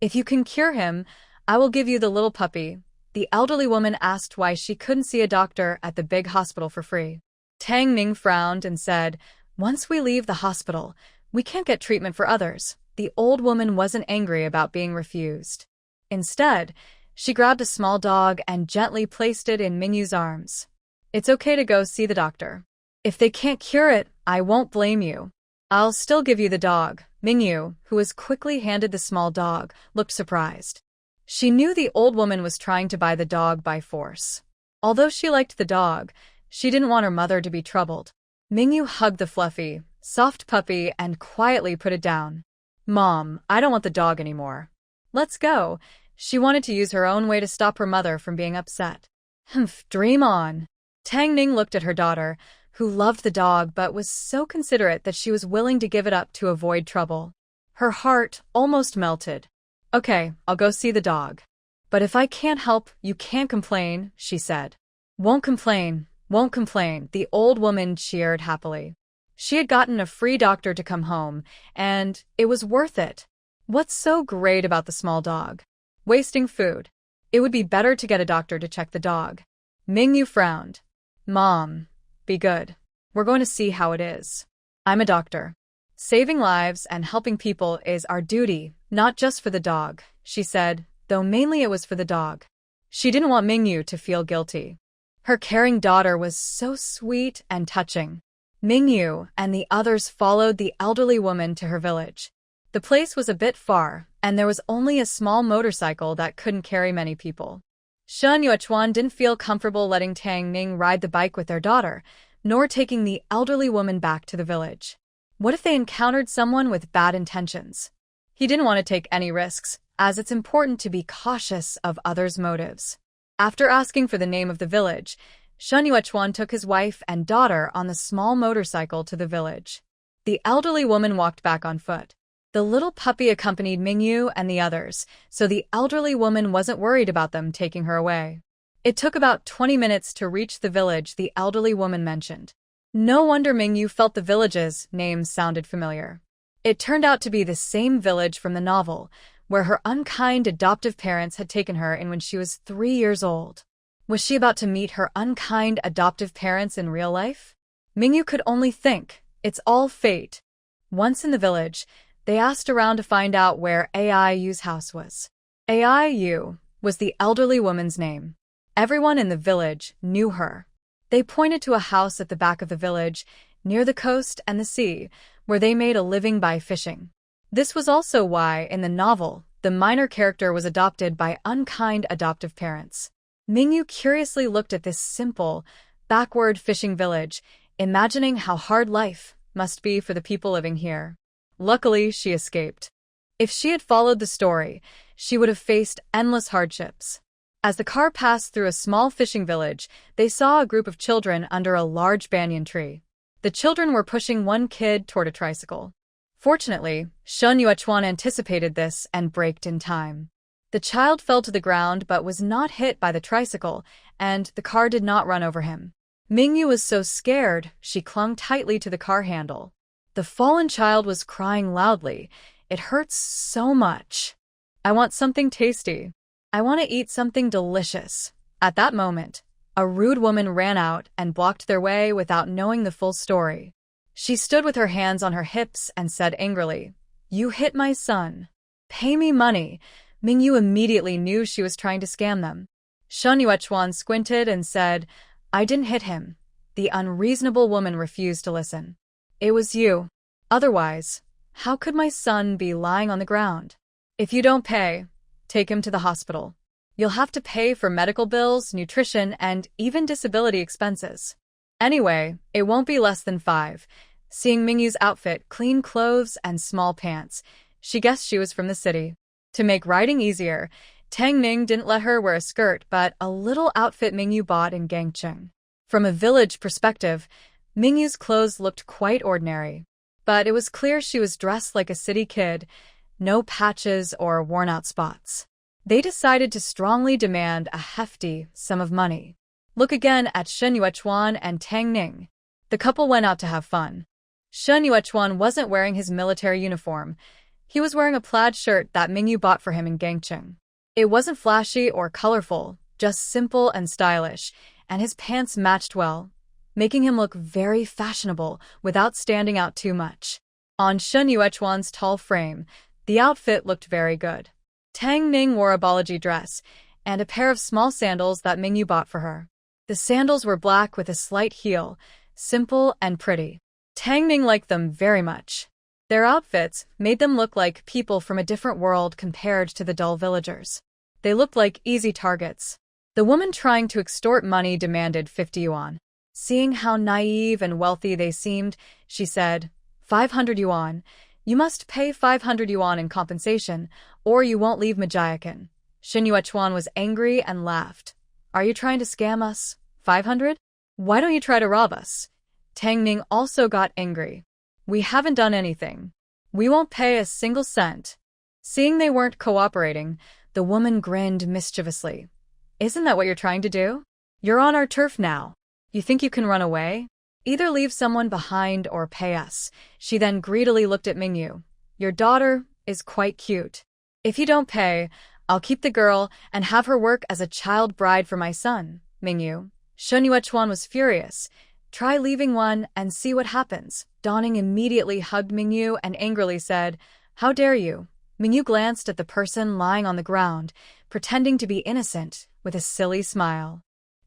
If you can cure him, I will give you the little puppy. The elderly woman asked why she couldn't see a doctor at the big hospital for free. Tang Ning frowned and said, once we leave the hospital, we can't get treatment for others. The old woman wasn't angry about being refused. Instead, she grabbed a small dog and gently placed it in Mingyu's arms. It's okay to go see the doctor. If they can't cure it, I won't blame you. I'll still give you the dog. Mingyu, who was quickly handed the small dog, looked surprised. She knew the old woman was trying to buy the dog by force. Although she liked the dog, she didn't want her mother to be troubled. Mingyu hugged the fluffy, soft puppy and quietly put it down. Mom, I don't want the dog anymore. Let's go. She wanted to use her own way to stop her mother from being upset. Humph, dream on. Tang Ning looked at her daughter, who loved the dog but was so considerate that she was willing to give it up to avoid trouble. Her heart almost melted. Okay, I'll go see the dog. But if I can't help, you can't complain, she said. Won't complain, the old woman cheered happily. She had gotten a free doctor to come home, and it was worth it. What's so great about the small dog? Wasting food. It would be better to get a doctor to check the dog. Mingyu frowned. Mom, be good. We're going to see how it is. I'm a doctor. Saving lives and helping people is our duty, not just for the dog, she said, though mainly it was for the dog. She didn't want Mingyu to feel guilty. Her caring daughter was so sweet and touching. Mingyu and the others followed the elderly woman to her village. The place was a bit far, and there was only a small motorcycle that couldn't carry many people. Shen Yuechuan didn't feel comfortable letting Tang Ning ride the bike with their daughter, nor taking the elderly woman back to the village. What if they encountered someone with bad intentions? He didn't want to take any risks, as it's important to be cautious of others' motives. After asking for the name of the village, Shen Yuechuan took his wife and daughter on the small motorcycle to the village. The elderly woman walked back on foot. The little puppy accompanied Mingyu and the others, so the elderly woman wasn't worried about them taking her away. It took about 20 minutes to reach the village the elderly woman mentioned. No wonder Mingyu felt the village's names sounded familiar. It turned out to be the same village from the novel, where her unkind adoptive parents had taken her in when she was 3 years old. Was she about to meet her unkind adoptive parents in real life? Mingyu could only think, it's all fate. Once in the village, they asked around to find out where Aiu's house was. Aiu was the elderly woman's name. Everyone in the village knew her. They pointed to a house at the back of the village, near the coast and the sea, where they made a living by fishing. This was also why, in the novel, the minor character was adopted by unkind adoptive parents. Mingyu curiously looked at this simple, backward fishing village, imagining how hard life must be for the people living here. Luckily, she escaped. If she had followed the story, she would have faced endless hardships. As the car passed through a small fishing village, they saw a group of children under a large banyan tree. The children were pushing one kid toward a tricycle. Fortunately, Shen Yuechuan anticipated this and braked in time. The child fell to the ground but was not hit by the tricycle, and the car did not run over him. Mingyu was so scared, she clung tightly to the car handle. The fallen child was crying loudly. It hurts so much. I want something tasty. I want to eat something delicious. At that moment, a rude woman ran out and blocked their way without knowing the full story. She stood with her hands on her hips and said angrily, "You hit my son. Pay me money." Mingyu immediately knew she was trying to scam them. Shen Yuechuan squinted and said, "I didn't hit him." The unreasonable woman refused to listen. "It was you. Otherwise, how could my son be lying on the ground? If you don't pay, take him to the hospital. You'll have to pay for medical bills, nutrition, and even disability expenses. Anyway, it won't be less than 5. Seeing Mingyu's outfit, clean clothes, and small pants, she guessed she was from the city. To make riding easier, Tang Ning didn't let her wear a skirt but a little outfit Mingyu bought in Gangcheng. From a village perspective, Mingyu's clothes looked quite ordinary. But it was clear she was dressed like a city kid, no patches or worn-out spots. They decided to strongly demand a hefty sum of money. Look again at Shen Yuechuan and Tang Ning. The couple went out to have fun. Shen Yuechuan wasn't wearing his military uniform. He was wearing a plaid shirt that Mingyu bought for him in Gangcheng. It wasn't flashy or colorful, just simple and stylish, and his pants matched well, making him look very fashionable without standing out too much. On Shen Yuechuan's tall frame, the outfit looked very good. Tang Ning wore a balaji dress and a pair of small sandals that Mingyu bought for her. The sandals were black with a slight heel, simple and pretty. Tang Ning liked them very much. Their outfits made them look like people from a different world compared to the dull villagers. They looked like easy targets. The woman trying to extort money demanded 50 yuan. Seeing how naive and wealthy they seemed, she said, 500 yuan. You must pay 500 yuan in compensation, or you won't leave Majiakan. Shen Yuechuan was angry and laughed. Are you trying to scam us? 500? Why don't you try to rob us? Tang Ning also got angry. We haven't done anything. We won't pay a single cent. Seeing they weren't cooperating, the woman grinned mischievously. Isn't that what you're trying to do? You're on our turf now. You think you can run away? Either leave someone behind or pay us. She then greedily looked at Mingyu. Your daughter is quite cute. If you don't pay, I'll keep the girl and have her work as a child bride for my son, Mingyu. Shen Yuechuan was furious. Try leaving one and see what happens. Dawning immediately hugged Mingyu and angrily said, How dare you? Mingyu glanced at the person lying on the ground, pretending to be innocent, with a silly smile.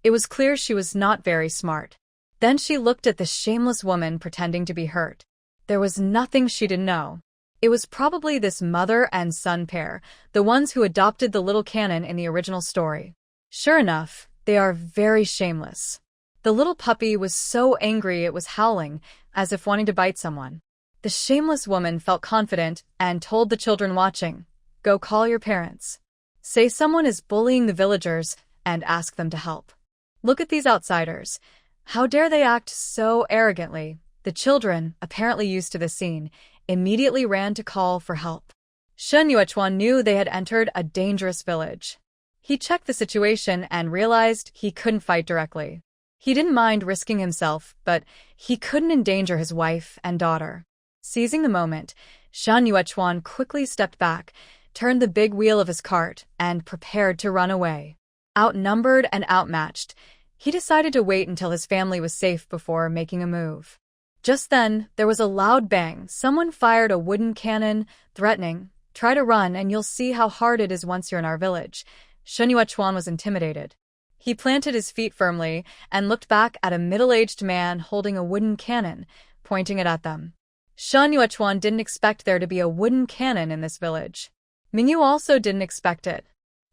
It was clear she was not very smart. Then she looked at the shameless woman pretending to be hurt. There was nothing she didn't know. It was probably this mother and son pair, the ones who adopted the little cannon in the original story. Sure enough, they are very shameless. The little puppy was so angry it was howling, as if wanting to bite someone. The shameless woman felt confident and told the children watching, Go call your parents. Say someone is bullying the villagers and ask them to help. Look at these outsiders. How dare they act so arrogantly? The children, apparently used to the scene, immediately ran to call for help. Shen Yuechuan knew they had entered a dangerous village. He checked the situation and realized he couldn't fight directly. He didn't mind risking himself, but he couldn't endanger his wife and daughter. Seizing the moment, Shen Yuechuan quickly stepped back, turned the big wheel of his cart, and prepared to run away. Outnumbered and outmatched, he decided to wait until his family was safe before making a move. Just then, there was a loud bang. Someone fired a wooden cannon, threatening, Try to run and you'll see how hard it is once you're in our village. Shen Yuechuan was intimidated. He planted his feet firmly and looked back at a middle-aged man holding a wooden cannon, pointing it at them. Shen Yuechuan didn't expect there to be a wooden cannon in this village. Mingyu also didn't expect it.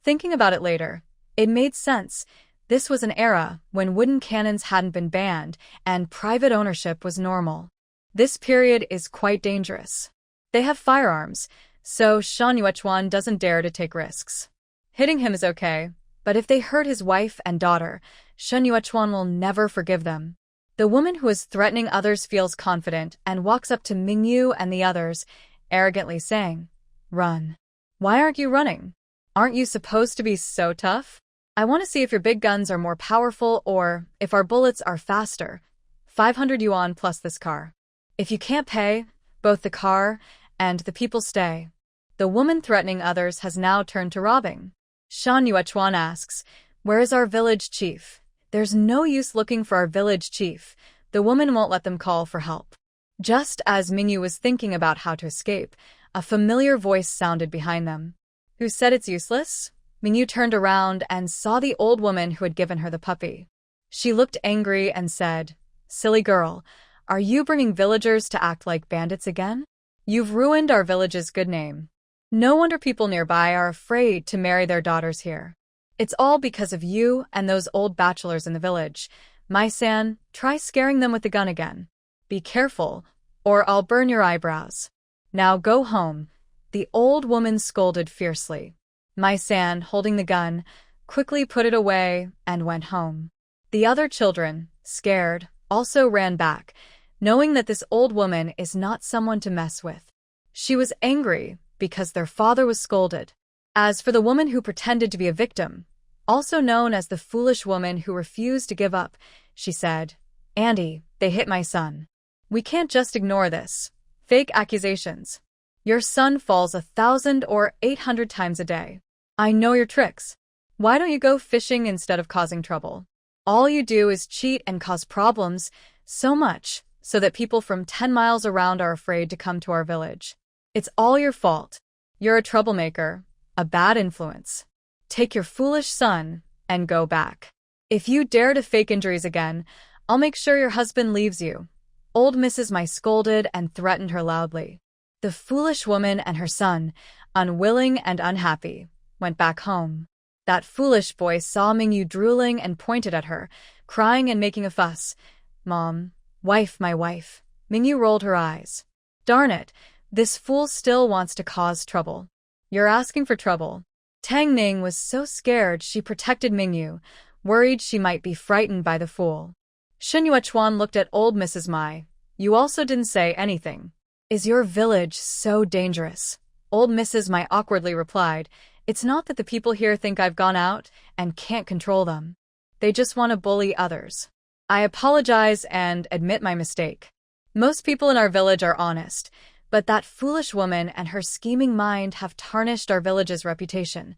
Thinking about it later, it made sense. This was an era when wooden cannons hadn't been banned and private ownership was normal. This period is quite dangerous. They have firearms, so Shen Yuechuan doesn't dare to take risks. Hitting him is okay, but if they hurt his wife and daughter, Shen Yuechuan will never forgive them. The woman who is threatening others feels confident and walks up to Mingyu and the others, arrogantly saying, Run. Why aren't you running? Aren't you supposed to be so tough? I want to see if your big guns are more powerful or if our bullets are faster. 500 yuan plus this car. If you can't pay, both the car and the people stay. The woman threatening others has now turned to robbing. Shan Yuechuan asks, "Where is our village chief?" "There's no use looking for our village chief. The woman won't let them call for help." Just as Mingyu was thinking about how to escape, a familiar voice sounded behind them. "Who said it's useless?" Mingyu turned around and saw the old woman who had given her the puppy. She looked angry and said, "Silly girl, are you bringing villagers to act like bandits again? You've ruined our village's good name. No wonder people nearby are afraid to marry their daughters here. It's all because of you and those old bachelors in the village. Mai-san, try scaring them with the gun again. Be careful, or I'll burn your eyebrows. Now go home." The old woman scolded fiercely. Mai-san, holding the gun, quickly put it away and went home. The other children, scared, also ran back, knowing that this old woman is not someone to mess with. She was angry because their father was scolded. As for the woman who pretended to be a victim, also known as the foolish woman who refused to give up, she said, "Andy, they hit my son. We can't just ignore this. Fake accusations. Your son falls 1,000 or 800 times a day. I know your tricks. Why don't you go fishing instead of causing trouble? All you do is cheat and cause problems, so much so that people from 10 miles around are afraid to come to our village. It's all your fault. You're a troublemaker, a bad influence. Take your foolish son and go back. If you dare to fake injuries again, I'll make sure your husband leaves you." Old Mrs. Mai scolded and threatened her loudly. The foolish woman and her son, unwilling and unhappy, went back home. That foolish boy saw Mingyu drooling and pointed at her, crying and making a fuss. "Mom, wife, my wife." Mingyu rolled her eyes. "Darn it, this fool still wants to cause trouble. You're asking for trouble." Tang Ning was so scared she protected Mingyu, worried she might be frightened by the fool. Shen Yuechuan looked at old Mrs. Mai. "You also didn't say anything. Is your village so dangerous?" Old Mrs. Mai awkwardly replied, "It's not that the people here think I've gone out and can't control them. They just want to bully others. I apologize and admit my mistake. Most people in our village are honest, but that foolish woman and her scheming mind have tarnished our village's reputation.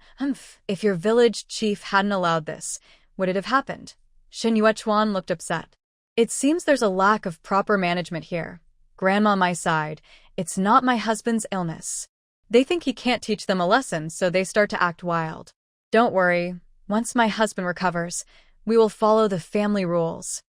If your village chief hadn't allowed this, would it have happened?" Shen Yuechuan looked upset. "It seems there's a lack of proper management here." Grandma Mai sighed. "It's not my husband's illness. They think he can't teach them a lesson, so they start to act wild. Don't worry, once my husband recovers, we will follow the family rules."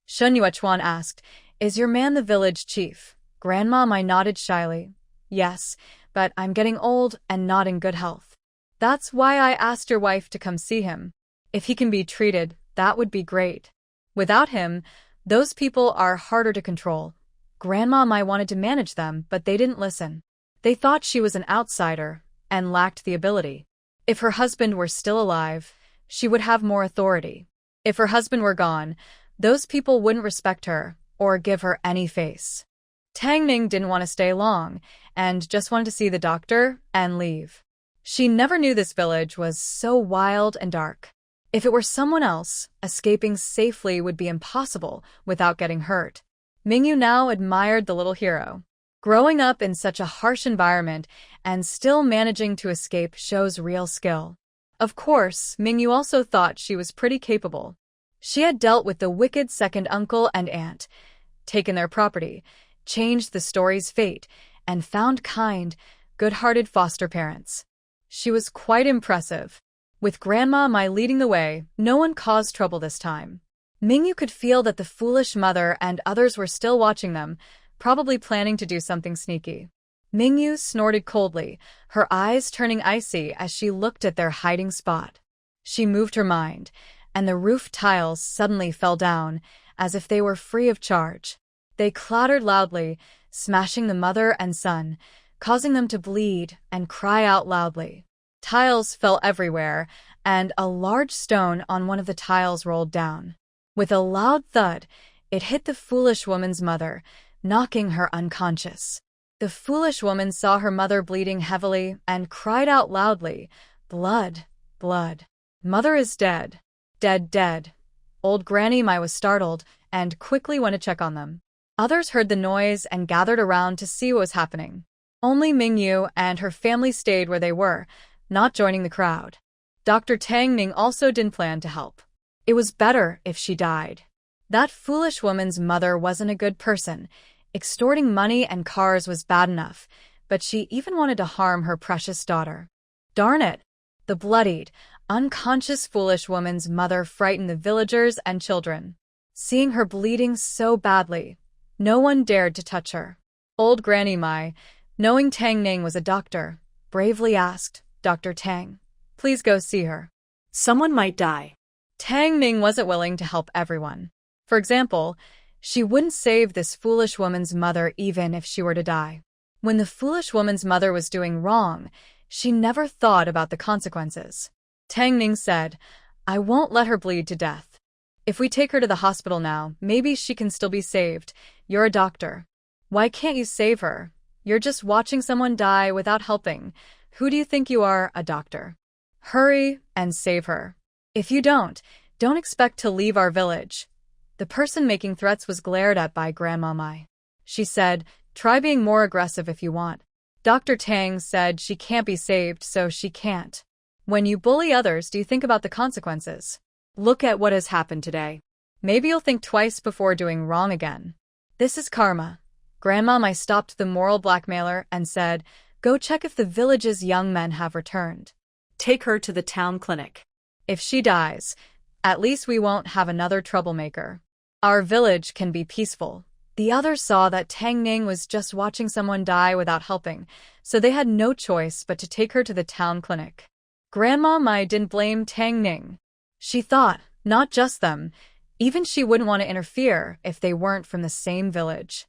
Shen Yuechuan asked, "Is your man the village chief?" Grandma Mai nodded shyly. "Yes, but I'm getting old and not in good health. That's why I asked your wife to come see him. If he can be treated, that would be great. Without him, those people are harder to control." Grandma Mai wanted to manage them, but they didn't listen. They thought she was an outsider and lacked the ability. If her husband were still alive, she would have more authority. If her husband were gone, those people wouldn't respect her or give her any face. Tang Ning didn't want to stay long and just wanted to see the doctor and leave. She never knew this village was so wild and dark. If it were someone else, escaping safely would be impossible without getting hurt. Mingyu now admired the little hero. Growing up in such a harsh environment and still managing to escape shows real skill. Of course, Mingyu also thought she was pretty capable. She had dealt with the wicked second uncle and aunt, taken their property, changed the story's fate, and found kind, good-hearted foster parents. She was quite impressive. With Grandma Mai leading the way, no one caused trouble this time. Mingyu could feel that the foolish mother and others were still watching them, probably planning to do something sneaky. Mingyu snorted coldly, her eyes turning icy as she looked at their hiding spot. She moved her mind, and the roof tiles suddenly fell down, as if they were free of charge. They clattered loudly, smashing the mother and son, causing them to bleed and cry out loudly. Tiles fell everywhere, and a large stone on one of the tiles rolled down. With a loud thud, it hit the foolish woman's mother, knocking her unconscious. The foolish woman saw her mother bleeding heavily and cried out loudly, "Blood, blood. Mother is dead. Dead, dead." Old Granny Mai was startled and quickly went to check on them. Others heard the noise and gathered around to see what was happening. Only Mingyu and her family stayed where they were, not joining the crowd. Dr. Tang Ning also didn't plan to help. It was better if she died. That foolish woman's mother wasn't a good person. Extorting money and cars was bad enough, but she even wanted to harm her precious daughter. Darn it! The bloodied, unconscious foolish woman's mother frightened the villagers and children. Seeing her bleeding so badly, no one dared to touch her. Old Granny Mai, knowing Tang Ning was a doctor, bravely asked, "Dr. Tang, please go see her." Someone might die. Tang Ning wasn't willing to help everyone. For example, she wouldn't save this foolish woman's mother even if she were to die. When the foolish woman's mother was doing wrong, she never thought about the consequences. Tang Ning said, "I won't let her bleed to death. If we take her to the hospital now, maybe she can still be saved. You're a doctor. Why can't you save her? You're just watching someone die without helping. Who do you think you are, a doctor? Hurry and save her. If you don't expect to leave our village." The person making threats was glared at by Grandma Mai. She said, "Try being more aggressive if you want." Dr. Tang said she can't be saved, so she can't. When you bully others, do you think about the consequences? Look at what has happened today. Maybe you'll think twice before doing wrong again. This is karma. Grandma Mai stopped the moral blackmailer and said, "Go check if the village's young men have returned. Take her to the town clinic. If she dies, at least we won't have another troublemaker. Our village can be peaceful." The others saw that Tang Ning was just watching someone die without helping, so they had no choice but to take her to the town clinic. Grandma Mai didn't blame Tang Ning. She thought, not just them, even she wouldn't want to interfere if they weren't from the same village.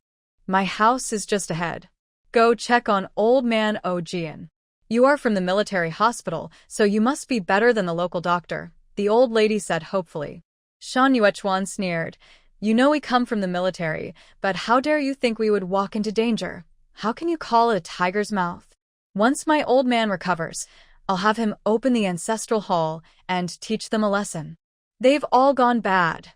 "My house is just ahead. Go check on old man Oh Jian. You are from the military hospital, so you must be better than the local doctor," the old lady said hopefully. Shan Yuechuan sneered, "You know we come from the military, but how dare you think we would walk into danger? How can you call it a tiger's mouth? Once my old man recovers, I'll have him open the ancestral hall and teach them a lesson." "They've all gone bad,"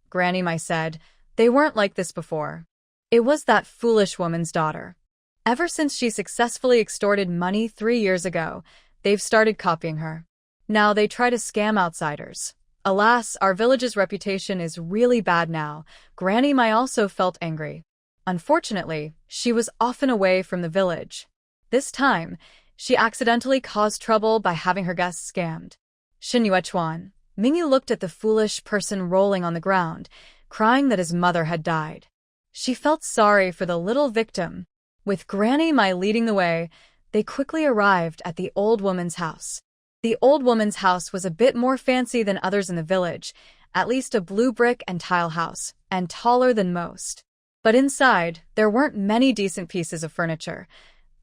Granny Mai said. "They weren't like this before. It was that foolish woman's daughter. Ever since she successfully extorted money 3 years ago, they've started copying her. Now they try to scam outsiders. Alas, our village's reputation is really bad now." Granny Mai also felt angry. Unfortunately, she was often away from the village. This time, she accidentally caused trouble by having her guests scammed. Shin Yuechuan, Mingyu looked at the foolish person rolling on the ground, crying that his mother had died. She felt sorry for the little victim. With Granny Mai leading the way, they quickly arrived at the old woman's house. The old woman's house was a bit more fancy than others in the village, at least a blue brick and tile house, and taller than most. But inside, there weren't many decent pieces of furniture,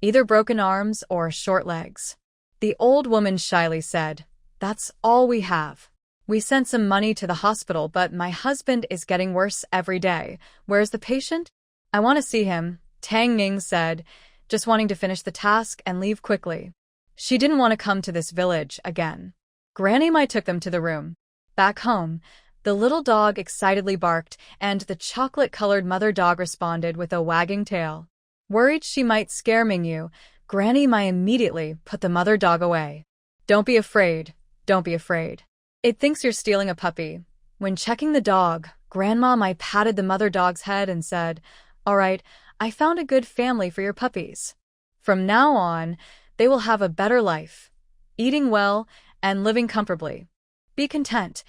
either broken arms or short legs. The old woman shyly said, "That's all we have. We sent some money to the hospital, but my husband is getting worse every day. Where's the patient? I want to see him," Tang Ning said, just wanting to finish the task and leave quickly. She didn't want to come to this village again. Granny Mai took them to the room. Back home, the little dog excitedly barked, and the chocolate-colored mother dog responded with a wagging tail. Worried she might scare Mingyu, Granny Mai immediately put the mother dog away. "Don't be afraid. Don't be afraid. It thinks you're stealing a puppy." When checking the dog, Grandma Mai patted the mother dog's head and said, "All right, I found a good family for your puppies. From now on, they will have a better life, eating well and living comfortably. Be content."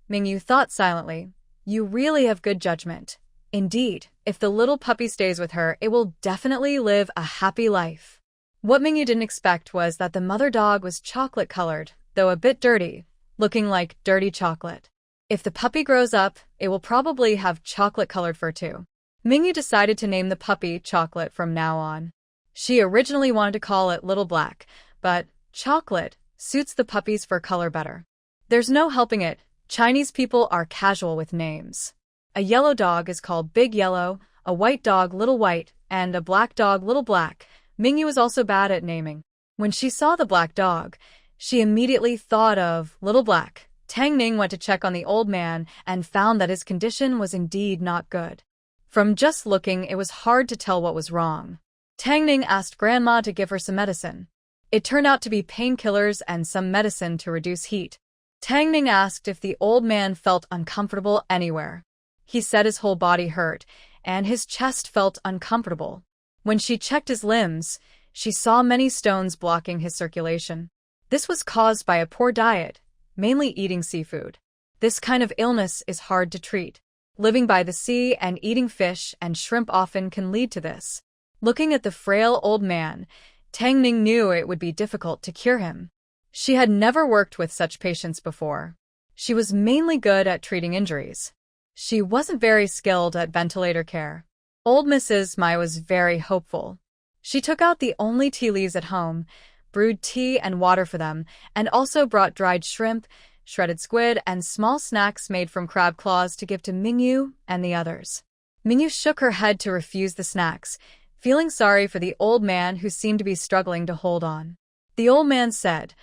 Mingyu thought silently, "You really have good judgment. Indeed, if the little puppy stays with her, it will definitely live a happy life." What Mingyu didn't expect was that the mother dog was chocolate-colored, though a bit dirty, looking like dirty chocolate. If the puppy grows up, it will probably have chocolate-colored fur too. Mingyu decided to name the puppy Chocolate from now on. She originally wanted to call it Little Black, but chocolate suits the puppy's fur color better. There's no helping it, Chinese people are casual with names. A yellow dog is called Big Yellow, a white dog Little White, and a black dog Little Black. Mingyu was also bad at naming. When she saw the black dog, she immediately thought of Little Black. Tang Ning went to check on the old man and found that his condition was indeed not good. From just looking, it was hard to tell what was wrong. Tang Ning asked Grandma to give her some medicine. It turned out to be painkillers and some medicine to reduce heat. Tang Ning asked if the old man felt uncomfortable anywhere. He said his whole body hurt, and his chest felt uncomfortable. When she checked his limbs, she saw many stones blocking his circulation. This was caused by a poor diet, mainly eating seafood. This kind of illness is hard to treat. Living by the sea and eating fish and shrimp often can lead to this. Looking at the frail old man, Tang Ning knew it would be difficult to cure him. She had never worked with such patients before. She was mainly good at treating injuries. She wasn't very skilled at ventilator care. Old Mrs. Mai was very hopeful. She took out the only tea leaves at home, brewed tea and water for them, and also brought dried shrimp, shredded squid, and small snacks made from crab claws to give to Mingyu and the others. Mingyu shook her head to refuse the snacks, feeling sorry for the old man who seemed to be struggling to hold on. The old man said,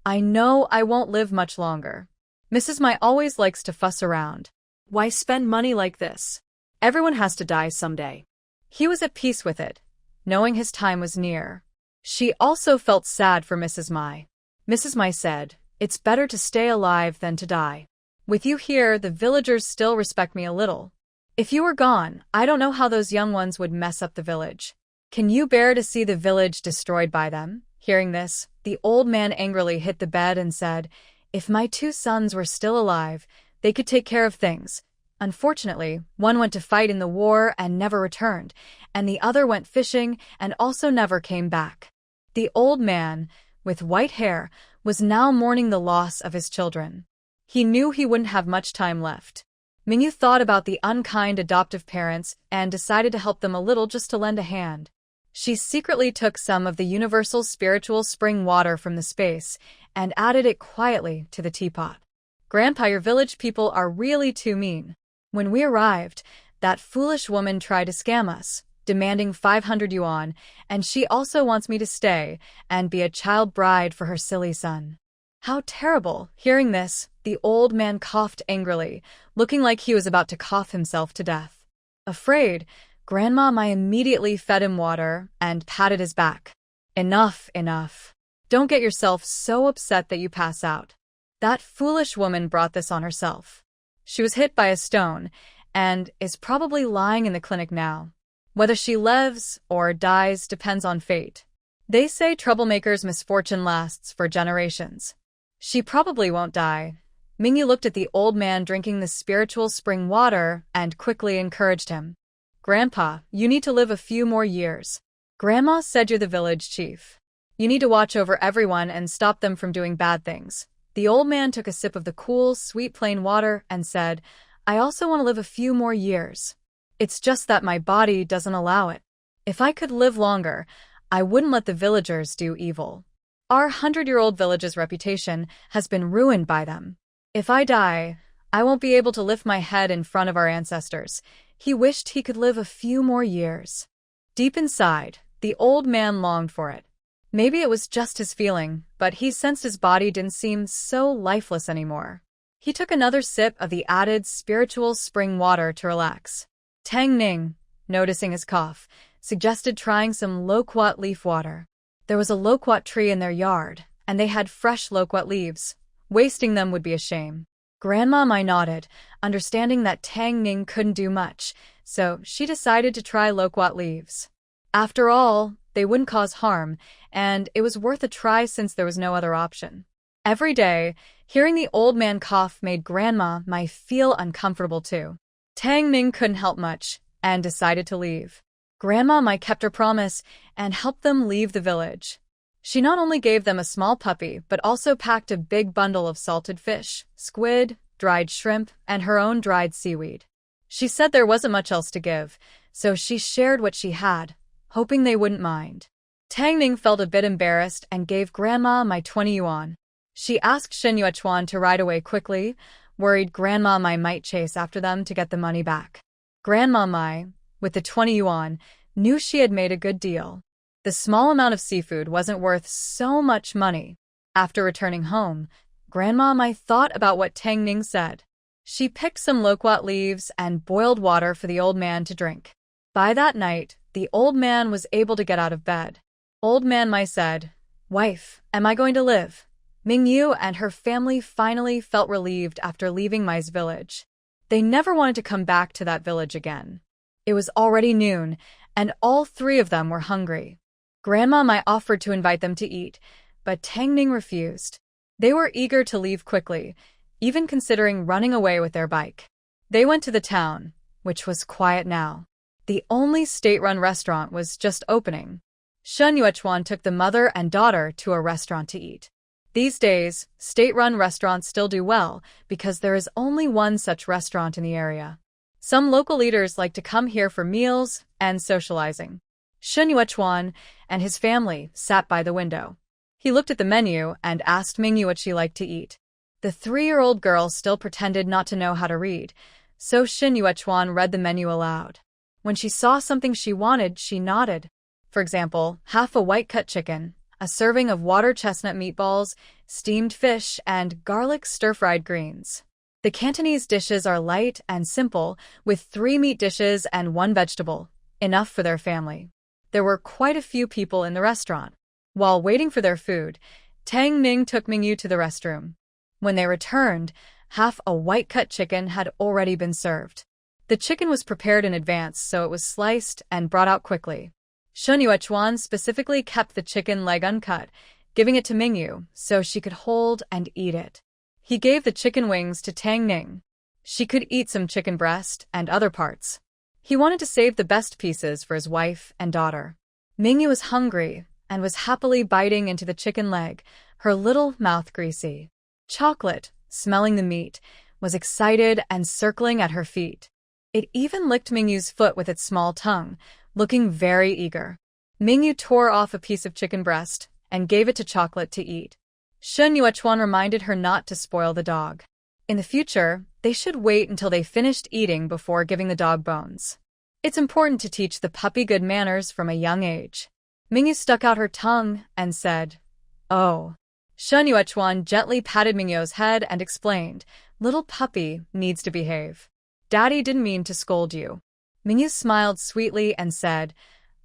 "I know I won't live much longer. Mrs. Mai always likes to fuss around. Why spend money like this? Everyone has to die someday." He was at peace with it, knowing his time was near. She also felt sad for Mrs. Mai. Mrs. Mai said, "It's better to stay alive than to die. With you here, the villagers still respect me a little. If you were gone, I don't know how those young ones would mess up the village. Can you bear to see the village destroyed by them?" Hearing this, the old man angrily hit the bed and said, "If my two sons were still alive, they could take care of things. Unfortunately, one went to fight in the war and never returned, and the other went fishing and also never came back." The old man, with white hair, was now mourning the loss of his children. He knew he wouldn't have much time left. Mingyu thought about the unkind adoptive parents and decided to help them a little just to lend a hand. She secretly took some of the universal spiritual spring water from the space and added it quietly to the teapot. "Grandpa, your village people are really too mean. When we arrived, that foolish woman tried to scam us, demanding 500 yuan, and she also wants me to stay and be a child bride for her silly son." How terrible! Hearing this, the old man coughed angrily, looking like he was about to cough himself to death. Afraid, Grandma Mai immediately fed him water and patted his back. "Enough, enough. Don't get yourself so upset that you pass out. That foolish woman brought this on herself. She was hit by a stone and is probably lying in the clinic now. Whether she lives or dies depends on fate. They say troublemakers' misfortune lasts for generations. She probably won't die." Mingyu looked at the old man drinking the spiritual spring water and quickly encouraged him. "Grandpa, you need to live a few more years. Grandma said you're the village chief. You need to watch over everyone and stop them from doing bad things." The old man took a sip of the cool, sweet plain water and said, "I also want to live a few more years. It's just that my body doesn't allow it. If I could live longer, I wouldn't let the villagers do evil. Our 100-year-old village's reputation has been ruined by them. If I die, I won't be able to lift my head in front of our ancestors." He wished he could live a few more years. Deep inside, the old man longed for it. Maybe it was just his feeling, but he sensed his body didn't seem so lifeless anymore. He took another sip of the added spiritual spring water to relax. Tang Ning, noticing his cough, suggested trying some loquat leaf water. There was a loquat tree in their yard, and they had fresh loquat leaves. Wasting them would be a shame. Grandma Mai nodded, understanding that Tang Ning couldn't do much, so she decided to try loquat leaves. After all, they wouldn't cause harm, and it was worth a try since there was no other option. Every day, hearing the old man cough made Grandma Mai feel uncomfortable too. Tang Ning couldn't help much, and decided to leave. Grandma Mai kept her promise and helped them leave the village. She not only gave them a small puppy, but also packed a big bundle of salted fish, squid, dried shrimp, and her own dried seaweed. She said there wasn't much else to give, so she shared what she had, hoping they wouldn't mind. Tang Ning felt a bit embarrassed and gave Grandma Mai 20 yuan. She asked Shen Yuechuan to ride away quickly, worried Grandma Mai might chase after them to get the money back. Grandma Mai, with the 20 yuan, knew she had made a good deal. The small amount of seafood wasn't worth so much money. After returning home, Grandma Mai thought about what Tang Ning said. She picked some loquat leaves and boiled water for the old man to drink. By that night, the old man was able to get out of bed. Old man Mai said, "Wife, am I going to live?" Mingyu and her family finally felt relieved after leaving Mai's village. They never wanted to come back to that village again. It was already noon, and all three of them were hungry. Grandma Mai offered to invite them to eat, but Tang Ning refused. They were eager to leave quickly, even considering running away with their bike. They went to the town, which was quiet now. The only state-run restaurant was just opening. Shun Yuechuan took the mother and daughter to a restaurant to eat. These days, state-run restaurants still do well because there is only one such restaurant in the area. Some local leaders like to come here for meals and socializing. Shun Yuechuan and his family sat by the window. He looked at the menu and asked Mingyu what she liked to eat. The 3-year-old girl still pretended not to know how to read, so Shun Yuechuan read the menu aloud. When she saw something she wanted, she nodded. For example, half a white-cut chicken, a serving of water chestnut meatballs, steamed fish, and garlic stir-fried greens. The Cantonese dishes are light and simple, with 3 meat dishes and 1 vegetable, enough for their family. There were quite a few people in the restaurant. While waiting for their food, Tang Ning took Mingyu to the restroom. When they returned, half a white-cut chicken had already been served. The chicken was prepared in advance, so it was sliced and brought out quickly. Shun Yuechuan specifically kept the chicken leg uncut, giving it to Mingyu so she could hold and eat it. He gave the chicken wings to Tang Ning. She could eat some chicken breast and other parts. He wanted to save the best pieces for his wife and daughter. Mingyu was hungry and was happily biting into the chicken leg, her little mouth greasy. Chocolate, smelling the meat, was excited and circling at her feet. It even licked Mingyu's foot with its small tongue, looking very eager. Mingyu tore off a piece of chicken breast and gave it to Chocolate to eat. Shun Yuechuan reminded her not to spoil the dog. In the future, they should wait until they finished eating before giving the dog bones. It's important to teach the puppy good manners from a young age. Mingyu stuck out her tongue and said, "Oh." Shun Yuechuan gently patted Mingyu's head and explained, "Little puppy needs to behave. Daddy didn't mean to scold you." Mingyu smiled sweetly and said,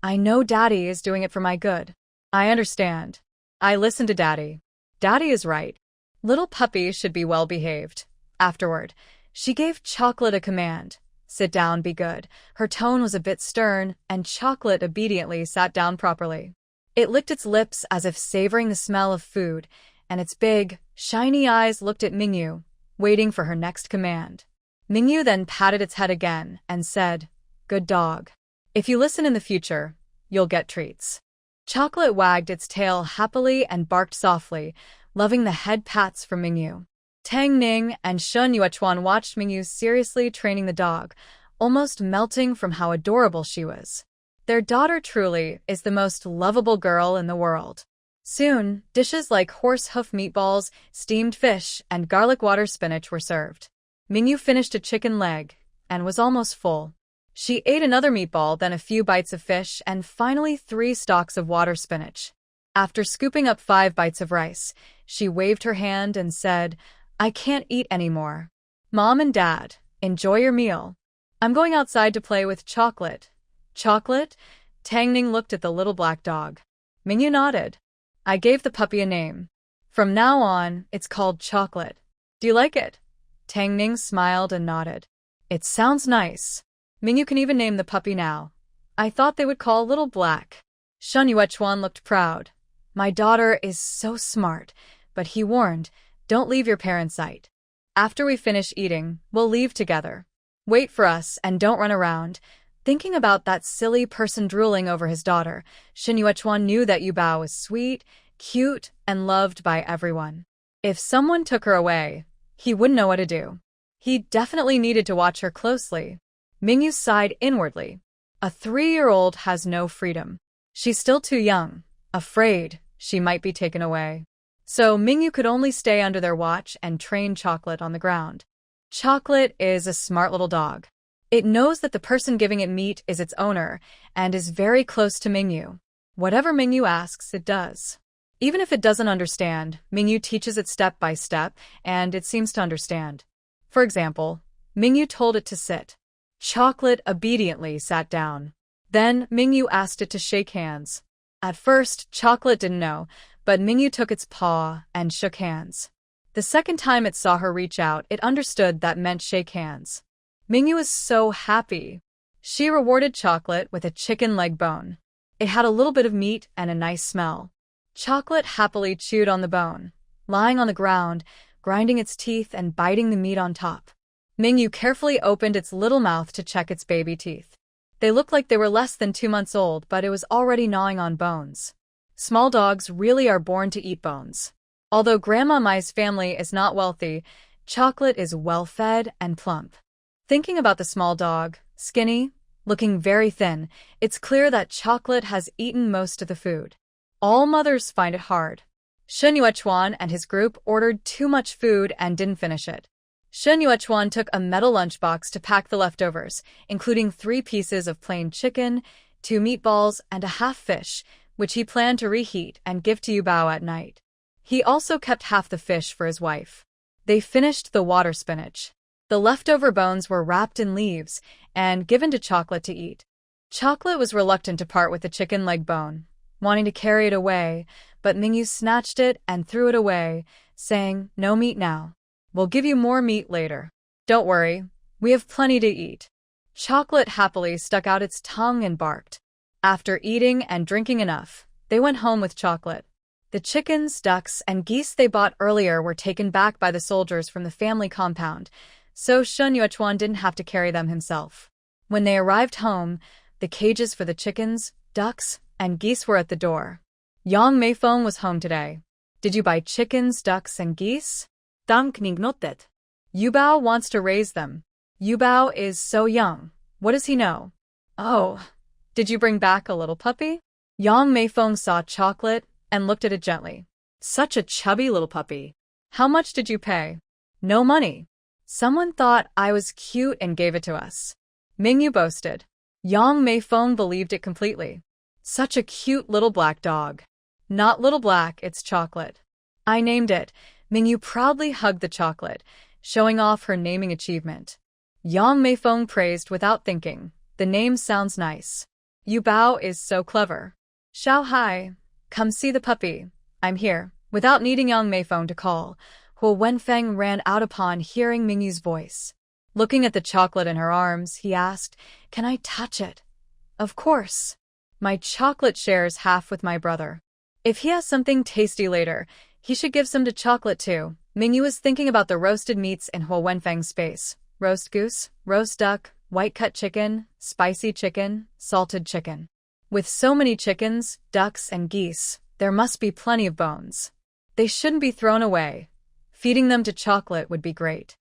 "I know Daddy is doing it for my good. I understand. I listen to Daddy. Daddy is right. Little puppy should be well behaved." Afterward, she gave Chocolate a command. "Sit down, be good." Her tone was a bit stern, and Chocolate obediently sat down properly. It licked its lips as if savoring the smell of food, and its big, shiny eyes looked at Mingyu, waiting for her next command. Mingyu then patted its head again and said, "Good dog. If you listen in the future, you'll get treats." Chocolate wagged its tail happily and barked softly, loving the head pats from Mingyu. Tang Ning and Shun Yuechuan watched Mingyu seriously training the dog, almost melting from how adorable she was. Their daughter truly is the most lovable girl in the world. Soon, dishes like horse hoof meatballs, steamed fish, and garlic water spinach were served. Mingyu finished a chicken leg and was almost full. She ate another meatball, then a few bites of fish, and finally 3 stalks of water spinach. After scooping up 5 bites of rice, she waved her hand and said, "I can't eat anymore. Mom and Dad, enjoy your meal. I'm going outside to play with Chocolate." "Chocolate?" Tang Ning looked at the little black dog. Mingyu nodded. "I gave the puppy a name. From now on, it's called Chocolate. Do you like it?" Tang Ning smiled and nodded. "It sounds nice. Mingyu can even name the puppy now. I thought they would call Little Black." Shun Yuechuan looked proud. "My daughter is so smart," but he warned, "Don't leave your parents' sight. After we finish eating, we'll leave together. Wait for us and don't run around." Thinking about that silly person drooling over his daughter, Shun Yuechuan knew that Yubao was sweet, cute, and loved by everyone. If someone took her away, he wouldn't know what to do. He definitely needed to watch her closely. Mingyu sighed inwardly. A 3-year-old has no freedom. She's still too young, afraid she might be taken away. So Mingyu could only stay under their watch and train Chocolate on the ground. Chocolate is a smart little dog. It knows that the person giving it meat is its owner and is very close to Mingyu. Whatever Mingyu asks, it does. Even if it doesn't understand, Mingyu teaches it step by step, and it seems to understand. For example, Mingyu told it to sit. Chocolate obediently sat down. Then Mingyu asked it to shake hands. At first, Chocolate didn't know, but Mingyu took its paw and shook hands. The second time it saw her reach out, it understood that meant shake hands. Mingyu was so happy. She rewarded Chocolate with a chicken leg bone. It had a little bit of meat and a nice smell. Chocolate happily chewed on the bone, lying on the ground, grinding its teeth and biting the meat on top. Mingyu carefully opened its little mouth to check its baby teeth. They looked like they were less than 2 months old, but it was already gnawing on bones. Small dogs really are born to eat bones. Although Grandma Mai's family is not wealthy, Chocolate is well-fed and plump. Thinking about the small dog, skinny, looking very thin, it's clear that Chocolate has eaten most of the food. All mothers find it hard. Shen Yuechuan and his group ordered too much food and didn't finish it. Shen Yuechuan took a metal lunchbox to pack the leftovers, including 3 pieces of plain chicken, 2 meatballs, and a half fish, which he planned to reheat and give to Yubao at night. He also kept half the fish for his wife. They finished the water spinach. The leftover bones were wrapped in leaves and given to Chocolate to eat. Chocolate was reluctant to part with the chicken leg bone, wanting to carry it away, but Mingyu snatched it and threw it away, saying, "No meat now. We'll give you more meat later. Don't worry, we have plenty to eat." Chocolate happily stuck out its tongue and barked. After eating and drinking enough, they went home with Chocolate. The chickens, ducks, and geese they bought earlier were taken back by the soldiers from the family compound, so Shen Yuechuan didn't have to carry them himself. When they arrived home, the cages for the chickens, ducks, and geese were at the door. Yang Meifeng was home today. "Did you buy chickens, ducks, and geese?" Dank notet. Yubao wants to raise them. Yubao is so young. What does he know? "Oh, did you bring back a little puppy?" Yang Meifeng saw Chocolate and looked at it gently. Such a chubby little puppy. "How much did you pay?" "No money. Someone thought I was cute and gave it to us." Mingyu boasted. Yang Meifeng believed it completely. "Such a cute little black dog." "Not little black, it's Chocolate. I named it." Mingyu proudly hugged the Chocolate, showing off her naming achievement. Yang Meifeng praised without thinking. "The name sounds nice. Yubao is so clever." "Xiao Hai, come see the puppy. I'm here." Without needing Yang Meifeng to call, Huo Wenfeng ran out upon hearing Mingyu's voice. Looking at the Chocolate in her arms, he asked, "Can I touch it?" "Of course. My Chocolate shares half with my brother. If he has something tasty later, he should give some to Chocolate too." Mingyu was thinking about the roasted meats in Huo Wenfeng's space. Roast goose, roast duck, white-cut chicken, spicy chicken, salted chicken. With so many chickens, ducks, and geese, there must be plenty of bones. They shouldn't be thrown away. Feeding them to Chocolate would be great.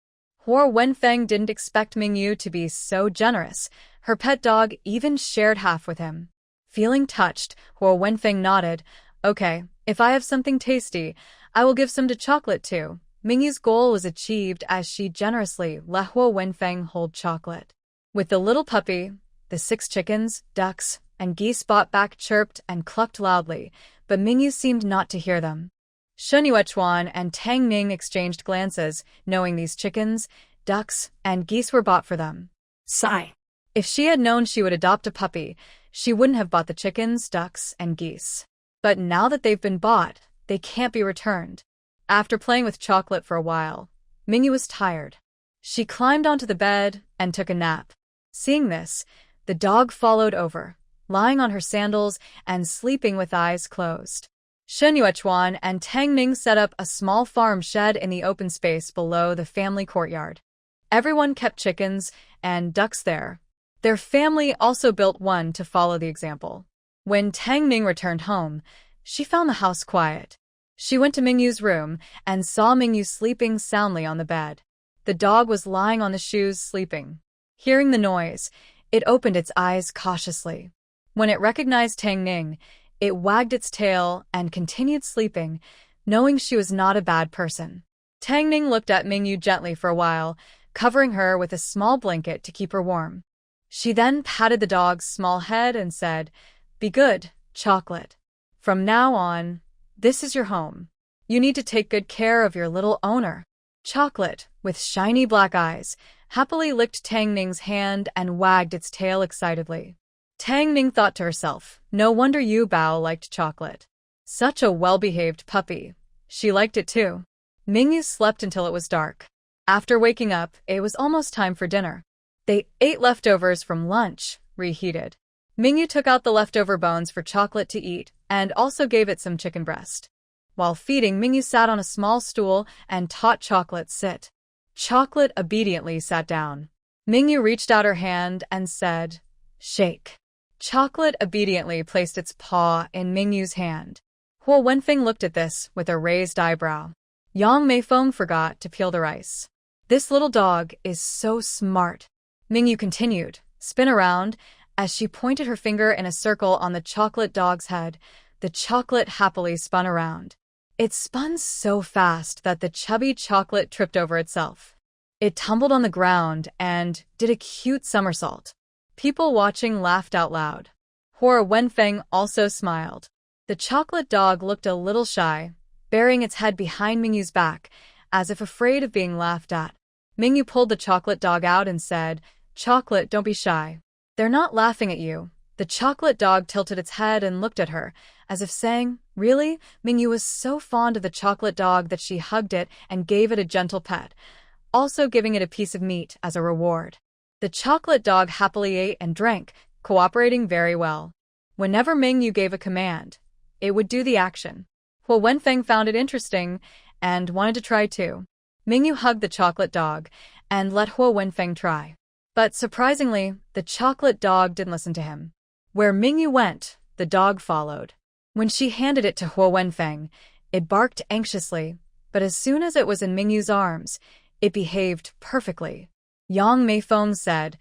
Huo Wenfeng didn't expect Mingyu to be so generous. Her pet dog even shared half with him. Feeling touched, Huo Wenfeng nodded. "Okay, if I have something tasty, I will give some to Chocolate too." Mingyu's goal was achieved as she generously let Huo Wenfeng hold Chocolate. With the little puppy, the 6 chickens, ducks, and geese bought back chirped and clucked loudly, but Mingyu seemed not to hear them. Shen Yuechuan and Tang Ning exchanged glances, knowing these chickens, ducks, and geese were bought for them. Sigh. If she had known she would adopt a puppy, she wouldn't have bought the chickens, ducks, and geese. But now that they've been bought, they can't be returned. After playing with Chocolate for a while, Mingyu was tired. She climbed onto the bed and took a nap. Seeing this, the dog followed over, lying on her sandals and sleeping with eyes closed. Shen Yuechuan and Tang Ning set up a small farm shed in the open space below the family courtyard. Everyone kept chickens and ducks there. Their family also built one to follow the example. When Tang Ning returned home, she found the house quiet. She went to Mingyu's room and saw Mingyu sleeping soundly on the bed. The dog was lying on the shoes sleeping. Hearing the noise, it opened its eyes cautiously. When it recognized Tang Ning, it wagged its tail and continued sleeping, knowing she was not a bad person. Tang Ning looked at Mingyu gently for a while, covering her with a small blanket to keep her warm. She then patted the dog's small head and said, "Be good, Chocolate. From now on, this is your home. You need to take good care of your little owner." Chocolate, with shiny black eyes, happily licked Tang Ning's hand and wagged its tail excitedly. Tang Ning thought to herself, no wonder Yu Bao liked chocolate. Such a well-behaved puppy. She liked it too. Mingyu slept until it was dark. After waking up, it was almost time for dinner. They ate leftovers from lunch, reheated. Mingyu took out the leftover bones for Chocolate to eat and also gave it some chicken breast. While feeding, Mingyu sat on a small stool and taught Chocolate sit. Chocolate obediently sat down. Mingyu reached out her hand and said, "Shake." Chocolate obediently placed its paw in Mingyu's hand. Huo Wenfeng looked at this with a raised eyebrow. Yang Meifeng forgot to peel the rice. This little dog is so smart. Mingyu continued, spin around, as she pointed her finger in a circle on the chocolate dog's head. The chocolate happily spun around. It spun so fast that the chubby chocolate tripped over itself. It tumbled on the ground and did a cute somersault. People watching laughed out loud. Huo Wenfeng also smiled. The chocolate dog looked a little shy, burying its head behind Mingyu's back, as if afraid of being laughed at. Mingyu pulled the chocolate dog out and said, "Chocolate, don't be shy. They're not laughing at you." The chocolate dog tilted its head and looked at her, as if saying, "Really?" Mingyu was so fond of the chocolate dog that she hugged it and gave it a gentle pet, also giving it a piece of meat as a reward. The chocolate dog happily ate and drank, cooperating very well. Whenever Mingyu gave a command, it would do the action. Huo Wenfeng found it interesting and wanted to try too. Mingyu hugged the chocolate dog and let Huo Wenfeng try. But surprisingly, the chocolate dog didn't listen to him. Where Mingyu went, the dog followed. When she handed it to Huo Wenfeng, it barked anxiously, but as soon as it was in Mingyu's arms, it behaved perfectly. Yang Meifeng said,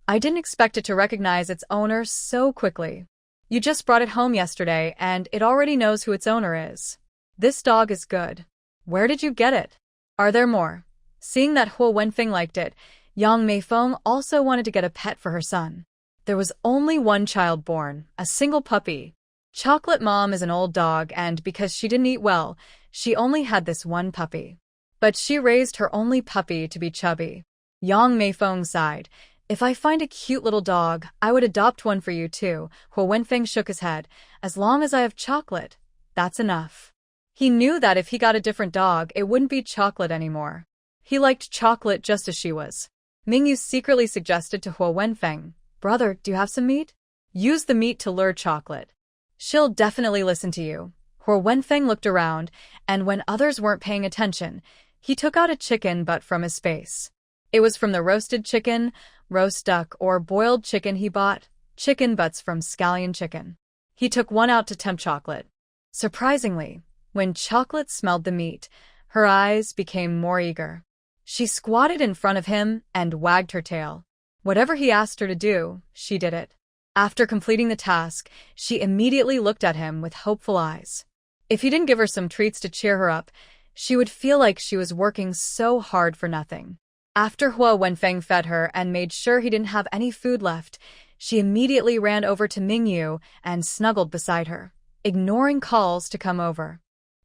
"I didn't expect it to recognize its owner so quickly. You just brought it home yesterday and it already knows who its owner is. This dog is good. Where did you get it? Are there more?" Seeing that Huo Wenfeng liked it, Yang Meifeng also wanted to get a pet for her son. There was only one child born, a single puppy. Chocolate Mom is an old dog and because she didn't eat well, she only had this one puppy. But she raised her only puppy to be chubby. Yang Meifeng sighed. "If I find a cute little dog, I would adopt one for you too." Huo Wenfeng shook his head. "As long as I have Chocolate, that's enough." He knew that if he got a different dog, it wouldn't be Chocolate anymore. He liked Chocolate just as she was. Mingyu secretly suggested to Huo Wenfeng, "Brother, do you have some meat? Use the meat to lure Chocolate. She'll definitely listen to you." Huo Wenfeng looked around, and when others weren't paying attention, he took out a chicken butt from his space. It was from the roasted chicken, roast duck, or boiled chicken he bought, chicken butts from Scallion Chicken. He took one out to tempt Chocolate. Surprisingly, when Chocolate smelled the meat, her eyes became more eager. She squatted in front of him and wagged her tail. Whatever he asked her to do, she did it. After completing the task, she immediately looked at him with hopeful eyes. If he didn't give her some treats to cheer her up, she would feel like she was working so hard for nothing. After Huo Wenfeng fed her and made sure he didn't have any food left, she immediately ran over to Mingyu and snuggled beside her, ignoring calls to come over.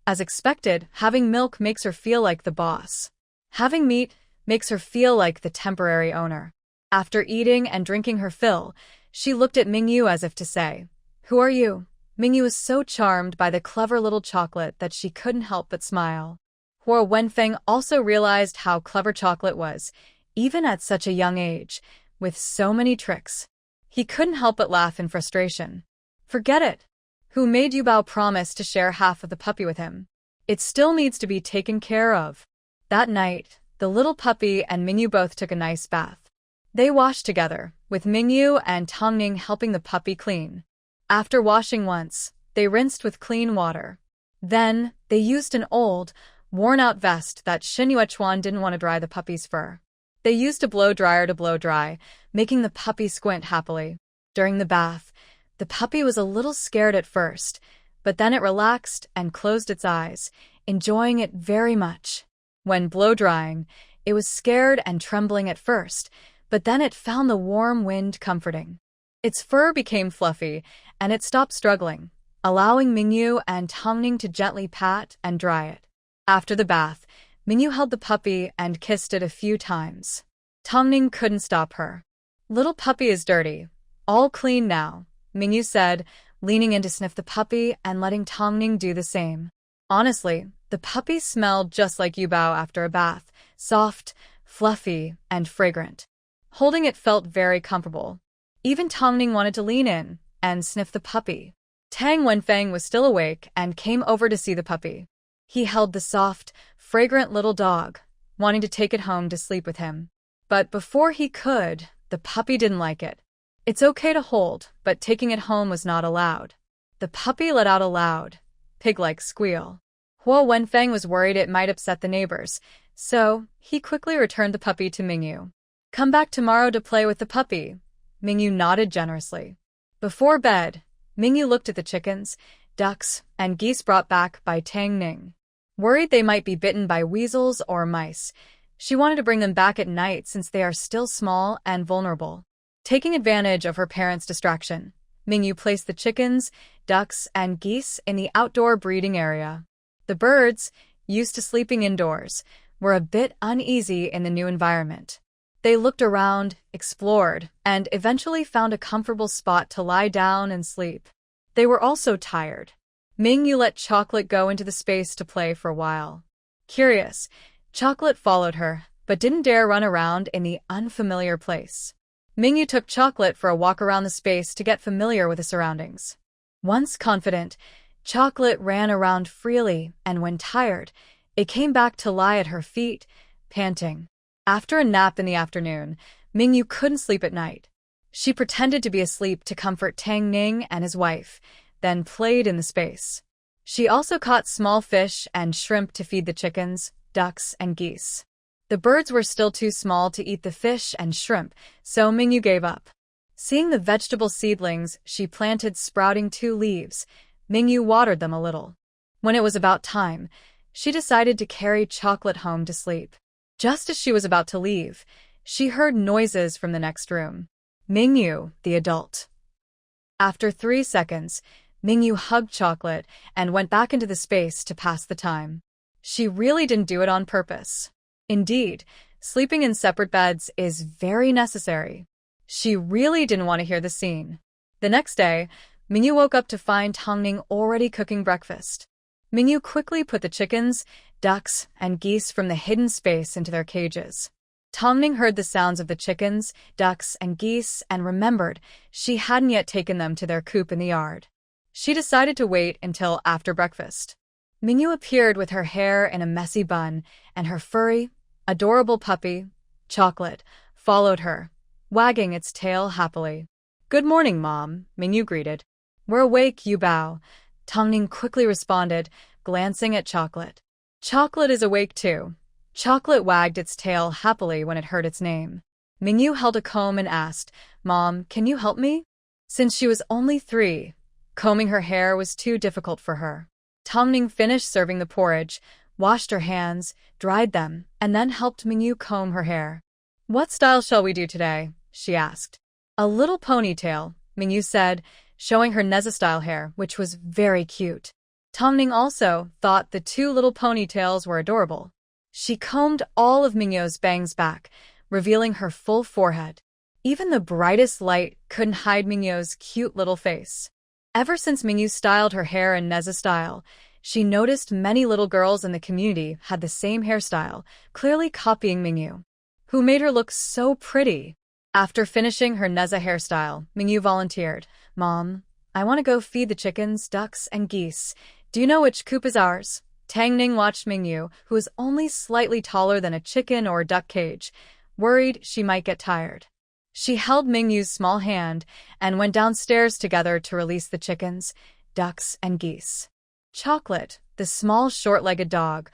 As expected, having milk makes her feel like the boss. Having meat makes her feel like the temporary owner. After eating and drinking her fill, she looked at Mingyu as if to say, "Who are you?" Mingyu was so charmed by the clever little Chocolate that she couldn't help but smile. Huo Wenfeng also realized how clever Chocolate was, even at such a young age, with so many tricks. He couldn't help but laugh in frustration. Forget it. Who made Yu Bao promise to share half of the puppy with him? It still needs to be taken care of. That night, the little puppy and Mingyu both took a nice bath. They washed together, with Mingyu and Tongning helping the puppy clean. After washing once, they rinsed with clean water. Then, they used an old, worn-out vest that Xin Yuechuan didn't want to dry the puppy's fur. They used a blow dryer to blow dry, making the puppy squint happily. During the bath, the puppy was a little scared at first, but then it relaxed and closed its eyes, enjoying it very much. When blow-drying, it was scared and trembling at first, but then it found the warm wind comforting. Its fur became fluffy, and it stopped struggling, allowing Mingyu and Tongning to gently pat and dry it. After the bath, Mingyu held the puppy and kissed it a few times. Tongning couldn't stop her. "Little puppy is dirty. All clean now, Mingyu said, leaning in to sniff the puppy and letting Tongning do the same. Honestly, the puppy smelled just like Yubao after a bath, soft, fluffy, and fragrant. Holding it felt very comfortable. Even Tongning wanted to lean in and sniff the puppy. Tang Wenfeng was still awake and came over to see the puppy. He held the soft, fragrant little dog, wanting to take it home to sleep with him. But before he could, the puppy didn't like it. It's okay to hold, but taking it home was not allowed. The puppy let out a loud, pig-like squeal. Hua Wenfeng was worried it might upset the neighbors, so he quickly returned the puppy to Mingyu. Come back tomorrow to play with the puppy. Mingyu nodded generously. Before bed, Mingyu looked at the chickens, ducks, and geese brought back by Tang Ning. Worried they might be bitten by weasels or mice, she wanted to bring them back at night since they are still small and vulnerable. Taking advantage of her parents' distraction, Mingyu placed the chickens, ducks, and geese in the outdoor breeding area. The birds, used to sleeping indoors, were a bit uneasy in the new environment. They looked around, explored, and eventually found a comfortable spot to lie down and sleep. They were also tired. Mingyu let Chocolate go into the space to play for a while. Curious, Chocolate followed her, but didn't dare run around in the unfamiliar place. Mingyu took Chocolate for a walk around the space to get familiar with the surroundings. Once confident, Chocolate ran around freely, and when tired, it came back to lie at her feet, panting. After a nap in the afternoon, Mingyu couldn't sleep at night. She pretended to be asleep to comfort Tang Ning and his wife, then played in the space. She also caught small fish and shrimp to feed the chickens, ducks, and geese. The birds were still too small to eat the fish and shrimp, so Mingyu gave up. Seeing the vegetable seedlings she planted sprouting 2 leaves, Mingyu watered them a little. When it was about time, she decided to carry Chocolate home to sleep. Just as she was about to leave, she heard noises from the next room. Mingyu, the adult. After 3 seconds, Mingyu hugged Chocolate and went back into the space to pass the time. She really didn't do it on purpose. Indeed, sleeping in separate beds is very necessary. She really didn't want to hear the scene. The next day, Mingyu woke up to find Tongning already cooking breakfast. Mingyu quickly put the chickens, ducks, and geese from the hidden space into their cages. Tongning heard the sounds of the chickens, ducks, and geese and remembered she hadn't yet taken them to their coop in the yard. She decided to wait until after breakfast. Mingyu appeared with her hair in a messy bun, and her furry, adorable puppy, Chocolate, followed her, wagging its tail happily. Good morning, Mom, Mingyu greeted. We're awake, Yubao, Tongning quickly responded, glancing at Chocolate. Chocolate is awake too. Chocolate wagged its tail happily when it heard its name. Mingyu held a comb and asked, Mom, can you help me? Since she was only 3, combing her hair was too difficult for her. Tongning finished serving the porridge, washed her hands, dried them, and then helped Mingyu comb her hair. What style shall we do today? She asked. A little ponytail, Mingyu said, showing her Neza-style hair, which was very cute. Tongning also thought the 2 little ponytails were adorable. She combed all of Mingyu's bangs back, revealing her full forehead. Even the brightest light couldn't hide Mingyu's cute little face. Ever since Mingyu styled her hair in Neza style, she noticed many little girls in the community had the same hairstyle, clearly copying Mingyu, who made her look so pretty. After finishing her Neza hairstyle, Mingyu volunteered, Mom, I want to go feed the chickens, ducks, and geese. Do you know which coop is ours? Tang Ning watched Mingyu, who was only slightly taller than a chicken or duck cage, worried she might get tired. She held Mingyu's small hand and went downstairs together to release the chickens, ducks, and geese. Chocolate, the small short-legged dog,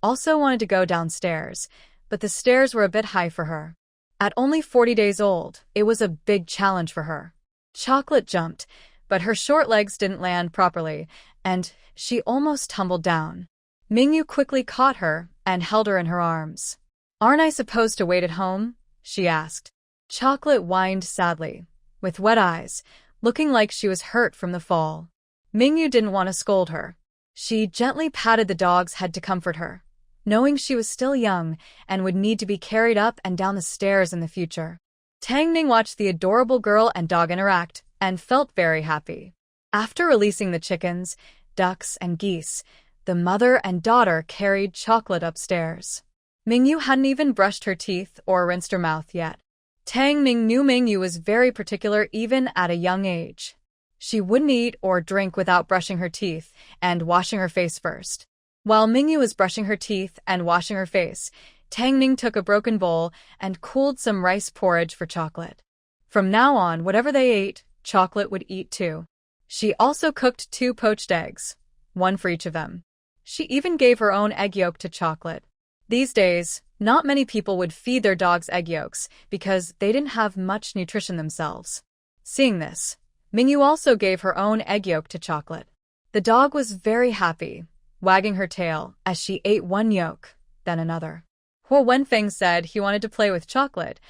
also wanted to go downstairs, but the stairs were a bit high for her. At only 40 days old, it was a big challenge for her. Chocolate jumped, but her short legs didn't land properly, and she almost tumbled down. Mingyu quickly caught her and held her in her arms. Aren't I supposed to wait at home? She asked. Chocolate whined sadly, with wet eyes, looking like she was hurt from the fall. Mingyu didn't want to scold her. She gently patted the dog's head to comfort her, knowing she was still young and would need to be carried up and down the stairs in the future. Tang Ning watched the adorable girl and dog interact and felt very happy. After releasing the chickens, ducks, and geese, the mother and daughter carried Chocolate upstairs. Mingyu hadn't even brushed her teeth or rinsed her mouth yet. Tang Ning knew Mingyu was very particular even at a young age. She wouldn't eat or drink without brushing her teeth and washing her face first. While Mingyu was brushing her teeth and washing her face, Tang Ning took a broken bowl and cooled some rice porridge for Chocolate. From now on, whatever they ate, Chocolate would eat too. She also cooked 2 poached eggs, one for each of them. She even gave her own egg yolk to Chocolate. These days, not many people would feed their dogs egg yolks because they didn't have much nutrition themselves. Seeing this, Mingyu also gave her own egg yolk to Chocolate. The dog was very happy, wagging her tail as she ate one yolk, then another. Huo Wenfeng said he wanted to play with Chocolate,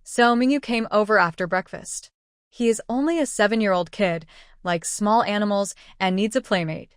so Mingyu came over after breakfast. He is only a 7-year-old kid, likes small animals, and needs a playmate.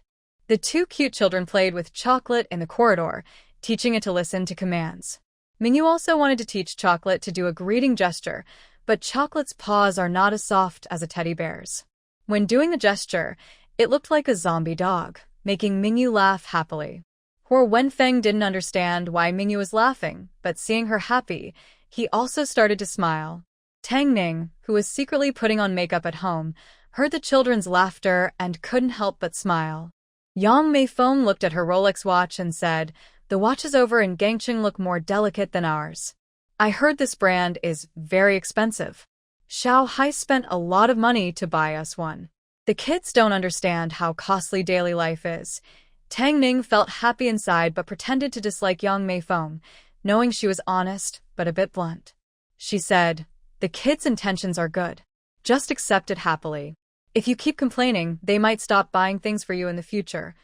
The 2 cute children played with Chocolate in the corridor, teaching it to listen to commands. Mingyu also wanted to teach Chocolate to do a greeting gesture, but Chocolate's paws are not as soft as a teddy bear's. When doing the gesture, it looked like a zombie dog, making Mingyu laugh happily. Huo Wenfeng didn't understand why Mingyu was laughing, but seeing her happy, he also started to smile. Tang Ning, who was secretly putting on makeup at home, heard the children's laughter and couldn't help but smile. Yang Meifeng looked at her Rolex watch and said, "The watches over in Gangcheng look more delicate than ours. I heard this brand is very expensive. Xiao Hai spent a lot of money to buy us one." The kids don't understand how costly daily life is. Tang Ning felt happy inside but pretended to dislike Yang Meifeng, knowing she was honest but a bit blunt. She said, "The kids' intentions are good. Just accept it happily. If you keep complaining, they might stop buying things for you in the future."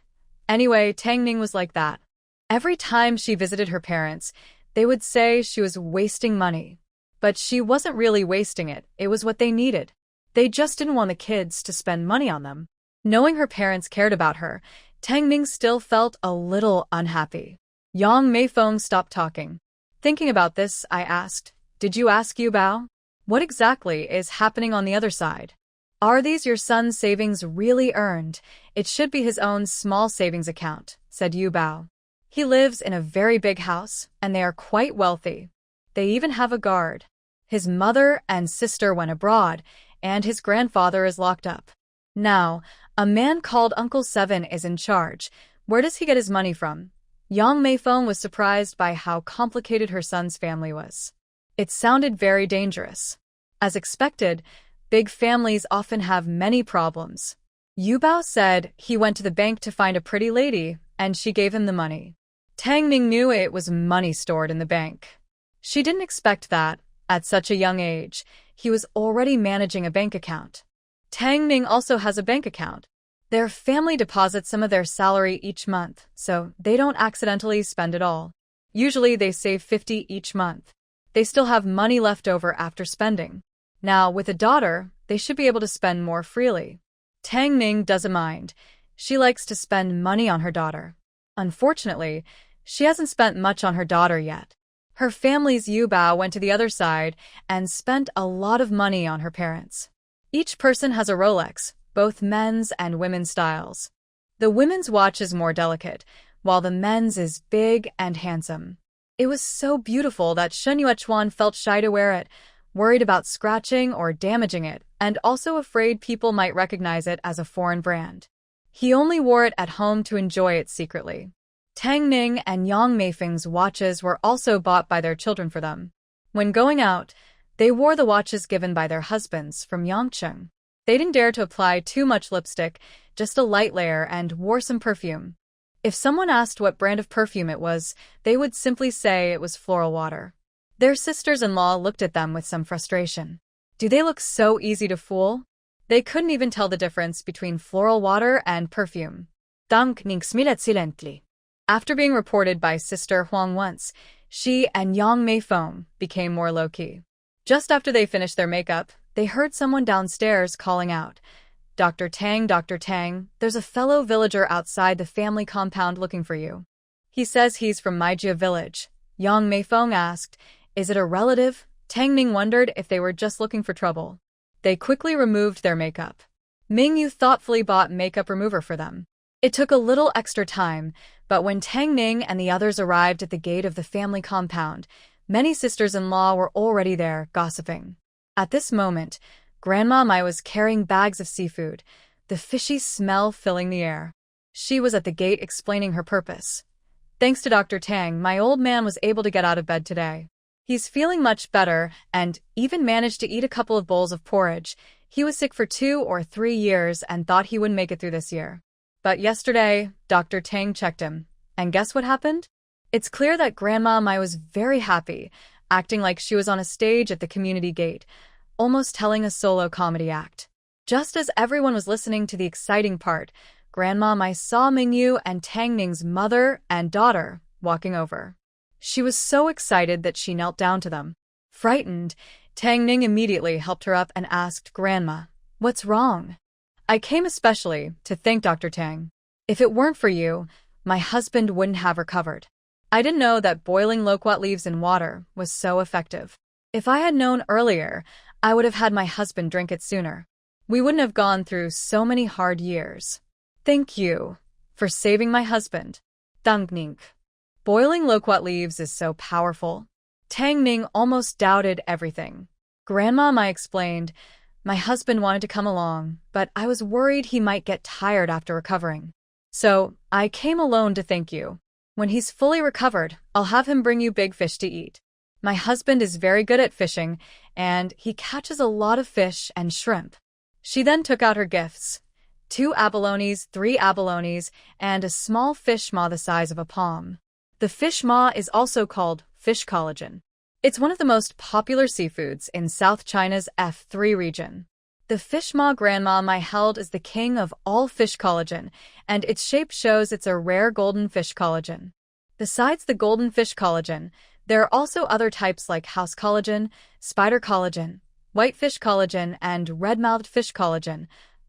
Anyway, Tang Ning was like that. Every time she visited her parents, they would say she was wasting money. But she wasn't really wasting it, it was what they needed. They just didn't want the kids to spend money on them. Knowing her parents cared about her, Tang Ning still felt a little unhappy. Yang Meifeng stopped talking. Thinking about this, I asked, "Did you ask Yu Bao? What exactly is happening on the other side? Are these your son's savings really earned? It should be his own small savings account," said Yu Bao. "He lives in a very big house, and they are quite wealthy. They even have a guard. His mother and sister went abroad, and his grandfather is locked up. Now, a man called Uncle Seven is in charge. Where does he get his money from?" Yang Meifeng was surprised by how complicated her son's family was. It sounded very dangerous. As expected, big families often have many problems. Yu Bao said he went to the bank to find a pretty lady, and she gave him the money. Tang Ning knew it was money stored in the bank. She didn't expect that, at such a young age, he was already managing a bank account. Tang Ning also has a bank account. Their family deposits some of their salary each month, so they don't accidentally spend it all. Usually they save 50 each month. They still have money left over after spending. Now, with a daughter, they should be able to spend more freely. Tang Ning doesn't mind. She likes to spend money on her daughter. Unfortunately, she hasn't spent much on her daughter yet. Her family's Yu Bao went to the other side and spent a lot of money on her parents. Each person has a Rolex, both men's and women's styles. The women's watch is more delicate, while the men's is big and handsome. It was so beautiful that Shen Yuechuan felt shy to wear it, worried about scratching or damaging it, and also afraid people might recognize it as a foreign brand. He only wore it at home to enjoy it secretly. Tang Ning and Yang Meifeng's watches were also bought by their children for them. When going out, they wore the watches given by their husbands from Yangcheng. They didn't dare to apply too much lipstick, just a light layer, and wore some perfume. If someone asked what brand of perfume it was, they would simply say it was floral water. Their sisters-in-law looked at them with some frustration. Do they look so easy to fool? They couldn't even tell the difference between floral water and perfume. Tang Ning smiled silently. After being reported by Sister Huang once, she and Yang Meifeng became more low-key. Just after they finished their makeup, they heard someone downstairs calling out, Dr. Tang, there's a fellow villager outside the family compound looking for you. He says he's from Maijia village." Yang Meifeng asked, "Is it a relative?" Tang Ning wondered if they were just looking for trouble. They quickly removed their makeup. Mingyu thoughtfully bought makeup remover for them. It took a little extra time, but when Tang Ning and the others arrived at the gate of the family compound, many sisters-in-law were already there, gossiping. At this moment, Grandma Mai was carrying bags of seafood, the fishy smell filling the air. She was at the gate explaining her purpose. Thanks to Dr. Tang, my old man was able to get out of bed today. He's feeling much better and even managed to eat a couple of bowls of porridge. He was sick for 2 or 3 years and thought he wouldn't make it through this year. But yesterday, Dr. Tang checked him. And guess what happened? It's clear that Grandma Mai was very happy, acting like she was on a stage at the community gate, almost telling a solo comedy act. Just as everyone was listening to the exciting part, Grandma Mai saw Mingyu and Tang Ning's mother and daughter walking over. She was so excited that she knelt down to them. Frightened, Tang Ning immediately helped her up and asked Grandma, "What's wrong?" "I came especially to thank Dr. Tang. If it weren't for you, my husband wouldn't have recovered. I didn't know that boiling loquat leaves in water was so effective. If I had known earlier, I would have had my husband drink it sooner. We wouldn't have gone through so many hard years. Thank you for saving my husband." Dang Ning. Boiling loquat leaves is so powerful. Tang Ning almost doubted everything. Grandma Mai explained, "My husband wanted to come along, but I was worried he might get tired after recovering. So, I came alone to thank you. When he's fully recovered, I'll have him bring you big fish to eat. My husband is very good at fishing, and he catches a lot of fish and shrimp." She then took out her gifts: 2 abalones, 3 abalones, and a small fish maw the size of a palm. The fish maw is also called fish collagen. It's one of the most popular seafoods in South China's F3 region. The fish maw Grandma Mai held is the king of all fish collagen, and its shape shows it's a rare golden fish collagen. Besides the golden fish collagen, there are also other types like house collagen, spider collagen, whitefish collagen, and red-mouthed fish collagen,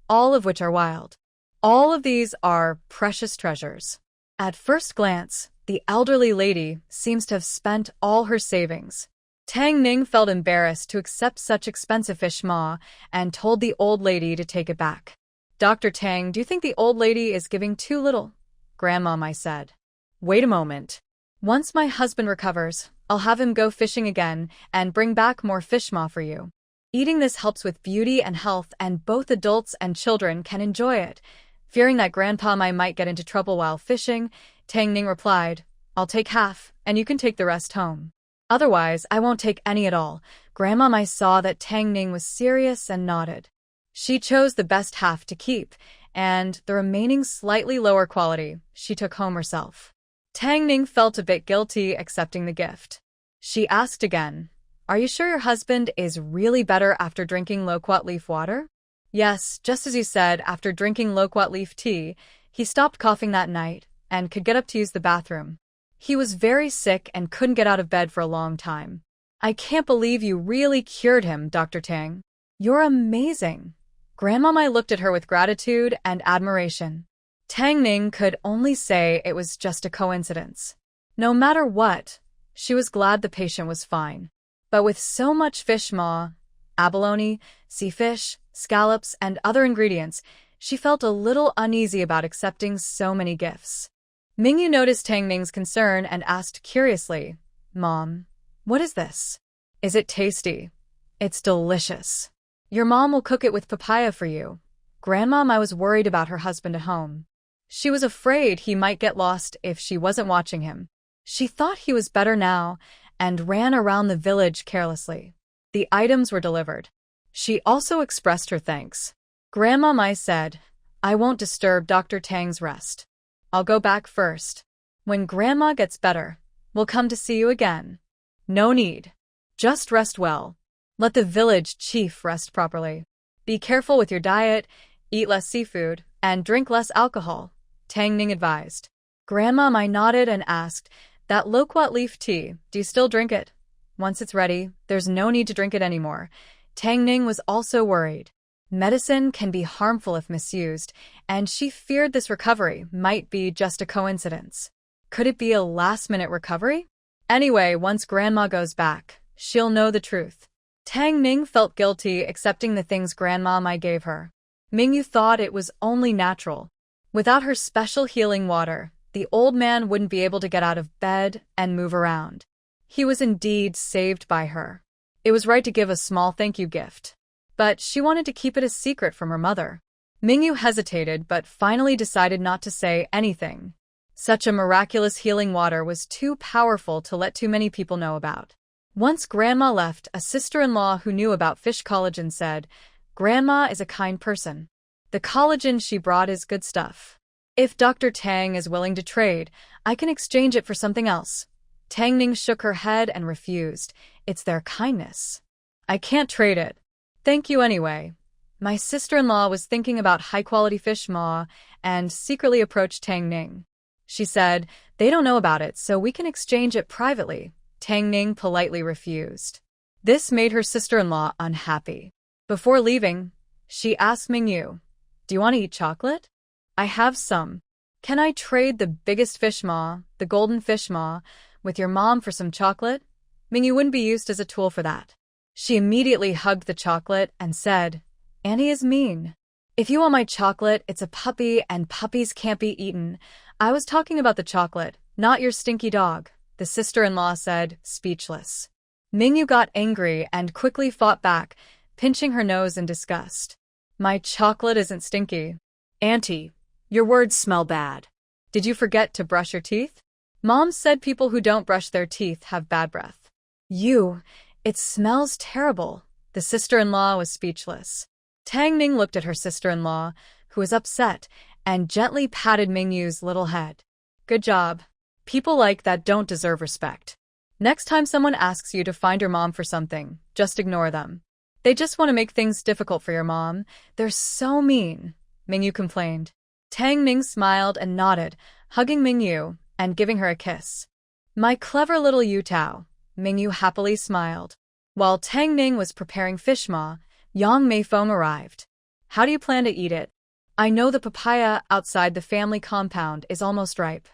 all of which are wild. All of these are precious treasures. At first glance, the elderly lady seems to have spent all her savings. Tang Ning felt embarrassed to accept such expensive fish maw and told the old lady to take it back. "Dr. Tang, do you think the old lady is giving too little?" Grandma Mai said. "Wait a moment. Once my husband recovers, I'll have him go fishing again and bring back more fish maw for you. Eating this helps with beauty and health, and both adults and children can enjoy it." Fearing that Grandpa Mai might get into trouble while fishing, Tang Ning replied, "I'll take half, and you can take the rest home. Otherwise, I won't take any at all." Grandma Mai saw that Tang Ning was serious and nodded. She chose the best half to keep, and the remaining slightly lower quality she took home herself. Tang Ning felt a bit guilty accepting the gift. She asked again, "Are you sure your husband is really better after drinking loquat leaf water?" "Yes, just as you said, after drinking loquat leaf tea, he stopped coughing that night and could get up to use the bathroom. He was very sick and couldn't get out of bed for a long time. I can't believe you really cured him, Dr. Tang. You're amazing." Grandma Mai looked at her with gratitude and admiration. Tang Ning could only say it was just a coincidence. No matter what, she was glad the patient was fine. But with so much fish maw, abalone, sea fish, scallops, and other ingredients, she felt a little uneasy about accepting so many gifts. Mingyu noticed Tang Ning's concern and asked curiously, "Mom, what is this? Is it tasty?" "It's delicious. Your mom will cook it with papaya for you." Grandma Mai was worried about her husband at home. She was afraid he might get lost if she wasn't watching him. She thought he was better now and ran around the village carelessly. The items were delivered. She also expressed her thanks. Grandma Mai said, "I won't disturb Dr. Tang's rest. I'll go back first. When Grandma gets better, we'll come to see you again." "No need. Just rest well. Let the village chief rest properly. Be careful with your diet, eat less seafood, and drink less alcohol," Tang Ning advised. Grandma Mai nodded and asked, "That loquat leaf tea, do you still drink it? Once it's ready, there's no need to drink it anymore." Tang Ning was also worried. Medicine can be harmful if misused, and she feared this recovery might be just a coincidence. Could it be a last-minute recovery? Anyway, once Grandma goes back, she'll know the truth. Tang Ning felt guilty accepting the things Grandma Mai gave her. Mingyu thought it was only natural. Without her special healing water, the old man wouldn't be able to get out of bed and move around. He was indeed saved by her. It was right to give a small thank you gift. But she wanted to keep it a secret from her mother. Mingyu hesitated but finally decided not to say anything. Such a miraculous healing water was too powerful to let too many people know about. Once Grandma left, a sister-in-law who knew about fish collagen said, "Grandma is a kind person. The collagen she brought is good stuff. If Dr. Tang is willing to trade, I can exchange it for something else." Tang Ning shook her head and refused. "It's their kindness. I can't trade it. Thank you anyway." My sister-in-law was thinking about high-quality fish maw and secretly approached Tang Ning. She said, "They don't know about it, so we can exchange it privately." Tang Ning politely refused. This made her sister-in-law unhappy. Before leaving, she asked Mingyu, "Do you want to eat chocolate? I have some. Can I trade the biggest fish maw, the golden fish maw, with your mom for some chocolate?" Mingyu wouldn't be used as a tool for that. She immediately hugged the chocolate and said, "Annie is mean. If you want my chocolate, it's a puppy and puppies can't be eaten. I was talking about the chocolate, not your stinky dog," the sister-in-law said, speechless. Mingyu got angry and quickly fought back, pinching her nose in disgust. "My chocolate isn't stinky." Auntie, your words smell bad. "Did you forget to brush your teeth? Mom said people who don't brush their teeth have bad breath." It smells terrible." The sister-in-law was speechless. Tang Ning looked at her sister-in-law, who was upset, and gently patted Mingyu's little head. "Good job. People like that don't deserve respect. Next time someone asks you to find your mom for something, just ignore them. They just want to make things difficult for your mom. They're so mean," Mingyu complained. Tang Ning smiled and nodded, hugging Mingyu and giving her a kiss. "My clever little Yutao," Mingyu happily smiled. While Tang Ning was preparing fish maw, Yang Meifeng arrived. "How do you plan to eat it? I know the papaya outside the family compound is almost ripe.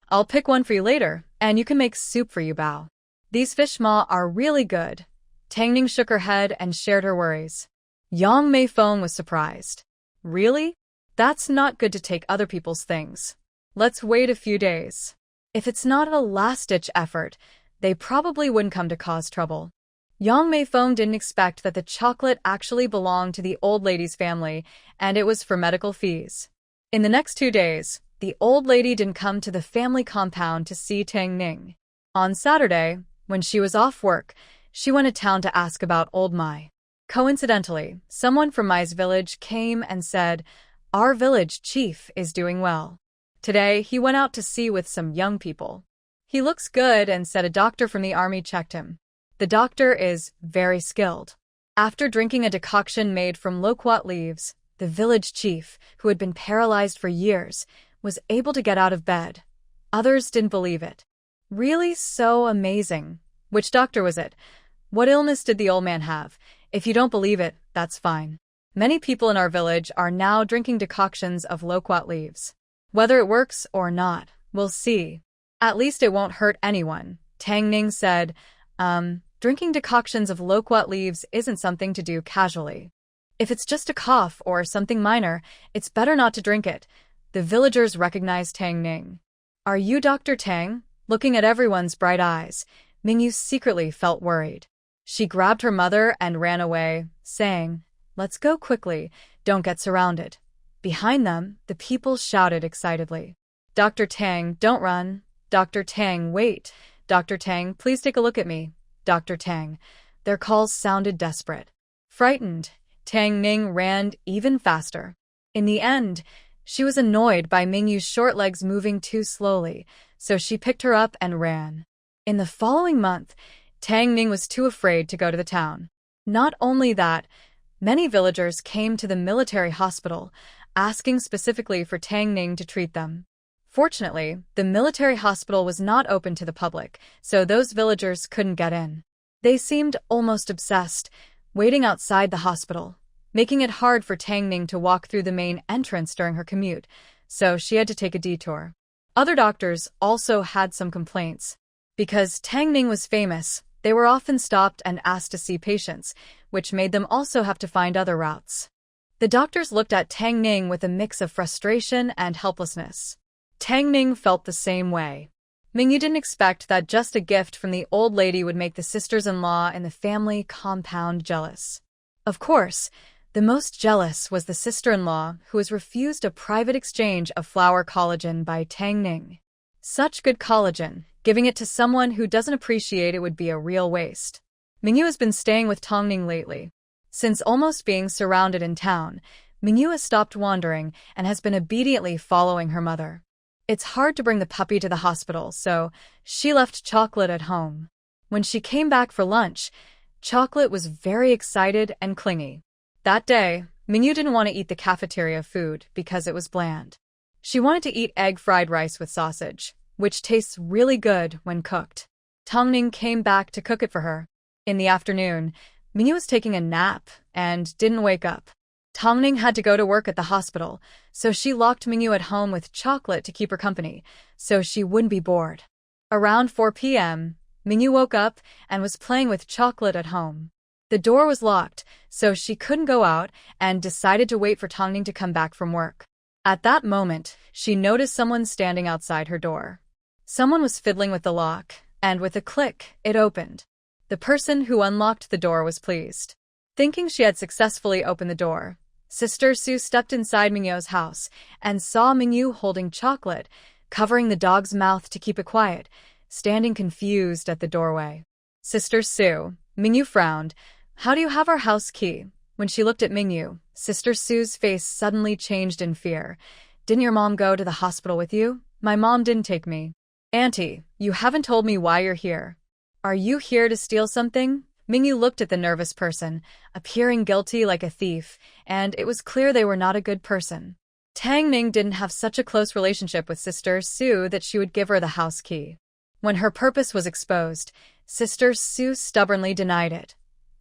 I'll pick one for you later, and you can make soup for you, Bao. These fish maw are really good." Tang Ning shook her head and shared her worries. Yang Meifeng was surprised. "Really? That's not good to take other people's things. Let's wait a few days. If it's not a last-ditch effort, they probably wouldn't come to cause trouble." Yang Meifeng didn't expect that the chocolate actually belonged to the old lady's family, and it was for medical fees. In the next 2 days, the old lady didn't come to the family compound to see Tang Ning. On Saturday, when she was off work, she went to town to ask about old Mai. Coincidentally, someone from Mai's village came and said, "Our village chief is doing well. Today, he went out to sea with some young people. He looks good," and said a doctor from the army checked him. The doctor is very skilled. After drinking a decoction made from loquat leaves, the village chief, who had been paralyzed for years, was able to get out of bed. Others didn't believe it. Really so amazing. Which doctor was it? What illness did the old man have? If you don't believe it, that's fine. Many people in our village are now drinking decoctions of loquat leaves. Whether it works or not, we'll see. At least it won't hurt anyone. Tang Ning said, Drinking decoctions of loquat leaves isn't something to do casually. If it's just a cough or something minor, it's better not to drink it." The villagers recognized Tang Ning. "Are you Dr. Tang?" Looking at everyone's bright eyes, Mingyu secretly felt worried. She grabbed her mother and ran away, saying, "Let's go quickly, don't get surrounded." Behind them, the people shouted excitedly, "Dr. Tang, don't run. Dr. Tang, wait. Dr. Tang, please take a look at me. Dr. Tang." Their calls sounded desperate. Frightened, Tang Ning ran even faster. In the end, she was annoyed by Mingyu's short legs moving too slowly, so she picked her up and ran. In the following month, Tang Ning was too afraid to go to the town. Not only that, many villagers came to the military hospital, asking specifically for Tang Ning to treat them. Fortunately, the military hospital was not open to the public, so those villagers couldn't get in. They seemed almost obsessed, waiting outside the hospital, making it hard for Tang Ning to walk through the main entrance during her commute, so she had to take a detour. Other doctors also had some complaints. Because Tang Ning was famous, They were often stopped and asked to see patients, which made them also have to find other routes. The doctors looked at Tang Ning with a mix of frustration and helplessness. Tang Ning felt the same way. Mingyu didn't expect that just a gift from the old lady would make the sisters-in-law in the family compound jealous. Of course, the most jealous was the sister-in-law who was refused a private exchange of flower collagen by Tang Ning. Such good collagen, giving it to someone who doesn't appreciate it would be a real waste. Mingyu has been staying with Tang Ning lately. Since almost being surrounded in town, Mingyu has stopped wandering and has been obediently following her mother. It's hard to bring the puppy to the hospital, so she left Chocolate at home. When she came back for lunch, Chocolate was very excited and clingy. That day, Mingyu didn't want to eat the cafeteria food because it was bland. She wanted to eat egg fried rice with sausage, which tastes really good when cooked. Tang Ning came back to cook it for her. In the afternoon, Mingyu was taking a nap and didn't wake up. Tang Ning had to go to work at the hospital, so she locked Mingyu at home with Chocolate to keep her company, so she wouldn't be bored. Around 4 p.m., Mingyu woke up and was playing with Chocolate at home. The door was locked, so she couldn't go out and decided to wait for Tang Ning to come back from work. At that moment, she noticed someone standing outside her door. Someone was fiddling with the lock, and with a click, it opened. The person who unlocked the door was pleased. Thinking she had successfully opened the door, Sister Sue stepped inside Mingyu's house and saw Mingyu holding Chocolate, covering the dog's mouth to keep it quiet, standing confused at the doorway. Sister Sue, Mingyu frowned. How do you have our house key? When she looked at Mingyu, Sister Sue's face suddenly changed in fear. Didn't your mom go to the hospital with you? My mom didn't take me. Auntie, you haven't told me why you're here. Are you here to steal something? Mingyu looked at the nervous person, appearing guilty like a thief, and it was clear they were not a good person. Tang Ning didn't have such a close relationship with Sister Sue that she would give her the house key. When her purpose was exposed, Sister Sue stubbornly denied it.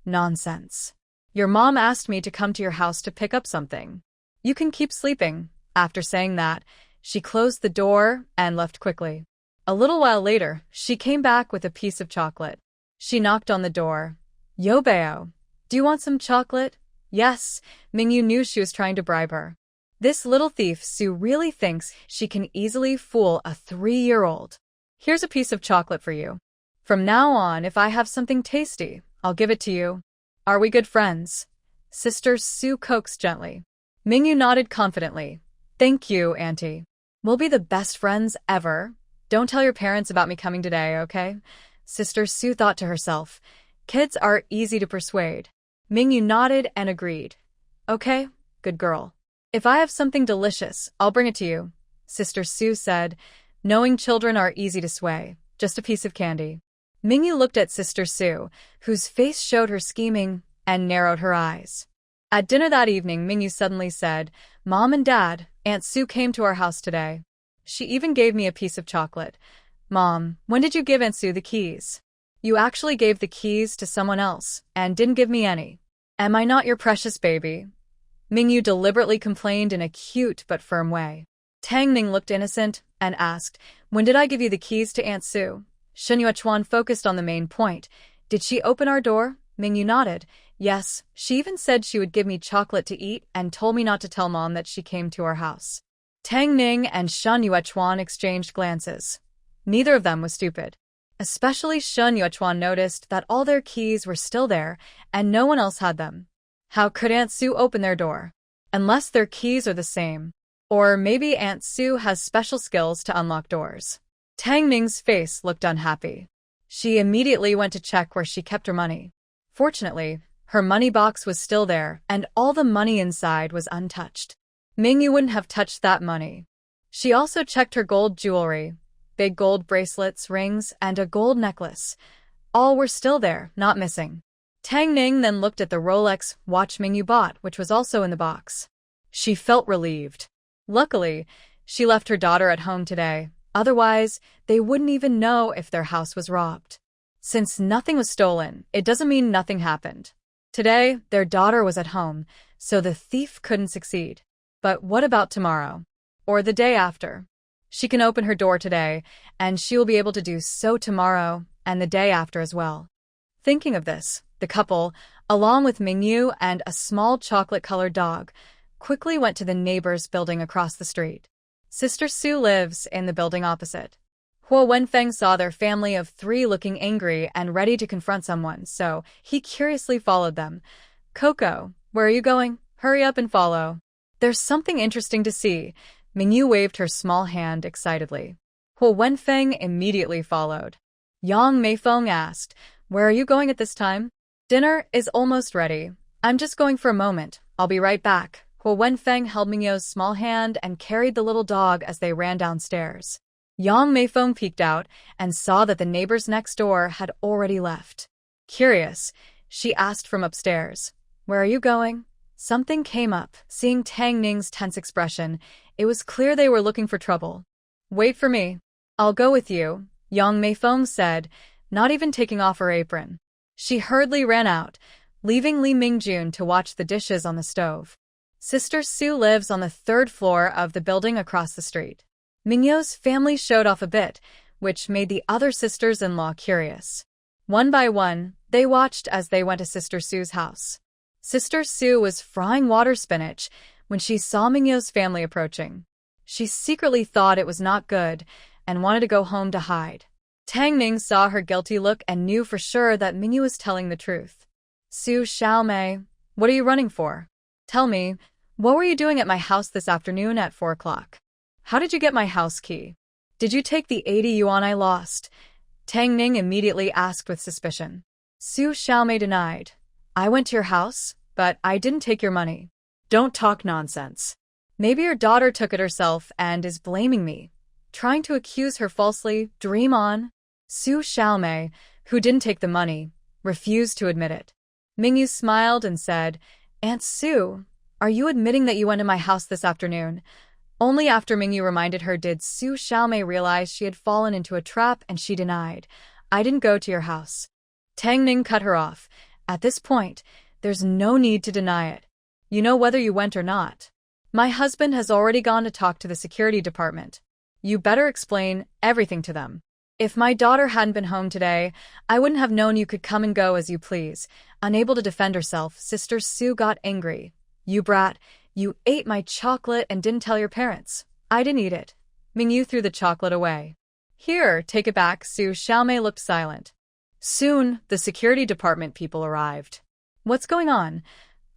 Nonsense. Your mom asked me to come to your house to pick up something. You can keep sleeping. After saying that, she closed the door and left quickly. A little while later, she came back with a piece of chocolate. She knocked on the door. Yo Bao, do you want some chocolate? Yes, Mingyu knew she was trying to bribe her. This little thief Sue really thinks she can easily fool a 3-year-old. Here's a piece of chocolate for you. From now on, if I have something tasty, I'll give it to you. Are we good friends? Sister Sue coaxed gently. Mingyu nodded confidently. Thank you, Auntie. We'll be the best friends ever. Don't tell your parents about me coming today, okay? Sister Sue thought to herself. Kids are easy to persuade. Mingyu nodded and agreed. Okay, good girl. If I have something delicious, I'll bring it to you, Sister Sue said, knowing children are easy to sway. Just a piece of candy. Mingyu looked at Sister Sue, whose face showed her scheming, and narrowed her eyes. At dinner that evening, Mingyu suddenly said, Mom and Dad, Aunt Sue came to our house today. She even gave me a piece of chocolate. Mom, when did you give Aunt Sue the keys? You actually gave the keys to someone else, and didn't give me any. Am I not your precious baby? Mingyu deliberately complained in a cute but firm way. Tang Ning looked innocent and asked, When did I give you the keys to Aunt Sue? Shen Yuechuan focused on the main point. Did she open our door? Mingyu nodded. Yes, she even said she would give me chocolate to eat and told me not to tell Mom that she came to our house. Tang Ning and Shen Yuechuan exchanged glances. Neither of them was stupid. Especially Shen Yuechuan noticed that all their keys were still there and no one else had them. How could Aunt Sue open their door? Unless their keys are the same. Or maybe Aunt Sue has special skills to unlock doors. Tang Ning's face looked unhappy. She immediately went to check where she kept her money. Fortunately, her money box was still there and all the money inside was untouched. Mingyu wouldn't have touched that money. She also checked her gold jewelry. Big gold bracelets, rings, and a gold necklace. All were still there, not missing. Tang Ning then looked at the Rolex watch Mingyu bought, which was also in the box. She felt relieved. Luckily, she left her daughter at home today. Otherwise, they wouldn't even know if their house was robbed. Since nothing was stolen, it doesn't mean nothing happened. Today, their daughter was at home, so the thief couldn't succeed. But what about tomorrow? Or the day after? She can open her door today, and she will be able to do so tomorrow and the day after as well. Thinking of this, the couple, along with Mingyu and a small chocolate-colored dog, quickly went to the neighbor's building across the street. Sister Sue lives in the building opposite. Huo Wenfeng saw their family of three looking angry and ready to confront someone, so he curiously followed them. Coco, where are you going? Hurry up and follow. There's something interesting to see. Mingyu waved her small hand excitedly. Huo Wenfeng immediately followed. Yang Meifeng asked, where are you going at this time? Dinner is almost ready. I'm just going for a moment. I'll be right back. Huo Wenfeng held Mingyu's small hand and carried the little dog as they ran downstairs. Yang Meifeng peeked out and saw that the neighbors next door had already left. Curious, she asked from upstairs, where are you going? Something came up. Seeing Tang Ning's tense expression, it was clear they were looking for trouble. Wait for me. I'll go with you, Yang Meifeng said, not even taking off her apron. She hurriedly ran out, leaving Li Mingjun to watch the dishes on the stove. Sister Sue lives on the third floor of the building across the street. Mingyu's family showed off a bit, which made the other sisters-in-law curious. One by one, they watched as they went to Sister Sue's house. Sister Sue was frying water spinach when she saw Mingyu's family approaching. She secretly thought it was not good and wanted to go home to hide. Tang Ning saw her guilty look and knew for sure that Mingyu was telling the truth. Su Xiaomei, what are you running for? Tell me, what were you doing at my house this afternoon at 4 o'clock? How did you get my house key? Did you take the 80 yuan I lost? Tang Ning immediately asked with suspicion. Su Xiaomei denied. I went to your house, but I didn't take your money. Don't talk nonsense. Maybe your daughter took it herself and is blaming me. Trying to accuse her falsely, dream on. Su Xiaomei, who didn't take the money, refused to admit it. Mingyu smiled and said, Aunt Sue, are you admitting that you went to my house this afternoon? Only after Mingyu reminded her did Su Xiaomei realize she had fallen into a trap, and she denied, I didn't go to your house. Tang Ning cut her off. At this point, there's no need to deny it. You know whether you went or not. My husband has already gone to talk to the security department. You better explain everything to them. If my daughter hadn't been home today, I wouldn't have known you could come and go as you please. Unable to defend herself, Sister Sue got angry. You brat, you ate my chocolate and didn't tell your parents. I didn't eat it. Mingyu threw the chocolate away. Here, take it back. Su Xiaomei looked silent. Soon, the security department people arrived. What's going on?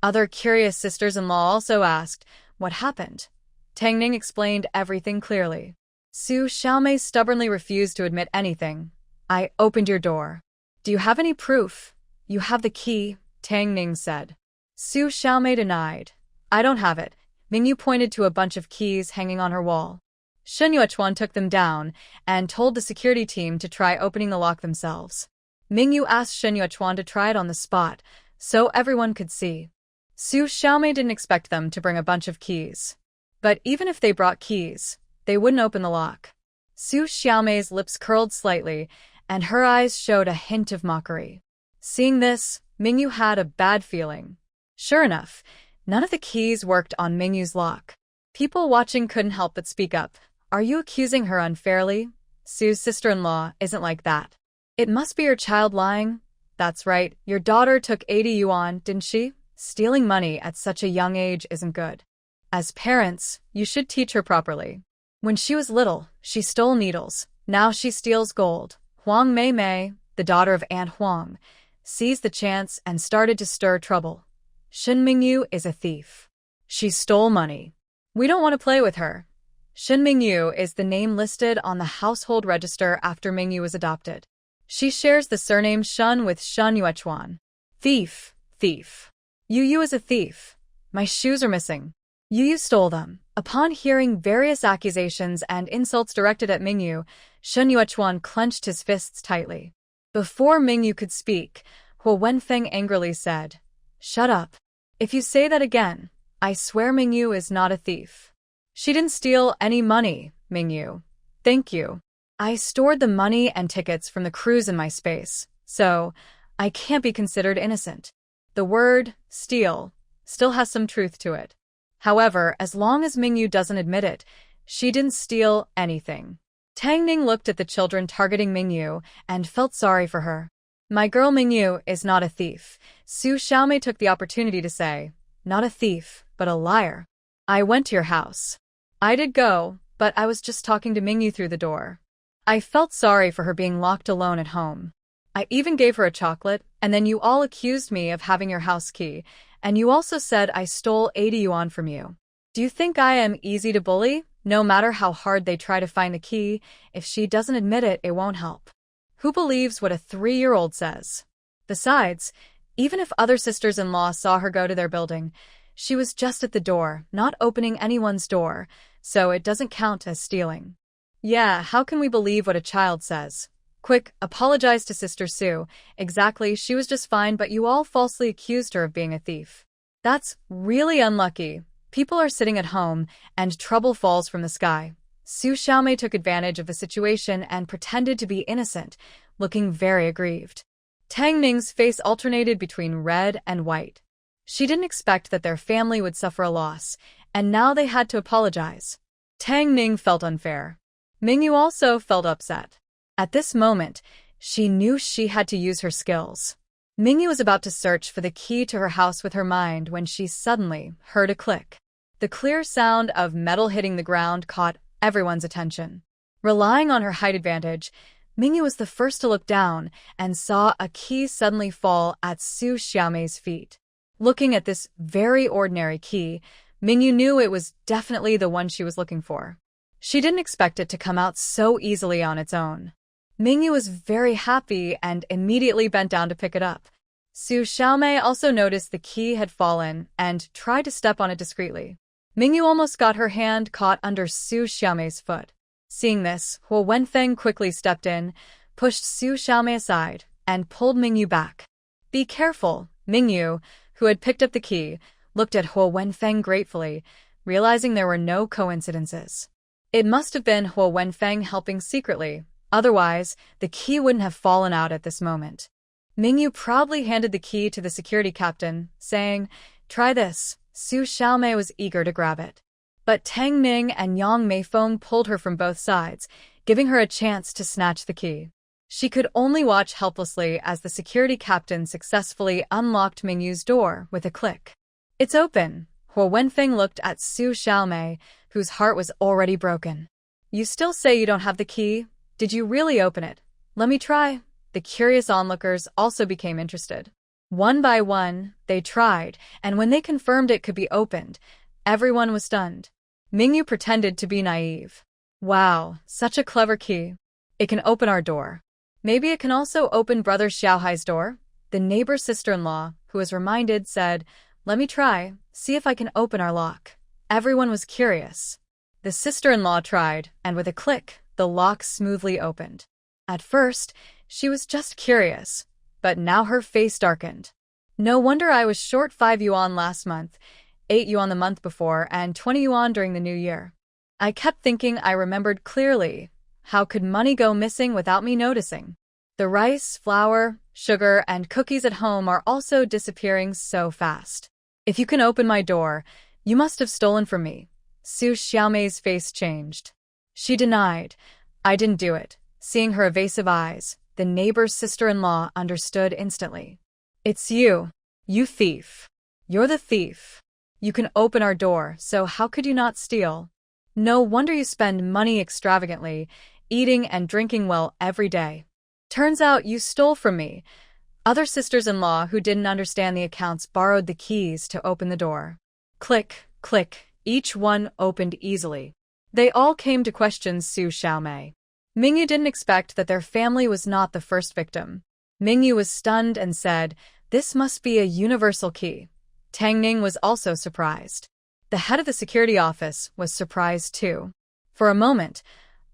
Other curious sisters-in-law also asked, what happened? Tang Ning explained everything clearly. Su Xiaomei stubbornly refused to admit anything. I opened your door. Do you have any proof? You have the key, Tang Ning said. Su Xiaomei denied. I don't have it. Mingyu pointed to a bunch of keys hanging on her wall. Shen Yuechuan took them down and told the security team to try opening the lock themselves. Mingyu asked Shen Yuechuan to try it on the spot, so everyone could see. Su Xiaomei didn't expect them to bring a bunch of keys. But even if they brought keys, they wouldn't open the lock. Su Xiaomei's lips curled slightly, and her eyes showed a hint of mockery. Seeing this, Mingyu had a bad feeling. Sure enough, none of the keys worked on Mingyu's lock. People watching couldn't help but speak up. Are you accusing her unfairly? Su's sister-in-law isn't like that. It must be your child lying. That's right, your daughter took 80 yuan, didn't she? Stealing money at such a young age isn't good. As parents, you should teach her properly. When she was little, she stole needles. Now she steals gold. Huang Mei Mei, the daughter of Aunt Huang, seized the chance and started to stir trouble. Shen Mingyu is a thief. She stole money. We don't want to play with her. Shen Mingyu is the name listed on the household register after Mingyu was adopted. She shares the surname Shun with Shen Yuechuan. Thief, thief. Yu is a thief. My shoes are missing. Yu stole them. Upon hearing various accusations and insults directed at Mingyu, Shen Yuechuan clenched his fists tightly. Before Mingyu could speak, Huo Wenfeng angrily said, Shut up. If you say that again, I swear Mingyu is not a thief. She didn't steal any money, Mingyu. Thank you. I stored the money and tickets from the cruise in my space, so I can't be considered innocent. The word, steal, still has some truth to it. However, as long as Mingyu doesn't admit it, she didn't steal anything. Tang Ning looked at the children targeting Mingyu and felt sorry for her. My girl Mingyu is not a thief. Su Xiaomei took the opportunity to say, not a thief, but a liar. I went to your house. I did go, but I was just talking to Mingyu through the door. I felt sorry for her being locked alone at home. I even gave her a chocolate, and then you all accused me of having your house key, and you also said I stole 80 yuan from you. Do you think I am easy to bully? No matter how hard they try to find the key, if she doesn't admit it, it won't help. Who believes what a 3-year-old says? Besides, even if other sisters-in-law saw her go to their building, she was just at the door, not opening anyone's door, so it doesn't count as stealing. Yeah, how can we believe what a child says? Quick, apologize to Sister Sue. Exactly, she was just fine, but you all falsely accused her of being a thief. That's really unlucky. People are sitting at home, and trouble falls from the sky. Su Xiaomei took advantage of the situation and pretended to be innocent, looking very aggrieved. Tang Ning's face alternated between red and white. She didn't expect that their family would suffer a loss, and now they had to apologize. Tang Ning felt unfair. Mingyu also felt upset. At this moment, she knew she had to use her skills. Mingyu was about to search for the key to her house with her mind when she suddenly heard a click. The clear sound of metal hitting the ground caught everyone's attention. Relying on her height advantage, Mingyu was the first to look down and saw a key suddenly fall at Su Xiaomei's feet. Looking at this very ordinary key, Mingyu knew it was definitely the one she was looking for. She didn't expect it to come out so easily on its own. Mingyu was very happy and immediately bent down to pick it up. Su Xiaomei also noticed the key had fallen and tried to step on it discreetly. Mingyu almost got her hand caught under Su Xiaomei's foot. Seeing this, Huo Wenfeng quickly stepped in, pushed Su Xiaomei aside, and pulled Mingyu back. Be careful, Mingyu, who had picked up the key, looked at Huo Wenfeng gratefully, realizing there were no coincidences. It must have been Huo Wenfeng helping secretly, otherwise, the key wouldn't have fallen out at this moment. Mingyu proudly handed the key to the security captain, saying, "Try this." Su Xiaomei was eager to grab it. But Tang Ning and Yang Meifeng pulled her from both sides, giving her a chance to snatch the key. She could only watch helplessly as the security captain successfully unlocked Mingyu's door with a click. It's open. Huo Wenfeng looked at Su Xiaomei, whose heart was already broken. You still say you don't have the key? Did you really open it? Let me try. The curious onlookers also became interested. One by one, they tried, and when they confirmed it could be opened, everyone was stunned. Mingyu pretended to be naive. Wow, such a clever key. It can open our door. Maybe it can also open Brother Xiaohai's door? The neighbor's sister-in-law, who was reminded, said, "Let me try, see if I can open our lock." Everyone was curious. The sister-in-law tried, and with a click, the lock smoothly opened. At first, she was just curious, but now her face darkened. No wonder I was short 5 yuan last month, 8 yuan the month before, and 20 yuan during the new year. I kept thinking I remembered clearly. How could money go missing without me noticing? The rice, flour, sugar, and cookies at home are also disappearing so fast. If you can open my door, you must have stolen from me. Su Xiaomei's face changed. She denied. I didn't do it. Seeing her evasive eyes, the neighbor's sister-in-law understood instantly. It's you. You thief. You're the thief. You can open our door, so how could you not steal? No wonder you spend money extravagantly, eating and drinking well every day. Turns out you stole from me. Other sisters-in-law who didn't understand the accounts borrowed the keys to open the door. Click, click, each one opened easily. They all came to question Su Xiaomei. Mingyu didn't expect that their family was not the first victim. Mingyu was stunned and said, "This must be a universal key." Tang Ning was also surprised. The head of the security office was surprised too. For a moment,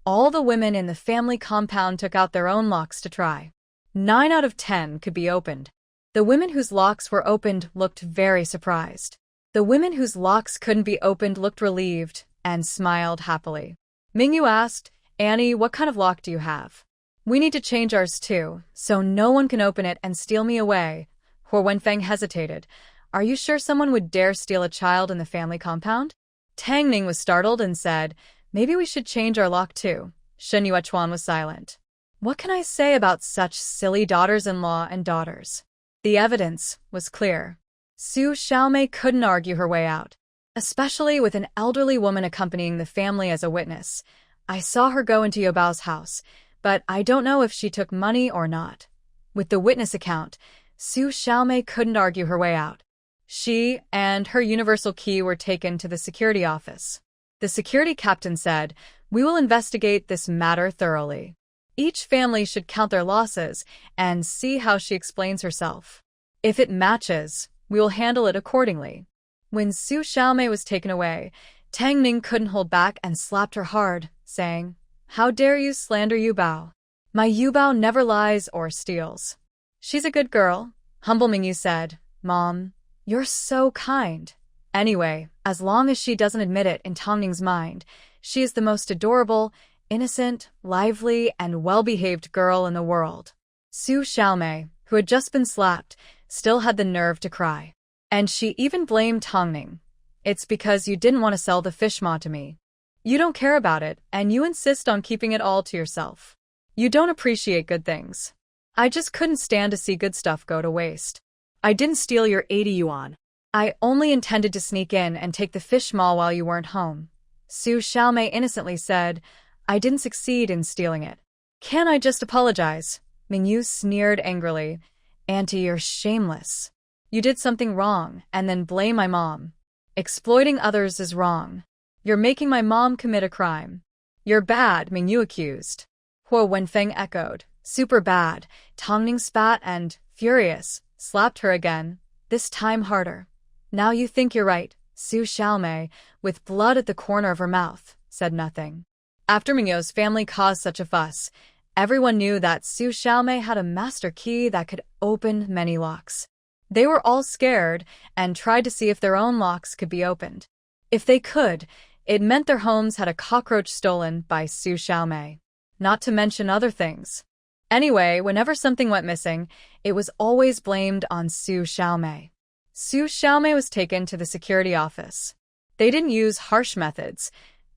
all the women in the family compound took out their own locks to try. 9 out of 10 could be opened. The women whose locks were opened looked very surprised. The women whose locks couldn't be opened looked relieved and smiled happily. Mingyu asked, "Annie, what kind of lock do you have? We need to change ours too, so no one can open it and steal me away." Huo Wenfeng hesitated. Are you sure someone would dare steal a child in the family compound? Tang Ning was startled and said, "Maybe we should change our lock too." Shen Yuechuan was silent. What can I say about such silly daughters-in-law and daughters? The evidence was clear. Su Xiaomei couldn't argue her way out, especially with an elderly woman accompanying the family as a witness. I saw her go into Yabao's house, but I don't know if she took money or not. With the witness account, Su Xiaomei couldn't argue her way out. She and her universal key were taken to the security office. The security captain said, "We will investigate this matter thoroughly. Each family should count their losses and see how she explains herself. If it matches, we will handle it accordingly." When Su Xiaomei was taken away, Tang Ning couldn't hold back and slapped her hard, saying, "How dare you slander Yubao? My Yubao never lies or steals." "She's a good girl," humble Mingyu said. "Mom, you're so kind. Anyway, as long as she doesn't admit it in Tang Ning's mind, she is the most adorable, innocent, lively, and well-behaved girl in the world." Su Xiaomei, who had just been slapped, still had the nerve to cry. And she even blamed Tang Ning. "It's because you didn't want to sell the fish maw to me. You don't care about it, and you insist on keeping it all to yourself. You don't appreciate good things. I just couldn't stand to see good stuff go to waste. I didn't steal your 80 yuan. I only intended to sneak in and take the fish maw while you weren't home." Su Xiaomei innocently said, "I didn't succeed in stealing it." "Can't I just apologize?" Mingyu sneered angrily. "Auntie, you're shameless. You did something wrong and then blame my mom. Exploiting others is wrong. You're making my mom commit a crime." "You're bad," Mingyu accused. Huo Wenfeng echoed. "Super bad." Tang Ning spat and, furious, slapped her again, this time harder. "Now you think you're right." Su Xiaomei, with blood at the corner of her mouth, said nothing. After Mingyu's family caused such a fuss, everyone knew that Su Xiaomei had a master key that could open many locks. They were all scared and tried to see if their own locks could be opened. If they could, it meant their homes had a cockroach stolen by Su Xiaomei. Not to mention other things. Anyway, whenever something went missing, it was always blamed on Su Xiaomei. Su Xiaomei was taken to the security office. They didn't use harsh methods.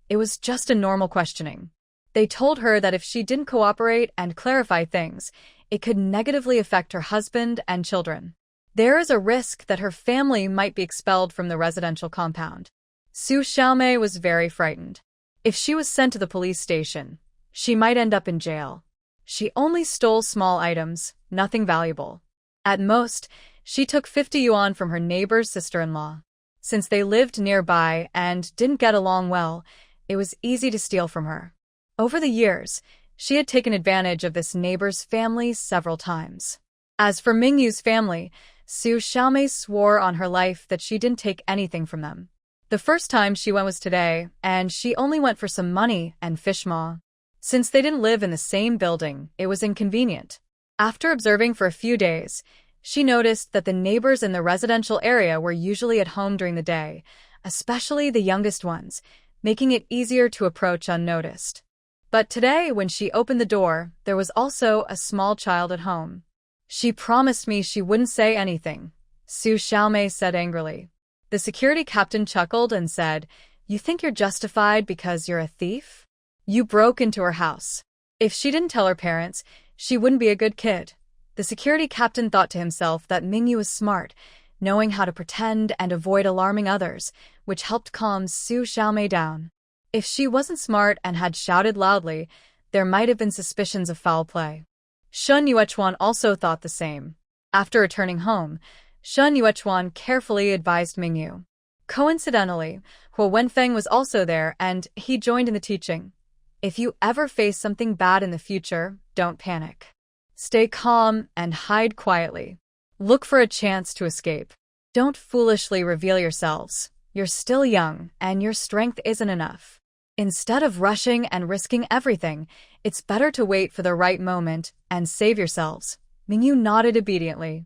It was just a normal questioning. They told her that if she didn't cooperate and clarify things, it could negatively affect her husband and children. There is a risk that her family might be expelled from the residential compound. Su Xiaomei was very frightened. If she was sent to the police station, she might end up in jail. She only stole small items, nothing valuable. At most, she took 50 yuan from her neighbor's sister-in-law. Since they lived nearby and didn't get along well, it was easy to steal from her. Over the years, she had taken advantage of this neighbor's family several times. As for Mingyu's family, Su Xiaomei swore on her life that she didn't take anything from them. The first time she went was today, and she only went for some money and fish maw. Since they didn't live in the same building, it was inconvenient. After observing for a few days, she noticed that the neighbors in the residential area were usually at home during the day, especially the youngest ones, making it easier to approach unnoticed. But today, when she opened the door, there was also a small child at home. "She promised me she wouldn't say anything," Su Xiaomei said angrily. The security captain chuckled and said, "You think you're justified because you're a thief? You broke into her house. If she didn't tell her parents, she wouldn't be a good kid." The security captain thought to himself that Mingyu was smart, knowing how to pretend and avoid alarming others, which helped calm Su Xiaomei down. If she wasn't smart and had shouted loudly, there might have been suspicions of foul play. Shun Yuechuan also thought the same. After returning home, Shun Yuechuan carefully advised Mingyu. Coincidentally, Huo Wenfeng was also there and he joined in the teaching. If you ever face something bad in the future, don't panic. Stay calm and hide quietly. Look for a chance to escape. Don't foolishly reveal yourselves. You're still young and your strength isn't enough. Instead of rushing and risking everything, it's better to wait for the right moment and save yourselves. Mingyu nodded obediently.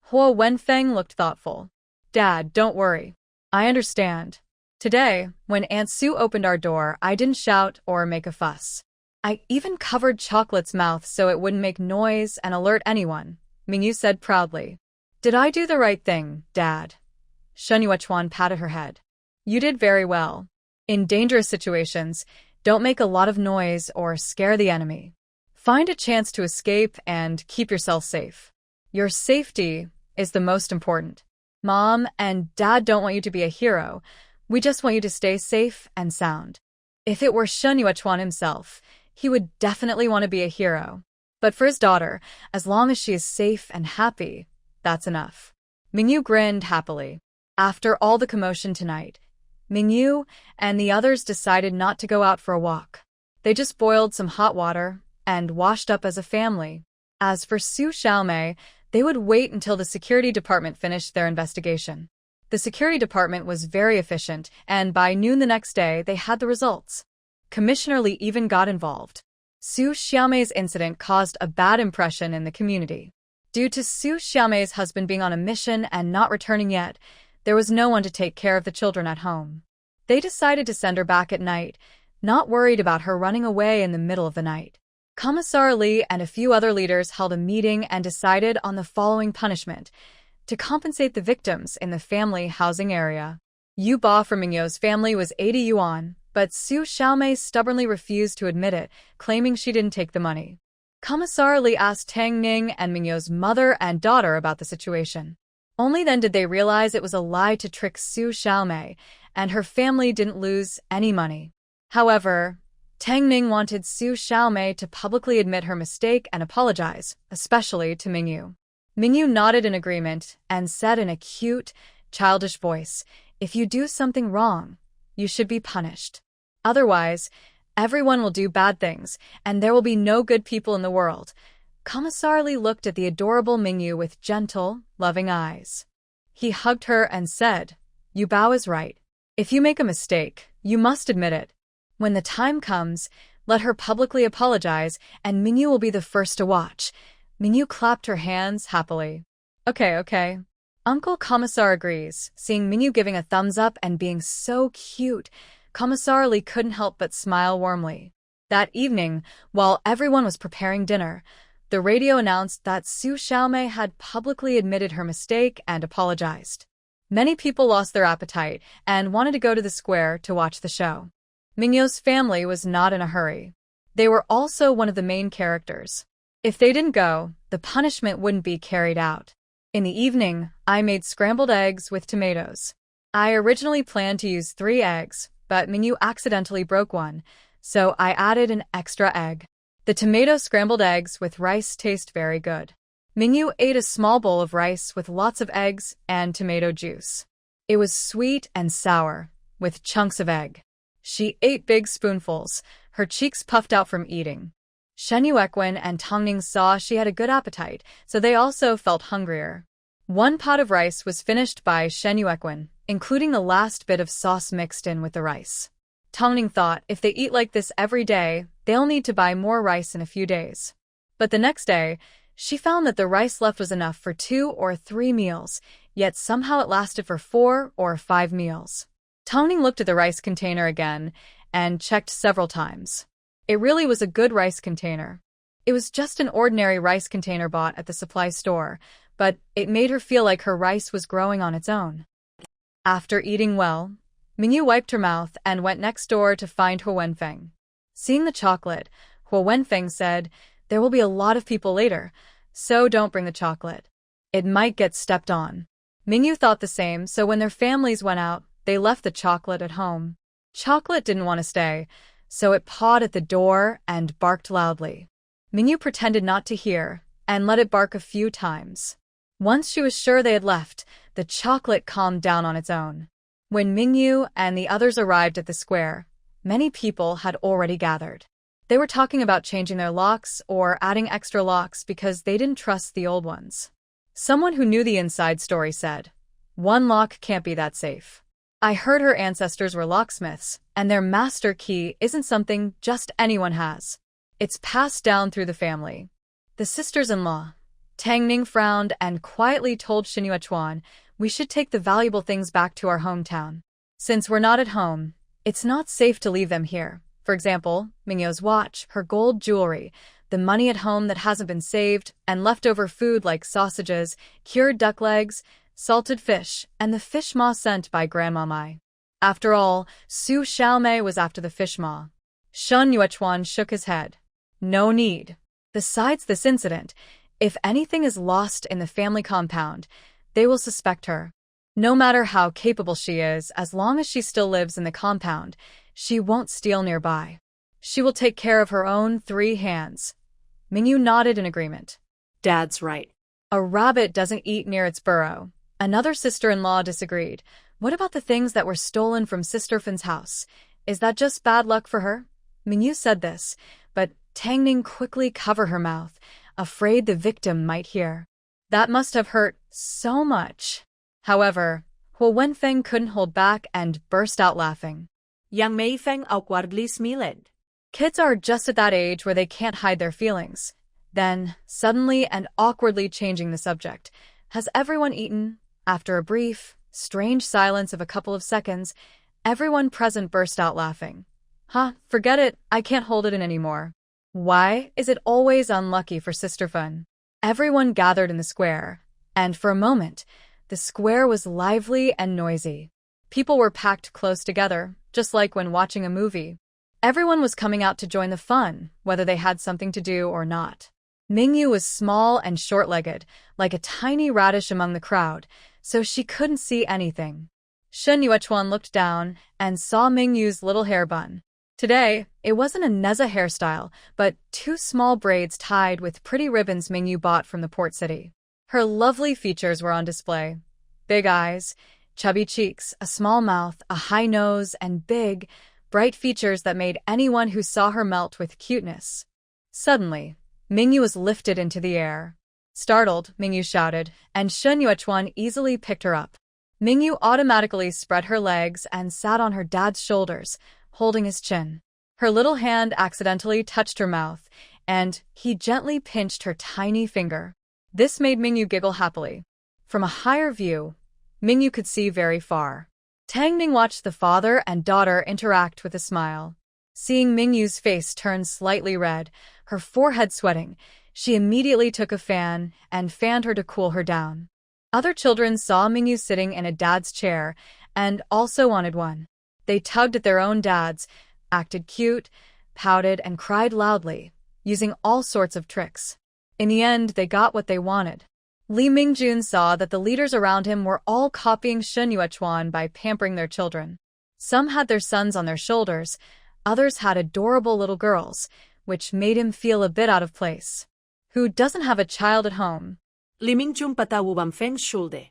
Huo Wenfeng looked thoughtful. "Dad, don't worry. I understand. Today, when Aunt Sue opened our door, I didn't shout or make a fuss. I even covered Chocolate's mouth so it wouldn't make noise and alert anyone," Mingyu said proudly. "Did I do the right thing, Dad?" Shun Yuechuan patted her head. "You did very well. In dangerous situations, don't make a lot of noise or scare the enemy. Find a chance to escape and keep yourself safe. Your safety is the most important. Mom and Dad don't want you to be a hero. We just want you to stay safe and sound. If it were Shen Yuechuan himself, he would definitely want to be a hero. But for his daughter, as long as she is safe and happy, that's enough. Mingyu grinned happily. After all the commotion tonight, Mingyu and the others decided not to go out for a walk. They just boiled some hot water and washed up as a family. As for Su Xiaomei, they would wait until the security department finished their investigation. The security department was very efficient, and by noon the next day, they had the results. Commissioner Li even got involved. Su Xiaomei's incident caused a bad impression in the community. Due to Su Xiaomei's husband being on a mission and not returning yet, there was no one to take care of the children at home. They decided to send her back at night, not worried about her running away in the middle of the night. Commissar Li and a few other leaders held a meeting and decided on the following punishment to compensate the victims in the family housing area. Yu Ba from Mingyu's family was 80 yuan, but Su Xiaomei stubbornly refused to admit it, claiming she didn't take the money. Commissar Li asked Tang Ning and Mingyu's mother and daughter about the situation. Only then did they realize it was a lie to trick Su Xiaomei, and her family didn't lose any money. However, Tang Ning wanted Su Xiaomei to publicly admit her mistake and apologize, especially to Mingyu. Mingyu nodded in agreement and said in a cute, childish voice, "If you do something wrong, you should be punished. Otherwise, everyone will do bad things, and there will be no good people in the world." Commissar Li looked at the adorable Mingyu with gentle, loving eyes. He hugged her and said, "Yu Bao is right. If you make a mistake, you must admit it. When the time comes, let her publicly apologize, and Mingyu will be the first to watch." Mingyu clapped her hands happily. Okay. Uncle Commissar agrees. Seeing Mingyu giving a thumbs up and being so cute, Commissar Li couldn't help but smile warmly. That evening, while everyone was preparing dinner, the radio announced that Su Xiaomei had publicly admitted her mistake and apologized. Many people lost their appetite and wanted to go to the square to watch the show. Mingyu's family was not in a hurry. They were also one of the main characters. If they didn't go, the punishment wouldn't be carried out. In the evening, I made scrambled eggs with tomatoes. I originally planned to use 3 eggs, but Mingyu accidentally broke one, so I added an extra egg. The tomato scrambled eggs with rice taste very good. Mingyu ate a small bowl of rice with lots of eggs and tomato juice. It was sweet and sour, with chunks of egg. She ate big spoonfuls, her cheeks puffed out from eating. Shen Yuechuan and Tang Ning saw she had a good appetite, so they also felt hungrier. 1 pot of rice was finished by Shen Yuechuan, including the last bit of sauce mixed in with the rice. Tang Ning thought if they eat like this every day, they'll need to buy more rice in a few days. But the next day, she found that the rice left was enough for 2 or 3 meals, yet somehow it lasted for 4 or 5 meals. Tang Ning looked at the rice container again and checked several times. It really was a good rice container. It was just an ordinary rice container bought at the supply store, but it made her feel like her rice was growing on its own. After eating well, Mingyu wiped her mouth and went next door to find Huo Wenfeng. Seeing the chocolate, Huo Wenfeng said, "There will be a lot of people later, so don't bring the chocolate. It might get stepped on." Mingyu thought the same, so when their families went out, they left the chocolate at home. Chocolate didn't want to stay, so it pawed at the door and barked loudly. Mingyu pretended not to hear and let it bark a few times. Once she was sure they had left, the chocolate calmed down on its own. When Mingyu and the others arrived at the square, many people had already gathered. They were talking about changing their locks or adding extra locks because they didn't trust the old ones. Someone who knew the inside story said, "1 lock can't be that safe. I heard her ancestors were locksmiths, and their master key isn't something just anyone has. It's passed down through the family." The sisters-in-law, Tang Ning, frowned and quietly told Shen Yuechuan, "We should take the valuable things back to our hometown. Since we're not at home, it's not safe to leave them here. For example, Mingyu's watch, her gold jewelry, the money at home that hasn't been saved, and leftover food like sausages, cured duck legs, salted fish, and the fish maw sent by Grandma Mai." After all, Su Xiaomei was after the fish maw. Shen Yuechuan shook his head. "No need. Besides this incident, if anything is lost in the family compound, they will suspect her. No matter how capable she is, as long as she still lives in the compound, she won't steal nearby. She will take care of her own 3 hands. Mingyu nodded in agreement. Dad's right. A rabbit doesn't eat near its burrow. Another sister-in-law disagreed. What about the things that were stolen from Sister Fin's house? Is that just bad luck for her? Mingyu said this, but Tang Ning quickly covered her mouth, afraid the victim might hear. That must have hurt so much. However, Huo Wenfeng couldn't hold back and burst out laughing. Yang Meifeng awkwardly smiled. Kids are just at that age where they can't hide their feelings. Then, suddenly and awkwardly changing the subject, has everyone eaten? After a brief, strange silence of a couple of seconds, everyone present burst out laughing. Forget it, I can't hold it in anymore. Why is it always unlucky for Sister Fun? Everyone gathered in the square, and for a moment, the square was lively and noisy. People were packed close together, just like when watching a movie. Everyone was coming out to join the fun, whether they had something to do or not. Mingyu was small and short-legged, like a tiny radish among the crowd, so she couldn't see anything. Shen Yuechuan looked down and saw Mingyu's little hair bun. Today, it wasn't a Neza hairstyle, but 2 small braids tied with pretty ribbons Mingyu bought from the port city. Her lovely features were on display. Big eyes, chubby cheeks, a small mouth, a high nose, and big, bright features that made anyone who saw her melt with cuteness. Suddenly, Mingyu was lifted into the air. Startled, Mingyu shouted, and Shen Yuechuan easily picked her up. Mingyu automatically spread her legs and sat on her dad's shoulders, holding his chin. Her little hand accidentally touched her mouth, and he gently pinched her tiny finger. This made Mingyu giggle happily. From a higher view, Mingyu could see very far. Tang Ning watched the father and daughter interact with a smile. Seeing Mingyu's face turn slightly red, her forehead sweating, she immediately took a fan and fanned her to cool her down. Other children saw Mingyu sitting in a dad's chair and also wanted one. They tugged at their own dads, acted cute, pouted, and cried loudly, using all sorts of tricks. In the end, they got what they wanted. Li Mingjun saw that the leaders around him were all copying Shen Yuechuan by pampering their children. Some had their sons on their shoulders, others had adorable little girls, which made him feel a bit out of place. Who doesn't have a child at home? Li Mingjun patawub Wang Feng's shoulder.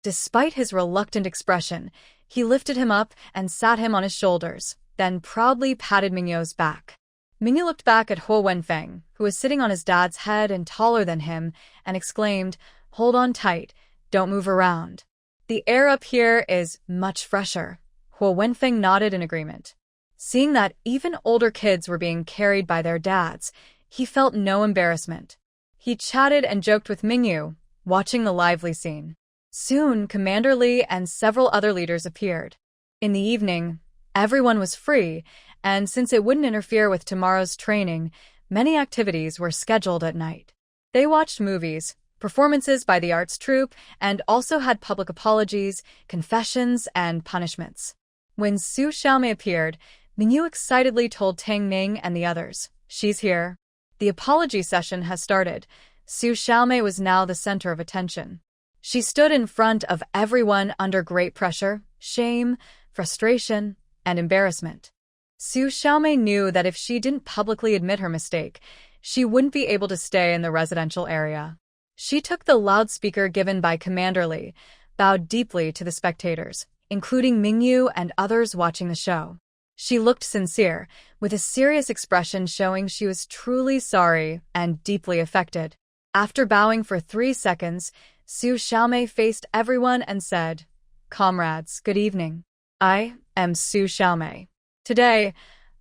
Despite his reluctant expression, he lifted him up and sat him on his shoulders, then proudly patted Mingyu's back. Mingyu looked back at Huo Wenfeng, who was sitting on his dad's head and taller than him, and exclaimed, "Hold on tight, don't move around. The air up here is much fresher." Huo Wenfeng nodded in agreement. Seeing that even older kids were being carried by their dads, he felt no embarrassment. He chatted and joked with Mingyu, watching the lively scene. Soon, Commander Li and several other leaders appeared. In the evening, everyone was free, and since it wouldn't interfere with tomorrow's training, many activities were scheduled at night. They watched movies, performances by the arts troupe, and also had public apologies, confessions, and punishments. When Su Xiaomei appeared, Mingyu excitedly told Tang Ning and the others, "She's here." The apology session has started. Su Xiaomei was now the center of attention. She stood in front of everyone under great pressure, shame, frustration, and embarrassment. Su Xiaomei knew that if she didn't publicly admit her mistake, she wouldn't be able to stay in the residential area. She took the loudspeaker given by Commander Li, bowed deeply to the spectators, including Mingyu and others watching the show. She looked sincere, with a serious expression showing she was truly sorry and deeply affected. After bowing for 3 seconds, Su Xiaomei faced everyone and said, "Comrades, good evening. I am Su Xiaomei. Today,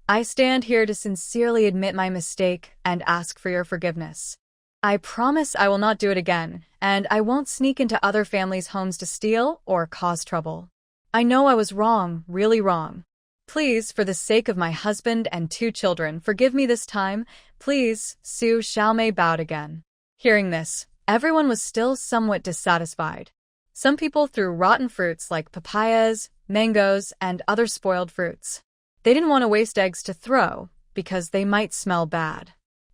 I stand here to sincerely admit my mistake and ask for your forgiveness. I promise I will not do it again, and I won't sneak into other families' homes to steal or cause trouble. I know I was wrong, really wrong. Please, for the sake of my husband and 2 children, forgive me this time. Please." Su Xiaomei bowed again. Hearing this, everyone was still somewhat dissatisfied. Some people threw rotten fruits like papayas, mangoes, and other spoiled fruits. They didn't want to waste eggs to throw, because they might smell bad.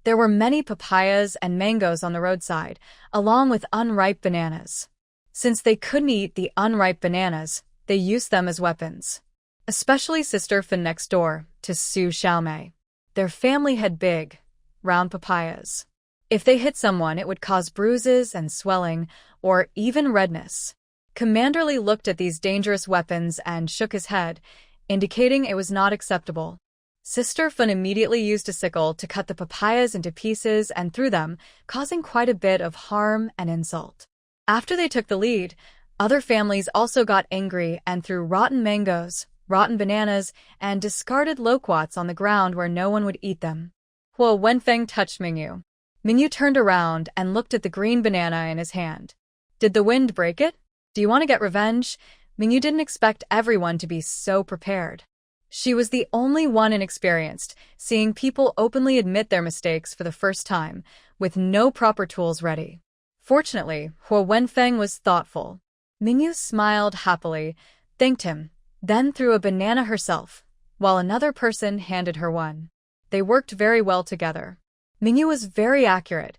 There were many papayas and mangoes on the roadside, along with unripe bananas. Since they couldn't eat the unripe bananas, they used them as weapons. Especially Sister Fin next door to Su Xiaomei. Their family had big, round papayas. If they hit someone, it would cause bruises and swelling, or even redness. Commander Li looked at these dangerous weapons and shook his head, indicating it was not acceptable. Sister Fin immediately used a sickle to cut the papayas into pieces and threw them, causing quite a bit of harm and insult. After they took the lead, other families also got angry and threw rotten mangoes, rotten bananas, and discarded loquats on the ground where no one would eat them. Huo Wenfeng touched Mingyu. Mingyu turned around and looked at the green banana in his hand. Did the wind break it? Do you want to get revenge? Mingyu didn't expect everyone to be so prepared. She was the only one inexperienced, seeing people openly admit their mistakes for the first time, with no proper tools ready. Fortunately, Huo Wenfeng was thoughtful. Mingyu smiled happily, thanked him, then threw a banana herself, while another person handed her one. They worked very well together. Mingyu was very accurate.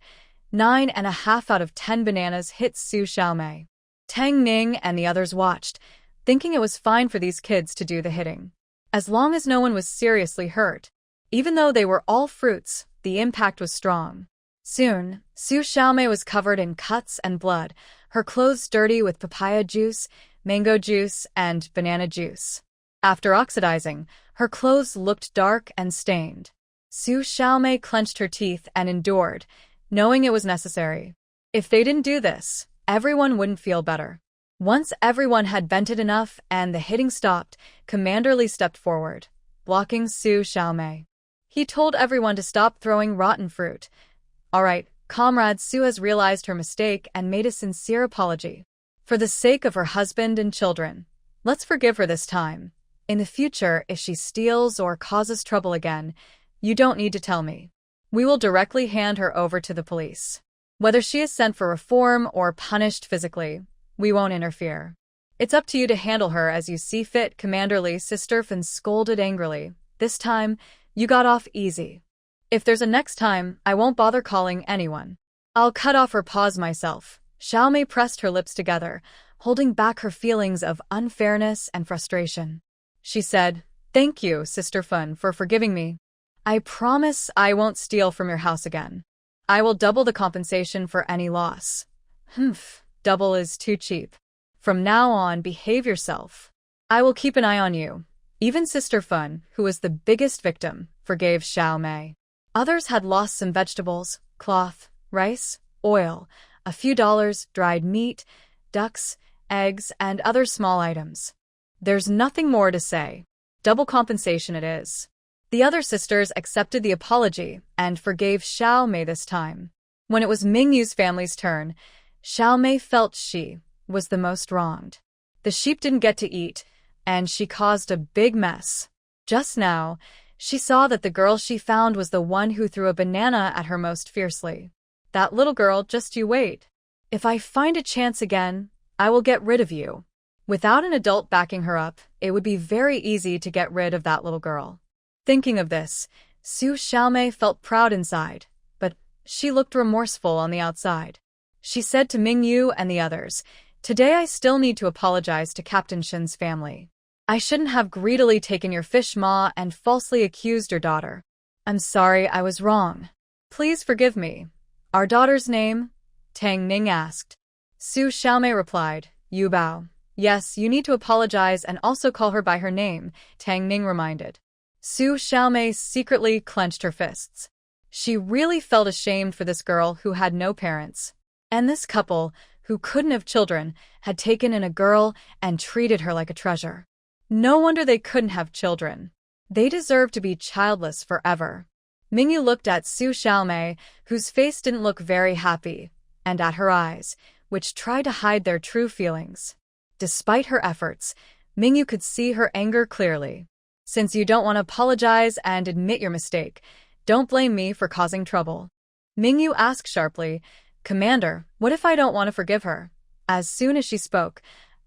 9.5 out of 10 bananas hit Su Xiaomei. Tang Ning and the others watched, thinking it was fine for these kids to do the hitting. As long as no one was seriously hurt. Even though they were all fruits, the impact was strong. Soon, Su Xiaomei was covered in cuts and blood, her clothes dirty with papaya juice, mango juice, and banana juice. After oxidizing, her clothes looked dark and stained. Su Xiaomei clenched her teeth and endured, knowing it was necessary. If they didn't do this, everyone wouldn't feel better. Once everyone had vented enough and the hitting stopped, Commander Li stepped forward, blocking Su Xiaomei. He told everyone to stop throwing rotten fruit. All right, comrade, Su has realized her mistake and made a sincere apology. For the sake of her husband and children, let's forgive her this time. In the future, if she steals or causes trouble again, you don't need to tell me. We will directly hand her over to the police. Whether she is sent for reform or punished physically, we won't interfere. It's up to you to handle her as you see fit, Commander Li. Sister Fin scolded angrily. This time, you got off easy. If there's a next time, I won't bother calling anyone. I'll cut off her paws myself. Xiaomei pressed her lips together, holding back her feelings of unfairness and frustration. She said, "Thank you, Sister Fin, for forgiving me. I promise I won't steal from your house again. I will double the compensation for any loss." Double is too cheap. From now on, behave yourself. I will keep an eye on you. Even Sister Fin, who was the biggest victim, forgave Xiaomei. Others had lost some vegetables, cloth, rice, oil, a few dollars, dried meat, ducks, eggs, and other small items. There's nothing more to say. Double compensation it is. The other sisters accepted the apology and forgave Xiaomei this time. When it was Mingyu's family's turn, Xiaomei felt she was the most wronged. The sheep didn't get to eat, and she caused a big mess. Just now, she saw that the girl she found was the one who threw a banana at her most fiercely. That little girl, just you wait. If I find a chance again, I will get rid of you. Without an adult backing her up, it would be very easy to get rid of that little girl. Thinking of this, Su Xiaomei felt proud inside, but she looked remorseful on the outside. She said to Mingyu and the others, "Today I still need to apologize to Captain Shin's family. I shouldn't have greedily taken your fish ma and falsely accused your daughter. I'm sorry, I was wrong. Please forgive me." "Our daughter's name?" Tang Ning asked. Su Xiaomei replied, "Yu Bao." "Yes, you need to apologize and also call her by her name," Tang Ning reminded. Su Xiaomei secretly clenched her fists. She really felt ashamed for this girl who had no parents. And this couple, who couldn't have children, had taken in a girl and treated her like a treasure. No wonder they couldn't have children. They deserved to be childless forever. Mingyu looked at Su Xiaomei, whose face didn't look very happy, and at her eyes, which tried to hide their true feelings. Despite her efforts, Mingyu could see her anger clearly. "Since you don't want to apologize and admit your mistake, don't blame me for causing trouble." Mingyu asked sharply, "Commander, what if I don't want to forgive her?" As soon as she spoke,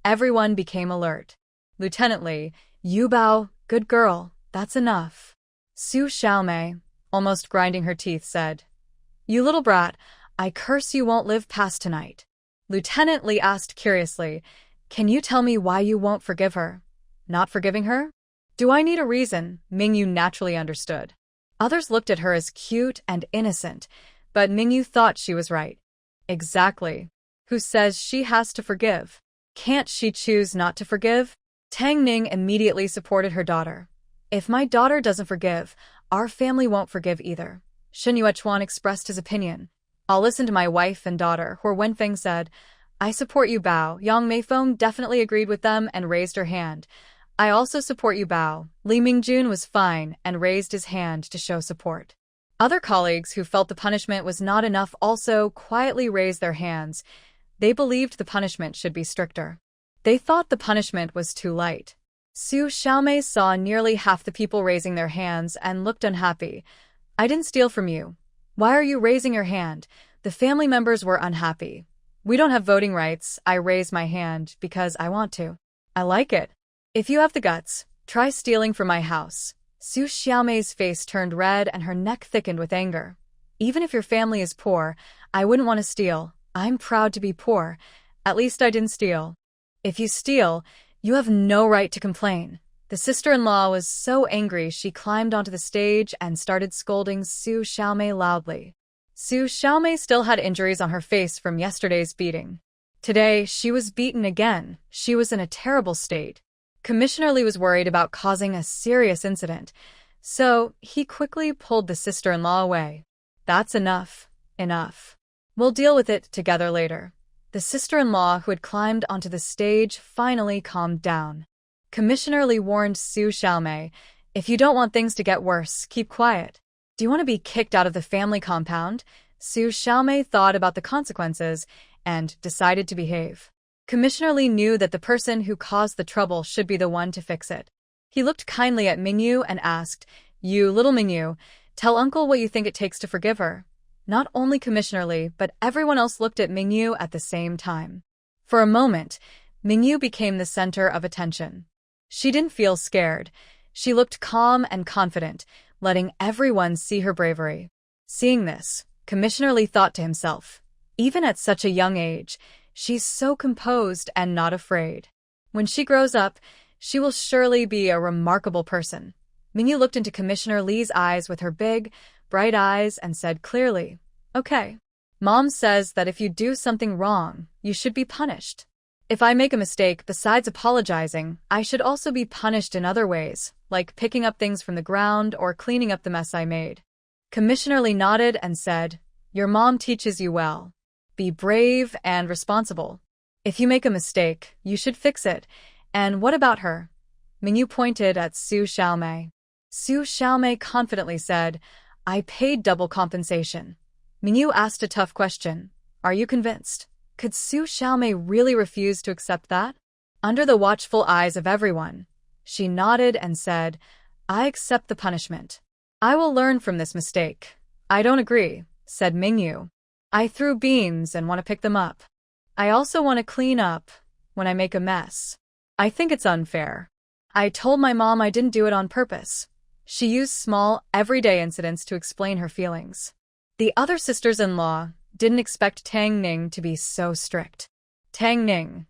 everyone became alert. "Lieutenant Li, Yu Bao, good girl, that's enough." Su Xiaomei, almost grinding her teeth, said, You little brat, I curse you won't live past tonight. Lieutenant Lee asked curiously, can you tell me why you won't forgive her? Not forgiving her? Do I need a reason? Mingyu naturally understood. Others looked at her as cute and innocent, but Mingyu thought she was right. Exactly. Who says she has to forgive? Can't she choose not to forgive? Tang Ning immediately supported her daughter. If my daughter doesn't forgive, our family won't forgive either. Shen Yuechuan expressed his opinion. I'll listen to my wife and daughter, Hor Wenfeng said. I support you, Bao. Yang Meifeng definitely agreed with them and raised her hand. I also support you, Bao. Li Mingjun was fine and raised his hand to show support. Other colleagues who felt the punishment was not enough also quietly raised their hands. They believed the punishment should be stricter. They thought the punishment was too light. Su Xiaomei saw nearly half the people raising their hands and looked unhappy. I didn't steal from you. Why are you raising your hand? The family members were unhappy. We don't have voting rights. I raise my hand because I want to. I like it. If you have the guts, try stealing from my house. Su Xiaomei's face turned red and her neck thickened with anger. Even if your family is poor, I wouldn't want to steal. I'm proud to be poor. At least I didn't steal. If you steal, you have no right to complain. The sister-in-law was so angry she climbed onto the stage and started scolding Su Xiaomei loudly. Su Xiaomei still had injuries on her face from yesterday's beating. Today, she was beaten again. She was in a terrible state. Commissioner Lee was worried about causing a serious incident, so he quickly pulled the sister-in-law away. That's enough. Enough. We'll deal with it together later. The sister-in-law who had climbed onto the stage finally calmed down. Commissioner Lee warned Su Xiaomei, if you don't want things to get worse, keep quiet. Do you want to be kicked out of the family compound? Su Xiaomei thought about the consequences and decided to behave. Commissioner Lee knew that the person who caused the trouble should be the one to fix it. He looked kindly at Mingyu and asked, You little Mingyu, tell uncle what you think it takes to forgive her. Not only Commissioner Lee, but everyone else looked at Mingyu at the same time. For a moment, Mingyu became the center of attention. She didn't feel scared. She looked calm and confident, letting everyone see her bravery. Seeing this, Commissioner Lee thought to himself, even at such a young age, she's so composed and not afraid. When she grows up, she will surely be a remarkable person. Mingyu looked into Commissioner Lee's eyes with her big, bright eyes and said clearly, Okay. Mom says that if you do something wrong, you should be punished. If I make a mistake besides apologizing, I should also be punished in other ways, like picking up things from the ground or cleaning up the mess I made. Commissioner Lee nodded and said, Your mom teaches you well. Be brave and responsible. If you make a mistake, you should fix it. And what about her? Mingyu pointed at Su Xiaomei. Su Xiaomei confidently said, I paid double compensation. Mingyu asked a tough question. Are you convinced? Could Su Xiaomei really refuse to accept that? Under the watchful eyes of everyone, she nodded and said, I accept the punishment. I will learn from this mistake. I don't agree, said Mingyu. I threw beans and want to pick them up. I also want to clean up when I make a mess. I think it's unfair. I told my mom I didn't do it on purpose. She used small, everyday incidents to explain her feelings. The other sisters-in-law didn't expect Tang Ning to be so strict. Tang Ning,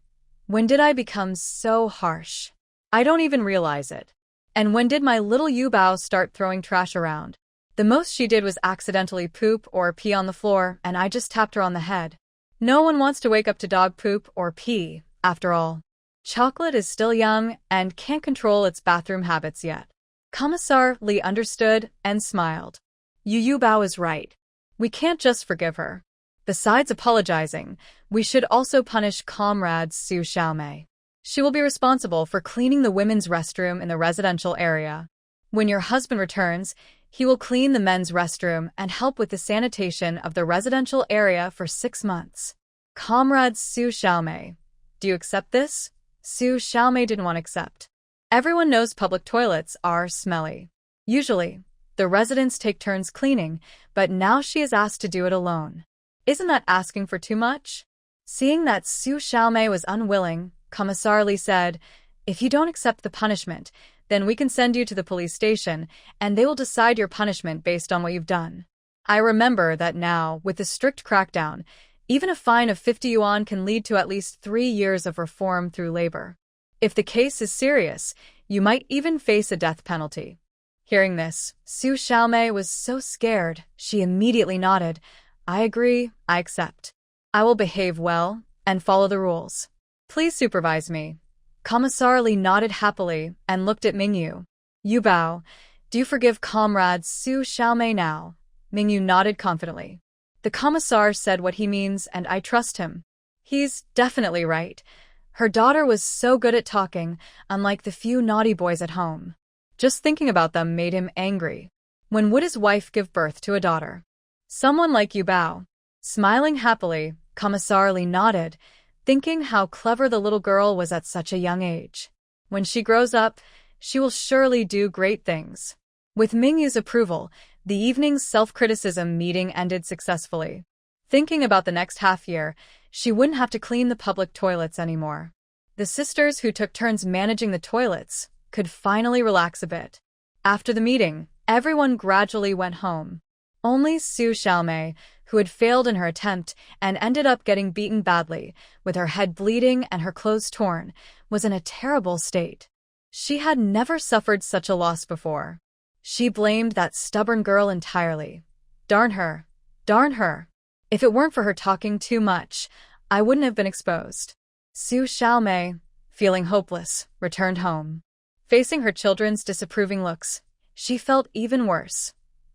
when did I become so harsh? I don't even realize it. And when did my little Yu Bao start throwing trash around? The most she did was accidentally poop or pee on the floor, and I just tapped her on the head. No one wants to wake up to dog poop or pee, after all. Chocolate is still young and can't control its bathroom habits yet. Commissar Lee understood and smiled. Yu Bao is right. We can't just forgive her. Besides apologizing, we should also punish Comrade Su Xiaomei. She will be responsible for cleaning the women's restroom in the residential area. When your husband returns, he will clean the men's restroom and help with the sanitation of the residential area for 6 months. Comrade Su Xiaomei, do you accept this? Su Xiaomei didn't want to accept. Everyone knows public toilets are smelly. Usually, the residents take turns cleaning, but now she is asked to do it alone. Isn't that asking for too much? Seeing that Su Xiaomei was unwilling, Commissar Lee said, If you don't accept the punishment, then we can send you to the police station, and they will decide your punishment based on what you've done. I remember that now, with the strict crackdown, even a fine of 50 yuan can lead to at least 3 years of reform through labor. If the case is serious, you might even face a death penalty. Hearing this, Su Xiaomei was so scared, she immediately nodded. I agree, I accept. I will behave well and follow the rules. Please supervise me. Commissar Li nodded happily and looked at Mingyu. You bow. Do you forgive Comrade Su Xiaomei now? Mingyu nodded confidently. The commissar said what he means and I trust him. He's definitely right. Her daughter was so good at talking, unlike the few naughty boys at home. Just thinking about them made him angry. When would his wife give birth to a daughter? Someone like you Bao. Smiling happily, Commissar Li nodded, thinking how clever the little girl was at such a young age. When she grows up, she will surely do great things. With Mingyu's approval, the evening's self-criticism meeting ended successfully. Thinking about the next half year, she wouldn't have to clean the public toilets anymore. The sisters who took turns managing the toilets could finally relax a bit. After the meeting, everyone gradually went home. Only Su Xiaomei, who had failed in her attempt and ended up getting beaten badly, with her head bleeding and her clothes torn, was in a terrible state. She had never suffered such a loss before. She blamed that stubborn girl entirely. Darn her. Darn her. If it weren't for her talking too much, I wouldn't have been exposed. Su Xiaomei, feeling hopeless, returned home. Facing her children's disapproving looks, she felt even worse.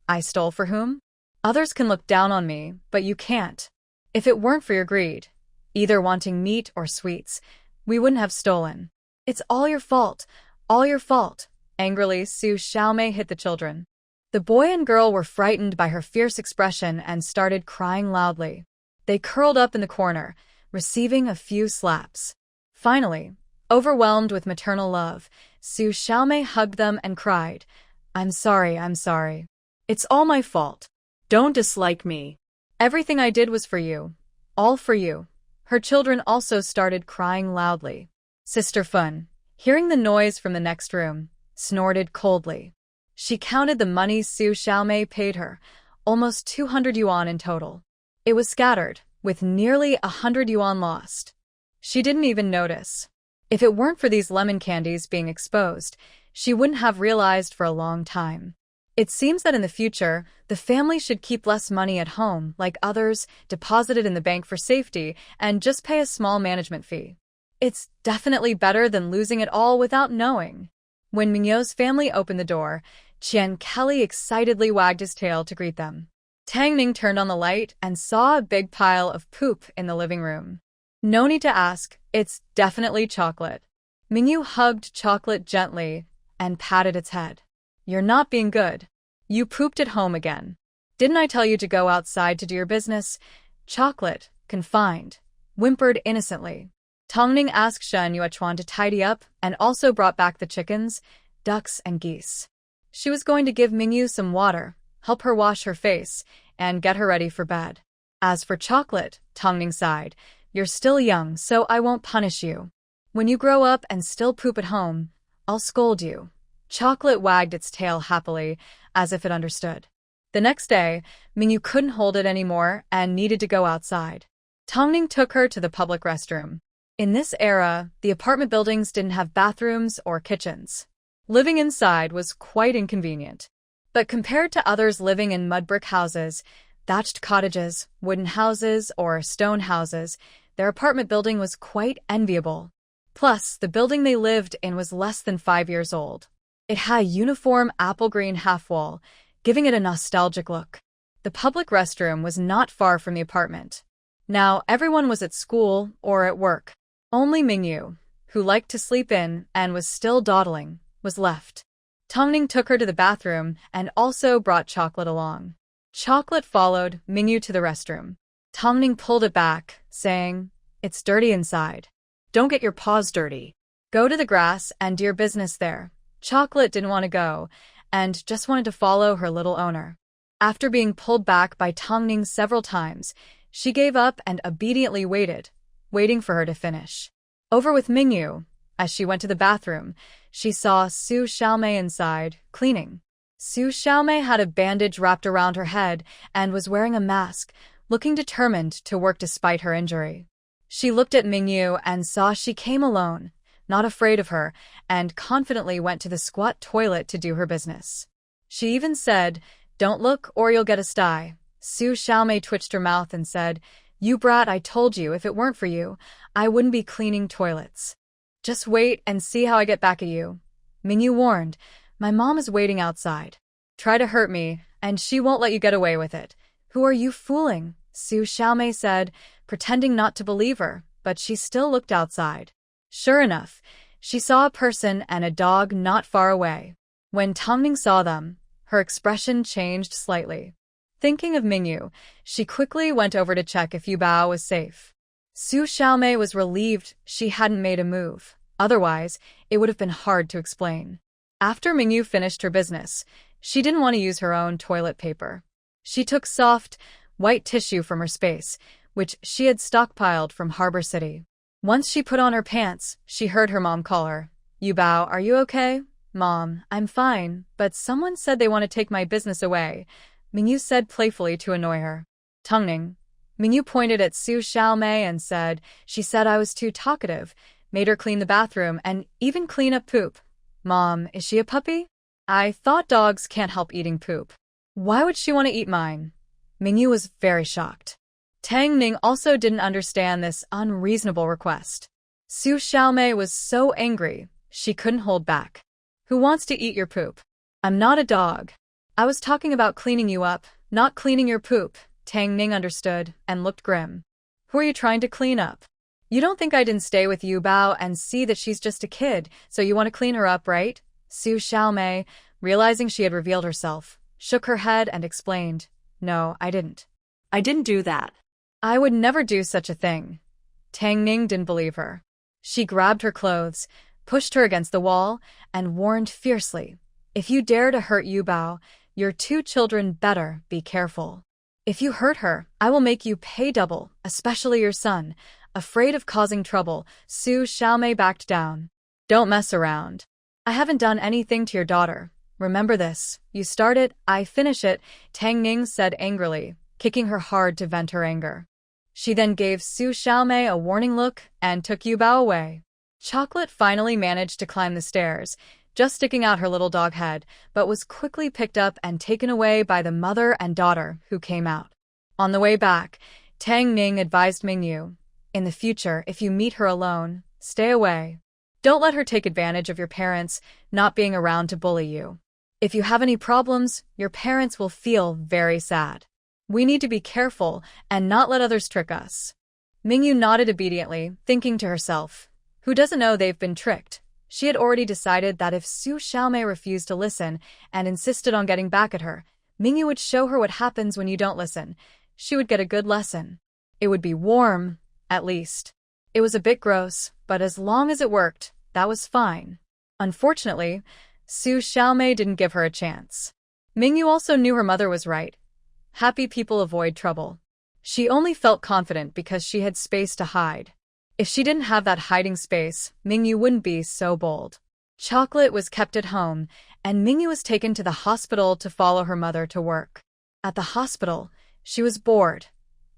I stole for whom? Others can look down on me, but you can't. If it weren't for your greed, either wanting meat or sweets, we wouldn't have stolen. It's all your fault. All your fault. Angrily, Su Xiaomei hit the children. The boy and girl were frightened by her fierce expression and started crying loudly. They curled up in the corner, receiving a few slaps. Finally, overwhelmed with maternal love, Su Xiaomei hugged them and cried, I'm sorry, I'm sorry. It's all my fault. Don't dislike me. Everything I did was for you. All for you. Her children also started crying loudly. Sister Fun, hearing the noise from the next room, snorted coldly. She counted the money Su Xiaomei paid her, almost 200 yuan in total. It was scattered, with nearly 100 yuan lost. She didn't even notice. If it weren't for these lemon candies being exposed, she wouldn't have realized for a long time. It seems that in the future, the family should keep less money at home, like others, deposit it in the bank for safety, and just pay a small management fee. It's definitely better than losing it all without knowing. When Mingyu's family opened the door, Qian Kelly excitedly wagged his tail to greet them. Tang Ning turned on the light and saw a big pile of poop in the living room. No need to ask, it's definitely chocolate. Mingyu hugged Chocolate gently and patted its head. You're not being good. You pooped at home again. Didn't I tell you to go outside to do your business? Chocolate, confined, whimpered innocently. Tongning asked Shen Yuechuan to tidy up and also brought back the chickens, ducks, and geese. She was going to give Mingyu some water, help her wash her face, and get her ready for bed. As for Chocolate, Tongning sighed, you're still young, so I won't punish you. When you grow up and still poop at home, I'll scold you. Chocolate wagged its tail happily, as if it understood. The next day, Mingyu couldn't hold it anymore and needed to go outside. Tongning took her to the public restroom. In this era, the apartment buildings didn't have bathrooms or kitchens. Living inside was quite inconvenient. But compared to others living in mud brick houses, thatched cottages, wooden houses, or stone houses, their apartment building was quite enviable. Plus, the building they lived in was less than 5 years old. It had a uniform apple-green half-wall, giving it a nostalgic look. The public restroom was not far from the apartment. Now, everyone was at school or at work. Only Mingyu, who liked to sleep in and was still dawdling, was left. Tongning took her to the bathroom and also brought Chocolate along. Chocolate followed Mingyu to the restroom. Tongning pulled it back, saying, It's dirty inside. Don't get your paws dirty. Go to the grass and do your business there. Chocolate didn't want to go, and just wanted to follow her little owner. After being pulled back by Tongning several times, she gave up and obediently waited, waiting for her to finish. Over with Mingyu. As she went to the bathroom, she saw Su Xiaomei inside, cleaning. Su Xiaomei had a bandage wrapped around her head and was wearing a mask, looking determined to work despite her injury. She looked at Mingyu and saw she came alone, not afraid of her, and confidently went to the squat toilet to do her business. She even said, "Don't look or you'll get a sty." Su Xiaomei twitched her mouth and said, "You brat, I told you if it weren't for you, I wouldn't be cleaning toilets. Just wait and see how I get back at you." Mingyu warned, "My mom is waiting outside. Try to hurt me, and she won't let you get away with it." "Who are you fooling?" Su Xiaomei said, pretending not to believe her, but she still looked outside. Sure enough, she saw a person and a dog not far away. When Tongning saw them, her expression changed slightly. Thinking of Mingyu, she quickly went over to check if Yu Bao was safe. Su Xiaomei was relieved she hadn't made a move. Otherwise, it would have been hard to explain. After Mingyu finished her business, she didn't want to use her own toilet paper. She took soft, white tissue from her space, which she had stockpiled from Harbor City. Once she put on her pants, she heard her mom call her. "Yu Bao, are you okay?" "Mom, I'm fine, but someone said they want to take my business away," Mingyu said playfully to annoy her. Tongning. Mingyu pointed at Su Xiaomei and said, "She said I was too talkative, made her clean the bathroom and even clean up poop." "Mom, is she a puppy? I thought dogs can't help eating poop. Why would she want to eat mine?" Mingyu was very shocked. Tang Ning also didn't understand this unreasonable request. Su Xiaomei was so angry, she couldn't hold back. "Who wants to eat your poop? I'm not a dog. I was talking about cleaning you up, not cleaning your poop." Tang Ning understood and looked grim. "Who are you trying to clean up? You don't think I didn't stay with Yu Bao and see that she's just a kid, so you want to clean her up, right?" Su Xiaomei, realizing she had revealed herself, shook her head and explained, "No, I didn't. I didn't do that." I would never do such a thing." Tang Ning didn't believe her. She grabbed her clothes, pushed her against the wall, and warned fiercely, "If you dare to hurt Yu Bao, your 2 children better be careful. If you hurt her, I will make you pay double, especially your son." Afraid of causing trouble, Su Xiaomei backed down. "Don't mess around. I haven't done anything to your daughter. Remember this. You start it, I finish it," Tang Ning said angrily, kicking her hard to vent her anger. She then gave Su Xiaomei a warning look and took Yu Bao away. Chocolate finally managed to climb the stairs, just sticking out her little dog head, but was quickly picked up and taken away by the mother and daughter who came out. On the way back, Tang Ning advised Mingyu, "In the future, if you meet her alone, stay away. Don't let her take advantage of your parents not being around to bully you. If you have any problems, your parents will feel very sad. We need to be careful and not let others trick us." Mingyu nodded obediently, thinking to herself, who doesn't know they've been tricked? She had already decided that if Su Xiaomei refused to listen and insisted on getting back at her, Mingyu would show her what happens when you don't listen. She would get a good lesson. It would be warm, at least. It was a bit gross, but as long as it worked, that was fine. Unfortunately, Su Xiaomei didn't give her a chance. Mingyu also knew her mother was right. Happy people avoid trouble. She only felt confident because she had space to hide. If she didn't have that hiding space, Mingyu wouldn't be so bold. Chocolate was kept at home, and Mingyu was taken to the hospital to follow her mother to work. At the hospital, she was bored,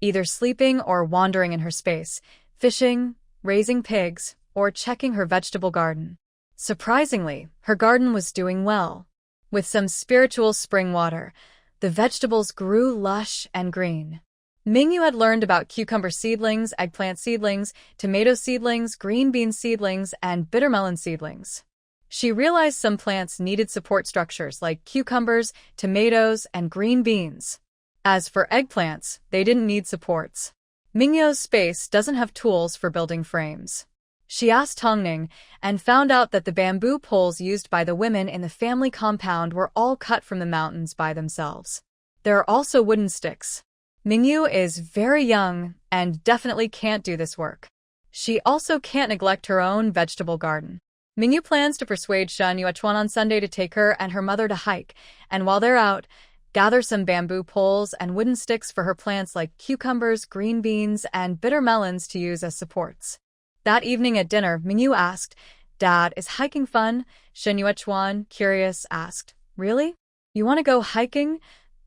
either sleeping or wandering in her space, fishing, raising pigs, or checking her vegetable garden. Surprisingly, her garden was doing well. With some spiritual spring water, the vegetables grew lush and green. Mingyu had learned about cucumber seedlings, eggplant seedlings, tomato seedlings, green bean seedlings, and bittermelon seedlings. She realized some plants needed support structures like cucumbers, tomatoes, and green beans. As for eggplants, they didn't need supports. Mingyu's space doesn't have tools for building frames. She asked Tongning and found out that the bamboo poles used by the women in the family compound were all cut from the mountains by themselves. There are also wooden sticks. Mingyu is very young and definitely can't do this work. She also can't neglect her own vegetable garden. Mingyu plans to persuade Shen Yuechuan on Sunday to take her and her mother to hike, and while they're out, gather some bamboo poles and wooden sticks for her plants like cucumbers, green beans, and bitter melons to use as supports. That evening at dinner, Mingyu asked, "Dad, is hiking fun?" Shen Yuechuan, curious, asked, "Really? You want to go hiking?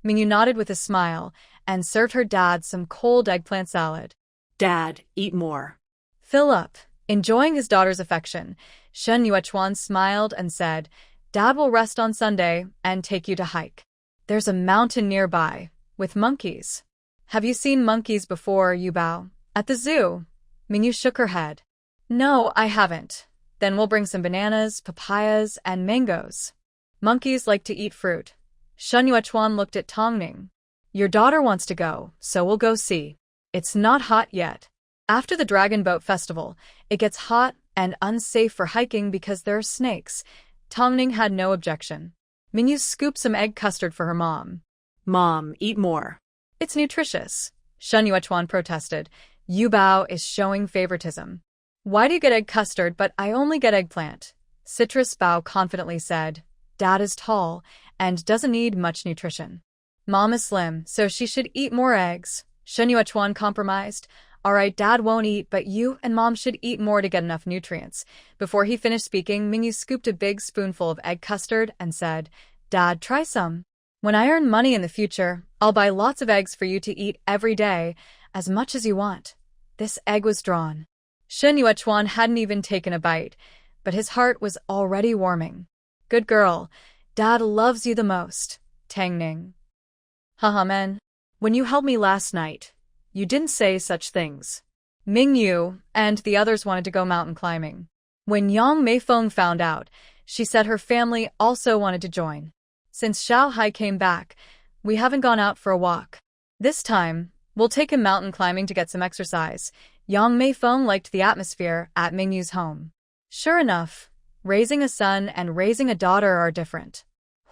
Mingyu nodded with a smile and served her dad some cold eggplant salad. Dad, eat more. Fill up. Enjoying his daughter's affection, Shen Yuechuan smiled and said, Dad will rest on Sunday and take you to hike. There's a mountain nearby, with monkeys. Have you seen monkeys before, Yubao? At the zoo? Mingyu shook her head. No, I haven't. Then we'll bring some bananas, papayas, and mangoes. Monkeys like to eat fruit. Shen Yuechuan looked at Tongning. Your daughter wants to go, so we'll go see. It's not hot yet. After the Dragon Boat Festival, it gets hot and unsafe for hiking because there are snakes. Tongning had no objection. Mingyu scooped some egg custard for her mom. Mom, eat more. It's nutritious. Shen Yuechuan protested. Yubao is showing favoritism. Why do you get egg custard but I only get eggplant? Citrus Bao confidently said. Dad is tall and doesn't need much nutrition. Mom is slim, so she should eat more eggs. Shen Yuechuan compromised. Alright, Dad won't eat, but you and Mom should eat more to get enough nutrients. Before he finished speaking, Mingyu scooped a big spoonful of egg custard and said, Dad, try some. When I earn money in the future, I'll buy lots of eggs for you to eat every day, as much as you want. This egg was drawn. Shen Yuechuan hadn't even taken a bite, but his heart was already warming. Good girl. Dad loves you the most. Tang Ning. Haha, men. When you helped me last night, you didn't say such things. Mingyu and the others wanted to go mountain climbing. When Yang Meifeng found out, she said her family also wanted to join. Since Xiao Hai came back, we haven't gone out for a walk. This time, we'll take him mountain climbing to get some exercise. Yang Meifeng liked the atmosphere at Mingyu's home. Sure enough, raising a son and raising a daughter are different.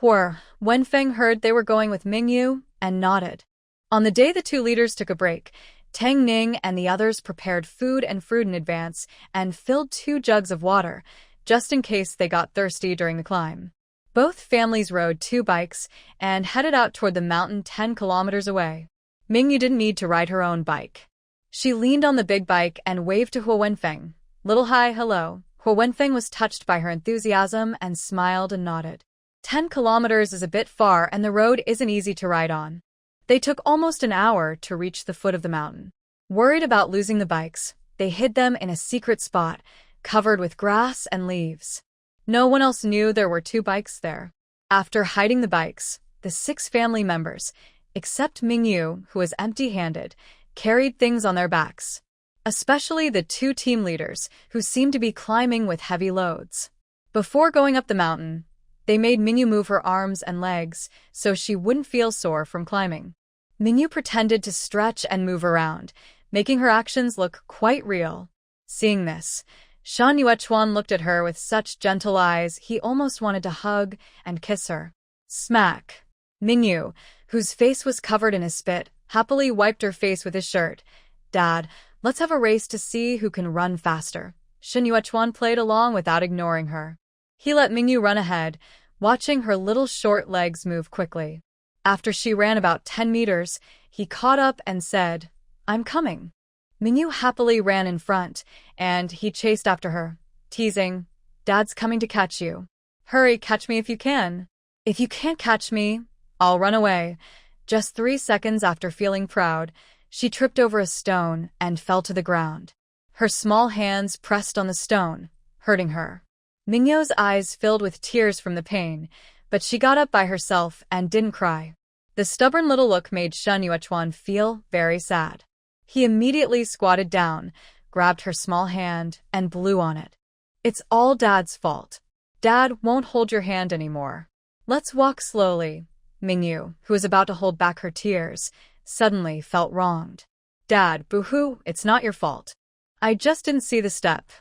Wenfeng heard they were going with Mingyu and nodded. On the day the two leaders took a break, Tang Ning and the others prepared food and fruit in advance and filled 2 jugs of water, just in case they got thirsty during the climb. Both families rode 2 bikes and headed out toward the mountain 10 kilometers away. Mingyu didn't need to ride her own bike. She leaned on the big bike and waved to Huo Wenfeng. Little hi, hello. Huo Wenfeng was touched by her enthusiasm and smiled and nodded. 10 kilometers is a bit far and the road isn't easy to ride on. They took almost an hour to reach the foot of the mountain. Worried about losing the bikes, they hid them in a secret spot, covered with grass and leaves. No one else knew there were 2 bikes there. After hiding the bikes, the 6 family members, except Mingyu, who was empty-handed, carried things on their backs. Especially the 2 team leaders, who seemed to be climbing with heavy loads. Before going up the mountain, they made Mingyu move her arms and legs so she wouldn't feel sore from climbing. Mingyu pretended to stretch and move around, making her actions look quite real. Seeing this, Shen Yuechuan looked at her with such gentle eyes he almost wanted to hug and kiss her. Smack! Mingyu, whose face was covered in a spit, happily wiped her face with his shirt. Dad, let's have a race to see who can run faster. Shen Yuechuan played along without ignoring her. He let Mingyu run ahead, watching her little short legs move quickly. After she ran about 10 meters, he caught up and said, I'm coming. Mingyu happily ran in front, and he chased after her, teasing, Dad's coming to catch you. Hurry, catch me if you can. If you can't catch me, I'll run away. Just 3 seconds after feeling proud, she tripped over a stone and fell to the ground. Her small hands pressed on the stone, hurting her. Mingyu's eyes filled with tears from the pain, but she got up by herself and didn't cry. The stubborn little look made Shen Yuechuan feel very sad. He immediately squatted down, grabbed her small hand, and blew on it. It's all Dad's fault. Dad won't hold your hand anymore. Let's walk slowly. Mingyu, who was about to hold back her tears, suddenly felt wronged. Dad, boo-hoo, it's not your fault. I just didn't see the step.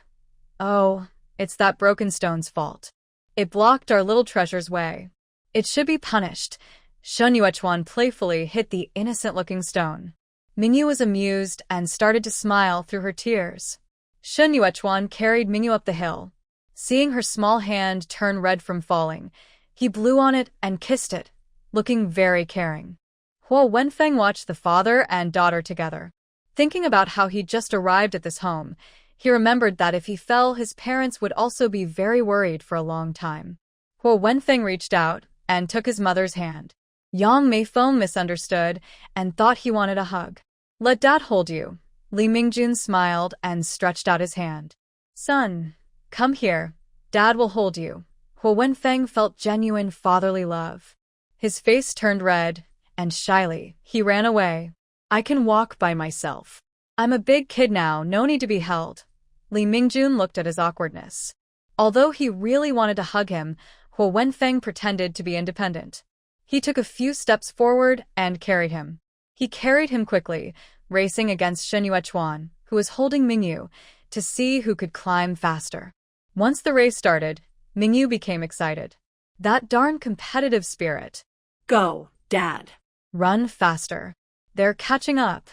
Oh, it's that broken stone's fault. It blocked our little treasure's way. It should be punished. Shen Yuechuan playfully hit the innocent-looking stone. Mingyu was amused and started to smile through her tears. Shen Yuechuan carried Mingyu up the hill. Seeing her small hand turn red from falling, he blew on it and kissed it, looking very caring. Huo Wenfeng watched the father and daughter together. Thinking about how he'd just arrived at this home, he remembered that if he fell, his parents would also be very worried for a long time. Huo Wenfeng reached out and took his mother's hand. Yang Meifeng misunderstood and thought he wanted a hug. "Let Dad hold you." Li Mingjun smiled and stretched out his hand. "Son, come here. Dad will hold you." Huo Wenfeng felt genuine fatherly love. His face turned red, and shyly, he ran away. "I can walk by myself. I'm a big kid now, no need to be held." Li Mingjun looked at his awkwardness. Although he really wanted to hug him, Huo Wenfeng pretended to be independent. He took a few steps forward and carried him. He carried him quickly, racing against Shen Yuechuan, who was holding Mingyu, to see who could climb faster. Once the race started, Mingyu became excited. That darn competitive spirit. Go, Dad. Run faster. They're catching up.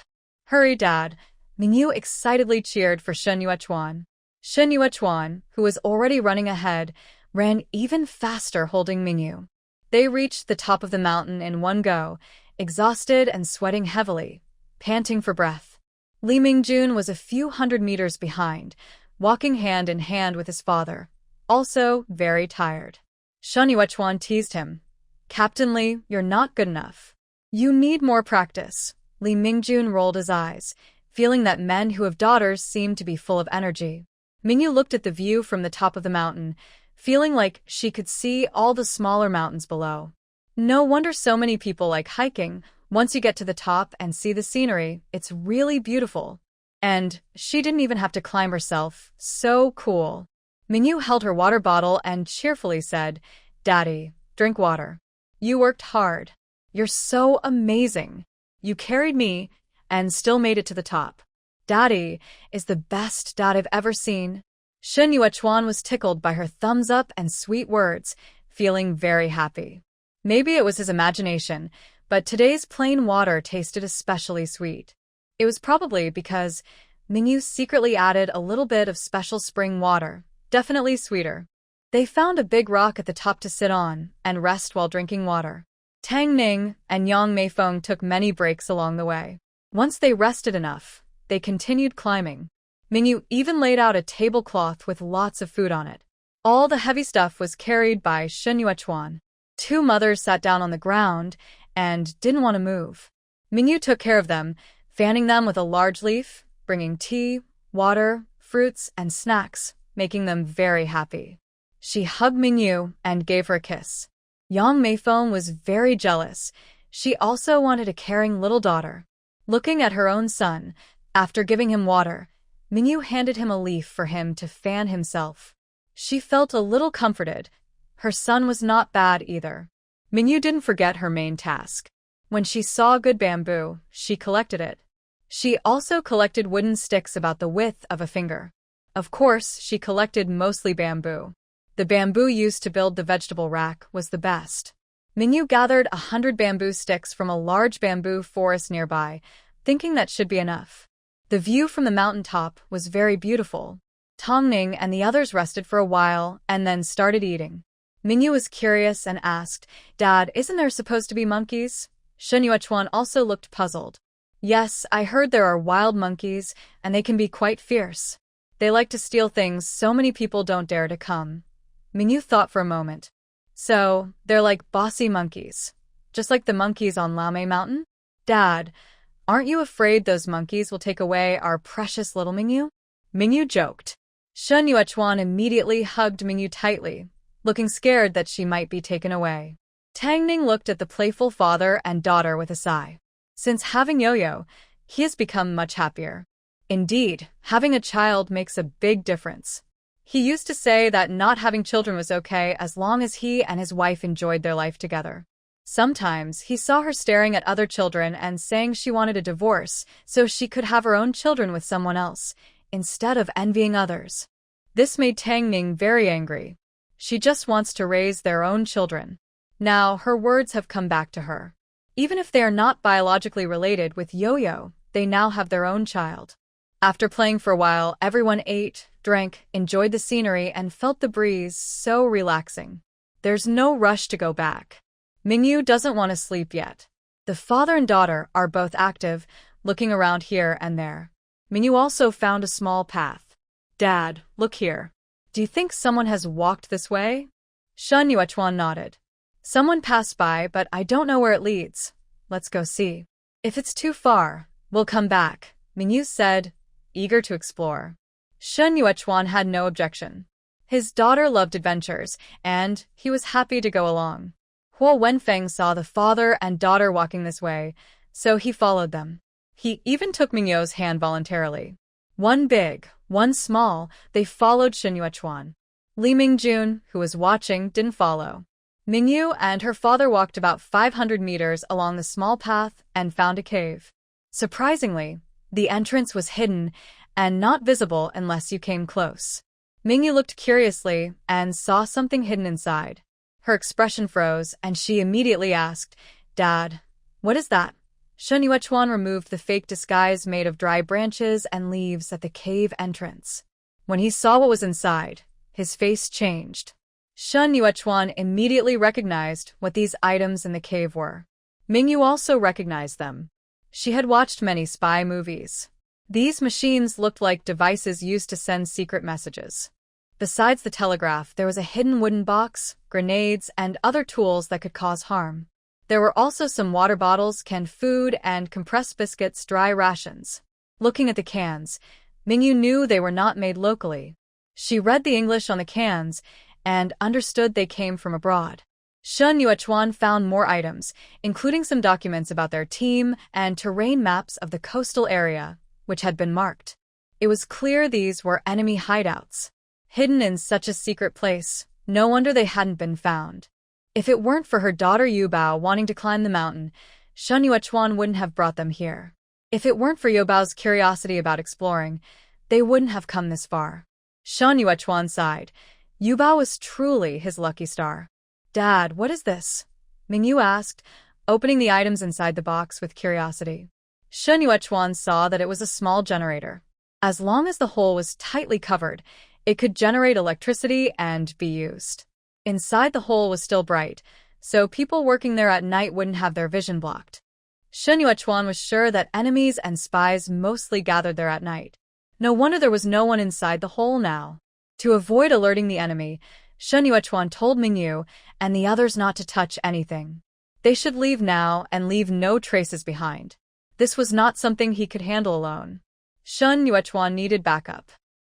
Hurry, Dad. Mingyu excitedly cheered for Shen Yuechuan. Shen Yuechuan, who was already running ahead, ran even faster holding Mingyu. They reached the top of the mountain in one go, exhausted and sweating heavily, panting for breath. Li Mingjun was a few hundred meters behind, walking hand in hand with his father, also very tired. Shen Yuechuan teased him. "Captain Li, you're not good enough. You need more practice." Li Mingjun rolled his eyes, feeling that men who have daughters seem to be full of energy. Mingyu looked at the view from the top of the mountain, feeling like she could see all the smaller mountains below. No wonder so many people like hiking. Once you get to the top and see the scenery, it's really beautiful. And she didn't even have to climb herself. So cool. Mingyu held her water bottle and cheerfully said, "Daddy, drink water. You worked hard. You're so amazing. You carried me and still made it to the top. Daddy is the best dad I've ever seen." Shen Yuechuan was tickled by her thumbs up and sweet words, feeling very happy. Maybe it was his imagination, but today's plain water tasted especially sweet. It was probably because Mingyu secretly added a little bit of special spring water, definitely sweeter. They found a big rock at the top to sit on and rest while drinking water. Tang Ning and Yang Meifeng took many breaks along the way. Once they rested enough, they continued climbing. Mingyu even laid out a tablecloth with lots of food on it. All the heavy stuff was carried by Shen Yuechuan. Two mothers sat down on the ground and didn't want to move. Mingyu took care of them, fanning them with a large leaf, bringing tea, water, fruits, and snacks, making them very happy. She hugged Mingyu and gave her a kiss. Yang Meifeng was very jealous. She also wanted a caring little daughter. Looking at her own son, after giving him water, Mingyu handed him a leaf for him to fan himself. She felt a little comforted. Her son was not bad either. Mingyu didn't forget her main task. When she saw good bamboo, she collected it. She also collected wooden sticks about the width of a finger. Of course, she collected mostly bamboo. The bamboo used to build the vegetable rack was the best. Mingyu gathered 100 bamboo sticks from a large bamboo forest nearby, thinking that should be enough. The view from the mountaintop was very beautiful. Tong Ning and the others rested for a while and then started eating. Mingyu was curious and asked, "Dad, isn't there supposed to be monkeys?" Shen Yuechuan also looked puzzled. "Yes, I heard there are wild monkeys, and they can be quite fierce. They like to steal things so many people don't dare to come." Mingyu thought for a moment. "So, they're like bossy monkeys, just like the monkeys on Lamei Mountain?" "Dad, aren't you afraid those monkeys will take away our precious little Mingyu?" Mingyu joked. Shen Yuechuan immediately hugged Mingyu tightly, looking scared that she might be taken away. Tang Ning looked at the playful father and daughter with a sigh. Since having Yo-Yo, he has become much happier. Indeed, having a child makes a big difference. He used to say that not having children was okay as long as he and his wife enjoyed their life together. Sometimes he saw her staring at other children and saying she wanted a divorce so she could have her own children with someone else, instead of envying others. This made Tang Ning very angry. She just wants to raise their own children. Now her words have come back to her. Even if they are not biologically related with Yo-Yo, they now have their own child. After playing for a while, everyone ate, drank, enjoyed the scenery, and felt the breeze so relaxing. There's no rush to go back. Mingyu doesn't want to sleep yet. The father and daughter are both active, looking around here and there. Mingyu also found a small path. "Dad, look here. Do you think someone has walked this way?" Shen Yuechuan nodded. Someone passed by, but I don't know where it leads. Let's go see. If it's too far, we'll come back, Mingyu said, eager to explore. Shen Yuechuan had no objection. His daughter loved adventures, and he was happy to go along. Huo Wenfeng saw the father and daughter walking this way, so he followed them. He even took Mingyu's hand voluntarily. One big, one small, they followed Shen Yuechuan. Li Mingjun, who was watching, didn't follow. Mingyu and her father walked about 500 meters along the small path and found a cave. Surprisingly, the entrance was hidden and not visible unless you came close. Mingyu looked curiously and saw something hidden inside. Her expression froze, and she immediately asked, "Dad, what is that?" Shen Yuechuan removed the fake disguise made of dry branches and leaves at the cave entrance. When he saw what was inside, his face changed. Shen Yuechuan immediately recognized what these items in the cave were. Mingyu also recognized them. She had watched many spy movies. These machines looked like devices used to send secret messages. Besides the telegraph, there was a hidden wooden box, grenades, and other tools that could cause harm. There were also some water bottles, canned food, and compressed biscuits, dry rations. Looking at the cans, Mingyu knew they were not made locally. She read the English on the cans and understood they came from abroad. Shen Yuechuan found more items, including some documents about their team and terrain maps of the coastal area, which had been marked. It was clear these were enemy hideouts. Hidden in such a secret place, no wonder they hadn't been found. If it weren't for her daughter Yubao wanting to climb the mountain, Shen Yuechuan wouldn't have brought them here. If it weren't for Yubao's curiosity about exploring, they wouldn't have come this far. Shen Yuechuan sighed. Yubao was truly his lucky star. "Dad, what is this?" Mingyu asked, opening the items inside the box with curiosity. Shen Yuechuan saw that it was a small generator. As long as the hole was tightly covered, it could generate electricity and be used. Inside the hole was still bright, so people working there at night wouldn't have their vision blocked. Shen Yuechuan was sure that enemies and spies mostly gathered there at night. No wonder there was no one inside the hole now. To avoid alerting the enemy, Shen Yuechuan told Mingyu and the others not to touch anything. They should leave now and leave no traces behind. This was not something he could handle alone. Shen Yuechuan needed backup.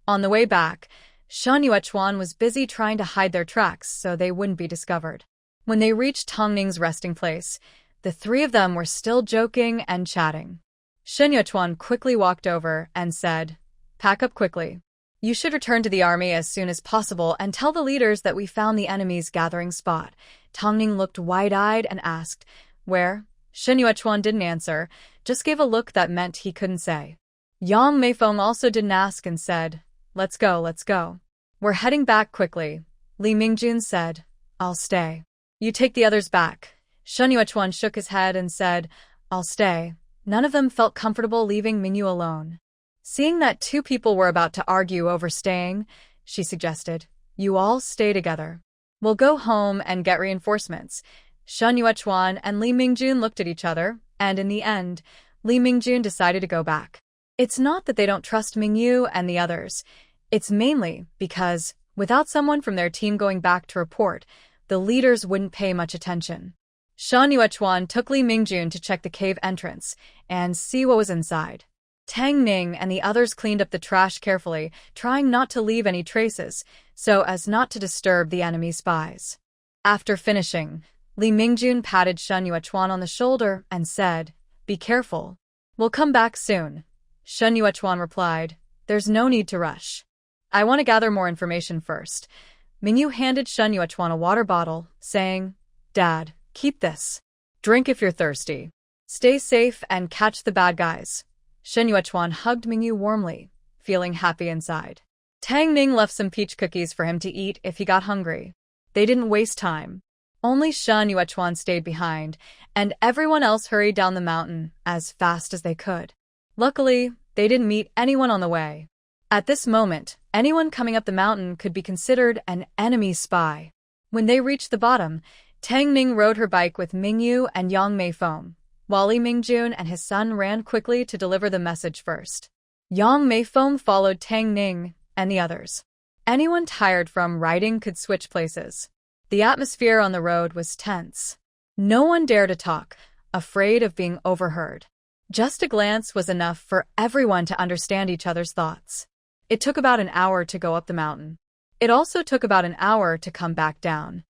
On the way back, Shen Yuechuan was busy trying to hide their tracks so they wouldn't be discovered. When they reached Tongning's resting place, the three of them were still joking and chatting. Shen Yuechuan quickly walked over and said, "Pack up quickly. You should return to the army as soon as possible and tell the leaders that we found the enemy's gathering spot." Tongning looked wide-eyed and asked, "Where?" Shen Yuechuan didn't answer, just gave a look that meant he couldn't say. Yang Meifeng also didn't ask and said, let's go. "We're heading back quickly," Li Mingjun said. "I'll stay." "You take the others back." Shen Yuechuan shook his head and said, "I'll stay." None of them felt comfortable leaving Mingyu alone. Seeing that two people were about to argue over staying, she suggested, "You all stay together. We'll go home and get reinforcements." Shen Yuechuan and Li Mingjun looked at each other, and in the end, Li Mingjun decided to go back. It's not that they don't trust Mingyu and the others. It's mainly because, without someone from their team going back to report, the leaders wouldn't pay much attention. Shen Yuechuan took Li Mingjun to check the cave entrance and see what was inside. Tang Ning and the others cleaned up the trash carefully, trying not to leave any traces, so as not to disturb the enemy spies. After finishing, Li Mingjun patted Shen Yuechuan on the shoulder and said, "Be careful. We'll come back soon." Shen Yuechuan replied, "There's no need to rush. I want to gather more information first." Mingyu handed Shen Yuechuan a water bottle, saying, "Dad, keep this. Drink if you're thirsty. Stay safe and catch the bad guys." Shen Yuechuan hugged Mingyu warmly, feeling happy inside. Tang Ning left some peach cookies for him to eat if he got hungry. They didn't waste time. Only Shen Yuechuan stayed behind, and everyone else hurried down the mountain as fast as they could. Luckily, they didn't meet anyone on the way. At this moment, anyone coming up the mountain could be considered an enemy spy. When they reached the bottom, Tang Ning rode her bike with Mingyu and Yang Meifeng, while Li Mingjun and his son ran quickly to deliver the message first. Yang Meifeng followed Tang Ning and the others. Anyone tired from riding could switch places. The atmosphere on the road was tense. No one dared to talk, afraid of being overheard. Just a glance was enough for everyone to understand each other's thoughts. It took about an hour to go up the mountain. It also took about an hour to come back down.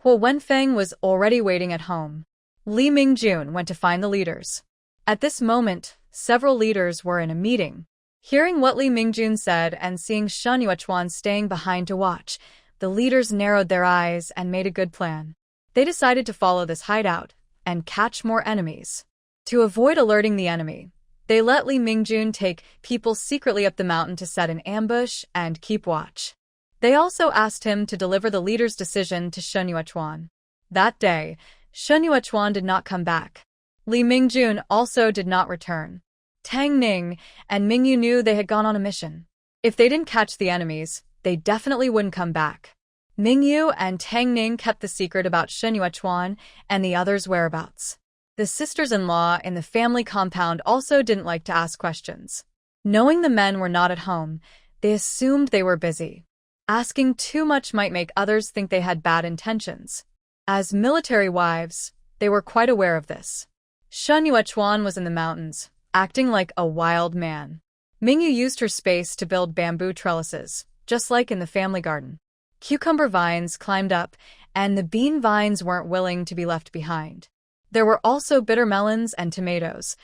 Huo Wenfeng was already waiting at home. Li Mingjun went to find the leaders. At this moment, several leaders were in a meeting. Hearing what Li Mingjun said and seeing Shen Yuechuan staying behind to watch, the leaders narrowed their eyes and made a good plan. They decided to follow this hideout and catch more enemies. To avoid alerting the enemy, they let Li Mingjun take people secretly up the mountain to set an ambush and keep watch. They also asked him to deliver the leader's decision to Shen Yuechuan. That day, Shen Yuechuan did not come back. Li Mingjun also did not return. Tang Ning and Mingyu knew they had gone on a mission. If they didn't catch the enemies, they definitely wouldn't come back. Mingyu and Tang Ning kept the secret about Shen Yuechuan and the others' whereabouts. The sisters-in-law in the family compound also didn't like to ask questions. Knowing the men were not at home, they assumed they were busy. Asking too much might make others think they had bad intentions. As military wives, they were quite aware of this. Shen Yuechuan was in the mountains, acting like a wild man. Mingyu used her space to build bamboo trellises, just like in the family garden. Cucumber vines climbed up, and the bean vines weren't willing to be left behind. There were also bitter melons and tomatoes,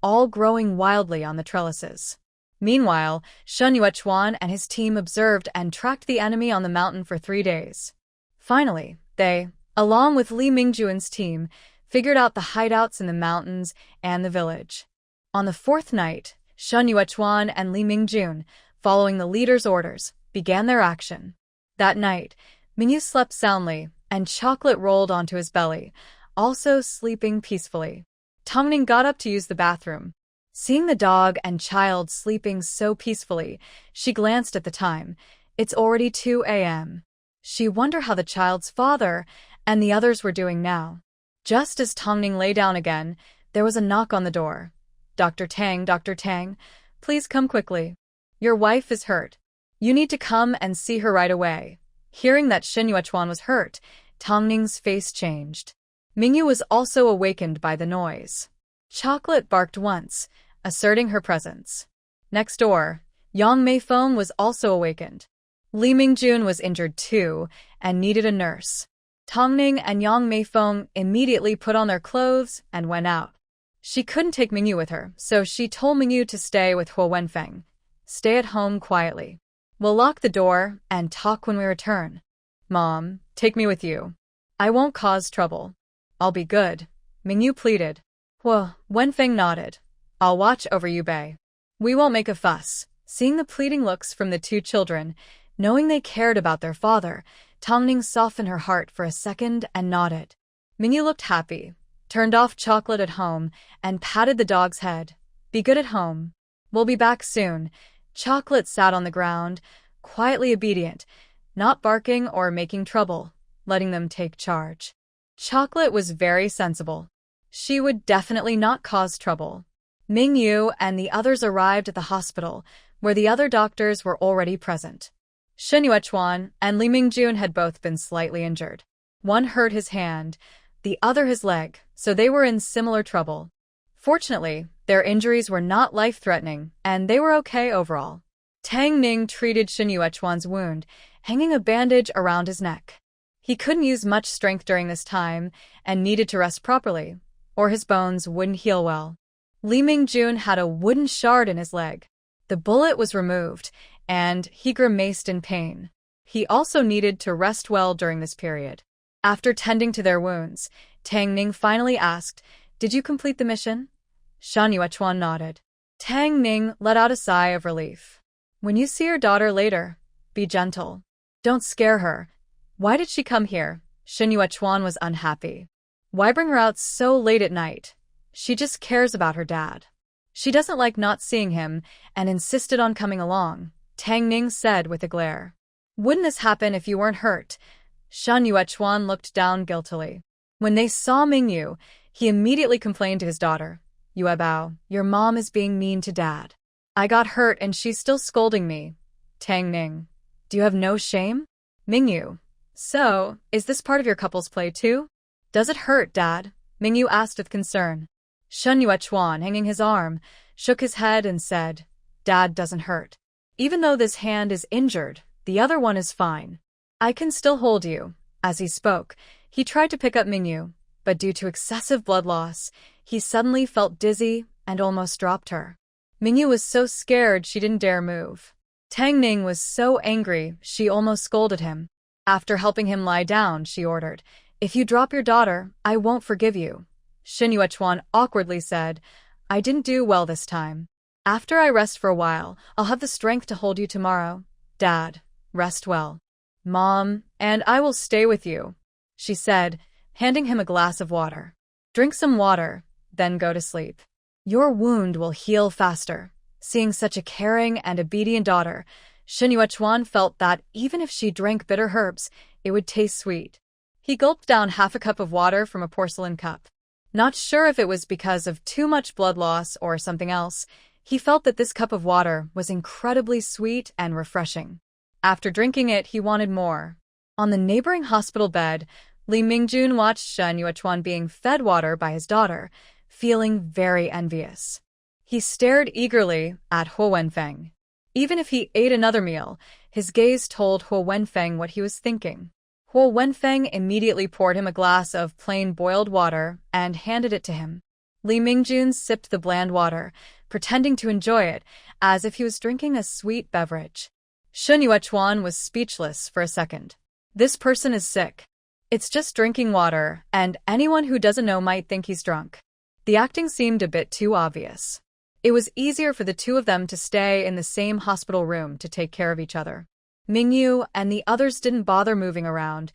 all growing wildly on the trellises. Meanwhile, Shen Yuechuan and his team observed and tracked the enemy on the mountain for 3 days. Finally, they, along with Li Mingjun's team, figured out the hideouts in the mountains and the village. On the 4th night, Shen Yuechuan and Li Mingjun, following the leader's orders, began their action. That night, Mingyu slept soundly, and Chocolate rolled onto his belly, also sleeping peacefully. Tongning got up to use the bathroom. Seeing the dog and child sleeping so peacefully, she glanced at the time. It's already 2 a.m. She wondered how the child's father and the others were doing now. Just as Tongning lay down again, there was a knock on the door. Dr. Tang, please come quickly. Your wife is hurt. You need to come and see her right away. Hearing that Shen Yuechuan was hurt, Tongning's face changed. Mingyu was also awakened by the noise. Chocolate barked once, asserting her presence. Next door, Yang Meifeng was also awakened. Li Mingjun was injured too and needed a nurse. Tongning and Yang Meifeng immediately put on their clothes and went out. She couldn't take Mingyu with her, so she told Mingyu to stay with Huo Wenfeng. Stay at home quietly. We'll lock the door and talk when we return. Mom, take me with you. I won't cause trouble. I'll be good, Mingyu pleaded. Huo Wenfeng nodded. I'll watch over you, Bei. We won't make a fuss. Seeing the pleading looks from the 2 children, knowing they cared about their father, Tongning softened her heart for a second and nodded. Mingyu looked happy, turned off Chocolate at home, and patted the dog's head. Be good at home. We'll be back soon. Chocolate sat on the ground, quietly obedient, not barking or making trouble, letting them take charge. Chocolate was very sensible. She would definitely not cause trouble. Mingyu and the others arrived at the hospital, where the other doctors were already present. Shen Yuechuan and Li Mingjun had both been slightly injured. One hurt his hand, the other his leg, so they were in similar trouble. Fortunately, their injuries were not life-threatening, and they were okay overall. Tang Ning treated Shen Yuechuan's wound, hanging a bandage around his neck. He couldn't use much strength during this time and needed to rest properly, or his bones wouldn't heal well. Li Mingjun had a wooden shard in his leg. The bullet was removed, and he grimaced in pain. He also needed to rest well during this period. After tending to their wounds, Tang Ning finally asked, "Did you complete the mission?" Shen Yuechuan nodded. Tang Ning let out a sigh of relief. "When you see your daughter later, be gentle. Don't scare her. Why did she come here?" Shen Yuechuan was unhappy. Why bring her out so late at night? She just cares about her dad. She doesn't like not seeing him and insisted on coming along, Tang Ning said with a glare. Wouldn't this happen if you weren't hurt? Shen Yuechuan looked down guiltily. When they saw Mingyu, he immediately complained to his daughter. "Yuebao, your mom is being mean to dad. I got hurt and she's still scolding me." Tang Ning, do you have no shame? Mingyu, So, is this part of your couple's play too? Does it hurt, Dad? Mingyu asked with concern. Shen Yuechuan, hanging his arm, shook his head and said, Dad doesn't hurt. Even though this hand is injured, the other one is fine. I can still hold you. As he spoke, he tried to pick up Mingyu, but due to excessive blood loss, he suddenly felt dizzy and almost dropped her. Mingyu was so scared she didn't dare move. Tang Ning was so angry she almost scolded him. After helping him lie down, she ordered, If you drop your daughter, I won't forgive you. Shen Yuechuan awkwardly said, I didn't do well this time. After I rest for a while, I'll have the strength to hold you tomorrow. Dad, rest well. Mom, and I will stay with you, she said, handing him a glass of water. Drink some water, then go to sleep. Your wound will heal faster. Seeing such a caring and obedient daughter, Shen Yuechuan felt that even if she drank bitter herbs, it would taste sweet. He gulped down half a cup of water from a porcelain cup. Not sure if it was because of too much blood loss or something else, he felt that this cup of water was incredibly sweet and refreshing. After drinking it, he wanted more. On the neighboring hospital bed, Li Mingjun watched Shen Yuechuan being fed water by his daughter, feeling very envious. He stared eagerly at Huo Wenfeng. Even if he ate another meal, his gaze told Huo Wenfeng what he was thinking. Huo Wenfeng immediately poured him a glass of plain boiled water and handed it to him. Li Mingjun sipped the bland water, pretending to enjoy it, as if he was drinking a sweet beverage. Shen Yuechuan was speechless for a second. This person is sick. It's just drinking water, and anyone who doesn't know might think he's drunk. The acting seemed a bit too obvious. It was easier for the two of them to stay in the same hospital room to take care of each other. Mingyu and the others didn't bother moving around.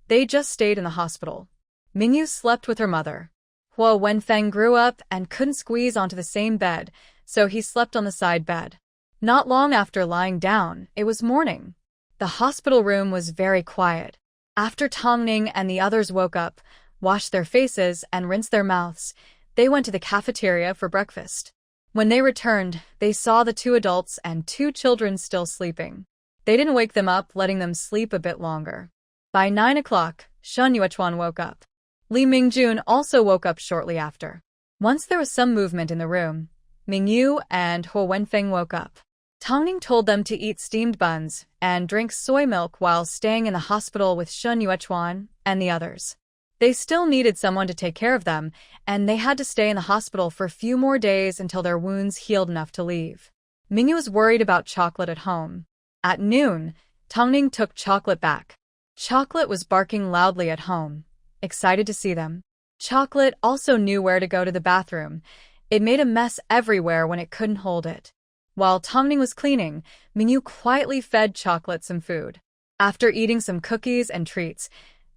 They just stayed in the hospital. Mingyu slept with her mother. Huo Wenfeng grew up and couldn't squeeze onto the same bed, so he slept on the side bed. Not long after lying down, it was morning. The hospital room was very quiet. After Tongning and the others woke up, washed their faces, and rinsed their mouths, they went to the cafeteria for breakfast. When they returned, they saw the 2 adults and 2 children still sleeping. They didn't wake them up, letting them sleep a bit longer. By 9 o'clock, Shen Yuechuan woke up. Li Mingjun also woke up shortly after. Once there was some movement in the room, Mingyu and Huo Wenfeng woke up. Tongning told them to eat steamed buns and drink soy milk while staying in the hospital with Shen Yuechuan and the others. They still needed someone to take care of them, and they had to stay in the hospital for a few more days until their wounds healed enough to leave. Mingyu was worried about Chocolate at home. At noon, Tongning took Chocolate back. Chocolate was barking loudly at home, excited to see them. Chocolate also knew where to go to the bathroom. It made a mess everywhere when it couldn't hold it. While Tongning was cleaning, Mingyu quietly fed Chocolate some food. After eating some cookies and treats,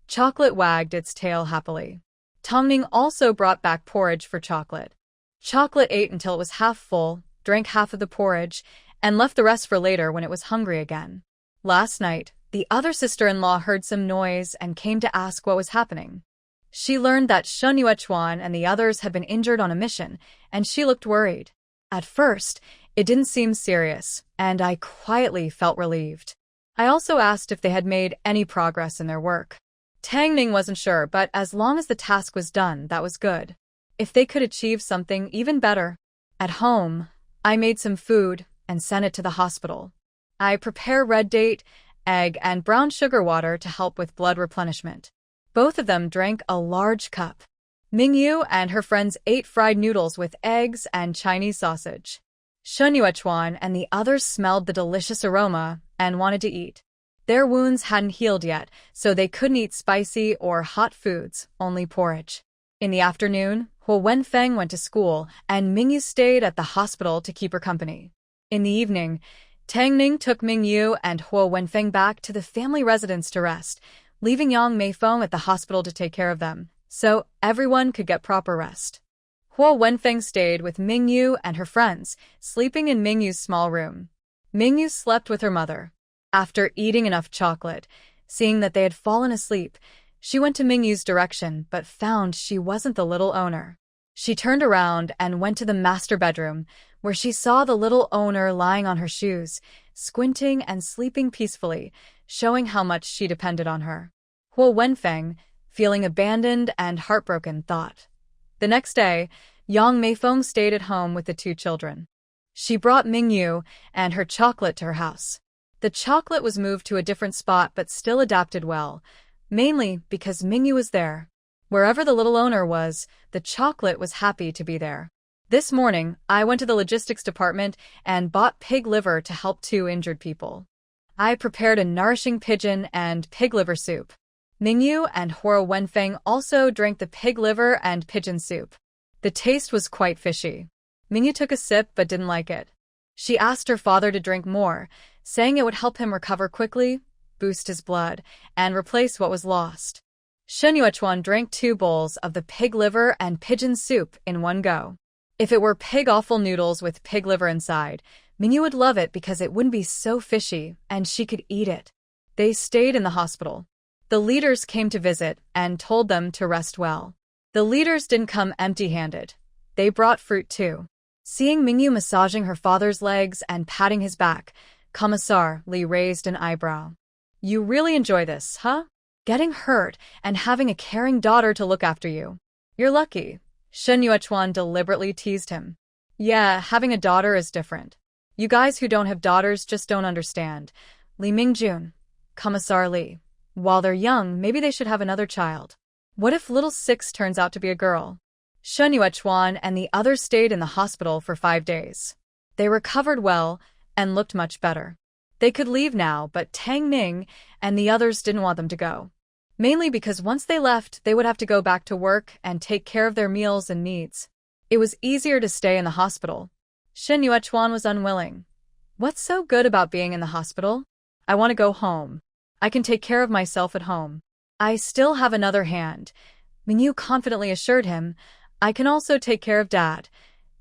Chocolate wagged its tail happily. Tongning also brought back porridge for Chocolate. Chocolate ate until it was half full, drank half of the porridge, and left the rest for later when it was hungry again. Last night, the other sister-in-law heard some noise and came to ask what was happening. She learned that Shen Yuechuan and the others had been injured on a mission, and she looked worried. At first, it didn't seem serious, and I quietly felt relieved. I also asked if they had made any progress in their work. Tang Ning wasn't sure, but as long as the task was done, that was good. If they could achieve something even better. At home, I made some food and sent it to the hospital. I prepare red date, egg, and brown sugar water to help with blood replenishment. Both of them drank a large cup. Mingyu and her friends ate fried noodles with eggs and Chinese sausage. Shen Yuechuan and the others smelled the delicious aroma and wanted to eat. Their wounds hadn't healed yet, so they couldn't eat spicy or hot foods, only porridge. In the afternoon, Huo Wenfeng went to school, and Mingyu stayed at the hospital to keep her company. In the evening, Tang Ning took Mingyu and Huo Wenfeng back to the family residence to rest, leaving Yang Meifeng at the hospital to take care of them, so everyone could get proper rest. Huo Wenfeng stayed with Mingyu and her friends, sleeping in Mingyu's small room. Mingyu slept with her mother. After eating enough chocolate, seeing that they had fallen asleep, she went to Mingyu's direction but found she wasn't the little owner. She turned around and went to the master bedroom, where she saw the little owner lying on her shoes, squinting and sleeping peacefully, showing how much she depended on her. Huo Wenfeng, feeling abandoned and heartbroken, thought. The next day, Yang Meifeng stayed at home with the two children. She brought Mingyu and her chocolate to her house. The chocolate was moved to a different spot but still adapted well, mainly because Mingyu was there. Wherever the little owner was, the chocolate was happy to be there. This morning, I went to the logistics department and bought pig liver to help two injured people. I prepared a nourishing pigeon and pig liver soup. Mingyu and Huo Wenfeng also drank the pig liver and pigeon soup. The taste was quite fishy. Mingyu took a sip but didn't like it. She asked her father to drink more, saying it would help him recover quickly, boost his blood, and replace what was lost. Shen Yuechuan drank 2 bowls of the pig liver and pigeon soup in one go. If it were pig offal noodles with pig liver inside, Mingyu would love it because it wouldn't be so fishy and she could eat it. They stayed in the hospital. The leaders came to visit and told them to rest well. The leaders didn't come empty-handed. They brought fruit too. Seeing Mingyu massaging her father's legs and patting his back, Commissar Li raised an eyebrow. You really enjoy this, huh? Getting hurt and having a caring daughter to look after you. You're lucky. Shen Yuechuan deliberately teased him. Yeah, having a daughter is different. You guys who don't have daughters just don't understand. Li Mingjun, Commissar Li. While they're young, maybe they should have another child. What if little Six turns out to be a girl? Shen Yuechuan and the others stayed in the hospital for 5 days. They recovered well and looked much better. They could leave now, but Tang Ning and the others didn't want them to go. Mainly because once they left, they would have to go back to work and take care of their meals and needs. It was easier to stay in the hospital. Shen Yuechuan was unwilling. What's so good about being in the hospital? I want to go home. I can take care of myself at home. I still have another hand. Mingyu confidently assured him, I can also take care of Dad.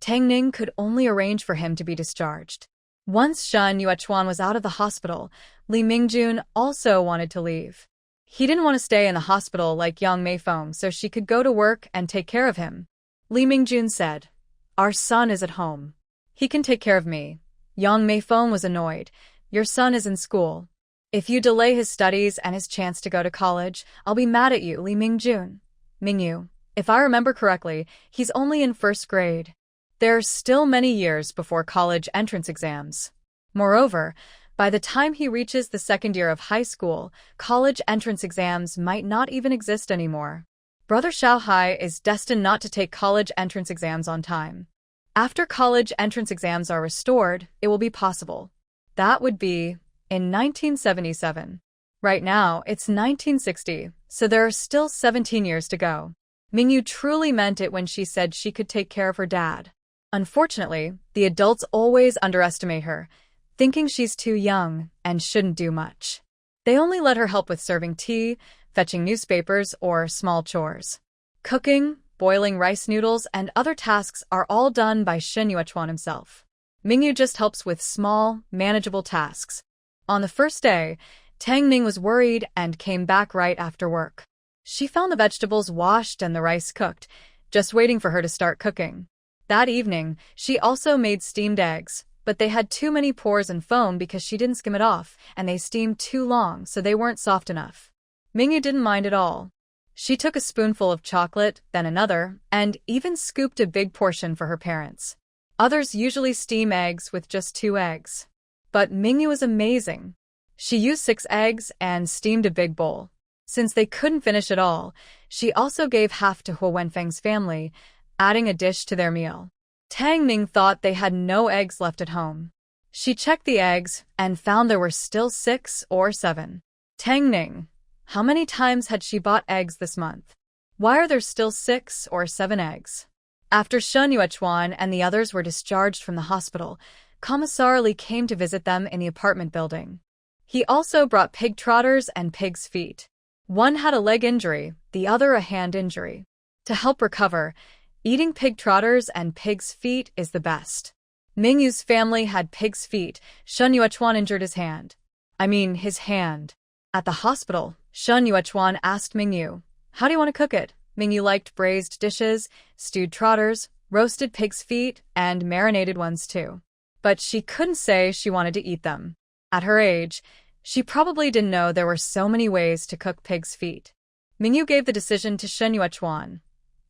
Tang Ning could only arrange for him to be discharged. Once Shen Yuechuan was out of the hospital, Li Mingjun also wanted to leave. He didn't want to stay in the hospital like Yang Meifeng so she could go to work and take care of him. Li Mingjun said, Our son is at home. He can take care of me. Yang Meifeng was annoyed. Your son is in school. If you delay his studies and his chance to go to college, I'll be mad at you, Li Mingjun. Mingyu, if I remember correctly, he's only in 1st grade. There are still many years before college entrance exams. Moreover, by the time he reaches the 2nd year of high school, college entrance exams might not even exist anymore. Brother Xiaohai is destined not to take college entrance exams on time. After college entrance exams are restored, it will be possible. That would be in 1977. Right now, it's 1960, so there are still 17 years to go. Mingyu truly meant it when she said she could take care of her dad. Unfortunately, the adults always underestimate her, thinking she's too young and shouldn't do much. They only let her help with serving tea, fetching newspapers, or small chores. Cooking, boiling rice noodles, and other tasks are all done by Shen Yuechuan himself. Mingyu just helps with small, manageable tasks. On the first day, Tang Ning was worried and came back right after work. She found the vegetables washed and the rice cooked, just waiting for her to start cooking. That evening, she also made steamed eggs, but they had too many pores and foam because she didn't skim it off, and they steamed too long so they weren't soft enough. Mingyu didn't mind at all. She took a spoonful of chocolate, then another, and even scooped a big portion for her parents. Others usually steam eggs with just 2 eggs. But Mingyu was amazing. She used 6 eggs and steamed a big bowl. Since they couldn't finish it all, she also gave half to Huo Wenfeng's family, adding a dish to their meal. Tang Ning thought they had no eggs left at home. She checked the eggs and found there were still 6 or 7. Tang Ning, how many times had she bought eggs this month? Why are there still 6 or 7 eggs? After Shen Yuechuan and the others were discharged from the hospital, Commissar Li came to visit them in the apartment building. He also brought pig trotters and pig's feet. One had a leg injury, the other a hand injury. To help recover, eating pig trotters and pig's feet is the best. Mingyu's family had pig's feet. Shen Yuechuan injured his hand. His hand. At the hospital, Shen Yuechuan asked Mingyu, How do you want to cook it? Mingyu liked braised dishes, stewed trotters, roasted pig's feet, and marinated ones too. But she couldn't say she wanted to eat them. At her age, she probably didn't know there were so many ways to cook pig's feet. Mingyu gave the decision to Shen Yuechuan.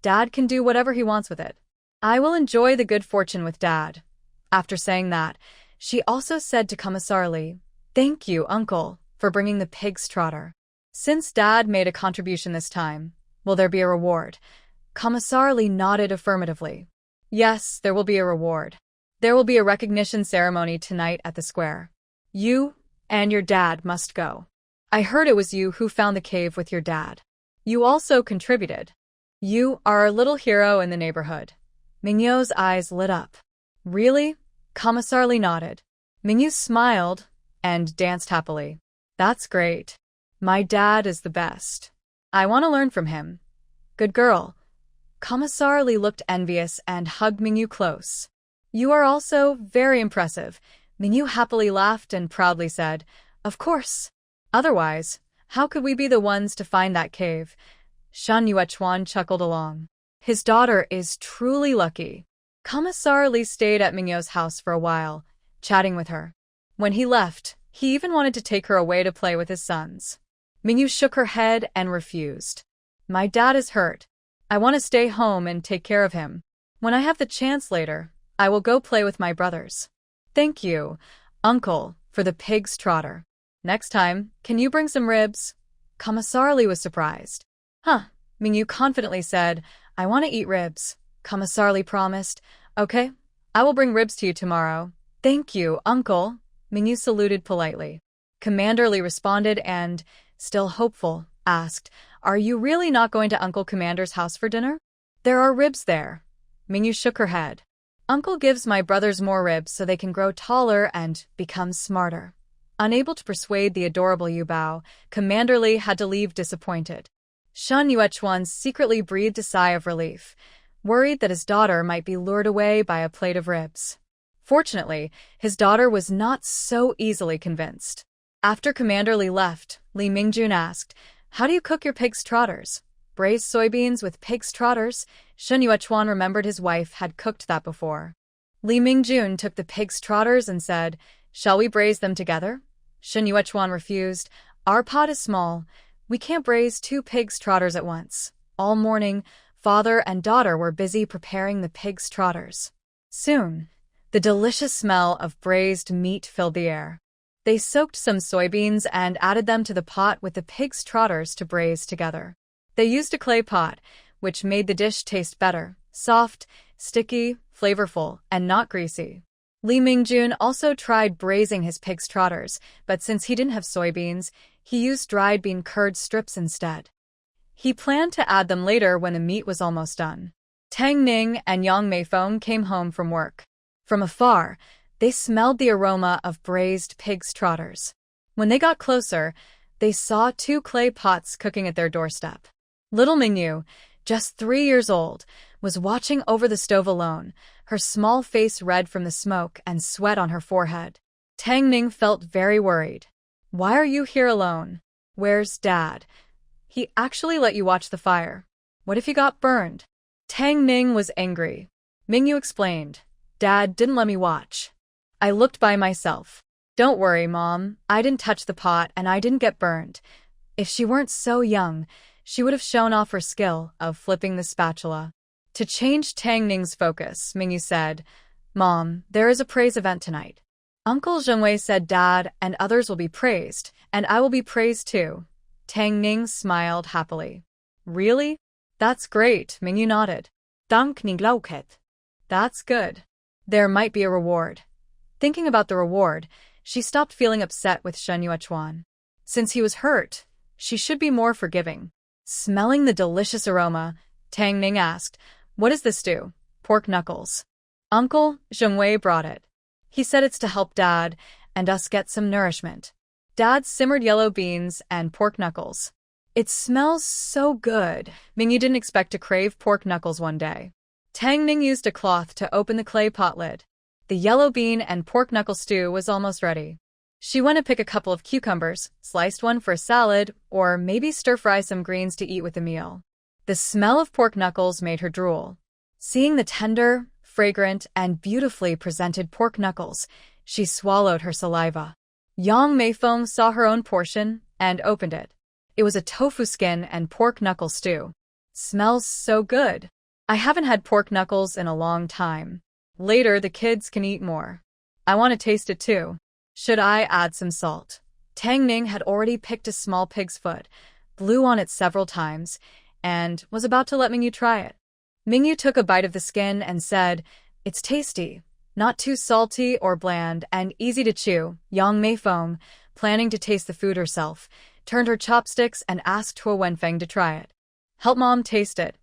Dad can do whatever he wants with it. I will enjoy the good fortune with Dad. After saying that, she also said to Commissar Li, "Thank you, Uncle, for bringing the pig's trotter. Since Dad made a contribution this time, will there be a reward?" Commissar Li nodded affirmatively. "Yes, there will be a reward. There will be a recognition ceremony tonight at the square. You and your dad must go. I heard it was you who found the cave with your dad. You also contributed. You are our little hero in the neighborhood." Mingyu's eyes lit up. "Really?" Commissar Li nodded. Mingyu smiled and danced happily. "That's great. My dad is the best. I want to learn from him. Good girl." Commissar Li looked envious and hugged Mingyu close. "You are also very impressive." Mingyu happily laughed and proudly said, "Of course. Otherwise, how could we be the ones to find that cave?" Shen Yuechuan chuckled along. His daughter is truly lucky. Commissar Li stayed at Mingyu's house for a while, chatting with her. When he left, he even wanted to take her away to play with his sons. Mingyu shook her head and refused. "My dad is hurt. I want to stay home and take care of him. When I have the chance later, I will go play with my brothers." "Thank you, Uncle, for the pig's trotter. Next time, can you bring some ribs?" Commissar Li was surprised. "Huh," Mingyu confidently said, "I want to eat ribs." Commissar Li promised, "Okay, I will bring ribs to you tomorrow." "Thank you, Uncle." Mingyu saluted politely. Commander Li responded and, still hopeful, asked, "Are you really not going to Uncle Commander's house for dinner?" "There are ribs there." Mingyu shook her head. "Uncle gives my brothers more ribs so they can grow taller and become smarter." Unable to persuade the adorable Yubao, Commander Li had to leave disappointed. Shen Yuechuan secretly breathed a sigh of relief, worried that his daughter might be lured away by a plate of ribs. Fortunately, his daughter was not so easily convinced. After Commander Li left, Li Mingjun asked, "How do you cook your pig's trotters?" "Braised soybeans with pig's trotters." Shen Yuechuan remembered his wife had cooked that before. Li Mingjun took the pig's trotters and said, "Shall we braise them together?" Shen Yuechuan refused. "Our pot is small. We can't braise 2 pig's trotters at once." All morning, father and daughter were busy preparing the pig's trotters. Soon, the delicious smell of braised meat filled the air. They soaked some soybeans and added them to the pot with the pig's trotters to braise together. They used a clay pot, which made the dish taste better, soft, sticky, flavorful, and not greasy. Li Mingjun also tried braising his pig's trotters, but since he didn't have soybeans, he used dried bean curd strips instead. He planned to add them later when the meat was almost done. Tang Ning and Yang Meifeng came home from work. From afar, they smelled the aroma of braised pig's trotters. When they got closer, they saw 2 clay pots cooking at their doorstep. Little Mingyu, just 3 years old, was watching over the stove alone, her small face red from the smoke and sweat on her forehead. Tang Ning felt very worried. "Why are you here alone? Where's Dad? He actually let you watch the fire. What if you got burned?" Tang Ning was angry. Mingyu explained, "Dad didn't let me watch. I looked by myself. Don't worry, Mom, I didn't touch the pot and I didn't get burned. If she weren't so young, she would have shown off her skill of flipping the spatula." To change Tang Ning's focus, Mingyu said, "Mom, there is a praise event tonight. Uncle Zhengwei said Dad and others will be praised, and I will be praised too." Tang Ning smiled happily. "Really? That's great," Mingyu nodded. "Dank ni glauket." That's good. There might be a reward. Thinking about the reward, she stopped feeling upset with Shen Yuechuan. Since he was hurt, she should be more forgiving. Smelling the delicious aroma, Tang Ning asked, "What is this stew?" "Pork knuckles. Uncle Zhengwei brought it. He said it's to help Dad and us get some nourishment." Dad simmered yellow beans and pork knuckles. "It smells so good." Mingyu didn't expect to crave pork knuckles one day. Tang Ning used a cloth to open the clay pot lid. The yellow bean and pork knuckle stew was almost ready. She went to pick a couple of cucumbers, sliced one for a salad, or maybe stir-fry some greens to eat with the meal. The The smell of pork knuckles made her drool. Seeing the tender, fragrant, and beautifully presented pork knuckles, she swallowed her saliva. Yang Meifeng saw her own portion and opened it. It was a tofu skin and pork knuckle stew. Smells so good. I haven't had pork knuckles in a long time. Later, the kids can eat more. I want to taste it too. Should I add some salt? Tang Ning had already picked a small pig's foot, blew on it several times, and was about to let Mingyu try it. Mingyu took a bite of the skin and said, "It's tasty, not too salty or bland, and easy to chew." Yang Meifeng, planning to taste the food herself, turned her chopsticks and asked Huo Wenfeng to try it. "Help Mom taste it."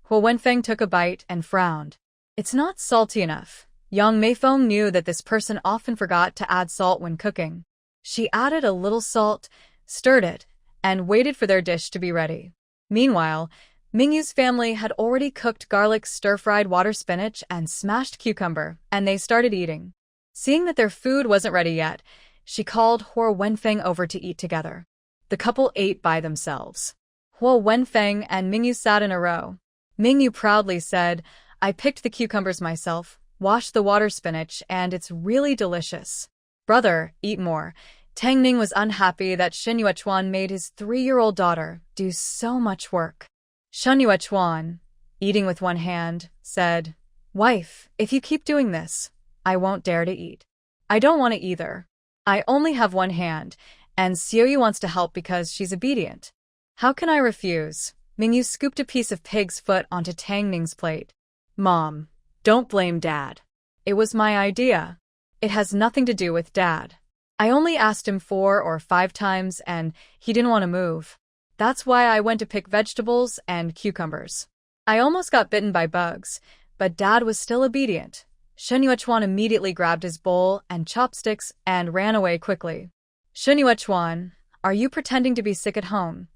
Huo Wenfeng took a bite and frowned. "It's not salty enough." Yang Meifeng knew that this person often forgot to add salt when cooking. She added a little salt, stirred it, and waited for their dish to be ready. Meanwhile, Mingyu's family had already cooked garlic stir-fried water spinach and smashed cucumber, and they started eating. Seeing that their food wasn't ready yet, she called Huo Wenfeng over to eat together. The couple ate by themselves. Huo Wenfeng and Mingyu sat in a row. Mingyu proudly said, "I picked the cucumbers myself, washed the water spinach, and it's really delicious." "Brother, eat more." Tang Ning was unhappy that Shen Yuechuan made his 3-year-old daughter do so much work. Shen Yuechuan, eating with one hand, said, "Wife, if you keep doing this, I won't dare to eat." "I don't want to either. I only have one hand, and Xiuyu wants to help because she's obedient. How can I refuse?" Mingyu scooped a piece of pig's foot onto Tang Ning's plate. "Mom, don't blame Dad. It was my idea." "It has nothing to do with Dad. I only asked him 4 or 5 times and he didn't want to move. That's why I went to pick vegetables and cucumbers. I almost got bitten by bugs, but Dad was still obedient." Shen Yuechuan immediately grabbed his bowl and chopsticks and ran away quickly. "Shen Yuechuan, are you pretending to be sick at home?"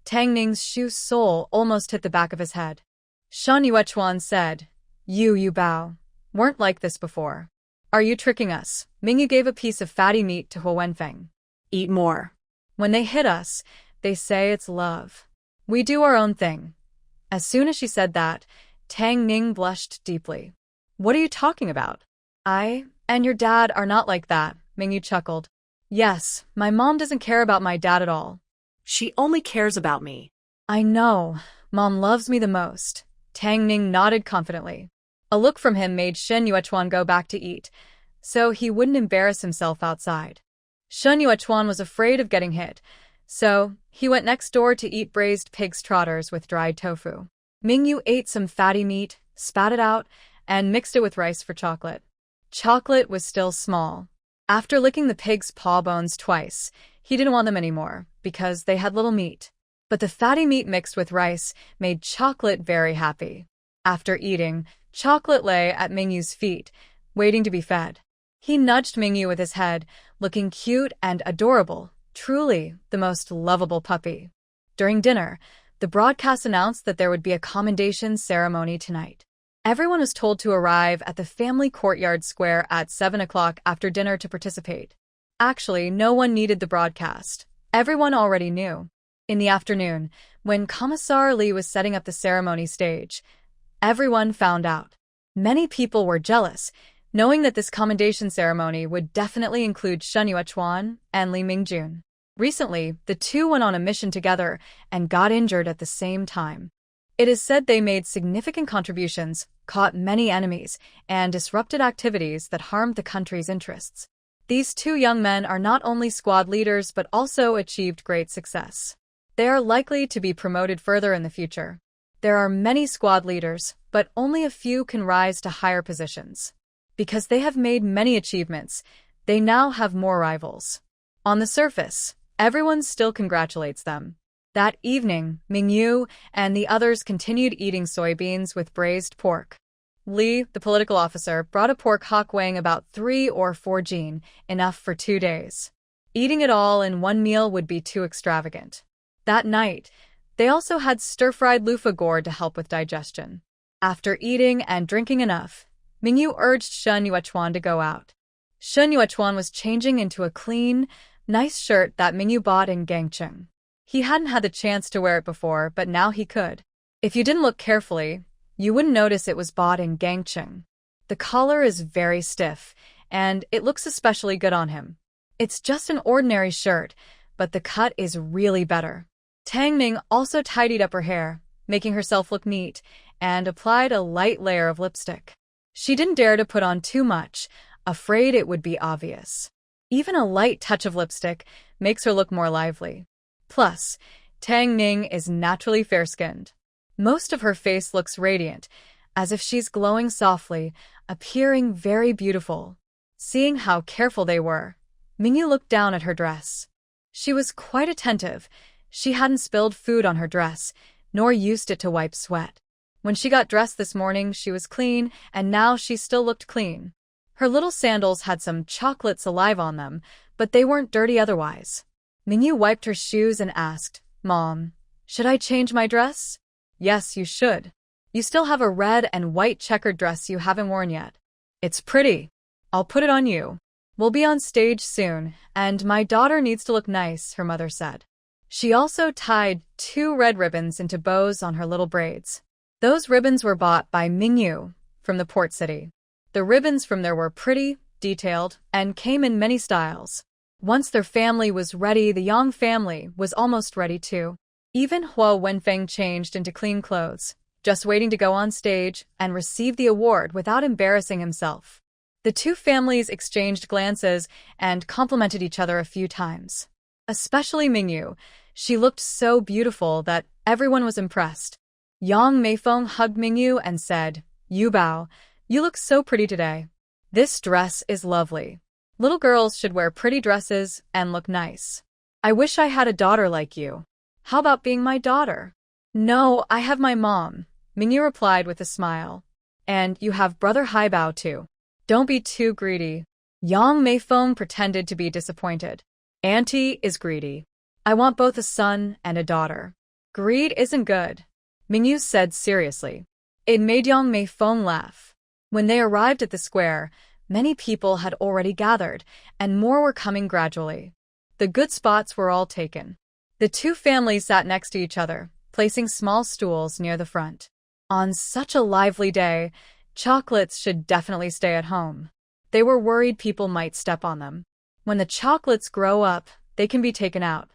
Tang Ning's shoe sole almost hit the back of his head. Shen Yuechuan said, You Bao, weren't like this before. Are you tricking us?" Mingyu gave a piece of fatty meat to Huo Wenfeng. "Eat more. When they hit us, they say it's love. We do our own thing." As soon as she said that, Tang Ning blushed deeply. "What are you talking about?" "I and your dad are not like that," Mingyu chuckled. "Yes, my mom doesn't care about my dad at all. She only cares about me." "I know. Mom loves me the most." Tang Ning nodded confidently. A look from him made Shen Yuechuan go back to eat, so he wouldn't embarrass himself outside. Shen Yuechuan was afraid of getting hit, so he went next door to eat braised pig's trotters with dried tofu. Mingyu ate some fatty meat, spat it out, and mixed it with rice for chocolate. Chocolate was still small. After licking the pig's paw bones twice, he didn't want them anymore, because they had little meat. But the fatty meat mixed with rice made Chocolate very happy. After eating, Chocolate lay at Mingyu's feet, waiting to be fed. He nudged Mingyu with his head, looking cute and adorable, truly the most lovable puppy. During dinner, the broadcast announced that there would be a commendation ceremony tonight. Everyone was told to arrive at the family courtyard square at 7 o'clock after dinner to participate. Actually, no one needed the broadcast. Everyone already knew. In the afternoon, when Commissar Li was setting up the ceremony stage, everyone found out. Many people were jealous, knowing that this commendation ceremony would definitely include Shen Yuechuan and Li Mingjun. Recently, the two went on a mission together and got injured at the same time. It is said they made significant contributions, caught many enemies, and disrupted activities that harmed the country's interests. These two young men are not only squad leaders but also achieved great success. They are likely to be promoted further in the future. There are many squad leaders, but only a few can rise to higher positions. Because they have made many achievements, they now have more rivals. On the surface, everyone still congratulates them. That evening, Mingyu and the others continued eating soybeans with braised pork. Li, the political officer, brought a pork hock weighing about 3 or 4 jin, enough for 2 days. Eating it all in one meal would be too extravagant. That night, they also had stir-fried loofah gourd to help with digestion. After eating and drinking enough, Mingyu urged Shen Yuechuan to go out. Shen Yuechuan was changing into a clean, nice shirt that Mingyu bought in Gangcheng. He hadn't had the chance to wear it before, but now he could. If you didn't look carefully, you wouldn't notice it was bought in Gangcheng. The collar is very stiff, and it looks especially good on him. It's just an ordinary shirt, but the cut is really better. Tang Ning also tidied up her hair, making herself look neat, and applied a light layer of lipstick. She didn't dare to put on too much, afraid it would be obvious. Even a light touch of lipstick makes her look more lively. Plus, Tang Ning is naturally fair-skinned. Most of her face looks radiant, as if she's glowing softly, appearing very beautiful. Seeing how careful they were, Mingyu looked down at her dress. She was quite attentive. She hadn't spilled food on her dress, nor used it to wipe sweat. When she got dressed this morning, she was clean, and now she still looked clean. Her little sandals had some chocolate saliva on them, but they weren't dirty otherwise. Mingyu wiped her shoes and asked, "Mom, should I change my dress?" "Yes, you should. You still have a red and white checkered dress you haven't worn yet. It's pretty. I'll put it on you. We'll be on stage soon, and my daughter needs to look nice," her mother said. She also tied 2 red ribbons into bows on her little braids. Those ribbons were bought by Mingyu from the port city. The ribbons from there were pretty, detailed, and came in many styles. Once their family was ready, the Yang family was almost ready too. Even Hua Wenfeng changed into clean clothes, just waiting to go on stage and receive the award without embarrassing himself. The two families exchanged glances and complimented each other a few times. Especially Mingyu. She looked so beautiful that everyone was impressed. Yang Meifeng hugged Mingyu and said, "Yu Bao, you look so pretty today. This dress is lovely. Little girls should wear pretty dresses and look nice. I wish I had a daughter like you. How about being my daughter?" "No, I have my mom," Mingyu replied with a smile. "And you have brother Haibao too. Don't be too greedy." Yang Meifeng pretended to be disappointed. "Auntie is greedy. I want both a son and a daughter." "Greed isn't good," Mingyu said seriously. It made Yang Meifeng laugh. When they arrived at the square, many people had already gathered, and more were coming gradually. The good spots were all taken. The two families sat next to each other, placing small stools near the front. On such a lively day, chocolates should definitely stay at home. They were worried people might step on them. When the chocolates grow up, they can be taken out.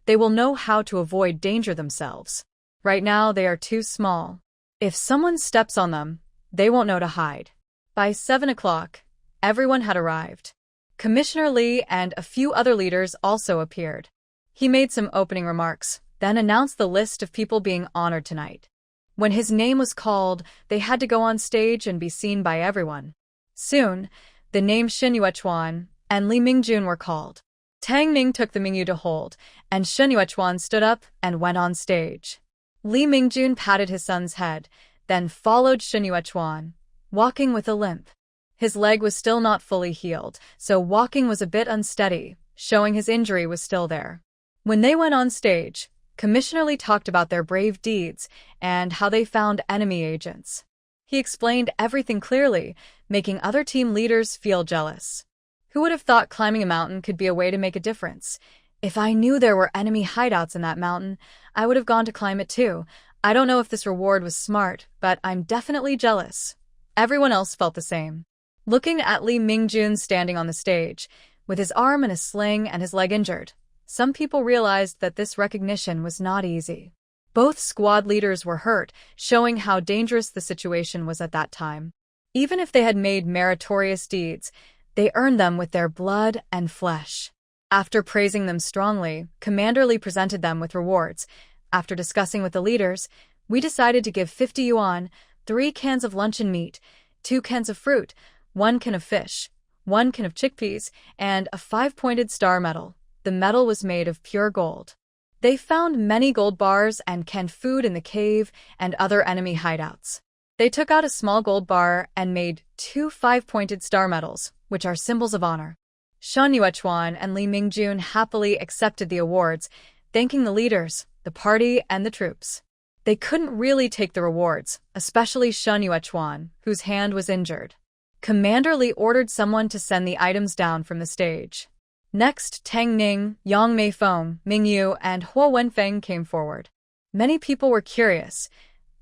They will know how to avoid danger themselves. Right now, they are too small. If someone steps on them, they won't know to hide. By 7 o'clock, everyone had arrived. Commissioner Li and a few other leaders also appeared. He made some opening remarks, then announced the list of people being honored tonight. When his name was called, they had to go on stage and be seen by everyone. Soon, the names Shen Yuechuan and Li Mingjun were called. Tang Ning took the Mingyu to hold, and Shen Yuechuan stood up and went on stage. Li Mingjun patted his son's head, then followed Shen Yuechuan, walking with a limp. His leg was still not fully healed, so walking was a bit unsteady, showing his injury was still there. When they went on stage, Commissioner Li talked about their brave deeds and how they found enemy agents. He explained everything clearly, making other team leaders feel jealous. Who would have thought climbing a mountain could be a way to make a difference? If I knew there were enemy hideouts in that mountain, I would have gone to climb it too. I don't know if this reward was smart, but I'm definitely jealous. Everyone else felt the same. Looking at Li Mingjun standing on the stage, with his arm in a sling and his leg injured, some people realized that this recognition was not easy. Both squad leaders were hurt, showing how dangerous the situation was at that time. Even if they had made meritorious deeds, they earned them with their blood and flesh. After praising them strongly, Commander Li presented them with rewards. After discussing with the leaders, we decided to give 50 yuan, 3 cans of luncheon meat, 2 cans of fruit, 1 can of fish, 1 can of chickpeas, and a 5-pointed star medal. The medal was made of pure gold. They found many gold bars and canned food in the cave and other enemy hideouts. They took out a small gold bar and made 2 5-pointed star medals, which are symbols of honor. Shen Yuechuan and Li Mingjun happily accepted the awards, thanking the leaders, the party, and the troops. They couldn't really take the rewards, especially Shen Yuechuan, whose hand was injured. Commander Li ordered someone to send the items down from the stage. Next, Tang Ning, Yang Meifeng, Mingyu, and Hua Wenfeng came forward. Many people were curious.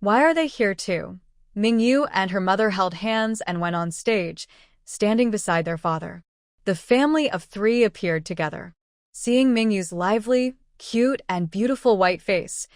Why are they here too? Mingyu and her mother held hands and went on stage, standing beside their father. The family of three appeared together. Seeing Mingyu's lively, cute, and beautiful white face,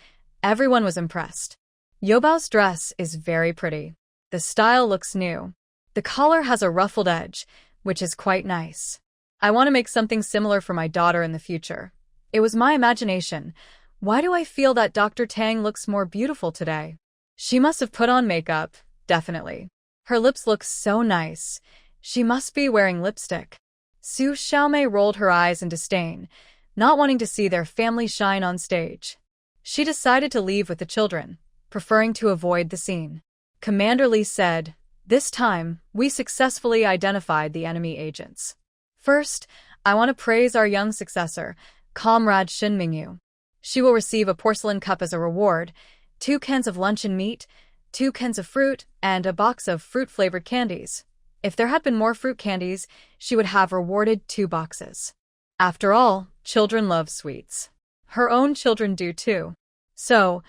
everyone was impressed. Yobao's dress is very pretty. The style looks new. The collar has a ruffled edge, which is quite nice. I want to make something similar for my daughter in the future. It was my imagination. Why do I feel that Dr. Tang looks more beautiful today? She must have put on makeup, definitely. Her lips look so nice. She must be wearing lipstick. Su Xiaomei rolled her eyes in disdain, not wanting to see their family shine on stage. She decided to leave with the children, preferring to avoid the scene. Commander Li said, "This time, we successfully identified the enemy agents. First, I want to praise our young successor, Comrade Shin Mingyu. She will receive a porcelain cup as a reward, 2 cans of luncheon meat, 2 cans of fruit, and a box of fruit-flavored candies. If there had been more fruit candies, she would have rewarded 2 boxes. After all, children love sweets. Her own children do too. So,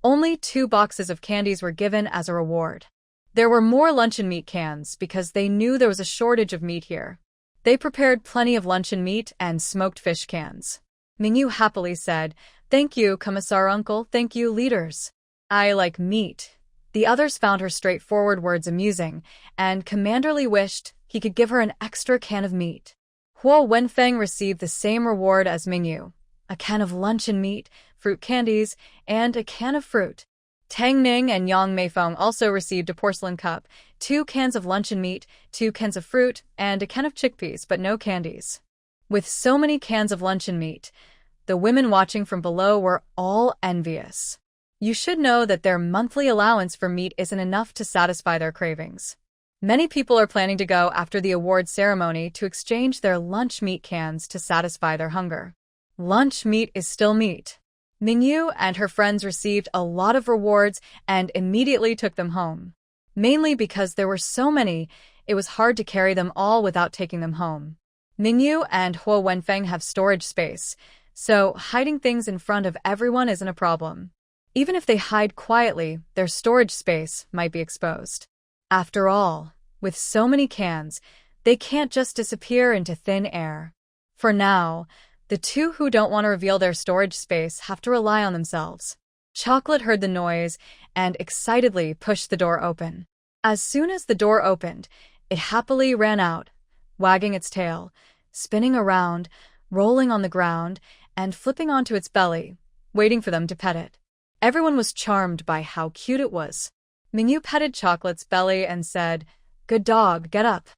only 2 boxes of candies were given as a reward. There were more luncheon meat cans because they knew there was a shortage of meat here. They prepared plenty of luncheon meat and smoked fish cans." Mingyu happily said, "Thank you, Commissar Uncle, thank you, leaders. I like meat." The others found her straightforward words amusing, and Commander Li wished he could give her an extra can of meat. Huo Wenfeng received the same reward as Mingyu, a can of luncheon meat, fruit candies, and a can of fruit. Tang Ning and Yang Meifeng also received a porcelain cup, 2 cans of luncheon meat, 2 cans of fruit, and a can of chickpeas, but no candies. With so many cans of luncheon meat, the women watching from below were all envious. You should know that their monthly allowance for meat isn't enough to satisfy their cravings. Many people are planning to go after the award ceremony to exchange their lunch meat cans to satisfy their hunger. Lunch meat is still meat. Mingyu and her friends received a lot of rewards and immediately took them home. Mainly because there were so many, it was hard to carry them all without taking them home. Mingyu and Huo Wenfeng have storage space, so hiding things in front of everyone isn't a problem. Even if they hide quietly, their storage space might be exposed. After all, with so many cans, they can't just disappear into thin air. For now, the 2 who don't want to reveal their storage space have to rely on themselves. Chocolate heard the noise and excitedly pushed the door open. As soon as the door opened, it happily ran out, wagging its tail, spinning around, rolling on the ground, and flipping onto its belly, waiting for them to pet it. Everyone was charmed by how cute it was. Mingyu petted Chocolate's belly and said, "Good dog, get up.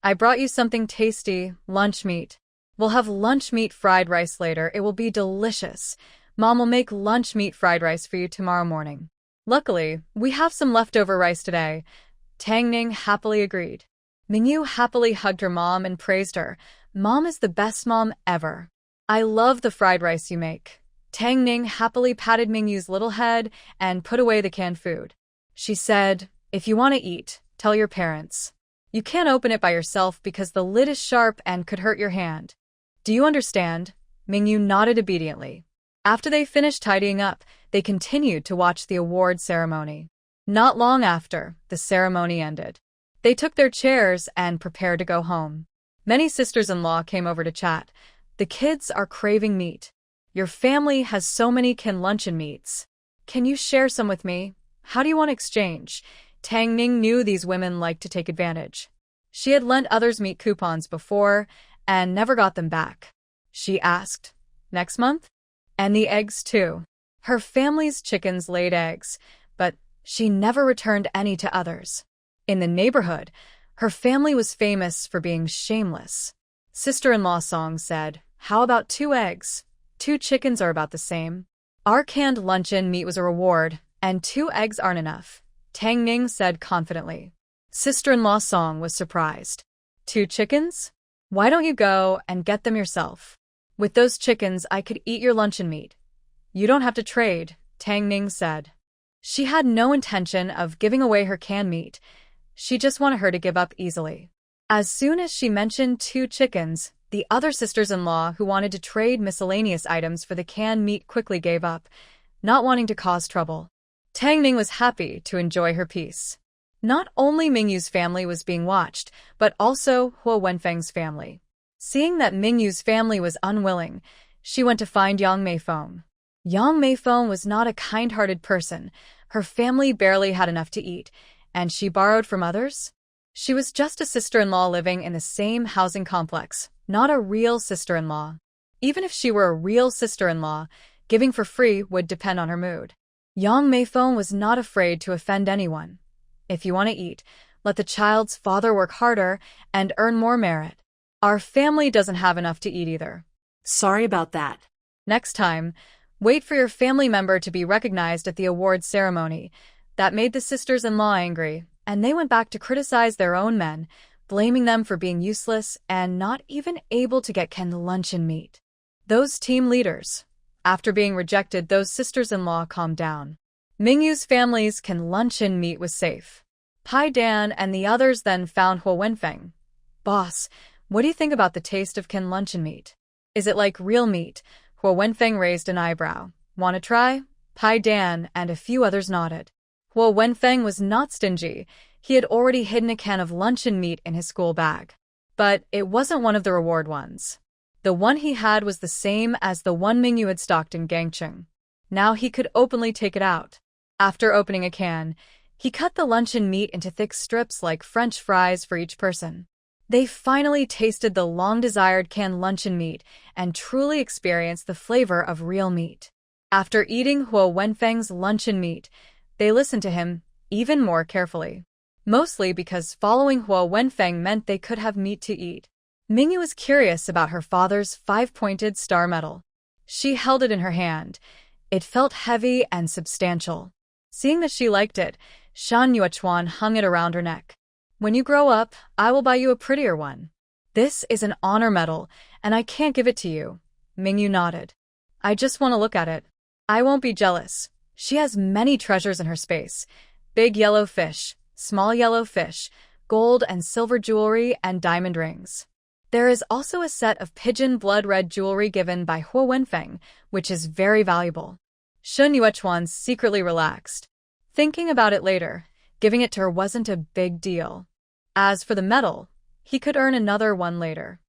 I brought you something tasty, lunch meat. We'll have lunch meat fried rice later. It will be delicious. Mom will make lunch meat fried rice for you tomorrow morning." Luckily, we have some leftover rice today. Tang Ning happily agreed. Mingyu happily hugged her mom and praised her. "Mom is the best mom ever. I love the fried rice you make." Tang Ning happily patted Mingyu's little head and put away the canned food. She said, "If you want to eat, tell your parents. You can't open it by yourself because the lid is sharp and could hurt your hand. Do you understand?" Mingyu nodded obediently. After they finished tidying up, they continued to watch the award ceremony. Not long after, the ceremony ended. They took their chairs and prepared to go home. Many sisters-in-law came over to chat. "The kids are craving meat. Your family has so many canned luncheon meats. Can you share some with me? How do you want to exchange?" Tang Ning knew these women liked to take advantage. She had lent others meat coupons before and never got them back. She asked, "Next month?" And the eggs too. Her family's chickens laid eggs, but she never returned any to others. In the neighborhood, her family was famous for being shameless. Sister-in-law Song said, "How about 2 eggs? 2 chickens are about the same." Our canned luncheon meat was a reward, and 2 eggs aren't enough, Tang Ning said confidently. Sister-in-law Song was surprised. 2 chickens? Why don't you go and get them yourself? With those chickens, I could eat your luncheon meat. You don't have to trade, Tang Ning said. She had no intention of giving away her canned meat. She just wanted her to give up easily. As soon as she mentioned 2 chickens, the other sisters-in-law who wanted to trade miscellaneous items for the canned meat quickly gave up, not wanting to cause trouble. Tang Ning was happy to enjoy her peace. Not only Mingyu's family was being watched, but also Huo Wenfeng's family. Seeing that Mingyu's family was unwilling, she went to find Yang Meifeng. Yang Meifeng was not a kind-hearted person. Her family barely had enough to eat, and she borrowed from others. She was just a sister-in-law living in the same housing complex, not a real sister-in-law. Even if she were a real sister-in-law, giving for free would depend on her mood. Yang Meifeng was not afraid to offend anyone. If you want to eat, let the child's father work harder and earn more merit. Our family doesn't have enough to eat either. Sorry about that. Next time, wait for your family member to be recognized at the awards ceremony. That made the sisters-in-law angry, and they went back to criticize their own men, blaming them for being useless and not even able to get Ken luncheon meat. Those team leaders. After being rejected, those sisters-in-law calmed down. Mingyu's family's Ken luncheon meat was safe. Pai Dan and the others then found Huo Wenfeng. Boss, what do you think about the taste of Ken luncheon meat? Is it like real meat? Huo Wenfeng raised an eyebrow. Want to try? Pai Dan and a few others nodded. Huo Wenfeng was not stingy. He had already hidden a can of luncheon meat in his school bag. But it wasn't one of the reward ones. The one he had was the same as the one Mingyu had stocked in Gangcheng. Now he could openly take it out. After opening a can, he cut the luncheon meat into thick strips like French fries for each person. They finally tasted the long-desired canned luncheon meat and truly experienced the flavor of real meat. After eating Huo Wenfeng's luncheon meat, they listened to him even more carefully. Mostly because following Huo Wenfeng meant they could have meat to eat. Mingyu was curious about her father's 5-pointed star medal. She held it in her hand. It felt heavy and substantial. Seeing that she liked it, Shan Yuechuan hung it around her neck. When you grow up, I will buy you a prettier one. This is an honor medal, and I can't give it to you. Mingyu nodded. I just want to look at it. I won't be jealous. She has many treasures in her space. Big yellow fish, small yellow fish, gold and silver jewelry, and diamond rings. There is also a set of pigeon blood-red jewelry given by Huo Wenfeng, which is very valuable. Shun Yuechuan secretly relaxed. Thinking about it later, giving it to her wasn't a big deal. As for the medal, he could earn another one later.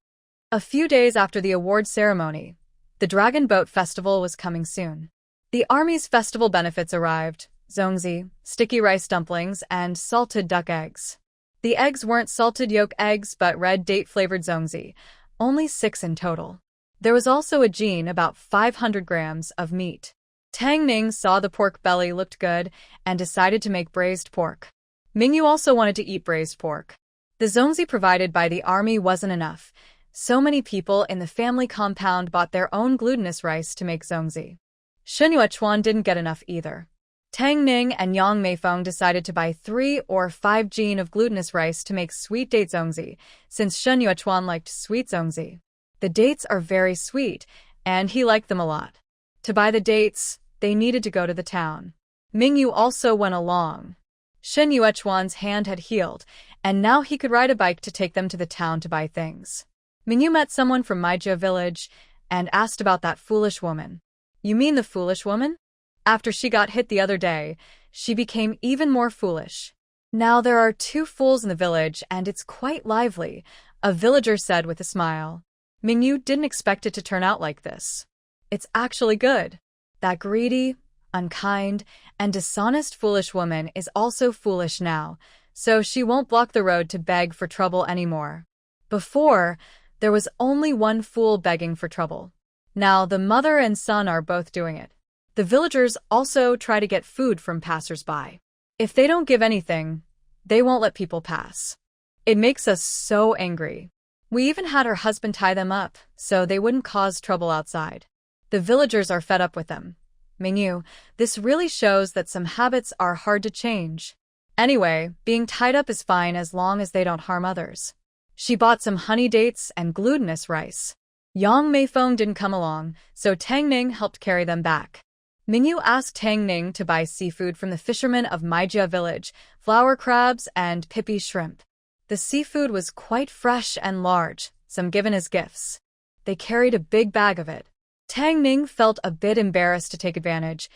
A few days after the award ceremony, the Dragon Boat Festival was coming soon. The army's festival benefits arrived: zongzi, sticky rice dumplings, and salted duck eggs. The eggs weren't salted yolk eggs but red date-flavored zongzi, only 6 in total. There was also a jin, about 500 grams, of meat. Tang Ning saw the pork belly looked good and decided to make braised pork. Mingyu also wanted to eat braised pork. The zongzi provided by the army wasn't enough. So many people in the family compound bought their own glutinous rice to make zongzi. Shun Yuechuan didn't get enough either. Tang Ning and Yang Meifeng decided to buy 3 or 5 jin of glutinous rice to make sweet date zongzi, since Shun Yuechuan liked sweet zongzi. The dates are very sweet, and he liked them a lot. To buy the dates, they needed to go to the town. Mingyu also went along. Shun Yuechuan's hand had healed, and now he could ride a bike to take them to the town to buy things. Mingyu met someone from manhwa village and asked about that foolish woman. You mean the foolish woman? After she got hit the other day, she became even more foolish. Now there are 2 fools in the village and it's quite lively, a villager said with a smile. Mingyu didn't expect it to turn out like this. It's actually good. That greedy, unkind, and dishonest foolish woman is also foolish now, so she won't block the road to beg for trouble anymore. Before, there was only one fool begging for trouble. Now the mother and son are both doing it. The villagers also try to get food from passers-by. If they don't give anything, they won't let people pass. It makes us so angry. We even had her husband tie them up, so they wouldn't cause trouble outside. The villagers are fed up with them. Mingyu, this really shows that some habits are hard to change. Anyway, being tied up is fine as long as they don't harm others. She bought some honey dates and glutinous rice. Yang Meifeng didn't come along, so Tang Ning helped carry them back. Mingyu asked Tang Ning to buy seafood from the fishermen of manhwa village, flower crabs and pipi shrimp. The seafood was quite fresh and large, some given as gifts. They carried a big bag of it. Tang Ning felt a bit embarrassed to take advantage.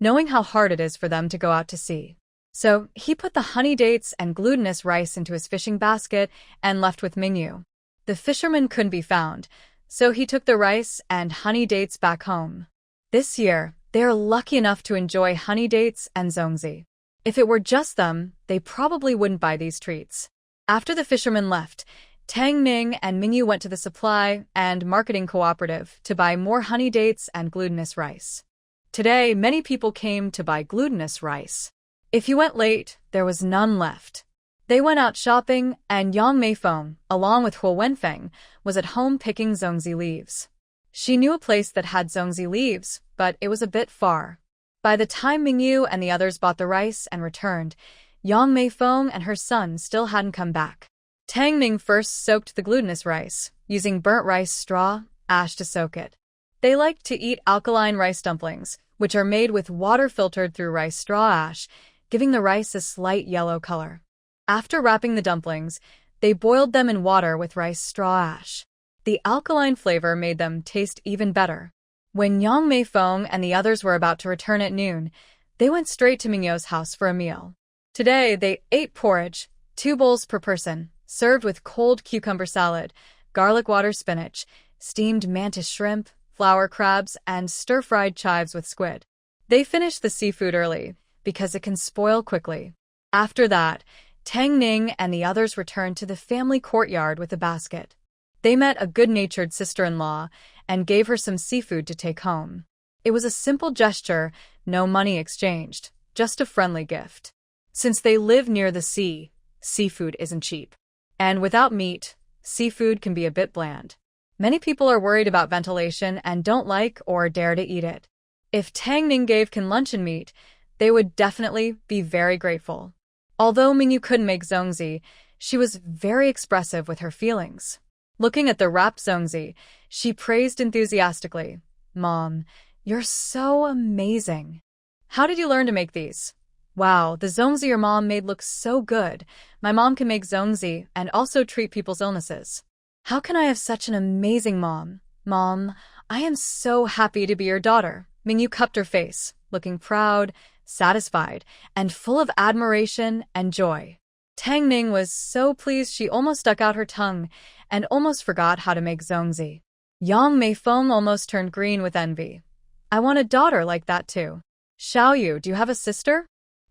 knowing how hard it is for them to go out to sea. So he put the honey dates and glutinous rice into his fishing basket and left with Mingyu. The fisherman couldn't be found, so he took the rice and honey dates back home. This year, they are lucky enough to enjoy honey dates and zongzi. If it were just them, they probably wouldn't buy these treats. After the fisherman left, Tang Ning and Mingyu went to the supply and marketing cooperative to buy more honey dates and glutinous rice. Today, many people came to buy glutinous rice. If you went late, there was none left. They went out shopping, and Yang Meifeng, along with Huo Wenfeng, was at home picking zongzi leaves. She knew a place that had zongzi leaves, but it was a bit far. By the time Mingyu and the others bought the rice and returned, Yang Meifeng and her son still hadn't come back. Tang Ning first soaked the glutinous rice, using burnt rice straw, ash to soak it. They liked to eat alkaline rice dumplings, which are made with water filtered through rice straw ash, giving the rice a slight yellow color. After wrapping the dumplings, they boiled them in water with rice straw ash. The alkaline flavor made them taste even better. When Yang Meifeng and the others were about to return at noon, they went straight to Mingyu's house for a meal. Today, they ate porridge, 2 bowls per person, served with cold cucumber salad, garlic water spinach, steamed mantis shrimp, flower crabs, and stir-fried chives with squid. They finished the seafood early, because it can spoil quickly. After that, Tang Ning and the others returned to the family courtyard with a basket. They met a good-natured sister-in-law and gave her some seafood to take home. It was a simple gesture, no money exchanged, just a friendly gift. Since they live near the sea, seafood isn't cheap. And without meat, seafood can be a bit bland. Many people are worried about ventilation and don't like or dare to eat it. If Tang Ning gave Kan luncheon meat, they would definitely be very grateful. Although Mingyu couldn't make zongzi, she was very expressive with her feelings. Looking at the wrapped zongzi, she praised enthusiastically, "Mom, you're so amazing. How did you learn to make these? Wow, the zongzi your mom made looks so good. My mom can make zongzi and also treat people's illnesses. How can I have such an amazing mom? Mom, I am so happy to be your daughter." Mingyu cupped her face, looking proud, satisfied, and full of admiration and joy. Tang Ning was so pleased she almost stuck out her tongue and almost forgot how to make zongzi. Yang Meifeng almost turned green with envy. "I want a daughter like that too." "Xiaoyu, do you have a sister?"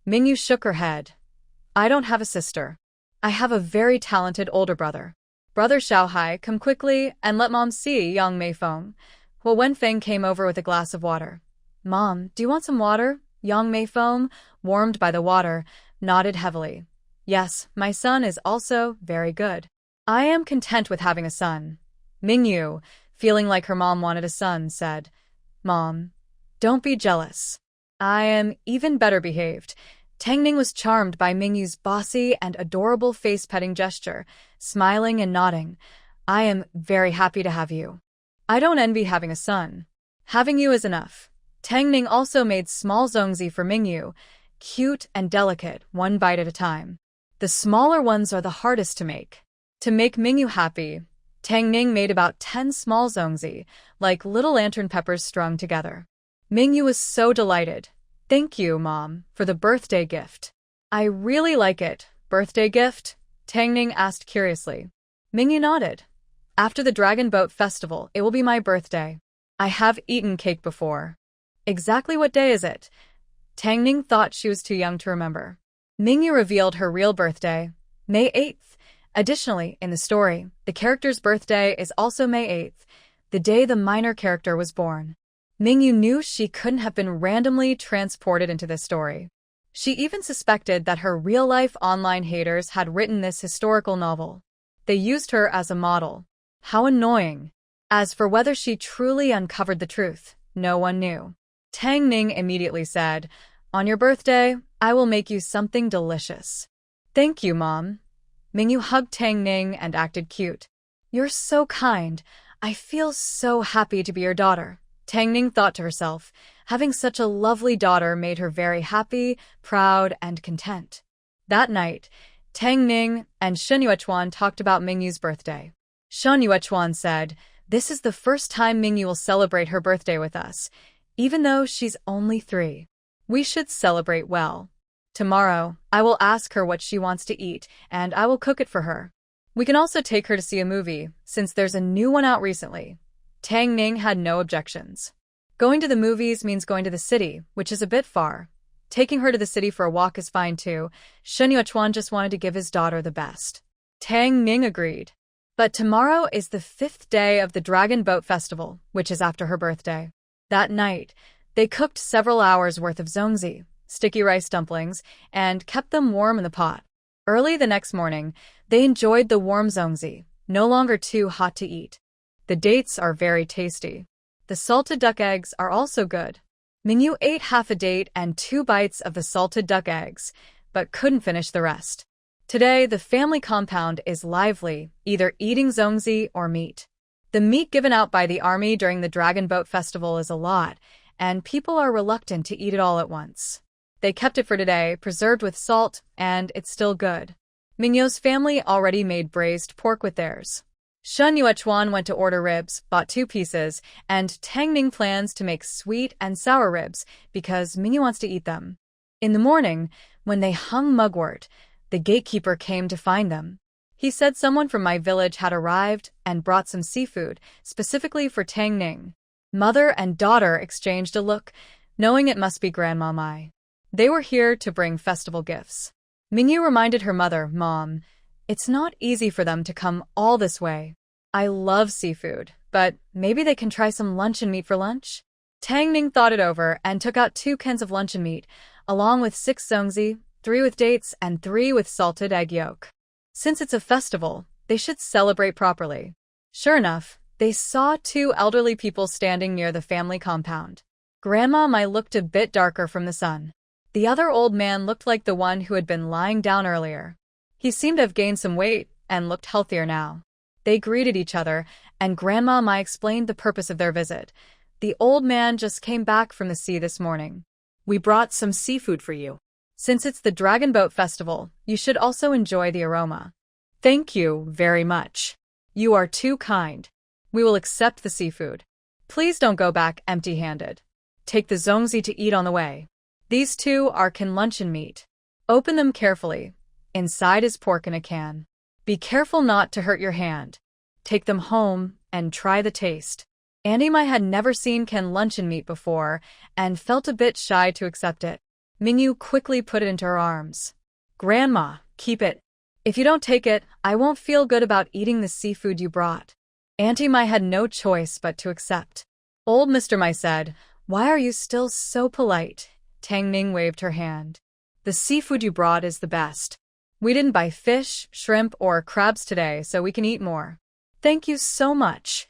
Mingyu shook her head. "I don't have a sister. I have a very talented older brother." "Brother Xiaohai, come quickly and let Mom see," Yang Meifeng. Huo Wenfeng came over with a glass of water. "Mom, do you want some water?" Yang Meifeng, warmed by the water, nodded heavily. "Yes, my son is also very good. I am content with having a son." Mingyu, feeling like her mom wanted a son, said, "Mom, don't be jealous. I am even better behaved." Tang Ning was charmed by Mingyu's bossy and adorable face-petting gesture, smiling and nodding. "I am very happy to have you. I don't envy having a son. Having you is enough." Tang Ning also made small zongzi for Mingyu, cute and delicate, one bite at a time. The smaller ones are the hardest to make. To make Mingyu happy, Tang Ning made about 10 small zongzi, like little lantern peppers strung together. Mingyu was so delighted. "Thank you, Mom, for the birthday gift." "I really like it." "Birthday gift?" Tang Ning asked curiously. Mingyu nodded. "After the Dragon Boat Festival, it will be my birthday. I have eaten cake before." "Exactly what day is it?" Tang Ning thought she was too young to remember. Mingyu revealed her real birthday, May 8th. Additionally, in the story, the character's birthday is also May 8th, the day the minor character was born. Mingyu knew she couldn't have been randomly transported into this story. She even suspected that her real-life online haters had written this historical novel. They used her as a model. How annoying. As for whether she truly uncovered the truth, no one knew. Tang Ning immediately said, "On your birthday, I will make you something delicious." "Thank you, Mom." Mingyu hugged Tang Ning and acted cute. "You're so kind. I feel so happy to be your daughter." Tang Ning thought to herself, having such a lovely daughter made her very happy, proud, and content. That night, Tang Ning and Shen Yuechuan talked about Mingyu's birthday. Shen Yuechuan said, "This is the first time Mingyu will celebrate her birthday with us, even though she's only 3. We should celebrate well. Tomorrow, I will ask her what she wants to eat, and I will cook it for her. We can also take her to see a movie, since there's a new one out recently. Tang Ning had no objections. Going to the movies means going to the city, which is a bit far. Taking her to the city for a walk is fine too. Shen Yuechuan just wanted to give his daughter the best. Tang Ning agreed. But tomorrow is the 5th day of the Dragon Boat Festival, which is after her birthday. That night, they cooked several hours worth of zongzi, sticky rice dumplings, and kept them warm in the pot. Early the next morning, they enjoyed the warm zongzi, no longer too hot to eat. The dates are very tasty. The salted duck eggs are also good. Mingyu ate half a date and 2 bites of the salted duck eggs, but couldn't finish the rest. Today, the family compound is lively, either eating zongzi or meat. The meat given out by the army during the Dragon Boat Festival is a lot, and people are reluctant to eat it all at once. They kept it for today, preserved with salt, and it's still good. Mingyu's family already made braised pork with theirs. Shen Yuechuan went to order ribs, bought 2 pieces, and Tang Ning plans to make sweet and sour ribs because Mingyu wants to eat them. In the morning, when they hung mugwort, the gatekeeper came to find them. He said someone from my village had arrived and brought some seafood, specifically for Tang Ning. Mother and daughter exchanged a look, knowing it must be Grandma Mai. They were here to bring festival gifts. Mingyu reminded her mother, Mom, it's not easy for them to come all this way. I love seafood, but maybe they can try some luncheon meat for lunch? Tang Ning thought it over and took out 2 cans of luncheon meat, along with 6 zongzi, 3 with dates, and 3 with salted egg yolk. Since it's a festival, they should celebrate properly. Sure enough, they saw 2 elderly people standing near the family compound. Grandma Mai looked a bit darker from the sun. The other old man looked like the one who had been lying down earlier. He seemed to have gained some weight and looked healthier now. They greeted each other, and Grandma Mai explained the purpose of their visit. The old man just came back from the sea this morning. We brought some seafood for you. Since it's the Dragon Boat Festival, you should also enjoy the aroma. Thank you very much. You are too kind. We will accept the seafood. Please don't go back empty-handed. Take the zongzi to eat on the way. These 2 are can luncheon meat. Open them carefully. Inside is pork in a can. Be careful not to hurt your hand. Take them home and try the taste. Andy Mai had never seen can luncheon meat before and felt a bit shy to accept it. Mingyu quickly put it into her arms. Grandma, keep it. If you don't take it, I won't feel good about eating the seafood you brought. Auntie Mai had no choice but to accept. Old Mr. Mai said, Why are you still so polite? Tang Ning waved her hand. The seafood you brought is the best. We didn't buy fish, shrimp, or crabs today, so we can eat more. Thank you so much.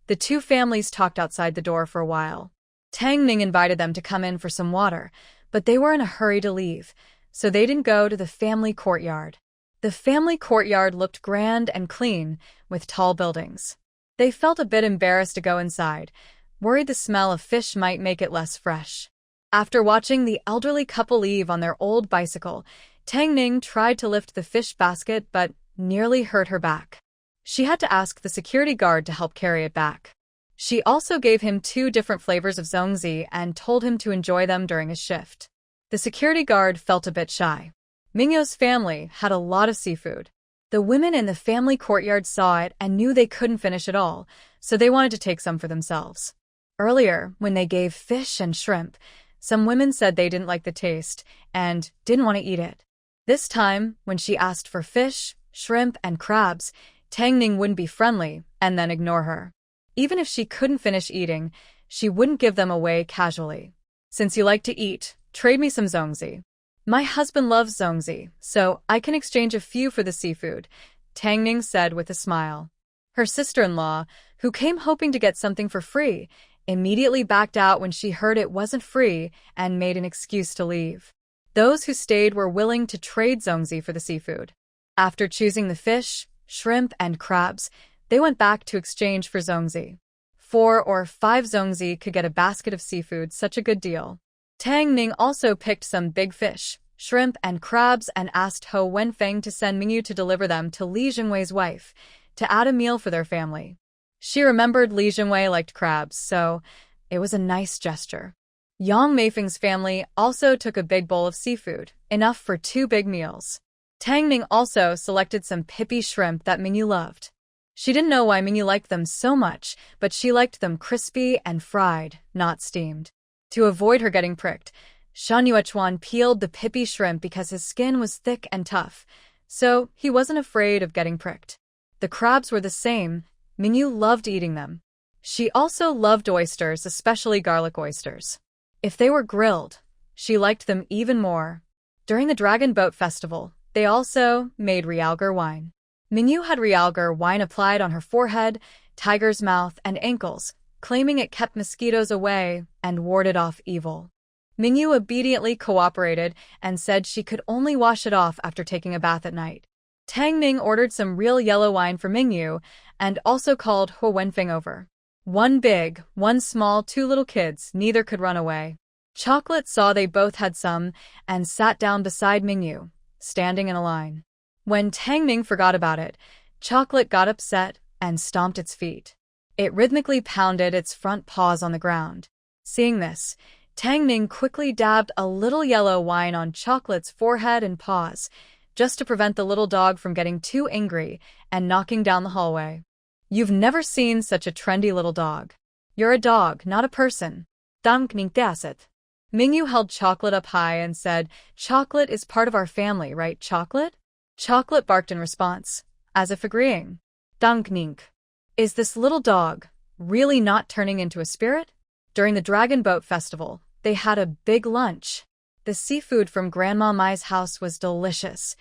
The 2 families talked outside the door for a while. Tang Ning invited them to come in for some water, but they were in a hurry to leave, so they didn't go to the family courtyard. The family courtyard looked grand and clean, with tall buildings. They felt a bit embarrassed to go inside, worried the smell of fish might make it less fresh. After watching the elderly couple leave on their old bicycle, Tang Ning tried to lift the fish basket but nearly hurt her back. She had to ask the security guard to help carry it back. She also gave him 2 different flavors of zongzi and told him to enjoy them during his shift. The security guard felt a bit shy. Mingyu's family had a lot of seafood. The women in the family courtyard saw it and knew they couldn't finish it all, so they wanted to take some for themselves. Earlier, when they gave fish and shrimp, some women said they didn't like the taste and didn't want to eat it. This time, when she asked for fish, shrimp, and crabs, Tang Ning wouldn't be friendly and then ignore her. Even if she couldn't finish eating, she wouldn't give them away casually. Since you like to eat, trade me some zongzi. My husband loves zongzi, so I can exchange a few for the seafood, Tang Ning said with a smile. Her sister-in-law, who came hoping to get something for free, immediately backed out when she heard it wasn't free and made an excuse to leave. Those who stayed were willing to trade zongzi for the seafood. After choosing the fish, shrimp, and crabs, they went back to exchange for zongzi. 4 or 5 zongzi could get a basket of seafood, such a good deal. Tang Ning also picked some big fish, shrimp, and crabs and asked Ho Wenfeng to send Mingyu to deliver them to Li Jingwei's wife, to add a meal for their family. She remembered Li Jingwei liked crabs, so it was a nice gesture. Yang Meifeng's family also took a big bowl of seafood, enough for 2 big meals. Tang Ning also selected some pippy shrimp that Mingyu loved. She didn't know why Mingyu liked them so much, but she liked them crispy and fried, not steamed. To avoid her getting pricked, Shan Yuechuan peeled the pippy shrimp because his skin was thick and tough, so he wasn't afraid of getting pricked. The crabs were the same. Mingyu loved eating them. She also loved oysters, especially garlic oysters. If they were grilled, she liked them even more. During the Dragon Boat Festival, they also made realgar wine. Mingyu had realgar wine applied on her forehead, tiger's mouth, and ankles, claiming it kept mosquitoes away and warded off evil. Mingyu obediently cooperated and said she could only wash it off after taking a bath at night. Tang Ning ordered some real yellow wine for Mingyu and also called He Wenfeng over. 1 big, 1 small, 2 little kids, neither could run away. Chocolate saw they both had some and sat down beside Mingyu, standing in a line. When Tang Ning forgot about it, Chocolate got upset and stomped its feet. It rhythmically pounded its front paws on the ground. Seeing this, Tang Ning quickly dabbed a little yellow wine on Chocolate's forehead and paws, just to prevent the little dog from getting too angry and knocking down the hallway. You've never seen such a trendy little dog. You're a dog, not a person. Mingyu held Chocolate up high and said, Chocolate is part of our family, right, Chocolate? Chocolate barked in response, as if agreeing. Is this little dog really not turning into a spirit? During the Dragon Boat Festival, they had a big lunch. The seafood from Grandma Mai's house was delicious.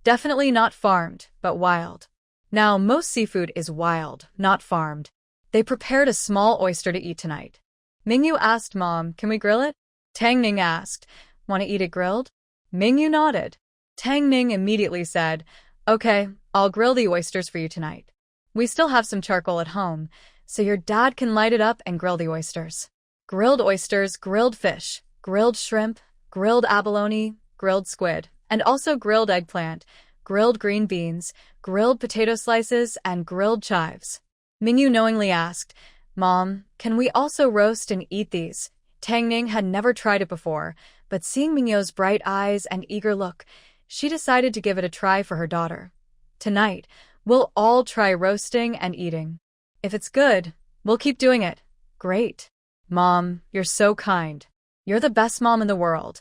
Definitely not farmed, but wild. Now, most seafood is wild, not farmed. They prepared a small oyster to eat tonight. Mingyu asked Mom, can we grill it? Tang Ning asked, want to eat it grilled? Mingyu nodded. Tang Ning immediately said, okay, I'll grill the oysters for you tonight. We still have some charcoal at home, so your dad can light it up and grill the oysters. Grilled oysters, grilled fish, grilled shrimp, grilled abalone, grilled squid, and also grilled eggplant, grilled green beans, grilled potato slices, and grilled chives. Mingyu knowingly asked, Mom, can we also roast and eat these? Tang Ning had never tried it before, but seeing Mingyu's bright eyes and eager look, she decided to give it a try for her daughter. Tonight, we'll all try roasting and eating. If it's good, we'll keep doing it. Great. Mom, you're so kind. You're the best mom in the world,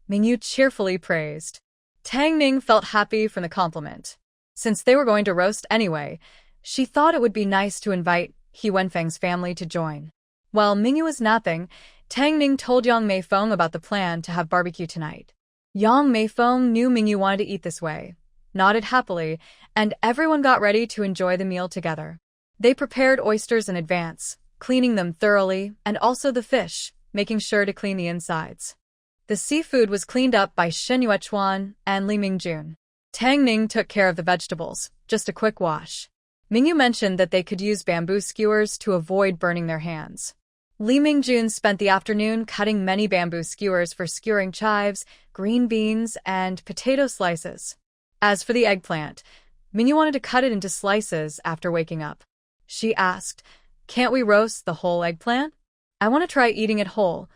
Mingyu cheerfully praised. Tang Ning felt happy from the compliment. Since they were going to roast anyway, she thought it would be nice to invite He Wenfeng's family to join. While Mingyu was napping, Tang Ning told Yang Meifeng about the plan to have barbecue tonight. Yang Meifeng knew Mingyu wanted to eat this way, nodded happily, and everyone got ready to enjoy the meal together. They prepared oysters in advance, cleaning them thoroughly, and also the fish, making sure to clean the insides. The seafood was cleaned up by Shen Yuechuan and Li Mingjun. Tang Ning took care of the vegetables, just a quick wash. Mingyu mentioned that they could use bamboo skewers to avoid burning their hands. Li Mingjun spent the afternoon cutting many bamboo skewers for skewering chives, green beans, and potato slices. As for the eggplant, Mingyu wanted to cut it into slices after waking up. She asked, can't we roast the whole eggplant? I want to try eating it whole.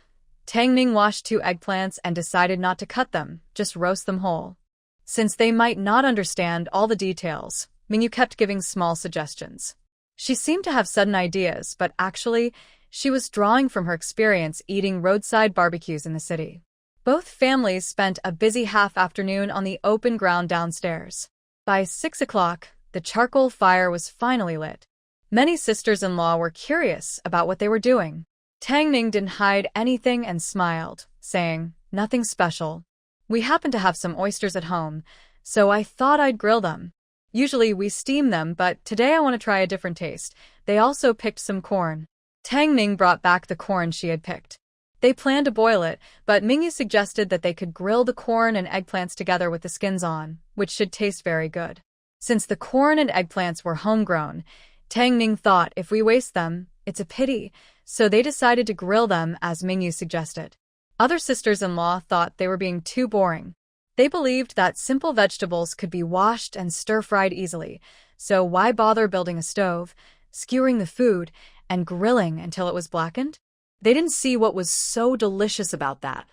Tang Ning washed 2 eggplants and decided not to cut them, just roast them whole. Since they might not understand all the details, Mingyu kept giving small suggestions. She seemed to have sudden ideas, but actually, she was drawing from her experience eating roadside barbecues in the city. Both families spent a busy half-afternoon on the open ground downstairs. By 6 o'clock, the charcoal fire was finally lit. Many sisters-in-law were curious about what they were doing. Tang Ning didn't hide anything and smiled, saying, nothing special. We happen to have some oysters at home, so I thought I'd grill them. Usually we steam them, but today I want to try a different taste. They also picked some corn. Tang Ning brought back the corn she had picked. They planned to boil it, but Mingyu suggested that they could grill the corn and eggplants together with the skins on, which should taste very good. Since the corn and eggplants were homegrown, Tang Ning thought if we waste them, it's a pity, so they decided to grill them as Mingyu suggested. Other sisters-in-law thought they were being too boring. They believed that simple vegetables could be washed and stir-fried easily, so why bother building a stove, skewering the food, and grilling until it was blackened? They didn't see what was so delicious about that.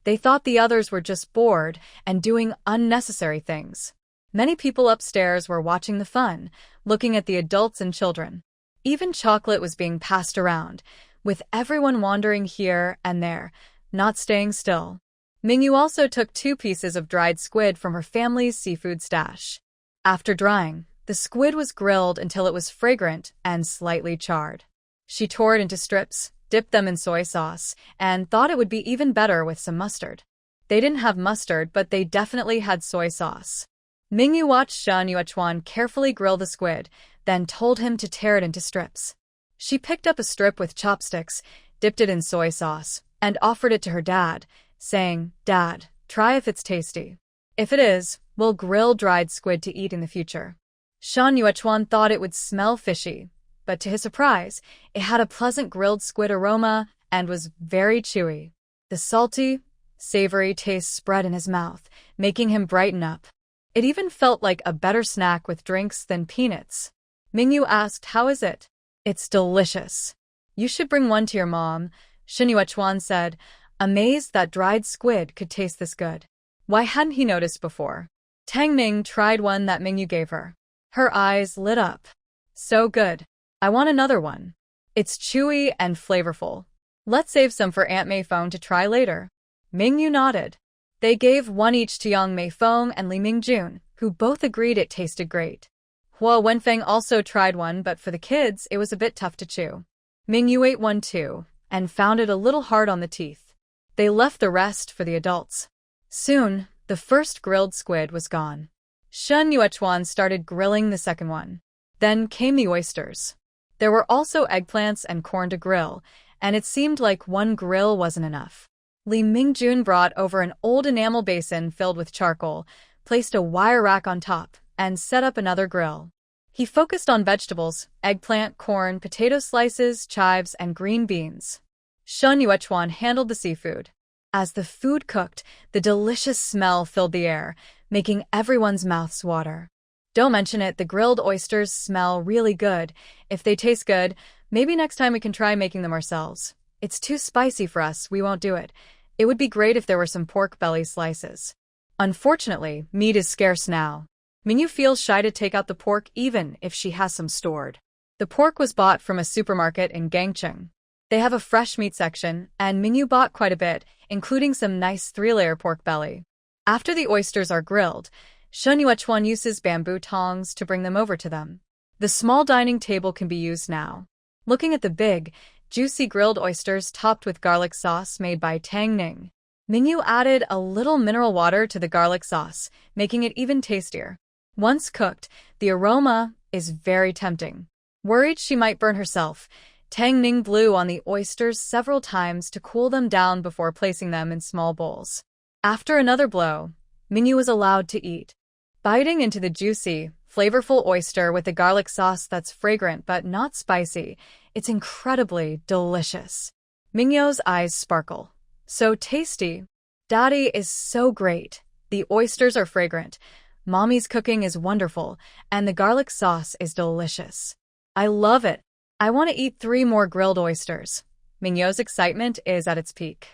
They thought the others were just bored and doing unnecessary things. Many people upstairs were watching the fun, looking at the adults and children. Even chocolate was being passed around, with everyone wandering here and there, not staying still. Mingyu also took 2 pieces of dried squid from her family's seafood stash. After drying, the squid was grilled until it was fragrant and slightly charred. She tore it into strips, dipped them in soy sauce, and thought it would be even better with some mustard. They didn't have mustard, but they definitely had soy sauce. Mingyu watched Shen Yuechuan carefully grill the squid, then told him to tear it into strips. She picked up a strip with chopsticks, dipped it in soy sauce, and offered it to her dad, saying, "Dad, try if it's tasty. If it is, we'll grill dried squid to eat in the future." Shen Yuechuan thought it would smell fishy, but to his surprise, it had a pleasant grilled squid aroma and was very chewy. The salty, savory taste spread in his mouth, making him brighten up. It even felt like a better snack with drinks than peanuts. Mingyu asked, "How is it?" "It's delicious. You should bring one to your mom," Shen Yuechuan said, amazed that dried squid could taste this good. Why hadn't he noticed before? Tang Ning tried one that Mingyu gave her. Her eyes lit up. "So good. I want another one. It's chewy and flavorful. Let's save some for Aunt Meifeng to try later." Mingyu nodded. They gave one each to Yang Meifeng and Li Mingjun, who both agreed it tasted great. Hua Wenfeng also tried one, but for the kids, it was a bit tough to chew. Mingyu ate one too, and found it a little hard on the teeth. They left the rest for the adults. Soon, the first grilled squid was gone. Shen Yuechuan started grilling the second one. Then came the oysters. There were also eggplants and corn to grill, and it seemed like one grill wasn't enough. Li Mingjun brought over an old enamel basin filled with charcoal, placed a wire rack on top, and set up another grill. He focused on vegetables, eggplant, corn, potato slices, chives, and green beans. Shen Yuechuan handled the seafood. As the food cooked, the delicious smell filled the air, making everyone's mouths water. Don't mention it, the grilled oysters smell really good. If they taste good, maybe next time we can try making them ourselves. It's too spicy for us, we won't do it. It would be great if there were some pork belly slices. Unfortunately, meat is scarce now. Mingyu feels shy to take out the pork even if she has some stored. The pork was bought from a supermarket in Gangcheng. They have a fresh meat section, and Mingyu bought quite a bit, including some nice 3-layer pork belly. After the oysters are grilled, Shen Yuechuan uses bamboo tongs to bring them over to them. The small dining table can be used now. Looking at the big, juicy grilled oysters topped with garlic sauce made by Tang Ning, Mingyu added a little mineral water to the garlic sauce, making it even tastier. Once cooked, the aroma is very tempting. Worried she might burn herself, Tang Ning blew on the oysters several times to cool them down before placing them in small bowls. After another blow, Mingyu was allowed to eat. Biting into the juicy, flavorful oyster with the garlic sauce that's fragrant but not spicy, it's incredibly delicious. Mingyu's eyes sparkle. So tasty. Daddy is so great. The oysters are fragrant. Mommy's cooking is wonderful, and the garlic sauce is delicious. I love it. I want to eat 3 more grilled oysters. Mingyu's excitement is at its peak.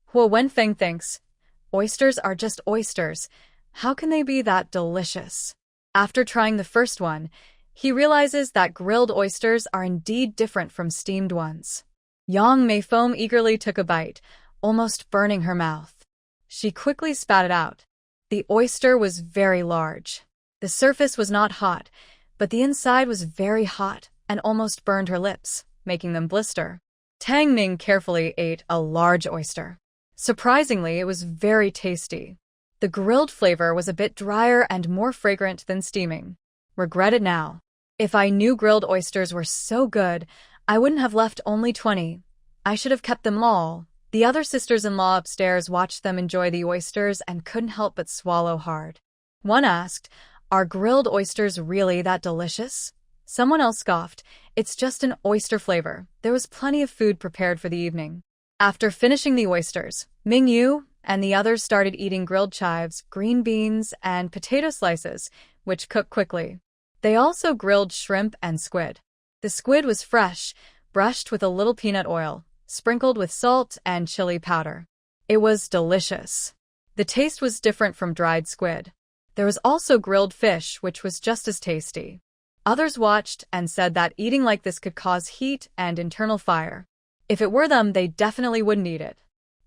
Hua Wenfeng thinks, oysters are just oysters. How can they be that delicious? After trying the first one, he realizes that grilled oysters are indeed different from steamed ones. Yang Meifeng eagerly took a bite, almost burning her mouth. She quickly spat it out. The oyster was very large. The surface was not hot, but the inside was very hot and almost burned her lips, making them blister. Tang Ning carefully ate a large oyster. Surprisingly, it was very tasty. The grilled flavor was a bit drier and more fragrant than steaming. Regret it now. If I knew grilled oysters were so good, I wouldn't have left only 20. I should have kept them all. The other sisters-in-law upstairs watched them enjoy the oysters and couldn't help but swallow hard. One asked, "Are grilled oysters really that delicious?" Someone else scoffed, "It's just an oyster flavor." There was plenty of food prepared for the evening. After finishing the oysters, Mingyu and the others started eating grilled chives, green beans, and potato slices, which cooked quickly. They also grilled shrimp and squid. The squid was fresh, brushed with a little peanut oil, sprinkled with salt and chili powder. It was delicious. The taste was different from dried squid. There was also grilled fish, which was just as tasty. Others watched and said that eating like this could cause heat and internal fire. If it were them, they definitely wouldn't eat it.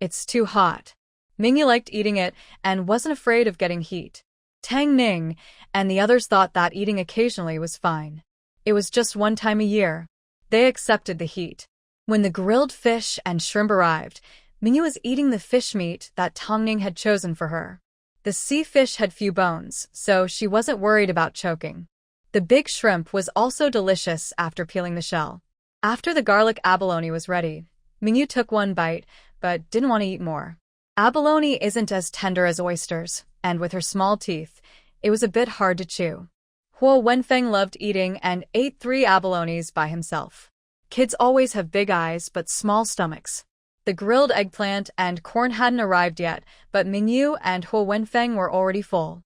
It's too hot. Mingyu liked eating it and wasn't afraid of getting heat. Tang Ning and the others thought that eating occasionally was fine. It was just one time a year. They accepted the heat. When the grilled fish and shrimp arrived, Mingyu was eating the fish meat that Tang Ning had chosen for her. The sea fish had few bones, so she wasn't worried about choking. The big shrimp was also delicious after peeling the shell. After the garlic abalone was ready, Mingyu took one bite, but didn't want to eat more. Abalone isn't as tender as oysters, and with her small teeth, it was a bit hard to chew. Huo Wenfeng loved eating and ate 3 abalones by himself. Kids always have big eyes but small stomachs. The grilled eggplant and corn hadn't arrived yet, but Mingyu and Huo Wenfeng were already full.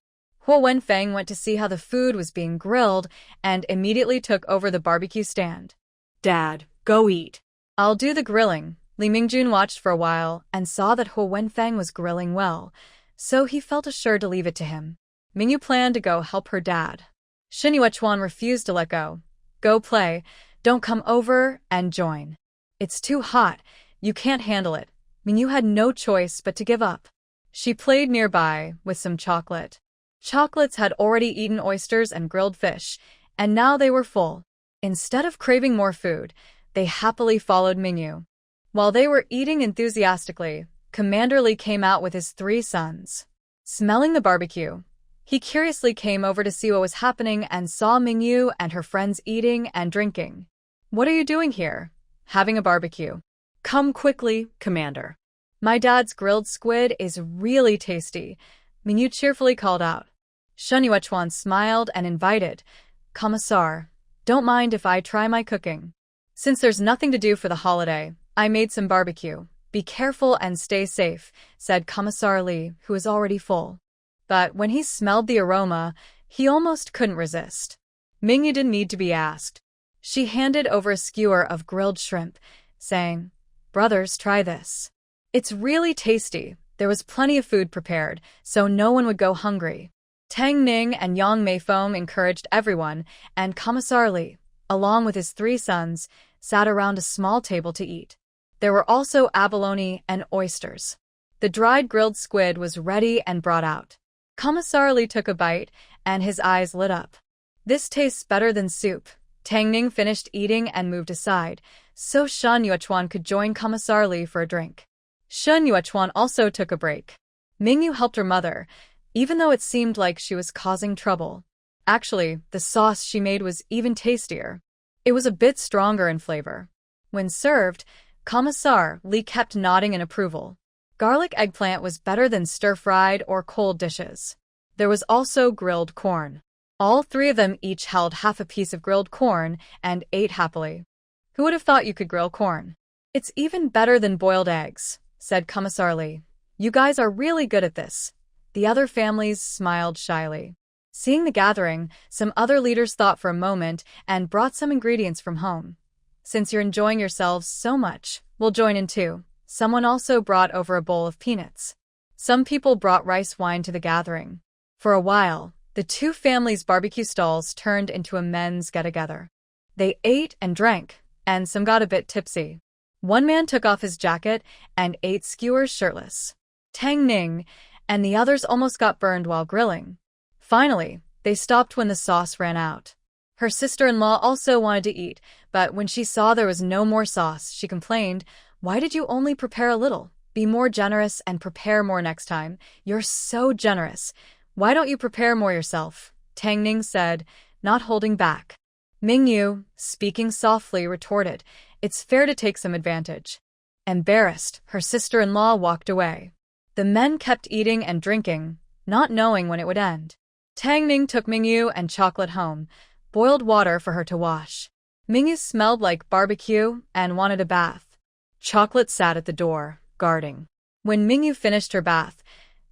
Huo Wenfeng went to see how the food was being grilled and immediately took over the barbecue stand. "Dad, go eat. I'll do the grilling." Li Mingjun watched for a while and saw that Huo Wenfeng was grilling well, so he felt assured to leave it to him. Mingyu planned to go help her dad. Shen Yuechuan refused to let go. "Go play. Don't come over and join. It's too hot. You can't handle it." Mingyu had no choice but to give up. She played nearby with some chocolate. Chocolates had already eaten oysters and grilled fish, and now they were full. Instead of craving more food, they happily followed Mingyu. While they were eating enthusiastically, Commander Li came out with his 3 sons. Smelling the barbecue, he curiously came over to see what was happening and saw Mingyu and her friends eating and drinking. "What are you doing here?" "Having a barbecue." "Come quickly, Commander. My dad's grilled squid is really tasty," Mingyu cheerfully called out. Shen Yuechuan smiled and invited, "Commissar, don't mind if I try my cooking. Since there's nothing to do for the holiday, I made some barbecue. Be careful and stay safe," said Commissar Li, who was already full. But when he smelled the aroma, he almost couldn't resist. Mingyu didn't need to be asked. She handed over a skewer of grilled shrimp, saying, "Brothers, try this. It's really tasty." There was plenty of food prepared, so no one would go hungry. Tang Ning and Yang Meifeng encouraged everyone, and Commissar Li, along with his 3 sons, sat around a small table to eat. There were also abalone and oysters. The dried grilled squid was ready and brought out. Commissar Li took a bite, and his eyes lit up. "This tastes better than soup." Tang Ning finished eating and moved aside, so Shen Yuechuan could join Commissar Li for a drink. Shen Yuechuan also took a break. Mingyu helped her mother, even though it seemed like she was causing trouble. Actually, the sauce she made was even tastier. It was a bit stronger in flavor. When served, Commissar Li kept nodding in approval. Garlic eggplant was better than stir-fried or cold dishes. There was also grilled corn. All 3 of them each held half a piece of grilled corn and ate happily. "Who would have thought you could grill corn? It's even better than boiled eggs," said Commissar Li. "You guys are really good at this." The other families smiled shyly. Seeing the gathering, some other leaders thought for a moment and brought some ingredients from home. "Since you're enjoying yourselves so much, we'll join in too." Someone also brought over a bowl of peanuts. Some people brought rice wine to the gathering. For a while, the 2 families' barbecue stalls turned into a men's get-together. They ate and drank, and some got a bit tipsy. One man took off his jacket and ate skewers shirtless. Tang Ning and the others almost got burned while grilling. Finally, they stopped when the sauce ran out. Her sister-in-law also wanted to eat, but when she saw there was no more sauce, she complained, "Why did you only prepare a little? Be more generous and prepare more next time. You're so generous. Why don't you prepare more yourself?" Tang Ning said, not holding back. Mingyu, speaking softly, retorted, "It's fair to take some advantage." Embarrassed, her sister-in-law walked away. The men kept eating and drinking, not knowing when it would end. Tang Ning took Mingyu and chocolate home, boiled water for her to wash. Mingyu smelled like barbecue and wanted a bath. Chocolate sat at the door, guarding. When Mingyu finished her bath,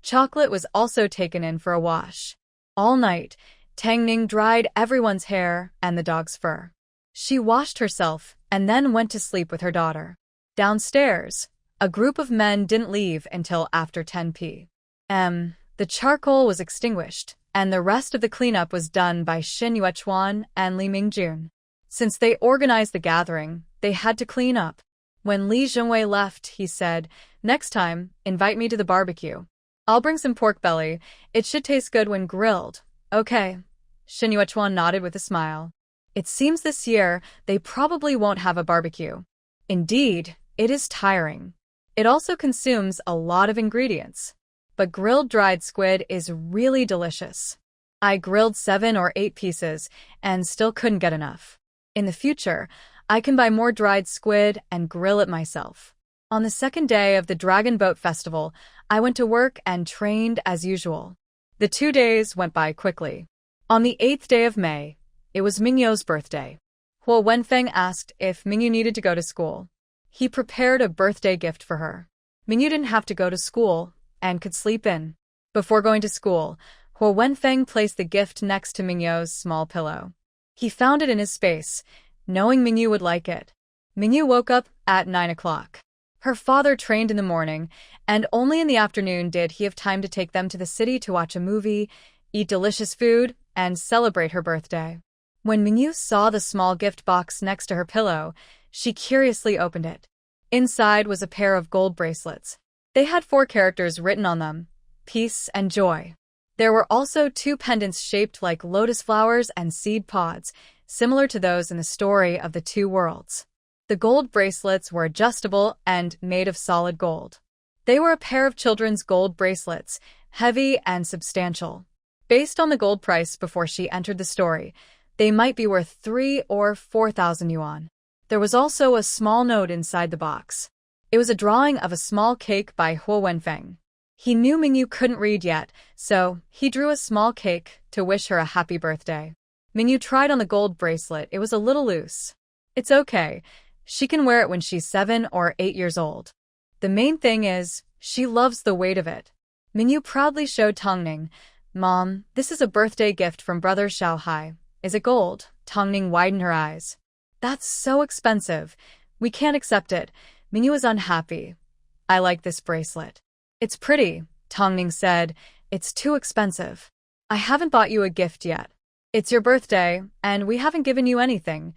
Chocolate was also taken in for a wash. All night, Tang Ning dried everyone's hair and the dog's fur. She washed herself and then went to sleep with her daughter. Downstairs, a group of men didn't leave until after 10 p.m. The charcoal was extinguished, and the rest of the cleanup was done by Shin Yuechuan and Li Mingjun. Since they organized the gathering, they had to clean up. When Li Zhengwei left, he said, "Next time, invite me to the barbecue. I'll bring some pork belly. It should taste good when grilled." "Okay." Shin Yuechuan nodded with a smile. It seems this year they probably won't have a barbecue. Indeed, it is tiring. It also consumes a lot of ingredients. But grilled dried squid is really delicious. I grilled 7 or 8 pieces and still couldn't get enough. In the future, I can buy more dried squid and grill it myself. On the second day of the Dragon Boat Festival, I went to work and trained as usual. The 2 days went by quickly. On the 8th day of May, it was Mingyu's birthday. Huo Wenfeng asked if Mingyu needed to go to school. He prepared a birthday gift for her. Mingyu didn't have to go to school and could sleep in. Before going to school, Huo Wenfeng placed the gift next to Mingyu's small pillow. He found it in his space, knowing Mingyu would like it. Mingyu woke up at 9 o'clock. Her father trained in the morning, and only in the afternoon did he have time to take them to the city to watch a movie, eat delicious food, and celebrate her birthday. When Mingyu saw the small gift box next to her pillow, she curiously opened it. Inside was a pair of gold bracelets. They had 4 characters written on them: peace and joy. There were also 2 pendants shaped like lotus flowers and seed pods, similar to those in the story of the 2 worlds. The gold bracelets were adjustable and made of solid gold. They were a pair of children's gold bracelets, heavy and substantial. Based on the gold price before she entered the story, they might be worth 3 or 4,000 yuan. There was also a small note inside the box. It was a drawing of a small cake by Huo Wenfeng. He knew Mingyu couldn't read yet, so he drew a small cake to wish her a happy birthday. Mingyu tried on the gold bracelet. It was a little loose. It's okay. She can wear it when she's 7 or 8 years old. The main thing is, she loves the weight of it. Mingyu proudly showed Tongning, "Mom, this is a birthday gift from brother Xiaohai. Is it gold?" Tongning widened her eyes. "That's so expensive. We can't accept it." Mingyu was unhappy. "I like this bracelet." "It's pretty," Tongning said. "It's too expensive. I haven't bought you a gift yet. It's your birthday, and we haven't given you anything."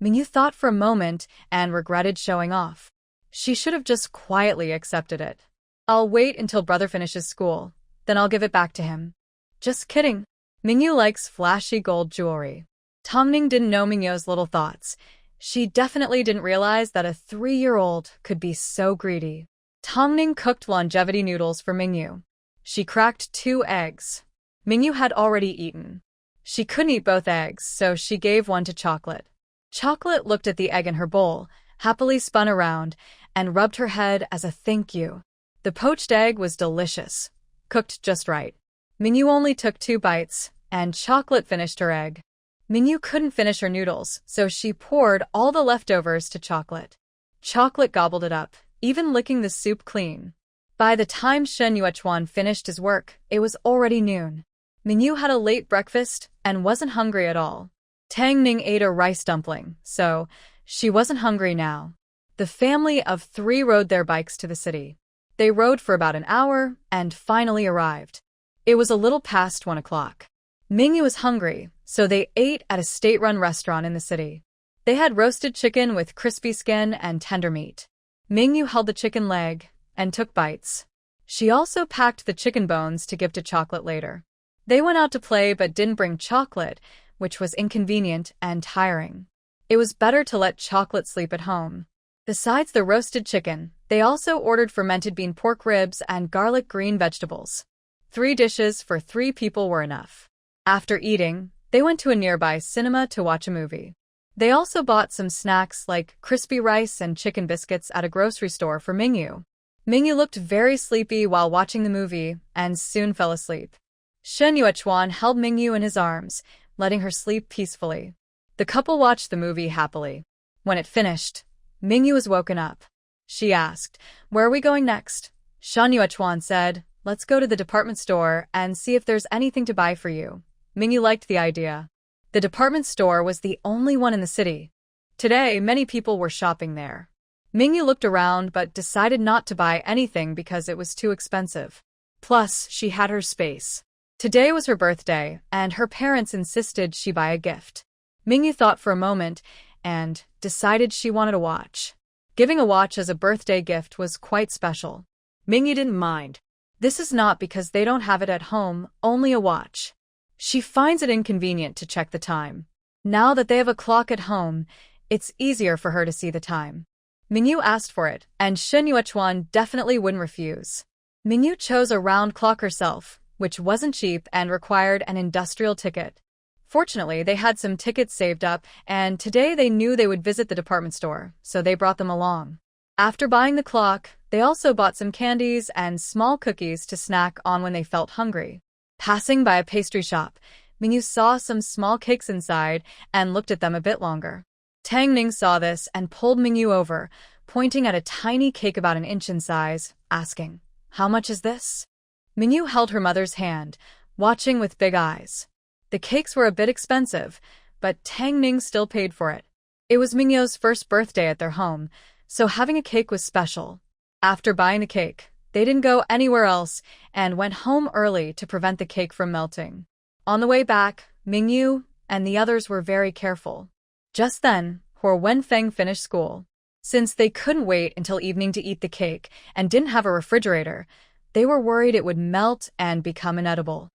Mingyu thought for a moment and regretted showing off. She should have just quietly accepted it. "I'll wait until brother finishes school, then I'll give it back to him." "Just kidding. Mingyu likes flashy gold jewelry." Tongning didn't know Mingyu's little thoughts. She definitely didn't realize that a 3-year-old could be so greedy. Tongning cooked longevity noodles for Mingyu. She cracked 2 eggs. Mingyu had already eaten. She couldn't eat both eggs, so she gave one to Chocolate. Chocolate looked at the egg in her bowl, happily spun around, and rubbed her head as a thank you. The poached egg was delicious, cooked just right. Mingyu only took 2 bites, and Chocolate finished her egg. Mingyu couldn't finish her noodles, so she poured all the leftovers to Chocolate. Chocolate gobbled it up, even licking the soup clean. By the time Shen Yuechuan finished his work, it was already noon. Mingyu had a late breakfast and wasn't hungry at all. Tang Ning ate a rice dumpling, so she wasn't hungry now. The family of 3 rode their bikes to the city. They rode for about an hour and finally arrived. It was a little past 1 o'clock. Mingyu was hungry, so they ate at a state-run restaurant in the city. They had roasted chicken with crispy skin and tender meat. Mingyu held the chicken leg and took bites. She also packed the chicken bones to give to Chocolate later. They went out to play but didn't bring Chocolate, which was inconvenient and tiring. It was better to let Chocolate sleep at home. Besides the roasted chicken, they also ordered fermented bean pork ribs and garlic green vegetables. 3 dishes for 3 people were enough. After eating, they went to a nearby cinema to watch a movie. They also bought some snacks like crispy rice and chicken biscuits at a grocery store for Mingyu. Mingyu looked very sleepy while watching the movie and soon fell asleep. Shen Yuechuan held Mingyu in his arms, letting her sleep peacefully. The couple watched the movie happily. When it finished, Mingyu was woken up. She asked, "Where are we going next?" Shen Yuechuan said, "Let's go to the department store and see if there's anything to buy for you." Mingyu liked the idea. The department store was the only one in the city. Today, many people were shopping there. Mingyu looked around but decided not to buy anything because it was too expensive. Plus, she had her space. Today was her birthday, and her parents insisted she buy a gift. Mingyu thought for a moment and decided she wanted a watch. Giving a watch as a birthday gift was quite special. Mingyu didn't mind. This is not because they don't have it at home, only a watch. She finds it inconvenient to check the time. Now that they have a clock at home, it's easier for her to see the time. Mingyu asked for it, and Shen Yuechuan definitely wouldn't refuse. Mingyu chose a round clock herself, which wasn't cheap and required an industrial ticket. Fortunately, they had some tickets saved up, and today they knew they would visit the department store, so they brought them along. After buying the clock, they also bought some candies and small cookies to snack on when they felt hungry. Passing by a pastry shop, Mingyu saw some small cakes inside and looked at them a bit longer. Tang Ning saw this and pulled Mingyu over, pointing at a tiny cake about an inch in size, asking, "How much is this?" Mingyu held her mother's hand, watching with big eyes. The cakes were a bit expensive, but Tang Ning still paid for it. It was Mingyu's first birthday at their home, so having a cake was special. After buying the cake, they didn't go anywhere else and went home early to prevent the cake from melting. On the way back, Mingyu and the others were very careful. Just then, Huo Wenfeng finished school. Since they couldn't wait until evening to eat the cake and didn't have a refrigerator, they were worried it would melt and become inedible.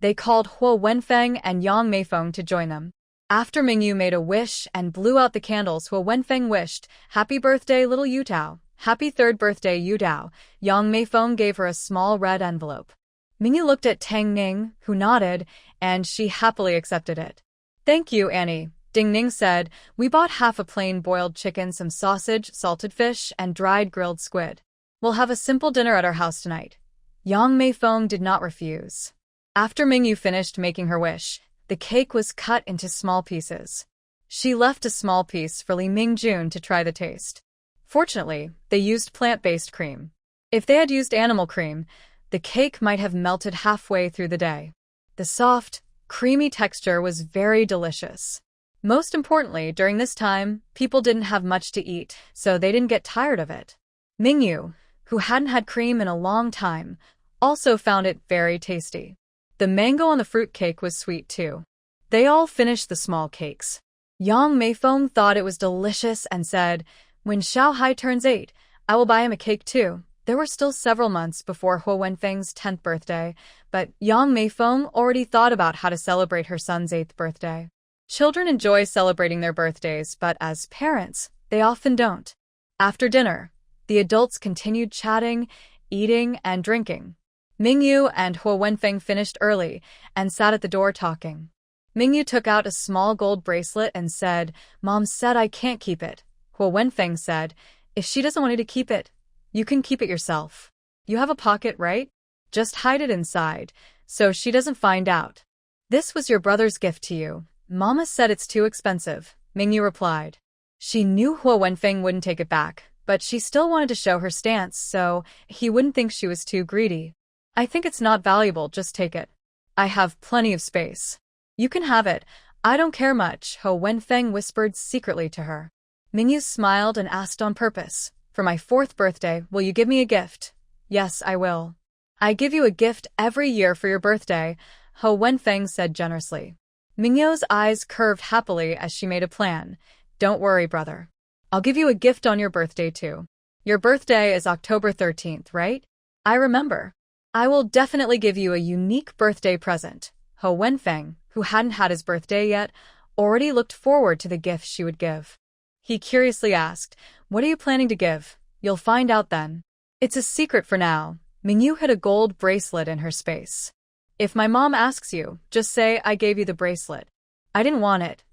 They called Huo Wenfeng and Yang Meifeng to join them. After Mingyu made a wish and blew out the candles, Huo Wenfeng wished, "Happy birthday, little Yutao. Happy third birthday, Yutao." Yang Meifeng gave her a small red envelope. Mingyu looked at Tang Ning, who nodded, and she happily accepted it. "Thank you, Annie," Ding Ning said. "We bought half a plain boiled chicken, some sausage, salted fish, and dried grilled squid. We'll have a simple dinner at our house tonight." Yang Meifeng did not refuse. After Mingyu finished making her wish, the cake was cut into small pieces. She left a small piece for Li Mingjun to try the taste. Fortunately, they used plant-based cream. If they had used animal cream, the cake might have melted halfway through the day. The soft, creamy texture was very delicious. Most importantly, during this time, people didn't have much to eat, so they didn't get tired of it. Mingyu, who hadn't had cream in a long time, also found it very tasty. The mango on the fruit cake was sweet too. They all finished the small cakes. Yang Meifeng thought it was delicious and said, "When Xiaohai turns 8, I will buy him a cake too." There were still several months before Huo Wenfeng's 10th birthday, but Yang Meifeng already thought about how to celebrate her son's 8th birthday. Children enjoy celebrating their birthdays, but as parents, they often don't. After dinner, the adults continued chatting, eating, and drinking. Mingyu and Huo Wenfeng finished early and sat at the door talking. Mingyu took out a small gold bracelet and said, "Mom said I can't keep it." Huo Wenfeng said, "If she doesn't want you to keep it, you can keep it yourself. You have a pocket, right? Just hide it inside, so she doesn't find out." "This was your brother's gift to you. Mama said it's too expensive," Mingyu replied. She knew Huo Wenfeng wouldn't take it back, but she still wanted to show her stance so he wouldn't think she was too greedy. "I think it's not valuable, just take it. I have plenty of space." "You can have it. I don't care much," Huo Wenfeng whispered secretly to her. Mingyu smiled and asked on purpose, "For my 4th birthday, will you give me a gift?" "Yes, I will. I give you a gift every year for your birthday," Huo Wenfeng said generously. Mingyu's eyes curved happily as she made a plan. "Don't worry, brother. I'll give you a gift on your birthday too. Your birthday is October 13th, right? I remember. I will definitely give you a unique birthday present." Huo Wenfeng, who hadn't had his birthday yet, already looked forward to the gift she would give. He curiously asked, "What are you planning to give?" "You'll find out then. It's a secret for now." Mingyu hid a gold bracelet in her space. "If my mom asks you, just say I gave you the bracelet." "I didn't want it."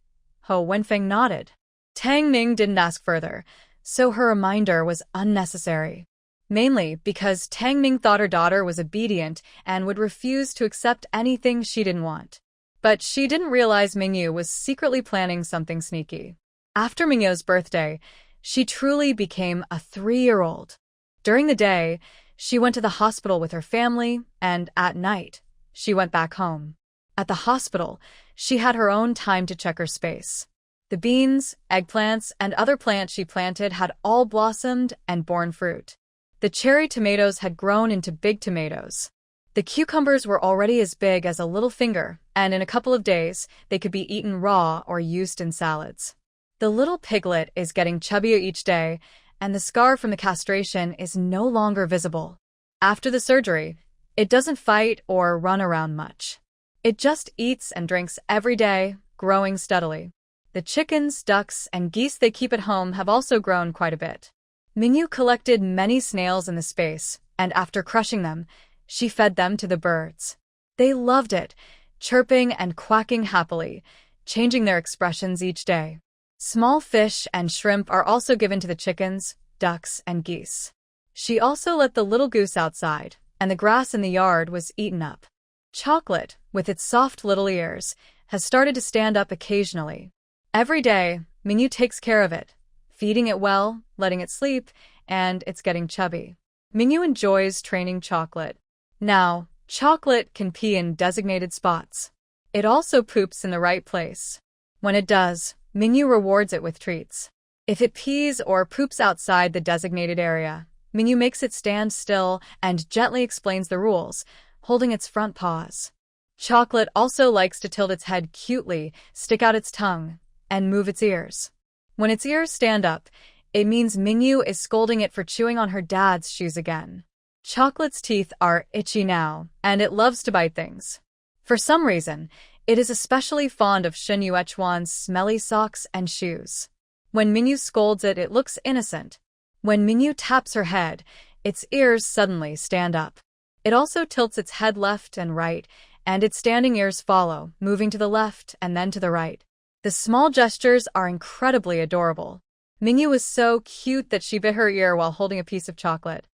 Huo Wenfeng nodded. Tang Ning didn't ask further, so her reminder was unnecessary. Mainly because Tang Ning thought her daughter was obedient and would refuse to accept anything she didn't want. But she didn't realize Mingyu was secretly planning something sneaky. After Mingyu's birthday, she truly became a 3-year-old. During the day, she went to the hospital with her family, and at night, she went back home. At the hospital, she had her own time to check her space. The beans, eggplants, and other plants she planted had all blossomed and borne fruit. The cherry tomatoes had grown into big tomatoes. The cucumbers were already as big as a little finger, and in a couple of days, they could be eaten raw or used in salads. The little piglet is getting chubbier each day, and the scar from the castration is no longer visible. After the surgery, it doesn't fight or run around much. It just eats and drinks every day, growing steadily. The chickens, ducks, and geese they keep at home have also grown quite a bit. Mingyu collected many snails in the space, and after crushing them, she fed them to the birds. They loved it, chirping and quacking happily, changing their expressions each day. Small fish and shrimp are also given to the chickens, ducks, and geese. She also let the little goose outside, and the grass in the yard was eaten up. Chocolate, with its soft little ears, has started to stand up occasionally. Every day, Mingyu takes care of it, feeding it well, letting it sleep, and it's getting chubby. Mingyu enjoys training Chocolate. Now, Chocolate can pee in designated spots. It also poops in the right place. When it does, Mingyu rewards it with treats. If it pees or poops outside the designated area, Mingyu makes it stand still and gently explains the rules, holding its front paws. Chocolate also likes to tilt its head cutely, stick out its tongue, and move its ears. When its ears stand up, it means Mingyu is scolding it for chewing on her dad's shoes again. Chocolate's teeth are itchy now, and it loves to bite things. For some reason, it is especially fond of Shen Yuechuan's smelly socks and shoes. When Mingyu scolds it, it looks innocent. When Mingyu taps her head, its ears suddenly stand up. It also tilts its head left and right, and its standing ears follow, moving to the left and then to the right. The small gestures are incredibly adorable. Mingyu was so cute that she bit her ear while holding a piece of chocolate.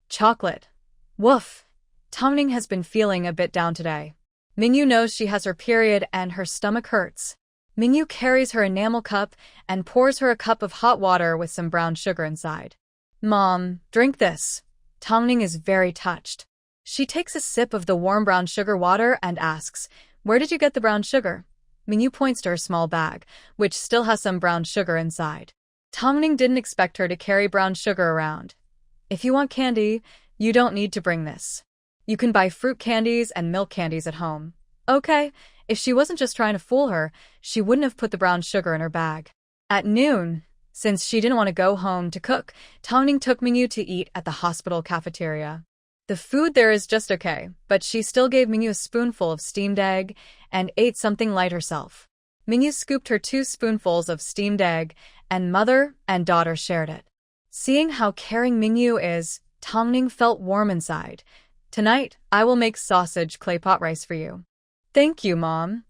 Chocolate. Woof. Tongning has been feeling a bit down today. Mingyu knows she has her period and her stomach hurts. Mingyu carries her enamel cup and pours her a cup of hot water with some brown sugar inside. Mom, drink this. Tongning is very touched. She takes a sip of the warm brown sugar water and asks, "Where did you get the brown sugar?" Mingyu points to her small bag, which still has some brown sugar inside. Tongning didn't expect her to carry brown sugar around. If you want candy, you don't need to bring this. You can buy fruit candies and milk candies at home. Okay, if she wasn't just trying to fool her, she wouldn't have put the brown sugar in her bag. At noon, since she didn't want to go home to cook, Tongning took Mingyu to eat at the hospital cafeteria. The food there is just okay, but she still gave Mingyu a spoonful of steamed egg and ate something light herself. Mingyu scooped her 2 spoonfuls of steamed egg, and mother and daughter shared it. Seeing how caring Mingyu is, Tongning felt warm inside. "Tonight, I will make sausage clay pot rice for you." "Thank you, Mom."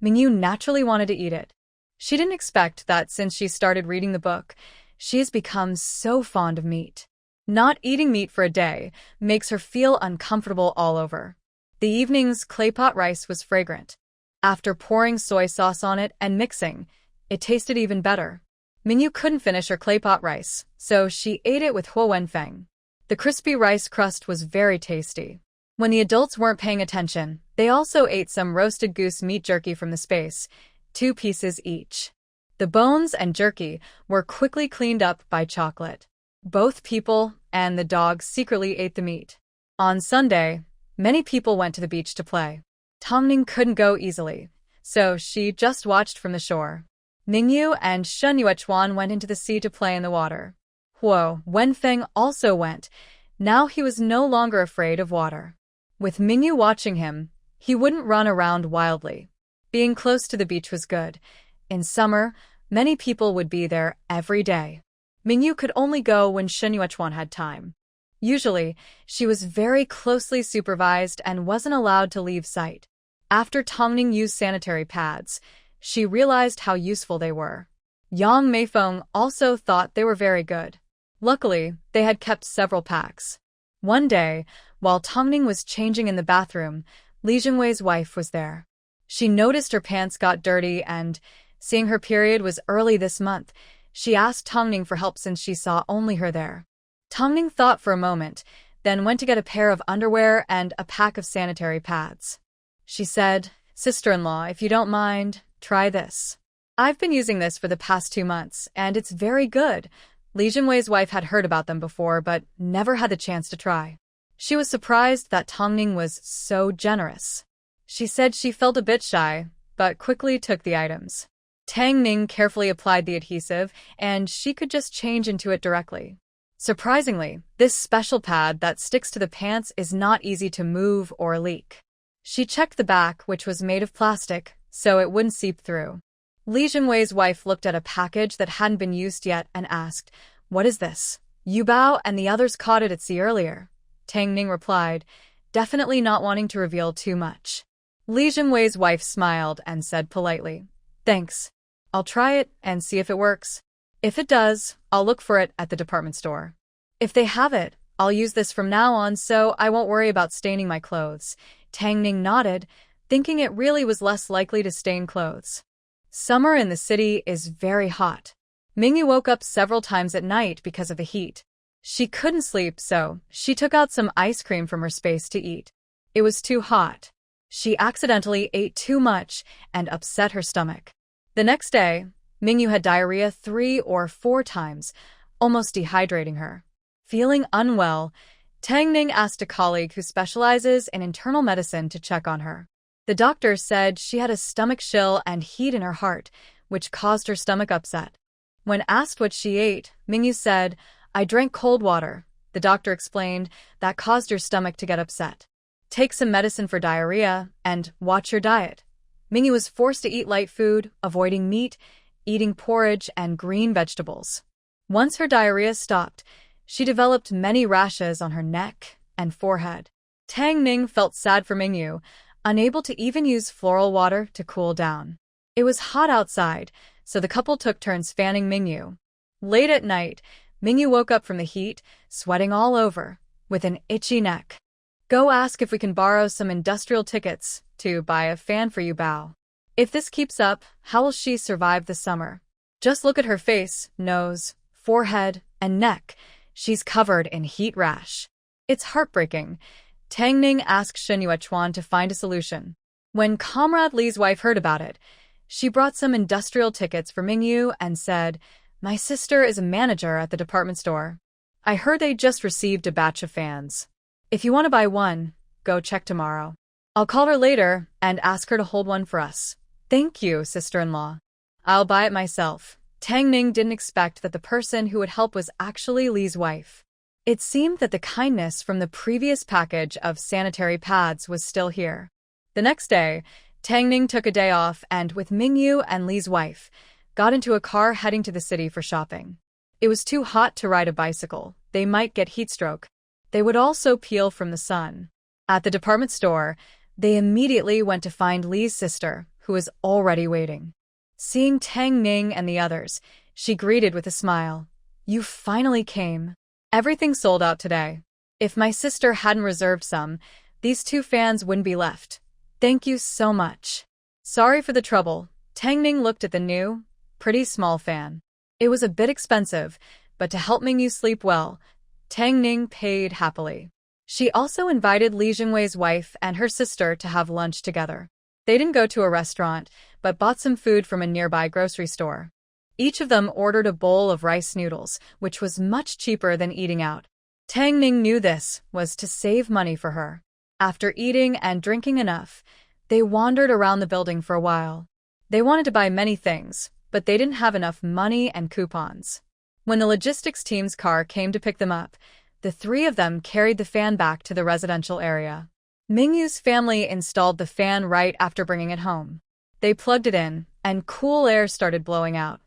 Mingyu naturally wanted to eat it. She didn't expect that since she started reading the book, she has become so fond of meat. Not eating meat for a day makes her feel uncomfortable all over. The evening's clay pot rice was fragrant. After pouring soy sauce on it and mixing, it tasted even better. Mingyu couldn't finish her clay pot rice, so she ate it with Huo Wenfeng. The crispy rice crust was very tasty. When the adults weren't paying attention, they also ate some roasted goose meat jerky from the space, 2 pieces each. The bones and jerky were quickly cleaned up by Chocolate. Both people and the dog secretly ate the meat. On Sunday, many people went to the beach to play. Tongning couldn't go easily, so she just watched from the shore. Mingyu and Shen Yuechuan went into the sea to play in the water. Huo Wenfeng also went. Now he was no longer afraid of water. With Mingyu watching him, he wouldn't run around wildly. Being close to the beach was good. In summer, many people would be there every day. Mingyu could only go when Shen Yuechuan had time. Usually, she was very closely supervised and wasn't allowed to leave sight. After Tongning used sanitary pads, she realized how useful they were. Yang Meifeng also thought they were very good. Luckily, they had kept several packs. One day, while Tongning was changing in the bathroom, Li Jingwei's wife was there. She noticed her pants got dirty and, seeing her period was early this month, she asked Tongning for help since she saw only her there. Tongning thought for a moment, then went to get a pair of underwear and a pack of sanitary pads. She said, "Sister-in-law, if you don't mind, try this." I've been using this for the past 2 months, and it's very good. Li Jingwei's wife had heard about them before, but never had the chance to try. She was surprised that Tongning was so generous. She said she felt a bit shy, but quickly took the items. Tang Ning carefully applied the adhesive, and she could just change into it directly. Surprisingly, this special pad that sticks to the pants is not easy to move or leak. She checked the back, which was made of plastic, so it wouldn't seep through. Li Jingwei's wife looked at a package that hadn't been used yet and asked, "What is this?" "Yu Bao and the others caught it at sea earlier," Tang Ning replied, definitely not wanting to reveal too much. Li Jingwei's wife smiled and said politely, "Thanks. I'll try it and see if it works. If it does, I'll look for it at the department store. If they have it, I'll use this from now on so I won't worry about staining my clothes." Tang Ning nodded, thinking it really was less likely to stain clothes. Summer in the city is very hot. Mingyu woke up several times at night because of the heat. She couldn't sleep, so she took out some ice cream from her space to eat. It was too hot. She accidentally ate too much and upset her stomach. The next day, Mingyu had diarrhea 3 or 4 times, almost dehydrating her. Feeling unwell, Tang Ning asked a colleague who specializes in internal medicine to check on her. The doctor said she had a stomach chill and heat in her heart, which caused her stomach upset. When asked what she ate, Mingyu said, "I drank cold water." The doctor explained that caused her stomach to get upset. "Take some medicine for diarrhea and watch your diet." Mingyu was forced to eat light food, avoiding meat, eating porridge and green vegetables. Once her diarrhea stopped, she developed many rashes on her neck and forehead. Tang Ning felt sad for Mingyu, unable to even use floral water to cool down. It was hot outside, so the couple took turns fanning Mingyu. Late at night, Mingyu woke up from the heat, sweating all over, with an itchy neck. "Go ask if we can borrow some industrial tickets to buy a fan for Yu Bao. If this keeps up, how will she survive the summer? Just look at her face, nose, forehead, and neck. She's covered in heat rash. It's heartbreaking." Tang Ning asked Shen Yuechuan to find a solution. When Comrade Li's wife heard about it, she brought some industrial tickets for Mingyu and said, "My sister is a manager at the department store. I heard they just received a batch of fans. If you want to buy one, go check tomorrow. I'll call her later and ask her to hold one for us." "Thank you, sister-in-law. I'll buy it myself." Tang Ning didn't expect that the person who would help was actually Li's wife. It seemed that the kindness from the previous package of sanitary pads was still here. The next day, Tang Ning took a day off and, with Mingyu and Li's wife, got into a car heading to the city for shopping. It was too hot to ride a bicycle. They might get heat stroke. They would also peel from the sun. At the department store, they immediately went to find Li's sister, who was already waiting. Seeing Tang Ning and the others, she greeted with a smile. "You finally came. Everything sold out today. If my sister hadn't reserved some, these 2 fans wouldn't be left. Thank you so much." Sorry for the trouble. Tang Ning looked at the new, pretty small fan. It was a bit expensive, but to help Mingyu sleep well, Tang Ning paid happily. She also invited Li Jingwei's wife and her sister to have lunch together. They didn't go to a restaurant, but bought some food from a nearby grocery store. Each of them ordered a bowl of rice noodles, which was much cheaper than eating out. Tang Ning knew this was to save money for her. After eating and drinking enough, they wandered around the building for a while. They wanted to buy many things, but they didn't have enough money and coupons. When the logistics team's car came to pick them up, the 3 of them carried the fan back to the residential area. Mingyu's family installed the fan right after bringing it home. They plugged it in, and cool air started blowing out.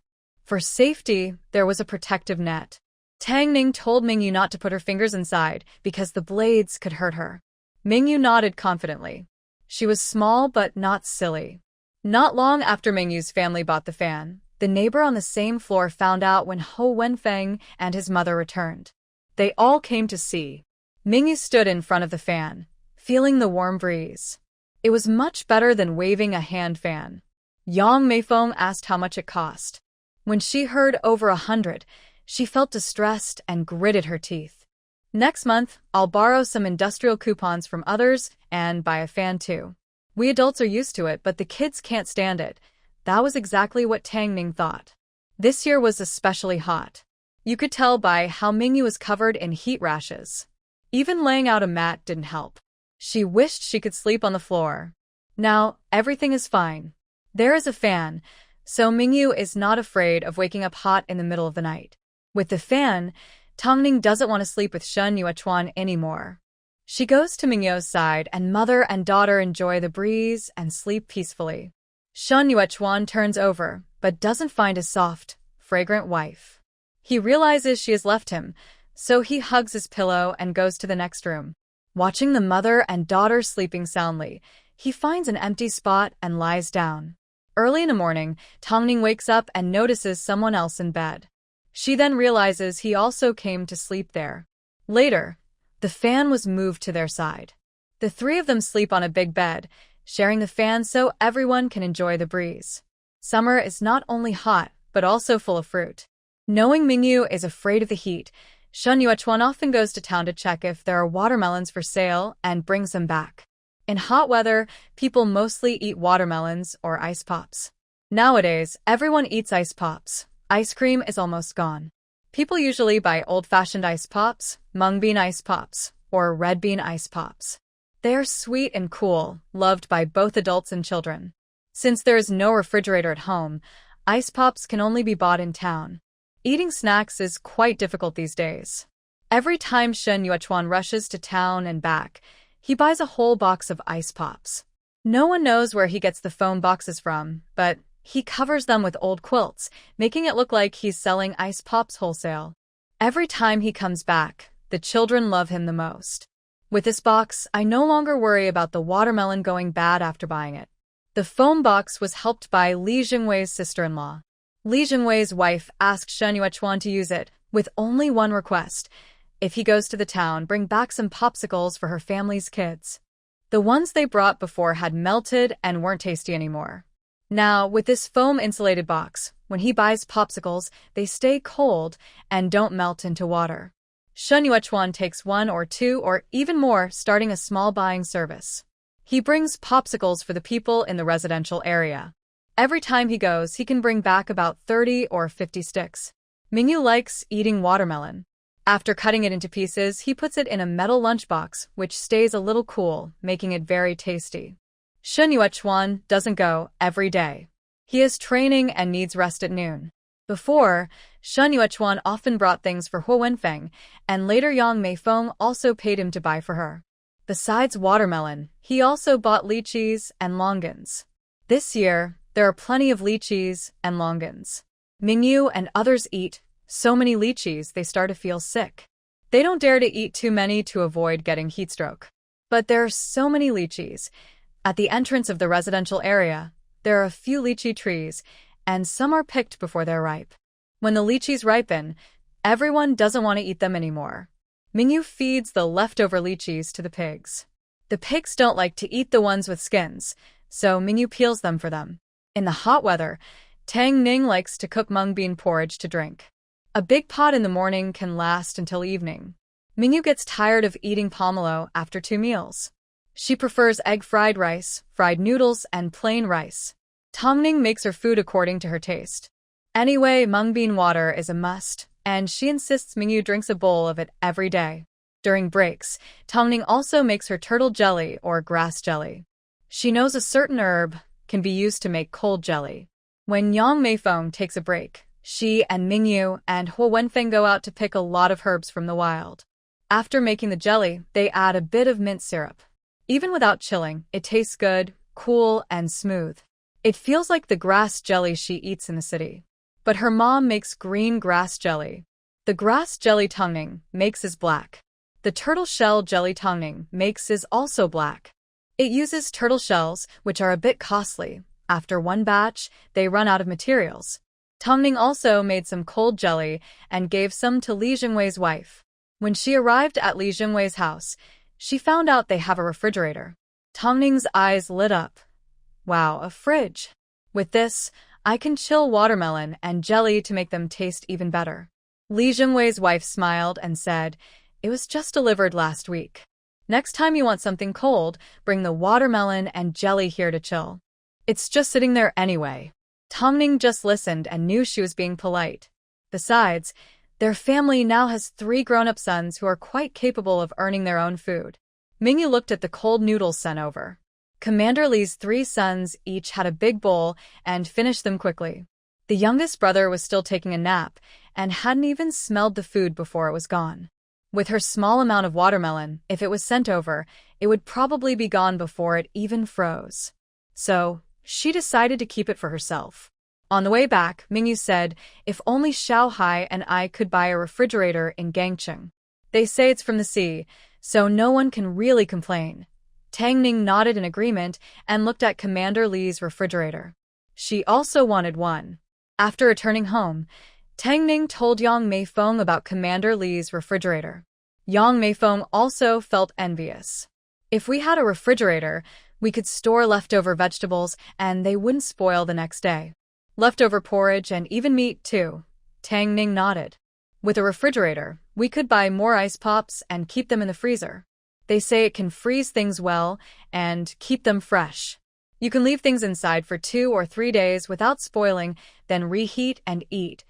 For safety, there was a protective net. Tang Ning told Mingyu not to put her fingers inside because the blades could hurt her. Mingyu nodded confidently. She was small but not silly. Not long after Mingyu's family bought the fan, the neighbor on the same floor found out when Ho Wenfeng and his mother returned. They all came to see. Mingyu stood in front of the fan, feeling the warm breeze. It was much better than waving a hand fan. Yang Meifeng asked how much it cost. When she heard over 100, she felt distressed and gritted her teeth. "Next month, I'll borrow some industrial coupons from others and buy a fan too. We adults are used to it, but the kids can't stand it. That was exactly what Tang Ning thought. This year was especially hot. You could tell by how Mingyu was covered in heat rashes. Even laying out a mat didn't help. She wished she could sleep on the floor. Now, everything is fine. There is a fan, so Mingyu is not afraid of waking up hot in the middle of the night. With the fan, Tongning doesn't want to sleep with Shen Yuechuan anymore. She goes to Mingyu's side and mother and daughter enjoy the breeze and sleep peacefully. Shen Yuechuan turns over, but doesn't find his soft, fragrant wife. He realizes she has left him, so he hugs his pillow and goes to the next room. Watching the mother and daughter sleeping soundly, he finds an empty spot and lies down. Early in the morning, Tongning wakes up and notices someone else in bed. She then realizes he also came to sleep there. Later, the fan was moved to their side. The three of them sleep on a big bed, sharing the fan so everyone can enjoy the breeze. Summer is not only hot, but also full of fruit. Knowing Mingyu is afraid of the heat, Shen Yuechuan often goes to town to check if there are watermelons for sale and brings them back. In hot weather, people mostly eat watermelons or ice pops. Nowadays, everyone eats ice pops. Ice cream is almost gone. People usually buy old-fashioned ice pops, mung bean ice pops, or red bean ice pops. They are sweet and cool, loved by both adults and children. Since there is no refrigerator at home, ice pops can only be bought in town. Eating snacks is quite difficult these days. Every time Shen Yuechuan rushes to town and back, he buys a whole box of ice pops. No one knows where he gets the foam boxes from, but he covers them with old quilts, making it look like he's selling ice pops wholesale. Every time he comes back, the children love him the most. With this box, I no longer worry about the watermelon going bad after buying it. The foam box was helped by Li Jingwei's sister-in-law. Li Jingwei's wife asked Shen Yuechuan to use it, with only one request. If he goes to the town, bring back some popsicles for her family's kids. The ones they brought before had melted and weren't tasty anymore. Now, with this foam-insulated box, when he buys popsicles, they stay cold and don't melt into water. Shen Yuechuan takes 1 or 2 or even more, starting a small buying service. He brings popsicles for the people in the residential area. Every time he goes, he can bring back about 30 or 50 sticks. Mingyu likes eating watermelon. After cutting it into pieces, he puts it in a metal lunchbox, which stays a little cool, making it very tasty. Shen Yuechuan doesn't go every day. He is training and needs rest at noon. Before, Shen Yuechuan often brought things for Huo Wenfeng, and later Yang Meifeng also paid him to buy for her. Besides watermelon, he also bought lychees and longans. This year, there are plenty of lychees and longans. Mingyu and others eat so many lychees they start to feel sick. They don't dare to eat too many to avoid getting heatstroke. But there are so many lychees. At the entrance of the residential area, there are a few lychee trees, and some are picked before they're ripe. When the lychees ripen, everyone doesn't want to eat them anymore. Mingyu feeds the leftover lychees to the pigs. The pigs don't like to eat the ones with skins, so Mingyu peels them for them. In the hot weather, Tang Ning likes to cook mung bean porridge to drink. A big pot in the morning can last until evening. Mingyu gets tired of eating pomelo after 2 meals. She prefers egg fried rice, fried noodles, and plain rice. Tongning makes her food according to her taste. Anyway, mung bean water is a must, and she insists Mingyu drinks a bowl of it every day. During breaks, Tongning also makes her turtle jelly or grass jelly. She knows a certain herb can be used to make cold jelly. When Yang Meifeng takes a break, she and Mingyu and Huo Wenfeng go out to pick a lot of herbs from the wild. After making the jelly, they add a bit of mint syrup. Even without chilling, it tastes good, cool, and smooth. It feels like the grass jelly she eats in the city. But her mom makes green grass jelly. The grass jelly Tongning makes is black. The turtle shell jelly Tongning makes is also black. It uses turtle shells, which are a bit costly. After one batch, they run out of materials. Tongning also made some cold jelly and gave some to Li Jingwei's wife. When she arrived at Li Jingwei's house, she found out they have a refrigerator. Tongning's eyes lit up. Wow, a fridge. With this, I can chill watermelon and jelly to make them taste even better. Li Jingwei's wife smiled and said, "It was just delivered last week. Next time you want something cold, bring the watermelon and jelly here to chill. It's just sitting there anyway." Tongning just listened and knew she was being polite. Besides, their family now has 3 grown-up sons who are quite capable of earning their own food. Mingyu looked at the cold noodles sent over. Commander Li's 3 sons each had a big bowl and finished them quickly. The youngest brother was still taking a nap and hadn't even smelled the food before it was gone. With her small amount of watermelon, if it was sent over, it would probably be gone before it even froze. So, she decided to keep it for herself. On the way back, Mingyu said, if only Xiaohai and I could buy a refrigerator in Gangcheng. They say it's from the sea, so no one can really complain. Tang Ning nodded in agreement and looked at Commander Li's refrigerator. She also wanted one. After returning home, Tang Ning told Yang Meifeng about Commander Li's refrigerator. Yang Meifeng also felt envious. If we had a refrigerator, we could store leftover vegetables and they wouldn't spoil the next day. Leftover porridge and even meat, too. Tang Ning nodded. With a refrigerator, we could buy more ice pops and keep them in the freezer. They say it can freeze things well and keep them fresh. You can leave things inside for 2 or 3 days without spoiling, then reheat and eat.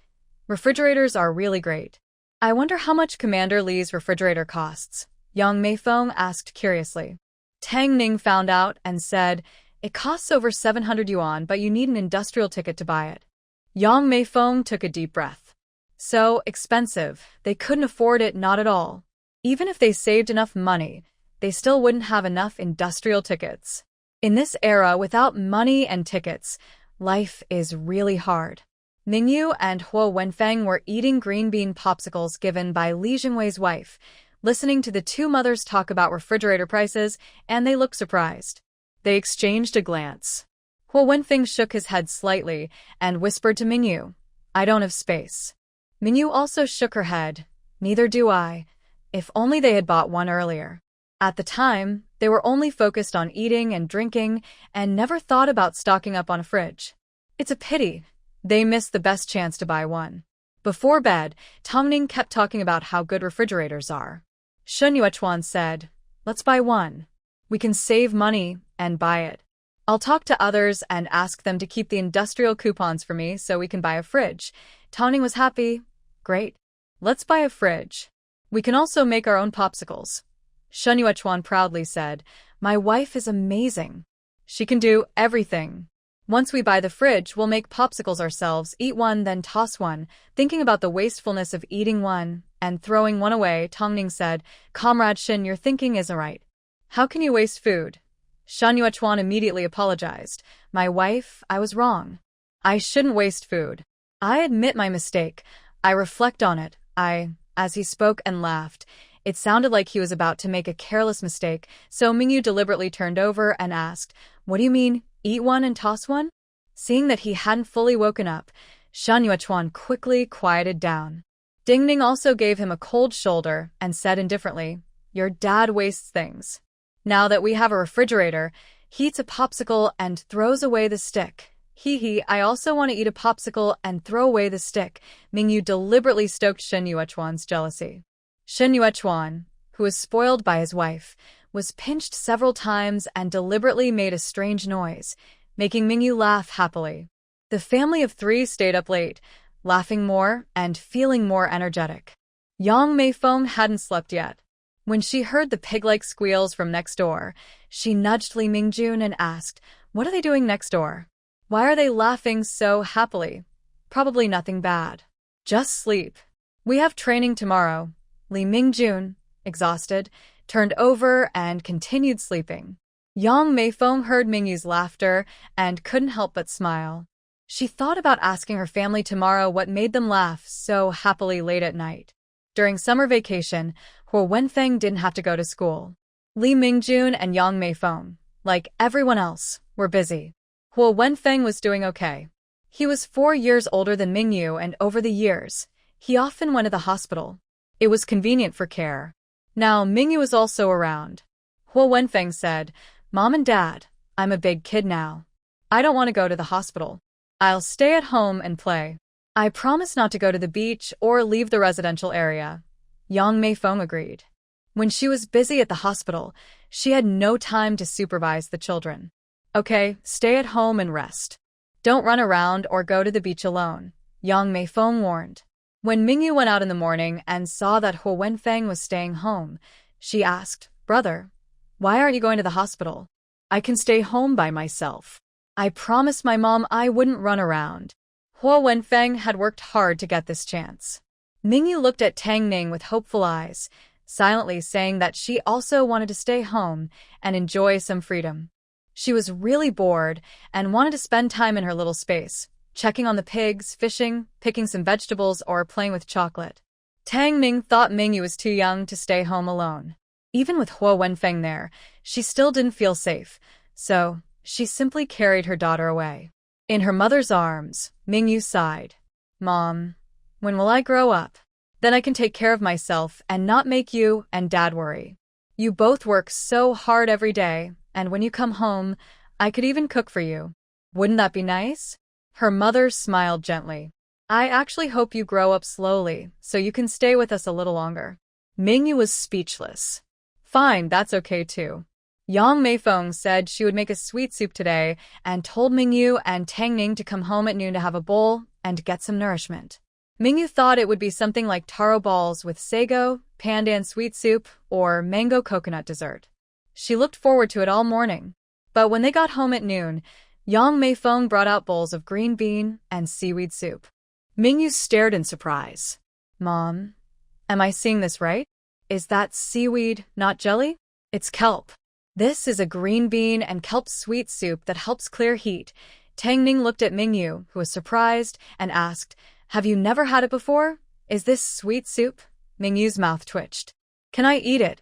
Refrigerators are really great. I wonder how much Commander Li's refrigerator costs, Yang Meifeng asked curiously. Tang Ning found out and said, it costs over 700 yuan, but you need an industrial ticket to buy it. Yang Meifeng took a deep breath. So expensive, they couldn't afford it, not at all. Even if they saved enough money, they still wouldn't have enough industrial tickets. In this era, without money and tickets, life is really hard. Mingyu and Huo Wenfeng were eating green bean popsicles given by Li Jingwei's wife, listening to the 2 mothers talk about refrigerator prices, and they looked surprised. They exchanged a glance. Huo Wenfeng shook his head slightly and whispered to Mingyu, I don't have space. Mingyu also shook her head. Neither do I. If only they had bought one earlier. At the time, they were only focused on eating and drinking and never thought about stocking up on a fridge. It's a pity. They missed the best chance to buy one. Before bed, Tongning kept talking about how good refrigerators are. Shun Yuechuan said, let's buy one. We can save money and buy it. I'll talk to others and ask them to keep the industrial coupons for me so we can buy a fridge. Tongning was happy. Great. Let's buy a fridge. We can also make our own popsicles. Shun Yuechuan proudly said, my wife is amazing. She can do everything. Once we buy the fridge, we'll make popsicles ourselves, eat one, then toss one. Thinking about the wastefulness of eating one and throwing one away, Tongning said, Comrade Shin, your thinking isn't right. How can you waste food? Shun Yuechuan immediately apologized. My wife, I was wrong. I shouldn't waste food. I admit my mistake. I reflect on it. As he spoke and laughed, it sounded like he was about to make a careless mistake, so Mingyu deliberately turned over and asked, what do you mean, eat one and toss one? Seeing that he hadn't fully woken up, Shun Yuechuan quickly quieted down. Ding Ning also gave him a cold shoulder and said indifferently, your dad wastes things. Now that we have a refrigerator, he eats a popsicle and throws away the stick. I also want to eat a popsicle and throw away the stick. Mingyu deliberately stoked Shun Yuechuan's jealousy. Shun Yuechuan, who was spoiled by his wife, was pinched several times and deliberately made a strange noise, making Mingyu laugh happily. The family of 3 stayed up late, laughing more and feeling more energetic. Yang Meifeng hadn't slept yet. When she heard the pig-like squeals from next door, she nudged Li Mingjun and asked, what are they doing next door? Why are they laughing so happily? Probably nothing bad. Just sleep. We have training tomorrow. Li Mingjun, exhausted, turned over and continued sleeping. Yang Meifeng heard Mingyu's laughter and couldn't help but smile. She thought about asking her family tomorrow what made them laugh so happily late at night. During summer vacation, Huo Wenfeng didn't have to go to school. Li Mingjun and Yang Meifeng, like everyone else, were busy. Huo Wenfeng was doing okay. He was 4 years older than Mingyu, and over the years, he often went to the hospital. It was convenient for care. Now Mingyu was also around. Huo Wenfeng said, Mom and Dad, I'm a big kid now. I don't want to go to the hospital. I'll stay at home and play. I promise not to go to the beach or leave the residential area. Yang Meifeng agreed. When she was busy at the hospital, she had no time to supervise the children. Okay, stay at home and rest. Don't run around or go to the beach alone, Yang Meifeng warned. When Mingyu went out in the morning and saw that Huo Wenfeng was staying home, she asked, "Brother, why aren't you going to the hospital? I can stay home by myself. I promised my mom I wouldn't run around." Huo Wenfeng had worked hard to get this chance. Mingyu looked at Tang Ning with hopeful eyes, silently saying that she also wanted to stay home and enjoy some freedom. She was really bored and wanted to spend time in her little space, checking on the pigs, fishing, picking some vegetables, or playing with chocolate. Tang Ning thought Mingyu was too young to stay home alone. Even with Huo Wenfeng there, she still didn't feel safe, so she simply carried her daughter away. In her mother's arms, Mingyu sighed. "Mom, when will I grow up? Then I can take care of myself and not make you and Dad worry. You both work so hard every day, and when you come home, I could even cook for you. Wouldn't that be nice?" Her mother smiled gently. "I actually hope you grow up slowly, so you can stay with us a little longer." Mingyu was speechless. "Fine, that's okay too." Yang Meifeng said she would make a sweet soup today and told Mingyu and Tang Ning to come home at noon to have a bowl and get some nourishment. Mingyu thought it would be something like taro balls with sago, pandan sweet soup, or mango coconut dessert. She looked forward to it all morning. But when they got home at noon, Yang Meifeng brought out bowls of green bean and seaweed soup. Mingyu stared in surprise. "Mom, am I seeing this right? Is that seaweed, not jelly? It's kelp." "This is a green bean and kelp sweet soup that helps clear heat." Tang Ning looked at Mingyu, who was surprised, and asked, "Have you never had it before? Is this sweet soup?" Mingyu's mouth twitched. "Can I eat it?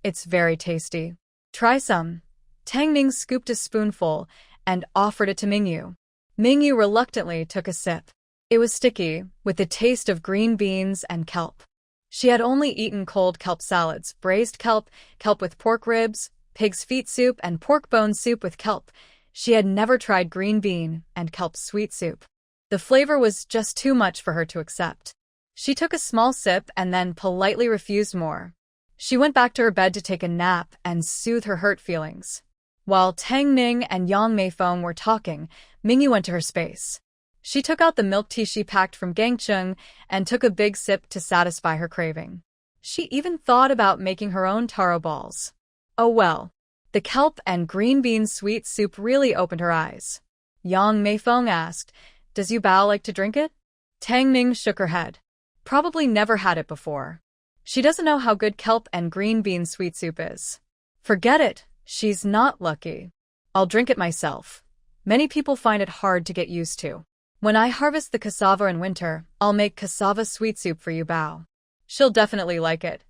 It's very tasty." "Try some." Tang Ning scooped a spoonful and offered it to Mingyu. Mingyu reluctantly took a sip. It was sticky, with the taste of green beans and kelp. She had only eaten cold kelp salads, braised kelp, kelp with pork ribs, pig's feet soup, and pork bone soup with kelp. She had never tried green bean and kelp sweet soup. The flavor was just too much for her to accept. She took a small sip and then politely refused more. She went back to her bed to take a nap and soothe her hurt feelings. While Tang Ning and Yang Meifeng were talking, Mingyu went to her space. She took out the milk tea she packed from Gangcheng and took a big sip to satisfy her craving. She even thought about making her own taro balls. Oh well, the kelp and green bean sweet soup really opened her eyes. Yang Meifeng asked, "Does Yu Bao like to drink it?" Tang Ning shook her head. "Probably never had it before. She doesn't know how good kelp and green bean sweet soup is." "Forget it, she's not lucky. I'll drink it myself. Many people find it hard to get used to. When I harvest the cassava in winter, I'll make cassava sweet soup for Yu Bao. She'll definitely like it.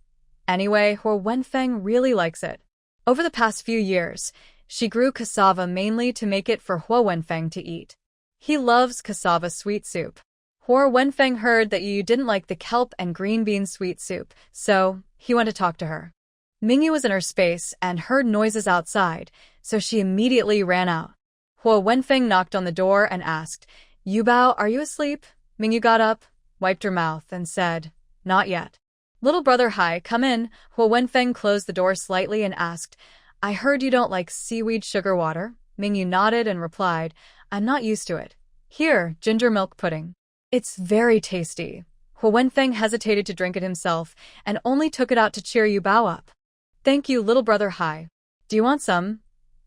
Anyway, Huo Wenfeng really likes it. Over the past few years, she grew cassava mainly to make it for Huo Wenfeng to eat. He loves cassava sweet soup." Huo Wenfeng heard that Yu didn't like the kelp and green bean sweet soup, so he went to talk to her. Mingyu was in her space and heard noises outside, so she immediately ran out. Huo Wenfeng knocked on the door and asked, "Yu Bao, are you asleep?" Mingyu got up, wiped her mouth, and said, "Not yet." "Little brother, hi, come in." Huo Wenfeng closed the door slightly and asked, "I heard you don't like seaweed sugar water." Mingyu nodded and replied, "I'm not used to it. Here, ginger milk pudding. It's very tasty." Huo Wenfeng hesitated to drink it himself and only took it out to cheer Yu Bao up. "Thank you, little brother, hi. Do you want some?"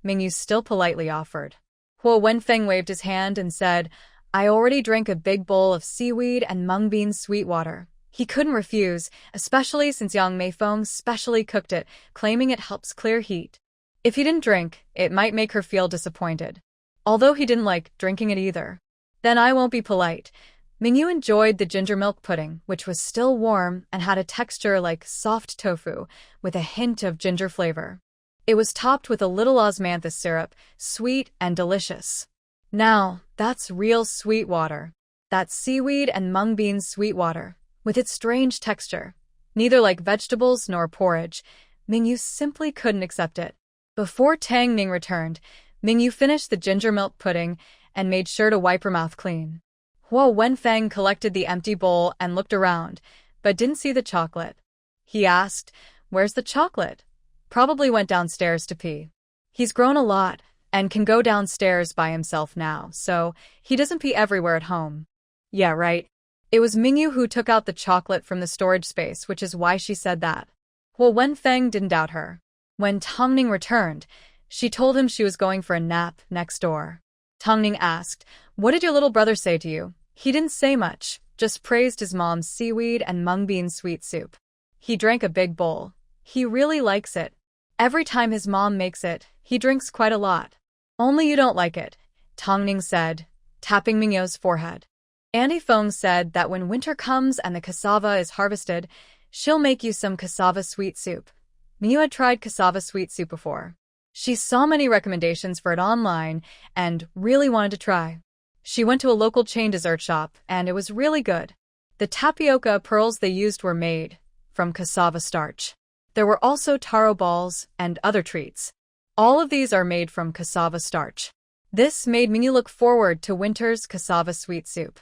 Mingyu still politely offered. Huo Wenfeng waved his hand and said, "I already drank a big bowl of seaweed and mung bean sweet water." He couldn't refuse, especially since Yang Meifeng specially cooked it, claiming it helps clear heat. If he didn't drink, it might make her feel disappointed. Although he didn't like drinking it either. "Then I won't be polite." Mingyu enjoyed the ginger milk pudding, which was still warm and had a texture like soft tofu, with a hint of ginger flavor. It was topped with a little osmanthus syrup, sweet and delicious. Now, that's real sweet water. That's seaweed and mung bean sweet water, with its strange texture. Neither like vegetables nor porridge, Mingyu simply couldn't accept it. Before Tang Ning returned, Mingyu finished the ginger milk pudding and made sure to wipe her mouth clean. Huo Wenfeng collected the empty bowl and looked around, but didn't see the chocolate. He asked, "Where's the chocolate?" "Probably went downstairs to pee. He's grown a lot, and can go downstairs by himself now, so he doesn't pee everywhere at home. Yeah, right. It was Mingyu who took out the chocolate from the storage space, which is why she said that. Huo Wenfeng didn't doubt her. When Tongning returned, she told him she was going for a nap next door. Tongning asked, "What did your little brother say to you?" He didn't say much, just praised his mom's seaweed and mung bean sweet soup. He drank a big bowl. He really likes it. Every time his mom makes it, he drinks quite a lot. Only you don't like it, Tongning said, tapping Mingyu's forehead. Auntie Feng said that when winter comes and the cassava is harvested, she'll make you some cassava sweet soup. Mingyu had tried cassava sweet soup before. She saw many recommendations for it online and really wanted to try. She went to a local chain dessert shop, and it was really good. The tapioca pearls they used were made from cassava starch. There were also taro balls and other treats. All of these are made from cassava starch. This made Mingyu look forward to winter's cassava sweet soup.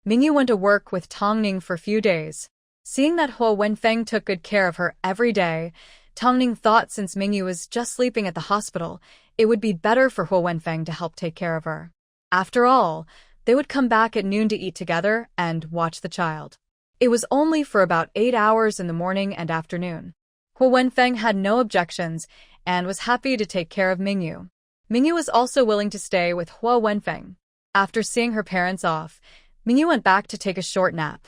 Mingyu went to work with Tongning for a few days. Seeing that Huo Wenfeng took good care of her every day, Tongning thought since Mingyu was just sleeping at the hospital, it would be better for Huo Wenfeng to help take care of her. After all, they would come back at noon to eat together and watch the child. It was only for about 8 hours in the morning and afternoon. Huo Wenfeng had no objections and was happy to take care of Mingyu. Mingyu was also willing to stay with Huo Wenfeng. After seeing her parents off, Mingyu went back to take a short nap.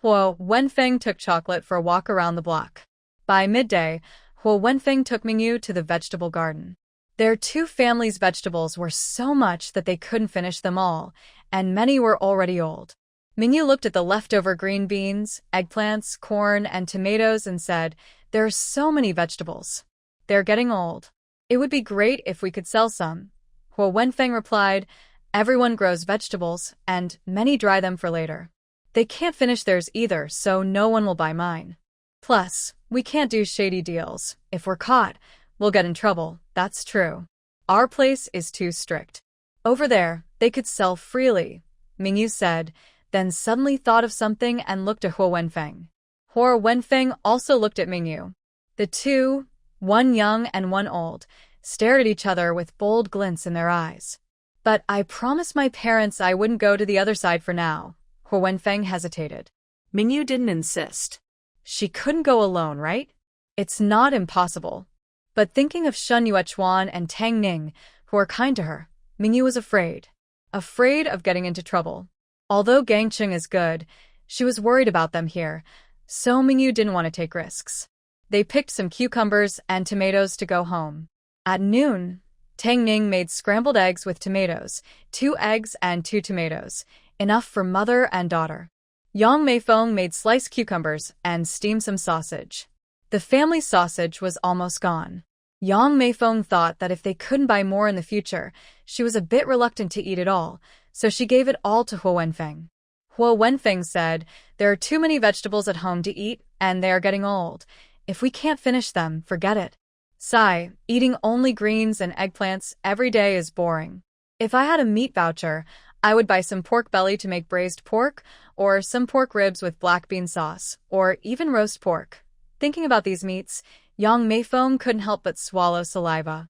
Huo Wenfeng took chocolate for a walk around the block. By midday, Huo Wenfeng took Mingyu to the vegetable garden. Their two families' vegetables were so much that they couldn't finish them all, and many were already old. Mingyu looked at the leftover green beans, eggplants, corn, and tomatoes and said, "There are so many vegetables. They're getting old. It would be great if we could sell some." Huo Wenfeng replied, "Everyone grows vegetables, and many dry them for later. They can't finish theirs either, so no one will buy mine. Plus, we can't do shady deals. If we're caught, we'll get in trouble. That's true. Our place is too strict. Over there, they could sell freely," Mingyu said, then suddenly thought of something and looked at Huo Wenfeng. Huo Wenfeng also looked at Mingyu. The two, one young and one old, stared at each other with bold glints in their eyes. "But I promised my parents I wouldn't go to the other side for now." Huo Wenfeng hesitated. Mingyu didn't insist. She couldn't go alone, right? It's not impossible. But thinking of Shun Yuechuan and Tang Ning, who are kind to her, Mingyu was afraid. Afraid of getting into trouble. Although Gangcheng is good, she was worried about them here, so Mingyu didn't want to take risks. They picked some cucumbers and tomatoes to go home. At noon, Tang Ning made scrambled eggs with tomatoes, 2 eggs and 2 tomatoes, enough for mother and daughter. Yang Meifeng made sliced cucumbers and steamed some sausage. The family sausage was almost gone. Yang Meifeng thought that if they couldn't buy more in the future, she was a bit reluctant to eat it all, so she gave it all to Huo Wenfeng. Huo Wenfeng said, "There are too many vegetables at home to eat, and they are getting old. If we can't finish them, forget it. Sigh, eating only greens and eggplants every day is boring. If I had a meat voucher, I would buy some pork belly to make braised pork, or some pork ribs with black bean sauce, or even roast pork." Thinking about these meats, Yang Meifeng couldn't help but swallow saliva.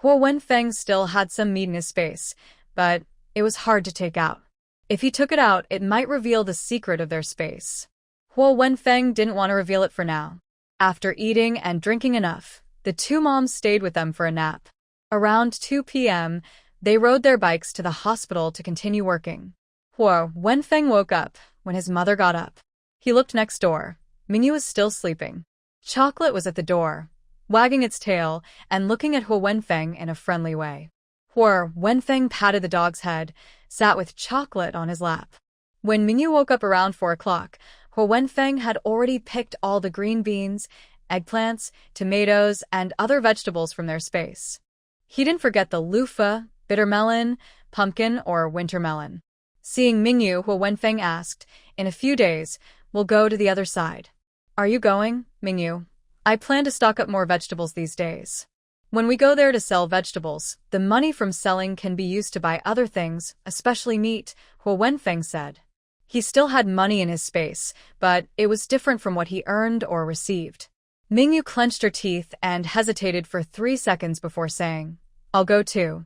Huo Wenfeng still had some meat in his space, but it was hard to take out. If he took it out, it might reveal the secret of their space. Huo Wenfeng didn't want to reveal it for now. After eating and drinking enough, the two moms stayed with them for a nap. Around 2 p.m., they rode their bikes to the hospital to continue working. Huo Wenfeng woke up when his mother got up. He looked next door. Mingyu was still sleeping. Chocolate was at the door, wagging its tail and looking at Huo Wenfeng in a friendly way. Huo Wenfeng patted the dog's head, sat with Chocolate on his lap. When Mingyu woke up around 4 o'clock, Huo Wenfeng had already picked all the green beans, eggplants, tomatoes, and other vegetables from their space. He didn't forget the loofah, bitter melon, pumpkin, or winter melon. Seeing Mingyu, Huo Wenfeng asked, "In a few days, we'll go to the other side." "Are you going, Mingyu?" "I plan to stock up more vegetables these days. When we go there to sell vegetables, the money from selling can be used to buy other things, especially meat," Huo Wenfeng said. He still had money in his space, but it was different from what he earned or received. Mingyu clenched her teeth and hesitated for 3 seconds before saying, "I'll go too."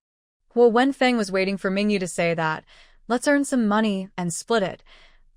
Huo Wenfeng was waiting for Mingyu to say that. Let's earn some money and split it.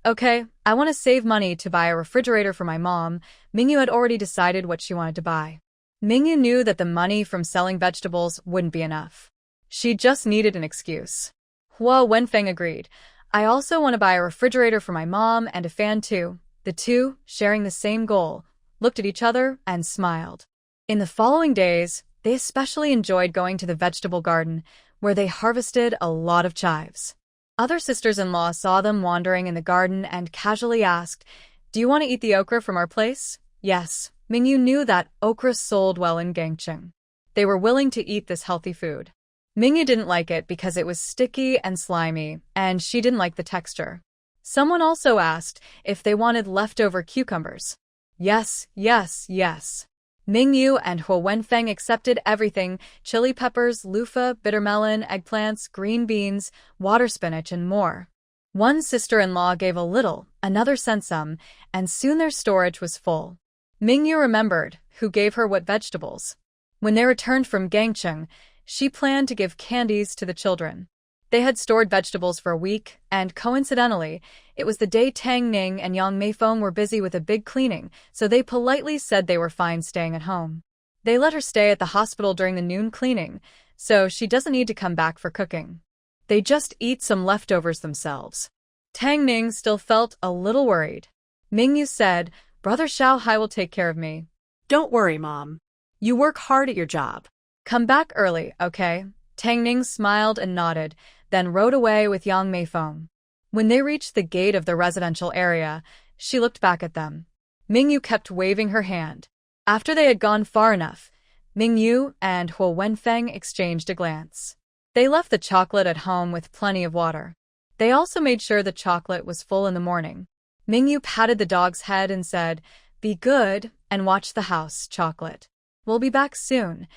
Okay, I want to save money to buy a refrigerator for my mom. Mingyu had already decided what she wanted to buy. Mingyu knew that the money from selling vegetables wouldn't be enough. She just needed an excuse. Huo Wenfeng agreed. I also want to buy a refrigerator for my mom and a fan too. The two, sharing the same goal, looked at each other and smiled. In the following days, they especially enjoyed going to the vegetable garden, where they harvested a lot of chives. Other sisters-in-law saw them wandering in the garden and casually asked, "Do you want to eat the okra from our place?" Yes, Mingyu knew that okra sold well in Gangcheng. They were willing to eat this healthy food. Mingyu didn't like it because it was sticky and slimy, and she didn't like the texture. Someone also asked if they wanted leftover cucumbers. Yes, yes, yes. Mingyu and Huo Wenfeng accepted everything: chili peppers, loofah, bittermelon, eggplants, green beans, water spinach, and more. One sister-in-law gave a little, another sent some, and soon their storage was full. Mingyu remembered who gave her what vegetables. When they returned from Gangcheng, she planned to give candies to the children. They had stored vegetables for a week, and coincidentally, it was the day Tang Ning and Yang Meifeng were busy with a big cleaning, so they politely said they were fine staying at home. They let her stay at the hospital during the noon cleaning, so she doesn't need to come back for cooking. They just eat some leftovers themselves. Tang Ning still felt a little worried. Mingyu said, "Brother Xiao Hai will take care of me." Don't worry, Mom. You work hard at your job. Come back early, okay? Tang Ning smiled and nodded, then rode away with Yang Meifeng. When they reached the gate of the residential area, she looked back at them. Mingyu kept waving her hand. After they had gone far enough, Mingyu and Huo Wenfeng exchanged a glance. They left the chocolate at home with plenty of water. They also made sure the chocolate was full in the morning. Mingyu patted the dog's head and said, "Be good and watch the house, Chocolate. We'll be back soon."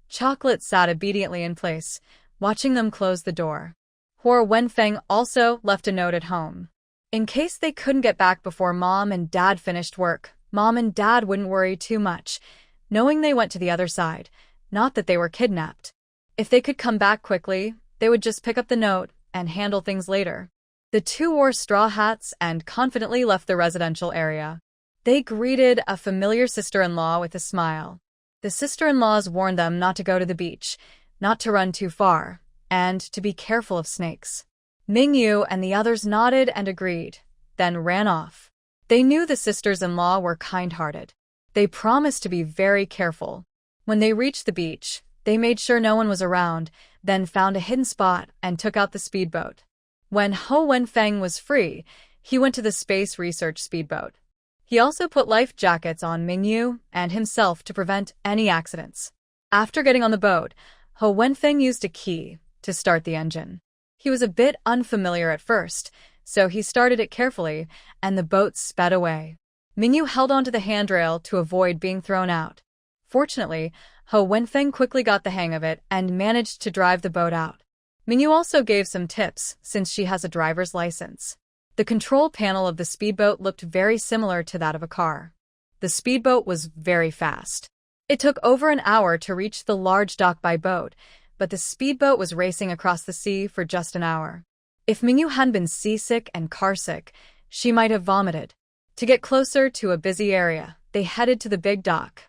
Chocolate sat obediently in place, watching them close the door. Huo Wenfeng also left a note at home. In case they couldn't get back before Mom and Dad finished work, Mom and Dad wouldn't worry too much, knowing they went to the other side, not that they were kidnapped. If they could come back quickly, they would just pick up the note and handle things later. The two wore straw hats and confidently left the residential area. They greeted a familiar sister-in-law with a smile. The sister-in-laws warned them not to go to the beach, not to run too far, and to be careful of snakes. Mingyu and the others nodded and agreed, then ran off. They knew the sisters-in-law were kind-hearted. They promised to be very careful. When they reached the beach, they made sure no one was around, then found a hidden spot and took out the speedboat. When Huo Wenfeng was free, he went to the space research speedboat. He also put life jackets on Mingyu and himself to prevent any accidents. After getting on the boat, Huo Wenfeng used a key to start the engine. He was a bit unfamiliar at first, so he started it carefully, and the boat sped away. Mingyu held onto the handrail to avoid being thrown out. Fortunately, Huo Wenfeng quickly got the hang of it and managed to drive the boat out. Mingyu also gave some tips since she has a driver's license. The control panel of the speedboat looked very similar to that of a car. The speedboat was very fast. It took over an hour to reach the large dock by boat, but the speedboat was racing across the sea for just an hour. If Mingyu hadn't been seasick and carsick, she might have vomited. To get closer to a busy area, they headed to the big dock.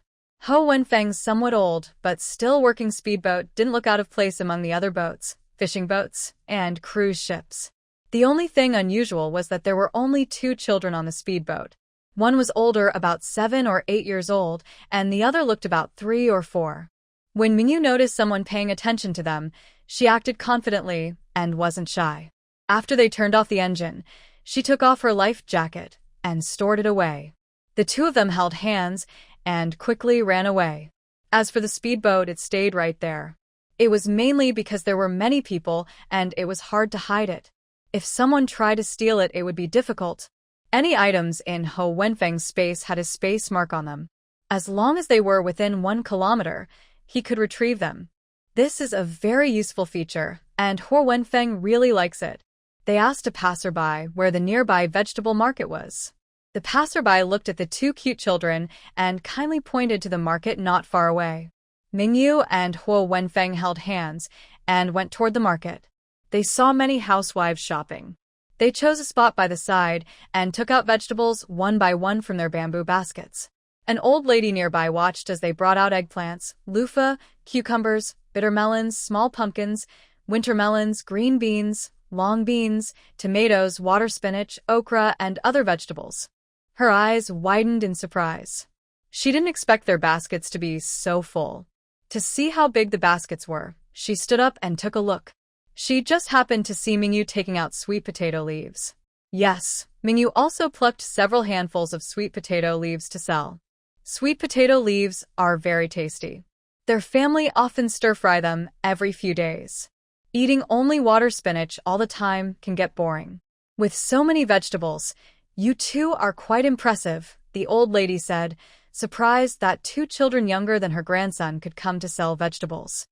Huo Wenfeng's somewhat old but still working speedboat didn't look out of place among the other boats, fishing boats, and cruise ships. The only thing unusual was that there were only 2 children on the speedboat. One was older, about 7 or 8 years old, and the other looked about 3 or 4. When Mingyu noticed someone paying attention to them, she acted confidently and wasn't shy. After they turned off the engine, she took off her life jacket and stored it away. The two of them held hands and quickly ran away. As for the speedboat, it stayed right there. It was mainly because there were many people and it was hard to hide it. If someone tried to steal it, it would be difficult. Any items in Huo Wenfeng's space had a space mark on them. As long as they were within 1 kilometer, he could retrieve them. This is a very useful feature, and Huo Wenfeng really likes it. They asked a passerby where the nearby vegetable market was. The passerby looked at the 2 cute children and kindly pointed to the market not far away. Mingyu and Huo Wenfeng held hands and went toward the market. They saw many housewives shopping. They chose a spot by the side and took out vegetables one by one from their bamboo baskets. An old lady nearby watched as they brought out eggplants, loofah, cucumbers, bitter melons, small pumpkins, winter melons, green beans, long beans, tomatoes, water spinach, okra, and other vegetables. Her eyes widened in surprise. She didn't expect their baskets to be so full. To see how big the baskets were, she stood up and took a look. She just happened to see Mingyu taking out sweet potato leaves. Yes, Mingyu also plucked several handfuls of sweet potato leaves to sell. Sweet potato leaves are very tasty. Their family often stir-fry them every few days. Eating only water spinach all the time can get boring. With so many vegetables, you two are quite impressive, the old lady said, surprised that 2 children younger than her grandson could come to sell vegetables.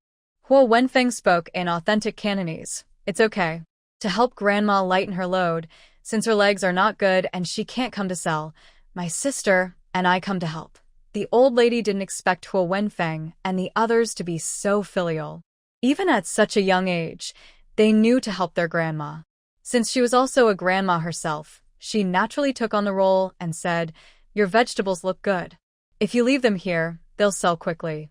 Huo Wenfeng spoke in authentic Cantonese. It's okay. To help Grandma lighten her load, since her legs are not good and she can't come to sell, my sister and I come to help. The old lady didn't expect Huo Wenfeng and the others to be so filial. Even at such a young age, they knew to help their grandma. Since she was also a grandma herself, she naturally took on the role and said, "Your vegetables look good. If you leave them here, they'll sell quickly.